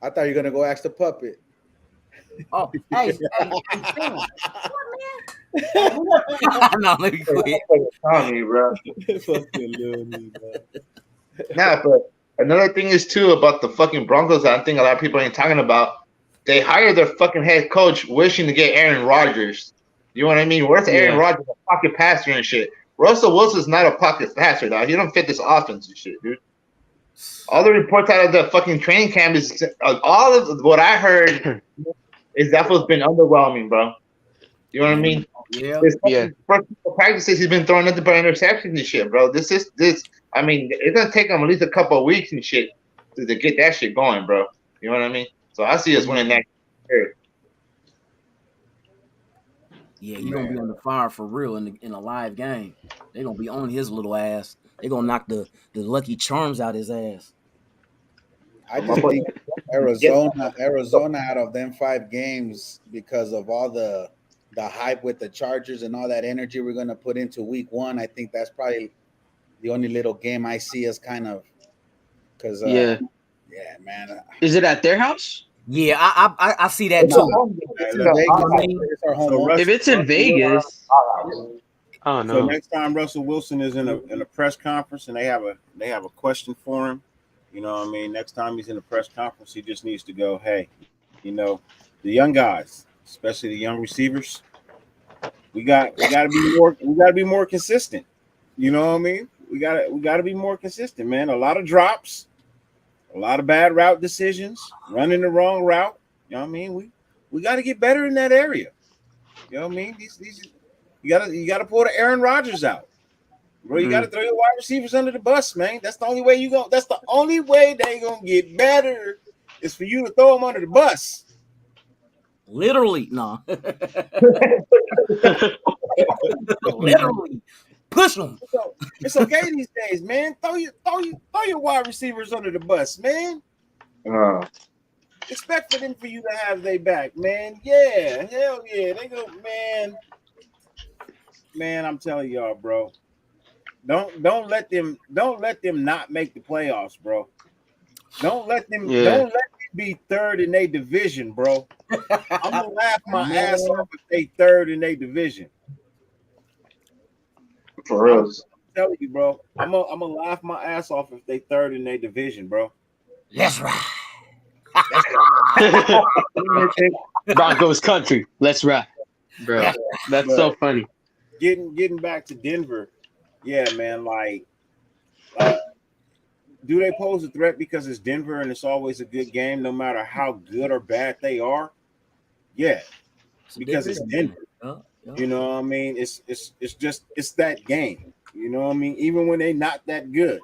I thought you were gonna go ask the puppet. Oh, hey, Sam. No, let me quit. Tommy, bro. Fucking Looney, bro. Nah, but another thing is too about the fucking Broncos that I think a lot of people ain't talking about. They hired their fucking head coach wishing to get Aaron Rodgers. You know what I mean? Where's Aaron Yeah. Rodgers, a pocket passer and shit? Russell Wilson's not a pocket passer, dog. He don't fit this offense and shit, dude. All the reports out of the fucking training camp is all of what I heard is that was been underwhelming, bro. You know what I mean? Yeah. This Yeah. first couple practices he's been throwing nothing but interceptions and shit, bro. This. I mean, it's gonna take him at least a couple of weeks and shit to get that shit going, bro. You know what I mean? So I see us winning that. Yeah, he gonna be on the fire for real in a live game. They gonna be on his little ass. They gonna knock the Lucky Charms out his ass. I just think Arizona out of them 5 games because of all the hype with the Chargers and all that energy we're gonna put into week 1. I think that's probably the only little game I see as kind of because Yeah. yeah, man. Is it at their house? Yeah, I see that too. If it's in Vegas, oh no. So next time Russell Wilson is in a press conference and they have a question for him, you know what I mean? Next time he's in a press conference, he just needs to go, hey, you know, the young guys, especially the young receivers, we gotta be more consistent. You know what I mean? We gotta be more consistent, man. A lot of drops, a lot of bad route decisions, running the wrong route. You know what I mean? We got to get better in that area. You know what I mean? These you gotta pull the Aaron Rodgers out, bro. You gotta throw your wide receivers under the bus, man. That's the only way That's the only way they gonna get better is for you to throw them under the bus. Literally, no. Literally, push them. It's okay these days, man. Throw your wide receivers under the bus, man. Expect for you to have their back, man. Yeah, hell yeah. They go, man. Man, I'm telling y'all, bro. Don't let them not make the playoffs, bro. Don't let them be third in their division, bro. I'm gonna laugh my ass off if they third in their division. For real. I'm telling you, bro. I'm gonna laugh my ass off if they third in their division, bro. Let's ride. Broncos country. Let's ride, bro. That's so funny. Getting back to Denver, yeah, man. Like do they pose a threat because it's Denver and it's always a good game, no matter how good or bad they are? Yeah, because it's Denver. You know what I mean? It's that game. You know what I mean? Even when they not that good.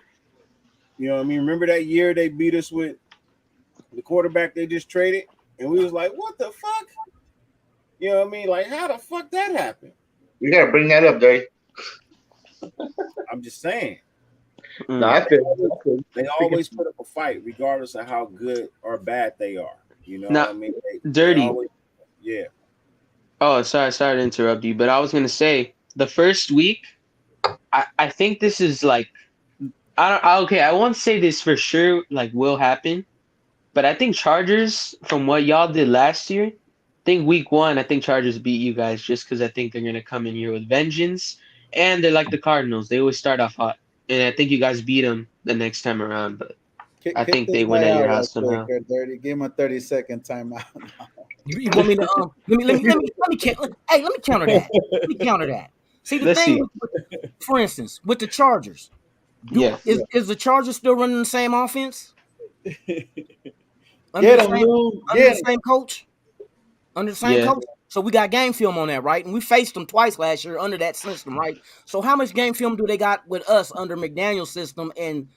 You know what I mean? Remember that year they beat us with the quarterback they just traded? And we was like, what the fuck? You know what I mean? Like, how the fuck that happened? You gotta bring that up, Dave. I'm just saying. No, I feel They always put up a fight, regardless of how good or bad they are. You know Now, what I mean? Dirty. Yeah. Oh, sorry to interrupt you, but I was gonna say the first week, I think this is like, I won't say this for sure, like will happen, but I think Chargers, from what y'all did last year, I think week 1, I think Chargers beat you guys just because I think they're gonna come in here with vengeance, and they're like the Cardinals, they always start off hot, and I think you guys beat them the next time around, but I think they win at your house somehow. Dirty. Give him a 30-second timeout. You want me to let me counter that. Let me counter that. See the Let's thing, see. For instance, with the Chargers, is the Chargers still running the same offense? Under the same coach? Under the same coach? So we got game film on that, right? And we faced them twice last year under that system, right? So how much game film do they got with us under McDaniel's system and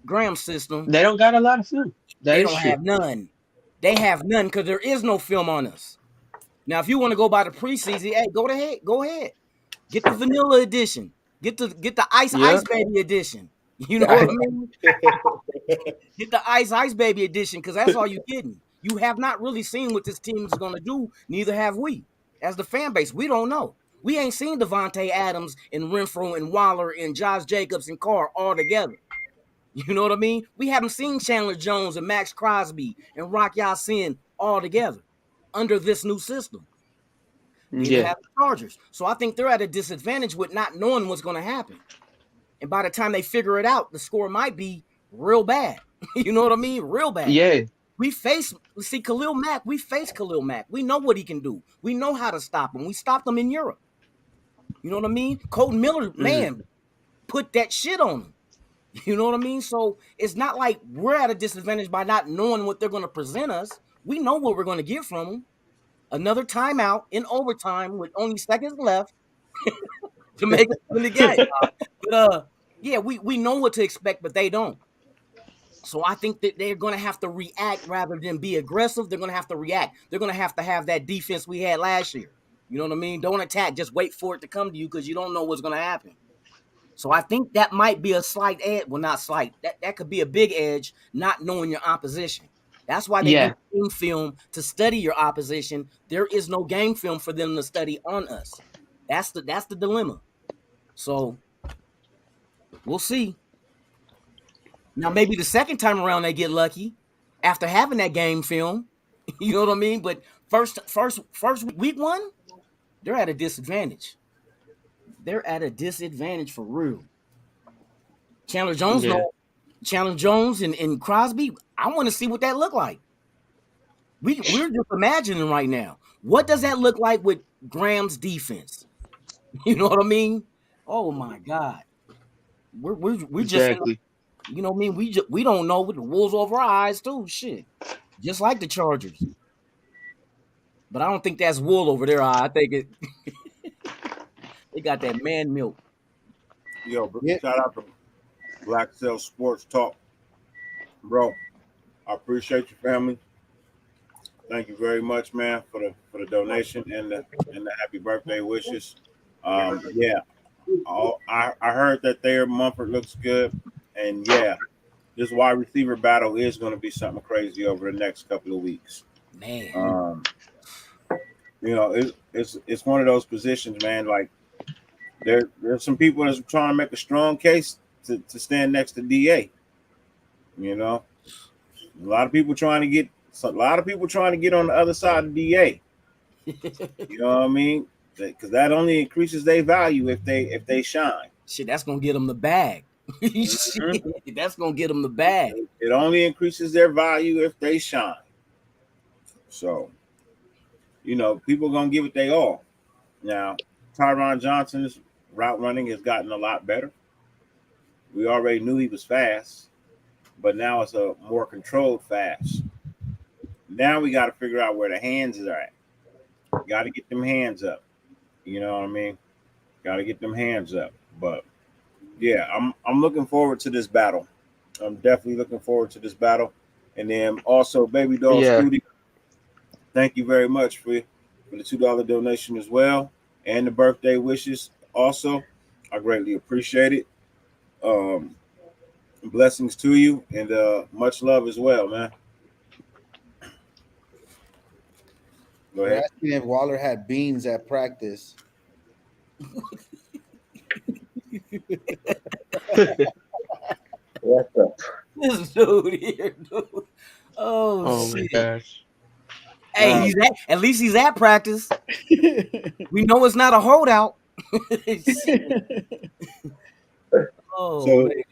Graham's system? They don't got a lot of film. They don't have none. They have none because there is no film on us. Now, if you want to go by the preseason, hey, go ahead. Get the vanilla edition. Get the ice baby edition. You know what I mean? Get the ice baby edition because that's all you're getting. You have not really seen what this team is going to do. Neither have we. As the fan base, we don't know. We ain't seen Devontae Adams and Renfro and Waller and Josh Jacobs and Carr all together. You know what I mean? We haven't seen Chandler Jones and Max Crosby and Rock Ya-Sin all together under this new system. Neither have the Chargers. So I think they're at a disadvantage with not knowing what's going to happen. And by the time they figure it out, the score might be real bad. You know what I mean? Real bad. Yeah. We faced Khalil Mack. We know what he can do. We know how to stop him. We stopped him in Europe. You know what I mean? Colton Miller, man, put that shit on him. You know what I mean? So it's not like we're at a disadvantage by not knowing what they're going to present us. We know what we're going to get from them. Another timeout in overtime with only seconds left to make it in the game. But we know what to expect, but they don't. So I think that they're going to have to react rather than be aggressive. They're going to have to react. They're going to have that defense we had last year. You know what I mean? Don't attack. Just wait for it to come to you because you don't know what's going to happen. So I think that might be a slight edge. Well, not slight. That could be a big edge, not knowing your opposition. That's why they do game film to study your opposition. There is no game film for them to study on us. That's the dilemma. So we'll see. Now maybe the second time around they get lucky after having that game film. You know what I mean? But first week 1, they're at a disadvantage. They're at a disadvantage for real. Chandler Jones, and Crosby, I want to see what that look like. We're just imagining right now. What does that look like with Graham's defense? You know what I mean? Oh my God. We're just, you know what I mean? We don't know with the wolves over our eyes too. Shit. Just like the Chargers. But I don't think that's wool over their eye. I think it they got that man milk. Yo, shout out to Black Cell Sports Talk. Bro, I appreciate you, family. Thank you very much, man, for the donation and the happy birthday wishes. I heard that Thayer Mumford looks good, and this wide receiver battle is going to be something crazy over the next couple of weeks. Man, it's one of those positions, man. Like there's some people that's trying to make a strong case to stand next to DA. You know, a lot of people trying to get on the other side of DA. You know what I mean? Because that only increases their value if they shine. Shit, that's gonna get them the bag. That's gonna get them the bag. It only increases their value if they shine. So, people gonna give it they all. Now, Tyron Johnson's route running has gotten a lot better. We already knew he was fast. but now it's a more controlled fast. Now we got to figure out where the hands are at. Got to get them hands up. You know what I mean? Got to get them hands up. But yeah, I'm looking forward to this battle. I'm definitely looking forward to this battle. And then also, Baby Doll Yeah. Studio, thank you very much for the $2 donation as well, and the birthday wishes. Also, I greatly appreciate it. Blessings to you, and much love as well, man. Go They're ahead. asking if Waller had beans at practice. What the? This dude here, dude. Oh, Oh my shit. gosh. Hey, at least he's at practice. We know it's not a holdout. Oh, So man.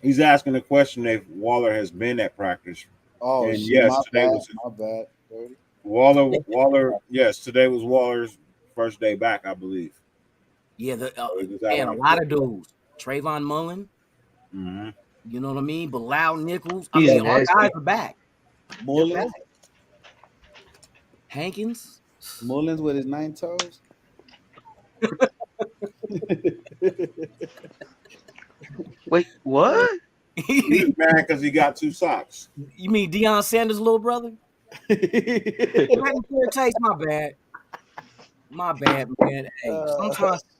he's asking the question if Waller has been at practice. Oh, And shit, yes, my today bad, was my bad. Brody. Waller. Yes, today was Waller's first day back, I believe. Yeah, So he was out man, on a the lot of field. dudes. Trayvon Mullen, Mhm. you know what I mean? Bilal Nichols. I He's mean, our nasty. guys are back. They're Mullins, back. Hankins. Mullins with his 9 toes. Wait, what? He's mad because he got 2 socks. You mean Deion Sanders' little brother? Taste, my bad. My bad, man. Hey,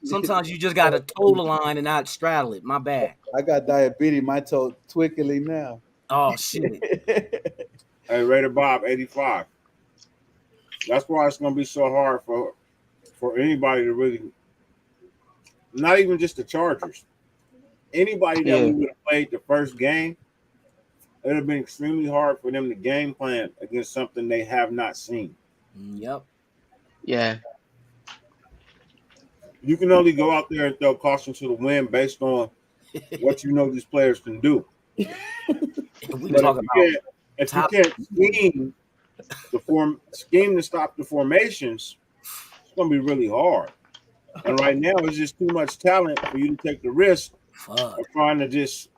sometimes you just gotta toe the line and not straddle it. My bad. I got diabetes. My toe twinkling now. Oh shit. Hey, Raider Bob, 85. That's why it's gonna be so hard for anybody to really, not even just the Chargers, anybody that we would have played the first game, it would have been extremely hard for them to game plan against something they have not seen. Yep. Yeah. You can only go out there and throw caution to the wind based on what you know these players can do. We But talking if you can't scheme to stop the formations, it's gonna be really hard. And right now, it's just too much talent for you to take the risk of trying to just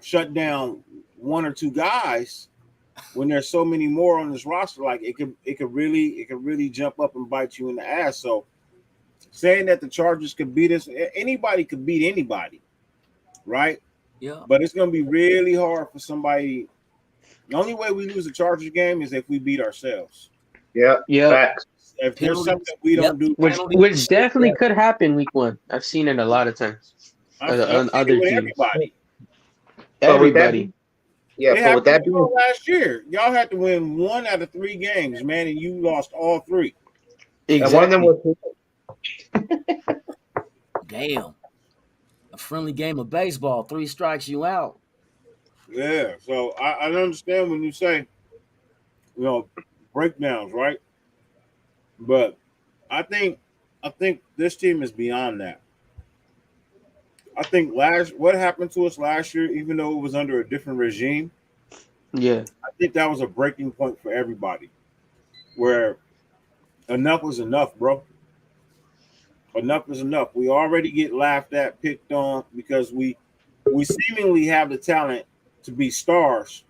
shut down 1 or 2 guys when there's so many more on this roster. Like it could really jump up and bite you in the ass. So saying that the Chargers could beat us, anybody could beat anybody, right? Yeah. But it's gonna be really hard for somebody. The only way we lose a Chargers game is if we beat ourselves. Yeah. Facts. If there's something we don't do, Which definitely could happen week 1. I've seen it a lot of times I've on seen other it with teams. everybody. But with that Everybody. Yeah, It but with that happened being last year. Y'all had to win 1 out of 3 games, man, and you lost all 3. and one of them was Damn. A friendly game of baseball. 3 strikes you out. Yeah, so I understand when you say, breakdowns, right? But I think this team is beyond that. I think what happened to us last year, even though it was under a different regime, Yeah. I think that was a breaking point for everybody, where enough was enough, bro. Enough is enough. We already get laughed at, picked on, because we seemingly have the talent to be stars,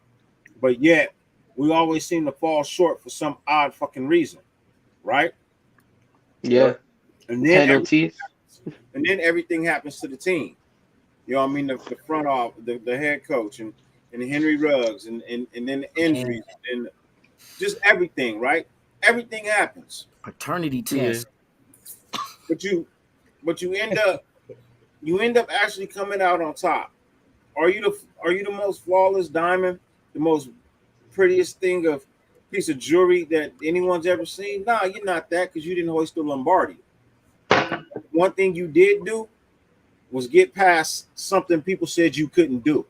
but yet we always seem to fall short for some odd fucking reason, right? Yeah. And then Penalties. everything happens to the team. You know what I mean? The front off, the head coach, and Henry Ruggs, and then the injuries, and just everything, right? Everything happens. Paternity test. But you end up actually coming out on top. Are you the most flawless diamond, the most prettiest piece of jewelry that anyone's ever seen? Nah, you're not that, because you didn't hoist the Lombardi. One thing you did do was get past something people said you couldn't do.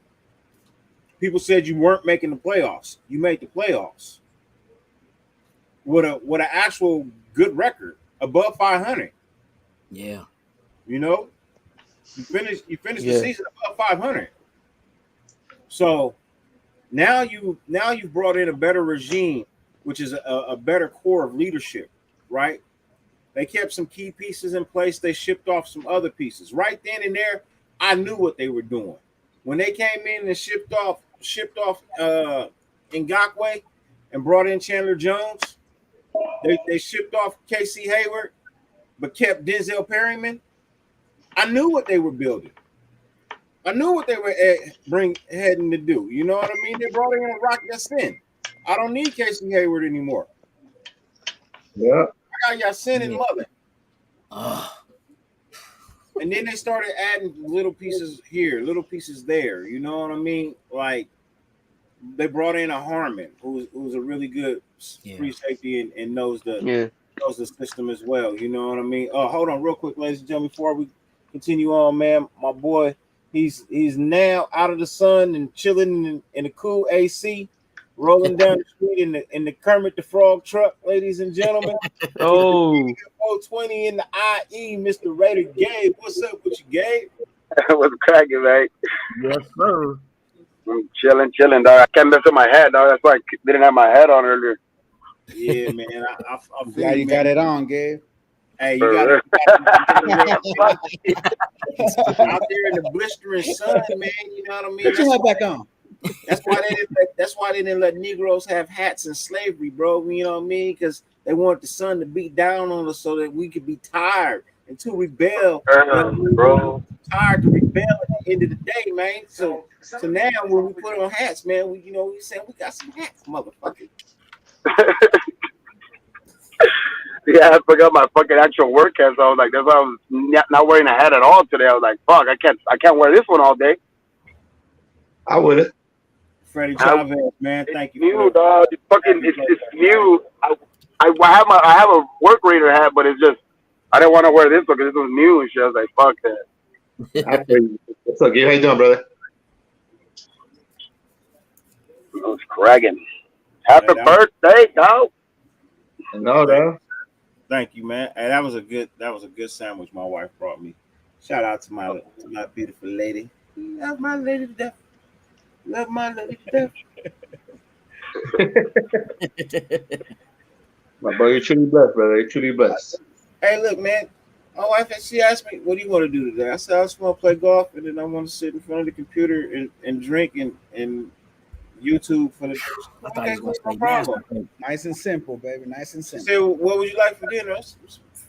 People said you weren't making the playoffs. You made the playoffs with an actual good record, above 500. Yeah. You finished the season above 500. So now you've brought in a better regime, which is a better core of leadership, right? They kept some key pieces in place. They shipped off some other pieces. Right then and there, I knew what they were doing. When they came in and shipped off shipped off Ngakwe and brought in Chandler Jones. They shipped off Casey Hayward, but kept Denzel Perryman. I knew what they were building. I knew what they were heading to do. You know what I mean? They brought in a Rock Yassin. I don't need Casey Hayward anymore. Yeah. I got Yassin and Mullen. And then they started adding little pieces here, little pieces there. You know what I mean? Like they brought in a Harmon, who's a really good free safety and knows the system as well. You know what I mean? Hold on, real quick, ladies and gentlemen, before we continue on, man. My boy, he's now out of the sun and chilling in the cool AC, rolling down the street in the Kermit the Frog truck, ladies and gentlemen. 420 in the IE, Mr. Raider Gabe. What's up with you, Gabe? What's cracking, man? Yes, sir. I'm chilling, dog. I can't mess up my hat, dog. That's why I didn't have my hat on earlier. Yeah, man. I feel Yeah, you got it on, Gabe. Hey, you got it out there in the blistering sun, man. You know what I mean? Put your hat back on. That's why they didn't let Negroes have hats in slavery, bro. You know what I mean? Because they wanted the sun to beat down on us so that we could be tired and to rebel. Bro. Tired to rebel at the end of the day, man. So now when we put on hats, man, we saying we got some hats, motherfucker. Yeah, I forgot my fucking actual work hat. So I was like, that's why I was not wearing a hat at all today. I was like, fuck, I can't wear this one all day. I would. Freddie Chavez, man, thank you. New, dog. It's new. I have a work Raider hat, but it's just I didn't want to wear this one because this was new and shit. I was like, fuck that. What's up, Gabe? How you doing, brother? I was cracking. Happy birthday, dog. No, dog. Thank you, man. Hey, that was a good sandwich my wife brought me. Shout out to my beautiful lady. Love my lady to death. Love my lady to death. My boy, you're truly blessed, brother. You're truly blessed. Hey, look, man. My wife, she asked me, "What do you want to do today?" I said, "I just want to play golf, and then I want to sit in front of the computer and drink and YouTube for the." Okay, no problem. Nice and simple, baby. Nice and She simple. said, "What would you like for dinner?" I said,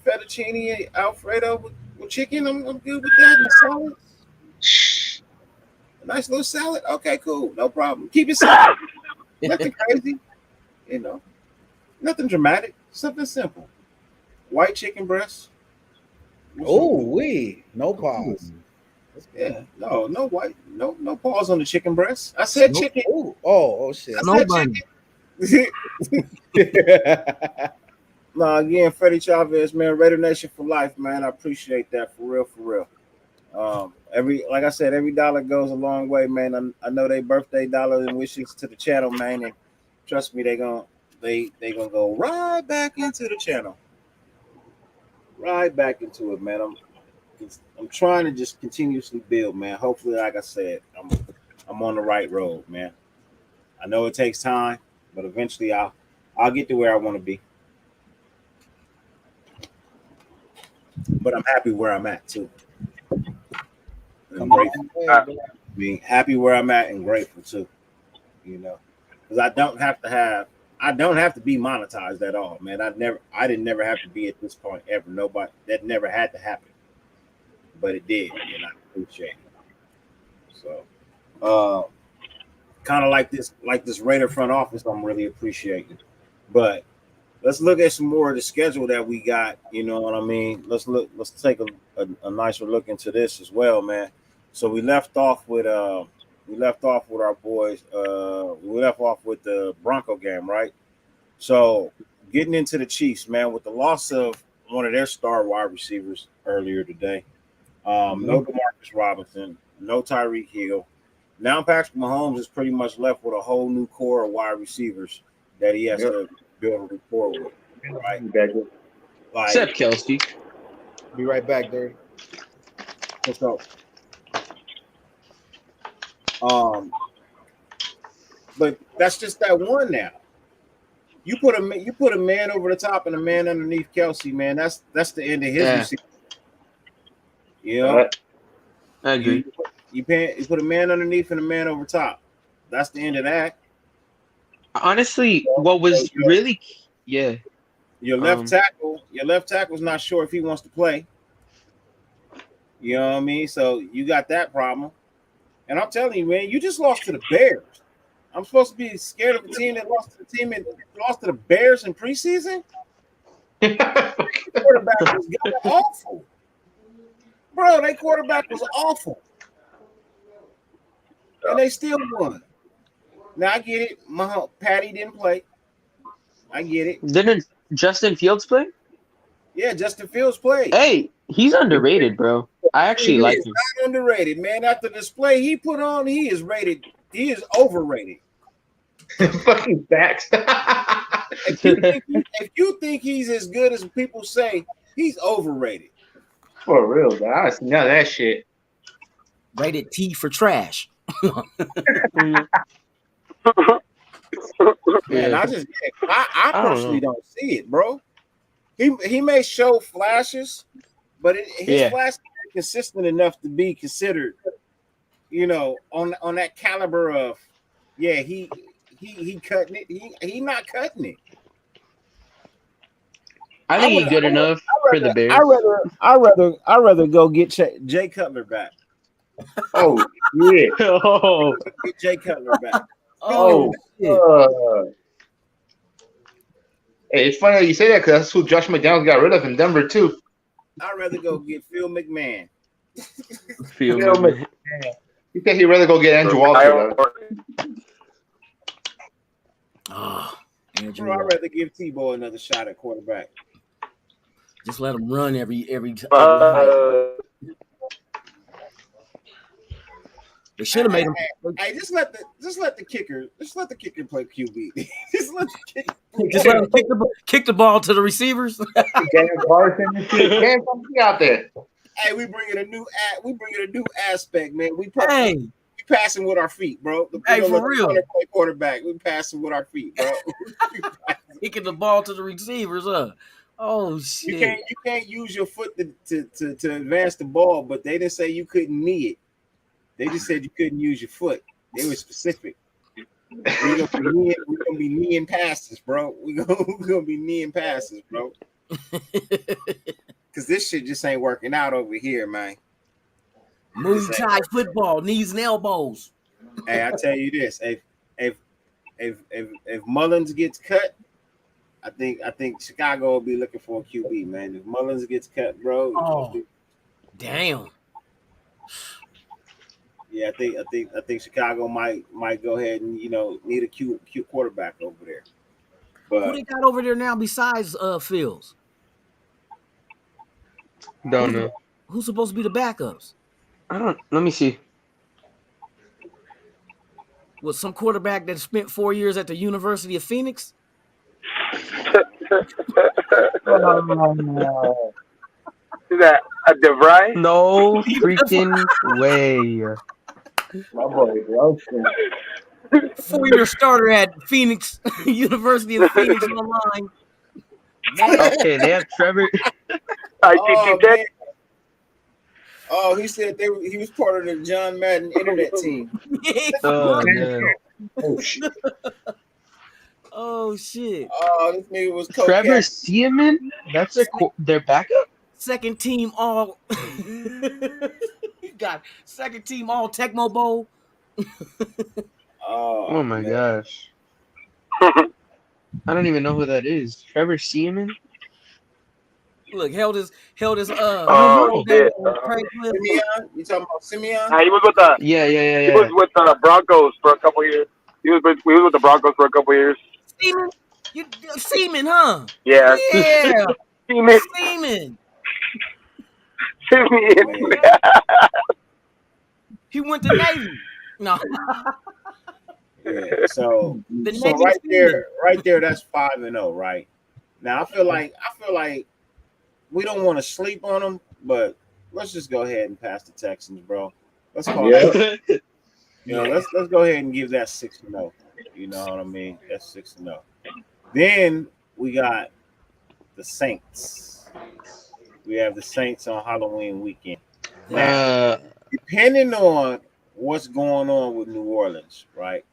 "Fettuccine and Alfredo with chicken. I'm good with that. And salad. A nice little salad. Okay, cool. No problem. Keep it simple. Nothing crazy. You know, nothing dramatic. Something simple. White chicken breast. Oh, no pause. Yeah, no white, no pause on the chicken breast. I said chicken. Oh shit. I said chicken. No, again, Freddie Chavez, man, Raider Nation for life, man. I appreciate that for real. Like I said, every dollar goes a long way, man. I know they birthday dollar and wishes to the channel, man, and trust me, they gonna go right back into the channel. Right back into it, man. I'm trying to just continuously build, man. Hopefully, like I said, I'm on the right road, man. I know it takes time, but eventually I'll get to where I want to be. But I'm happy where I'm at too. I'm grateful. Being happy where I'm at and grateful too. You know, because I don't have to be monetized at all, man. I didn't never have to be at this point ever. Nobody, that never had to happen, but it did, and I appreciate it. So, kind of like this Raider front office, I'm really appreciating. But let's look at some more of the schedule that we got. You know what I mean? Let's take a nicer look into this as well, man. So we left off with our boys. We left off with the Bronco game, right? So getting into the Chiefs, man, with the loss of one of their star wide receivers earlier today. No Demarcus Robinson, no Tyreek Hill. Now Patrick Mahomes is pretty much left with a whole new core of wide receivers that he has to build a rapport with, right? Like, Except Kelsey. Be right back, Dirty. What's up? But that's just that one now. You put a man over the top and a man underneath Kelsey, man. That's the end of his receiver. You know, I agree. You put a man underneath and a man over top. That's the end of that. Honestly, what was really, yeah. Your left tackle's not sure if he wants to play. You know what I mean? So you got that problem. And I'm telling you, man, you just lost to the Bears. I'm supposed to be scared of a team that lost to the team and lost to the Bears in preseason? Quarterback was awful. Bro, their quarterback was awful. And they still won. Now I get it. Patty didn't play. I get it. Didn't Justin Fields play? Yeah, Justin Fields played. Hey, he's underrated, bro. I actually like He's him. not underrated, man. After the display he put on, he is rated. He is overrated. Fucking facts. If you think he's as good as people say, he's overrated. For real, guys. None of that shit. Rated T for trash. Man, I personally don't see it, bro. He may show flashes, but his flashes are consistent enough to be considered, you know, on that caliber of, he cutting it. He not cutting it. I think he's good enough for the Bears. I rather go get Jay Cutler back. Oh yeah. Oh. Get Jay Cutler back. Hey, it's funny that you say that because that's who Josh McDaniels got rid of in Denver too. I'd rather go get Phil McMahon. Phil McMahon. You think he'd rather go get Andrew Walter? Bro, I'd rather give Tebow another shot at quarterback. Just let him run every They should have made him. Hey, just let the kicker play QB. just let him kick the ball to the receivers. Dan Carson and shit. Dan, come out there. Hey, we bring it a new aspect, man. We passing with our feet, bro. For real. Play quarterback. We passing with our feet, bro. Kicking the ball to the receivers, Oh shit! You can't use your foot to advance the ball, but they didn't say you couldn't knee it. They just said you couldn't use your foot. They were specific. We're gonna be kneeing passes, bro. We're gonna be kneeing passes, bro. Cause this shit just ain't working out over here, man. Muay Thai football, knees and elbows. Hey, I tell you this: if Mullins gets cut, I think Chicago will be looking for a QB, man. If Mullins gets cut, bro. Damn. Yeah, I think Chicago might go ahead and need a cute quarterback over there. But who they got over there now besides Fields? Don't know. Who's supposed to be the backups? Let me see. Was some quarterback that spent 4 years at the University of Phoenix? Is that a DeVry? No freaking way. My boy Grossman. 4-year starter at Phoenix, University of Phoenix online. Okay, they have Trevor. He said he was part of the John Madden internet team. Oh man. Oh shit. Oh shit. Oh, this nigga was Trevor Seaman? That's their backup? Second team all got second team all Tecmo Bowl. Oh my gosh. I don't even know who that is. Trevor Seaman? Look, held his Simeon? You talking about Simeon? He was with the Yeah. He was with the Broncos for a couple years. He was with the Broncos for a couple years. Seaman, huh? Yeah. Yeah. Seaman. Seaman. He went to Navy. No. Yeah. So right there, that's 5-0, right? Now I feel like we don't want to sleep on them, but let's just go ahead and pass the Texans, bro. Let's call it. Let's go ahead and give that 6-0. You know what I mean? That's 6-0. Then we got the Saints. We have the Saints on Halloween weekend. Now, depending on what's going on with New Orleans, right?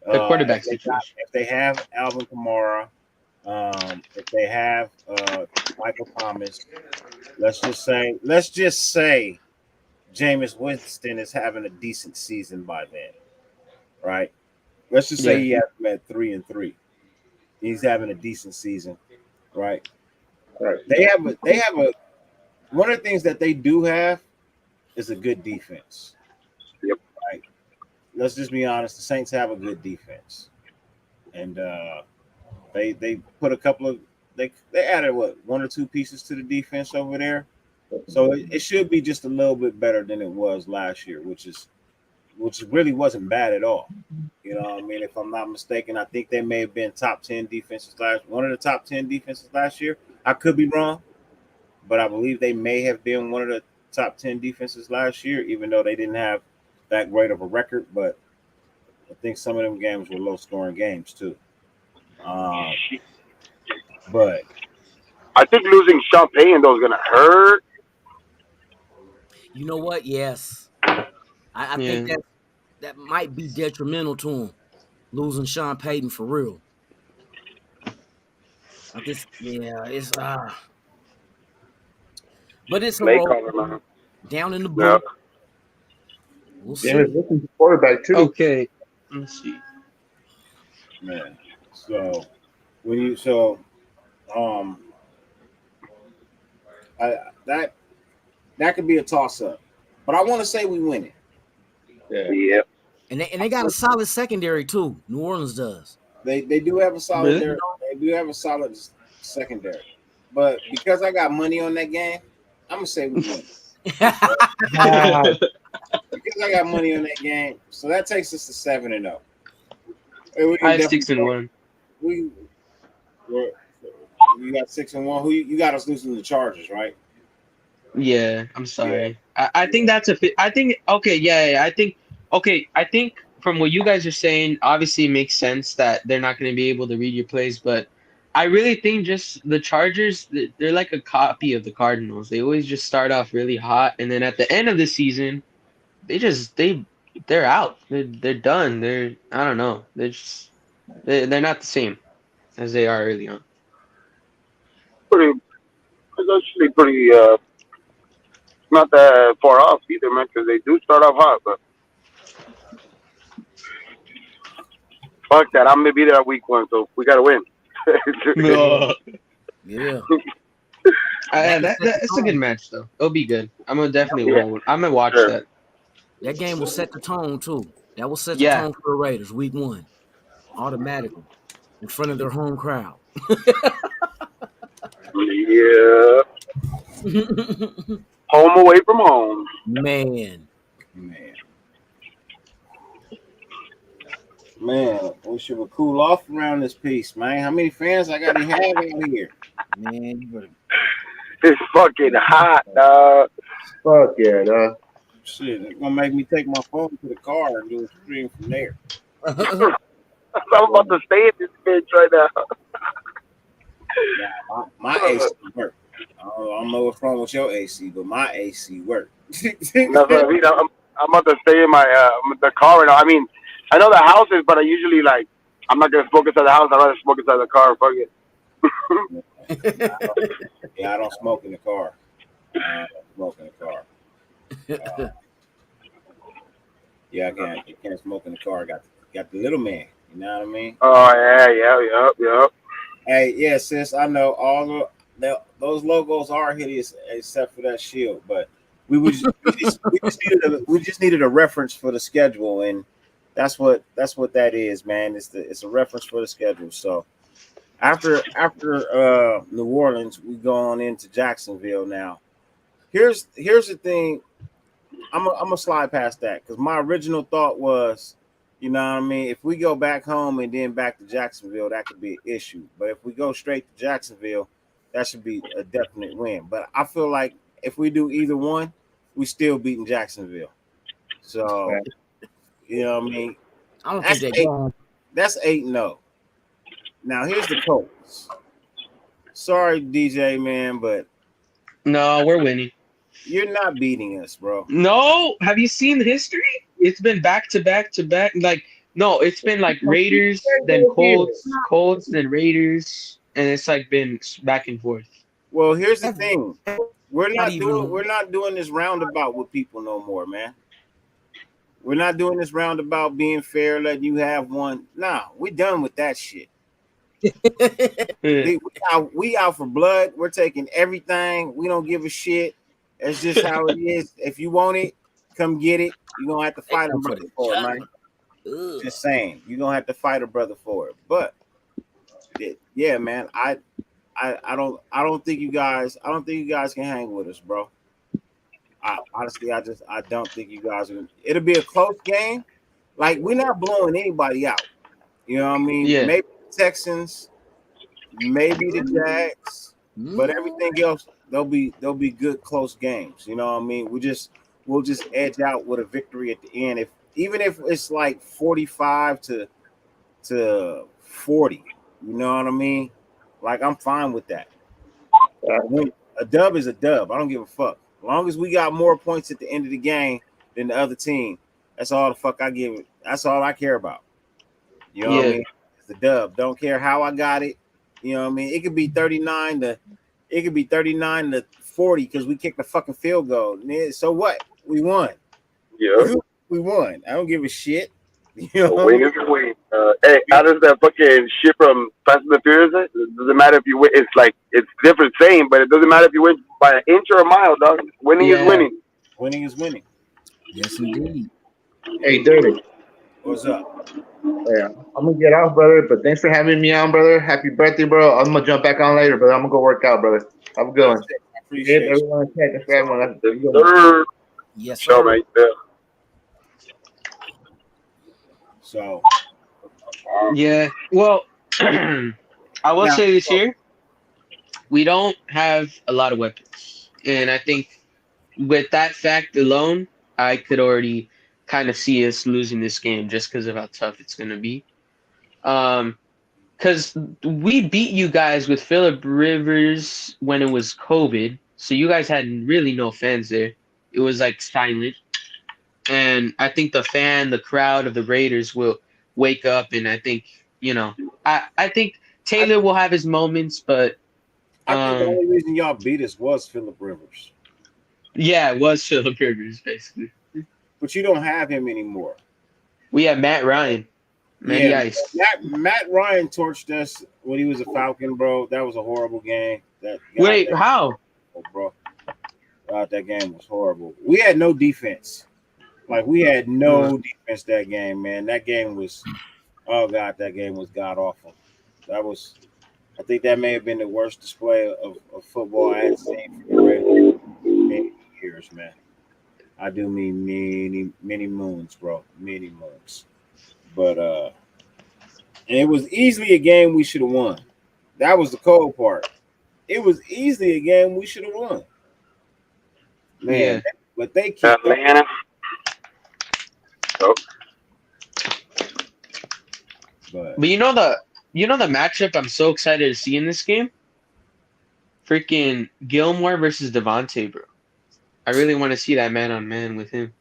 The quarterback If they have Alvin Kamara, if they have Michael Thomas, let's just say Jameis Winston is having a decent season by then, right? Let's just say he has them at 3-3. He's having a decent season, right? They have a one of the things that they do have is a good defense. Yep. Right. Let's just be honest. The Saints have a good defense, and they put a couple of they added one or two pieces to the defense over there, so it should be just a little bit better than it was last year, which really wasn't bad at all. You know what I mean? If I'm not mistaken, I think they may have been top 10 defenses one of the top 10 defenses last year. I could be wrong, but I believe they may have been one of the top 10 defenses last year, even though they didn't have that great of a record. But I think some of them games were low-scoring games too. But I think losing Sean Payton though is gonna hurt. You know what? Yes. I think that might be detrimental to him, losing Sean Payton for real. But it's a roll down in the boot. We'll see. Quarterback too. Okay. Let's see. Man, so that could be a toss-up, but I want to say we win it. Yeah. And they got a solid secondary too. New Orleans does. They do have a solid. Really? They do have a solid secondary, but because I got money on that game, I'm gonna say we win. Because I got money on that game, so that takes us to 7-0. I have 6-1. We got 6-1. Who you got us losing to the Chargers, right? Yeah, I'm sorry. Yeah. I think that's a fit. I think okay. Yeah. I think from what you guys are saying, obviously it makes sense that they're not going to be able to read your plays, but I really think just the Chargers, they're like a copy of the Cardinals. They always just start off really hot, and then at the end of the season, they're out. They're done. I don't know. They're not the same as they are early on. It's actually pretty not that far off either, man, because they do start off hot, but fuck that. I'm gonna be there at week 1, so we gotta win. Yeah. That's a good match though. It'll be good. I'm gonna watch that. That game will set the tone too. That will set the tone for the Raiders week 1, automatically, in front of their home crowd. Yeah. Home away from home. Man, we should cool off around this piece, man. How many fans I gotta have out here? Man, you better. It's fucking hot, dog. Fuck yeah, dog. Shit, it's gonna make me take my phone to the car and do a stream from there. I'm about to stay in this bitch right now. My AC work. I don't know what's wrong with your AC, but my AC work. That's what I mean. I'm about to stay in my the car right now. I mean, I know the houses, but I usually I'm not gonna smoke inside the house. I'd rather smoke inside the car. Fuck it. I don't smoke in the car. I can't smoke in the car. I got the little man. You know what I mean? Oh yeah, yep. Hey, yeah, sis. I know all those logos are hideous except for that shield, but we just needed a reference for the schedule, and that's what that is, man. It's a reference for the schedule. So after New Orleans, we go on into Jacksonville now. Here's the thing. I'm gonna slide past that because my original thought was, you know what I mean, if we go back home and then back to Jacksonville, that could be an issue. But if we go straight to Jacksonville, that should be a definite win. But I feel like if we do either one, we still beating Jacksonville. So, you know what I mean? I don't think that's 8-0. Now here's the Colts. Sorry, DJ, man, but no, we're winning. You're not beating us, bro. No, have you seen the history? It's been back to back to back. Like No, it's been like Raiders, then Colts, then Raiders, and it's like been back and forth. Well, here's the thing. We're Not not even- doing this roundabout with people no more, man. We're not doing this roundabout being fair, letting you have one. Nah, we done with that shit. we out for blood. We're taking everything. We don't give a shit. That's just how it is. If you want it, come get it. You're gonna have to fight a brother for it, man. Just saying, you're gonna have to fight a brother for it. But yeah, man, I don't think you guys can hang with us, bro. Honestly, I don't think you guys are. It'll be a close game. Like, we're not blowing anybody out. You know what I mean? Yeah. Maybe the Texans, maybe the Jags, but everything else, they'll be good close games. You know what I mean? We'll just edge out with a victory at the end. Even if it's like 45 to 40. You know what I mean? Like, I'm fine with that. A dub is a dub. I don't give a fuck. As long as we got more points at the end of the game than the other team, that's all the fuck I give it. That's all I care about. You know what I mean? It's the dub. Don't care how I got it. You know what I mean? It could be 39 to 40 because we kicked the fucking field goal. So what? We won. Yeah. We won. I don't give a shit. You know A win is a win. Hey, how does that fucking shit from Fast and the Furious? It doesn't matter if you win. It's different saying, but it doesn't matter if you win by an inch or a mile, dog. Winning is winning. Winning is winning. Yes, indeed. Hey, Dirty. What's up? Yeah, I'm gonna get off, brother. But thanks for having me on, brother. Happy birthday, bro. I'm gonna jump back on later, brother. I'm gonna go work out, brother. Have a good one. Appreciate it. Everyone, thanks for having me. Yes, Show, sir. mate. Yeah. So, Yeah. Well, I will say this here, we don't have a lot of weapons, and I think with that fact alone, I could already kind of see us losing this game just because of how tough it's gonna be. Because we beat you guys with Phillip Rivers when it was COVID, so you guys had really no fans there. It was like silent, and I think the crowd of the Raiders will wake up, and I think I think Taylor will have his moments, but I think the only reason y'all beat us was Phillip Rivers. Yeah, it was Phillip Rivers basically. But you don't have him anymore. We have Matt Ryan. Matty Ice. Matt Ryan torched us when he was a Falcon, bro. That was a horrible game. Wait, how? Bro, God, that game was horrible. We had no defense. Like, we had no defense that game, man. That game was, oh God, that game was god awful. I think that may have been the worst display of football I had seen for many years, man. I do mean many moons, bro. Many moons. But and it was easily a game we should have won. That was the cold part. It was easily a game we should have won. Man, but they keep Atlanta. But you know the matchup I'm so excited to see in this game? Freaking Gilmore versus Devontae, bro. I really want to see that man on man with him.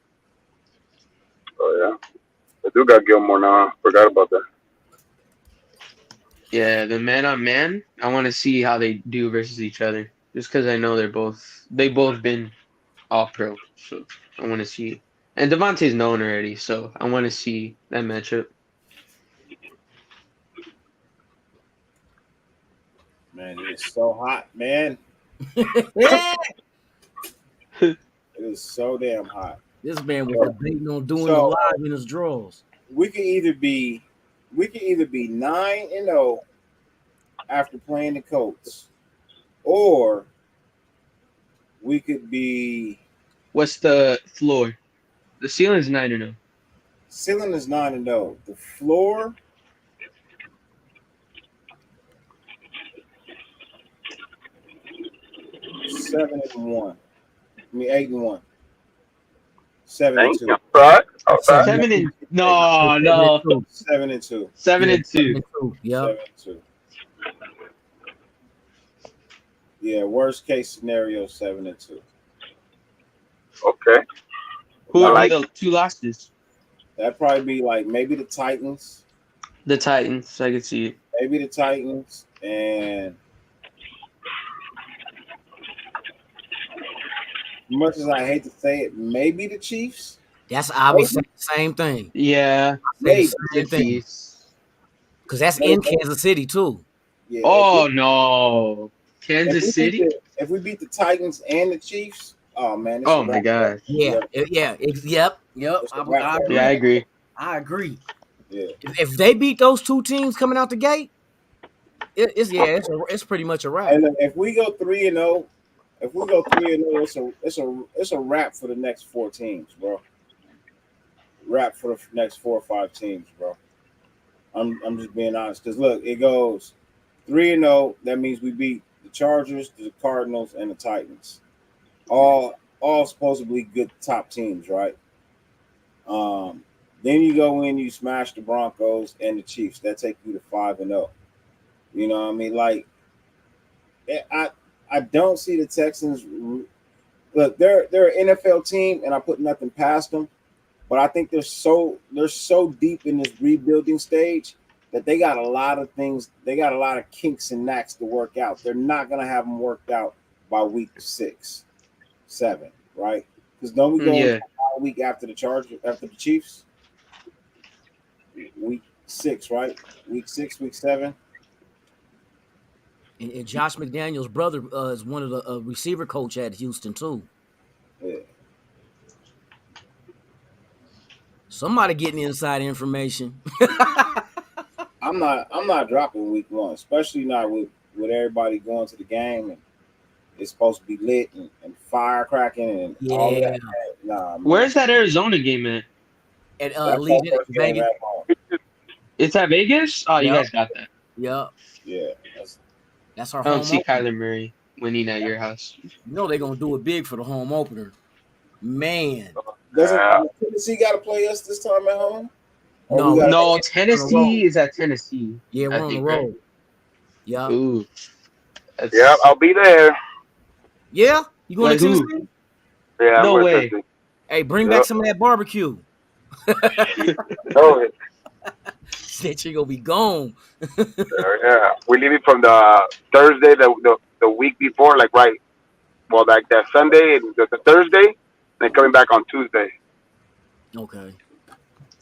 Oh yeah, I do got Gilmore now. I forgot about that. Yeah, the man on man. I want to see how they do versus each other. Just because I know they both been all pro, so I want to see. And Devontae's known already, so I want to see that matchup. Man, it's so hot, man. It is so damn hot. This man was debating on doing the live in his drawers. We can either be 9-0 after playing the Colts, or we could be. What's the floor? The ceiling is 9-0. Ceiling is 9-0. The floor. Seven and 1. I mean 8-1. 7-2. Right. 7 and no. 7-2. 7-2. Yeah. 7-2. Yeah, worst case scenario, 7-2. Okay. Who are the two losses? That'd probably be like maybe the Titans. The Titans, I could see it. Maybe the Titans and much as I hate to say it, maybe the Chiefs. I was saying the same thing. Yeah, Say the the same thing. Chiefs. Because that's in Kansas City too. Yeah, Oh no, Kansas City. If we beat the Titans and the Chiefs, oh man! it's Oh a my wrap. God. Yeah. Yep. It's a wrap. Yeah, I agree. I agree. Yeah. If they beat those two teams coming out the gate, it's pretty much a wrap. And if we go 3-0, it's a wrap for the next 4 teams, bro. Wrap for the next 4 or 5 teams, bro. I'm just being honest. Because look, it goes 3-0. That means we beat the Chargers, the Cardinals, and the Titans. All supposedly good top teams, right? Then you go in, you smash the Broncos and the Chiefs. That take you to 5-0. You know what I mean? Like, I don't see the Texans. Look, they're an NFL team, and I put nothing past them. But I think they're so deep in this rebuilding stage that they got a lot of things. They got a lot of kinks and knacks to work out. They're not gonna have them worked out by week 6, 7, right? Because don't we go a week after the Chiefs? Week 6, right? Week 6, week 7. And Josh McDaniels' brother is one of the receiver coach at Houston too. Yeah. Somebody getting inside information. I'm not dropping week 1, especially not with everybody going to the game and it's supposed to be lit and firecracking and all of that. Nah, man. Where's that Arizona game at? At That's Legion our first game Vegas. at home. It's at Vegas. Oh, you Yep. guys got that. Yep. Yeah. That's our I don't home see opener. Kyler Murray winning at your house. You know they're gonna do it big for the home opener. Man. Doesn't Tennessee got to play us this time at home? Or No, we gotta- No, Tennessee is at Tennessee. Yeah, we're I on the think, right? road. Yeah. Ooh. Yeah, I'll be there. Yeah? You going Wait, to who? Tennessee? Yeah, No I'm going way. to Tennessee. Hey, bring Yep. back some of that barbecue. Oh, Shit, you gonna be gone. yeah. We leave it from the Thursday, the week before, like right. Well, like that Sunday and the Thursday, then coming back on Tuesday. Okay.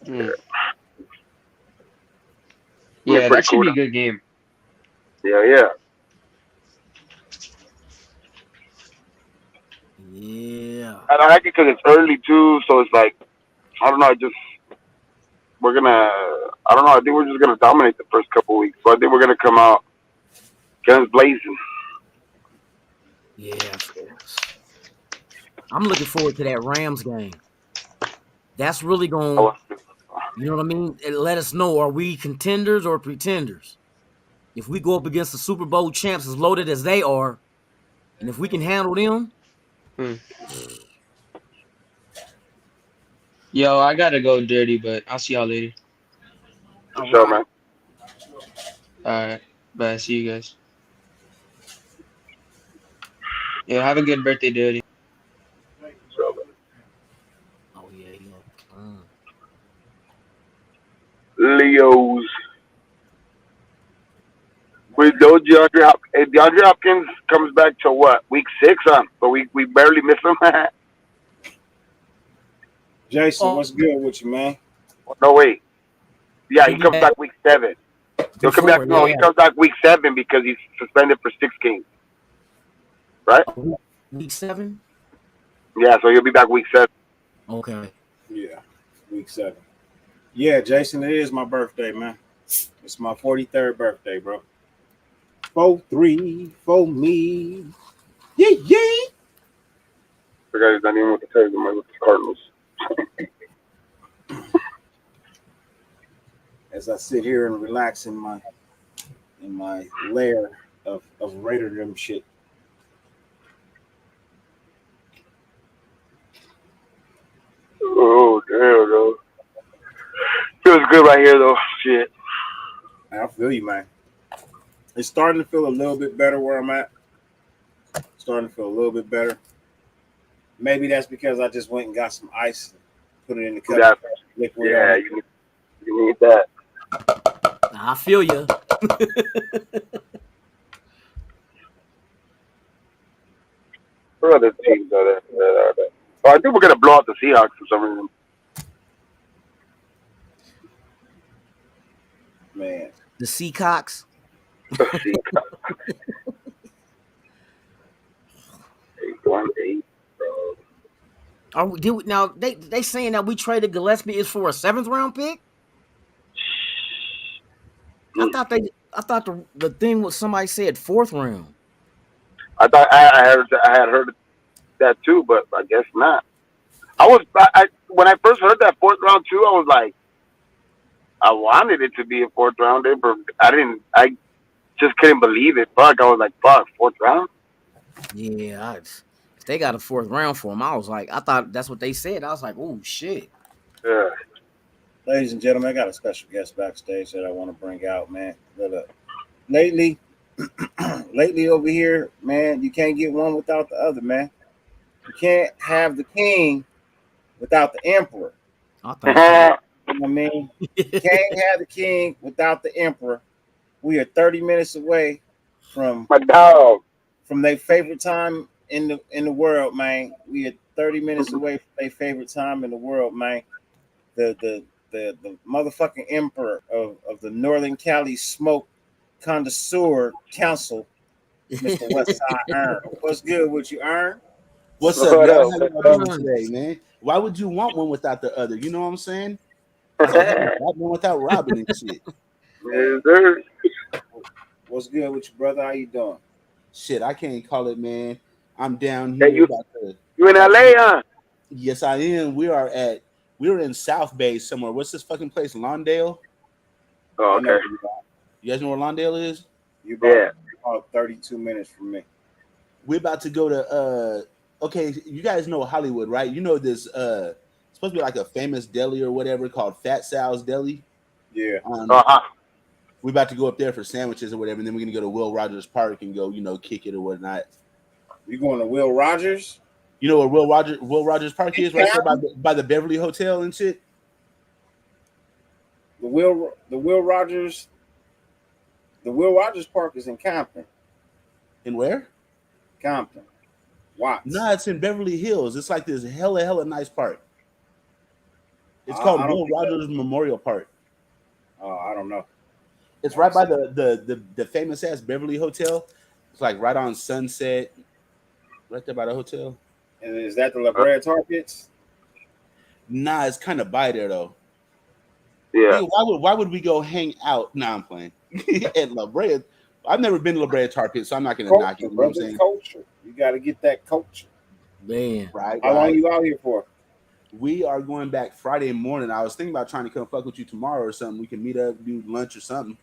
Mm. Yeah, Yeah, pretty that should cool. be a good game. Yeah. Yeah. And I like it because it's early too, so it's like, I don't know, I think we're just gonna dominate the first couple weeks. So I think we're gonna come out guns blazing. Yeah. I'm looking forward to that Rams game. That's really going, you know what I mean? It let us know, are we contenders or pretenders? If we go up against the Super Bowl champs as loaded as they are, and if we can handle them, Yo, I gotta go dirty, but I'll see y'all later. For sure, man. Alright. Bye. See you guys. Yeah, have a good birthday, dirty. oh yeah, Leos. With those DeAndre Hopkins comes back to what? Week 6, huh? But we barely miss him. Jason, what's good with you, man? No, wait. Yeah, he comes back week 7. He'll come back. No, he comes back week 7 because he's suspended for 6 games. Right? week 7? Yeah, so he'll be back week 7. Okay. Yeah, week 7. Yeah, Jason, it is my birthday, man. It's my 43rd birthday, bro. 4-3 for me. Yeah. The guy's not even with the Texans, man, with the Cardinals. As I sit here and relax in my lair of Raiderdom shit. Oh, damn, though. Feels good right here, though. Shit. I feel you, man. It's starting to feel a little bit better where I'm at. Starting to feel a little bit better. Maybe that's because I just went and got some ice and put it in the cup. liquid. Yeah, you need that. I feel you. What other teams are there? Oh, I think we're gonna blow out the Seahawks for some reason. Man, The Seacocks. Seahawks. 8-1-8, bro. Now they saying that we traded Gillespie is for a 7th round pick. I thought the thing was somebody said 4th round. I thought I had heard that too, but I guess not. When I first heard that 4th round too, I was like, I wanted it to be a 4th rounder, but I just couldn't believe it. Fuck, I was like, fuck, 4th round. Yeah, if they got a 4th round for him, I was like, I thought that's what they said. I was like, oh shit. Yeah. ladies and gentlemen, I got a special guest backstage that I want to bring out, man. Look, lately over here, man, you can't get one without the other, man. You can't have the king without the emperor. You know what I mean? You can't have the king without the emperor. We are 30 minutes away from my dog, from their favorite time in the world, man. We are 30 minutes away from their favorite time in the world, man. The motherfucking emperor of the Northern Cali Smoke Connoisseur Council, Mr. Westside Earn. What's good with you, Earn? What's up, y'all? How y'all doing today, man? Why would you want one without the other? You know what I'm saying? One without robbing and shit. Yes, sir. What's good with you, brother? How you doing? Shit, I can't call it, man. I'm down here. Hey, you in LA, huh? Yes, I am. We're in South Bay somewhere. What's this fucking place? Lawndale? Oh, okay. You guys know where Lawndale is? You about 32 minutes from me. We're about to go to okay, you guys know Hollywood, right? You know this it's supposed to be like a famous deli or whatever called Fat Sal's Deli. Yeah. We're about to go up there for sandwiches or whatever, and then we're gonna go to Will Rogers Park and go, kick it or whatnot. You going to Will Rogers? You know where Will Rogers Park is, right there by the Beverly Hotel and shit. The Will Rogers Park is in Compton. In where? Compton. Watts. No, it's in Beverly Hills. It's like this hella nice park. It's called Will Rogers Memorial Park. Oh, I don't know. It's right by the famous ass Beverly Hotel. It's like right on Sunset, right there by the hotel. And is that the La Brea Tar Pits? Nah, it's kind of by there though. Yeah. Hey, why would we go hang out? Nah, I'm playing. At La Brea. I've never been to La Brea Tar Pit, so I'm not gonna knock it. You know what I'm saying? Culture. You got to get that culture. Man. Right. How long you out here for? We are going back Friday morning. I was thinking about trying to come fuck with you tomorrow or something. We can meet up, do lunch or something.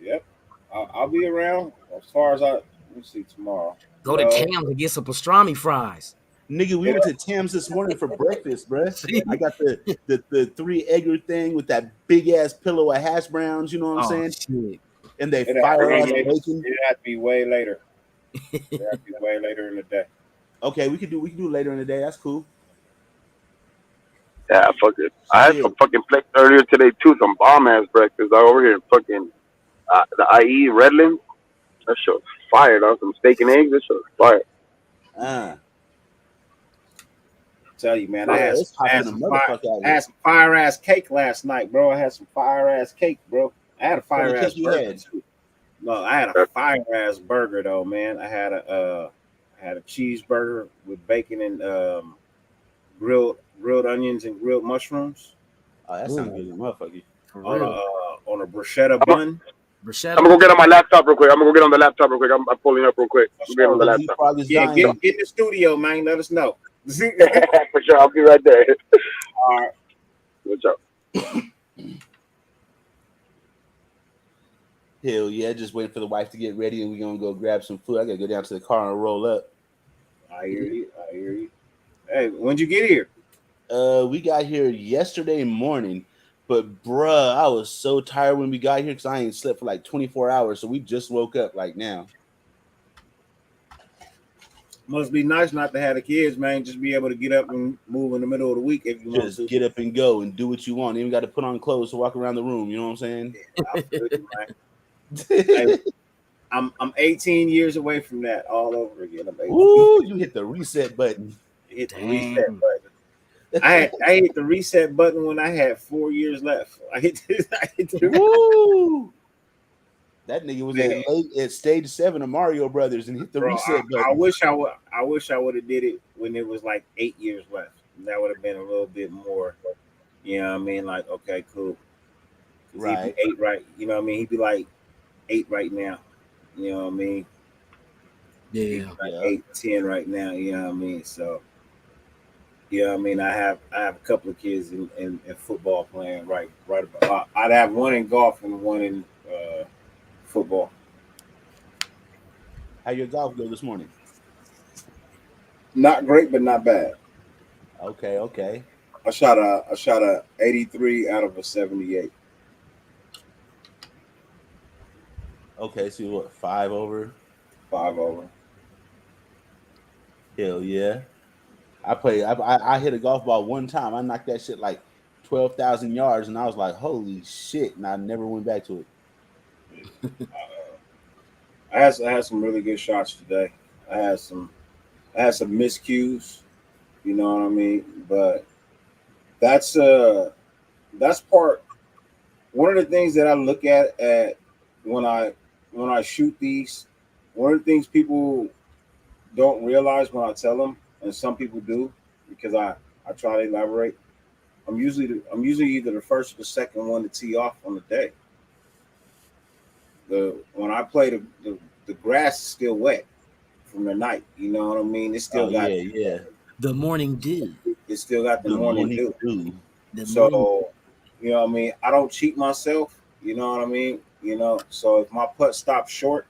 Yep. I'll be around as far as let me see tomorrow. Go to Tam's and get some pastrami fries. Nigga, we went to Tam's this morning for breakfast, bro. I got the 3 egger thing with that big ass pillow of hash browns. You know what I'm saying? Shit. And they fire ass bacon. It had to be way later. It had to be way later in the day. Okay, we could do later in the day. That's cool. Yeah, fuck it. I had some fucking plates earlier today too. Some bomb ass breakfast. I over here in fucking the IE Redlands. That shit was fire, dog. Some steak and eggs. That shit was fire. Tell you, man, I had some fire ass cake last night, bro. I had some fire ass cake, bro. I had a fire ass burger too. No, I had a fire ass burger though, man. I had a cheeseburger with bacon and grilled onions and grilled mushrooms. Oh, that sounds good, motherfucker. On a bruschetta bun. Bruschetta. I'm gonna go get on my laptop real quick. I'm pulling up real quick. I'm getting on the laptop. Yeah, get in the studio, man. Let us know. For sure, I'll be right there. All right. What's up? Hell yeah, just waiting for the wife to get ready and we're gonna go grab some food. I gotta go down to the car and roll up. I hear you. Hey, when'd you get here? We got here yesterday morning, but bruh, I was so tired when we got here because I ain't slept for like 24 hours, so we just woke up like now. Must be nice not to have the kids, man. Just be able to get up and move in the middle of the week if you want Just to. get up and go and do what you want. You even got to put on clothes to walk around the room. You know what I'm saying? I feel you, man. Hey, I'm 18 years away from that all over again. I'm 18. Ooh, you hit the reset button. Hit the reset button. I hit the reset button when I had 4 years left. I hit the Woo! That nigga was at stage 7 of Mario Brothers and hit the reset button. I wish I would have did it when it was like 8 years left. That would have been a little bit more. You know what I mean? Like, okay, cool. Right. He'd be 8 right. You know what I mean? He'd be like 8 right now. You know what I mean? Yeah. Like 8, 10 right now. You know what I mean? So, you know what I mean? I have a couple of kids in football playing right about. I'd have one in golf and one in football. How your golf go this morning? Not great, but not bad. Okay. I shot a 83 out of a 78. Okay, so what? 5 over. 5 over. Hell yeah! I hit a golf ball one time. I knocked that shit like 12,000 yards, and I was like, "Holy shit!" And I never went back to it. I had some really good shots today. I had some miscues, you know what I mean? But that's part. One of the things that I look at when I shoot these, one of the things people don't realize when I tell them, and some people do, because I try to elaborate. I'm usually either the first or the second one to tee off on the day. When I play the grass is still wet from the night. You know what I mean? It's still got the morning dew. It's still got the morning dew. The So morning- you know what I mean? I don't cheat myself. You know what I mean? You know, so if my putt stops short,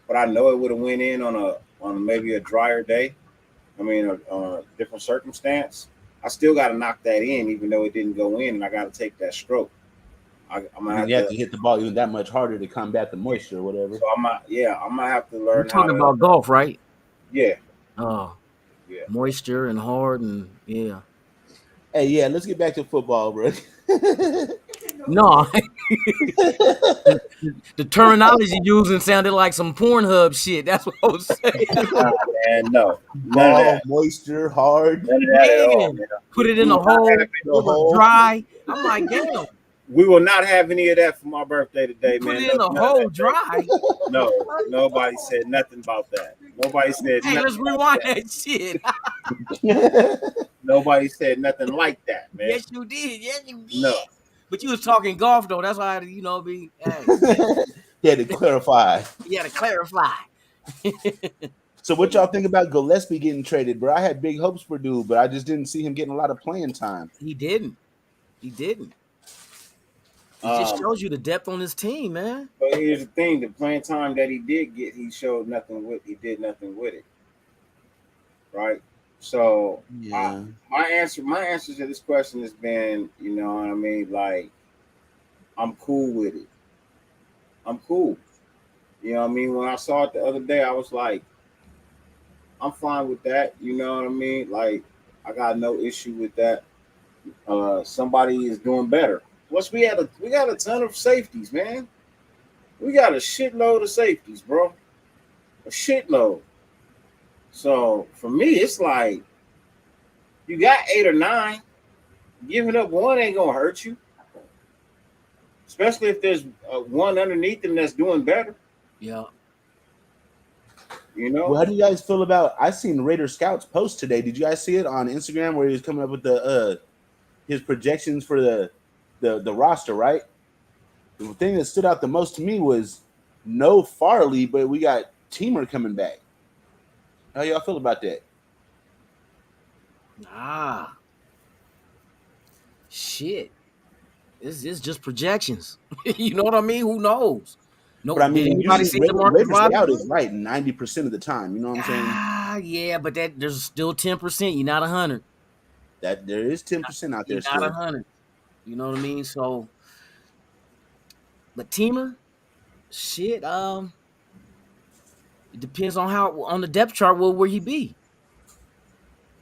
but I know it would have went in on maybe a drier day, I mean a different circumstance, I still got to knock that in, even though it didn't go in, and I got to take that stroke. I'm gonna You have to hit the ball even that much harder to combat the moisture or whatever. So I'm gonna have to We're learn. talking about golf, right? Yeah. Oh, yeah. Moisture and hard and yeah. Hey, yeah, let's get back to football, bro. No, the terminology you using sounded like some Pornhub shit. That's what I was saying. Man, no, Ball, moisture, hard. None of that at all, Man, man. put it in a hole, it was dry. I'm like, damn. We will not have any of that for my birthday today, Put man. it in a hole dry. No, nobody said nothing about that. Nobody said Hey, nothing. let's rewind that shit. Nobody said nothing like that, man. Yes, you did. Yes, you did. No. But you was talking golf though. That's why I had to, be. Hey. He had to clarify. You had to clarify. So what y'all think about Gillespie getting traded, bro? I had big hopes for dude, but I just didn't see him getting a lot of playing time. He didn't. It just shows you the depth on his team, man. But here's the thing: the playing time that he did get, he showed nothing with. He did nothing with it, right? So yeah. My answer to this question has been, you know what I mean? Like, I'm cool with it. I'm cool. You know what I mean? When I saw it the other day, I was like, I'm fine with that. You know what I mean? Like, I got no issue with that. Somebody is doing better. Plus, we got a ton of safeties, man. We got a shitload of safeties, bro. A shitload. So for me, it's like you got 8 or 9. Giving up one ain't gonna hurt you, especially if there's one underneath them that's doing better. Yeah. You know. Well, how do you guys feel about? I seen Raider Scouts post today. Did you guys see it on Instagram where he was coming up with the his projections for the roster? Right. The thing that stood out the most to me was no Farley, but we got Teamer coming back. How y'all feel about that? Shit. This is just projections. You know what I mean? Who knows? No, But I mean, did anybody see the Raider Marcus Scout Robinson? is right 90% of the time. You know what I'm saying? Yeah, but there's still 10%. You're not 100. That there is 10% out there You're still. not 100. You know what I mean? So, but Teamer, shit. It depends on how on the depth chart where he be.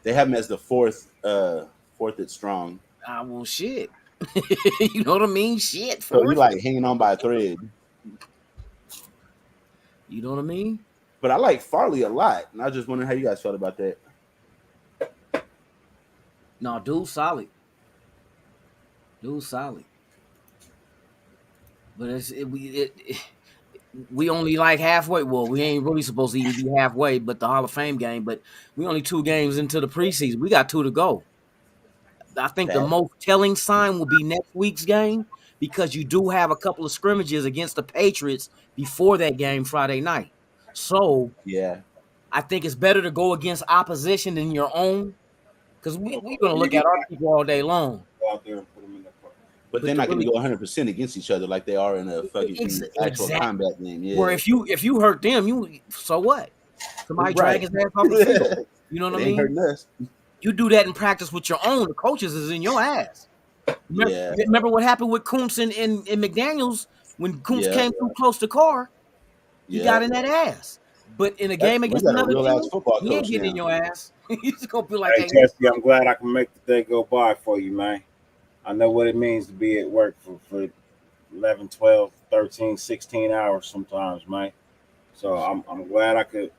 They have him as the fourth at strong. Well, shit. You know what I mean? Shit. So he Fourth. like hanging on by a thread. You know what I mean? But I like Farley a lot, and I was just wondering how you guys felt about that. No, dude's solid. Dude's solid. But we only like halfway. Well, we ain't really supposed to even be halfway, but the Hall of Fame game. But we only 2 games into the preseason. We got 2 to go. I think the most telling sign will be next week's game because you do have a couple of scrimmages against the Patriots before that game Friday night. So yeah, I think it's better to go against opposition than your own because we're going to look at our people all day long. Go out there and put them in the park. But they're not going to go 100% against each other like they are in a fucking actual combat game. Yeah. Where if you hurt them, so what? Somebody drag his ass off the field. You know what I mean? Hurting us. You do that in practice with your own. The coaches is in your ass. Remember what happened with Kuntz and McDaniels when Kuntz came too close to Carr? He got in that ass. But in a game against another team, he ain't getting in your ass. He's gonna be like, hey, Tessie, I'm glad I can make the day go by for you, man. I know what it means to be at work for 11, 12, 13, 16 hours sometimes, man. So I'm glad I could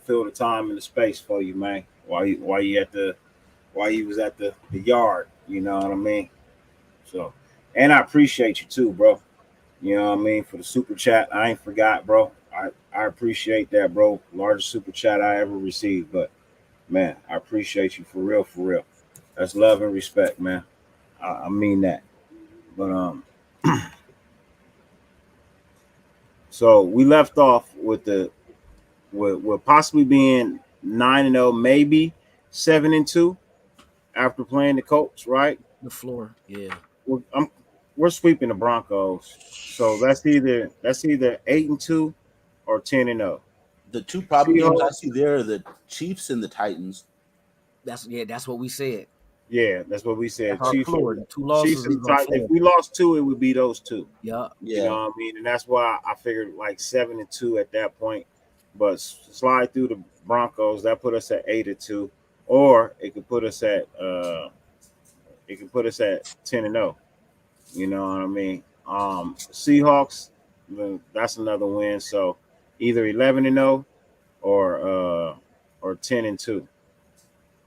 fill the time and the space for you, man. While you was at the yard, you know what I mean? So, and I appreciate you too, bro. You know what I mean? For the super chat, I ain't forgot, bro. I appreciate that, bro. Largest super chat I ever received, but man, I appreciate you for real, for real. That's love and respect, man. I mean that. But so we left off with with possibly being 9-0, maybe 7-2 after playing the Colts, right? The floor, yeah. We're sweeping the Broncos, so that's either 8-2 or 10-0. The 2 probably games I see there are the Chiefs and the Titans. That's what we said. Yeah, that's what we said. Chiefs, Florida, 2 losses. Chiefs and Titans. If we lost 2, it would be those 2. Yeah. You know what I mean? And that's why I figured like 7-2 at that point. But slide through the Broncos, that put us at 8-2, or it could put us at 10-0. You know what I mean? Seahawks, that's another win. So either 11-0 or 10-2.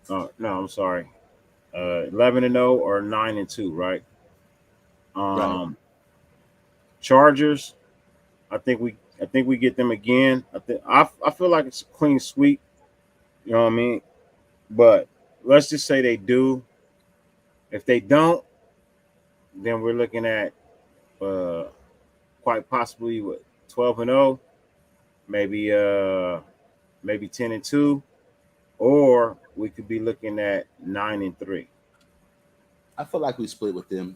No, I'm sorry. 11-0 or 9-2, right? Right. Chargers, I think we get them again. I feel like it's a clean sweep. You know what I mean? But let's just say they do. If they don't, then we're looking at quite possibly 12-0, maybe 10-2, or we could be looking at 9-3. I feel like we split with them.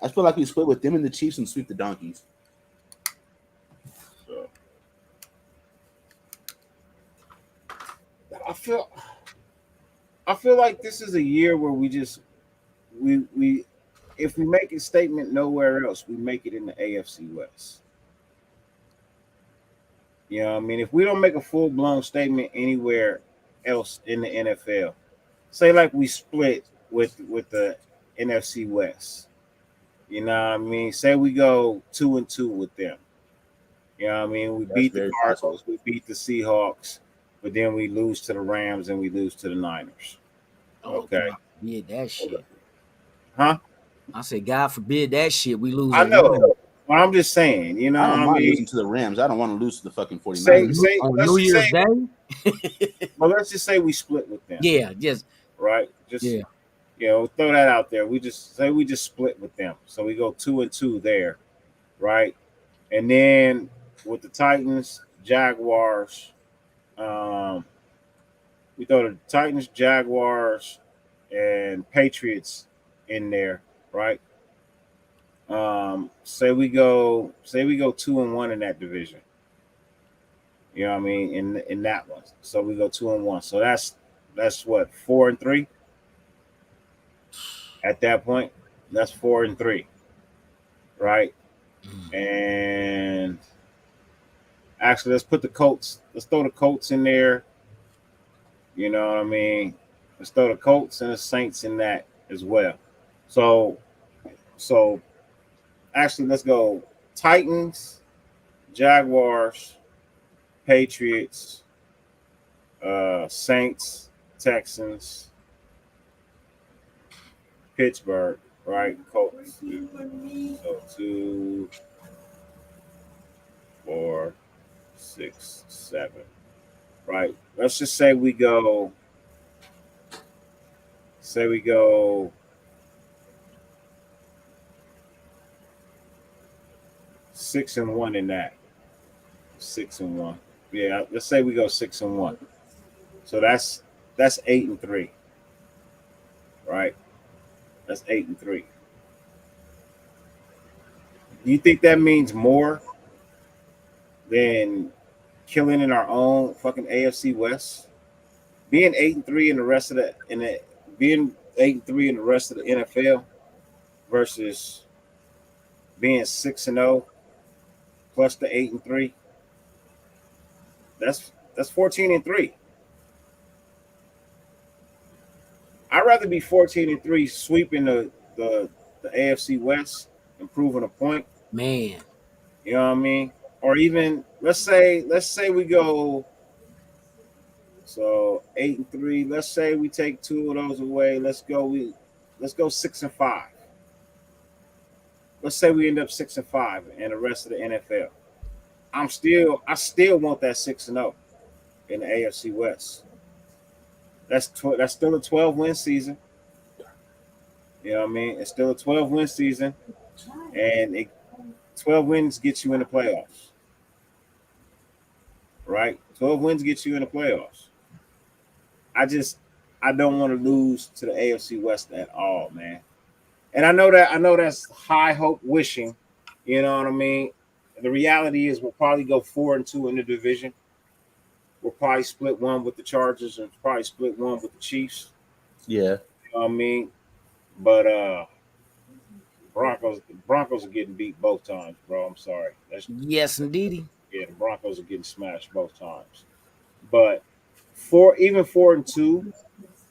I feel like we split with them and the Chiefs and sweep the Donkeys. So I feel like this is a year where we if we make a statement nowhere else, we make it in the AFC West. You know what I mean? If we don't make a full-blown statement anywhere else in the NFL, say like we split with the NFC West. You know what I mean? Say we go 2-2 with them. You know what I mean? We beat the Cardinals, we beat the Seahawks, but then we lose to the Rams and we lose to the Niners. Okay. Yeah, that shit. Huh? I said, God forbid that shit. We lose. I know. Well, I'm just saying, you know, I don't what mind I mean? losing to the Rams. I don't want to lose to the fucking 49ers. On New Year's Day? Well, let's just say we split with them. Yeah, just right. Just yeah. You know, throw that out there. We just split with them. So we go 2-2 there, right? And then with the Titans, Jaguars, we throw the Titans, Jaguars, and Patriots in there, right? Say we go 2-1 in that division. You know what I mean? In that one. So we go 2-1. So that's what, 4-3? At that point, that's 4-3. Right? And Actually, let's put the Colts. Let's throw the Colts in there. You know what I mean? Let's throw the Colts and the Saints in that as well. So actually, let's go Titans, Jaguars, Patriots, Saints, Texans, Pittsburgh, right? Colts. So 2, 4, 6, 7. Right. Let's just say we go. Say we go. 6-1 in that. 6-1. Yeah, let's say we go 6-1. So that's 8-3. Right? That's 8-3. Do you think that means more than killing in our own fucking AFC West? Being 8-3 in the rest of the being 8-3 in the rest of the NFL versus being 6-0 plus the 8-3. That's 14-3. I'd rather be 14-3 sweeping the AFC West and proving a point. Man. You know what I mean? Or even let's say we go so 8-3. Let's say we take 2 of those away. Let's go 6-5. Let's say we end up 6-5 in the rest of the NFL. I still want that 6-0 in the AFC West. That's still a 12-win season. You know what I mean? It's still a 12-win season, and 12 wins gets you in the playoffs. Right? 12 wins gets you in the playoffs. I don't want to lose to the AFC West at all, man. And I know that's high hope wishing. You know what I mean? The reality is we'll probably go 4-2 in the division. We'll probably split one with the Chargers and probably split one with the Chiefs. Yeah. You know what I mean? But Broncos are getting beat both times, bro. I'm sorry. Yes, indeedy. Yeah, the Broncos are getting smashed both times. But 4-2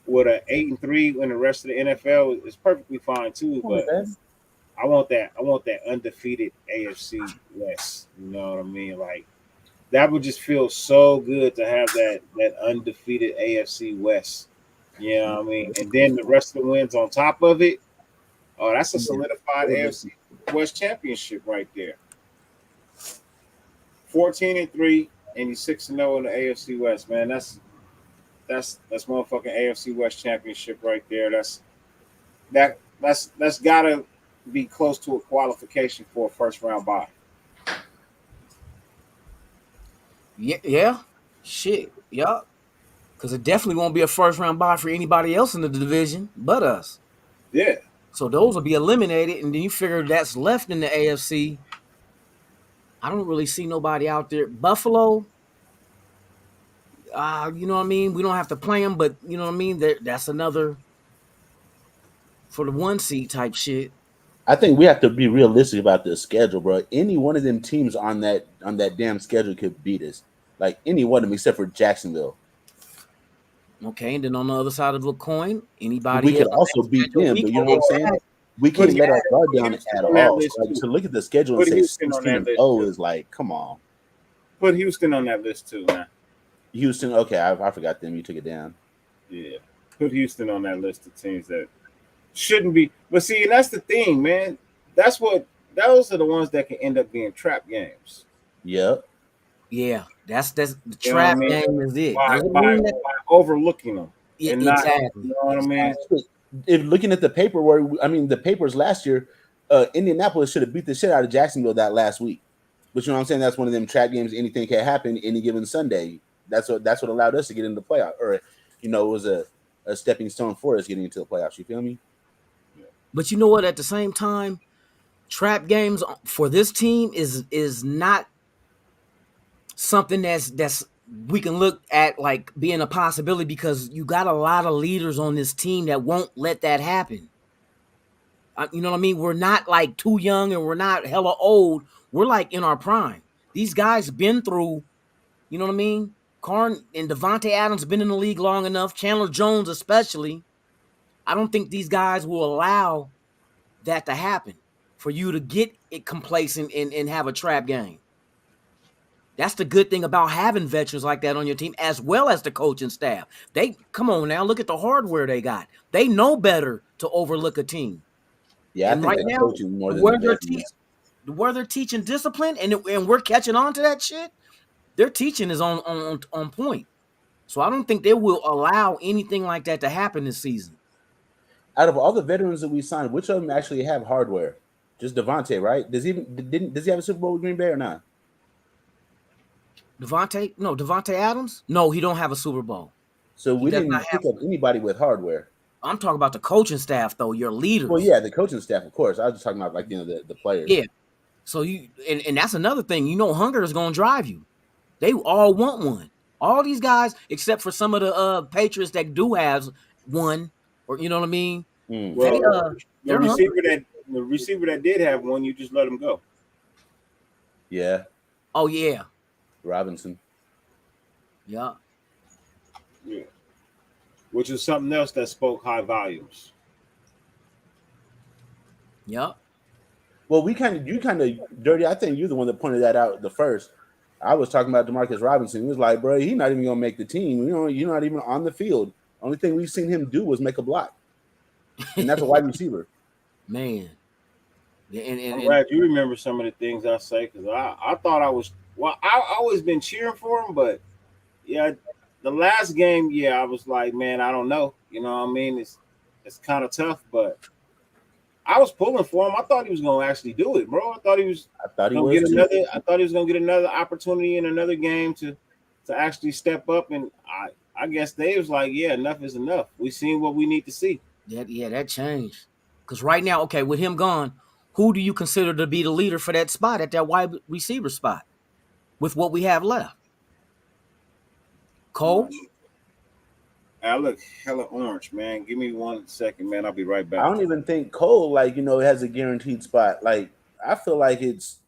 with an 8-3 in the rest of the NFL is perfectly fine too. But I want that undefeated AFC West. You know what I mean? Like that would just feel so good to have that undefeated AFC West. You know what I mean? And then the rest of the wins on top of it. Oh, that's a solidified AFC West championship right there. 14-3 and you're 6-0 in the AFC West, man. That's motherfucking AFC West championship right there. That's gotta be close to a qualification for a first round bye. Yeah. Shit. Yup. Because it definitely won't be a first round bye for anybody else in the division but us. Yeah. So those will be eliminated, and then you figure that's left in the AFC. I don't really see nobody out there. Buffalo, you know what I mean? We don't have to play them, but you know what I mean? That's another for the 1 seed type shit. I think we have to be realistic about the schedule, bro. Any one of them teams on that damn schedule could beat us. Like any one of them except for Jacksonville. Okay, and then on the other side of the coin, anybody we could also beat them, but you know what I'm saying? We can't let our guard down at all. So to look at the schedule and say 16-0 is like, come on. Put Houston on that list too, man. Houston, okay, I forgot them. You took it down. Yeah, put Houston on that list of teams that shouldn't be. But see, and that's the thing, man. Those are the ones that can end up being trap games. Yep. Yeah, that's the trap game is it. By overlooking them. Yeah, and not, exactly. You know what I mean? If looking at the paper the papers last year, Indianapolis should have beat the shit out of Jacksonville that last week. But you know what I'm saying? That's one of them trap games. Anything can happen any given Sunday. That's what allowed us to get into the playoff, or it was a stepping stone for us getting into the playoffs. You feel me? But you know what? At the same time, trap games for this team is not something that's we can look at like being a possibility, because you got a lot of leaders on this team that won't let that happen. You know what I mean? We're not like too young and we're not hella old. We're like in our prime. These guys been through, you know what I mean? Karn and Devontae Adams been in the league long enough, Chandler Jones especially. I don't think these guys will allow that to happen for you to get it complacent and have a trap game. That's the good thing about having veterans like that on your team, as well as the coaching staff. They come on now, look at the hardware they got. They know better to overlook a team. Yeah, I And think right that's now, coaching more than where the they're veterans. where they're teaching discipline and we're catching on to that shit, their teaching is on point. So I don't think they will allow anything like that to happen this season. Out of all the veterans that we signed, which of them actually have hardware? Just Devontae, right? Does he have a Super Bowl with Green Bay or not? Devontae Adams? No, he don't have a Super Bowl. So He we does didn't not pick have. up anybody with hardware. I'm talking about the coaching staff, though. Your leaders. Well, yeah, the coaching staff, of course. I was just talking about the players. Yeah. So you and that's another thing. You know, hunger is gonna drive you. They all want one. All these guys, except for some of the Patriots that do have one, or you know what I mean. Well, the receiver that did have one, you just let him go. Yeah. Oh yeah. Robinson. Yeah. Yeah. Which is something else that spoke high volumes. Yep. Well, you kind of dirty. I think you're the one that pointed that out the first. I was talking about Demarcus Robinson. He was like, bro, he's not even gonna make the team. You know, you're not even on the field. Only thing we've seen him do was make a block, and that's a wide receiver. Man. I'm glad you remember some of the things I say because I thought I was I always been cheering for him, but yeah, the last game, yeah, I was like, man, I don't know. You know what I mean? It's kind of tough, but I was pulling for him. I thought he was gonna actually do it, bro. I thought he was gonna get another opportunity in another game to actually step up. And I guess Dave was like, yeah, enough is enough. We seen what we need to see. That changed. Because right now, okay, with him gone, who do you consider to be the leader for that spot at that wide receiver spot with what we have left? Cole? I look hella orange, man. Give me 1 second, man. I'll be right back. I don't even think Cole, has a guaranteed spot. Like, I feel like it's.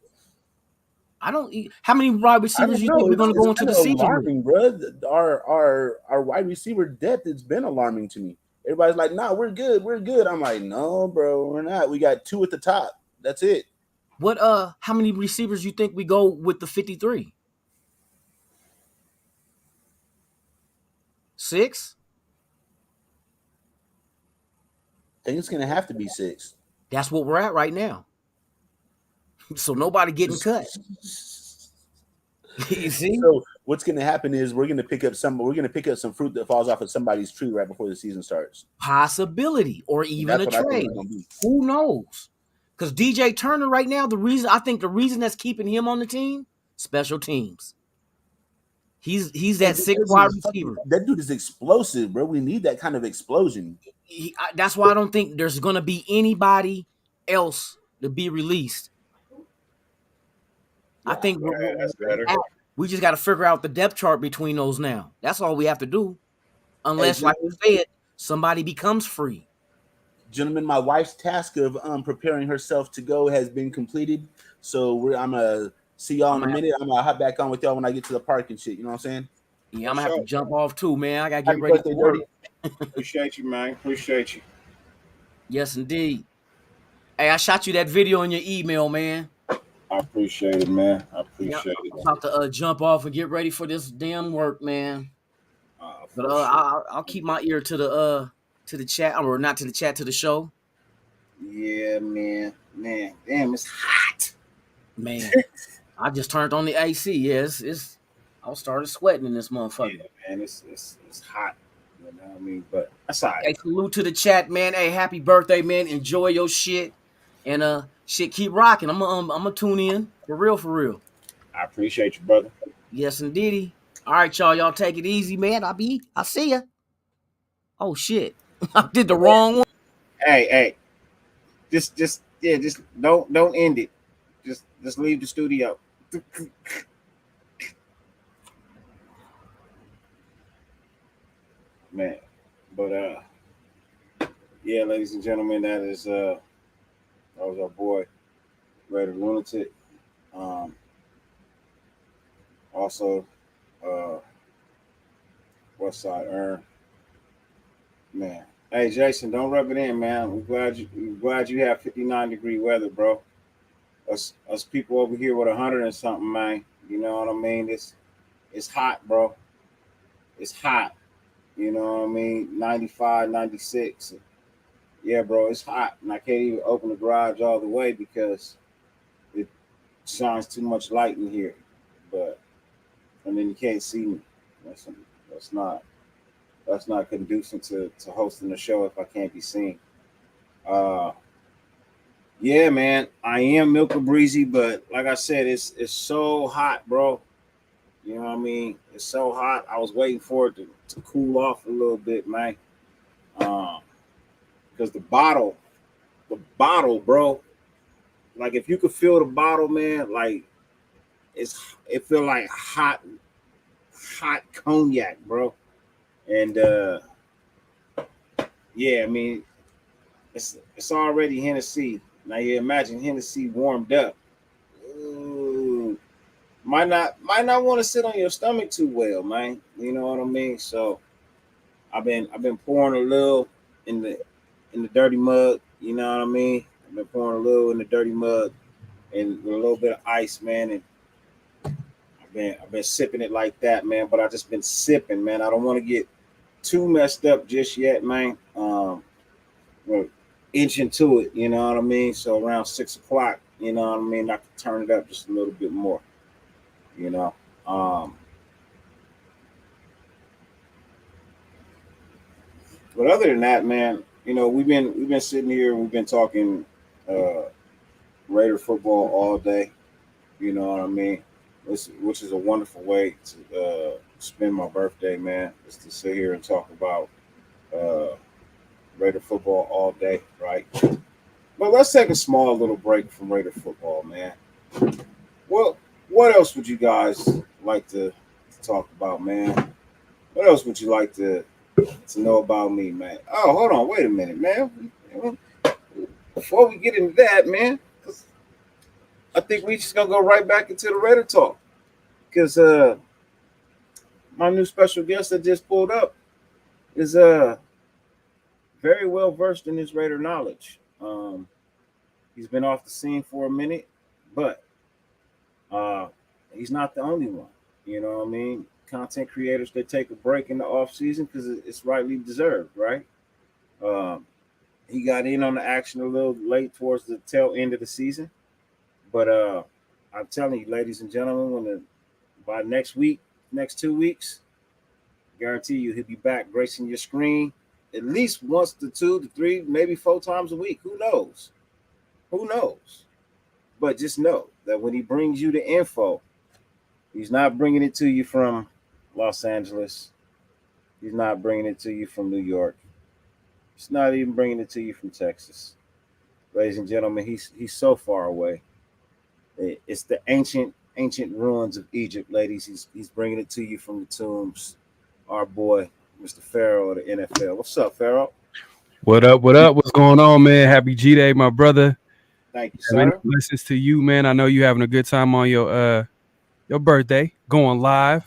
How many wide receivers do you think we're going to go into the season alarming, bro. Our wide receiver depth, it's been alarming to me. Everybody's like, nah, we're good. We're good. I'm like, no, bro, we're not. We got 2 at the top. That's it. How many receivers you think we go with the 53? 6? I think it's going to have to be 6. That's what we're at right now. So nobody getting cut. You see? So what's going to happen is we're going to pick up some fruit that falls off of somebody's tree right before the season starts. Possibility or even That's a what I think trade. it's gonna be. Who knows? Because DJ Turner right now, the reason that's keeping him on the team, special teams. He's that 6th wide receiver. That dude is explosive, bro. We need that kind of explosion. That's why I don't think there's going to be anybody else to be released. I think that's better. we just got to figure out the depth chart between those now. That's all we have to do. Unless, Hey, like you said, somebody becomes free. Gentlemen, my wife's task of preparing herself to go has been completed. So I'm gonna see y'all in a minute. I'm gonna hop back on with y'all when I get to the park and shit. You know what I'm saying? Yeah, I'm gonna have to jump off too, man. I gotta get Happy ready birthday, for work. Dirty. Appreciate you, man. Appreciate you. Yes, indeed. Hey, I shot you that video in your email, man. I appreciate it, man. I appreciate I'm about to jump off and get ready for this damn work, man. But I'll keep my ear to the chat, or not to the chat, to the show. Yeah, man. Damn, it's hot. Man, I just turned on the AC. Yes, I started sweating in this motherfucker. Yeah, man, it's hot. You know what I mean? But that's all right. Hey, salute to the chat, man. Hey, happy birthday, man. Enjoy your shit. And shit, keep rocking. I'm gonna tune in. For real. I appreciate you, brother. Yes, indeedy. All right, y'all. Y'all take it easy, man. I'll see ya. Oh shit. I did the wrong one. Hey. Just don't end it. Just leave the studio. Man. But yeah, ladies and gentlemen, that was our boy, Raider Lunatic. Also, West Side Earn. Man. Hey Jason, don't rub it in, man. We're glad you have 59-degree weather, bro. Us people over here with 100 and something, man. You know what I mean? It's hot, bro. It's hot. You know what I mean? 95, 96. Yeah, bro, it's hot. And I can't even open the garage all the way because it shines too much light in here. And then you can't see me. That's not conducive to hosting the show if I can't be seen. Yeah, man, I am Milka Breezy, but like I said, it's so hot, bro. You know what I mean? It's so hot. I was waiting for it to cool off a little bit, man. Because the bottle, bro. Like if you could feel the bottle, man, like it feel like hot cognac, bro. And yeah, I mean, it's already Hennessy. Now you imagine Hennessy warmed up. Ooh, might not want to sit on your stomach too well, man. You know what I mean? So I've been pouring a little in the dirty mug. You know what I mean? I've been pouring a little in the dirty mug and with a little bit of ice, man. And I've been sipping it like that, man. But I just been sipping, man. I don't want to get too messed up just yet, man. We're inching to it, you know what I mean? So around 6 o'clock, you know what I mean? I can turn it up just a little bit more, you know. But other than that, man, you know, we've been sitting here, we've been talking Raider football all day, you know what I mean? Which is a wonderful way to spend my birthday, man, is to sit here and talk about Raider football all day, right? But let's take a small little break from Raider football, man. Well, what else would you guys like to talk about, man? What else would you like to know about me, man? Oh, hold on, wait a minute, man. Before we get into that, man, I think we just gonna go right back into the Raider talk, because my new special guest that just pulled up is very well versed in his Raider knowledge. He's been off the scene for a minute, but he's not the only one. You know what I mean? Content creators, they take a break in the off season because it's rightly deserved, right? He got in on the action a little late towards the tail end of the season, but I'm telling you, ladies and gentlemen, by next 2 weeks, guarantee you he'll be back gracing your screen at least once to 2 to 3, maybe 4 times a week. Who knows? But just know that when he brings you the info, he's not bringing it to you from Los Angeles. He's not bringing it to you from New York. He's not even bringing it to you from Texas. Ladies and gentlemen, he's so far away. It's the ancient ruins of Egypt, ladies. He's bringing it to you from the tombs. Our boy, Mr. Farrell of the NFL. What's up, Farrell? What up? What's going on, man? Happy G-Day, my brother. Thank you, sir. Blessings to you, man. I know you having a good time on your birthday. Going live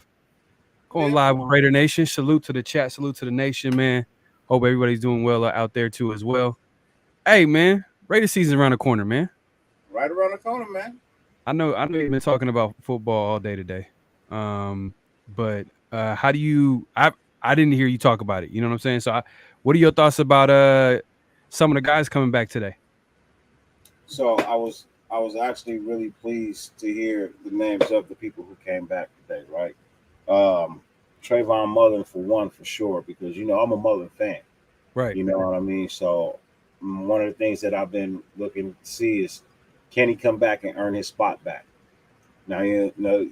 with Raider Nation. Salute to the chat. Salute to the nation, man. Hope everybody's doing well out there too as well. Hey, man, Raider season's around the corner, man. Right around the corner, man. I know you've been talking about football all day today. But how do you I didn't hear you talk about it. You know what I'm saying? So what are your thoughts about some of the guys coming back today? So I was actually really pleased to hear the names of the people who came back today, right? Trayvon Mullen for one, for sure, because I'm a Mullen fan. Right. You know what I mean? So one of the things that I've been looking to see is, can he come back and earn his spot back? Now,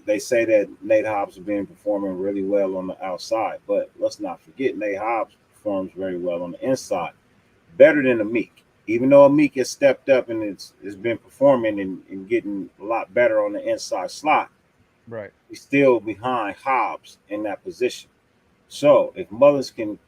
they say that Nate Hobbs has been performing really well on the outside, but let's not forget Nate Hobbs performs very well on the inside, better than Amik. Even though Amik has stepped up and has been performing and getting a lot better on the inside slot, right, he's still behind Hobbs in that position. So if Mullins can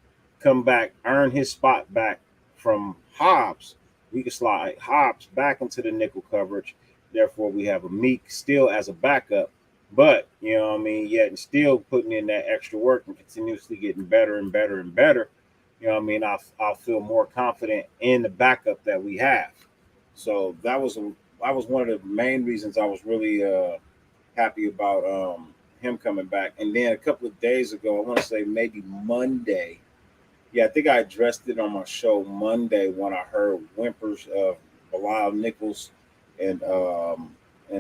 come back, earn his spot back from Hobbs, we can slide Hobbs back into the nickel coverage. Therefore, we have Amik still as a backup, But you know what I mean, yet and still putting in that extra work and continuously getting better and better and better. You know what I mean, I'll feel more confident in the backup that we have. So that was one of the main reasons I was really happy about him coming back. And then a couple of days ago, I want to say maybe Monday. Yeah, I think I addressed it on my show Monday when I heard whimpers of Bilal Nichols and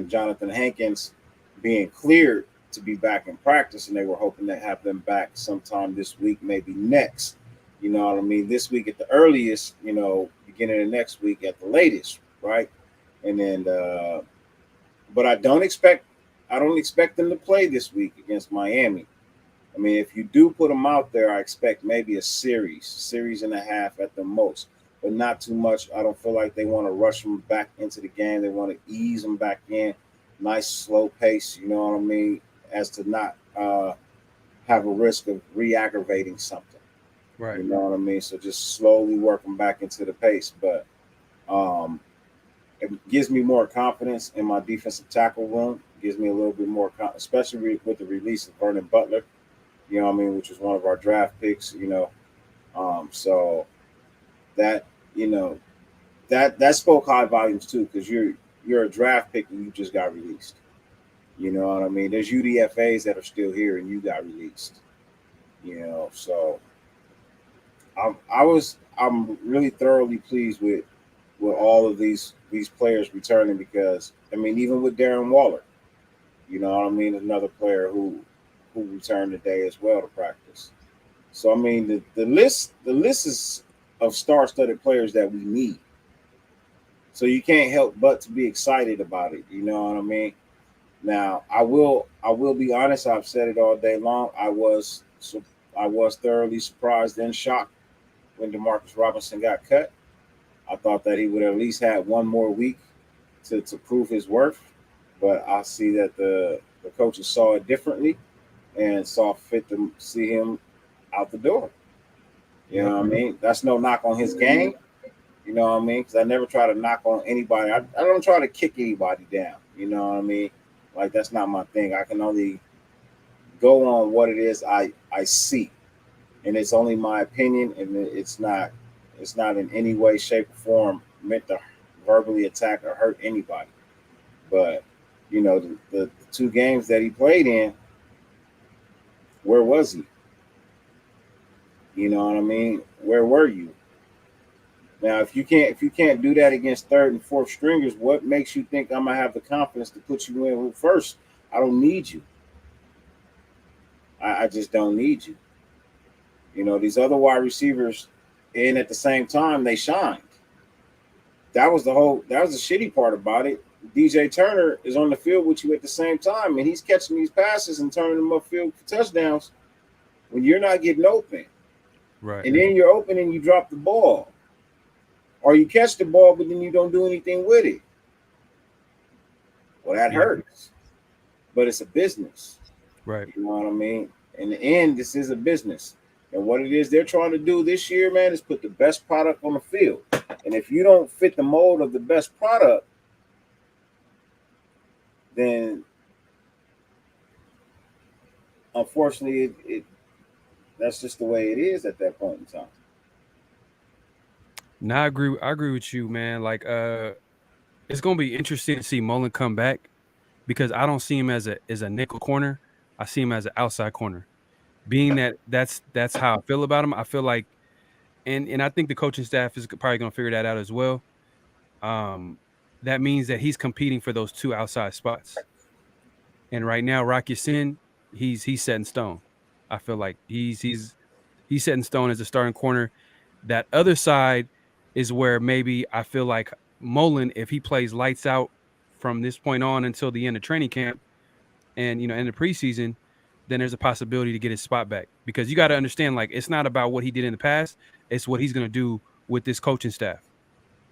Jonathan Hankins being cleared to be back in practice, and they were hoping to have them back sometime this week, maybe next. You know what I mean? This week at the earliest, you know, beginning of next week at the latest, right? And then, but I don't expect them to play this week against Miami. I mean, if you do put them out there, I expect maybe a series and a half at the most, but not too much. I don't feel like they want to rush them back into the game. They want to ease them back in, nice slow pace. You know what I mean, as to not have a risk of re-aggravating something. Right. You know what I mean? So just slowly work them back into the pace. But it gives me more confidence in my defensive tackle room. It gives me a little bit more, especially with the release of Vernon Butler. You know what I mean? Which was one of our draft picks. You know, so that that spoke high volumes too, because you're a draft pick and you just got released. You know what I mean? There's UDFAs that are still here and you got released. You know, so I'm really thoroughly pleased with all of these players returning, because I mean, even with Darren Waller, you know what I mean, another player who returned today as well to practice. So I mean, the list is of star-studded players that we need. So you can't help but to be excited about it. You know what I mean? Now I will be honest. I've said it all day long. I was thoroughly surprised and shocked when Demarcus Robinson got cut. I thought that he would at least have one more week to prove his worth, but I see that the coaches saw it differently and saw fit to see him out the door. You know what I mean? That's no knock on his game. You know what I mean? Because I never try to knock on anybody. I don't try to kick anybody down. You know what I mean? Like, that's not my thing. I can only go on what it is I see, and it's only my opinion, and it's not in any way, shape, or form meant to verbally attack or hurt anybody. But you know, the 2 games that he played in, where was he? You know what I mean? Where were you? Now, if you can't do that against 3rd and 4th stringers, what makes you think I'm gonna have the confidence to put you in first? I don't need you. I just don't need you. You know, these other wide receivers, and at the same time, they shined. That was the shitty part about it. DJ Turner is on the field with you at the same time, and he's catching these passes and turning them upfield for touchdowns when you're not getting open. Right. And then you're open and you drop the ball. Or you catch the ball, but then you don't do anything with it. Well, that hurts. But it's a business. Right. You know what I mean? In the end, this is a business. And what it is they're trying to do this year, man, is put the best product on the field. And if you don't fit the mold of the best product, then unfortunately that's just the way it is at that point in time. No, I agree with you, man. Like, it's gonna be interesting to see Mullen come back, because I don't see him as a nickel corner. I see him as an outside corner. Being that's how I feel about him. I feel like, and I think the coaching staff is probably gonna figure that out as well. That means that he's competing for those 2 outside spots. And right now, Rocky Sin, he's set in stone. I feel like he's set in stone as a starting corner. That other side is where maybe I feel like Mullen, if he plays lights out from this point on until the end of training camp and, you know, end of preseason, then there's a possibility to get his spot back. Because you got to understand, like, it's not about what he did in the past. It's what he's going to do with this coaching staff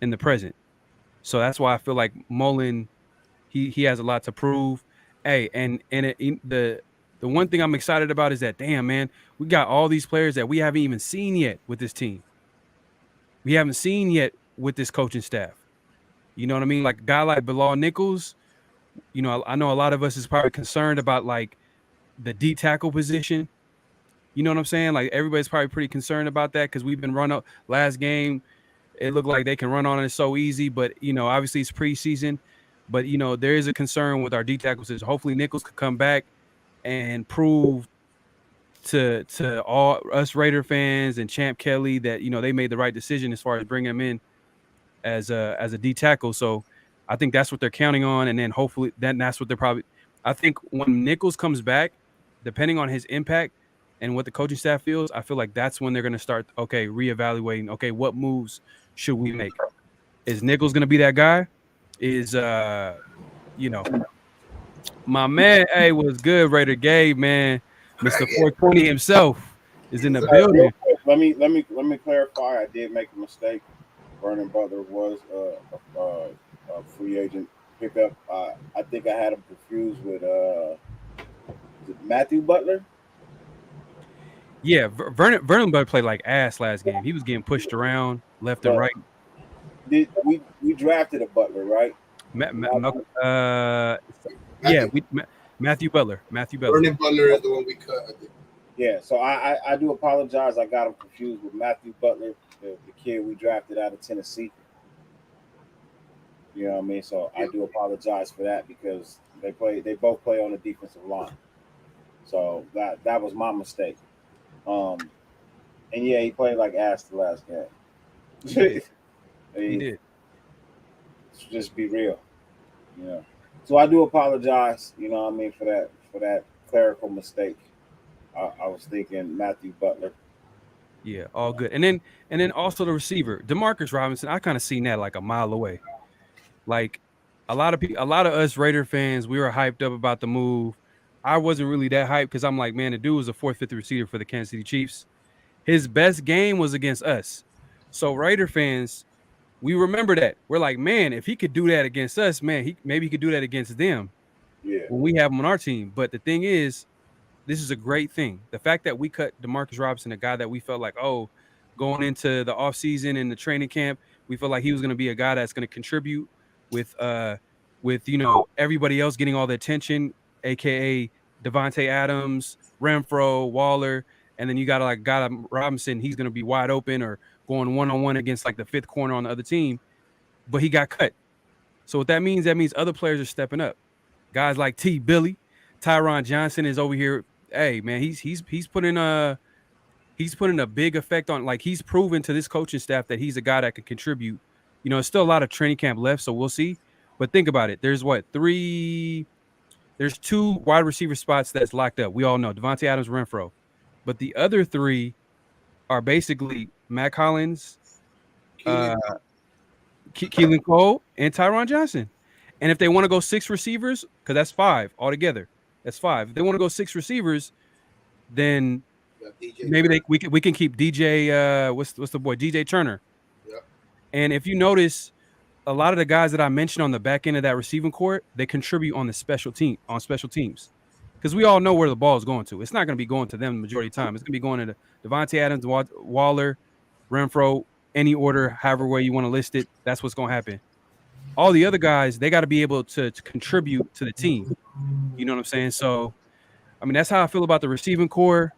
in the present. So that's why I feel like Mullen, he has a lot to prove. Hey, the one thing I'm excited about is that, damn, man, we got all these players that we haven't even seen yet with this team. We haven't seen yet with this coaching staff. You know what I mean? Like a guy like Bilal Nichols, you know, I know a lot of us is probably concerned about like the D tackle position. You know what I'm saying? Like everybody's probably pretty concerned about that because we've been run up last game. It looked like they can run on it so easy, but you know, obviously it's preseason. But you know, there is a concern with our D tackles. Hopefully Nichols could come back and prove to all us Raider fans and Champ Kelly that you know they made the right decision as far as bringing him in as a D tackle. So I think that's what they're counting on, and then hopefully then that's what they're probably. I think when Nichols comes back, depending on his impact and what the coaching staff feels, I feel like that's when they're going to start reevaluating. Okay, what moves should we make? Is Nichols going to be that guy? Is you know, my man? Hey, was good, Raider Gabe, man. Mr. 420 himself is in the building. Let me clarify. I did make a mistake. Vernon Butler was a free agent pickup. I think I had him confused with Matthew Butler. Yeah, Vernon Butler played like ass last game. He was getting pushed around left and right. We drafted a Butler, right? Matthew Butler. Vernon Butler is the one we cut, I think. Yeah, so I do apologize. I got him confused with Matthew Butler, the kid we drafted out of Tennessee. You know what I mean? So I do apologize for that because they both play on the defensive line. So that was my mistake. And yeah, he played like ass the last game. He did. Just be real. You know. So I do apologize, you know what I mean, for that clerical mistake. I was thinking Matthew Butler. Yeah, all good. And then also the receiver, Demarcus Robinson. I kind of seen that like a mile away. Like a lot of us Raider fans, we were hyped up about the move. I wasn't really that hyped because I'm like, man, the dude was a 4th, 5th receiver for the Kansas City Chiefs. His best game was against us. So Raider fans, we remember that. We're like, man, if he could do that against us, man, maybe he could do that against them. Yeah. When we have him on our team. But the thing is, this is a great thing. The fact that we cut Demarcus Robinson, a guy that we felt like, going into the offseason and the training camp, we felt like he was going to be a guy that's going to contribute with you know, everybody else getting all the attention, aka Devontae Adams, Renfro, Waller, and then you got like guy Robinson, he's going to be wide open or going one-on-one against like the 5th corner on the other team, but he got cut. So what that means other players are stepping up. Guys like T. Billy, Tyron Johnson is over here. Hey man, he's putting a big effect on, like he's proven to this coaching staff that he's a guy that can contribute. You know, it's still a lot of training camp left, so we'll see. But think about it. There's 2 wide receiver spots that's locked up. We all know Devontae Adams, Renfro. But the other 3 are basically Matt Collins, Keelan Cole, and Tyron Johnson. And if they want to go 6 receivers, because that's 5 altogether, that's 5. If they want to go 6 receivers, then maybe we can keep DJ. What's the boy? DJ Turner. Yep. And if you notice, a lot of the guys that I mentioned on the back end of that receiving court, they contribute on the special teams. Because we all know where the ball is going to. It's not going to be going to them the majority of the time. It's going to be going to Devontae Adams, Waller, Renfro, any order, however way you want to list it. That's what's going to happen. All the other guys, they got to be able to contribute to the team. You know what I'm saying? So, I mean, that's how I feel about the receiving core.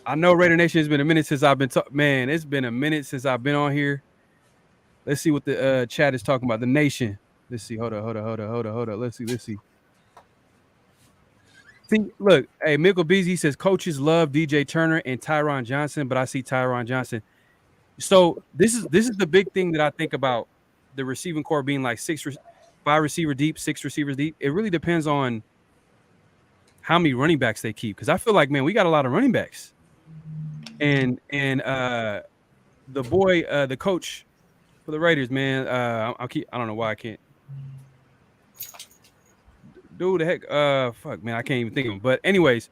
I know Raider Nation has been a minute since I've been man, it's been a minute since I've been on here. Let's see what the chat is talking about. The nation. Let's see. Hold on. Let's see. See, look, hey, Michael Beasley says coaches love DJ Turner and Tyron Johnson, but I see Tyron Johnson. So this is the big thing that I think about the receiving core being like 5 receiver deep, 6 receivers deep. It really depends on how many running backs they keep. Because I feel like, man, we got a lot of running backs. And the boy, the coach for the Raiders, man, I don't know why I can't. Dude, the heck, fuck, man, I can't even think of him. But anyways,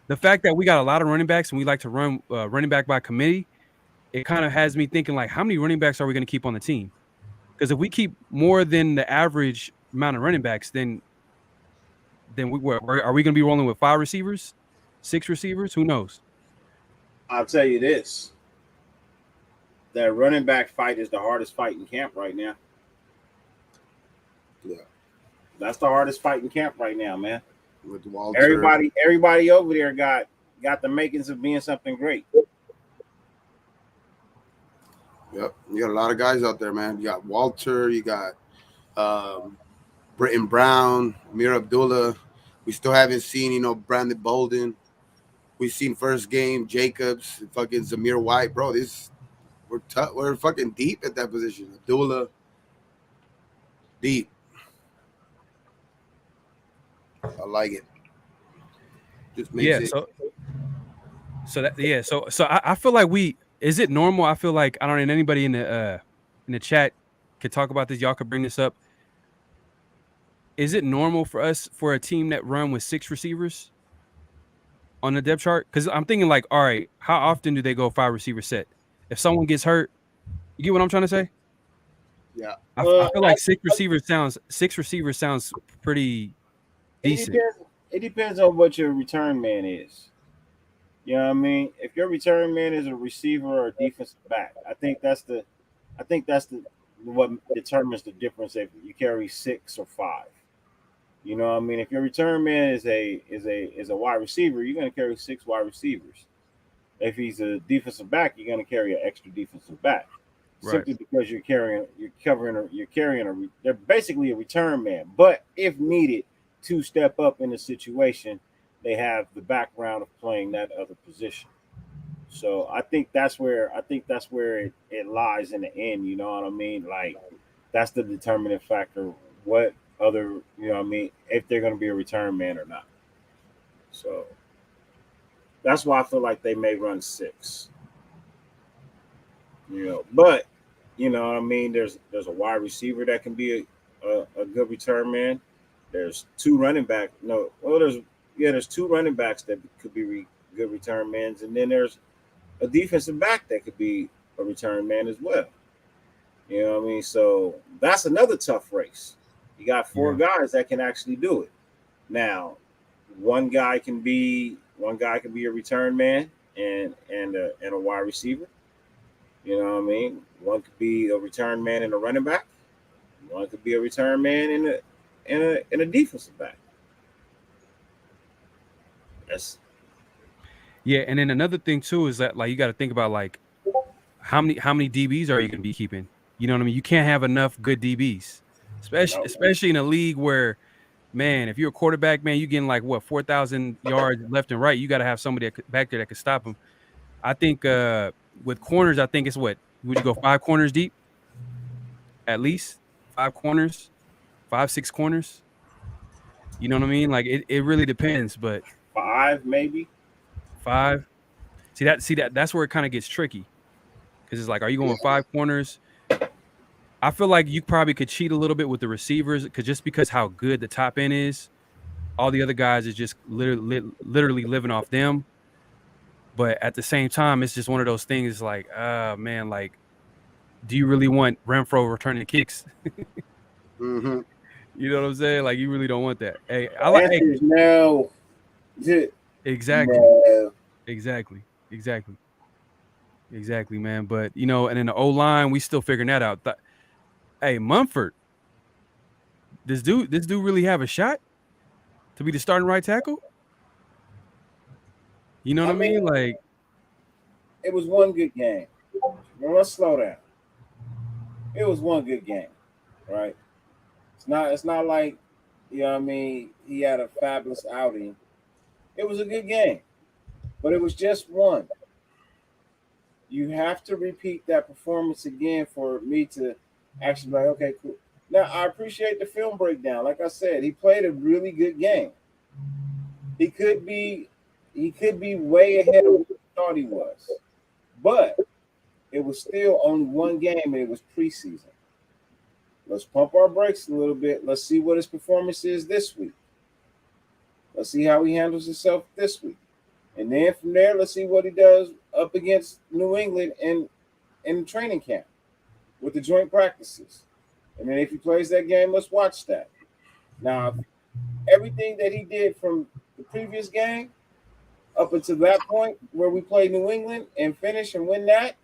the fact that we got a lot of running backs and we like to run running back by committee, it kind of has me thinking like, how many running backs are we going to keep on the team? Because if we keep more than the average amount of running backs, then are we going to be rolling with 5 receivers, 6 receivers? Who knows? I'll tell you this. That running back fight is the hardest fight in camp right now. Yeah. That's the hardest fight in camp right now, man. With Walter. Everybody over there got the makings of being something great. Yep, you got a lot of guys out there, man. You got Walter, you got Britton Brown, Amir Abdullah. We still haven't seen, Brandon Bolden. We've seen first game Jacobs, fucking Zamir White, bro. We're fucking deep at that position. Abdullah, deep. I like it. Just makes it. So I feel like is it normal? I feel like I don't know, anybody in the chat could talk about this. Y'all could bring this up. Is it normal for a team that run with 6 receivers on the depth chart? Because I'm thinking like, all right, how often do they go 5 receiver set? If someone gets hurt, you get what I'm trying to say? Yeah. I feel like 6 receivers sounds pretty decent. It depends on what your return man is. You know what I mean? If your return man is a receiver or a defensive back, I think that's what determines the difference if you carry 6 or 5. You know what I mean? If your return man is a wide receiver, you're going to carry 6 wide receivers. If he's a defensive back, you're going to carry an extra defensive back. Right. Simply because they're basically a return man. But if needed to step up in a situation, they have the background of playing that other position. So I think that's where it lies in the end. You know what I mean? Like that's the determining factor. What other, you know what I mean, if they're going to be a return man or not. So that's why I feel like they may run 6. But you know what I mean, there's a wide receiver that can be a good return man. There's 2 running back. There's 2 running backs that could be good return men, and then there's a defensive back that could be a return man as well. You know what I mean? So that's another tough race. You got 4 guys that can actually do it. Now, one guy can be a return man and a wide receiver. You know what I mean? One could be a return man and a running back. One could be a return man and a defensive back. And then another thing too is that like you got to think about like how many DBs are you going to be keeping? You know what I mean? You can't have enough good DBs, especially in a league where, man, if you're a quarterback, man, you're getting like 4,000 yards left and right. You got to have somebody back there that could stop them. I think with corners, I think it's would you go 5 corners deep? At least 5 corners, 5-6 corners. You know what I mean? Like it really depends, but 5 maybe. 5. See that's where it kind of gets tricky. Because it's like, are you going 5 corners? I feel like you probably could cheat a little bit with the receivers because how good the top end is. All the other guys is just literally living off them. But at the same time, it's just one of those things like, man, like, do you really want Renfro returning kicks? Mm-hmm. You know what I'm saying? Like, you really don't want that. Hey, I like no. Exactly. No. Exactly, man. But and in the O-line, we still figuring that out. Hey, Mumford, this dude really have a shot to be the starting right tackle? You know what I mean? Like, it was one good game. Now, let's slow down. It was one good game, right? It's not like, you know what I mean, he had a fabulous outing. It was a good game, but it was just one. You have to repeat that performance again for me to actually be like, okay, cool. Now, I appreciate the film breakdown. Like I said, he played a really good game. He could be way ahead of what he thought he was. But it was still only one game, and it was preseason. Let's pump our brakes a little bit. Let's see what his performance is this week. Let's see how he handles himself this week. And then from there, let's see what he does up against New England in training camp with the joint practices. And then if he plays that game, let's watch that. Now, everything that he did from the previous game up until that point where we played New England and finish and win that,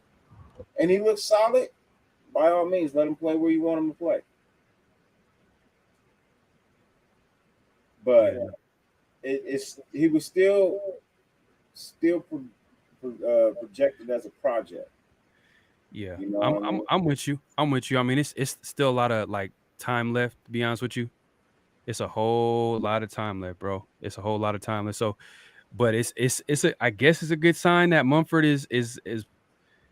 and he looks solid, by all means, let him play where you want him to play. but he was still projected as a project. Yeah, You know what I mean? I'm with you. I'm with you. I mean, it's still a lot of like time left. To be honest with you, it's a whole lot of time left, bro. It's a whole lot of time left. So, but I guess it's a good sign that Mumford is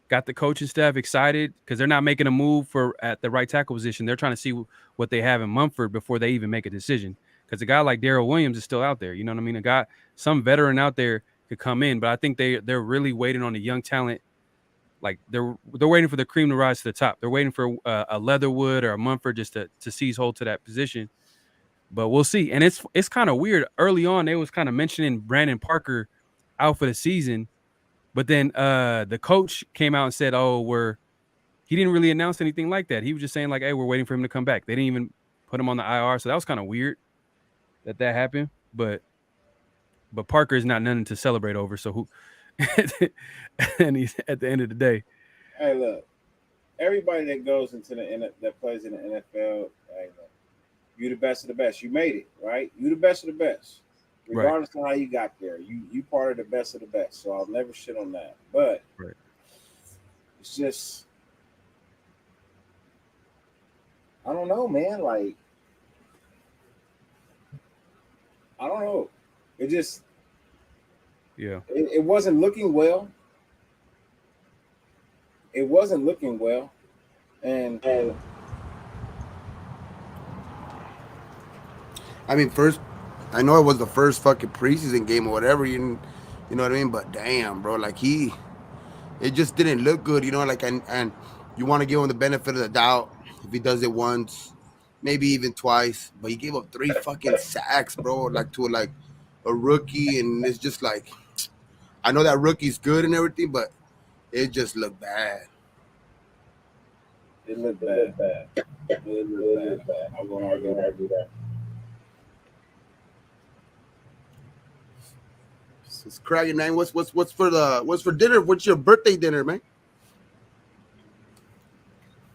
got the coaching staff excited because they're not making a move at the right tackle position. They're trying to see what they have in Mumford before they even make a decision. Because a guy like Darrell Williams is still out there. You know what I mean? Some veteran out there could come in, but I think they're really waiting on the young talent. Like they're waiting for the cream to rise to the top. They're waiting for a Leatherwood or a Mumford just to seize hold to that position. But we'll see. And it's kind of weird. Early on, they was kind of mentioning Brandon Parker out for the season. But then the coach came out and said, he didn't really announce anything like that. He was just saying like, hey, we're waiting for him to come back. They didn't even put him on the IR. So that was kind of weird that happened. But Parker is not nothing to celebrate over. So who and he's at the end of the day. Hey, look, everybody that goes into that plays in the NFL, hey, look, you the best of the best. You made it, right? You the best of the best. Regardless of how you got there, you part of the best of the best. So I'll never shit on that. But it's just, I don't know, man. Like, I don't know. It just, it wasn't looking well. It wasn't looking well, and I mean, I know it was the first fucking preseason game or whatever, you know what I mean? But damn, bro, like it just didn't look good, you know, like, and you want to give him the benefit of the doubt if he does it once, maybe even twice, but he gave up 3 fucking sacks, bro, like to a rookie, and it's just like, I know that rookie's good and everything, but it just looked bad. It looked bad. It looked bad. I'm going to argue that. It's cracking, man. What's for dinner? What's your birthday dinner, man?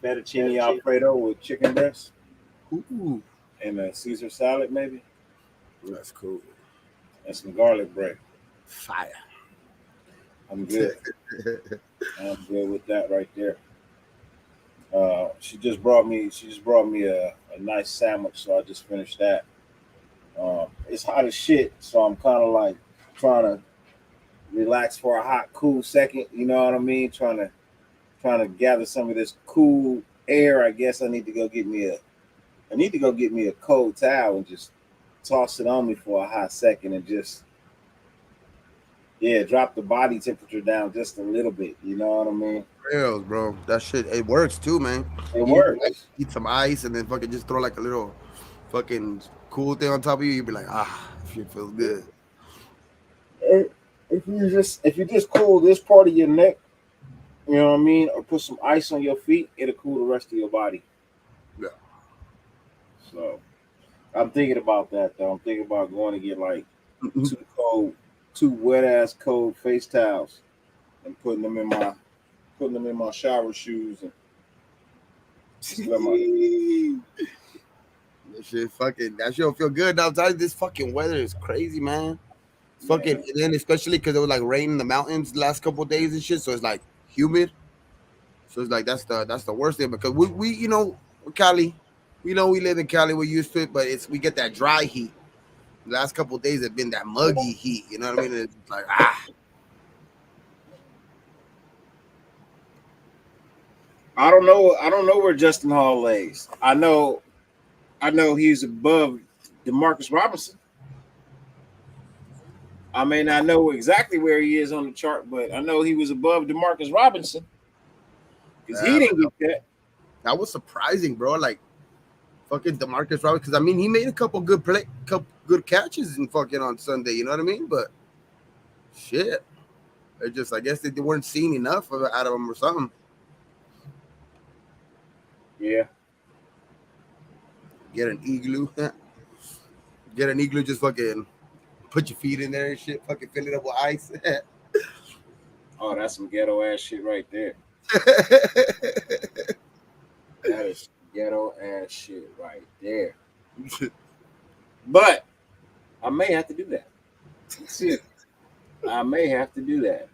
Fettuccine Alfredo with chicken breast. Ooh. And a Caesar salad, maybe. That's cool. And some garlic bread. Fire. I'm good. I'm good with that right there. She just brought me a nice sandwich, so I just finished that. It's hot as shit, so I'm kind of like trying to relax for a hot, cool second. You know what I mean? Trying to gather some of this cool air. I guess I need to go get me a cold towel and just toss it on me for a hot second and just drop the body temperature down just a little bit. You know what I mean? Real, bro. That shit, it works too, man. It works. Eat some ice and then fucking just throw like a little fucking cool thing on top of you. You'd be like, shit feels good. If you just cool this part of your neck, you know what I mean, or put some ice on your feet, it'll cool the rest of your body. Yeah. So I'm thinking about that though. I'm thinking about going to get like 2 wet ass cold face towels and putting them in my shower shoes and just let my that shit feel good. Now, this fucking weather is crazy, man. Fucking, and then especially because it was like rain in the mountains the last couple of days and shit, so it's like humid. So it's like that's the worst thing because we you know, Cali, we live in Cali, we're used to it, but we get that dry heat. The last couple of days have been that muggy heat, you know what I mean? It's like I don't know where Justin Hall lays. I know he's above DeMarcus Robinson. I may not know exactly where he is on the chart, but I know he was above DeMarcus Robinson because he didn't get that. That was surprising, bro. Like fucking DeMarcus Robinson, because I mean he made a couple good catches in fucking on Sunday. You know what I mean? But shit, I guess they weren't seeing enough out of him or something. Yeah. Get an igloo. Get an igloo. Just fucking put your feet in there and shit. Fucking fill it up with ice. Oh, that's some ghetto ass shit right there. That is ghetto ass shit right there. But I may have to do that. Shit. I may have to do that.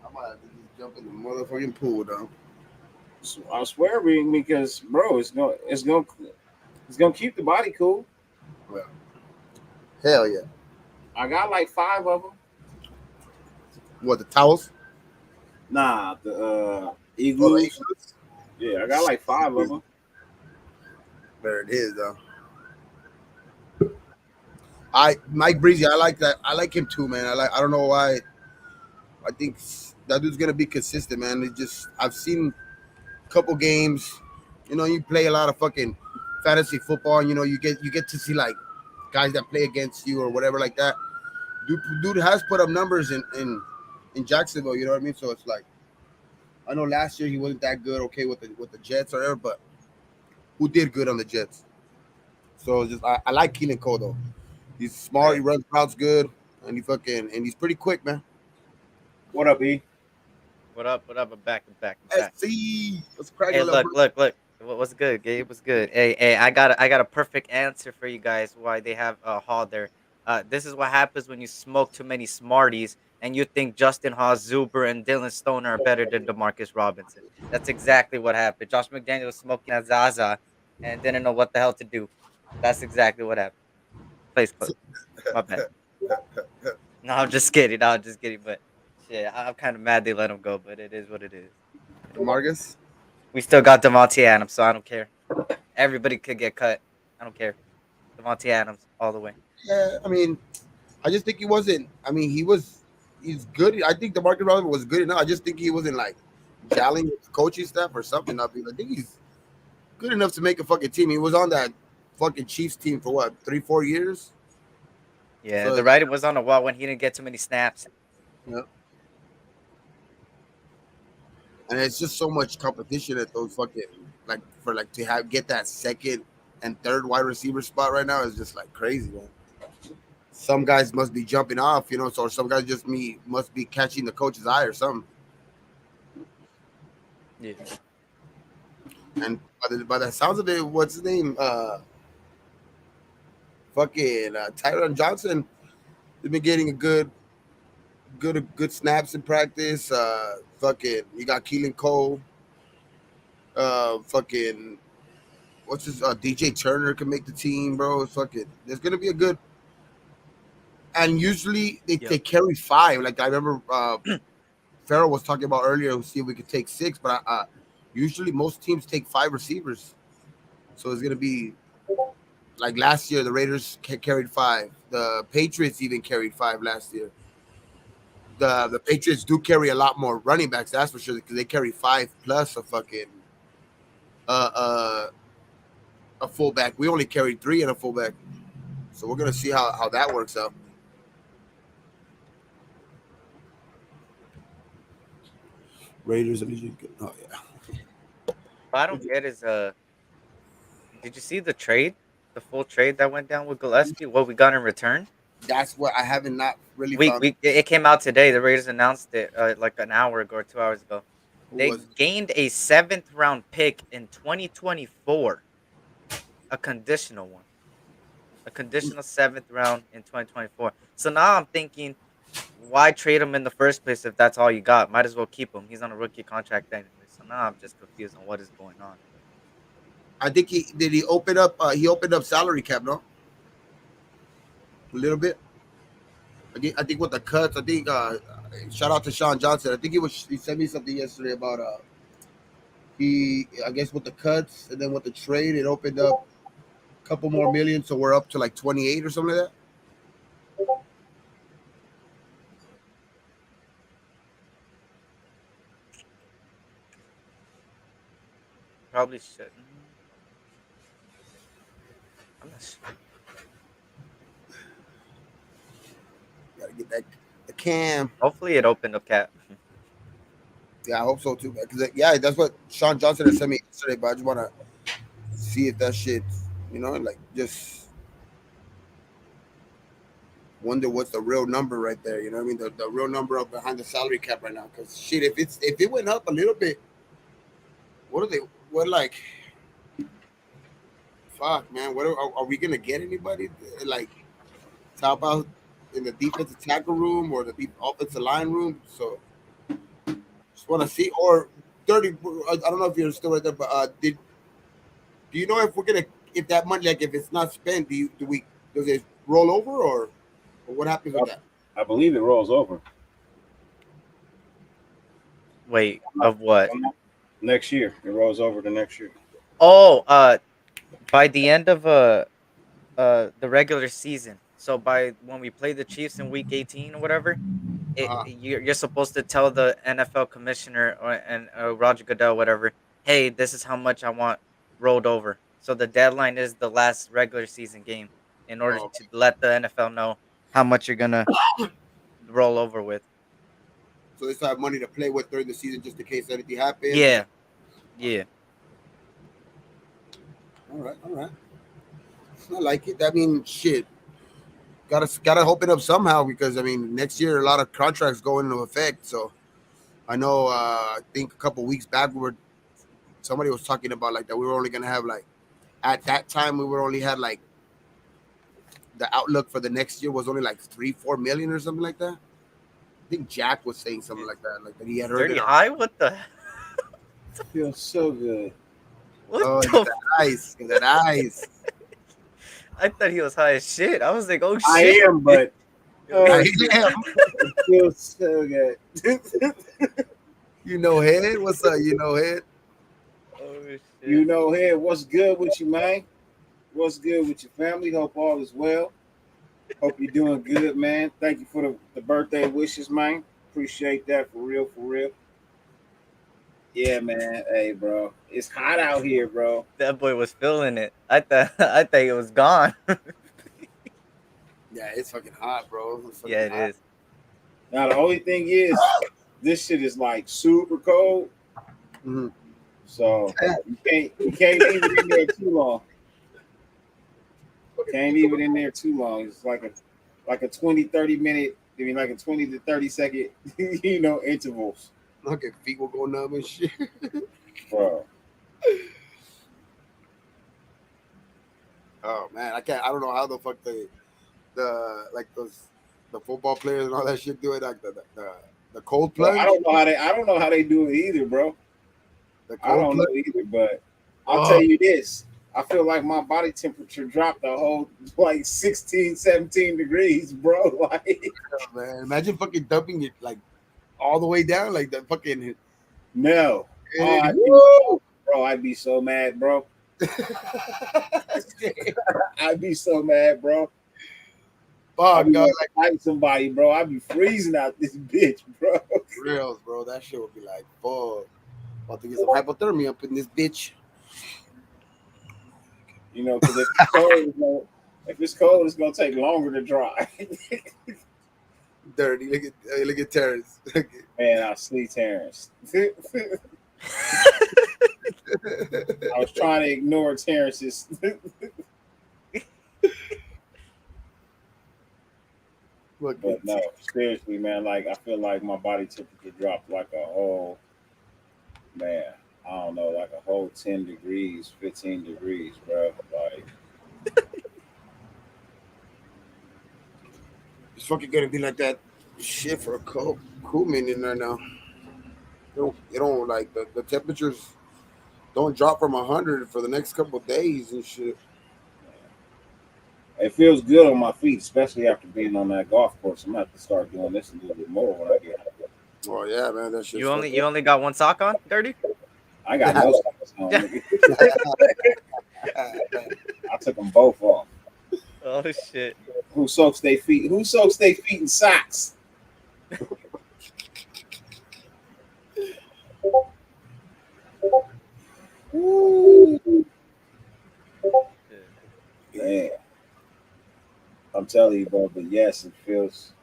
I might have to just jump in the motherfucking pool, though. So I swear, because bro, it's gonna keep the body cool. Well, hell yeah. I got like 5 of them. What, the towels? Nah, the Igloos. igloos. Yeah, I got like 5 of them. There it is, though. Mike Breezy, I like that. I like him too, man. I don't know why. I think that dude's gonna be consistent, man. I've seen a couple games. You know, you play a lot of fucking fantasy football, and you know, you get to see like guys that play against you or whatever like that. Dude has put up numbers in Jacksonville. You know what I mean? So it's like, I know last year he wasn't that good, okay, with the Jets or whatever, but who did good on the Jets? So it's just I like Keelan Cole though. He's smart. He runs routes good, and he's pretty quick, man. What up, E? What up? I'm back. SC, what's cracking? Hey, look. What's good, Gabe? What's good? Hey, I got a perfect answer for you guys why they have Hall there. This is what happens when you smoke too many Smarties and you think Justin Haas, Zuber, and Dylan Stone are better than DeMarcus Robinson. That's exactly what happened. Josh McDaniel was smoking a Zaza and didn't know what the hell to do. That's exactly what happened. Place closed. My bad. No, I'm just kidding. But shit, I'm kind of mad they let him go, but it is what it is. DeMarcus? We still got Devontae Adams, so I don't care. Everybody could get cut. I don't care. Devontae Adams all the way. Yeah, I mean, I just think he wasn't. I mean, he's good. I think DeMarcus Robinson was good enough. I just think he wasn't like gelling with the coaching staff or something. I think he's good enough to make a fucking team. He was on that fucking Chiefs team for what, 3-4 years? Yeah, So, the writing was on the wall when he didn't get too many snaps. yeah. And it's just so much competition at those fucking to get that second and third wide receiver spot right now is just like crazy, man. Some guys must be jumping off, you know, or some guys just must be catching the coach's eye or something. Yeah. And by the sounds of it, what's his name? Tyron Johnson has been getting a good snaps in practice. You got Keelan Cole. What's his DJ Turner can make the team, bro. There's gonna be a good. And usually they carry 5. Like I remember Farrell was talking about earlier. We'll see if we could take 6, but usually most teams take 5 receivers. So it's gonna be like last year. The Raiders carried 5. The Patriots even carried 5 last year. The Patriots do carry a lot more running backs, that's for sure, because they carry 5 plus a fucking a fullback. We only carried 3 and a fullback, so we're gonna see how that works out. Raiders. Oh yeah. What I don't get is did you see the trade, the full trade that went down with Gillespie? What we got in return? That's what I haven't not really found. It came out today. The Raiders announced it like an hour ago or 2 hours ago. They gained a 7th round pick in 2024, a conditional one, a conditional 7th round in 2024. So now I'm thinking, why trade him in the first place if that's all you got? Might as well keep him. He's on a rookie contract anyway. So now I'm just confused on what is going on. I think he opened up salary cap, no? A little bit. I think with the cuts, I think shout out to Sean Johnson. I think he sent me something yesterday about I guess with the cuts and then with the trade, it opened up a couple more million, so we're up to like 28 or something like that. Probably shouldn't. I'm not sure. Gotta get the cam. Hopefully it opened up cap. Yeah, I hope so too. Because that's what Sean Johnson had sent me yesterday. But I just want to see if that shit, like just wonder what's the real number right there. You know what I mean? The real number up behind the salary cap right now. Because shit, if it went up a little bit, fuck, man. What are we gonna get anybody? Like, help out in the defensive tackle room or the offensive line room. So just want to see. Or 30. I don't know if you're still right there, but do you know if we're gonna if that money, like if it's not spent, does it roll over or what happens with that? I believe it rolls over Wait, of what? next year. It rolls over to next year. Oh, by the end of the regular season. So by when we play the Chiefs in Week 18 or whatever, you're supposed to tell the NFL commissioner and Roger Goodell, whatever, hey, this is how much I want rolled over. So the deadline is the last regular season game in order to let the NFL know how much you're gonna roll over with. So they still have money to play with during the season just in case anything happens. Yeah. Yeah. All right. I like it. I mean, shit. Gotta open up somehow because I mean next year a lot of contracts go into effect. So I know I think a couple weeks back somebody was talking about like that we were only gonna have like at that time we were only had like the outlook for the next year was only like 3-4 million or something like that. I think Jack was saying something like that he had heard Dirty it. high? What the? Feels so good. What the eyes? That eyes. I thought he was high as shit. I was like, oh shit. I am, but I am. It feels so good. You know, head. What's up? You know, head. Oh shit. You know, head. What's good with you, man? What's good with your family? Hope all is well. Hope you're doing good, man. Thank you for the birthday wishes, man. Appreciate that for real, for real. Yeah, man. Hey, bro. It's hot out here, bro. That boy was feeling it. I thought it was gone. Yeah, it's fucking hot, bro. Yeah, it is. Now the only thing is, this shit is like super cold. Mm-hmm. So you can't leave it in there too long. Can't leave it in there too long. It's like a 20-30 minute, I mean like a 20 to 30 second, intervals. Look at feet will go numb and shit. Bro. Oh man, I don't know how the fuck the football players and all that shit do it, like the cold plunge. I don't know how they do it either, bro. I don't know either, but I'll tell you this. I feel like my body temperature dropped a whole like 16, 17 degrees, bro. Like, yeah, man, imagine fucking dumping it like all the way down, like that fucking. No, I'd be so mad, bro. I'd be so mad, bro. Fuck, no, like fight somebody, bro. I'd be freezing out this bitch, bro. Reals, bro. That shit would be like, fuck. About to get some hypothermia up in this bitch. Because if it's cold, it's gonna take longer to dry. Dirty. Look at Terrence. Man, I see Terrence. I was trying to ignore Terrence's. But no, seriously, man. Like I feel like my body temperature dropped like a whole, man. I don't know, like a whole 10 degrees, 15 degrees, bro. Like it's fucking gonna be like that shit for a cool minute in there now. It don't like the temperatures don't drop from 100 for the next couple of days and shit. It feels good on my feet, especially after being on that golf course. I'm gonna have to start doing this a little bit more when I get out there. Oh yeah, man, that shit. You only got one sock on, Dirty? I got no socks on. I took them both off. Oh shit! Who soaks their feet? Who soaks their feet in socks? Man, I'm telling you, bro. But yes, it feels.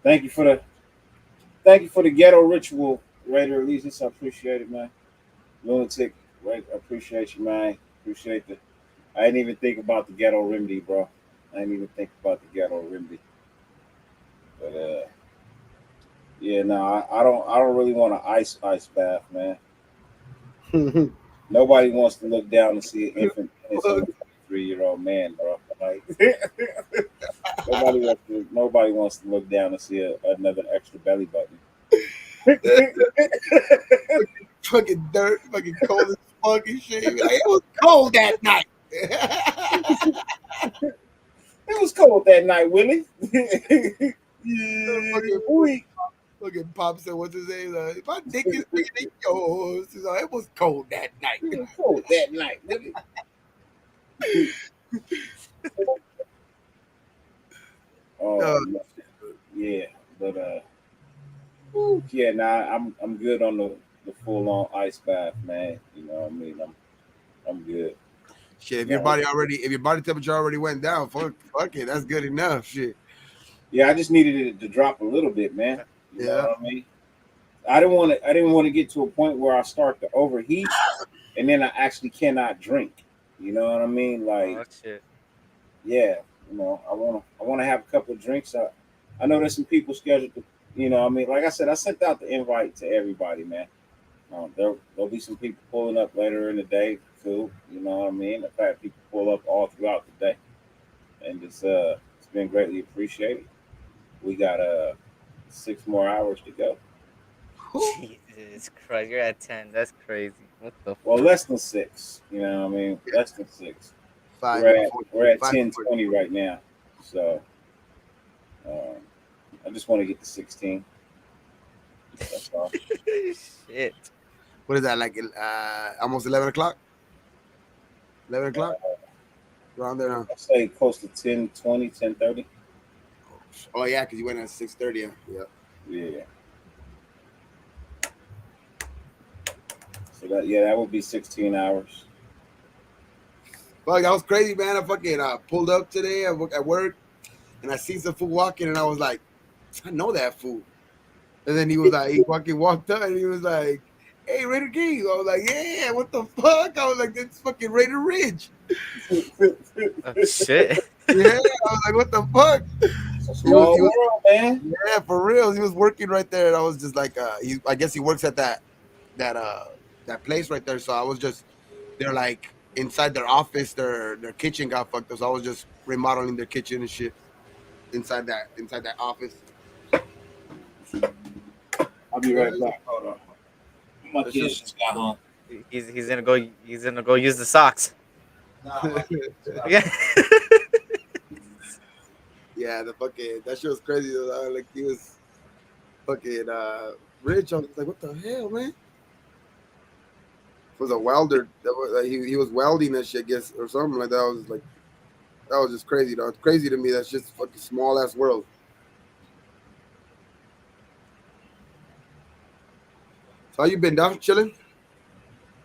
Thank you for the ghetto ritual, Raider Allegiance. I appreciate it, man. Lunatic, right? I appreciate you, man. Appreciate the. I didn't even think about the ghetto remedy, bro. I didn't even think about the ghetto remedy. But yeah, no, I don't really want an ice bath, man. Nobody wants to look down and see an infant, 3-year-old man, bro. Like nobody wants to Nobody wants to look down and see another extra belly button. Fucking dirt, fucking cold as fuck and shit. Like, it was cold that night. It was cold that night, Willie. Fucking Pop said, what's his name? Like, my dick is bigger than yours. He's like, it was cold that night. It was cold that night, Willie. Yeah, but yeah, I'm good on the full on ice bath, man. You know what I mean? I'm good. Shit, if your body temperature already went down, fuck it, that's good enough. Shit. Yeah, I just needed it to drop a little bit, man. You know what I mean? I didn't want to get to a point where I start to overheat and then I actually cannot drink. You know what I mean? Like, yeah, you know, I want to have a couple of drinks. I know there's some people scheduled to, you know what I mean? Like I said, I sent out the invite to everybody, man. There'll be some people pulling up later in the day too. You know what I mean? I've had people pull up all throughout the day, and it's been greatly appreciated. We got 6 more hours to go. Jesus Christ, you're at 10. That's crazy. What the? Well, less than 6. You know what I mean? Less than 6. We're at 10:20 right now, so I just want to get to 16. That's all. Shit. What is that, like almost 11 o'clock? 11 o'clock? Around there, huh? I'd say close to 10:20, 10:30. Oh, yeah, because you went at 6:30. Yeah. So that would be 16 hours. Fuck, that was crazy, man. I fucking pulled up today at work, and I seen some fool walking, and I was like, I know that fool. And then he was like, he fucking walked up, and he was like, hey, Raider King. I was like, yeah, what the fuck? I was like, that's fucking Raider Ridge. Oh, shit. Yeah, I was like, what the fuck? Small world, man. Yeah, for real. He was working right there, and I was just like, I guess he works at that place right there. So I was just, they're like inside their office, their kitchen got fucked up. So I was just remodeling their kitchen and shit inside that office. I'll be right back. Hold on. My kids just got home. He's gonna go use the socks. Yeah. Yeah, that shit was crazy. Like he was fucking rich. I was like, what the hell, man? It was a welder. He was welding that shit, I guess, or something like that. I was like, that was just crazy, though. It's crazy to me. That's just a fucking small ass world. So how you been, down chilling?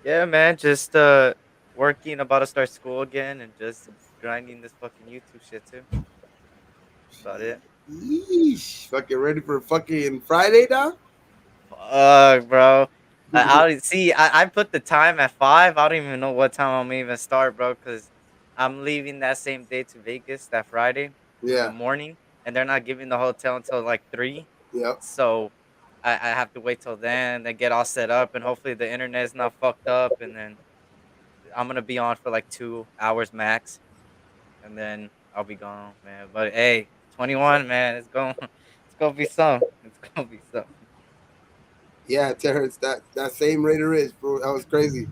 Yeah, man. Just working, about to start school again, and just grinding this fucking YouTube shit too. That's about it. Yeesh. Fucking ready for fucking Friday now? Bro. I put the time at 5. I don't even know what time I'm gonna even start, bro, because I'm leaving that same day to Vegas that Friday in the morning, and they're not giving the hotel until like 3. Yeah. So I have to wait till then and get all set up, and hopefully the internet is not fucked up, and then I'm gonna be on for like 2 hours max, and then I'll be gone, man. But hey, 21, man, it's gonna be something. It's gonna be something. Yeah, Terrence, that same Raider is, bro. That was crazy.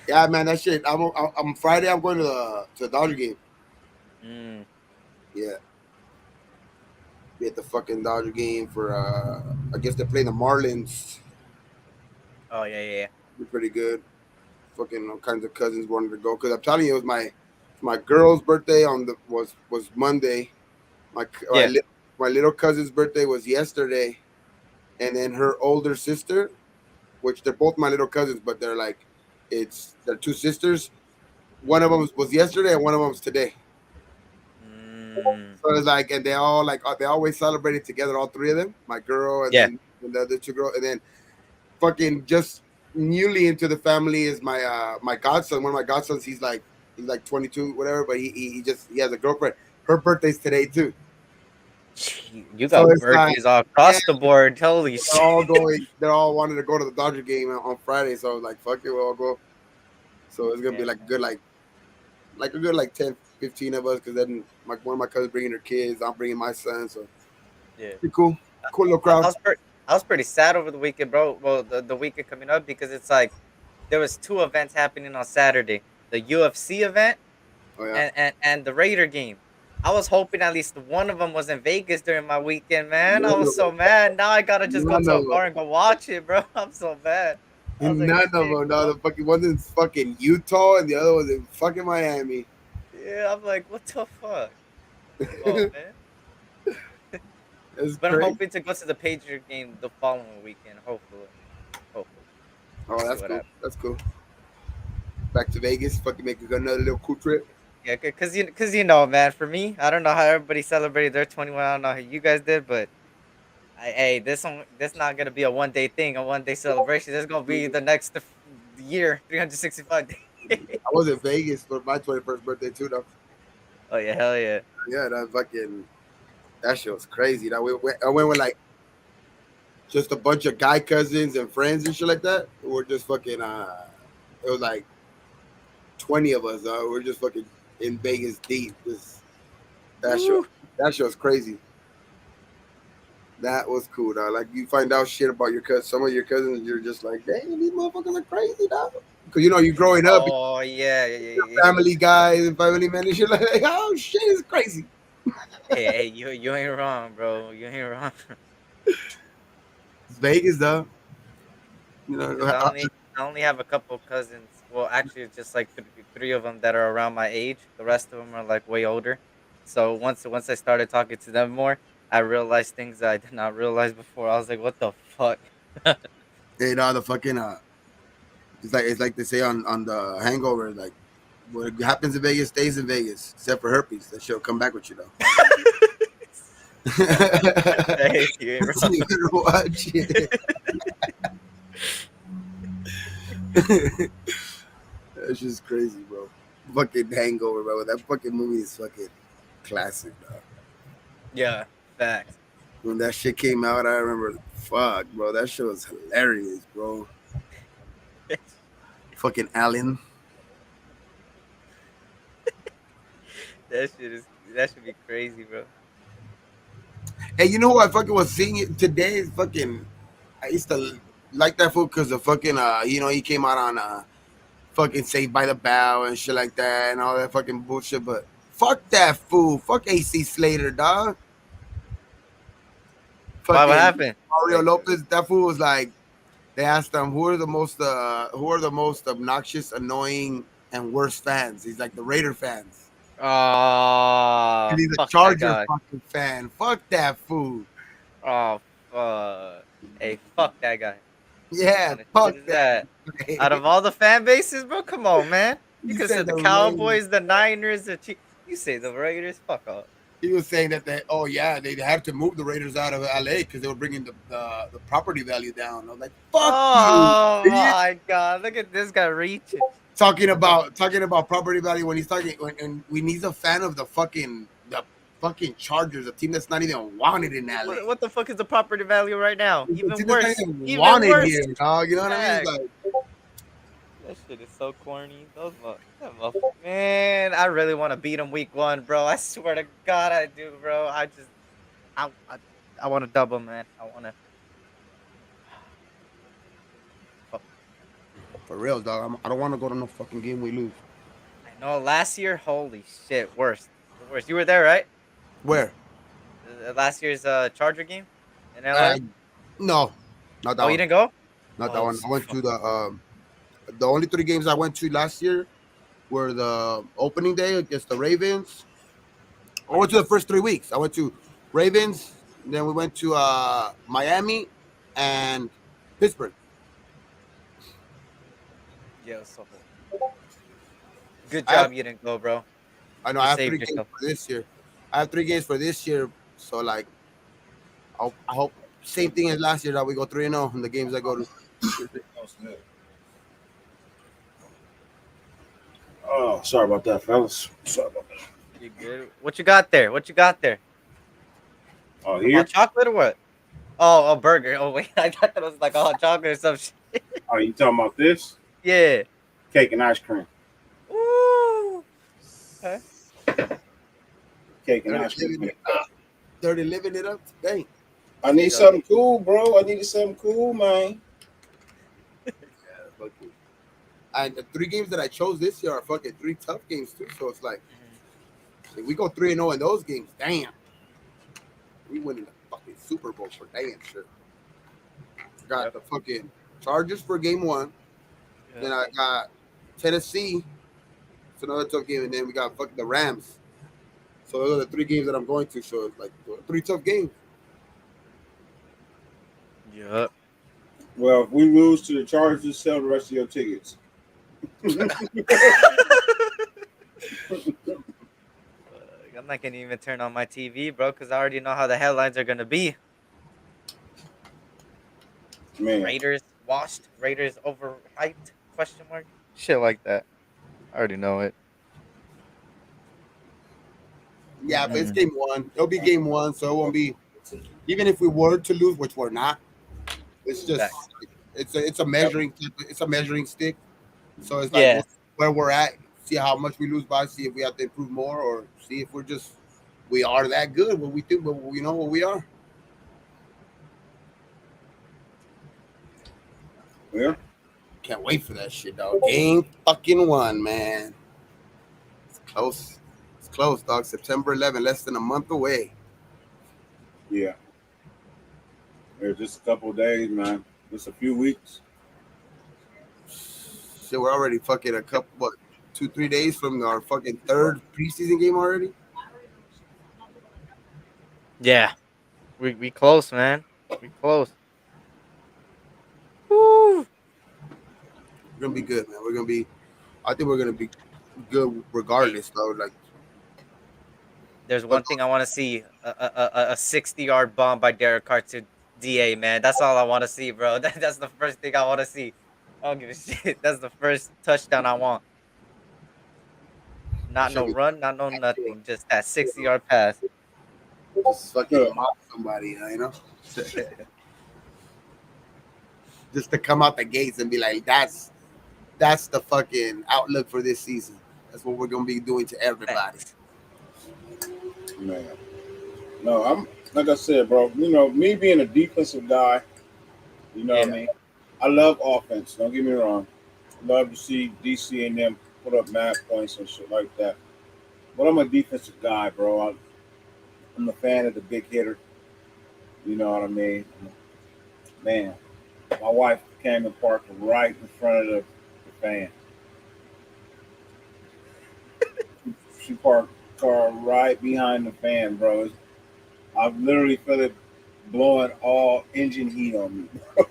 Yeah, man, that shit. I'm Friday. I'm going to the Dodger game. Yeah. Be at the fucking Dodger game for I guess they're playing the Marlins. Oh yeah. Be pretty good. Fucking all kinds of cousins wanted to go because I'm telling you, it was my girl's birthday was Monday. My little cousin's birthday was yesterday, and then her older sister, which they're both my little cousins, but they're 2 sisters. One of them was yesterday, and one of them was today. So it's like, and they always celebrated together, all 3 of them. My girl and then the other 2 girls, and then fucking just newly into the family is my godson. One of my godsons, he's like 22, whatever, but he has a girlfriend. Her birthday's today too. You got birthdays all across the board. Holy shit. They're all wanting to go to the Dodger game on Friday. So I was like, fuck it, we'll all go. So it's gonna be like a good 10, 15 of us, because then one of my cousins bringing their kids, I'm bringing my son, so Yeah. pretty cool. Cool little I crowd. was pretty sad over the weekend, bro. Well, the weekend coming up, because it's like there was 2 events happening on Saturday: the UFC event Oh yeah. and the Raider game. I was hoping at least one of them was in Vegas during my weekend, man. I None was of so mad. Now I gotta just go None to a of bar and go watch it, bro. I'm so mad. I was like, None of them. No, the fucking one's in fucking Utah and the other one's in fucking Miami. yeah, I'm like, what the fuck? Oh man. It's But I'm crazy. hoping to go to the Patriot game the following weekend, hopefully. Oh, See that's what cool. happens. That's cool. Back to Vegas, fucking make another little cool trip. Yeah, cause you know, man. For me, I don't know how everybody celebrated their 21. I don't know how you guys did, but hey, this not gonna be a 1-day thing, a 1-day celebration. This gonna be the next year, 365 days. I was in Vegas for my 21st birthday too, though. Oh yeah, hell yeah. Yeah, that shit was crazy. I went with like just a bunch of guy cousins and friends and shit like that. We're just fucking it was like 20 of us. We're just fucking in Vegas deep. That shit was crazy. That was cool, dog. Like you find out shit about your cousins, some of your cousins, you're just like, dang, these motherfuckers are crazy, dog. Because you growing up, Oh yeah. family guys and family men and shit like, oh shit, it's crazy. Hey, you ain't wrong, bro. You ain't wrong. It's Vegas, though. 'Cause I only have a couple of cousins. Well, actually, it's just like three of them that are around my age. The rest of them are like way older. So once I started talking to them more, I realized things that I did not realize before. I was like, what the fuck? Hey, no, the fucking it's like they say on the Hangover, like what happens in Vegas stays in Vegas, except for herpes. That shit'll come back with you though. Hey, you ain't wrong. You better watch it. That's just crazy, bro. Fucking Hangover, bro. That fucking movie is fucking classic, dog. Yeah, facts. When that shit came out, I remember, fuck, bro. That shit was hilarious, bro. Fucking Allen. That should be crazy, bro. Hey, you know who I fucking was seeing it today? Is fucking, I used to like that fool because the fucking, he came out on fucking Saved by the Bell and shit like that and all that fucking bullshit. But fuck that fool. Fuck AC Slater, dog. Why, what happened? Mario Lopez. That fool was like, they asked him who are the most obnoxious, annoying, and worst fans. He's like the Raider fans. Oh, And he's a fuck that Charger guy. fucking fan. Fuck that fool. Oh, fuck. Hey, fuck that guy. Yeah, What fuck is that. Out of all the fan bases, bro, come on, man. You You could said say the the Cowboys, the Niners, the Chiefs. You say the Raiders. Fuck off. He was saying that they had to move the Raiders out of LA because they were bringing the property value down. I was like, fuck Oh you. my god, look at this guy reaching. Talking about property value when he's a fan of the fucking Chargers, a team that's not even wanted in LA. What the fuck is the property value right now? It's a Even team worse. that's not even Even wanted worse. here, dog. You know what I mean? Facts. Like, That shit is so corny. Man, I really want to beat him week 1, bro. I swear to God, I do, bro. I want to double, man. I want to. for real, dog. I don't want to go to no fucking game we lose. I know. Last year, holy shit, worst. The worst. You were there, right? Where? Last year's Charger game in LA. No, not that Oh, one. you didn't go? Not that Oh, one. I went to the only 3 games I went to last year were the opening day against the Ravens. I went to the first 3 weeks. I went to Ravens, then we went to Miami and Pittsburgh. Yeah, it was so cool. Good I job have- you didn't go, bro. I know You I have saved 3 games yourself. for this year. I have 3 games for this year, so like, I hope same thing as last year that we go 3-0 in the games I go to. Oh, sorry about that, fellas. Sorry about that. You good? What you got there? What you got there? Oh, here? Chocolate or what? Oh, a burger. Oh wait, I thought that was like hot chocolate or some shit. Oh, you talking about this? Yeah. Cake and ice cream. Ooh. Okay. Cake and ice cream. Dirty living it up today. I need something cool, bro. I needed something cool, man. And the 3 games that I chose this year are fucking 3 tough games too. So it's like, if we go 3-0 in those games, damn, we winning the fucking Super Bowl for damn sure. Got the fucking Chargers for game 1. Then I got Tennessee. It's another tough game, and then we got fucking the Rams. So those are the 3 games that I'm going to. So it's like 3 tough games. Yep. Well, if we lose to the Chargers, sell the rest of your tickets. I'm not gonna even turn on my TV, bro, because I already know how the headlines are gonna be. Man. Raiders washed, Raiders overhyped? Question mark. Shit like that. I already know it. Yeah, but it's game 1. It'll be game 1, so it won't be. Even if we were to lose, which we're not, it's just it's a measuring stick. So it's like where we're at. See how much we lose by. See if we have to improve more, or see if we are that good. What we think, but we know what we are. Yeah. Can't wait for that shit, dog. Game fucking 1, man. It's close. It's close, dog. September 11, less than a month away. Yeah. Just a couple of days, man. Just a few weeks. Shit, we're already fucking 2-3 days from our fucking 3rd preseason game already. Yeah. We close, man. We close. Woo. We're gonna be good, man. I think we're gonna be good regardless, though. Like, there's one thing I want to see: a 60-yard bomb by Derek Carr to DA, man. That's all I want to see, bro. That's the first thing I want to see. I don't give a shit. That's the first touchdown I want. Not no run, not no nothing. Just that 60-yard pass. Just fucking mock somebody, you know? Just to come out the gates and be like, that's the fucking outlook for this season. That's what we're gonna be doing to everybody. Man. No, I'm like I said, bro. You know, me being a defensive guy, you know what I mean? I love offense. Don't get me wrong. I love to see DC and them put up mad points and shit like that. But I'm a defensive guy, bro. I'm a fan of the big hitter. You know what I mean? Man, my wife came and parked right in front of the fan. She parked the car right behind the fan, bro. I literally feel it blowing all engine heat on me, bro.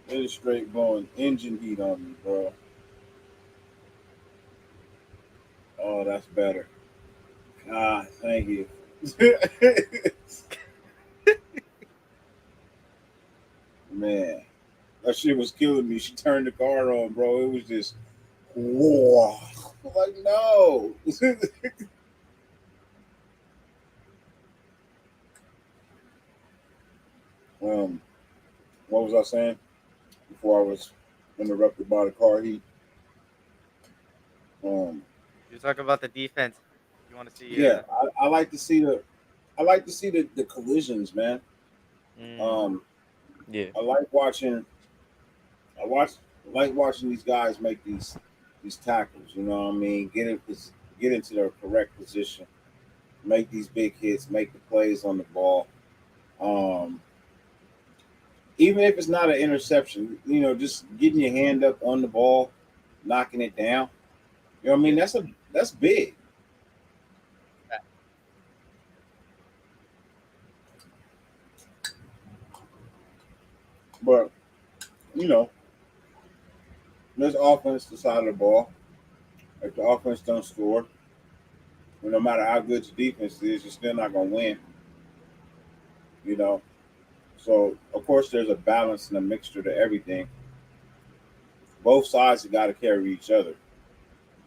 It is straight blowing engine heat on me, bro. Oh, that's better. God, thank you. Man, that shit was killing me. She turned the car on, bro. It was just, whoa. I'm like, no. What was I saying before I was interrupted by the car heat? You're talking about the defense. You want to see? Yeah, I like to see the collisions, man. Yeah, I like watching these guys make these tackles. You know what I mean? Get into their correct position, make these big hits, make the plays on the ball. Even if it's not an interception, you know, just getting your hand up on the ball, knocking it down. You know what I mean? That's big. But, you know, there's offense to the side of the ball. If the offense don't score, well, no matter how good your defense is, you're still not going to win. You know? So, of course, there's a balance and a mixture to everything. Both sides have got to carry each other.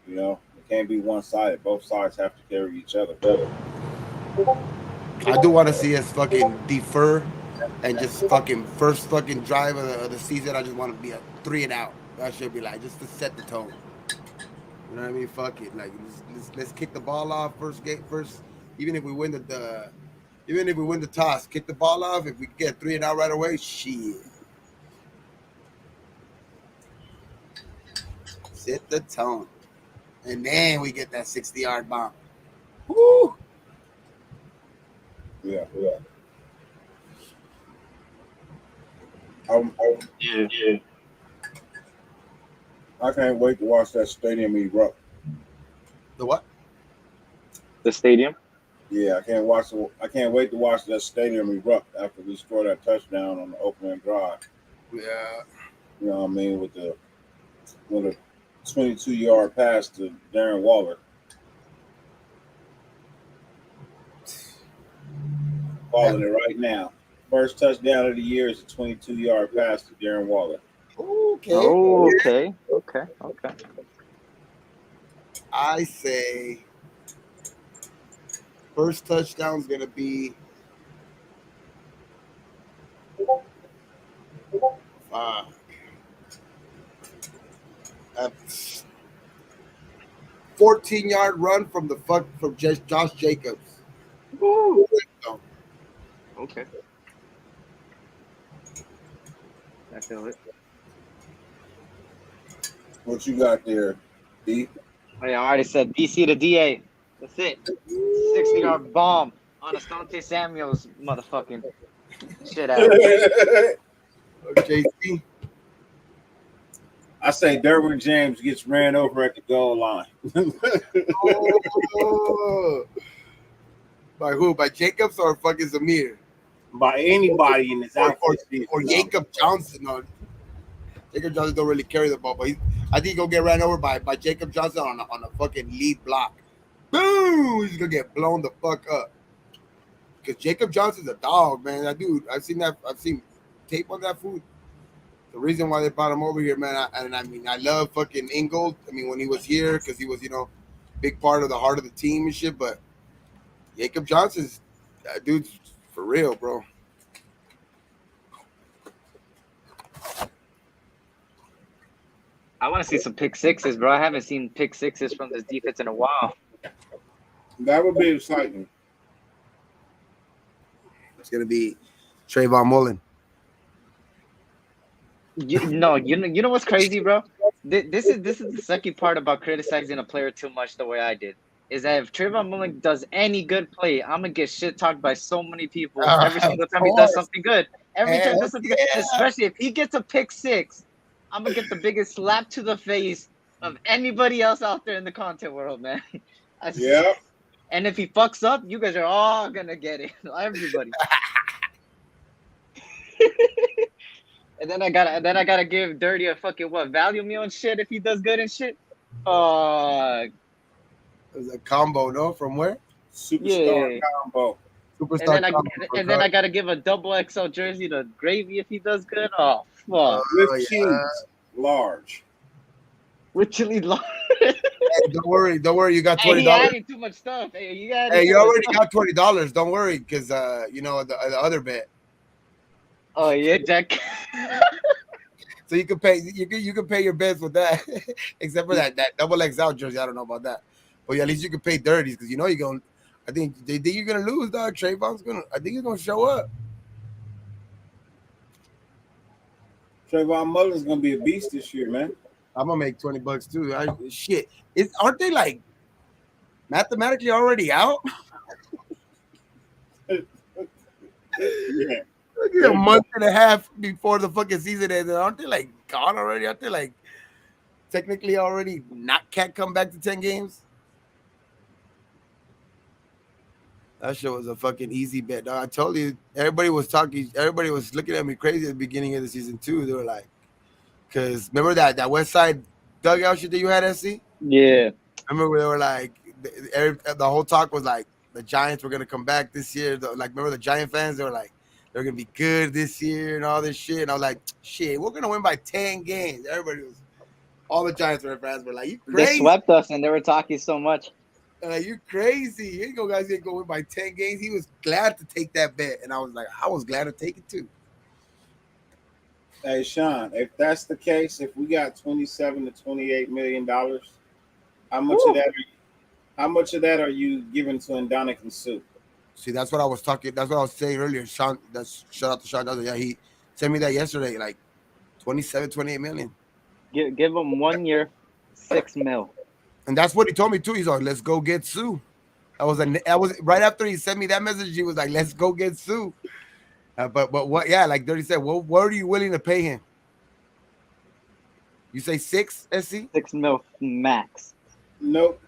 You know? It can't be one-sided. Both sides have to carry each other. I do want to see us fucking defer and just fucking first fucking drive of the season. I just want to be a 3 and out. That should be like just to set the tone. You know what I mean? Fuck it. Like let's kick the ball off first. Even if we win the toss, kick the ball off. If we get 3 and out right away, shit. Set the tone, and then we get that 60-yard bomb. Woo! Yeah. Yeah. I can't wait to watch that stadium erupt. The what? The stadium. Yeah, I can't wait to watch that stadium erupt after we score that touchdown on the opening drive. Yeah. You know what I mean? With a 22-yard pass to Darren Waller. Calling it right now. First touchdown of the year is a 22-yard pass to Darren Waller. Okay. Oh, okay. I say first touchdown is gonna be 14-yard run from Josh Jacobs. Ooh. Okay. I feel it. What you got there, D? Oh, yeah, I already said DC to DA. That's it. 60-yard bomb on Asante Samuel's motherfucking shit out. JC. I say Derwin James gets ran over at the goal line. Oh. By who? By Jacobs or fucking Zamir? By anybody in this outfit. Or Jacob Johnson. No. Jacob Johnson don't really carry the ball, but I think he's gonna get ran over by Jacob Johnson on a fucking lead block. Boom! He's gonna get blown the fuck up. Because Jacob Johnson's a dog, man. That dude, I've seen tape on that food. The reason why they brought him over here, man, I love fucking Ingold. I mean, when he was here, because he was, big part of the heart of the team and shit. But Jacob Johnson's, that dude's for real, bro. I want to see some pick sixes, bro. I haven't seen pick sixes from this defense in a while. That would be exciting. It's gonna be Trayvon Mullen. You know what's crazy, bro? This is the sucky part about criticizing a player too much the way I did. Is that if Trayvon Mullen does any good play, I'm gonna get shit talked by so many people every single time he does something good. Every time he does something good, especially if he gets a pick six, I'm gonna get the biggest slap to the face of anybody else out there in the content world, man. Yeah. And if he fucks up, you guys are all gonna get it. Everybody. And then I gotta give Dirty a fucking value meal and shit if he does good and shit. It was a combo, no? From where? Superstar combo. And then I gotta give a double XL jersey to Gravy if he does good. Oh fuck. With cheese, large. With chili large. Hey, don't worry. You got $20. He added too much stuff. Hey, you already got $20. Don't worry, because the other bet. Oh yeah, Jack. So you can pay. You can pay your bets with that, except for that double XL jersey. I don't know about that, but yeah, at least you can pay 30s because you're going. I think they think you're gonna lose, dog. Trayvon's gonna. I think he's gonna show up. Trayvon Mullen's gonna be a beast this year, man. I'm gonna make $20 too. Aren't they like mathematically already out? Yeah. A month and a half before the fucking season ends. Aren't they like gone already? Aren't they like technically already can't come back to 10 games? That shit was a fucking easy bet, dog. I told you, everybody was looking at me crazy at the beginning of the season too. They were like, because remember that West Side dugout shit that you had, SC? Yeah. Remember they were like, the whole talk was like the Giants were gonna come back this year. Remember the Giant fans? They were like, they're gonna be good this year and all this shit. And I was like, shit, we're gonna win by 10 games. All the Giants fans were like, you crazy? They swept us and they were talking so much. You're crazy. You ain't gonna guys ain't going to win by 10 games. He was glad to take that bet, and I was like, I was glad to take it too. Hey Sean, if that's the case, if we got $27 to $28 million, How much of that? How much of that are you giving to Ndamukong Suh? See, that's what I was talking. That's what I was saying earlier. Sean, that's shout out to Sean. Yeah, he sent me that yesterday. Like 27, 28 million. Give him 1 year, 6 mil. And that's what he told me too. He's like, "Let's go get Sue." I was right after he sent me that message. He was like, "Let's go get Sue." But what? Yeah, like Dirty said, what are you willing to pay him? You say 6, SC? 6 mil max. Nope,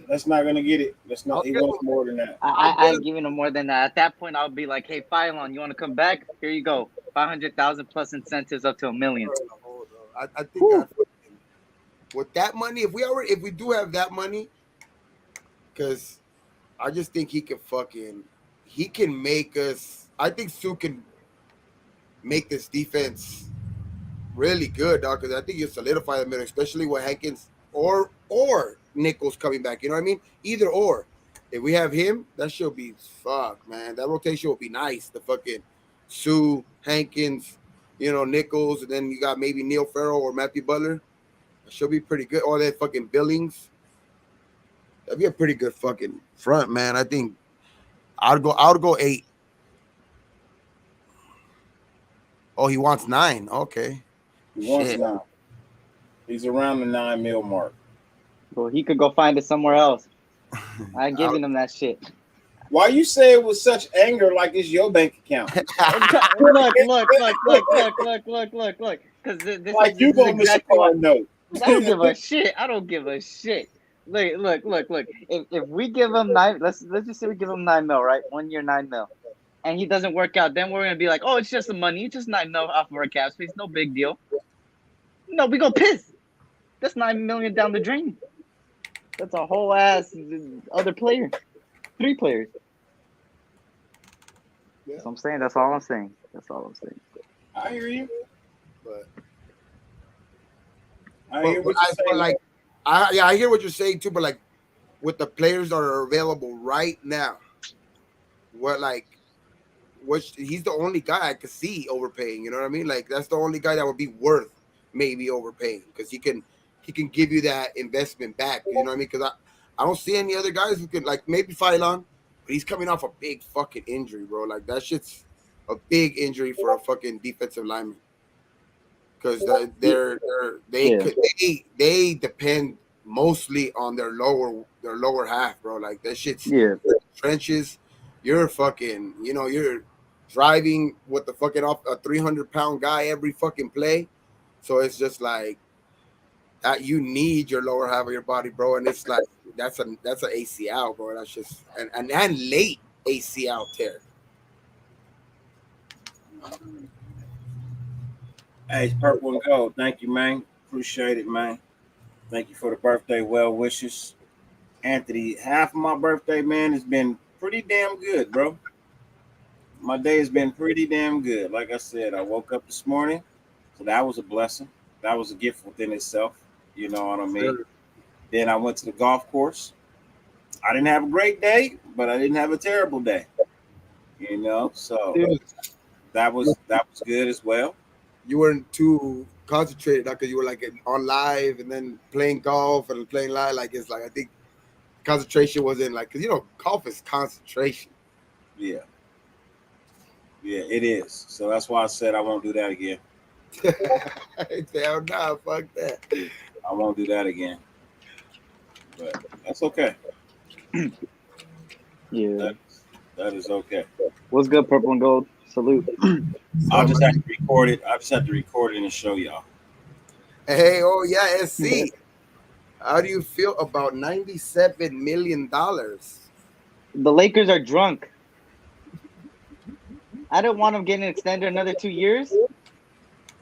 that's not gonna get it. That's not. He wants more than that. I ain't giving him more than that. At that point, I'll be like, "Hey, Phylon, you want to come back? Here you go, 500,000 plus incentives up to $1 million." I think with that money, if we do have that money, because I just think he can make us. I think Sue can make this defense really good, dog. Because I think you solidify the middle, especially with Hankins or Nichols coming back. You know what I mean? Either or. If we have him, that should be man. That rotation will be nice. The fucking Sue, Hankins, Nichols, and then you got maybe Neil Farrell or Matthew Butler. That should be pretty good. All that fucking Billings. That'd be a pretty good fucking front, man. I think I would go 8. Oh, he wants 9. Okay. He wants 9. He's around the 9 mil mark. Well, he could go find it somewhere else. I ain't giving him that shit. Why you say it with such anger like it's your bank account? Look. Because this like you gonna miss a card note. I don't give a shit. I don't give a shit. Look. If we give him 9, let's just say we give him 9 mil, right? 1 year, 9 mil, and he doesn't work out, then we're gonna be like, oh, it's just the money. It's just 9 mil off of our cap space. No big deal. No, we go piss. That's 9 million down the drain. That's a whole ass other player. 3 players. Yeah. So I'm saying. That's all I'm saying. I hear you. But I hear what you're saying. I hear what you're saying too. But like, with the players that are available right now, he's the only guy I could see overpaying. You know what I mean? Like that's the only guy that would be worth maybe overpaying because he can give you that investment back. You know what I mean? Because I don't see any other guys who can, like maybe Phylon, but he's coming off a big fucking injury, bro. Like that shit's a big injury for a fucking defensive lineman. Because they depend mostly on their lower half, bro. Like that shit's trenches. You're fucking, you're driving with the fucking off a 300-pound guy every fucking play. So it's just like that. You need your lower half of your body, bro. And it's like that's an ACL, bro. That's just and late ACL tear. Hey, it's Purple and Gold. Thank you, man. Appreciate it, man. Thank you for the birthday well wishes. Anthony, half of my birthday, man, has been pretty damn good, bro. My day has been pretty damn good. Like I said, I woke up this morning, so that was a blessing. That was a gift within itself. You know what I mean? Sure. Then I went to the golf course. I didn't have a great day, but I didn't have a terrible day. So that was good as well. You weren't too concentrated because you were like on live and then playing golf and playing live. Like it's like I think concentration wasn't like because golf is concentration. Yeah, it is. So that's why I said I won't do that again. Hell no, fuck that. I won't do that again. But that's okay. Yeah, that is okay. What's good, Purple and Gold? Salute. I'll just have to record it. And show y'all. Hey, oh yeah, SC. How do you feel about $97 million? The Lakers are drunk. I don't want them getting extended another 2 years.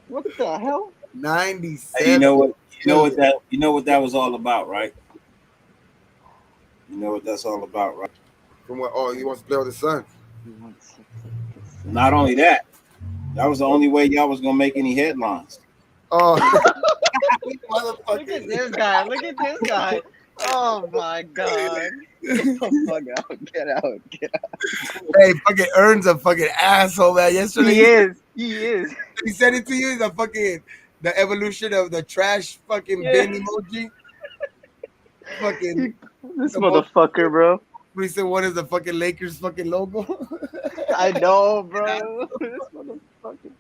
What the hell? 97. Hey, you know what that was all about, right? You know what that's all about, right? From what? Oh, he wants to play with his son. Not only that, that was the only way y'all was gonna make any headlines. Oh, look at this guy! Oh my god! Get out! Hey, fucking Ern's a fucking asshole, man. Yesterday he is. He sent it to you. The evolution of the trash fucking bin emoji. fucking This motherfucker, bro. We said one is the fucking Lakers fucking logo. I know, bro. This motherfucker.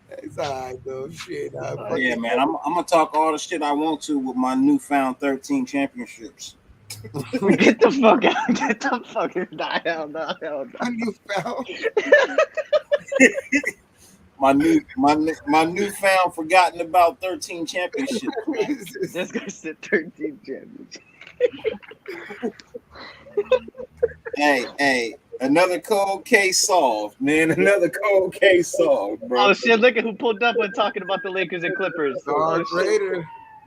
It's alright though. Shit. Yeah, man. I'm gonna talk all the shit I want to with my newfound 13 championships. Get the fuck out. Get the fucking hell. Newfound. my newfound forgotten about 13 championships. This guy said 13 championships. Hey, another cold case solved, man. Another cold case solved, bro. Oh shit! Look at who pulled up when talking about the Lakers and Clippers. Darth Vader.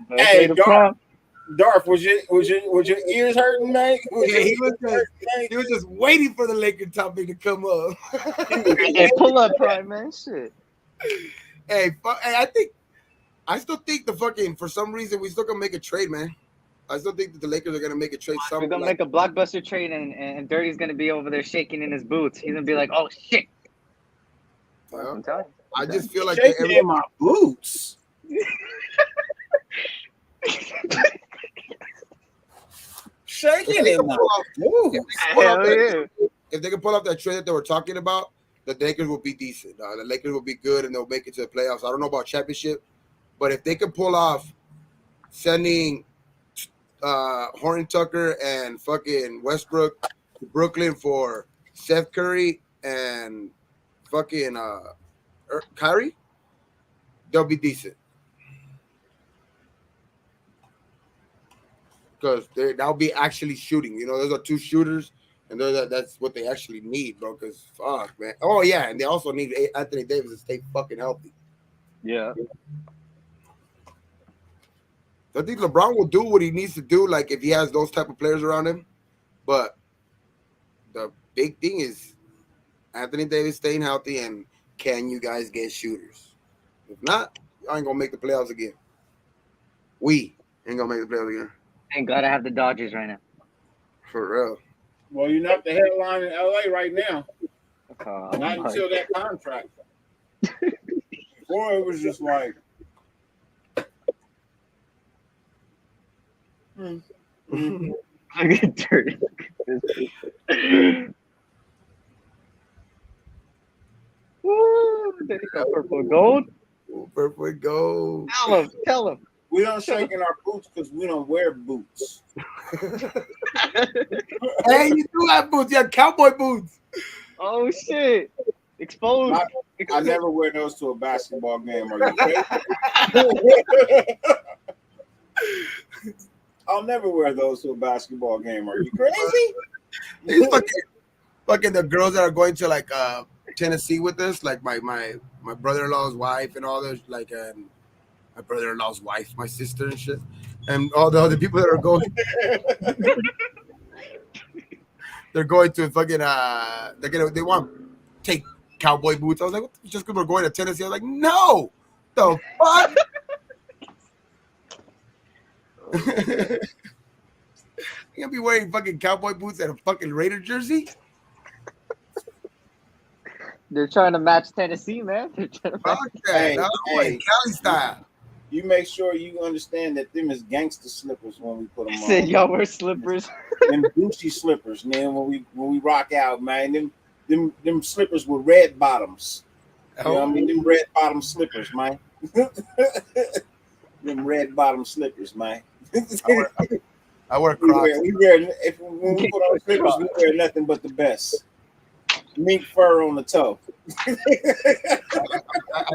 Hey, Darth, was your ears hurting, man? He was just waiting for the Lakers topic to come up. Hey, pull up, Prime, man. Shit. Hey, I still think the fucking, for some reason, we still gonna make a trade, man. I still think that the Lakers are gonna make a trade. We're gonna make a blockbuster trade, and Dirty's gonna be over there shaking in his boots. He's gonna be like, "Oh shit!" I'm telling you. I just feel like shaking in my boots. Shaking in my boots. If they can pull off that trade that they were talking about, the Lakers will be decent. The Lakers will be good, and they'll make it to the playoffs. I don't know about championship, but if they can pull off sending Horton Tucker and fucking Westbrook to Brooklyn for Seth Curry and fucking Kyrie, they'll be decent. Because that'll be actually shooting. You know, those are two shooters, and that's what they actually need, bro. Because fuck, man. Oh yeah, and they also need Anthony Davis to stay fucking healthy. Yeah. I think LeBron will do what he needs to do, like if he has those type of players around him. But the big thing is Anthony Davis staying healthy, and can you guys get shooters? If not, I ain't gonna make the playoffs again. We ain't gonna make the playoffs again. Thank God I have the Dodgers right now. For real. Well, you're not the headline in LA right now. Not until that contract. Before it was just like. I get dirty. Woo! There you go, purple and gold. Purple and gold. Tell him. We don't shake in our boots because we don't wear boots. Hey, you do have boots. You have cowboy boots. Oh shit! Exposed. I never wear those to a basketball game. Are you crazy? I'll never wear those to a basketball game. Are you crazy? These fucking the girls that are going to like Tennessee with us, like my brother-in-law's wife and all those, like my brother-in-law's wife, my sister and shit, and all the other people that are going. They're going to fucking they want to take cowboy boots. I was like, what? Just because we're going to Tennessee? I was like, no, the fuck. You gonna be wearing fucking cowboy boots and a fucking Raider jersey? They're trying to match Tennessee, man. They're trying to match Hey, Cali style. You make sure you understand that them is gangster slippers when we put them on. Said y'all wear slippers. Them Gucci slippers, man. When we rock out, man. Them slippers with red bottoms. You know what I mean? Them red bottom slippers, man. Them red bottom slippers, man. I wear Crocs. When we put on slippers, we wear nothing but the best. Mink fur on the toe.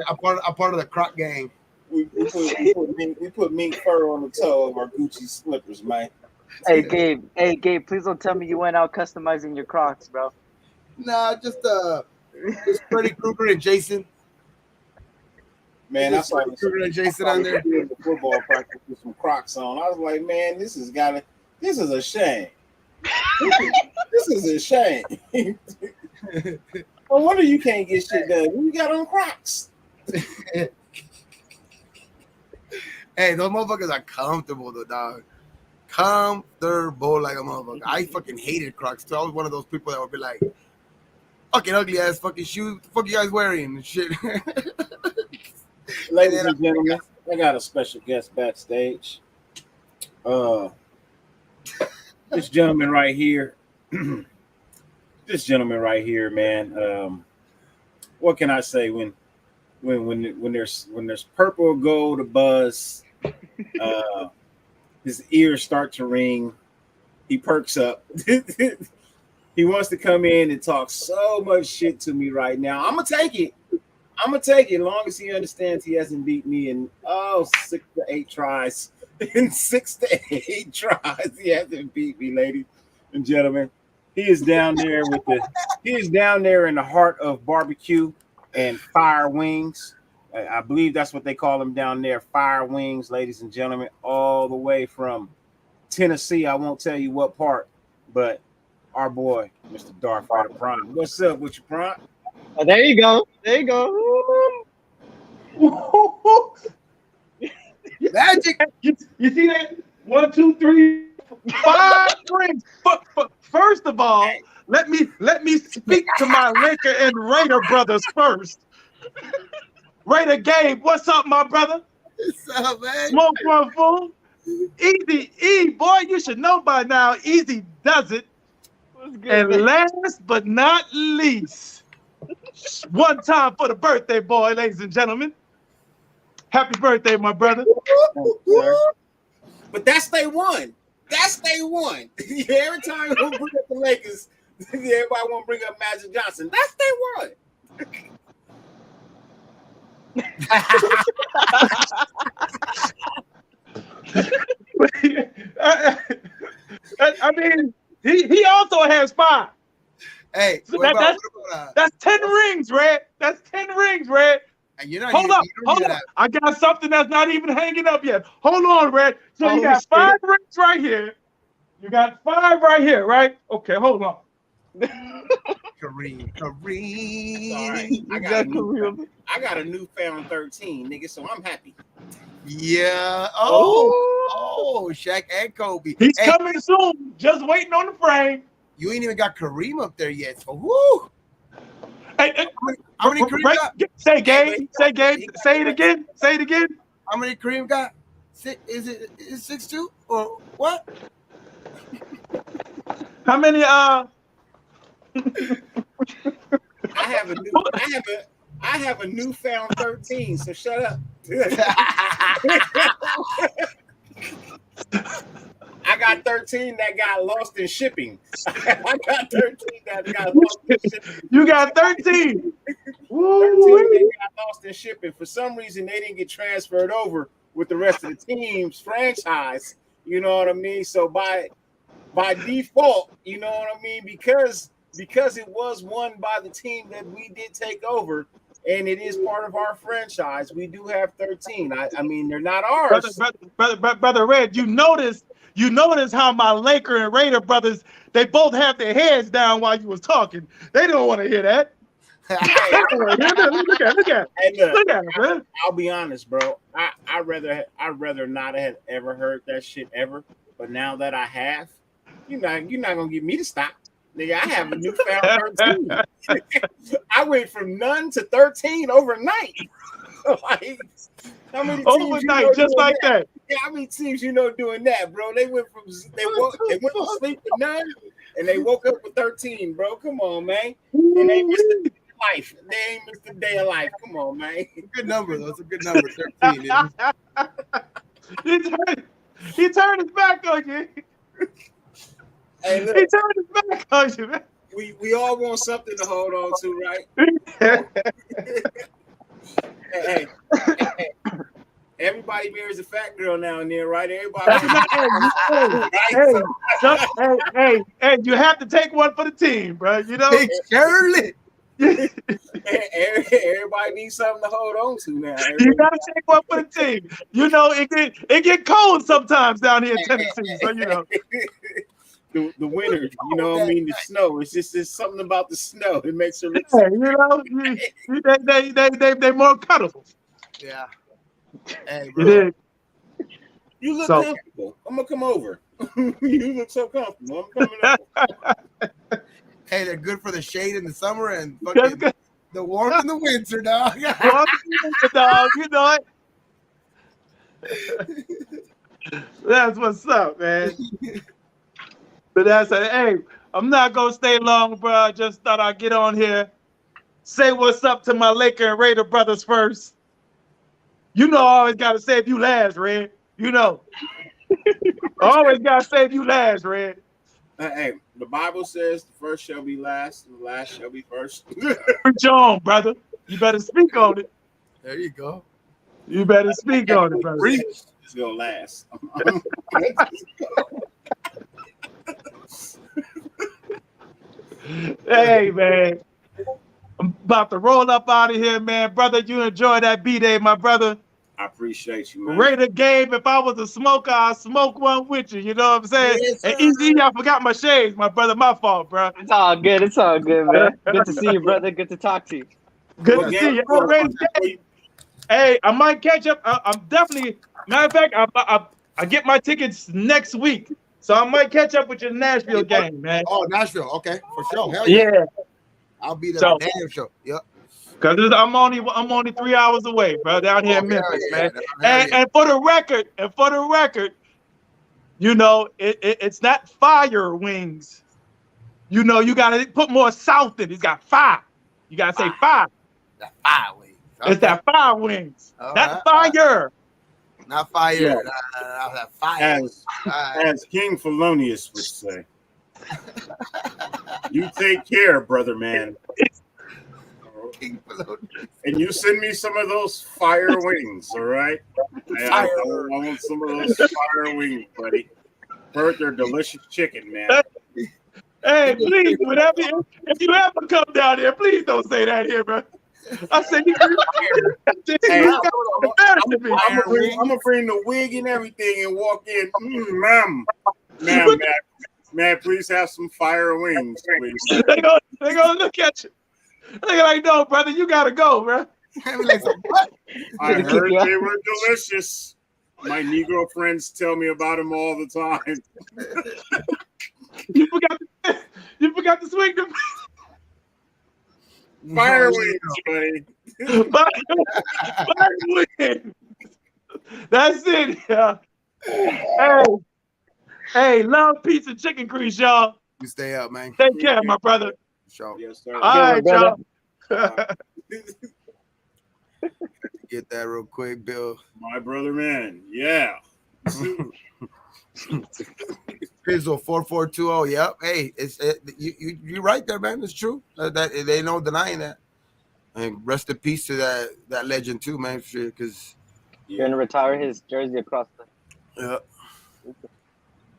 I'm part of the Croc gang. We put mink fur on the toe of our Gucci slippers, man. Hey Gabe, please don't tell me you went out customizing your Crocs, bro. Nah, just Freddy Krueger and Jason. Man, I saw Krueger and Jason on there. The football practice with some Crocs on. I was like, man, this is a shame. This is a shame. No wonder you can't get shit done. You got on Crocs. Hey, those motherfuckers are comfortable though, dog. Comfortable like a motherfucker. I fucking hated Crocs too. I was one of those people that would be like, fucking ugly ass fucking shoes. What the fuck you guys wearing and shit? Ladies and gentlemen, I got a special guest backstage. This gentleman right here, man. What can I say when there's purple gold abuzz, his ears start to ring, he perks up. He wants to come in and talk so much shit to me right now. I'm gonna take it as long as he understands he hasn't beat me in 6 to 8 tries. In 6 to 8 tries, he hasn't beat me, ladies and gentlemen. He is down there in the heart of barbecue and fire wings. I believe that's what they call them down there, fire wings, ladies and gentlemen, all the way from Tennessee. I won't tell you what part, but our boy, Mr. Darkfighter Prime. What's up with you, Prime? Oh, there you go. There you go. Magic. You see that? 1, 2, 3, 5 rings. But first of all, let me speak to my Laker and Raider brothers first. Raider Gabe, what's up, my brother? What's up, man? Smoke one fool. Easy E, boy, you should know by now. Easy does it. Good, and man. last but not least, one time for the birthday boy, ladies and gentlemen. Happy birthday, my brother. But that's day one. That's day one. Every time we bring up the Lakers, everybody want to bring up Magic Johnson. That's day one. I mean, he also has 5. Hey, so that's 10 rings, Red. That's 10 rings, Red. And you're not hold even, up. I got something that's not even hanging up yet. Hold on, Red. So you got 5 rings right here. You got 5 right here, right? Okay, hold on. Kareem. Right. I got a newfound 13, nigga, so I'm happy. Yeah. Oh, Shaq and Kobe. He's coming soon. Just waiting on the frame. You ain't even got Kareem up there yet. So woo. Hey, how many Kareem got? Say Gabe. Say Gabe. Say it again. Say it again. How many Kareem got? Is it 6'2" or what? How many? I have a newfound 13. So shut up. I got 13 that got lost in shipping. I got 13 that got lost in shipping. You got 13. 13 that got lost in shipping. For some reason, they didn't get transferred over with the rest of the team's franchise. You know what I mean? So by default, you know what I mean? Because it was won by the team that we did take over, and it is part of our franchise, we do have 13. I mean, they're not ours. Brother Red, you notice how my Laker and Raider brothers, they both have their heads down while you was talking. They don't want to hear that. Look at it, man. I'll be honest, bro. I'd rather not have ever heard that shit ever. But now that I have, you're not gonna get me to stop. Nigga, I have a newfound 13. I went from none to 13 overnight. Like, how many teams overnight, just like that? Yeah, how many teams doing that, bro? They went to sleep with none, and they woke up with 13, bro. Come on, man. And they missed a day of life. They ain't missed a day of life. Come on, man. Good number, though. It's a good number, 13. He turned his back on you. Hey, look, he turned his back on you, man. We all want something to hold on to, right? hey, everybody marries a fat girl now and then, right? Everybody. Hey, you have to take one for the team, bro. You know. Shirley. Everybody needs something to hold on to now. You gotta take one for the team. You know, it get cold sometimes down here in Tennessee, so you know. The winter, you know what I mean? The snow. It's something about the snow. It makes it look. Hey, you know, they more cuddable. Yeah. Hey, bro. You look comfortable. I'm gonna come over. You look so comfortable. I'm coming over. Hey, they're good for the shade in the summer and fucking the warmth in the winter, dog. Warmth in the winter, dog. You know it. That's what's up, man. But that's hey, I'm not gonna stay long, bro. I just thought I'd get on here, say what's up to my Laker and Raider brothers first. You know, I always gotta save you last, Red. You know, I always gotta save you last, Red. Hey, the Bible says the first shall be last, and the last shall be first. Preach on, brother. You better speak on it. There you go. You better speak on it, brother. It's gonna last. Hey, man. I'm about to roll up out of here, man. Brother, you enjoy that B-Day, my brother. I appreciate you, man. Raider Gabe, if I was a smoker, I'd smoke one with you. You know what I'm saying? Yes, and Easy, I forgot my shades, my brother. My fault, bro. It's all good. It's all good, man. Good to see you, brother. Good to talk to you. Good to see you. Oh, Raider Gabe. Hey, I might catch up. I'm definitely, matter of fact, I get my tickets next week. So I might catch up with your Nashville game, man. Oh, Nashville. Okay, for sure. Hell yeah. I'll be there. So- Damn show. Yep. Cause I'm only 3 hours away, bro, down here in Memphis, man. And for the record, you know, it's not fire wings. You know, you gotta put more south in it. It's got fire. You gotta say fire. That fire wings. It's that fire wings, not fire. Not fire. Yeah. That fire. As King Felonius would say, you take care, brother man. And you send me some of those fire wings, all right? I want some of those fire wings, buddy. Heard they're delicious chicken, man. Hey, please, if you ever come down here, please don't say that here, bro. I said Hey, I'm gonna bring the wig and everything and walk in. Ma'am, please have some fire wings, please. They gonna look at you. They're like, no, brother, you gotta go, bro. I heard they were delicious. My Negro friends tell me about them all the time. You forgot to swing them. Fire wings, buddy. Fire wings. That's it, yeah. Hey, love, pizza, chicken grease, y'all. You stay up, man. Take care, my brother. Sure. Yes, sir. All right, y'all. Get that real quick, Bill. My brother, man. Yeah. Pizzle 4420. Yep. Hey, you're right there, man. It's true. That they no denying that. And rest in peace to that legend too, man. Because You're gonna retire his jersey across the. Yeah.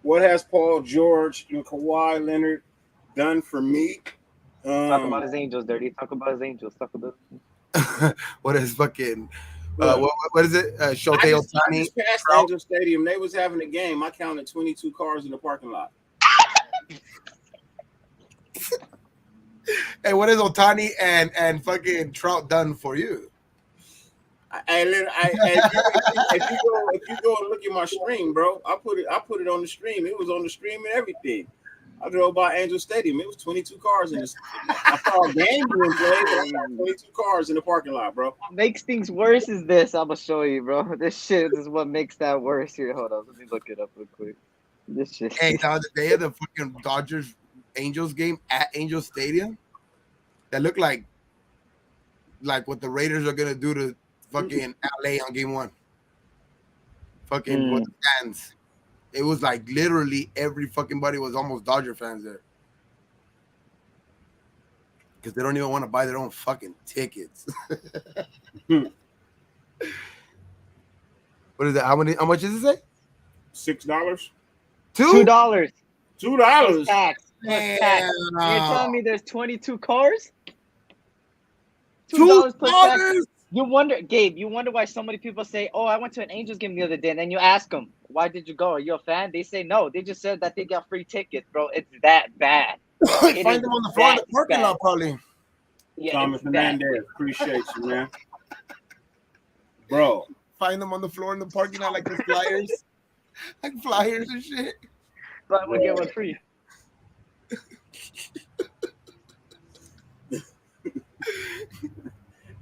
What has Paul George and Kawhi Leonard done for me? Talk about his Angels, Dirty. Talk about his Angels. Talk about. What is fucking? What is it? Shohei I Ohtani. just passed Angel Stadium. They was having a game. I counted 22 cars in the parking lot. Hey, what is Ohtani and fucking Trout done for you? If you go and look at my stream, bro, I put it on the stream. It was on the stream and everything. I drove by Angel Stadium. It was 22 cars in this. I saw a game being played, but I saw 22 cars in the parking lot, bro. What makes things worse is this. I'm gonna show you, bro. This shit is what makes that worse. Here, hold on. Let me look it up real quick. This shit. Hey, now the day of the fucking Dodgers Angels game at Angel Stadium, that looked like what the Raiders are gonna do to fucking LA on game one. Fucking with the fans. It was like literally every fucking buddy was almost Dodger fans there. Because they don't even want to buy their own fucking tickets. What is that? How much does it say? $6. $2. $2. Tax. Tax. You're telling me there's 22 cars? $2 plus tax. You wonder, Gabe, you wonder why so many people say, oh, I went to an Angels game the other day. And then you ask them, why did you go? Are you a fan? They say no. They just said that they got free tickets, bro. It's that bad. Find them on the floor in the parking lot, probably. Yeah, Thomas Hernandez, appreciate you, man. Bro. Find them on the floor in the parking lot like the flyers. Like flyers and shit. But we get one free.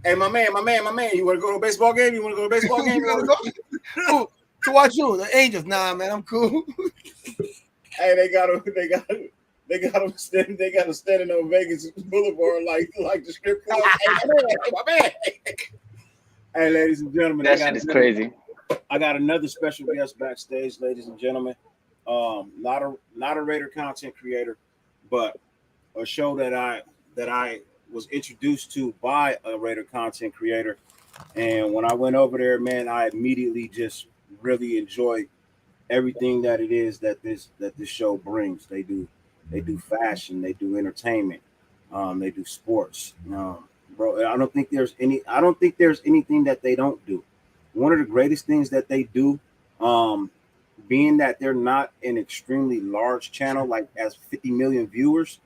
Hey, my man. You want to go to a baseball game? You want to go to a baseball game? Ooh, To watch who? The Angels? Nah, man, I'm cool. Hey, they got him standing on Vegas Boulevard like the strip club. Hey, my man. Hey, ladies and gentlemen, That shit is crazy. I got another special guest backstage, ladies and gentlemen. Not a Raider content creator, but a show that I was introduced to by a Raider content creator. And when I went over there, man, I immediately just really enjoyed everything that it is that this show brings. They do fashion, they do entertainment, they do sports. Bro, I don't think there's anything that they don't do. One of the greatest things that they do, being that they're not an extremely large channel, like as 50 million viewers,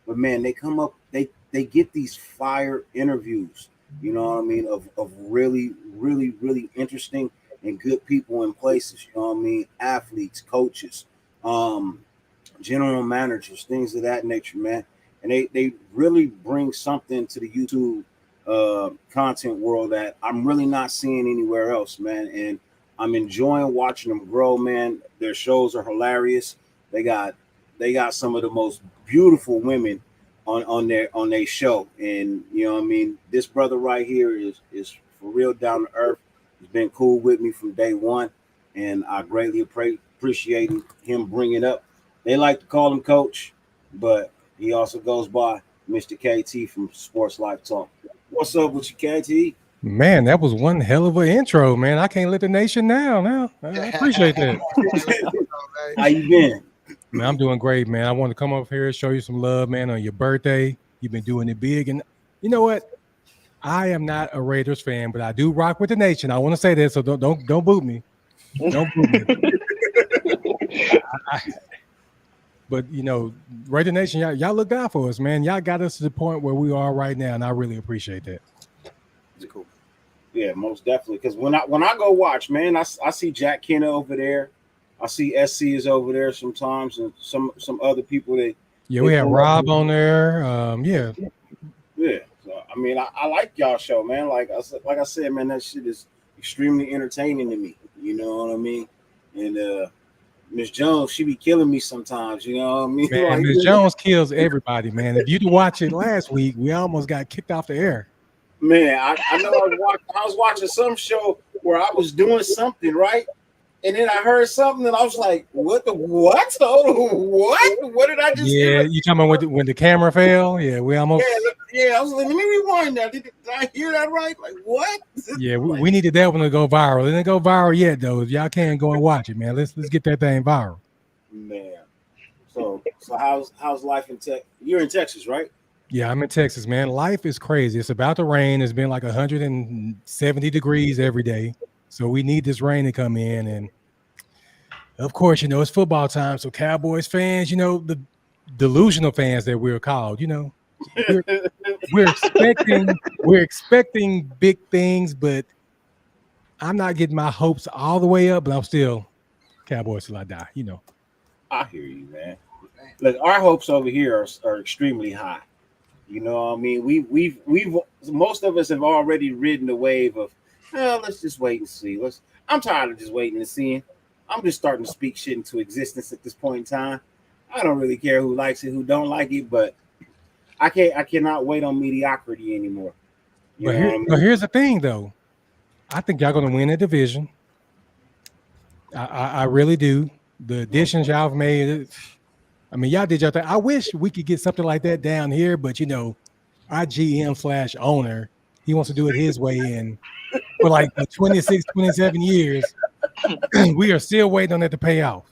but man, they come up, they get these fire interviews, you know what I mean, of really, really, really interesting and good people in places, you know what I mean, athletes, coaches, general managers, things of that nature, man. And they really bring something to the YouTube content world that I'm really not seeing anywhere else, man. And I'm enjoying watching them grow, man. Their shows are hilarious. They got some of the most beautiful women on their show. And you know what I mean, this brother right here is for real down to earth. He's been cool with me from day one, and I greatly appreciate him bringing up. They like to call him Coach, but he also goes by Mr. KT from Sports Life Talk. What's up with you, KT? Man, that was one hell of an intro, man. I can't let the nation down now. I appreciate that. How you been? Man, I'm doing great, man. I want to come up here and show you some love, man, on your birthday. You've been doing it big. And you know what? I am not a Raiders fan, but I do rock with the nation. I want to say that, so don't boot me. Don't boot me. But you know, Raider Nation, y'all look out for us, man. Y'all got us to the point where we are right now, and I really appreciate that. It's cool. Yeah, most definitely. Because when I go watch, man, I see Jack Kenna over there. I see SC is over there sometimes, and some other people that. Yeah, we have Rob on there. Yeah. Yeah. So I mean, I like y'all show, man. Like I said, man, that shit is extremely entertaining to me. You know what I mean? And Miss Jones, she be killing me sometimes, you know what I mean? Man, like, Miss Jones kills everybody, man. If you'd watch it last week, we almost got kicked off the air. Man, I know I was watching some show where I was doing something, right? And then I heard something and I was like, what? What did I just Yeah, hear? you talking about when the camera fell? Yeah, we almost Yeah, I was like, let me rewind that. Did I hear that right? Like, what? Yeah, we needed that one to go viral. It didn't go viral yet, though. If y'all can go and watch it, man. Let's get that thing viral. Man. So how's life in Texas? You're in Texas, right? Yeah, I'm in Texas, man. Life is crazy. It's about to rain. It's been like 170 degrees every day. So we need this rain to come in. And of course, you know, it's football time. So Cowboys fans, you know, the delusional fans that we're called, you know, we're expecting big things, but I'm not getting my hopes all the way up, but I'm still Cowboys till I die, you know. I hear you, man. Look, our hopes over here are extremely high. You know what I mean? We've most of us have already ridden the wave of, let's just wait and see. I'm tired of just waiting and seeing. I'm just starting to speak shit into existence at this point in time. I don't really care who likes it, who don't like it, but I cannot wait on mediocrity anymore. But here's the thing, though. I think y'all gonna win the division. I really do. The additions y'all have made. I mean, y'all did your thing. I wish we could get something like that down here, but you know, our GM/owner, he wants to do it his way. And for like 26, 27 years, we are still waiting on that to pay off.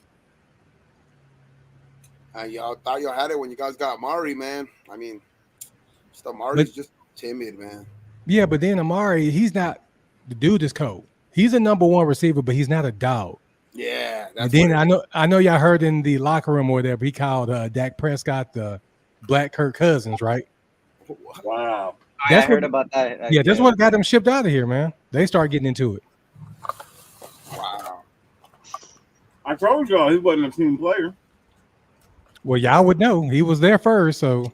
Y'all thought y'all had it when you guys got Amari, man. I mean, Amari's just timid, man. Yeah, but then Amari, he's not the dude is cold. He's a number one receiver, but he's not a dog. Yeah. And then I know y'all heard in the locker room or whatever, he called Dak Prescott the Black Kirk Cousins, right? Wow. I heard about that. Yeah, that's what got them shipped out of here, man. They started getting into it. Wow. I told y'all he wasn't a team player. Well, y'all would know. He was there first, so.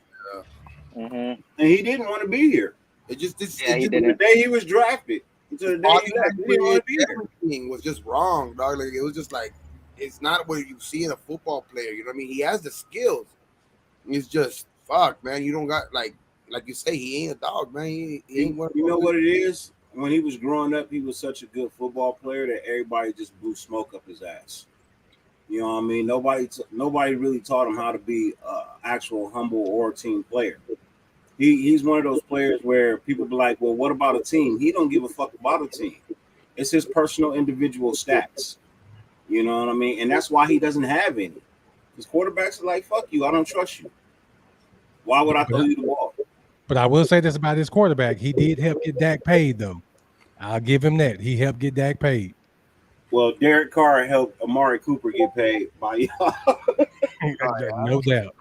And he didn't want to be here. It just the day he was drafted. To the day Body he left, he didn't want to be there. everything was just wrong, dog. Like it was just like it's not what you see in a football player. You know what I mean? He has the skills. It's just fuck, man. You don't got like you say, he ain't a dog, man. He ain't one. You know what it is? When he was growing up, he was such a good football player that everybody just blew smoke up his ass. You know what I mean? Nobody really taught him how to be an actual humble or team player. He's one of those players where people be like, well, what about a team? He don't give a fuck about a team. It's his personal individual stats. You know what I mean? And that's why he doesn't have any. Because quarterbacks are like, fuck you, I don't trust you. Why would I throw you the ball? But I will say this about his quarterback. He did help get Dak paid, though. I'll give him that. He helped get Dak paid. Well, Derek Carr helped Amari Cooper get paid by y'all. No doubt.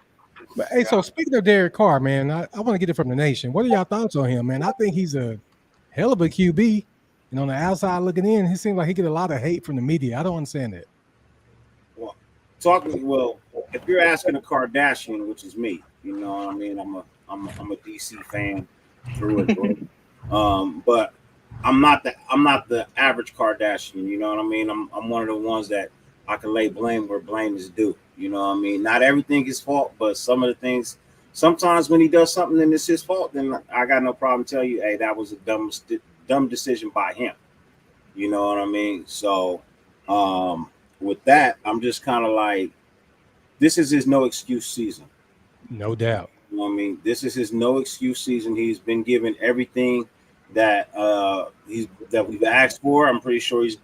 But hey, so speaking of Derek Carr, man, I want to get it from the nation. What are y'all thoughts on him, man? I think he's a hell of a QB. And on the outside looking in, he seems like he get a lot of hate from the media. I don't understand that. Well, if you're asking a Kardashian, which is me, you know what I mean? I'm a DC fan through and through. But I'm not the average Kardashian, you know what I mean? I'm one of the ones that I can lay blame where blame is due. You know what I mean? Not everything is fault, but some of the things, sometimes when he does something and it's his fault, then I got no problem telling you, hey, that was a dumb decision by him. You know what I mean? So with that, I'm just kind of like, this is his no excuse season. No doubt. You know what I mean? This is his no excuse season. He's been given everything that we've asked for. I'm pretty sure he's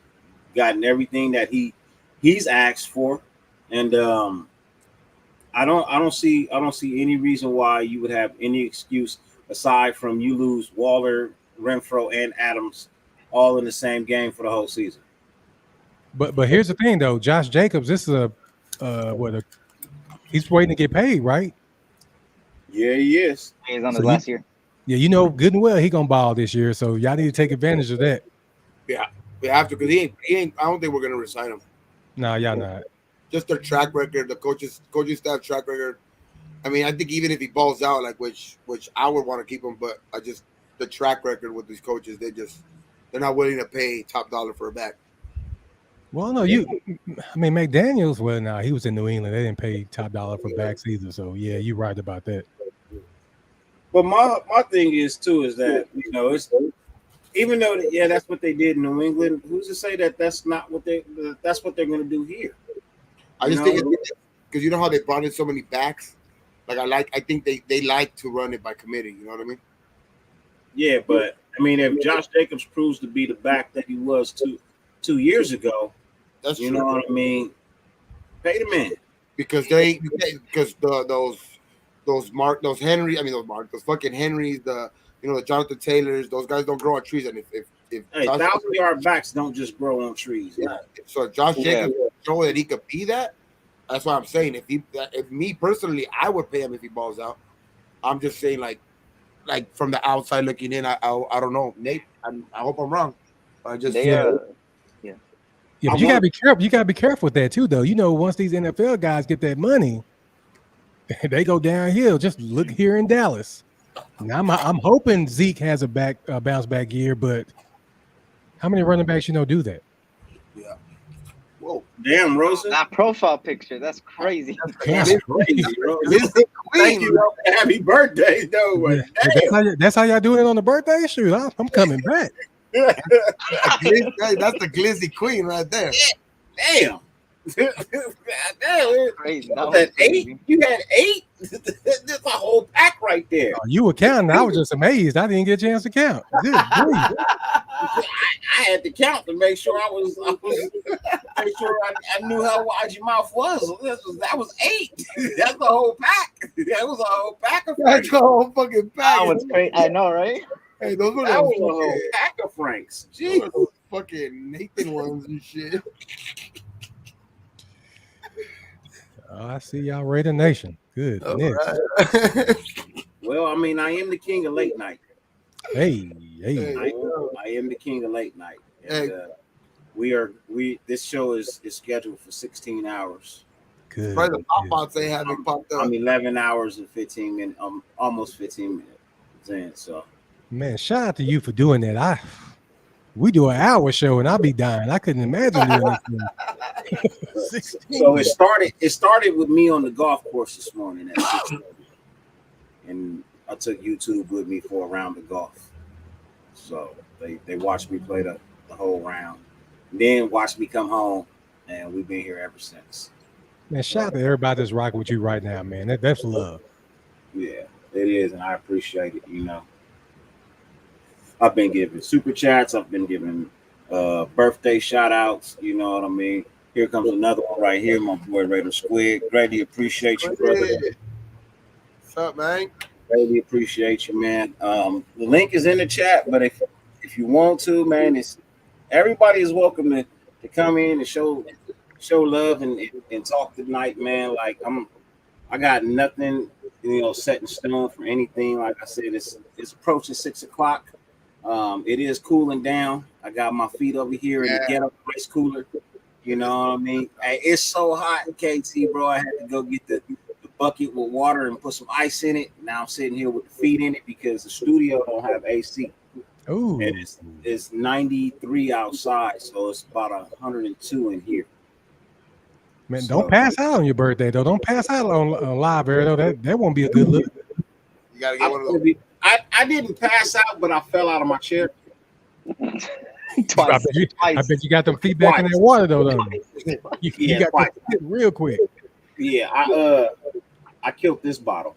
gotten everything that he's asked for. And I don't see any reason why you would have any excuse aside from you lose Waller, Renfro, and Adams all in the same game for the whole season. But here's the thing though, Josh Jacobs, this is he's waiting to get paid, right? Yeah, he is. He's on his last year. Yeah, you know good and well he gonna ball this year, so y'all need to take advantage of that. Yeah, we have to because he ain't. I don't think we're gonna resign him. Nah, y'all not. Just their track record, the coaching staff track record. I mean, I think even if he balls out, like which I would want to keep him, but the track record with these coaches, they're not willing to pay top dollar for a back. Well, no, I mean McDaniels. Well, nah, he was in New England. They didn't pay top dollar for backs either. So yeah, you're right about that. But my thing is that you know it's even though that's what they did in New England. Who's to say that that's not what that's what they're going to do here? I just think it's because you know how they brought in so many backs. I think they like to run it by committee. You know what I mean? Yeah, but I mean, if Josh Jacobs proves to be the back that he was 2 years ago, that's you know what I mean. Pay the man because those fucking Henrys, the Jonathan Taylors, those guys don't grow on trees. And if 1,000-yard backs don't just grow on trees. Yeah. So if Josh Jacobs show that he could be that, that's what I'm saying. If me personally, I would pay him if he balls out. I'm just saying like from the outside looking in, I don't know, Nate. I hope I'm wrong. But but you gotta be careful. You gotta be careful with that too, though. You know, once these NFL guys get that money, they go downhill. Just look here in Dallas. Now I'm hoping Zeke has a bounce back year, but how many running backs do that? Yeah. Whoa. Damn, Rosa. That profile picture. That's crazy. That's crazy, bro. Thank you. Happy birthday, though. That's how y'all doing it on the birthday? Shoot, I'm coming back. That's the glizzy queen right there. Damn. Crazy. You had 8? You had 8? That's a whole pack right there. Oh, you were counting. I was just amazed. I didn't get a chance to count. Good grief. I had to count to make sure I knew how wide your mouth was. That was 8. That's the whole pack. That was a whole pack of Franks. That's a whole fucking pack. That was crazy. I know, right? Hey, those were that was a whole pack of Franks. Jeez. Those fucking Nathan ones and shit. Oh, I see y'all Raider Nation. Good. Right. Well, I mean, I am the king of late night. Hey. I am the king of late night. And, this show is scheduled for 16 hours. Good. Right, the pop-outs they haven't popped up. I'm 11 hours and 15 minutes. Almost 15 minutes in. So, man, shout out to you for doing that. We do an hour show and I'll be dying. I couldn't imagine doing this. So it started with me on the golf course this morning at 6:30. And I took YouTube with me for a round of golf. So they watched me play the whole round. Then watched me come home, and we've been here ever since. Man, shout out to everybody that's rocking with you right now, man. That's love. Yeah, it is, and I appreciate it. You know, I've been giving super chats. I've been giving birthday shout outs. You know what I mean? Here comes another one right here, my boy Raider Squid. Greatly appreciate you, brother. What's up, man? Greatly appreciate you, man. The link is in the chat, but if you want to, man, it's everybody is welcome to come in and show love and talk tonight, man. Like I got nothing, set in stone for anything. Like I said, it's approaching 6 o'clock. It is cooling down. I got my feet over here in the ghetto ice cooler. You know what I mean? Hey, it's so hot in KT, bro. I had to go get the bucket with water and put some ice in it. Now I'm sitting here with the feet in it because the studio don't have AC. Ooh. And it's 93 outside, so it's about 102 in here. Man, don't pass out on your birthday though. Don't pass out on live air though. That won't be a good look. You gotta get one of those. I didn't pass out, but I fell out of my chair. I bet you got them feet back in that water though. You got twice. that real quick. Yeah, I killed this bottle.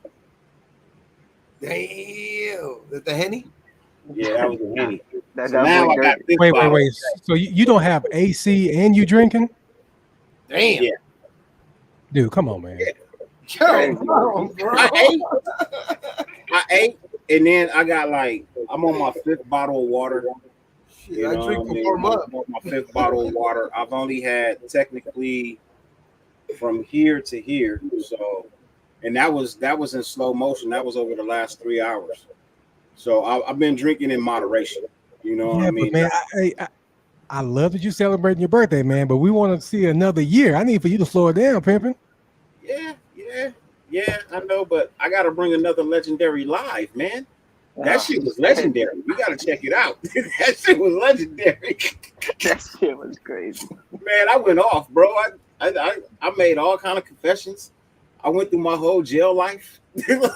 Damn. That the Henny? Yeah, that was a Henny. So now I got this Wait. bottle. So you don't have AC and you drinking? Damn. Yeah. Dude, come on, man. Yo, bro. I ate, and then I got I'm on my 5th bottle of water. Shit, I drink for 4 months. I'm on my 5th bottle of water. I've only had technically from here to here, so, and that was in slow motion. That was over the last 3 hours. So I've been drinking in moderation. You know what I mean? But man, I love that you celebrating your birthday, man. But we want to see another year. I need for you to slow it down, pimping. Yeah, I know, but I got to bring another legendary live, man. That shit was legendary. You got to check it out. That shit was legendary. That shit was crazy. Man, I went off, bro. I made all kind of confessions. I went through my whole jail life. Bro, It was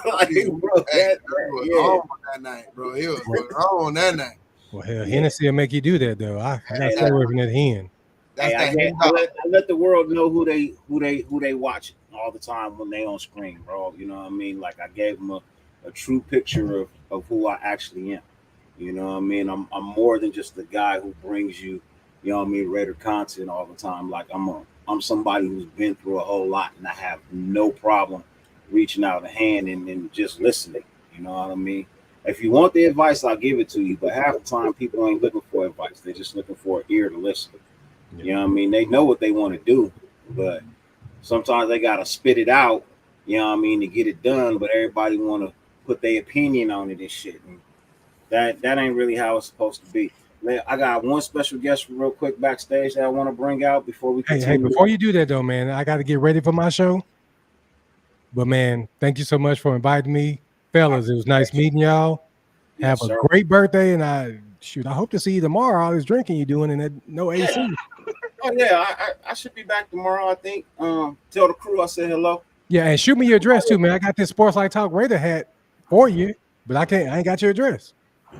on that night, bro. It was on that night. Well, hell, Hennessy will make you do that, though. I got to stay away from that hen. I let the world know who they watch all the time when they on screen, bro. You know what I mean? Like I gave them a true picture of who I actually am. You know what I mean? I'm more than just the guy who brings you, you know what I mean, Raider content all the time. Like I'm somebody who's been through a whole lot, and I have no problem reaching out a hand and just listening. You know what I mean? If you want the advice, I'll give it to you. But half the time, people ain't looking for advice. They're just looking for an ear to listen. You know what I mean? They know what they want to do, but sometimes they got to spit it out, you know what I mean, to get it done. But everybody want to put their opinion on it and shit. And that ain't really how it's supposed to be. I got one special guest real quick backstage that I want to bring out before we continue. Hey, before you do that, though, man, I got to get ready for my show. But, man, thank you so much for inviting me. Fellas, it was nice meeting y'all. Have a great birthday, and I hope to see you tomorrow. All this drinking you doing and that no AC. Oh yeah, I should be back tomorrow. I think. Tell the crew I said hello. Yeah, and shoot me your address too, man. I got this Sports Like Talk Raider hat for you, but I ain't got your address.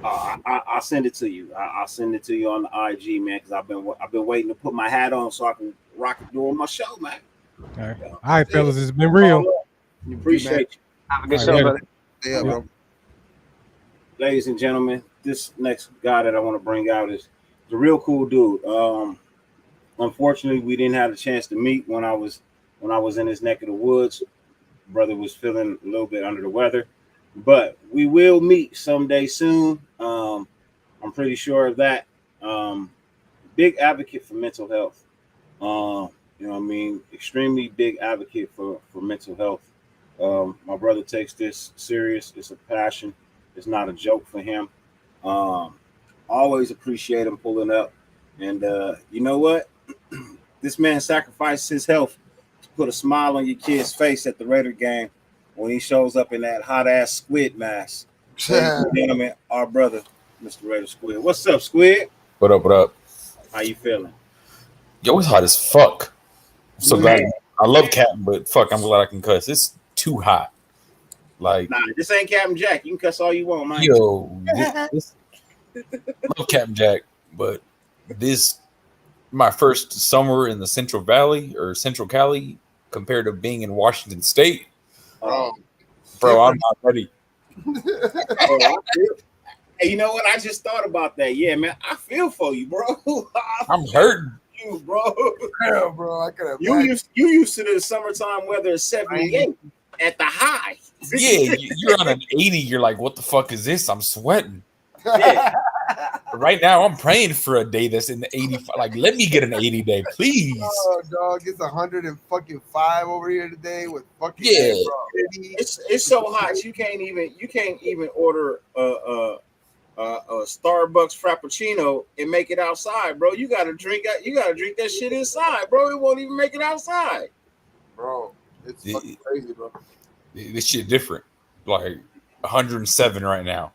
I'll send it to you. I'll send it to you on the IG, man, because I've been waiting to put my hat on so I can rock it during my show, man. All right, fellas, it's been real. Appreciate you. Have a good show, brother. Yeah, bro. Ladies and gentlemen, this next guy that I want to bring out is the real cool dude. Unfortunately, we didn't have a chance to meet when I was in his neck of the woods. Brother was feeling a little bit under the weather, but we will meet someday soon. I'm pretty sure of that. Big advocate for mental health. You know what I mean? Extremely big advocate for mental health. My brother takes this serious. It's a passion. It's not a joke for him. Always appreciate him pulling up. And you know what? This man sacrificed his health to put a smile on your kid's face at the Raider game when he shows up in that hot ass squid mask. Ladies and gentlemen, our brother, Mr. Raider Squid. What's up, Squid? What up? What up? How you feeling? Yo, it's hot as fuck. I'm so glad. I love Captain, but fuck, I'm glad I can cuss. It's too hot. Like, Nah, this ain't Captain Jack. You can cuss all you want, man. yo, this love Captain Jack, but this my first summer in the Central Valley or Central Cali compared to being in Washington State. Bro, I'm not ready. Hey, you know what? I just thought about that. Yeah, man, I feel for you, bro. I'm hurting. You, bro. Yeah, bro. I could have. You used to the summertime weather at 78 at the high. Yeah, you're on an 80. You're like, what the fuck is this? I'm sweating. Yeah. Right now, I'm praying for a day that's in the 85. Like, let me get an 80 day, please. Oh, dog, it's 105 over here today with fucking Yeah. It's so hot you can't even order a Starbucks Frappuccino and make it outside, bro. You gotta drink that shit inside, bro. It won't even make it outside, bro. It's fucking crazy, bro. This shit different. Like 107 right now.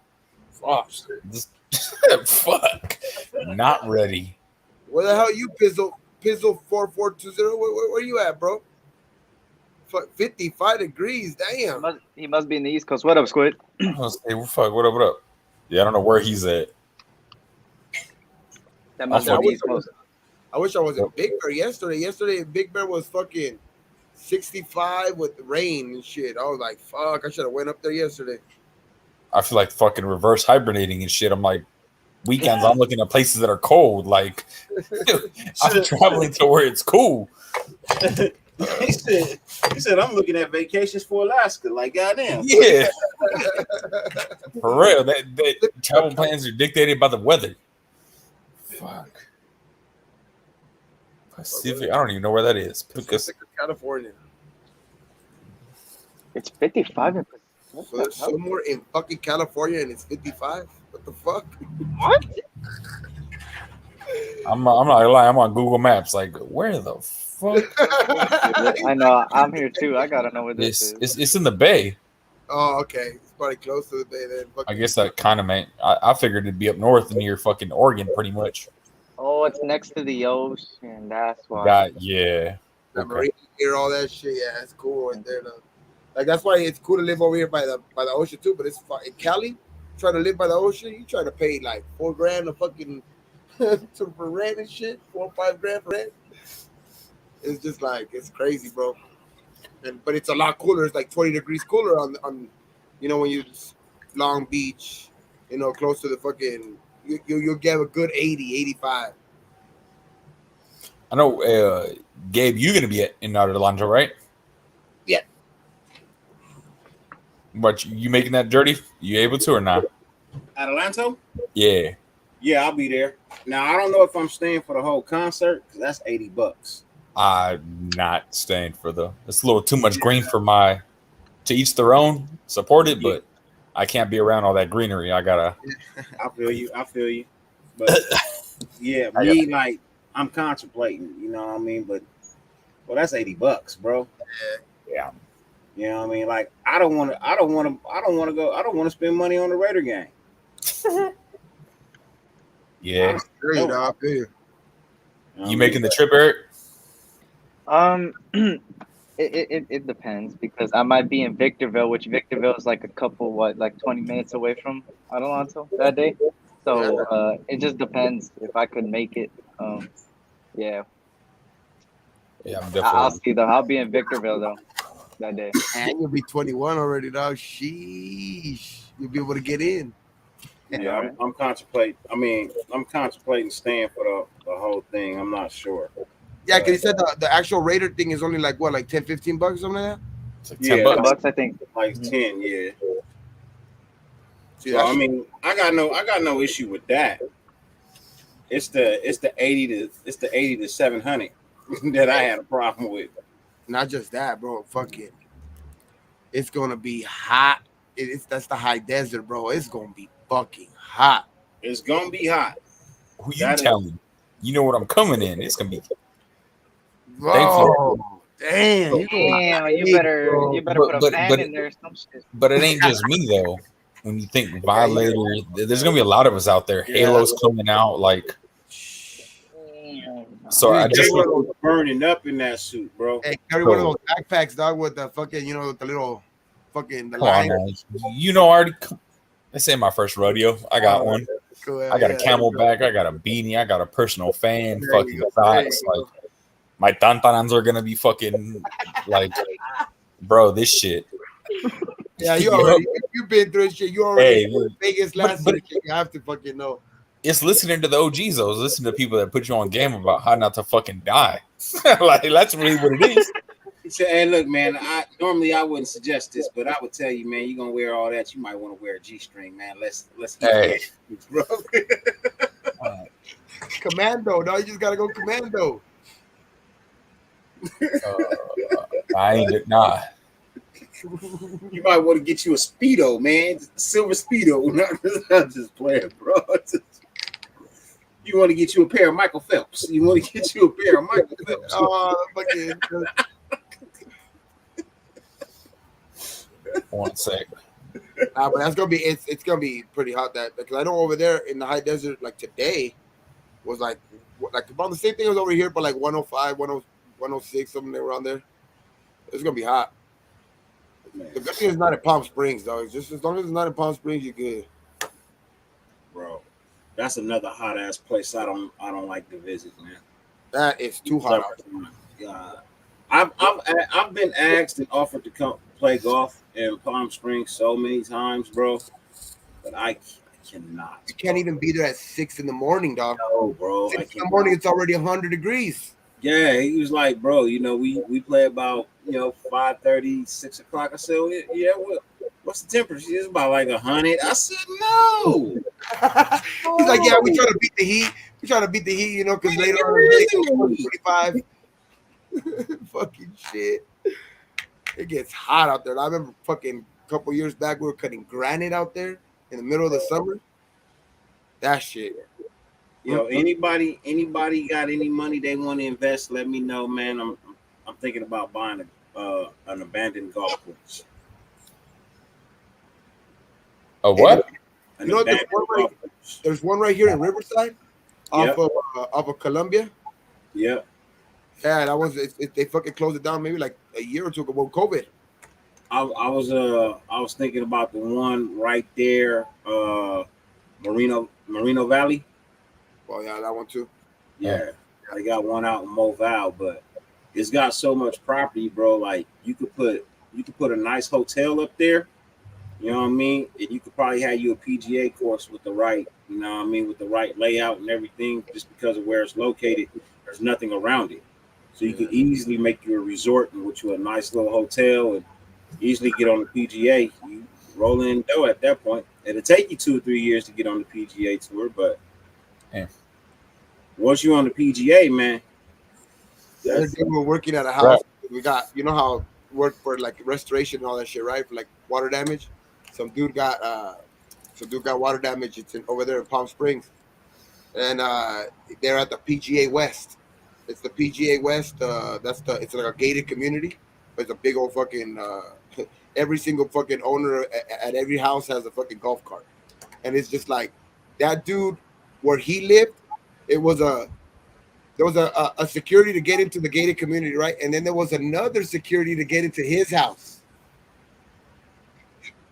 Fuck. Fuck. Not ready. Where the hell you, Pizzle 4420? Where you at, bro? 55 degrees. Damn. He must be in the East Coast. What up, Squid? Hey, fuck. What up? What up? Yeah, I don't know where he's at. That must be East Coast. I wish I was in Big Bear yesterday. Yesterday, Big Bear was fucking 65 with rain and shit. I was like, fuck, I should have went up there yesterday. I feel like fucking reverse hibernating and shit. I'm like, weekends, I'm looking at places that are cold. Like, I'm traveling to where it's cool. he said, I'm looking at vacations for Alaska. Like, goddamn. Yeah. For real. That travel plans are dictated by the weather. Fuck. Pacific. I don't even know where that is. California. It's 55 in So there's somewhere in fucking California and it's 55? What the fuck? What? I'm not gonna lie. I'm on Google Maps. Like, where the fuck? I know. I'm here too. I gotta know where this is. It's in the Bay. Oh, okay. It's probably close to the Bay then. I guess that kind of meant. I figured it'd be up north near fucking Oregon, pretty much. Oh, it's next to the ocean. That's why. Yeah. The marine here, all that shit. Yeah, it's cool right there. Though. Like that's why it's cool to live over here by the ocean too. But it's in Cali, trying to live by the ocean, you try to pay like $4,000 a fucking for rent and shit, 4 or 5 grand for rent. It's just like it's crazy, bro. But it's a lot cooler. It's like 20 degrees cooler on when you Long Beach, close to the fucking. You'll get a good 80, 85. I know, Gabe, you're gonna be in Adelanto, right? Yeah. But you making that dirty? You able to or not? Adelanto? Yeah. Yeah, I'll be there. Now I don't know if I'm staying for the whole concert because that's $80. I'm not staying for it's a little too much green for to each their own. Support it, but I can't be around all that greenery. I gotta. I feel you. But yeah, like I'm contemplating. You know what I mean? But that's $80, bro. Yeah. You know what I mean? Like I don't want to spend money on the Raider game. Yeah. I feel you. You making the trip, Eric? It depends because I might be in Victorville, which Victorville is like 20 minutes away from Adelanto that day. So it just depends if I could make it. Yeah. Yeah, I'm definitely. I'll see though. I'll be in Victorville though that day. And you'll be 21 already, dog. Sheesh. You'll be able to get in. Yeah, I'm contemplating. I'm contemplating staying for the whole thing. I'm not sure. Yeah, because he said the actual Raider thing is only like what, like $10, $15 or something like that? It's like $10, I think. Like 10, yeah. See, so, I got no issue with that. It's the 80 to 700 that I had a problem with. Not just that, bro. Fucking, it's gonna be hot. That's the high desert, bro. It's gonna be fucking hot. It's gonna be hot. Who you telling? You know what I'm coming in. It's gonna be. Bro, damn, you better put a fan in there. Some shit. But it ain't just me though. When you think Violator, there's gonna be a lot of us out there. Halo's coming out. Like So I They just were burning up in that suit, bro. Hey, carry one of those backpacks, dog, with the fucking, you know, with the little fucking the come on line. now. You know, already. This ain't my first rodeo. I got one. Cool, I got a yeah. camelback. I got a beanie. I got a personal fan. There Fucking you go, there thoughts. you Like my tantanans are gonna be fucking like, bro. This shit. Yeah, you Yup. already you've been through this shit. You already Hey, were in Vegas last year. You have to fucking know. it's listening to the OGs. Though. It's listening to people that put you on game about how not to fucking die. Like that's really what it is. He said, "Hey, look, man. I wouldn't suggest this, but I would tell you, man. You're gonna wear all that. You might want to wear a G-string, man. Let's Hey. bro. Commando, no, you just gotta go commando. I ain't nah. You might want to get you a Speedo, man. Silver Speedo. Not just playing, bro. You want to get you a pair of Michael Phelps. You want to get you a pair of Michael Phelps. Fucking. 1 sec. But that's gonna be it's gonna be pretty hot that because I know over there in the high desert, like today, was like about the same thing as over here, but like 105, 106, something around there. It's gonna be hot. The good thing is not in Palm Springs, though. It's just as long as it's not in Palm Springs, you're good. Bro, that's another hot ass place I don't like to visit, man. That is too hot. God. I've been asked and offered to come play golf in Palm Springs so many times, bro, but I cannot. You can't even be there at 6 in the morning, dog. No, bro. 6 in the morning, it's already 100 degrees. Yeah, he was like, bro, you know, we play about 5:30, 6 o'clock. I said, well, yeah, what's the temperature? It's about like 100. I said, no. He's like, yeah, we try to beat the heat. We try to beat the heat, because later on, 25. Fucking shit. It gets hot out there. I remember fucking a couple years back, we were cutting granite out there in the middle of the summer. That shit. Anybody got any money they want to invest? Let me know, man. I'm thinking about buying an abandoned golf course. A what? You know what? There's one right here in Riverside, off of Columbia. Yeah. Yeah, that was they fucking closed it down maybe like a year or two ago. COVID. I was thinking about the one right there, Merino Valley. Well, yeah, that one too. Yeah, they got one out in Moval, but it's got so much property, bro. Like you could put a nice hotel up there. You know what I mean? And you could probably have you a PGA course with the right, with the right layout and everything. Just because of where it's located, there's nothing around it, so you could easily make you a resort and with you a nice little hotel and easily get on the PGA. You roll in dough at that point. It'll take you 2 or 3 years to get on the PGA tour, but once you're on the PGA, man. We're working at a house. We got, how work for like restoration and all that shit, right? For like water damage. Some dude got water damage. It's over there in Palm Springs, and they're at the PGA West. It's the PGA West. It's like a gated community. But it's a big old fucking. Every single fucking owner at every house has a fucking golf cart, and it's just like that dude where he lived. There was a security to get into the gated community, right? And then there was another security to get into his house.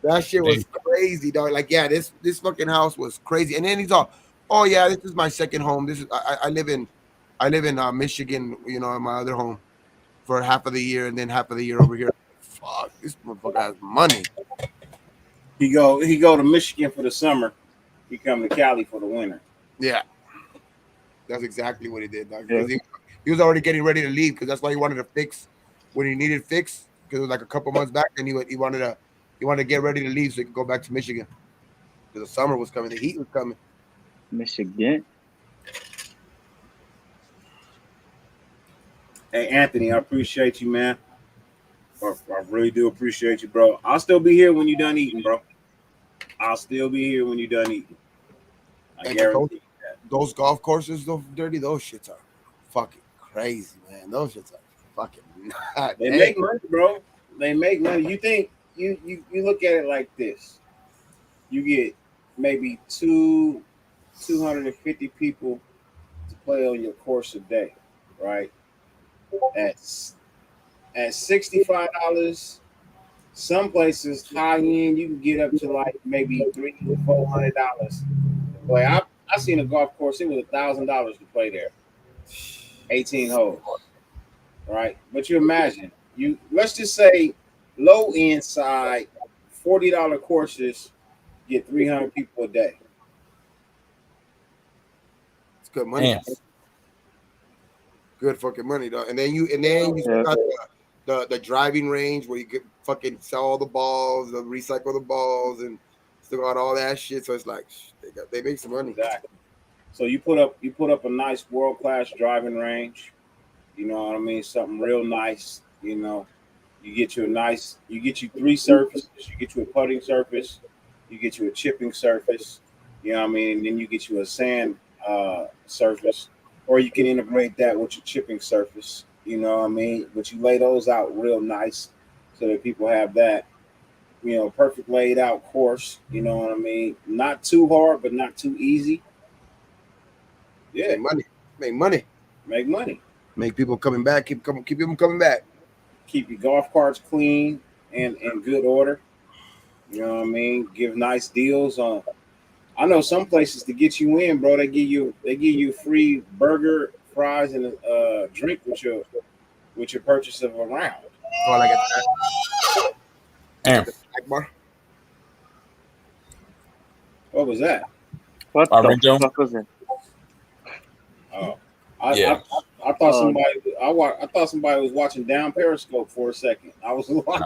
That shit was crazy, dog. Like, yeah, this fucking house was crazy. And then he's all, oh yeah, this is my second home. This is I live in Michigan, in my other home for half of the year, and then half of the year over here. Fuck, this motherfucker has money. He go to Michigan for the summer. He come to Cali for the winter. Yeah. That's exactly what he did, dog. He was already getting ready to leave because that's why he wanted to fix when he needed fix, because it was like a couple months back, and he wanted to get ready to leave so he could go back to Michigan because the summer was coming, the heat was coming. Michigan. Hey Anthony, I appreciate you, man. I really do appreciate you, bro. I'll still be here when you're done eating, bro. I'll still be here when you're done eating. I guarantee. Those golf courses, though, Dirty, those shits are fucking crazy, man. Those shits are fucking nuts. They make money, bro. They make money. You think you look at it like this. You get maybe 250 people to play on your course a day. right? At $65. Some places high end you can get up to like maybe $300 to $400. Like I seen a golf course, it was $1,000 to play there. 18 holes. Right? But you imagine, let's just say low end side, $40 courses get 300 people a day. It's good money. Damn. Good fucking money, though. And then you still got the driving range where you could fucking sell all the balls, recycle the balls, and still got all that shit. So it's like they make some money. Exactly. So you put up a nice world class driving range. You know what I mean? Something real nice. You know, you get you 3 surfaces. You get you a putting surface. You get you a chipping surface. You know what I mean? And then you get you a sand surface, or you can integrate that with your chipping surface. You know what I mean? But you lay those out real nice so that people have that, you know, perfect laid out course. You know what I mean? Not too hard, but not too easy. Yeah, make money. Make people coming back. Keep people coming back. Keep your golf carts clean and in good order. You know what I mean? Give nice deals on. I know some places to get you in, bro. They give you free burger, fries, and a drink with your purchase of a round. Oh, like a Damn. What was that? What the fuck was it? Oh, Yeah. I thought somebody was watching down Periscope for a second. I was like,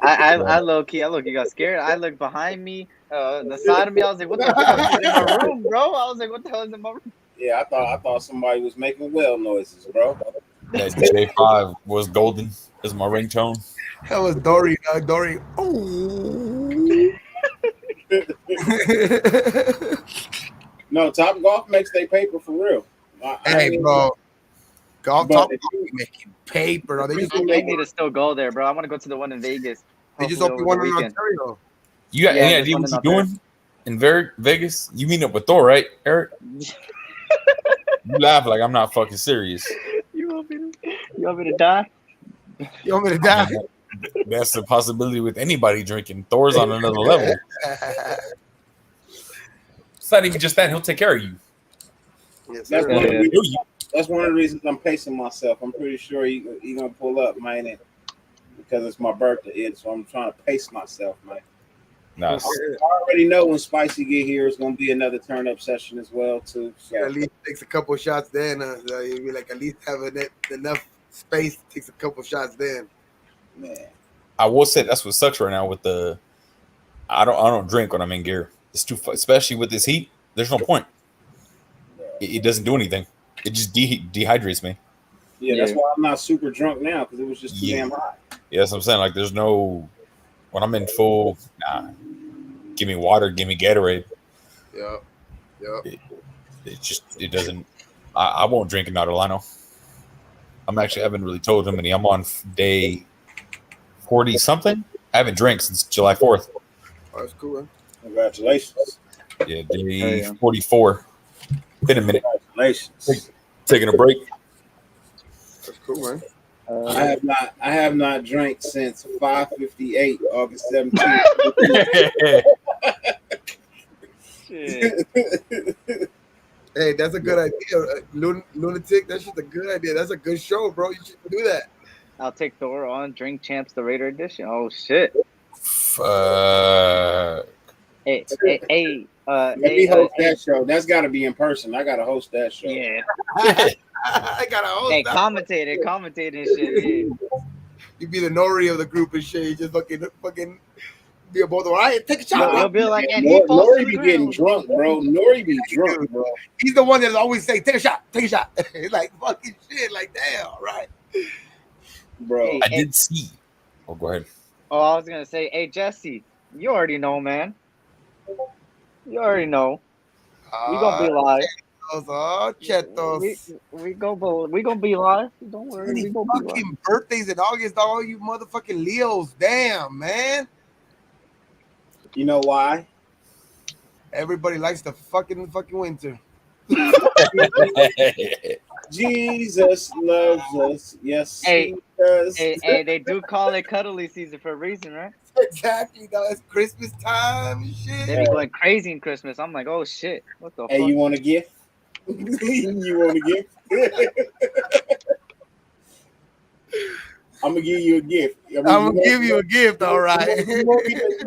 I low key got scared. I looked behind me, the side of me. I was like, what the hell is in my room, bro? I was like, what the hell is in my room? yeah, I thought somebody was making whale noises, bro. That J5 was golden as my ringtone. That was Dory. Dory. Oh. No, Top Golf makes their paper for real. Hey, bro. Top Golf making paper. I need to still go there, bro. I want to go to the one in Vegas. They just Hopefully opened one over in the weekend. Ontario. You got any idea what you're doing in Vegas? You meet up with Thor, right, Eric? You laugh like I'm not fucking serious. You want me to die? You want me to die? That's a possibility with anybody drinking. Thor's on another level. It's not even just that. He'll take care of you. Yes, That's sir. one of the reasons I'm pacing myself. I'm pretty sure he gonna pull up, man, because it's my birthday, so I'm trying to pace myself, man. Nice. I already know when Spicy get here, it's gonna be another turn up session as well too. So. At least takes a couple shots then. You'll be like at least having enough space. Takes a couple shots then. Man, I will say that's what sucks right now with the. I don't drink when I'm in gear. It's too, especially with this heat. There's no point. It doesn't do anything. It just dehydrates me. Yeah, that's why I'm not super drunk now because it was just too damn hot. Yeah, that's what I'm saying. Like, there's no. When I'm in full, give me water, give me Gatorade. Yeah. It doesn't. I won't drink in Nautilano. I haven't really told him any. I'm on day 40 something. I haven't drank since July 4th. Oh, that's cool, man. Congratulations. Yeah, day 44. Been a minute. Congratulations. Taking a break. That's cool, man. I have not drank since 5:58, August 17th. Hey, that's a good idea. Lunatic, that's just a good idea. That's a good show, bro. You should do that. I'll take Thor on Drink Champs, the Raider edition. Oh shit. Hey, Let me host that show. That's got to be in person. I got to host that show. Yeah. I gotta host Hey, that. commentating and shit. Yeah. You be the Nori of the group and shit. You just fucking be a both. All right, take a shot. You'll be like, and Nori be getting drunk, bro. Nori be drunk, bro. He's the one that always say, "Take a shot, take a shot." It's like fucking shit. Like damn, right, bro. I did see. Oh, go ahead. Oh, I was gonna say, hey Jesse, you already know, man. You already know. We gonna be live. Chetos. We gonna be live. Don't worry. Many We gonna be live. fucking birthdays in August, all you motherfucking Leos. Damn, man. You know why? Everybody likes the fucking winter. Jesus loves us. Yes, Hey, he does. hey, they do call it cuddly season for a reason, right? Exactly, though. It's Christmas time and shit. They be going crazy in Christmas. I'm like, oh shit, what the Hey, fuck? you want a gift? You want a gift? I'm gonna give you a gift. I'm gonna give you a gift, all right. You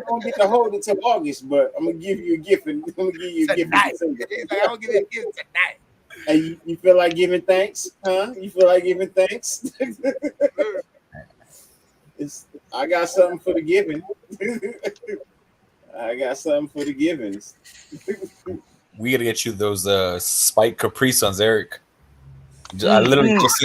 won't get to hold it till August, but I'm gonna give you a gift, and I'm gonna give you a Tonight. gift. in December. He's like, I'm gonna give you a gift tonight. Hey, you feel like giving thanks, huh? You feel like giving thanks? I got something for the giving. I got something for the givings. We gotta get you those spiked Capri Suns, Eric. I literally just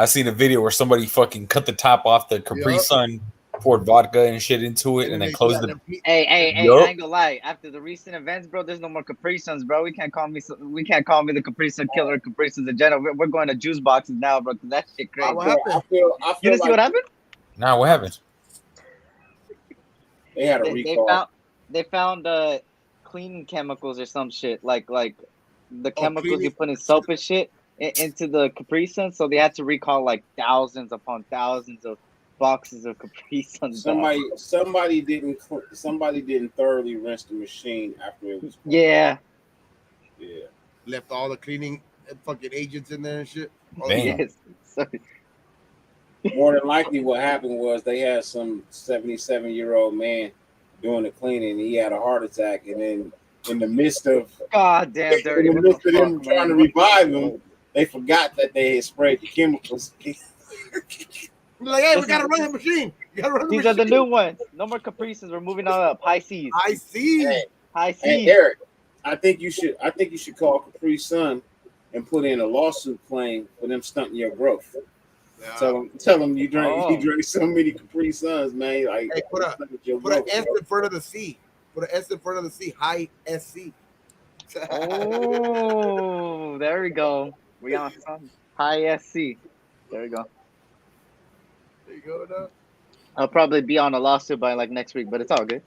seen a video where somebody fucking cut the top off the Capri Sun, poured vodka and shit into it, and then closed the. Hey, I Yup. ain't gonna lie. After the recent events, bro, there's no more Capri Suns, bro. We can't call me the Capri Sun killer, Capri Suns in general. We're going to juice boxes now, bro. Cause that shit crazy. What happened? I feel You didn't see like what happened? Nah, what happened? They had a They recall. found cleaning chemicals or some shit, like the chemicals cleaning- you put in soap and shit into the Capri Sun. So they had to recall like thousands upon thousands of boxes of Capri Suns. dog. Somebody didn't thoroughly rinse the machine after it was. Yeah. Yeah. Left all the cleaning fucking agents in there and shit. Oh, Damn. Yes. Sorry. More than likely, what happened was they had some 77-year-old man doing the cleaning. He had a heart attack, and then in the midst of God damn, dirty. in the midst of them trying to revive him, they forgot that they had sprayed the chemicals. Like, hey, we gotta run the machine. You gotta run the These are machine. the new ones. No more Capri Suns. We're moving on up. High seas. I see. High Hey, seas. Eric, I think you should call Capri Sun and put in a lawsuit claim for them stunting your growth. Tell them you drank so many Capri Suns, man. Like, Hey, put your an growth, S bro. in front of the C. Put an S in front of the C. High SC. Oh, there we go. We on some high SC. There we go. There you go, now. I'll probably be on a lawsuit by like next week, but it's all good.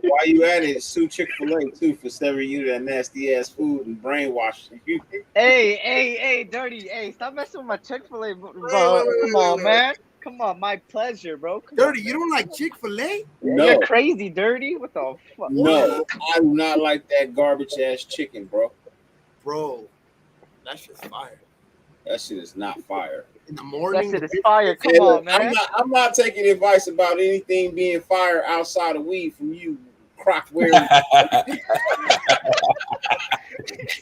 While you at it, sue Chick-fil-A too for serving you that nasty ass food and brainwashing you. Hey, dirty. Hey, stop messing with my Chick-fil-A, bro. wait, Come on, wait. man. Come on, my pleasure, bro. Come Dirty, on, you don't like Chick-fil-A? No. You're crazy, dirty. What the fuck? No, I do not like that garbage ass chicken, bro. Bro, that shit's fire. That shit is not fire. In the morning, That shit is fire. Come Hey, on, look, man. I'm not taking advice about anything being fire outside of weed from you, crock wearing.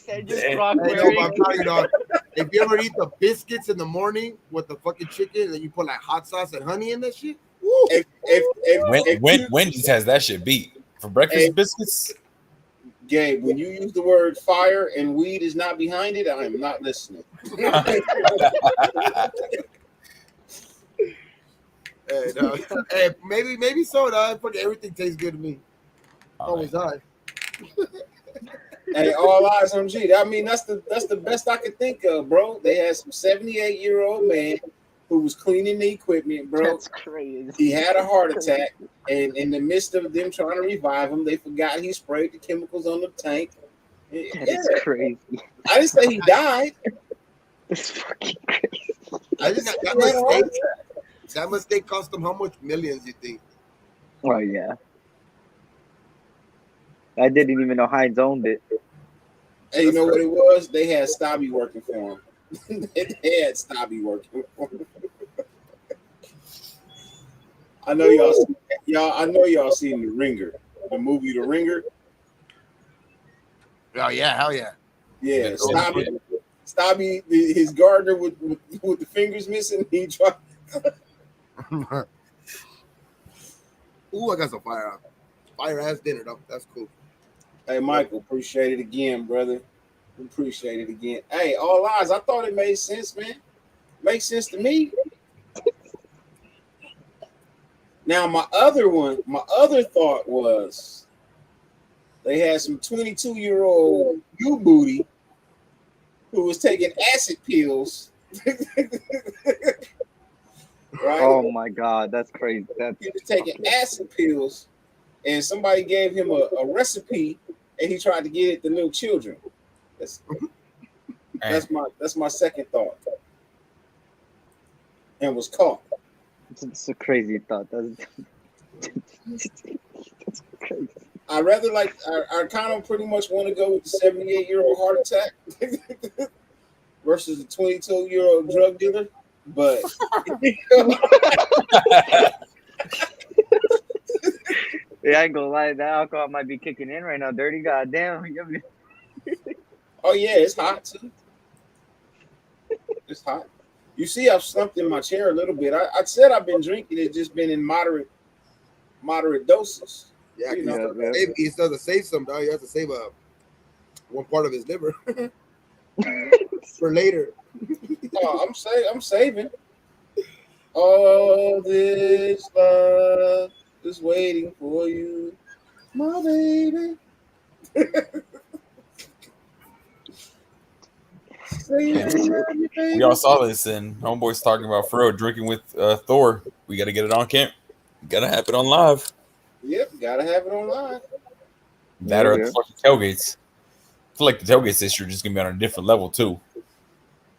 Said just Hey, rock no, but I'm telling you, dog, if you ever eat the biscuits in the morning with the fucking chicken and you put like hot sauce and honey in that shit, woo. Wendy's has that shit beat for breakfast Hey. biscuits. Gabe, when you use the word fire and weed is not behind it, I am not listening. Hey, no. Hey, maybe so, dog. Fucking everything tastes good to me. Always does. Hey, all eyes on G. I mean, that's the best I could think of, bro. They had some 78-year-old man who was cleaning the equipment, bro. That's crazy. He had a heart attack, and in the midst of them trying to revive him, they forgot he sprayed the chemicals on the tank. That's crazy. I didn't say he died. It's fucking crazy. I think that mistake cost them how much millions, you think? Oh yeah. I didn't even know Heinz owned it. Hey, you know what it was? They had Stabby working for him. They had Stabby working for him. I know y'all seen The Ringer, the movie The Ringer. Oh yeah, hell yeah. Yeah, Stabby, his gardener with the fingers missing. He tried. Ooh, I got some fire ass dinner though. That's cool. Hey, Michael, appreciate it again, brother. Appreciate it again. Hey, all eyes. I thought it made sense, man. Makes sense to me. Now, my other thought was they had some 22-year-old you booty who was taking acid pills. Right? Oh my god, that's crazy. He was taking acid pills, and somebody gave him a recipe, and he tried to get it to little children. That's my second thought. And was caught. It's a crazy thought. That's crazy. I rather I kind of pretty much want to go with the 78-year-old heart attack versus a 22-year-old drug dealer, but Yeah, I ain't gonna lie. That alcohol might be kicking in right now. Dirty, goddamn. oh yeah, it's hot too. It's hot. You see, I've slumped in my chair a little bit. I said I've been drinking. It's just been in moderate doses. Yeah, You know. he still has to save some, dog. He has to save one part of his liver for later. Oh, I'm saving. All this love is waiting for you, my baby. We all saw this, and homeboys talking about Fro drinking with Thor. We got to get it on camp. Got to have it on live. Yep, gotta have it on live. That or the fucking tailgates. I feel like the tailgates this year are just gonna be on a different level too.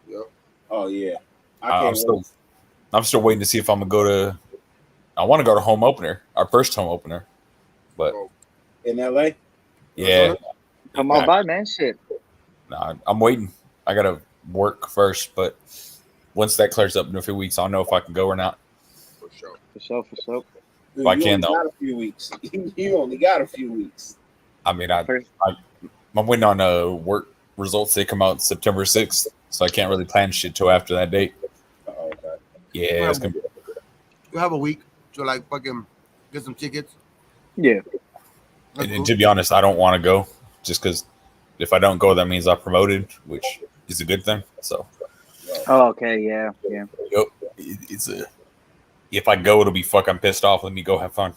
Yep. Oh yeah. I'm still waiting to see if I'm gonna go to. I want to go to home opener, our first home opener, but in LA. Yeah, Come on by, man. Shit. nah, I'm waiting. I gotta work first, but once that clears up in a few weeks, I'll know if I can go or not. For sure. For sure. If I can, only though. got a few weeks. You only got a few weeks. I mean, I'm waiting on work results. They come out September 6th, so I can't really plan shit till after that date. Oh, okay. Yeah, it's gonna be. You have a week to like fucking get some tickets. Yeah. And to be honest, I don't want to go just because if I don't go, that means I promoted, which is a good thing. So, Oh, okay. Yeah. Yeah. yep, it's a. If I go, it'll be fucking pissed off. Let me go have fun.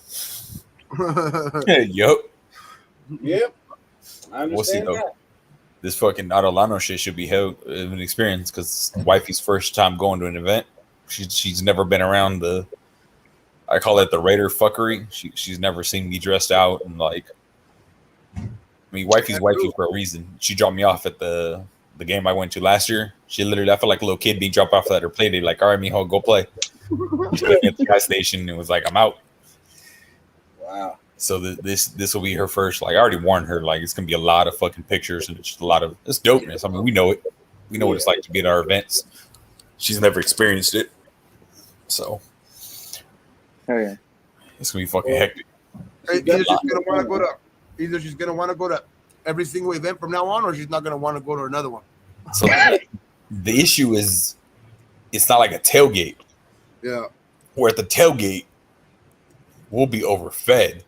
Yep. Yep. I We'll see understand though. that. This fucking Adelano shit should be hell of an experience because wifey's first time going to an event. She's never been around the. I call it the Raider fuckery. She's never seen me dressed out and like. I mean, wifey's wifey for a reason. She dropped me off at the game I went to last year. She literally, I felt like a little kid being dropped off at her play date. Like, all right, mijo, go play. She took me at the gas station and was like, I'm out. Wow. So this will be her first. Like I already warned her. Like it's gonna be a lot of fucking pictures and just a lot of it's dopeness. I mean, we know it. We know what it's like to be at our events. She's never experienced it, so Oh yeah. it's gonna be fucking hectic. Either she's gonna want to go to, either she's gonna want to go to every single event from now on, or she's not gonna want to go to another one. So the issue is, it's not like a tailgate. Yeah. Where at the tailgate, we'll be overfed.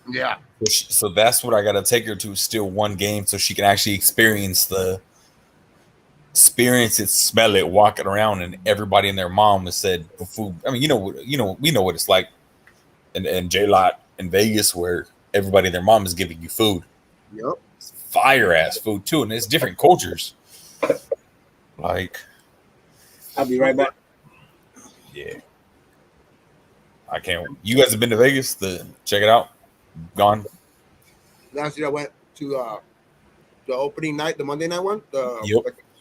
Yeah. So that's what I got to take her to, still one game, so she can actually experience it, smell it, walking around, and everybody and their mom has said food. I mean, we know what it's like, and J-Lot in Vegas, where everybody and their mom is giving you food. Yep. Fire ass food too, and it's different cultures. Like, I'll be right back. Yeah. I can't. You guys have been to Vegas to check it out? Gone? Last year I went to the opening night, the Monday night one,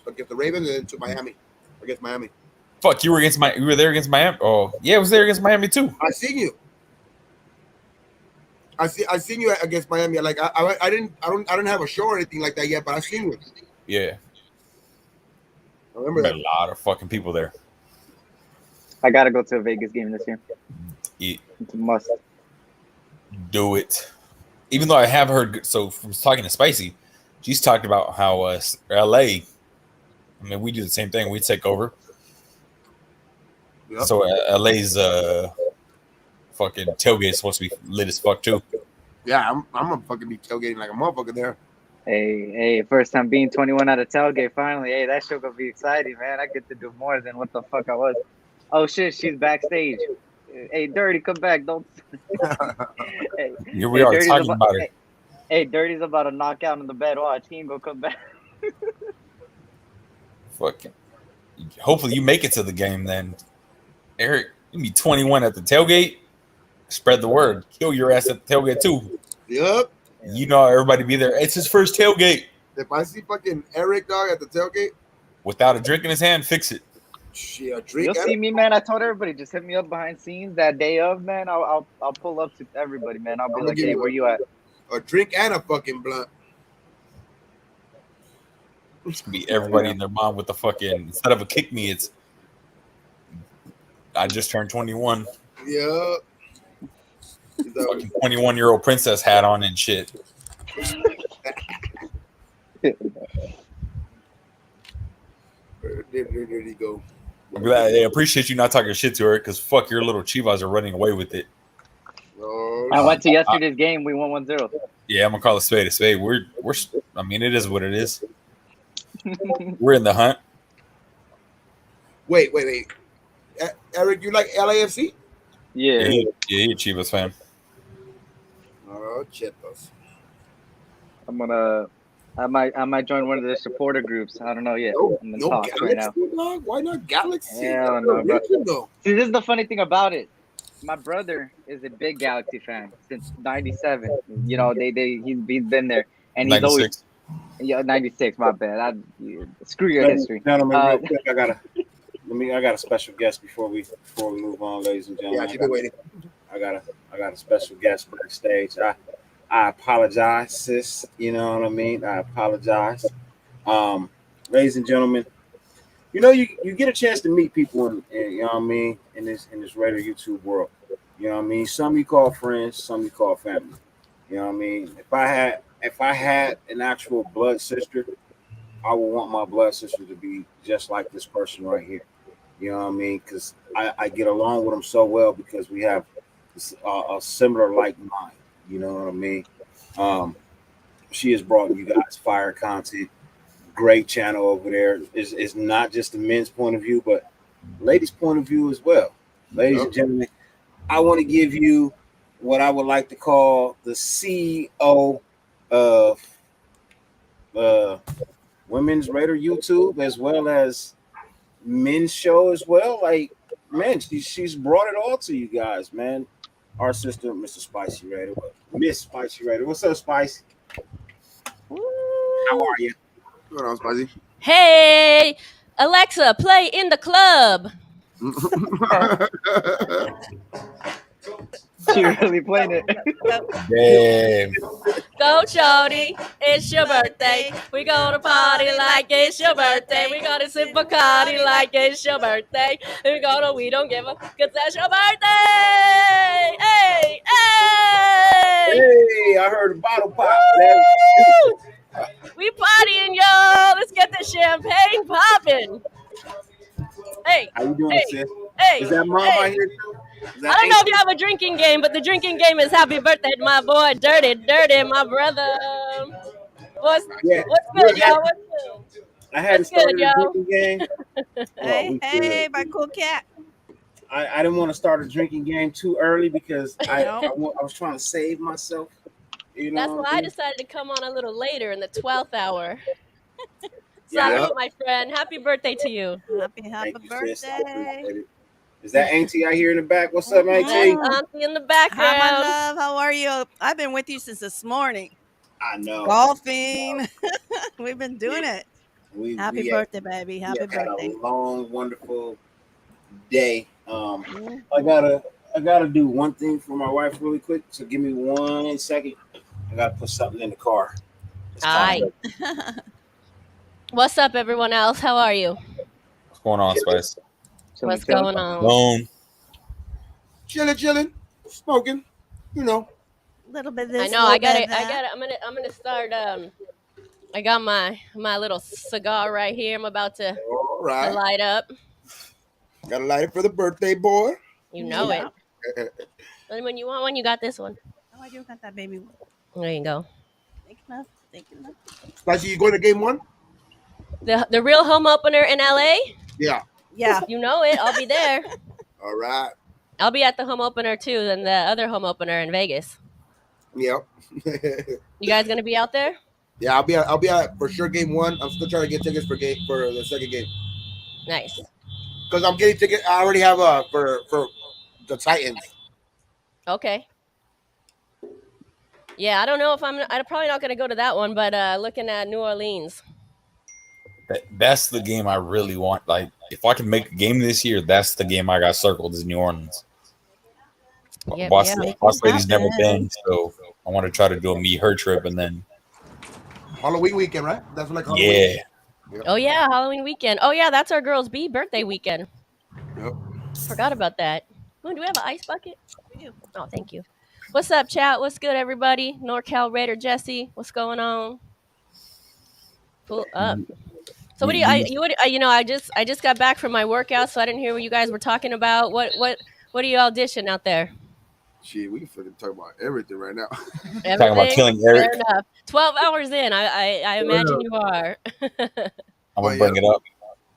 against the Ravens, and then to Miami, against Miami. Fuck, you were there against Miami? Oh, yeah, I was there against Miami too. I seen you. I seen you against Miami. Like I didn't have a show or anything like that yet, but I seen you. Yeah. I remember Met that. a lot of fucking people there. I gotta go to a Vegas game this year. It's a must. Do it. Even though I have heard, so from talking to Spicy, she's talked about how LA, I mean, we do the same thing. We take over. Yep. So LA's fucking tailgate is supposed to be lit as fuck too. Yeah, I'm gonna fucking be tailgating like a motherfucker there. Hey, first time being 21 at a tailgate finally. Hey, that shit gonna be exciting, man. I get to do more than what the fuck I was. Oh shit, she's backstage. Hey, Dirty, come back. Don't. Here we are Dirty's talking about it. Hey, Dirty's about to knock out in the bed. Watch, he ain't gonna come back. Fucking. Hopefully you make it to the game then. Eric, you be 21 at the tailgate. Spread the word. Kill your ass at the tailgate too. Yep. You know everybody be there. It's his first tailgate. If I see fucking Eric dog at the tailgate, Without a drink in his hand, fix it. shit, a drink. You'll see me, man. I told everybody, just hit me up behind scenes that day of, man. I'll pull up to everybody, man. I'll be I'ma like, give hey, you where you at? A drink and a fucking blunt. It's gonna be everybody in their mom with the fucking, instead of a kick me, it's I just turned 21. Yeah. Fucking 21-year-old princess hat on and shit. There you go. I'm glad they appreciate you not talking shit to her because fuck your little Chivas are running away with it. I went to yesterday's game. We won 1-0. Yeah, I'm gonna call a spade a spade. We're I mean, it is what it is. We're in the hunt. Wait. Eric, you like LAFC? Yeah. You're a Chivas fan. Oh, chetos. I might join one of the supporter groups. I don't know yet. I'm in No talks right now. Galaxy, dog? Why not Galaxy? Hell no, bro. No. See, this is the funny thing about it. My brother is a big Galaxy fan since '97. You know, he's been there, and he's 96. always 96. My bad. Screw your history. Gentlemen, real quick, I got a special guest before we move on, ladies and gentlemen. Yeah, keep it waiting. I got a special guest backstage. I apologize, sis. You know what I mean? I apologize. Ladies and gentlemen, you know, you get a chance to meet people in you know what I mean, in this Raider YouTube world. You know what I mean? Some you call friends, some you call family. You know what I mean? If I had an actual blood sister, I would want my blood sister to be just like this person right here. You know what I mean? Because I get along with them so well because we have a similar like mind. You know what I mean? She has brought you guys fire content. Great channel over there. It's not just the men's point of view, but ladies' point of view as well. Ladies and gentlemen, I want to give you what I would like to call the CEO of Women's Raider YouTube, as well as men's show as well. Like, man, she's brought it all to you guys, man. Our sister, Mr. Spicy Raider, Miss Spicy Raider. What's up, Spicy? How are you? What's going on, Spicy? Hey, Alexa, play In the Club. She really playing it. Damn. Go, shorty, it's your birthday. We gonna party like it's your birthday. We gonna sip Bacardi like it's your birthday. We don't give a, cause that's your birthday. Hey, hey. Hey, I heard a bottle pop. Woo! We partying, y'all. Let's get the champagne popping. Hey, how you doing, hey, sis? hey, Is that mom hey. out here too? I don't know if you have a drinking game, but the drinking game is happy birthday to my boy, Dirty, my brother. What's good, y'all? What's good? I hadn't What's good, started a y'all? drinking game. Hey, my cool cat. I didn't want to start a drinking game too early because I was trying to save myself. You know, That's what why I I mean? decided to come on a little later in the 12th hour. Yeah. Salute, my friend. Happy birthday to you. Happy Thank you, sis. I birthday. appreciate it. Is that Auntie out here in the back? What's up, Auntie? That's Auntie in the background. Hi, my love. How are you? I've been with you since this morning. I know. Golfing. We've been doing it. Happy we birthday, baby. Happy have had birthday. a long, wonderful day. I gotta do one thing for my wife really quick. So give me 1 second. I gotta put something in the car. Hi. What's up, everyone else? How are you? What's going on, Spice? What's going on? Bone. Chilling, smoking. You know. A little bit of this. I know. I got it. I'm gonna start. I got my little cigar right here. I'm about to, All right. to light up. Got to light it for the birthday boy. You know it. And when you want one, you got this one. Oh, I do got that baby. There you go. Thank you, love. Thank you, love. Spicy, you going to game one? The real home opener in LA. Yeah. Yeah. You know it. I'll be there. All right. I'll be at the home opener too, and the other home opener in Vegas. Yep. You guys gonna be out there? Yeah, I'll be at for sure game one. I'm still trying to get tickets for the second game. Nice. Because I'm getting tickets. I already have for the Titans. Okay. Yeah, I don't know if I'm probably not going to go to that one, but looking at New Orleans. That's the game I really want. Like, if I can make a game this year, that's the game I got circled is New Orleans. Yep, Boss, yeah. Boss Lady's never been, so I want to try to do a me her trip and then Halloween weekend, right? That's what like Halloween. yeah. Oh yeah, Halloween weekend. Oh yeah, that's our girl's B birthday weekend. Yep. Forgot about that. Oh, do we have an ice bucket? We do. Oh, thank you. What's up, chat? What's good, everybody? NorCal Raider Jesse, what's going on? Pull up. So what do you? I just got back from my workout, so I didn't hear what you guys were talking about. What do you audition out there? Shit, we can freaking talk about everything right now. Everything? Talking about killing Eric. Fair enough. 12 hours in, I imagine you are. I'm gonna bring it up.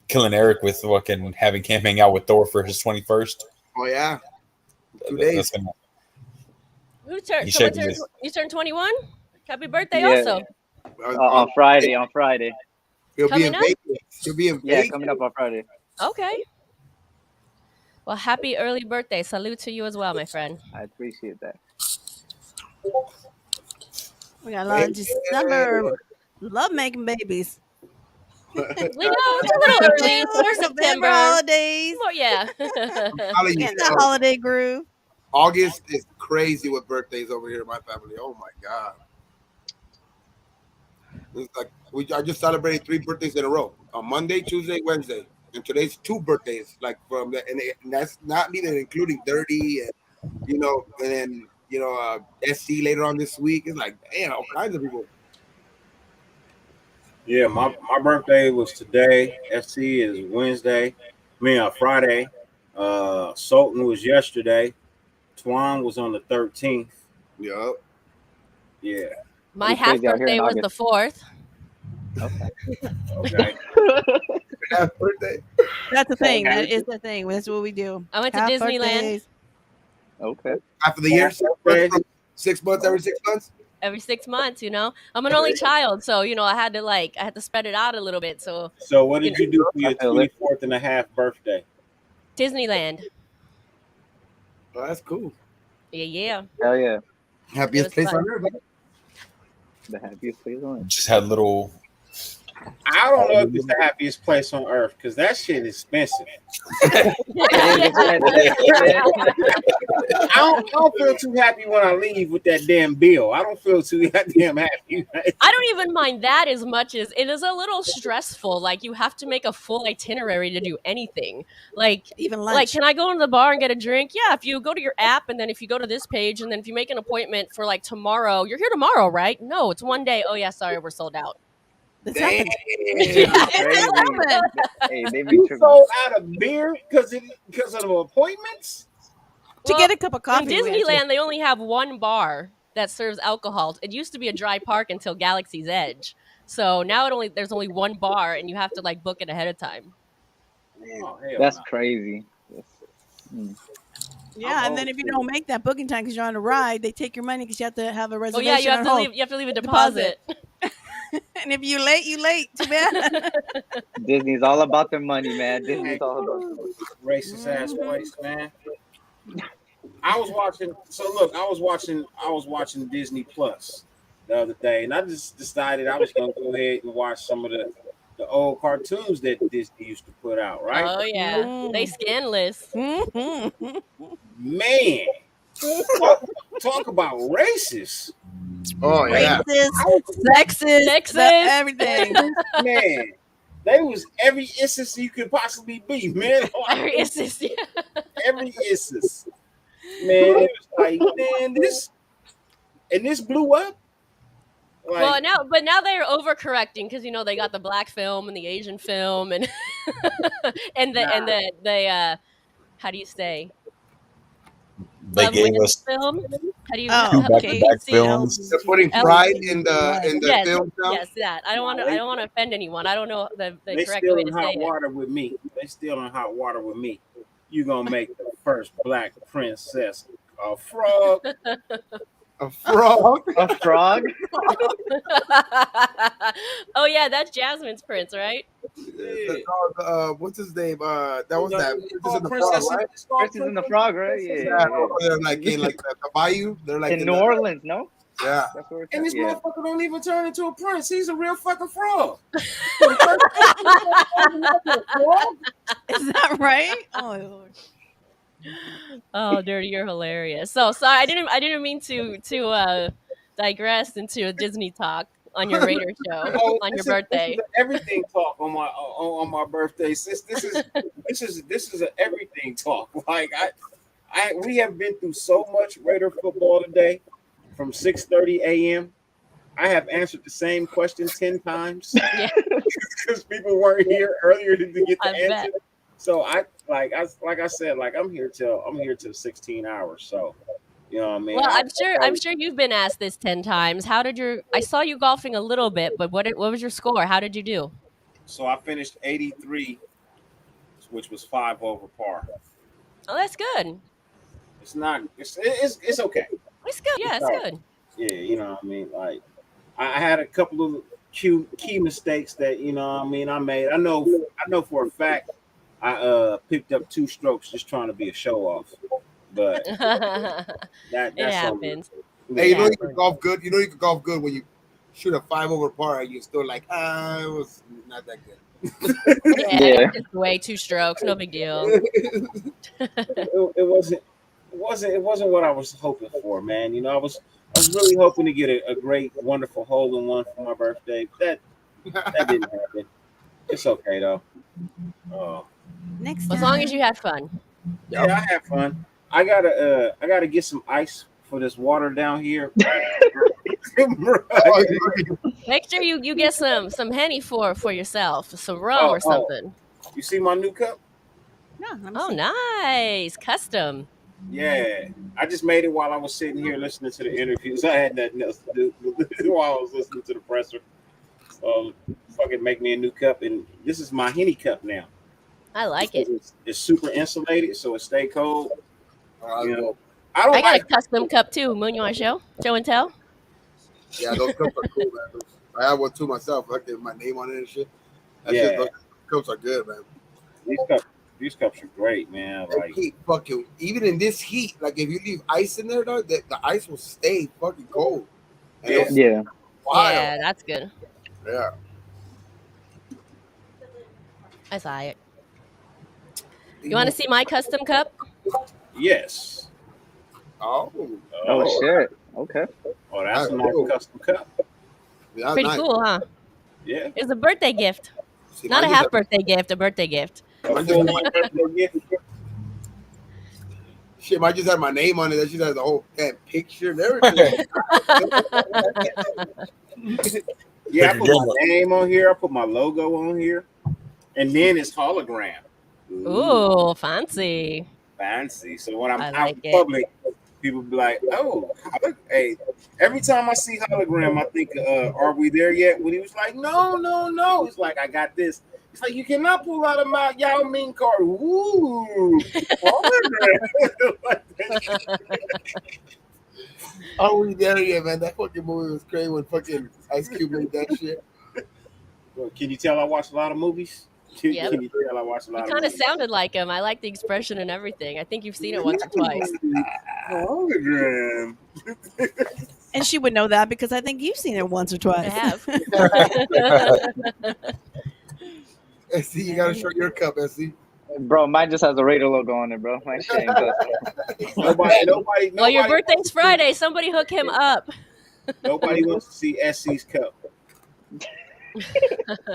Killing Eric with fucking having him hang out with Thor for his 21st. Oh yeah. 2 That's days. gonna- Who turned? He Someone shaking turned his- you turned 21? Happy birthday, Yeah. also. On Friday. He'll be Coming in up? Vegas. He'll be in Yeah, Vegas. coming up on Friday. Okay. Well, happy early birthday. Salute to you as well, my friend. I appreciate that. We got a lot of December love making babies. We know it's a little early. It's more November September. holidays. More, yeah. Telling you, Getting the holiday groove. August is crazy with birthdays over here in my family. Oh my god. It's like I just celebrated 3 birthdays in a row. On Monday, Tuesday, Wednesday. And today's 2 birthdays. Like from the, and that's not even including 30 and and then SC later on this week. It's like damn, all kinds of people. Yeah, my birthday was today. SC is Wednesday. Friday. Sultan was yesterday. Twan was on the 13th. Yep. Yeah. My It's half crazy out here in birthday was the 4th. Okay. Half birthday. That's the thing. Okay. That is the thing. That's what we do. I went to Half Disneyland. birthdays. Okay. After the year, 6 months, every 6 months. Every 6 months, I'm an only child, so I had to spread it out a little bit. So So what did you do for your I feel it. 24th and a half birthday? Disneyland. Oh, that's cool. Yeah. Hell yeah. Happiest was place fun. on earth. man. The happiest place on earth. Just had little. I don't know if it's the happiest place on earth because that shit is expensive. I don't feel too happy when I leave with that damn bill. I don't feel too goddamn happy. I don't even mind that as much as it is a little stressful. Like you have to make a full itinerary to do anything. Like Even lunch. Like, can I go into the bar and get a drink? Yeah, if you go to your app and then if you go to this page and then if you make an appointment for like tomorrow, you're here tomorrow, right? No, it's one day. Oh yeah, sorry, we're sold out. This Damn. happened. Hey, they be You tripping. sold out of beer because of the appointments? To get a cup of coffee. In we had to- Disneyland, they only have one bar that serves alcohol. It used to be a dry park until Galaxy's Edge. So now there's only one bar and you have to like book it ahead of time. Oh, hell That's no. crazy. Yeah, and then if you don't make that booking time because you're on a ride, they take your money because you have to have a Oh reservation. yeah, you have on to hold. leave. You have to leave a deposit. And if you late, you late. Too bad. Disney's all about their money, man. Disney's all about their money. Racist ass place, man. I was watching Disney Plus the other day, and I just decided I was gonna go ahead and watch some of the old cartoons that Disney used to put out, right? Oh yeah, they scanless. Man, talk about racist. Oh yeah. Racist, sexist, everything. Man, they was every instance you could possibly be, man. Every instance, yeah. Every instance. Man, it was like, man, this blew up. Like, Well, now they're overcorrecting because they got the black film and the Asian film and and the how do you say? They gave women's us film. How do you? two back-to-back films. They're putting pride in the yes, film now. yes, that. I don't want to offend anyone. I don't know the they correct still way in to say hot it. water with me. They still in hot water with me. You gonna make the first black princess a frog? A frog? A frog? Oh yeah, that's Jasmine's prince, right? What's his name? That was that. Princess Princess in the Frog, right? Princess in the Frog, right? Yeah. They're like in like the bayou. They're like In New Orleans, no? Yeah. That's what we're And this yeah. motherfucker don't even turn into a prince. He's a real fucking fraud. Is that right? Oh Lord. Oh, Dirty, you're hilarious. So sorry, I didn't mean to digress into a Disney talk on your Raider show Oh, on your this birthday. is everything talk on my birthday. Sis, this is an everything talk. Like we have been through so much Raider football today, from 6:30 a.m. I have answered the same question 10 times because people weren't here earlier to get the answer. So like I said, I'm here till 16 hours. So you know what I mean. Well, I'm sure you've been asked this 10 times. How did I saw you golfing a little bit, but what was your score? How did you do? So I finished 83, which was 5 over par. Oh, that's good. It's not. It's okay. It's good. Yeah, it's good. Yeah, you know what I mean. Like I had a couple of key mistakes that you know what I mean I made. I know for a fact I picked up 2 strokes just trying to be a show off, but that's it happens. Hey, you know you can golf good. You know you can golf good when you shoot a 5 over par and you're still like, it was not that good. Yeah. Just way 2 strokes, no big deal. It wasn't what I was hoping for, man. You know, I was really hoping to get a great, wonderful hole-in-one for my birthday. That didn't happen. It's okay though. Next time. As long as you had fun. Yeah, I had fun. I gotta get some ice for this water down here. Make sure you get some Henny for yourself, some rum or something. You see my new cup? Oh, nice. Custom. Yeah, I just made it while I was sitting here listening to the interviews. I had nothing else to do while I was listening to the presser. So fucking make me a new cup, and this is my Henny cup now. I like it. It's super insulated, so it stay cold. You know, I got a custom cup too. Moon, you want to show and tell? Yeah, those cups are cool, man. I have one too myself. I get my name on it and shit. Those cups are good, man. These cups are great, man. Like, keep fucking even in this heat. Like if you leave ice in there, though, the ice will stay fucking cold. And Yeah, that's good. Yeah. I saw it. You want to see my custom cup? yes. Oh shit. Okay. Oh, that's a nice custom cup. Yeah, Pretty cool, huh? Yeah. It's a birthday gift. Not a half birthday gift, a birthday gift. Shit, I just had my name on it. That just has the whole picture and everything. Yeah, I put my name on here. I put my logo on here, and then it's hologram. Ooh, fancy. So when I'm I out like in public, people be like, "Oh, hey!" Every time I see hologram, I think, "Are we there yet?" When he was like, "No," it's like, "I got this." It's like you cannot pull out a Yao Ming card. Ooh, Are we there yet, man? That fucking movie was crazy when fucking Ice Cube made that shit. Well, can you tell I watch a lot of movies? Can Yep. you tell I watch a lot You of kind of movies? sounded like him. I like the expression and everything. I think you've seen it once or twice. Hologram. And she would know that because I think you've seen it once or twice. I have. SC, you gotta show your cup, SC. Bro, mine just has a Raider logo on it, bro. My shit ain't custom. Nobody. Well, your birthday's Friday. Somebody hook him up. Nobody wants to see SC's cup.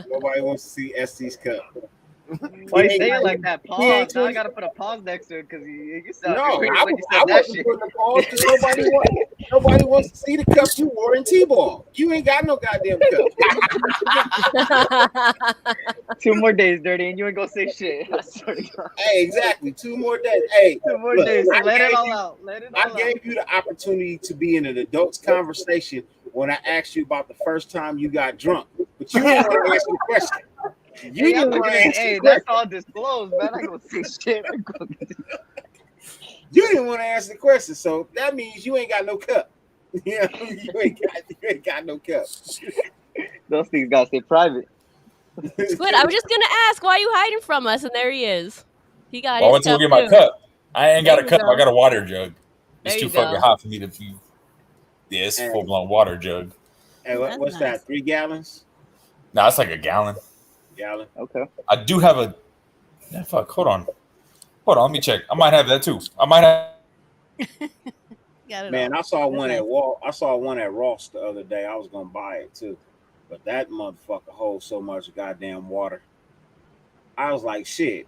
Nobody wants to see SC's cup. Why you say it like that? He Pause. ain't Now I gotta put a pause next to it because you sound No, crazy I when you said that wasn't shit. putting a pause because nobody wants to see the cup you wore in T-ball. You ain't got no goddamn cup. 2 more days, Dirty, and you ain't gonna say shit. I swear to God. Hey, exactly. 2 more days. Hey, 2 more look, days. I Let it gave all you- out. Let it all I out. gave you the opportunity to be in an adult's conversation when I asked you about the first time you got drunk, but you didn't want to answer the question. You Hey, didn't want to answer hey, the that's question. all disclosed, man. I ain't gonna say shit. You didn't want to answer the question, so that means you ain't got no cup. You ain't got no cup. Those things gotta stay private. Squid, I was just gonna ask, why are you hiding from us? And there he is. He got I his went to go cup get my too. cup. I ain't got There a you cup. go. I got a water jug. It's There too you fucking go. hot for me to be. Yeah, it's And, full blown water jug. and That's what's nice. that? 3 gallons? No, it's like a gallon. Gallon. Okay. I do have a. Yeah, fuck. Hold on. Let me check. I might have that too. I might have. Got it Man, all. I saw That's one nice. at Wal. I saw one at Ross the other day. I was gonna buy it too, but that motherfucker holds so much goddamn water. I was like, shit.